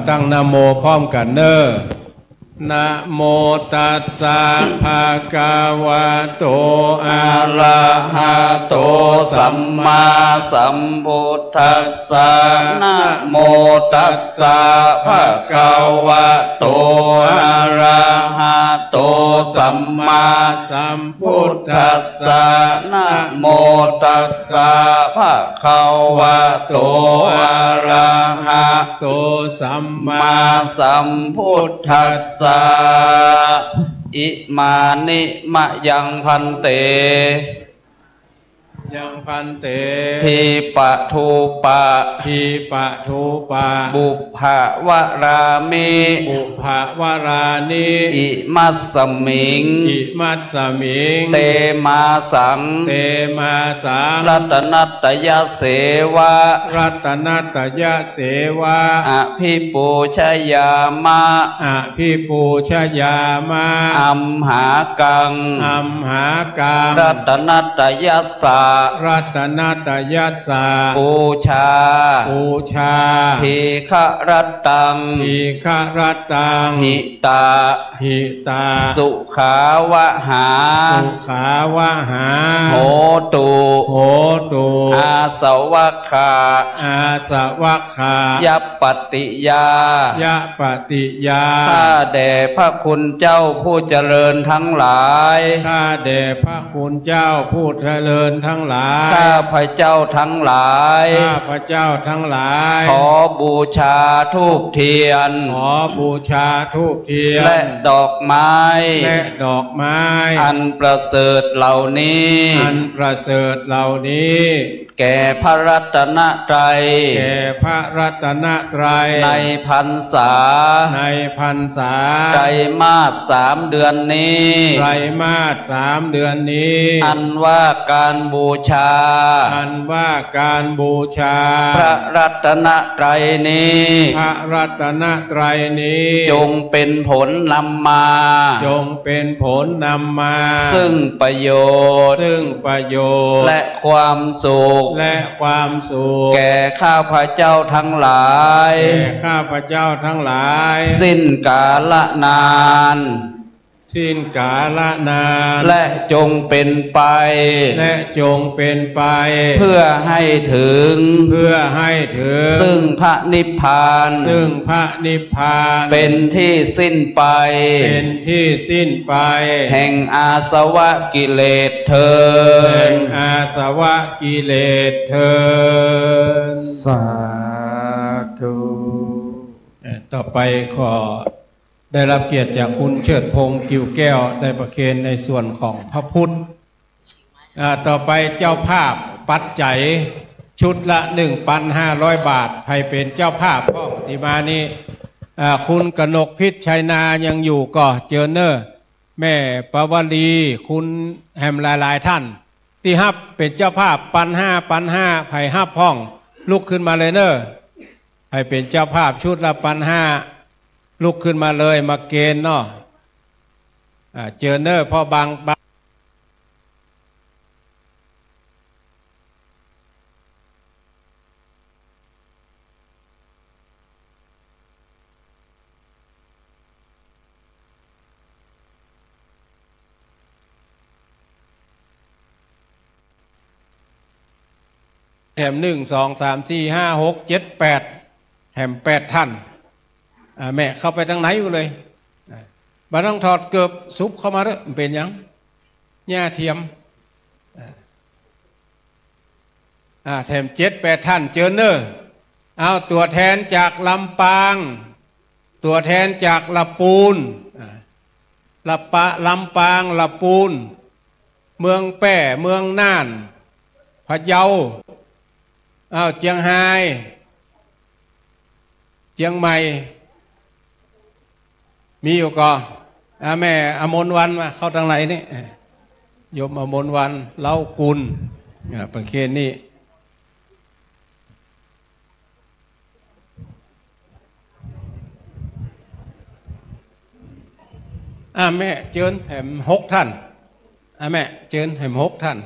ตั้งนะโมพร้อมกันเนอ นะโมตัสสะภะคะวะโตอะระหะโตสัมมาสัมพุทธัสสะนะโมตัสสะภะคะวะโตอะระหะโตสัมมาสัมพุทธัสสะนะโมตัสสะภะคะวะโตอะระหะโตสัมมาสัมพุทธัสสะอิมานิมะยังพันเตยังพันเตทีปะทูปะทีปะทูปะบุพภวรามิบุพภวรานิอิมัสสมิงอิมัสสมิงเตมาสังเตมาสังรัตนัตยเสวะรัตนัตยเสวะอภิปูชยามะอภิปูชยามะอัมหากังอัมหากังรัตนัตยสารัตนัตยัสสะปูชาปูชาภิกขรัตตังภิกขรัตตังหิตาหิตาสุขาวหาสุขาวหาโหตุโหตุอาสวัคคาอาสวัคคายัปปติยายัปปติยาข้าแด่พระคุณเจ้าผู้เจริญทั้งหลายข้าแด่พระคุณเจ้าผู้เจริญทั้งหลายข้าพระเจ้าทั้งหลายข้าพระเจ้าทั้งหลายขอบูชาธูปเทียนขอบูชาธูปเทียนและดอกไม้และดอกไม้อันประเสริฐเหล่านี้อันประเสริฐเหล่านี้แก่พระรัตนตรัยแก่พระรัตนตรัยในพรรษาในพรรษาไตรมาส3 เดือนนี้ไตรมาส3 เดือนนี้อันว่าการบูชาอันว่าการบูชาพระรัตนตรัยนี้พระรัตนตรัยนี้จงเป็นผลนำมาจงเป็นผลนำมาซึ่งประโยชน์ซึ่งประโยชน์และความสุขและความสุขแก่ข้าพเจ้าทั้งหลายแก่ข้าพเจ้าทั้งหลายสิ้นกาลนานสิ้นกาลนานและจงเป็นไปและจงเป็นไปเพื่อให้ถึงซึ่งพระนิพพานซึ่งพระนิพพานเป็นที่สิ้นไปเป็นที่สิ้นไปแห่งอาสวะกิเลสเถิดแห่งอาสวะกิเลสเถิดสาธุต่อไปขอได้รับเกียรติจากคุณเชิดพงษ์กิ่วแก้วได้ประเคนในส่วนของพระพุทธต่อไปเจ้าภาพปัจจัยชุดละ 1,500 บาทใครเป็นเจ้าภาพพ่อปฏิมานี้คุณกนกพิษชัยนายังอยู่ก็เจอเนอร์แม่ปวลีคุณแฮมหลายท่านที่ฮับเป็นเจ้าภาพ1,500ไผ่ฮับห้องลุกขึ้นมาเลยเนอร์ให้เป็นเจ้าภาพชุดละ1,500ลุกขึ้นมาเลยมาเกณฑ์เนาะเจอเนอร์พอบางแถม1 2 3 4 5 6 7 8แถม8ท่านแม่เข้าไปทางไหนอยู่เลยมาต้องถอดเกือบซุปเข้ามาเถอะเป็นยังหญ้าเทียมแถม7 8ท่านเจอเนอร์เอาตัวแทนจากลำปางตัวแทนจากละปูนลำปางละปูนเมืองแป้เมืองน่านพะเยาเจียงไฮ้เจียงใหม่มีอยู่ก็แม่อมนวันมาเข้าทางไหนนี่โยมอมนวันเล่ากุลประเคนนี่แม่เจิญแหม6 ท่านแม่เจิญแหม6 ท่าน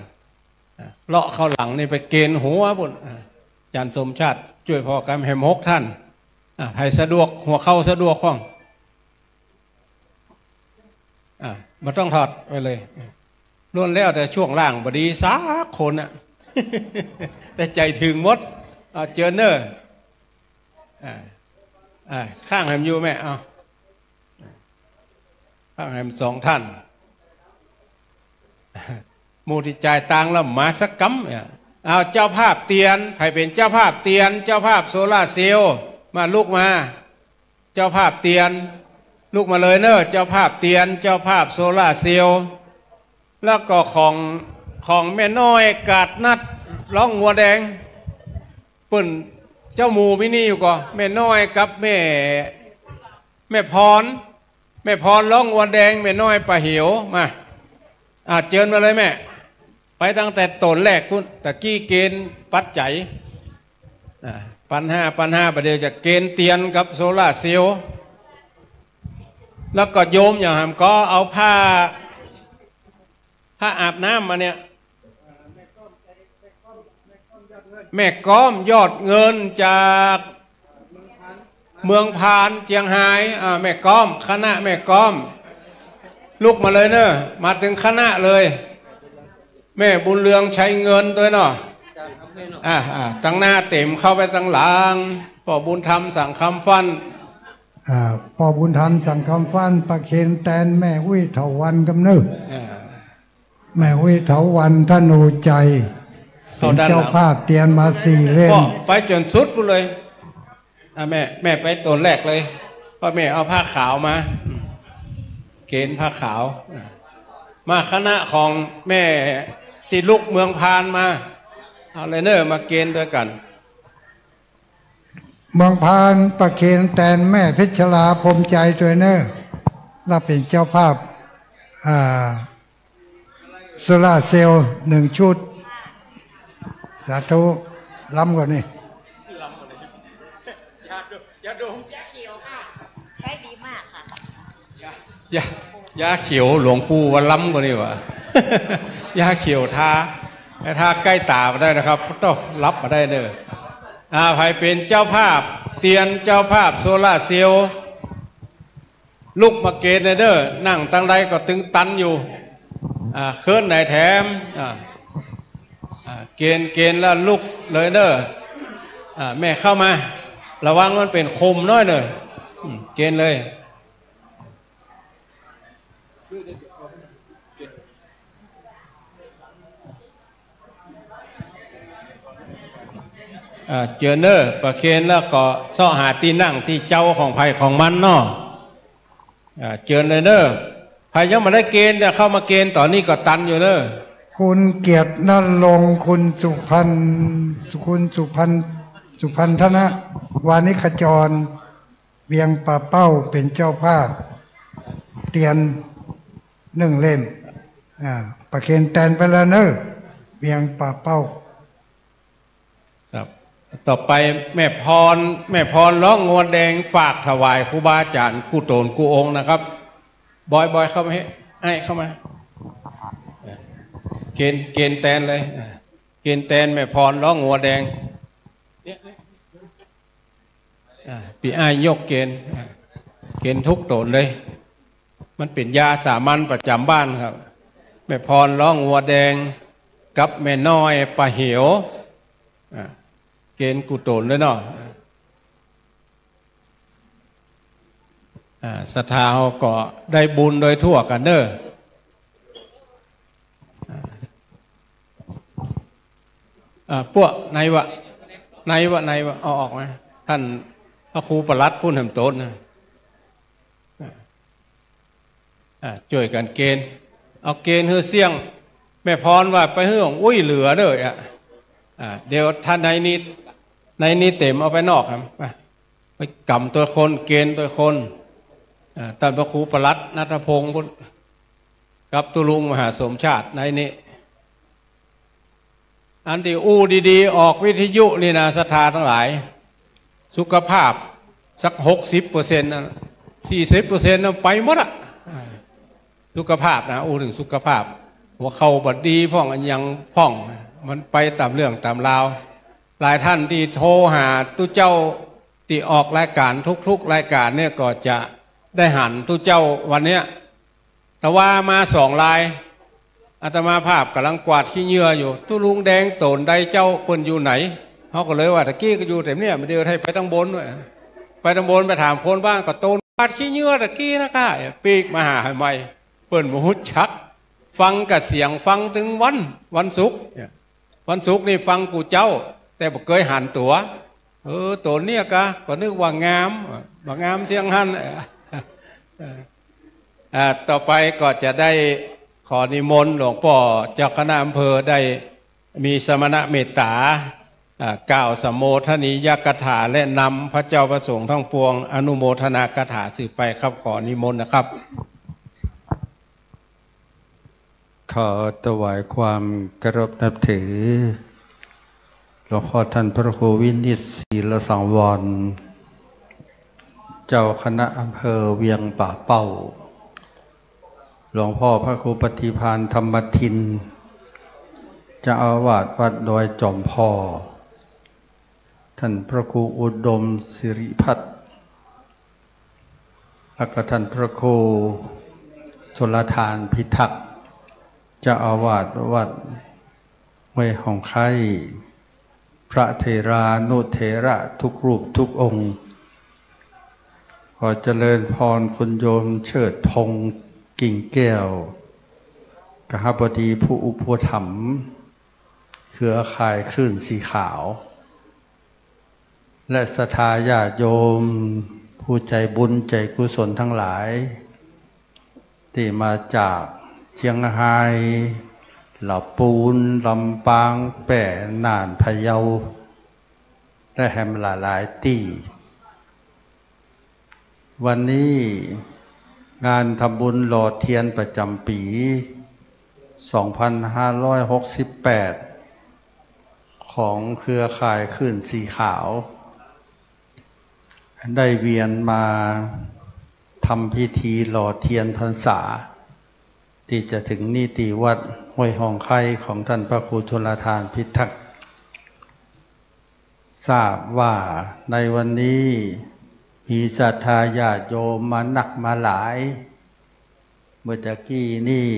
เลาะเข้าหลังนี่ไปเกณฑ์หัวบุญอาจารย์สมชาติช่วยพอกันแหม6 ท่านให้สะดวกหัวเข้าสะดวกข้อง มันต้องถอดไปเลยล้วนแล้วแต่ช่วงล่างบดีสักคนอ่ะ แต่ใจถึงหมดเจอเนอร์ข้างแหมอยู่แม่เอาข้างแหม2 ท่านมูที่จ่ายตังค์แล้วมาสักกั๊มเนี่ยเอาเจ้าภาพเตียนใครเป็นเจ้าภาพเตียนเจ้าภาพโซล่าเซลล์มาลูกมาเจ้าภาพเตียนลูกมาเลยเนอะเจ้าภาพเตียนเจ้าภาพโซล่าเซลล์แล้วก็ของแม่น้อยกาดนัดร้องงัวแดงปุ่นเจ้าหมูมินี่อยู่ก่อแม่น้อยกับแม่พรร้องงัวแดงแม่น้อยปลาเหียวมาเจิญมาเลยแม่ไปตั้งแต่ต้นแรกคุณตะกี้เกณฑ์ปัจจัย1,500ประเดี๋ยวจะเกณฑ์เตียนกับโซล่าเซลล์แล้วก็โยมอย่างหามก็เอาผ้าอาบน้ำมาเนี่ยแม่ก้อมยอดเงินจากเมืองพานเจียงไฮ้แม่ก้อมคณะแม่ก้อมลุกมาเลยเนอะมาถึงคณะเลยแม่บุญเรืองใช้เงินด้วยเนาะตั้งหน้าเต็มเข้าไปตั้งหลังพ่อบุญธรรมสั่งคำฟันพ่อบุญธรรมสั่งคำฟันประเคนแตนแม่อุ้ยเถาวันกำเนิดแม่อุ้ยเถาวันท่านโอใจเป็นเจ้าภาพเตียนมา4 เล่มไปจนสุดปุ๊เลยแม่ไปต้นแรกเลยพ่อแม่เอาผ้าขาวมาเกณฑ์ผ้าขาวมาคณะของแม่ติลุกเมืองพานมาเอาเลยเนอมาเกณฑ์ด้วยกันเมืองพานประเคนแตนแม่เพชรลาพรมใจตัวเนอเราเป็นเจ้าภาพโซล่าเซลล์1 ชุดสาธุล้ำกว่านี่ยาดม ยาเขียวค่ะใช้ดีมากค่ะยาเขียวหลวงปู่วันล้ำกว่านี่วะ ยาเขียวทาใกล้ตามาได้นะครับต้องรับมาได้เด้อใครเป็นเจ้าภาพเตียนเจ้าภาพโซล่าเซลล์ลูกมาเกณฑ์เด้อนั่งตั้งใดก็ตึงตันอยู่เคลื่อนไหนแถมเกณฑ์แล้วลุกเลยเด้อแม่เข้ามาระวังมันเป็นคมน้อยเด้อเกณฑ์เลยเจอเนอร์ประเคนแล้วก็ซ่อหาตีนั่งที่เจ้าของไผ่ของมันเนาะเจอเนอร์ไผ่ยังมาได้เกณฑ์จะเข้ามาเกณฑ์ตอนนี้ก็ตันอยู่เนอะคุณเกียรตินั่นลงคุณสุพันธนะวานิขจรเวียงป่าเป้าเป็นเจ้าภาพเตียน1 เล่มประเคนแตนไปแล้วเนอะเวียงป่าเป้าต่อไปแม่พรร้องงวดแดงฝากถวายครูบาอาจารย์กู้ตนกู้องค์นะครับบอยเข้ามาให้เข้ามาเกณฑ์แตนเลยเกณฑ์แตนแม่พรร้องงวดแดงปีอ้ายยกเกณฑ์ทุกตนเลยมันเป็นยาสามัญประจำบ้านครับแม่พรร้องงวดแดงกับแม่น้อยปลาเหียวเกณฑ์กุโตนเลยเนาะศรัทธาเขาก็ได้บุญโดยทั่วกันเด้อพวกในวะเอาออกไหมท่านพระครูประหลัดพูดแห่งโตนนะช่วยกันเกณฑ์เอาเกณฑ์เฮือเสี่ยงแม่พรว่าไปเฮือของอุ้ยเหลือเด้อเดี๋ยวท่านในนี้เต็มเอาไปนอกครับไปกำตัวคนเกณฑ์ตัวคนท่านพระครูประหลัดณัฐพงศ์กับตุลุงมหาสมชาติในนี้อันที่ดีๆออกวิทยุนี่นะศรัทธาทั้งหลายสุขภาพสัก 60% 40% ไปหมดอะสุขภาพนะถึงสุขภาพหัวเข่าบัดดีพ่องอันยังพ่องมันไปตามเรื่องตามราวหลายท่านที่โทรหาตู้เจ้าที่ออกรายการทุกๆรายการเนี่ยก็จะได้หันตู้เจ้าวันเนี้ย แต่ว่ามา2 ลายอาตมาภาพกำลังกวาดขี้เหงื่ออยู่ตุลุงแดงโตนใดเจ้าเปิ้นอยู่ไหนเขาก็เลยว่าตะกี้ก็อยู่แต่เนี่ยเดี๋ยวให้ไปตั้งบนไปตั้งบนไปถามคนบ้างก็โตนกวาดขี้เหงื่อตะกี้นะก้าปีกมาหาให้ใหม่เปิ้นมาหุดชักฟังกับเสียงฟังถึงวันศุกร์วันศุกร์นี่ฟังกูเจ้าแต่บ่เคยหันตัวตัวเนี่ยก็นึกว่างามเสียงหันต่อไปก็จะได้ขอนิมนต์หลวงพ่อเจ้าคณะอำเภอได้มีสมณเมตตากล่าวสมโภชนียกถาและนำพระเจ้าประสงค์ทั้งปวงอนุโมทนากถาสืบไปครับขอนิมนต์นะครับขอถวายความเคารพนับถือหลวงพ่อท่านพระครูวินิจศีลสังวรเจ้าคณะอำเภอเวียงป่าเป้าหลวงพ่อพระครูปฏิภาณธรรมทินเจ้าอาวาสวัดดอยจอมพ่อท่านพระครูอุดมสิริพัฒน์และก็ท่านพระครูชลทานพิทักษ์เจ้าอาวาสวัดห้วยหองไคร่พระเถรานุเถระทุกรูปทุกองค์ขอเจริญพรคุณโยมเชิดพงษ์กิ่งแก้วกหบดีผู้อุปถัมภ์เครือข่ายคลื่นสีขาวและศรัทธาญาติโยมผู้ใจบุญใจกุศลทั้งหลายที่มาจากเชียงรายลำปูนลำปางแป่น่านพะเยาและแห่งหลายที่วันนี้งานทำบุญหล่อเทียนประจำปี 2568 ของเครือข่ายคลื่นสีขาวได้เวียนมาทำพิธีหล่อเทียนพรรษาที่จะถึงนิติวัดห้วยหองไคร่ของท่านพระครูชลทานพิทักษ์ทราบว่าในวันนี้มีศรัทธาญาติโยมมาหนักมาหลายเมื่อตะกี้นี่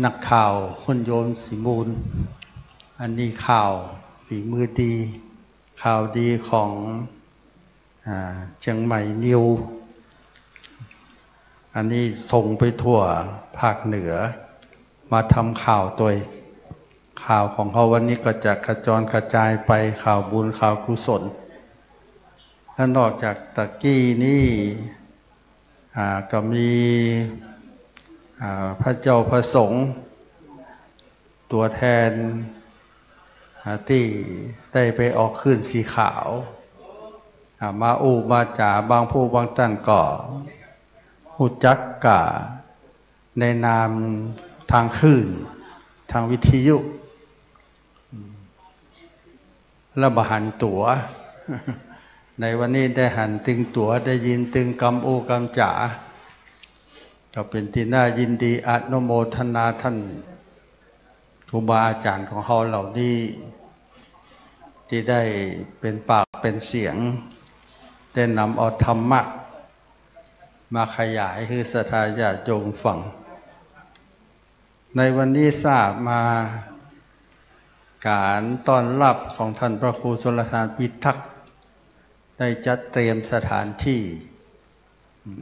นักข่าวคุณโยมสิมูลอันนี้ข่าวฝีมือดีข่าวดีของเชียงใหม่นิวอันนี้ส่งไปทั่วภาคเหนือมาทำข่าวตัวข่าวของเขาวันนี้ก็จะกระจรกระจายไปข่าวบุญข่าวกุศลและนอกจากตะกี้นี่ก็มีพระเจ้าพระสงฆ์ตัวแทนที่ได้ไปออกขึ้นสีขาวมามาจ่าบางผู้บางท่านก็หูจักกะในนามทางคลื่นทางวิทยุและบหันตั๋วในวันนี้ได้หันตึงตั๋วได้ยินตึงกำกำจ๋าก็เป็นที่น่ายินดีอนุโมทนาท่านครูบาอาจารย์ของเราเหล่านี้ที่ได้เป็นปากเป็นเสียงได้นำเอาธรรมะมาขยายคือศรัทธาญาติโยมฟังในวันนี้ทราบมาการต้อนรับของท่านพระครูชลทานพิทักษ์ได้จัดเตรียมสถานที่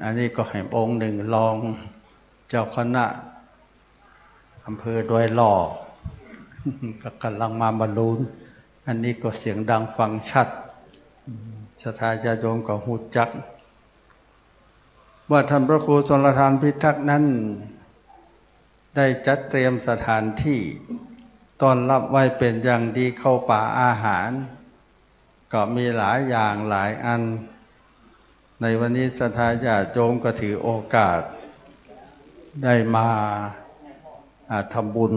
อันนี้ก็ให้องค์หนึ่งรองเจ้าคณะอำเภอดอยหล่อก็กำลังมาบรรลุนอันนี้ก็เสียงดังฟังชัดศรัทธาญาติโยมก็หูจักว่าท่านพระครูชลทานพิทักษ์นั้นได้จัดเตรียมสถานที่ต้อนรับไว้เป็นอย่างดีเข้าป่าอาหารก็มีหลายอย่างหลายอันในวันนี้ศรัทธาญาติโยมก็ถือโอกาสได้มาทำบุญ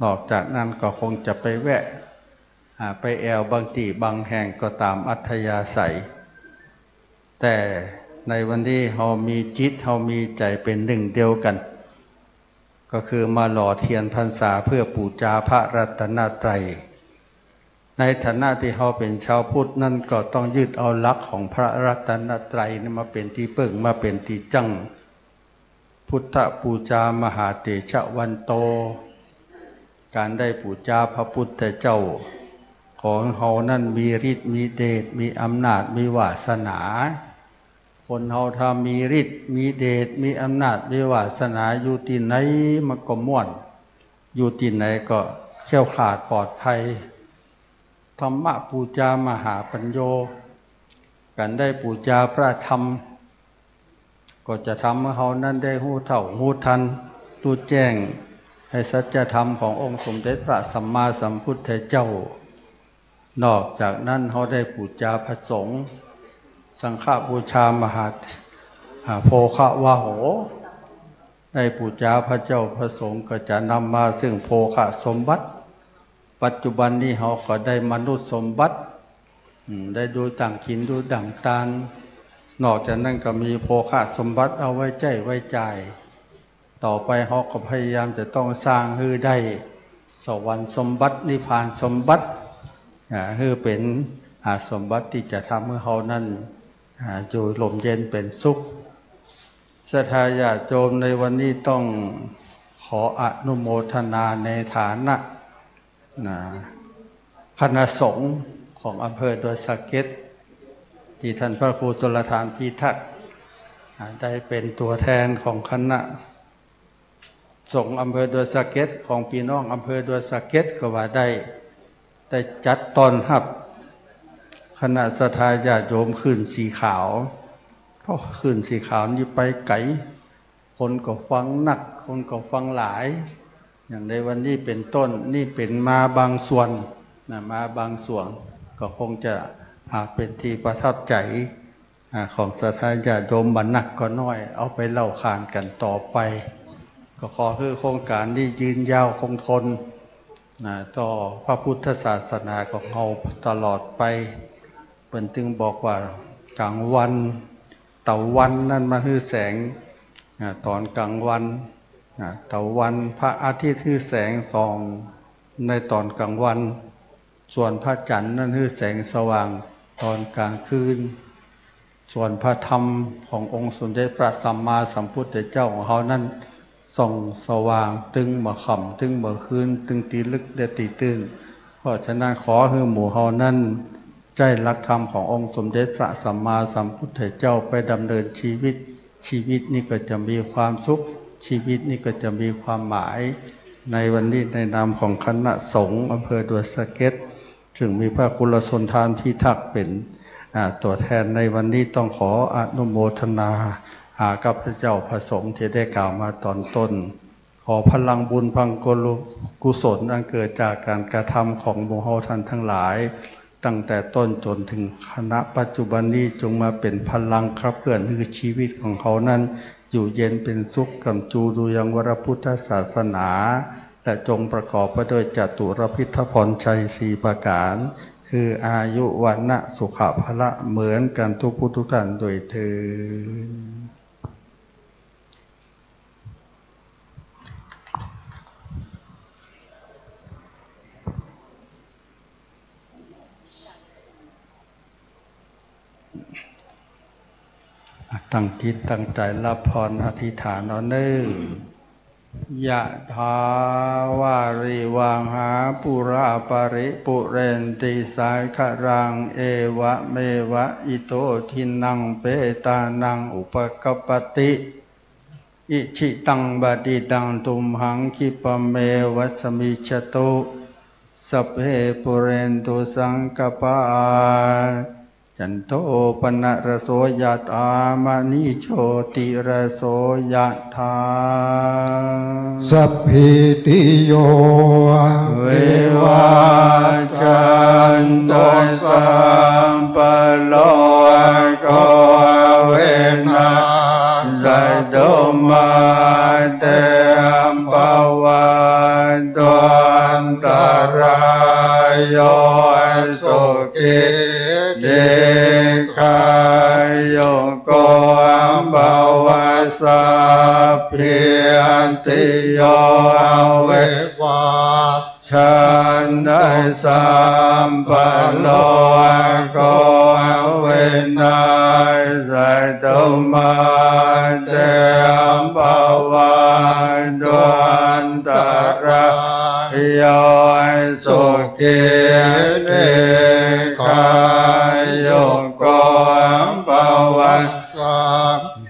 นอกจากนั้นก็คงจะไปแวะไปแอวบางที่บางแห่งก็ตามอัธยาศัยแต่ในวันนี้เรามีจิตเรามีใจเป็นหนึ่งเดียวกันก็คือมาหล่อเทียนพรรษาเพื่อบูชาพระรัตนตรัยในฐานะที่เราเป็นชาวพุทธนั่นก็ต้องยึดเอาหลักของพระรัตนตรัยนี่มาเป็นที่พึ่งมาเป็นที่จัง พุทธปูจามหาเตชะวันโตการได้ปูจาพระพุทธเจ้าของเฮานั่นมีฤทธิ์มีเดชมีอำนาจมีวาสนาคนเฮาถ้ามีฤทธิ์มีเดชมีอำนาจมีวาสนาอยู่ที่ไหนมันก็ม่วนอยู่ที่ไหนก็แคล้วคลาดปลอดภัยธรรมะปูจามหาปัญโยการได้ปูจาพระธรรมก็จะทำให้เฮานั้นได้รู้เท่ารู้ทันรู้แจ้งให้สัจธรรมขององค์สมเด็จพระสัมมาสัมพุทธเจ้านอกจากนั้นเฮาได้ปูจาพระสงฆ์สังฆบูชามหาโภควาโหได้ปูจาพระเจ้าพระสงฆ์ก็จะนำมาซึ่งโภคสมบัติปัจจุบันนี้เฮาก็ได้มนุษย์สมบัติได้ดูต่างขินดูดั่งตาลนอกจากนั้นก็มีโภคสมบัติเอาไว้ใจไว้จ่ายต่อไปเฮาก็พยายามจะต้องสร้างให้ได้สวรรค์สมบัตินิพพานสมบัติให้เป็นสมบัติที่จะทำให้เฮานั้นอยู่ลมเย็นเป็นสุขศรัทธาญาติโยมในวันนี้ต้องขออนุโมทนาในฐานะคณะสงฆ์ของอำเภอดอยสะเก็ดที่ท่านพระครูชลทานพิทักษ์ได้เป็นตัวแทนของคณะสงฆ์อำเภอดอยสะเก็ดของพี่น้องอำเภอดอยสะเก็ดก็ว่าได้จัดตอนรับคณะศรัทธาญาติโยมขึ้นสีขาวเพราะขึ้นสีขาวนี่ไปไกลคนก็ฟังหนักคนก็ฟังหลายอย่างในวันนี้เป็นต้นนี่เป็นมาบางส่วนมาบางส่วนก็คงจะเป็นที่ประทับใจของศรัทธาญาติโยมบันนักก็น้อยเอาไปเล่าขานกันต่อไปก็ขอให้โครงการนี้ยืนยาวคงทนต่อพระพุทธศาสนาของเราตลอดไปเป็นจึงบอกว่ากลางวันตะวันนั่นมาคือแสงตอนกลางวันตะวันพระอาทิตย์คือแสงส่องในตอนกลางวันส่วนพระจันทร์นั่นคือแสงสว่างตอนกลางคืนส่วนพระธรรมขององค์สมเด็จพระสัมมาสัมพุทธเจ้าของเขานั้นส่องสว่างตึงมาค่ำตึงมาคืนตึงตีลึกและตีตื้นเพราะฉะนั้นขอให้หมู่เฮานั้นใจหลักธรรมขององค์สมเด็จพระสัมมาสัมพุทธเจ้าไปดำเนินชีวิตนี้ก็จะมีความสุขชีวิตนี้ก็จะมีความหมายในวันนี้ในนามของคณะสงฆ์อำเภอดอยสะเก็ดซึ่งมีพระคุณชนทานพิทักษ์เป็นตัวแทนในวันนี้ต้องขออนุโมทนากับพระเจ้าพระสงฆ์ที่ได้กล่าวมาตอนต้นขอพลังบุญพังกุศลอันเกิดจากการกระทำของหมู่เฮาท่านทั้งหลายตั้งแต่ต้นจนถึงคณะปัจจุบันนี้จงมาเป็นพลังขับเคลื่อนให้ชีวิตของเขานั้นอยู่เย็นเป็นสุขกำจูดูยังวรพุทธศาสนาและจงประกอบไปด้วยจตุรพิธพรชัย4ประการคืออายุวันนะสุขภละเหมือนกันทุกผู้ทุกท่านโดยเถิดตั้งจิตตั้งใจรับพรอธิษฐานเอาเนิ่งยะถาวาริวังหาปุราปริปุเรนติสายขรังเอวะเมวะอิโตทินังเปตานังอุปกปติอิชิตังบดิตังตุมหังคิปะเมวัสมิจตุสัพเพปุเรนตุสังกปาจันโทปนะระโสยถามณิโชติระโสยถาสัพพิติโยวิวัจจันตุสัมปโลกเวนัสตุมาเตมปวันตุอันตรายโยสุขิเดคายโยโกภวสัพพิติโยเววัฏชันได้สัมปโลกเวนัสตุมาเตมปว สุขีเนกายโยโกภวัสสะ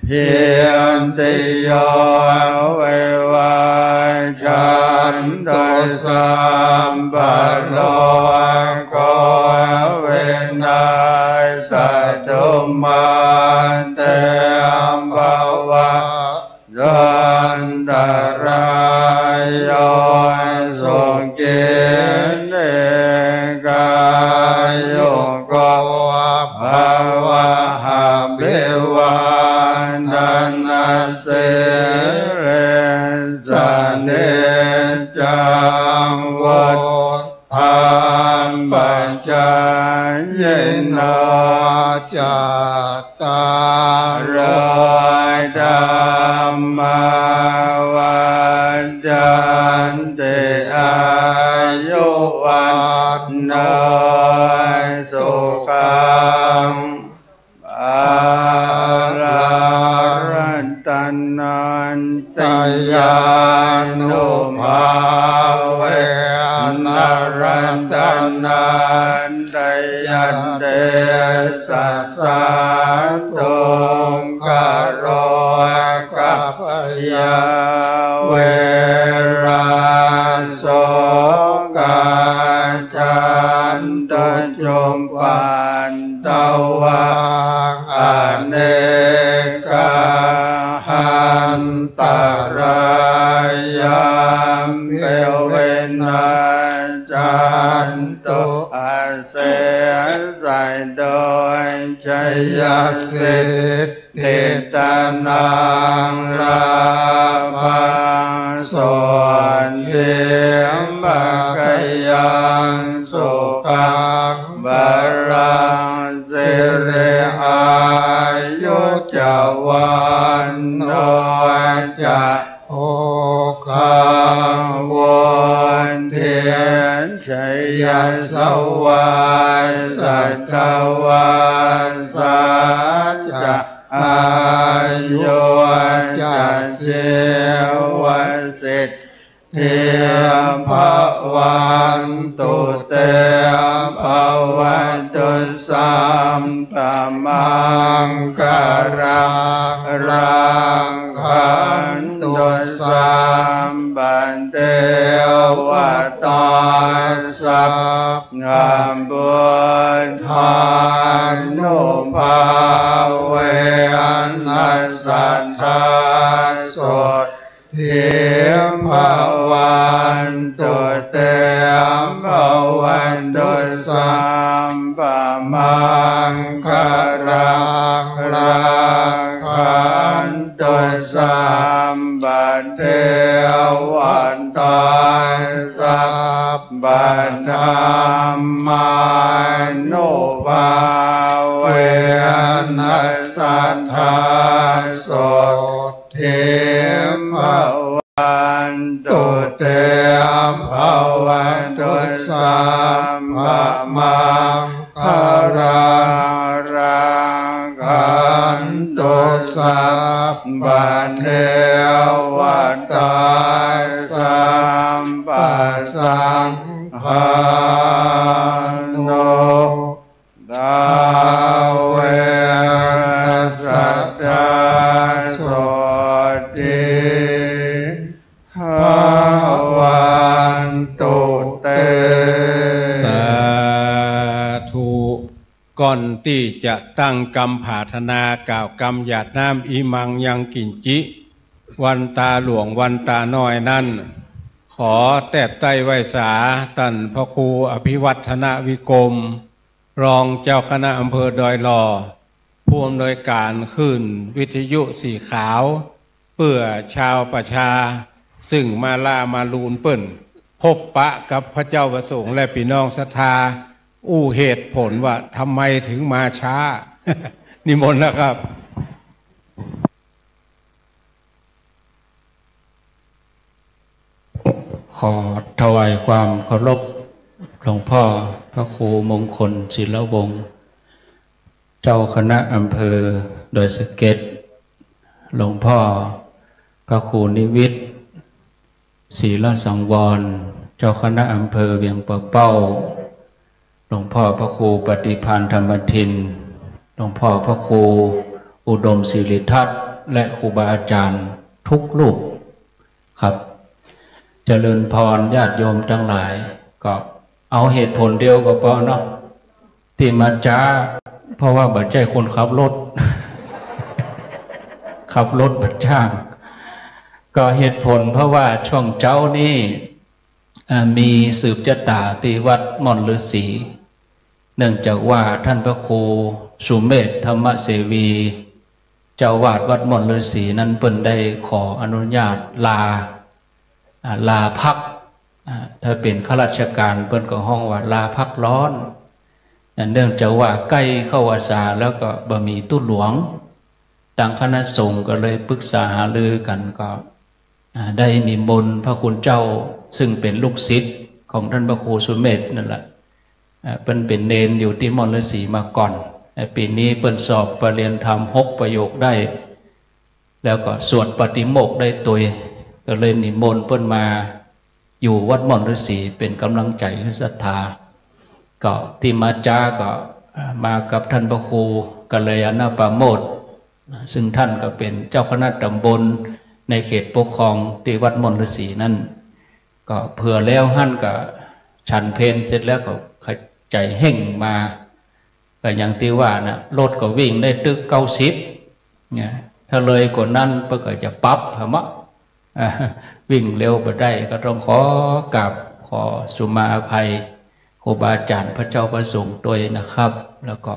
เพียรติโยเววาจันโดยสัมปันโนโกเวนายสัตตุมาเตมภวะยันตรายโยสุขีเนกายโยโกภวะหาเบวันตันนาเสเรสเนจังวัฏฐานปัญจเยนาจัตตารธรรมวันจันติอายุวันโนสุขังอารันตันนันตยานุภาเวนรันตันนันตยันเตสัสสันตุกโรกัปยาเวราโสกาจันตจุมปันตวะอเนกาหันตรายามเปเวนะจันตุอาเสใส่โดยชัยสิทธิตานังราภังส่วนเดียมบากยังสุขังบารังสิริอายุจวันโนจะโอคังวนเทียนชัยสวายสัตวันสัจจะอายุจะเจวสิทธิภวันตุเตภวันตุสัมปมังการังรังขันตุสัมปันเตวตาสัพงามบุญทานุภาเวนัสสันทาสุเทียมภวันตุเตมภวันตุสัมปมังคารังรังขันตุสัมปันเทวันตาสัพพันธรรมานุภาเวนัสสัทธาสุเทมภวันตุเตมภวันตุสัมปมังคารังรังขันตุสัพพันเทวันตาสัมปัสสังฆาโนดาเวสัตตาโสติภวันตุเต สาธุก่อนที่จะตั้งกรรมผาธนากล่าวกรรมหยาดน้ำอีมังยังกินจิวันตาหลวงวันตาน้อยนั่นขอแตบไต้ไวสาตันพระครูอภิวัฒนวิกรมรองเจ้าคณะอำเภอดอยหล่อผู้อำนวยการขึ้นวิทยุสีขาวเพื่อชาวประชาซึ่งมาล่ามาลูนเปิ่นพบปะกับพระเจ้าประสงค์และพี่น้องศรัทธาอู้เหตุผลว่าทำไมถึงมาช้า นิมนต์นะครับ ขอถวายความเคารพหลวงพ่อพระครูมงคลศิลวงศ์เจ้าคณะอำเภอดอยสะเก็ดหลวงพ่อพระครูนิวิทย์ศรีละสังวร เจ้าคณะอำเภอเวียงป่าเป้าหลวงพ่อพระครูปฏิภาณธรรมทินหลวงพ่อพระครูอุดมศิริทัศน์และครูบาอาจารย์ทุกรูปครับเจริญพรญาติโยมทั้งหลายก็เอาเหตุผลเดียวก็พอเนาะที่มาจ้าเพราะว่าบัดใจคนขับรถ ขับรถบัดจ้างก็เหตุผลเพราะว่าช่วงเจ้านี่มีสืบชะตาที่วัดม่อนฤาษีเนื่องจากว่าท่านพระครูสุเมธธรรมเสวีเจ้าวาดวัดม่อนฤาษีนั้นเพิ่นได้ขออนุญาตลาพักถ้าเป็นข้าราชการเพิ่นก็ห้องว่าลาพักร้อนเนื่องจากว่าใกล้เข้าพรรษาแล้วก็บ่มีตู้หลวงทางคณะสงฆ์ก็เลยปรึกษาหารือกันก็ได้นิมนต์พระคุณเจ้าซึ่งเป็นลูกศิษย์ของท่านพระครูสุเมธนั่นแหละเป็นเนนอยู่ที่ม่อนฤาษีมาก่อนปีนี้เปิ้นสอบปรริญญาธรรม6 ประโยคได้แล้วก็สวดปฏิโมกข์ได้ตัวก็เลยนิมนต์เปิ้นมาอยู่วัดม่อนฤาษีเป็นกำลังใจให้ศรัทธาก็ที่มาจ้าก็มากับท่านพระครูกัลยาณปราโมทย์ซึ่งท่านก็เป็นเจ้าคณะตำบลในเขตปกครองที่วัดม่อนฤาษีนั่นก็เผื่อแล้วหั่นก็ฉันเพลเสร็จแล้วก็ใจเห่งมาก็อย่างที่ว่านะรถก็วิ่งได้ตึก90เนี่ยถ้าเลยกว่านั้นเพื่อก็จะปรับหมะวิ่งเร็วไปได้ก็ต้องขอกราบขอสุมาอภัยครูบาอาจารย์พระเจ้าประสงค์ตัวนะครับแล้วก็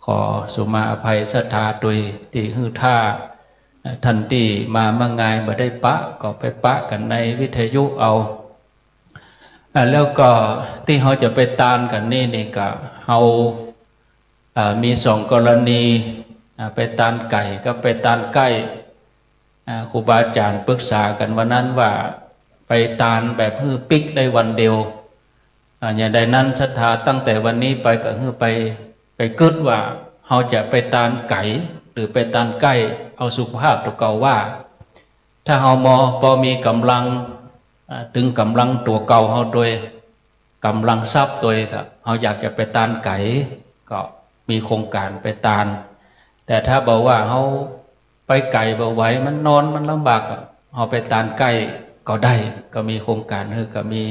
ขอสุมาอภัยศรัทธาตัวที่ฮือท่าท่านที่มาเมื่อไงมาได้ปะก็ไปปะกันในวิทยุเอาแล้วก็ที่เขาจะไปตานกันนี่ก็เขามี2 กรณีไปตานไก่ก็ไปตานไก่ครูบาอาจารย์ปรึกษากันวันนั้นว่าไปตานแบบฮื้อปิกได้วันเดียวอย่างใดนั้นศรัทธาตั้งแต่วันนี้ไปก็ฮื้อไปกึดว่าเขาจะไปตานไก่หรือไปตานไก่เอาสุขภาพตัวเก่าว่าถ้าเขาพอมีกำลังถึงกำลังตัวเก่าเขาโดยกำลังทรัพย์ตัวก็เขาอยากจะไปตานไก่ก็มีโครงการไปตานแต่ถ้าบอกว่าเขาไปไก่บ่ไหวมันนอนมันลำบากเขาไปตานไก่ก็ได้ก็มีโครงการก็มี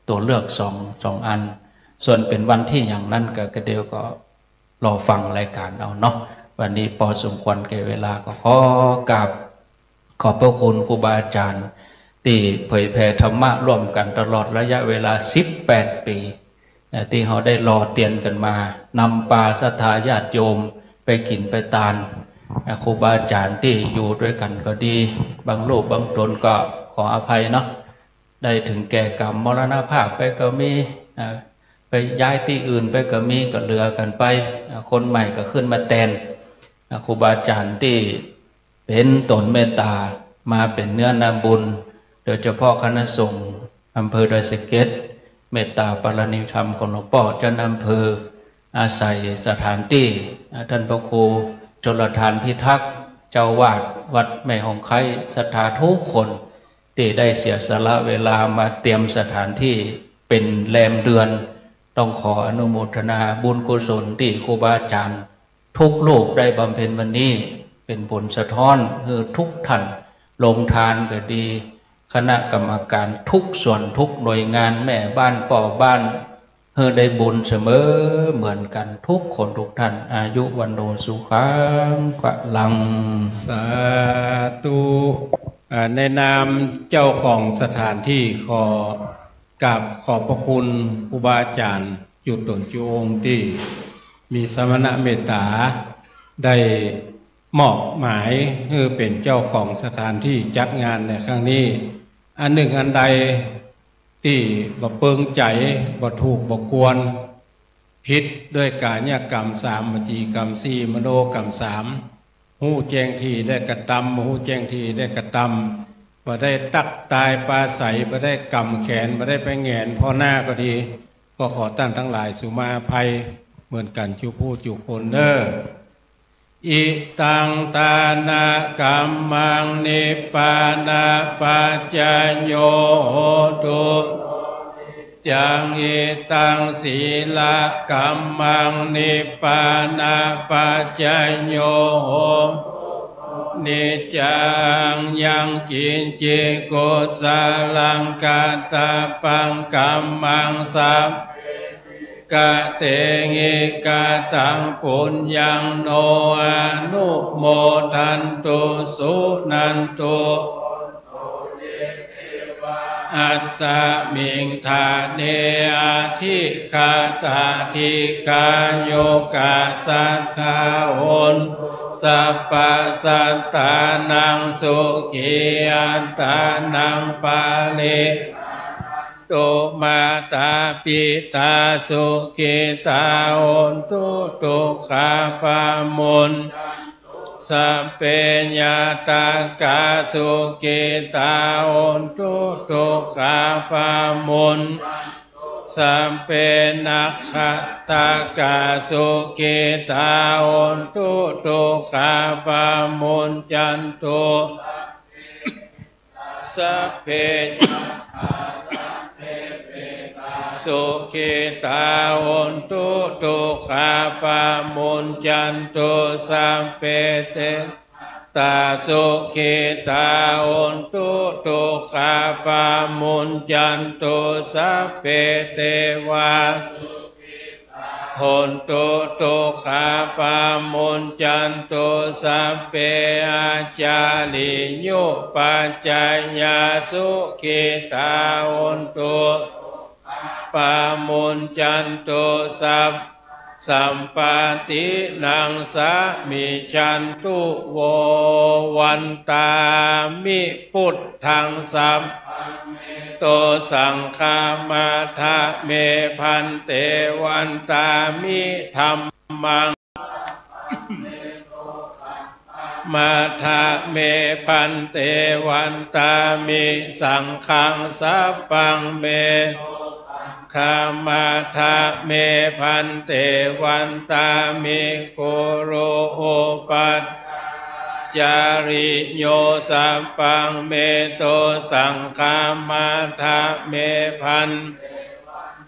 ตัวเลือก2 อันส่วนเป็นวันที่อย่างนั้นก็เดียวก็รอฟังรายการเอาเนาะวันนี้พอสมควรแก่เวลาก็ขอกราบขอบพระคุณครูบาอาจารย์ที่เผยแผ่ธรรมะร่วมกันตลอดระยะเวลา18 ปีที่เขาได้รอเตียนกันมานำปาศรัทธาญาติโยมไปกินไปตานครูบาอาจารย์ที่อยู่ด้วยกันก็ดีบางรูปบางตนก็ขออภัยเนาะได้ถึงแก่กรรมมรณภาพไปก็มีไปย้ายที่อื่นไปก็มีก็เหลือกันไปคนใหม่ก็ขึ้นมาแทนครูบาอาจารย์ที่เป็นตนเมตตามาเป็นเนื้อนาบุญโดยเฉพาะคณะสงฆ์อำเภอดอยสะเก็ดเมตตาปรณิธรรมของหลวงพ่อเจ้าอำเภออาศัยสถานที่ท่านพระครูชลทานพิทักษ์เจ้าวาดวัดแม่หงไคศรัทธาทุกคนที่ได้เสียสละเวลามาเตรียมสถานที่เป็นแรมเดือนต้องขออนุโมทนาบุญกุศลที่ครูบาอาจารย์ทุกรูปได้บำเพ็ญวันนี้เป็นผลสะท้อนคือทุกท่านลงทานก็ดีคณะกรรมการทุกส่วนทุกหน่วยงานแม่บ้านป่อบ้านได้บุญเสมอเหมือนกันทุกคนทุกท่านอายุวันโนสุขังพลังสาธุในนามเจ้าของสถานที่กราบขอบพระคุณครูบาอาจารย์จุดตนจุองค์ที่มีสมณะเมตตาได้มอบหมายให้เป็นเจ้าของสถานที่จัดงานในครั้งนี้อันหนึ่งอันใดที่บ่เปิงใจบ่ถูกบ่ควรผิดด้วยกายกรรม3วจีกรรม4มโนกรรม3หู้แจ้งที่ได้กระทำหู้แจ้งที่ได้กระทำบ่ได้ตักตายปลาใสบ่ได้กำแขนบ่ได้ไปแหงนพ่อหน้าก็ดีก็ขอท่านทั้งหลายสุมาอภัยเหมือนกันจุผู้จุคนเด้ออิตังตานากัมมังนิปานาปัจจโยตุ จังอิตังศีลกัมมังนิพพานาปัจจยโยโหนิจังยังกินจิกุสลังกาตาปังกัมมังสัพกะเตงิกาตังปุญญังโนอนุโมทันตุสุนันตุอัสสมิงธาเนอาทิคาตาทิกาโยกาสัทธาโอนสัพพสัตตานังสุขีอันตานังปาเลตุมาตาปิตาสุกิตาโอนตุตุขาปามุนสัพเพญาตากาสุกิตาโอนตุตุขาปามุนสัพเพนัคขตากาสุกิตาโอนตุตุขาปามุนจันตุสัพเพสุขิตาโอนตุตุขาปามุนจันตุสัพเพเตตาสุขิตาโอนตุตุขาปามุนจันตุสัพเพเทวาโหนตุตุขาปามุนจันตุสัพเพอาจาลิโยปัจจยาสุขิตาโอนตุปามุนจันตุสัมปตินังสามิจันตุโววันตามิพุทธังสัมโตสังฆามาทะเมพันเตวันตามิธัมมังมาทะเมพันเตวันตามิสังฆังสัพพังเมขมาทะเมพันเตวันตามิโกโรโอปัจจาริโยสัพพังเมโตสังฆามาทะเมพัน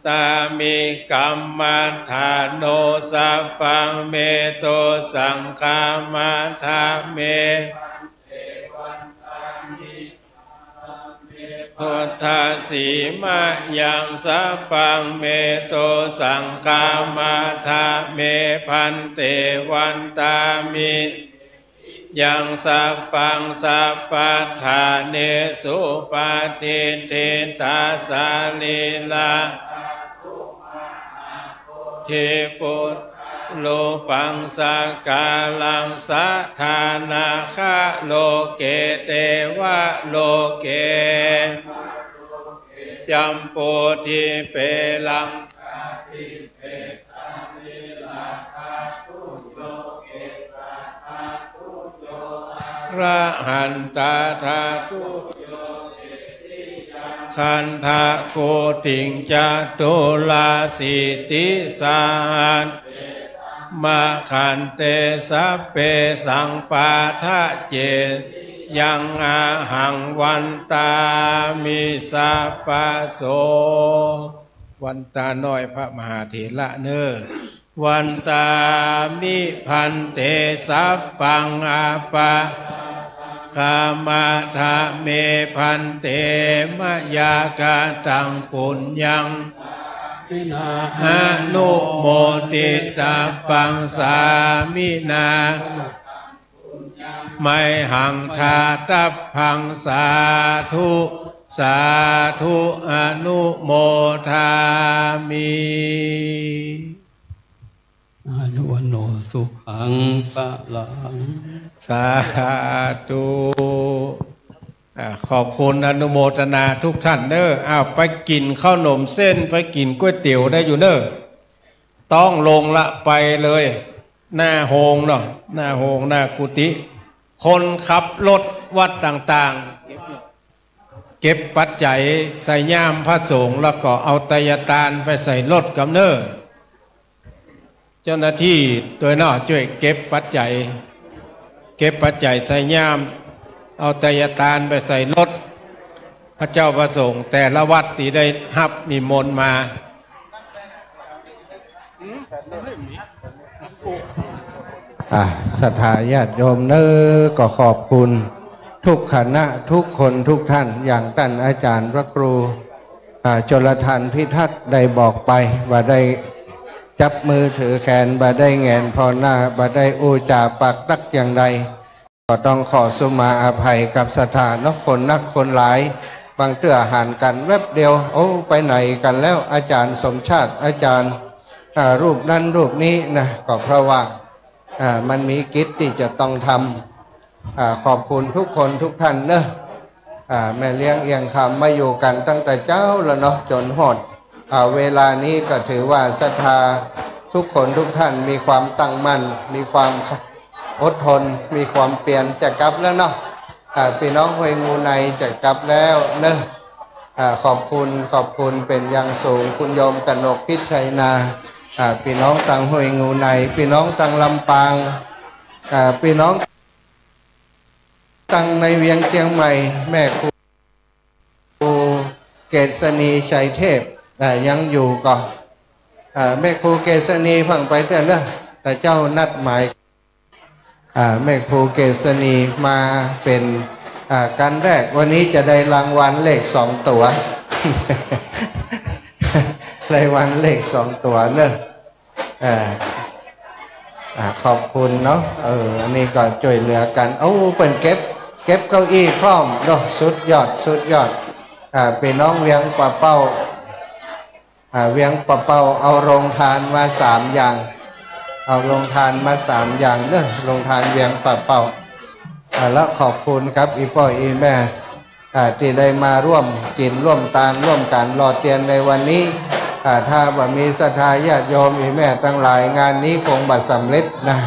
ตามิกัมมัฏฐาโนสัพพังเมโตสังฆามาทะเมพุทธสีมายังสัพพังเมโตสังฆามาทะเมพันเตวันตามิยังสัพพังสัพพัทธาเนสุปาทิเทตาสาลีลาเทปุตโลปังสกาลังสัทธานาคาโลเกเตวะโลเกจัมโปทิเปลังระหันตาธาตุขันธะโกติงจตุลาสิติสานมาขันเตสัพเพสังปาทะเจยังอาหังวันตามิสัพพโสวันตาน้อยพระมหาเถระเนอวันตามิพันเตสัพพังอาปะคามาทะเมพันเตมะยากาตังปุญญังอนุโมติตาปังสามินาไมหังคาตัพพังสาธุสาธุอนุโมทามิอนุวันโนสุขังพะลังสาธุขอบคุณอนุโมทนาทุกท่านเด้อไปกินข้าวหนมเส้นไปกินก๋วยเตี๋ยวได้อยู่เด้อต้องลงละไปเลยหน้าโฮงเนาะหน้าโฮงหน้ากุฏิคนขับรถวัดต่างๆเก็บปัจจัยใส่ย่ามพระสงฆ์แล้วก็เอาไตรยตานไปใส่รถกับเน้อเจ้าหน้าที่ตัวน้อช่วยเก็บปัจจัยใส่ย่ามเอาไตรยตานไปใส่รถ พระเจ้าประสงค์แต่ละวัดที่ได้รับนิมนต์มาศรัทธาญาติโยมเนอก็ขอบคุณทุกคณะทุกคนทุกท่านอย่างท่านอาจารย์พระครูชลทันพิทักษ์ได้บอกไปว่าได้จับมือถือแขนบ่ได้แงนพอหน้าบ่ได้อูจาปากตักอย่างใดก็ต้องขอสุมาอภัยกับศรัทธาเนาะคนนักคนหลายบางเตื้อหันกันแวบเดียวโอ้ไปไหนกันแล้วอาจารย์สมชาติอาจารย์รูปนั้นรูปนี้นะก็เพราะว่ามันมีกิจที่จะต้องทำขอบคุณทุกคนทุกท่านเนอะแม่เลี้ยงเอียงคำมาอยู่กันตั้งแต่เจ้าแล้วเนาะจนหดเวลานี้ก็ถือว่าศรัทธาทุกคนทุกท่านมีความตั้งมั่นมีความอดทนมีความเปลี่ยนจะกลับแล้วเนาะพี่น้องห้วยงูในจะกลับแล้วเนอะขอบคุณเป็นอย่างสูงคุณโยมกนกพิชัยนาพี่น้องตังห้วยงูในพี่น้องตังลำปางพี่น้องตังในเวียงเชียงใหม่แม่ครูเกษณีชัยเทพยังอยู่ก่อนแม่ครูเกษณีฟังไปเถอะเนอะแต่เจ้านัดหมายแม่ครูเกษณีมาเป็นการแรกวันนี้จะได้รางวัลเลข2 ตัว รางวัลเลข2 ตัวเนอะขอบคุณเนาะอันนี้ก็ช่วยเหลือกันเป็นเก็บเก้าอี้พร้อมเนาะสุดยอดพี่น้องเวียงป่าเป้าเอาโรงทานมา3 อย่างเอาโรงทานมา3 อย่างเนอะโรงทานเวียงป่าเป้าแล้วขอบคุณครับอีพ่ออีแม่ที่ได้มาร่วมกินร่วมทานร่วมกันรอเตียนในวันนี้ถ้าว่ามีศรัทธาญาติโยมอีแม่ทั้งหลายงานนี้คงบัดสำเร็จนะ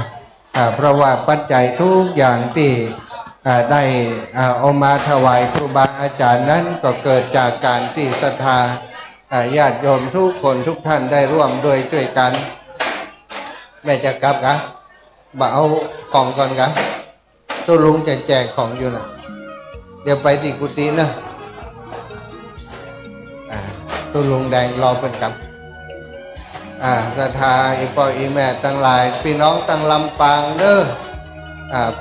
เพราะว่าปัจจัยทุกอย่างที่ได้เอามาถวายครูบาอาจารย์นั้นก็เกิดจากการที่ศรัทธาญาติโยมทุกคนทุกท่านได้ร่วมด้วยช่วยกันแม่จะกลับกะบ่เอาของก่อนกะตัวลุงจะแจกของอยู่นะเดี๋ยวไปที่กุฏินะตัวลุงแดงรอเป็นกับศรัทธาอีพ่ออีแม่ทั้งหลายพี่น้องตั้งลำปางเด้อ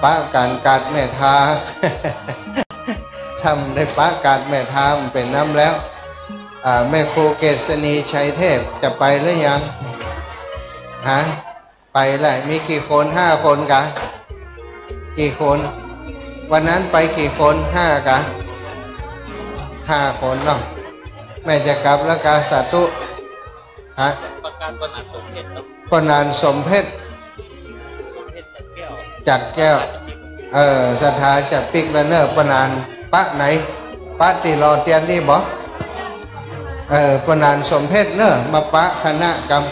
ป้าการกัดแม่ทา ทำได้ป้าการแม่ทามันเป็นน้ำแล้วแม่ครูเกษณีชัยเทพจะไปหรือยังไปแหละมีกี่คน5 คนกะกี่คนวันนั้นไปกี่คน5 กะ5 คนเนาะแม่จะกลับแล้วกะสาธุประกาศปนานสมเพชรปนานสมเพชรจัดแก้วศรัทธาจะปิกแล้วเนอปนานปะไหนปะตีรอเตียนนี่บ่ปนานสมเพชรเนอมาปะคณะกรรม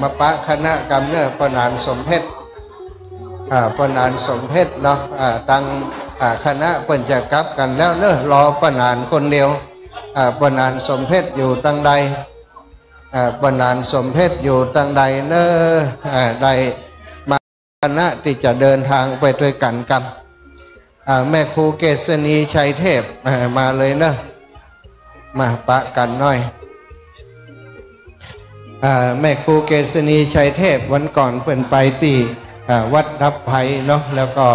มาปะคณะกรรมเนอปนานสมเพชรปนานสมเพชรเนาะตั้งคณะเปิ่นจะกลับกันแล้วเนอรอปนานคนเดียวปนานสมเพชรอยู่ตั้งใดปนานสมเพชรอยู่ตั้งใดเนอใดมาคณะที่จะเดินทางไปด้วยกันกับแม่ครูเกษณีชัยเทพมาเลยเนอะมาปะกันหน่อยแม่ครูเกษณีชัยเทพวันก่อนเพิ่นไปที่วัดรับภัยเนาะแล้วก็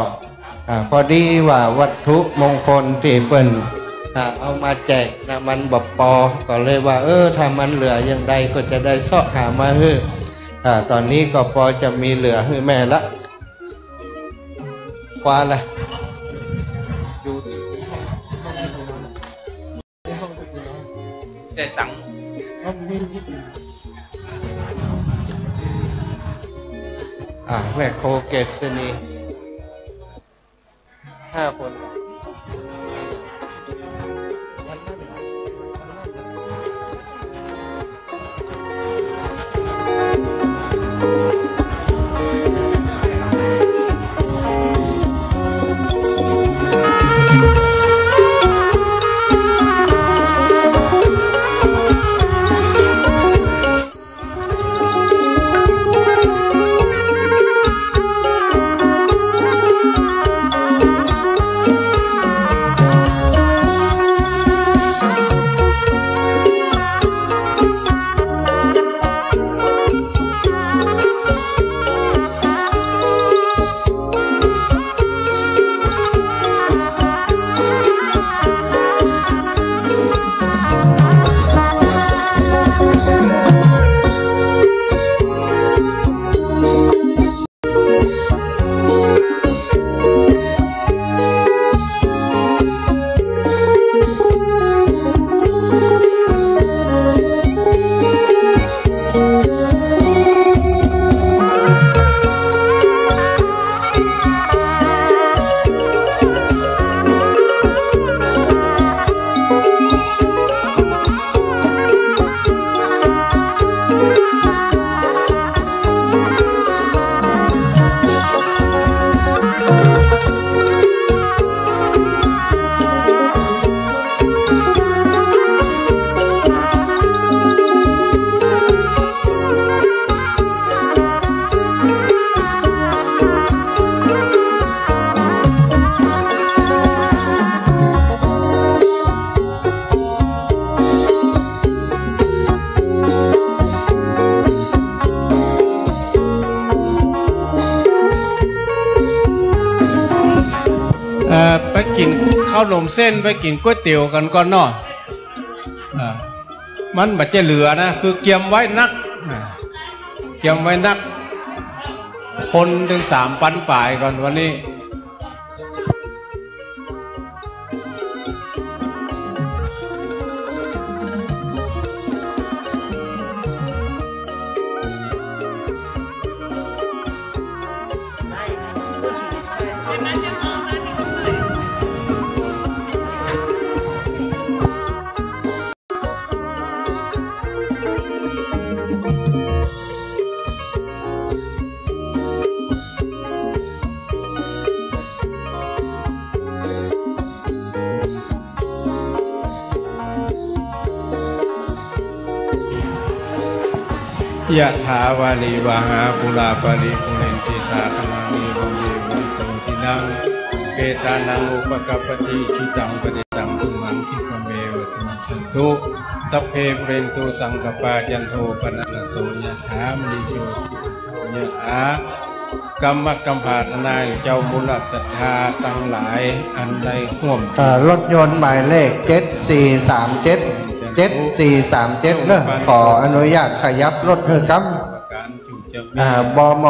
พอดีว่าวัตถุมงคลที่เพิ่นเอามาแจกนะมันบบปอก็เลยว่าถ้ามันเหลืออย่างใดก็จะได้เสาะหามาให้ตอนนี้ก็พอจะมีเหลือให้แม่ละกว่าละแต่สั่งแม่โคเกษณี5 คน ไปกินข้าวนมเส้นไปกินก๋วยเตี๋ยวกันก่อนเนาะมันบัดจะเหลือนะคือเกียมไว้นักเกียมไว้นักคนถึง3 ปันป่ายก่อนวันนี้ยะถาวาลีวาหาปุราปาริปุเรนติสาคนามีวเมวันโตทินังเกตานังอุปกัปปติชิตังปฏิตังตุมังคิปเมวสมิชันตุสัพเพปุเรนตุสังกปาจันโทปนัสโสยะถามณีโยติโสยะถากรรมกัมภาทนายเจ้ามูลศรัทธาตั้งหลายอันใดห่วมรถยนต์หมายเลข7437เนอะขออนุญาตขยับรถเฮือกำบม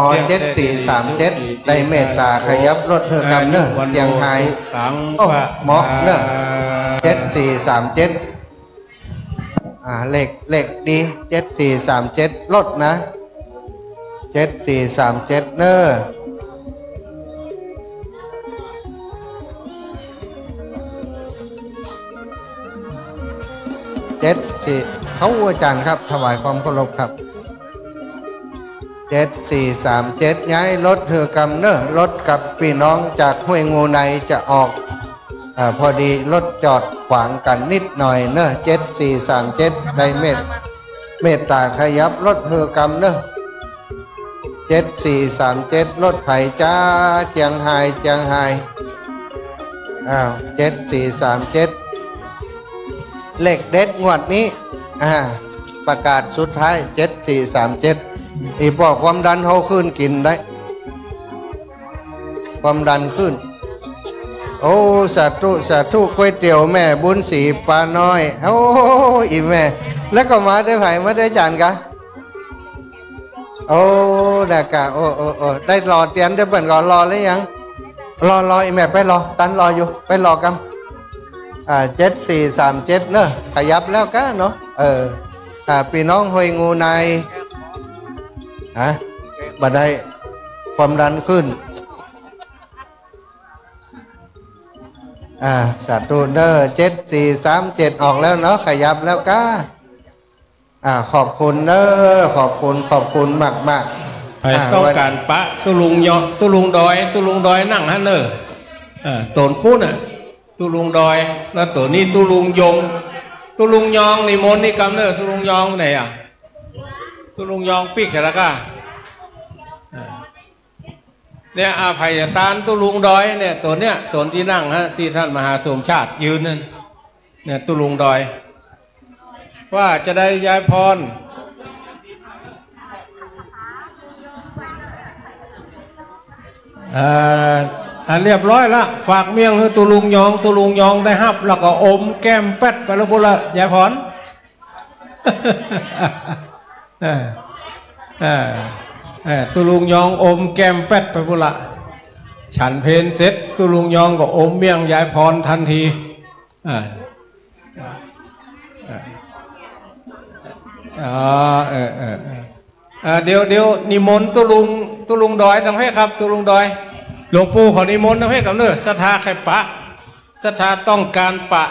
7437ได้เมตตาขยับรถเฮือกำเนอะยังไงโอ้เหมาะเนอะ7437เลขดี7437รถนะ7437เนอะเขาอาจารย์ครับถวายความเคารพครับ7437ย้ายรถเธอกำเนอะรถกับพี่น้องจากห้วยงูในจะออกพอดีรถจอดขวางกันนิดหน่อยเนอะ7437ได้เมตตาขยับรถเธอกำเนอะ7437รถไผ่จ้าเจียงไฮ้7437เลขเด็ดงวดนี้ประกาศสุดท้าย7437อีบอกความดันเขาขึ้นกินได้ความดันขึ้นโอ้สาธุก๋วยเตี๋ยวแม่บุญศรีปลาน้อยโอ้อีแม่แล้วก็มาได้ไผ่มาได้จานกะโอ้ได้กะโอ้ได้รอเตียนได้เปิ่นก่อนรอแล้วยังรออีแม่ไปรอตันรออยู่ไปรอกัน7437เนอะขยับแล้วก็เนาะพี่น้องห้วยงูในบัดได้ความดันขึ้นสาธุเนอะ7437ออกแล้วเนาะขยับแล้วก็ขอบคุณเนอะขอบคุณมากไปต้องการปะตุลุงดอยนั่งฮะเนอะตนปุ้นตุลุงดอยแล้วตัวนี้ตุลุงยงตุลุงยองนี่มนนี่กำเนิดตุลุงยองไหนตุลุงยองปีกแค่ละก้าเนี่ยอาภัยตานตุลุงดอยเนี่ยตัวเนี้ยตัวที่นั่งฮะที่ท่านมหาสมชาติยืนนั่นเนี่ยตุลุงดอยว่าจะได้ย้ายพรเรียบร้อยละฝากเมี่ยงคือตุลุงยองได้ฮับแล้วก็อมแก้มแป๊ดไปแล้วพวกละยายพรตุลุงยองอมแก้มแป๊ดไปพวกละฉันเพนเสร็จตุลุงยองก็อมเมี่ยงยายพรทันทีเดี๋ยวนิมนต์ตุลุงดอยทำให้ครับตุลุงดอยหลวงปู่ขอนิมนต์ทำให้กับเนื้อศรัทธาใครปะศรัทธาต้องการปะ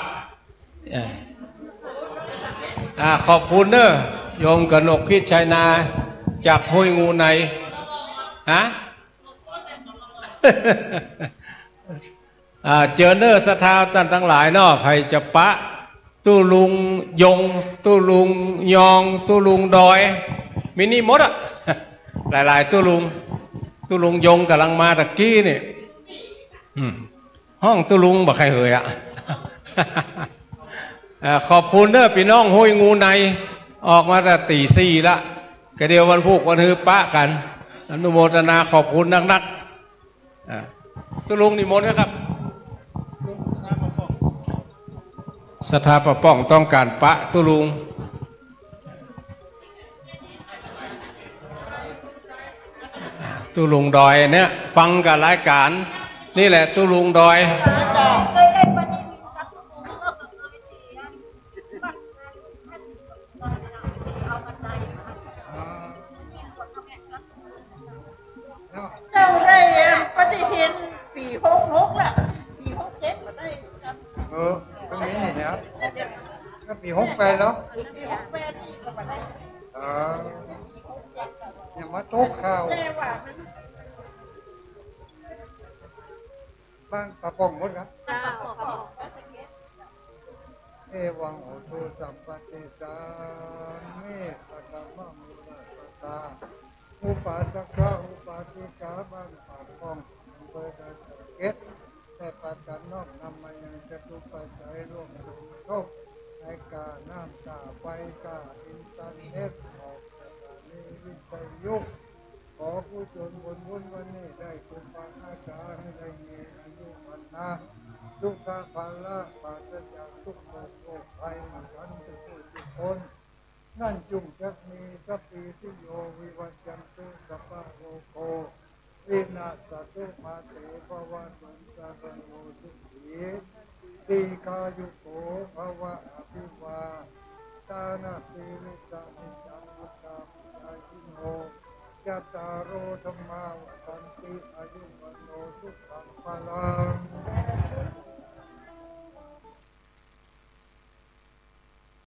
ขอบคุณเนอะโยมกนกพิชัยนาจากห้วยงูในเจอเนอศรัทธาท่านทั้งหลายเนาะใครจะปะตุลุงยงตุลุงยองตุลุงดอยมินิมดหลายๆตุลุงยงกำลังมาตะกี้นี่ห้องตุลุงบอกใครเหยขอบคุณเด้อพี่น้องห้วยงูในออกมาแต่ตีสี่ละกระเดียววันพุกวันฮือปะกันอนุโมทนาขอบคุณนักตุลุงนิมนต์นะครับ สถาปะป้องต้องการปะตุลุงตุลุงดอยเนี่ยฟังกับรายการนี่แหละตุลุงดอยเจ้าได้ปฏิทินปี66ล่ะปี67มาได้ครับตรงนี้นี่นะครับก็ปี68แล้วปี68นี่ก็มาได้อย่ามาโต๊ะข่าวบ้านปะป่องหมดครับเอวังโอโตสัมปติสามิปะตะมะมุตตะอุปาสกะอุปาติกาบ้านปะป่องอำเภอดอยสะเก็ดแต่ปัจจันนอกนำมายังจตุปัจจัยร่วมสมทบในกาน้ำกาไฟกาอินเทอร์เน็ตออกสถานีวิทยุขอผู้ชนบุญวันนี้ได้คุณพระอาจารย์ให้ได้มีอายุวันนาสุขภาละปราศจากทุกโรคภัยมาทันทุกผู้ทุกคนนั่นจุงจักมีสัพพิติโยวิวัจจันตุสัพพะโลโกวินาศตุมาเตภวัตุสัพพโลสุขีตีกายุโกภวะอภิวาตานาสีลิสานิจังมุตตามุตายิโนยัตตาโรธรรมาวัฏันติอายุวันโนสุขังพลัง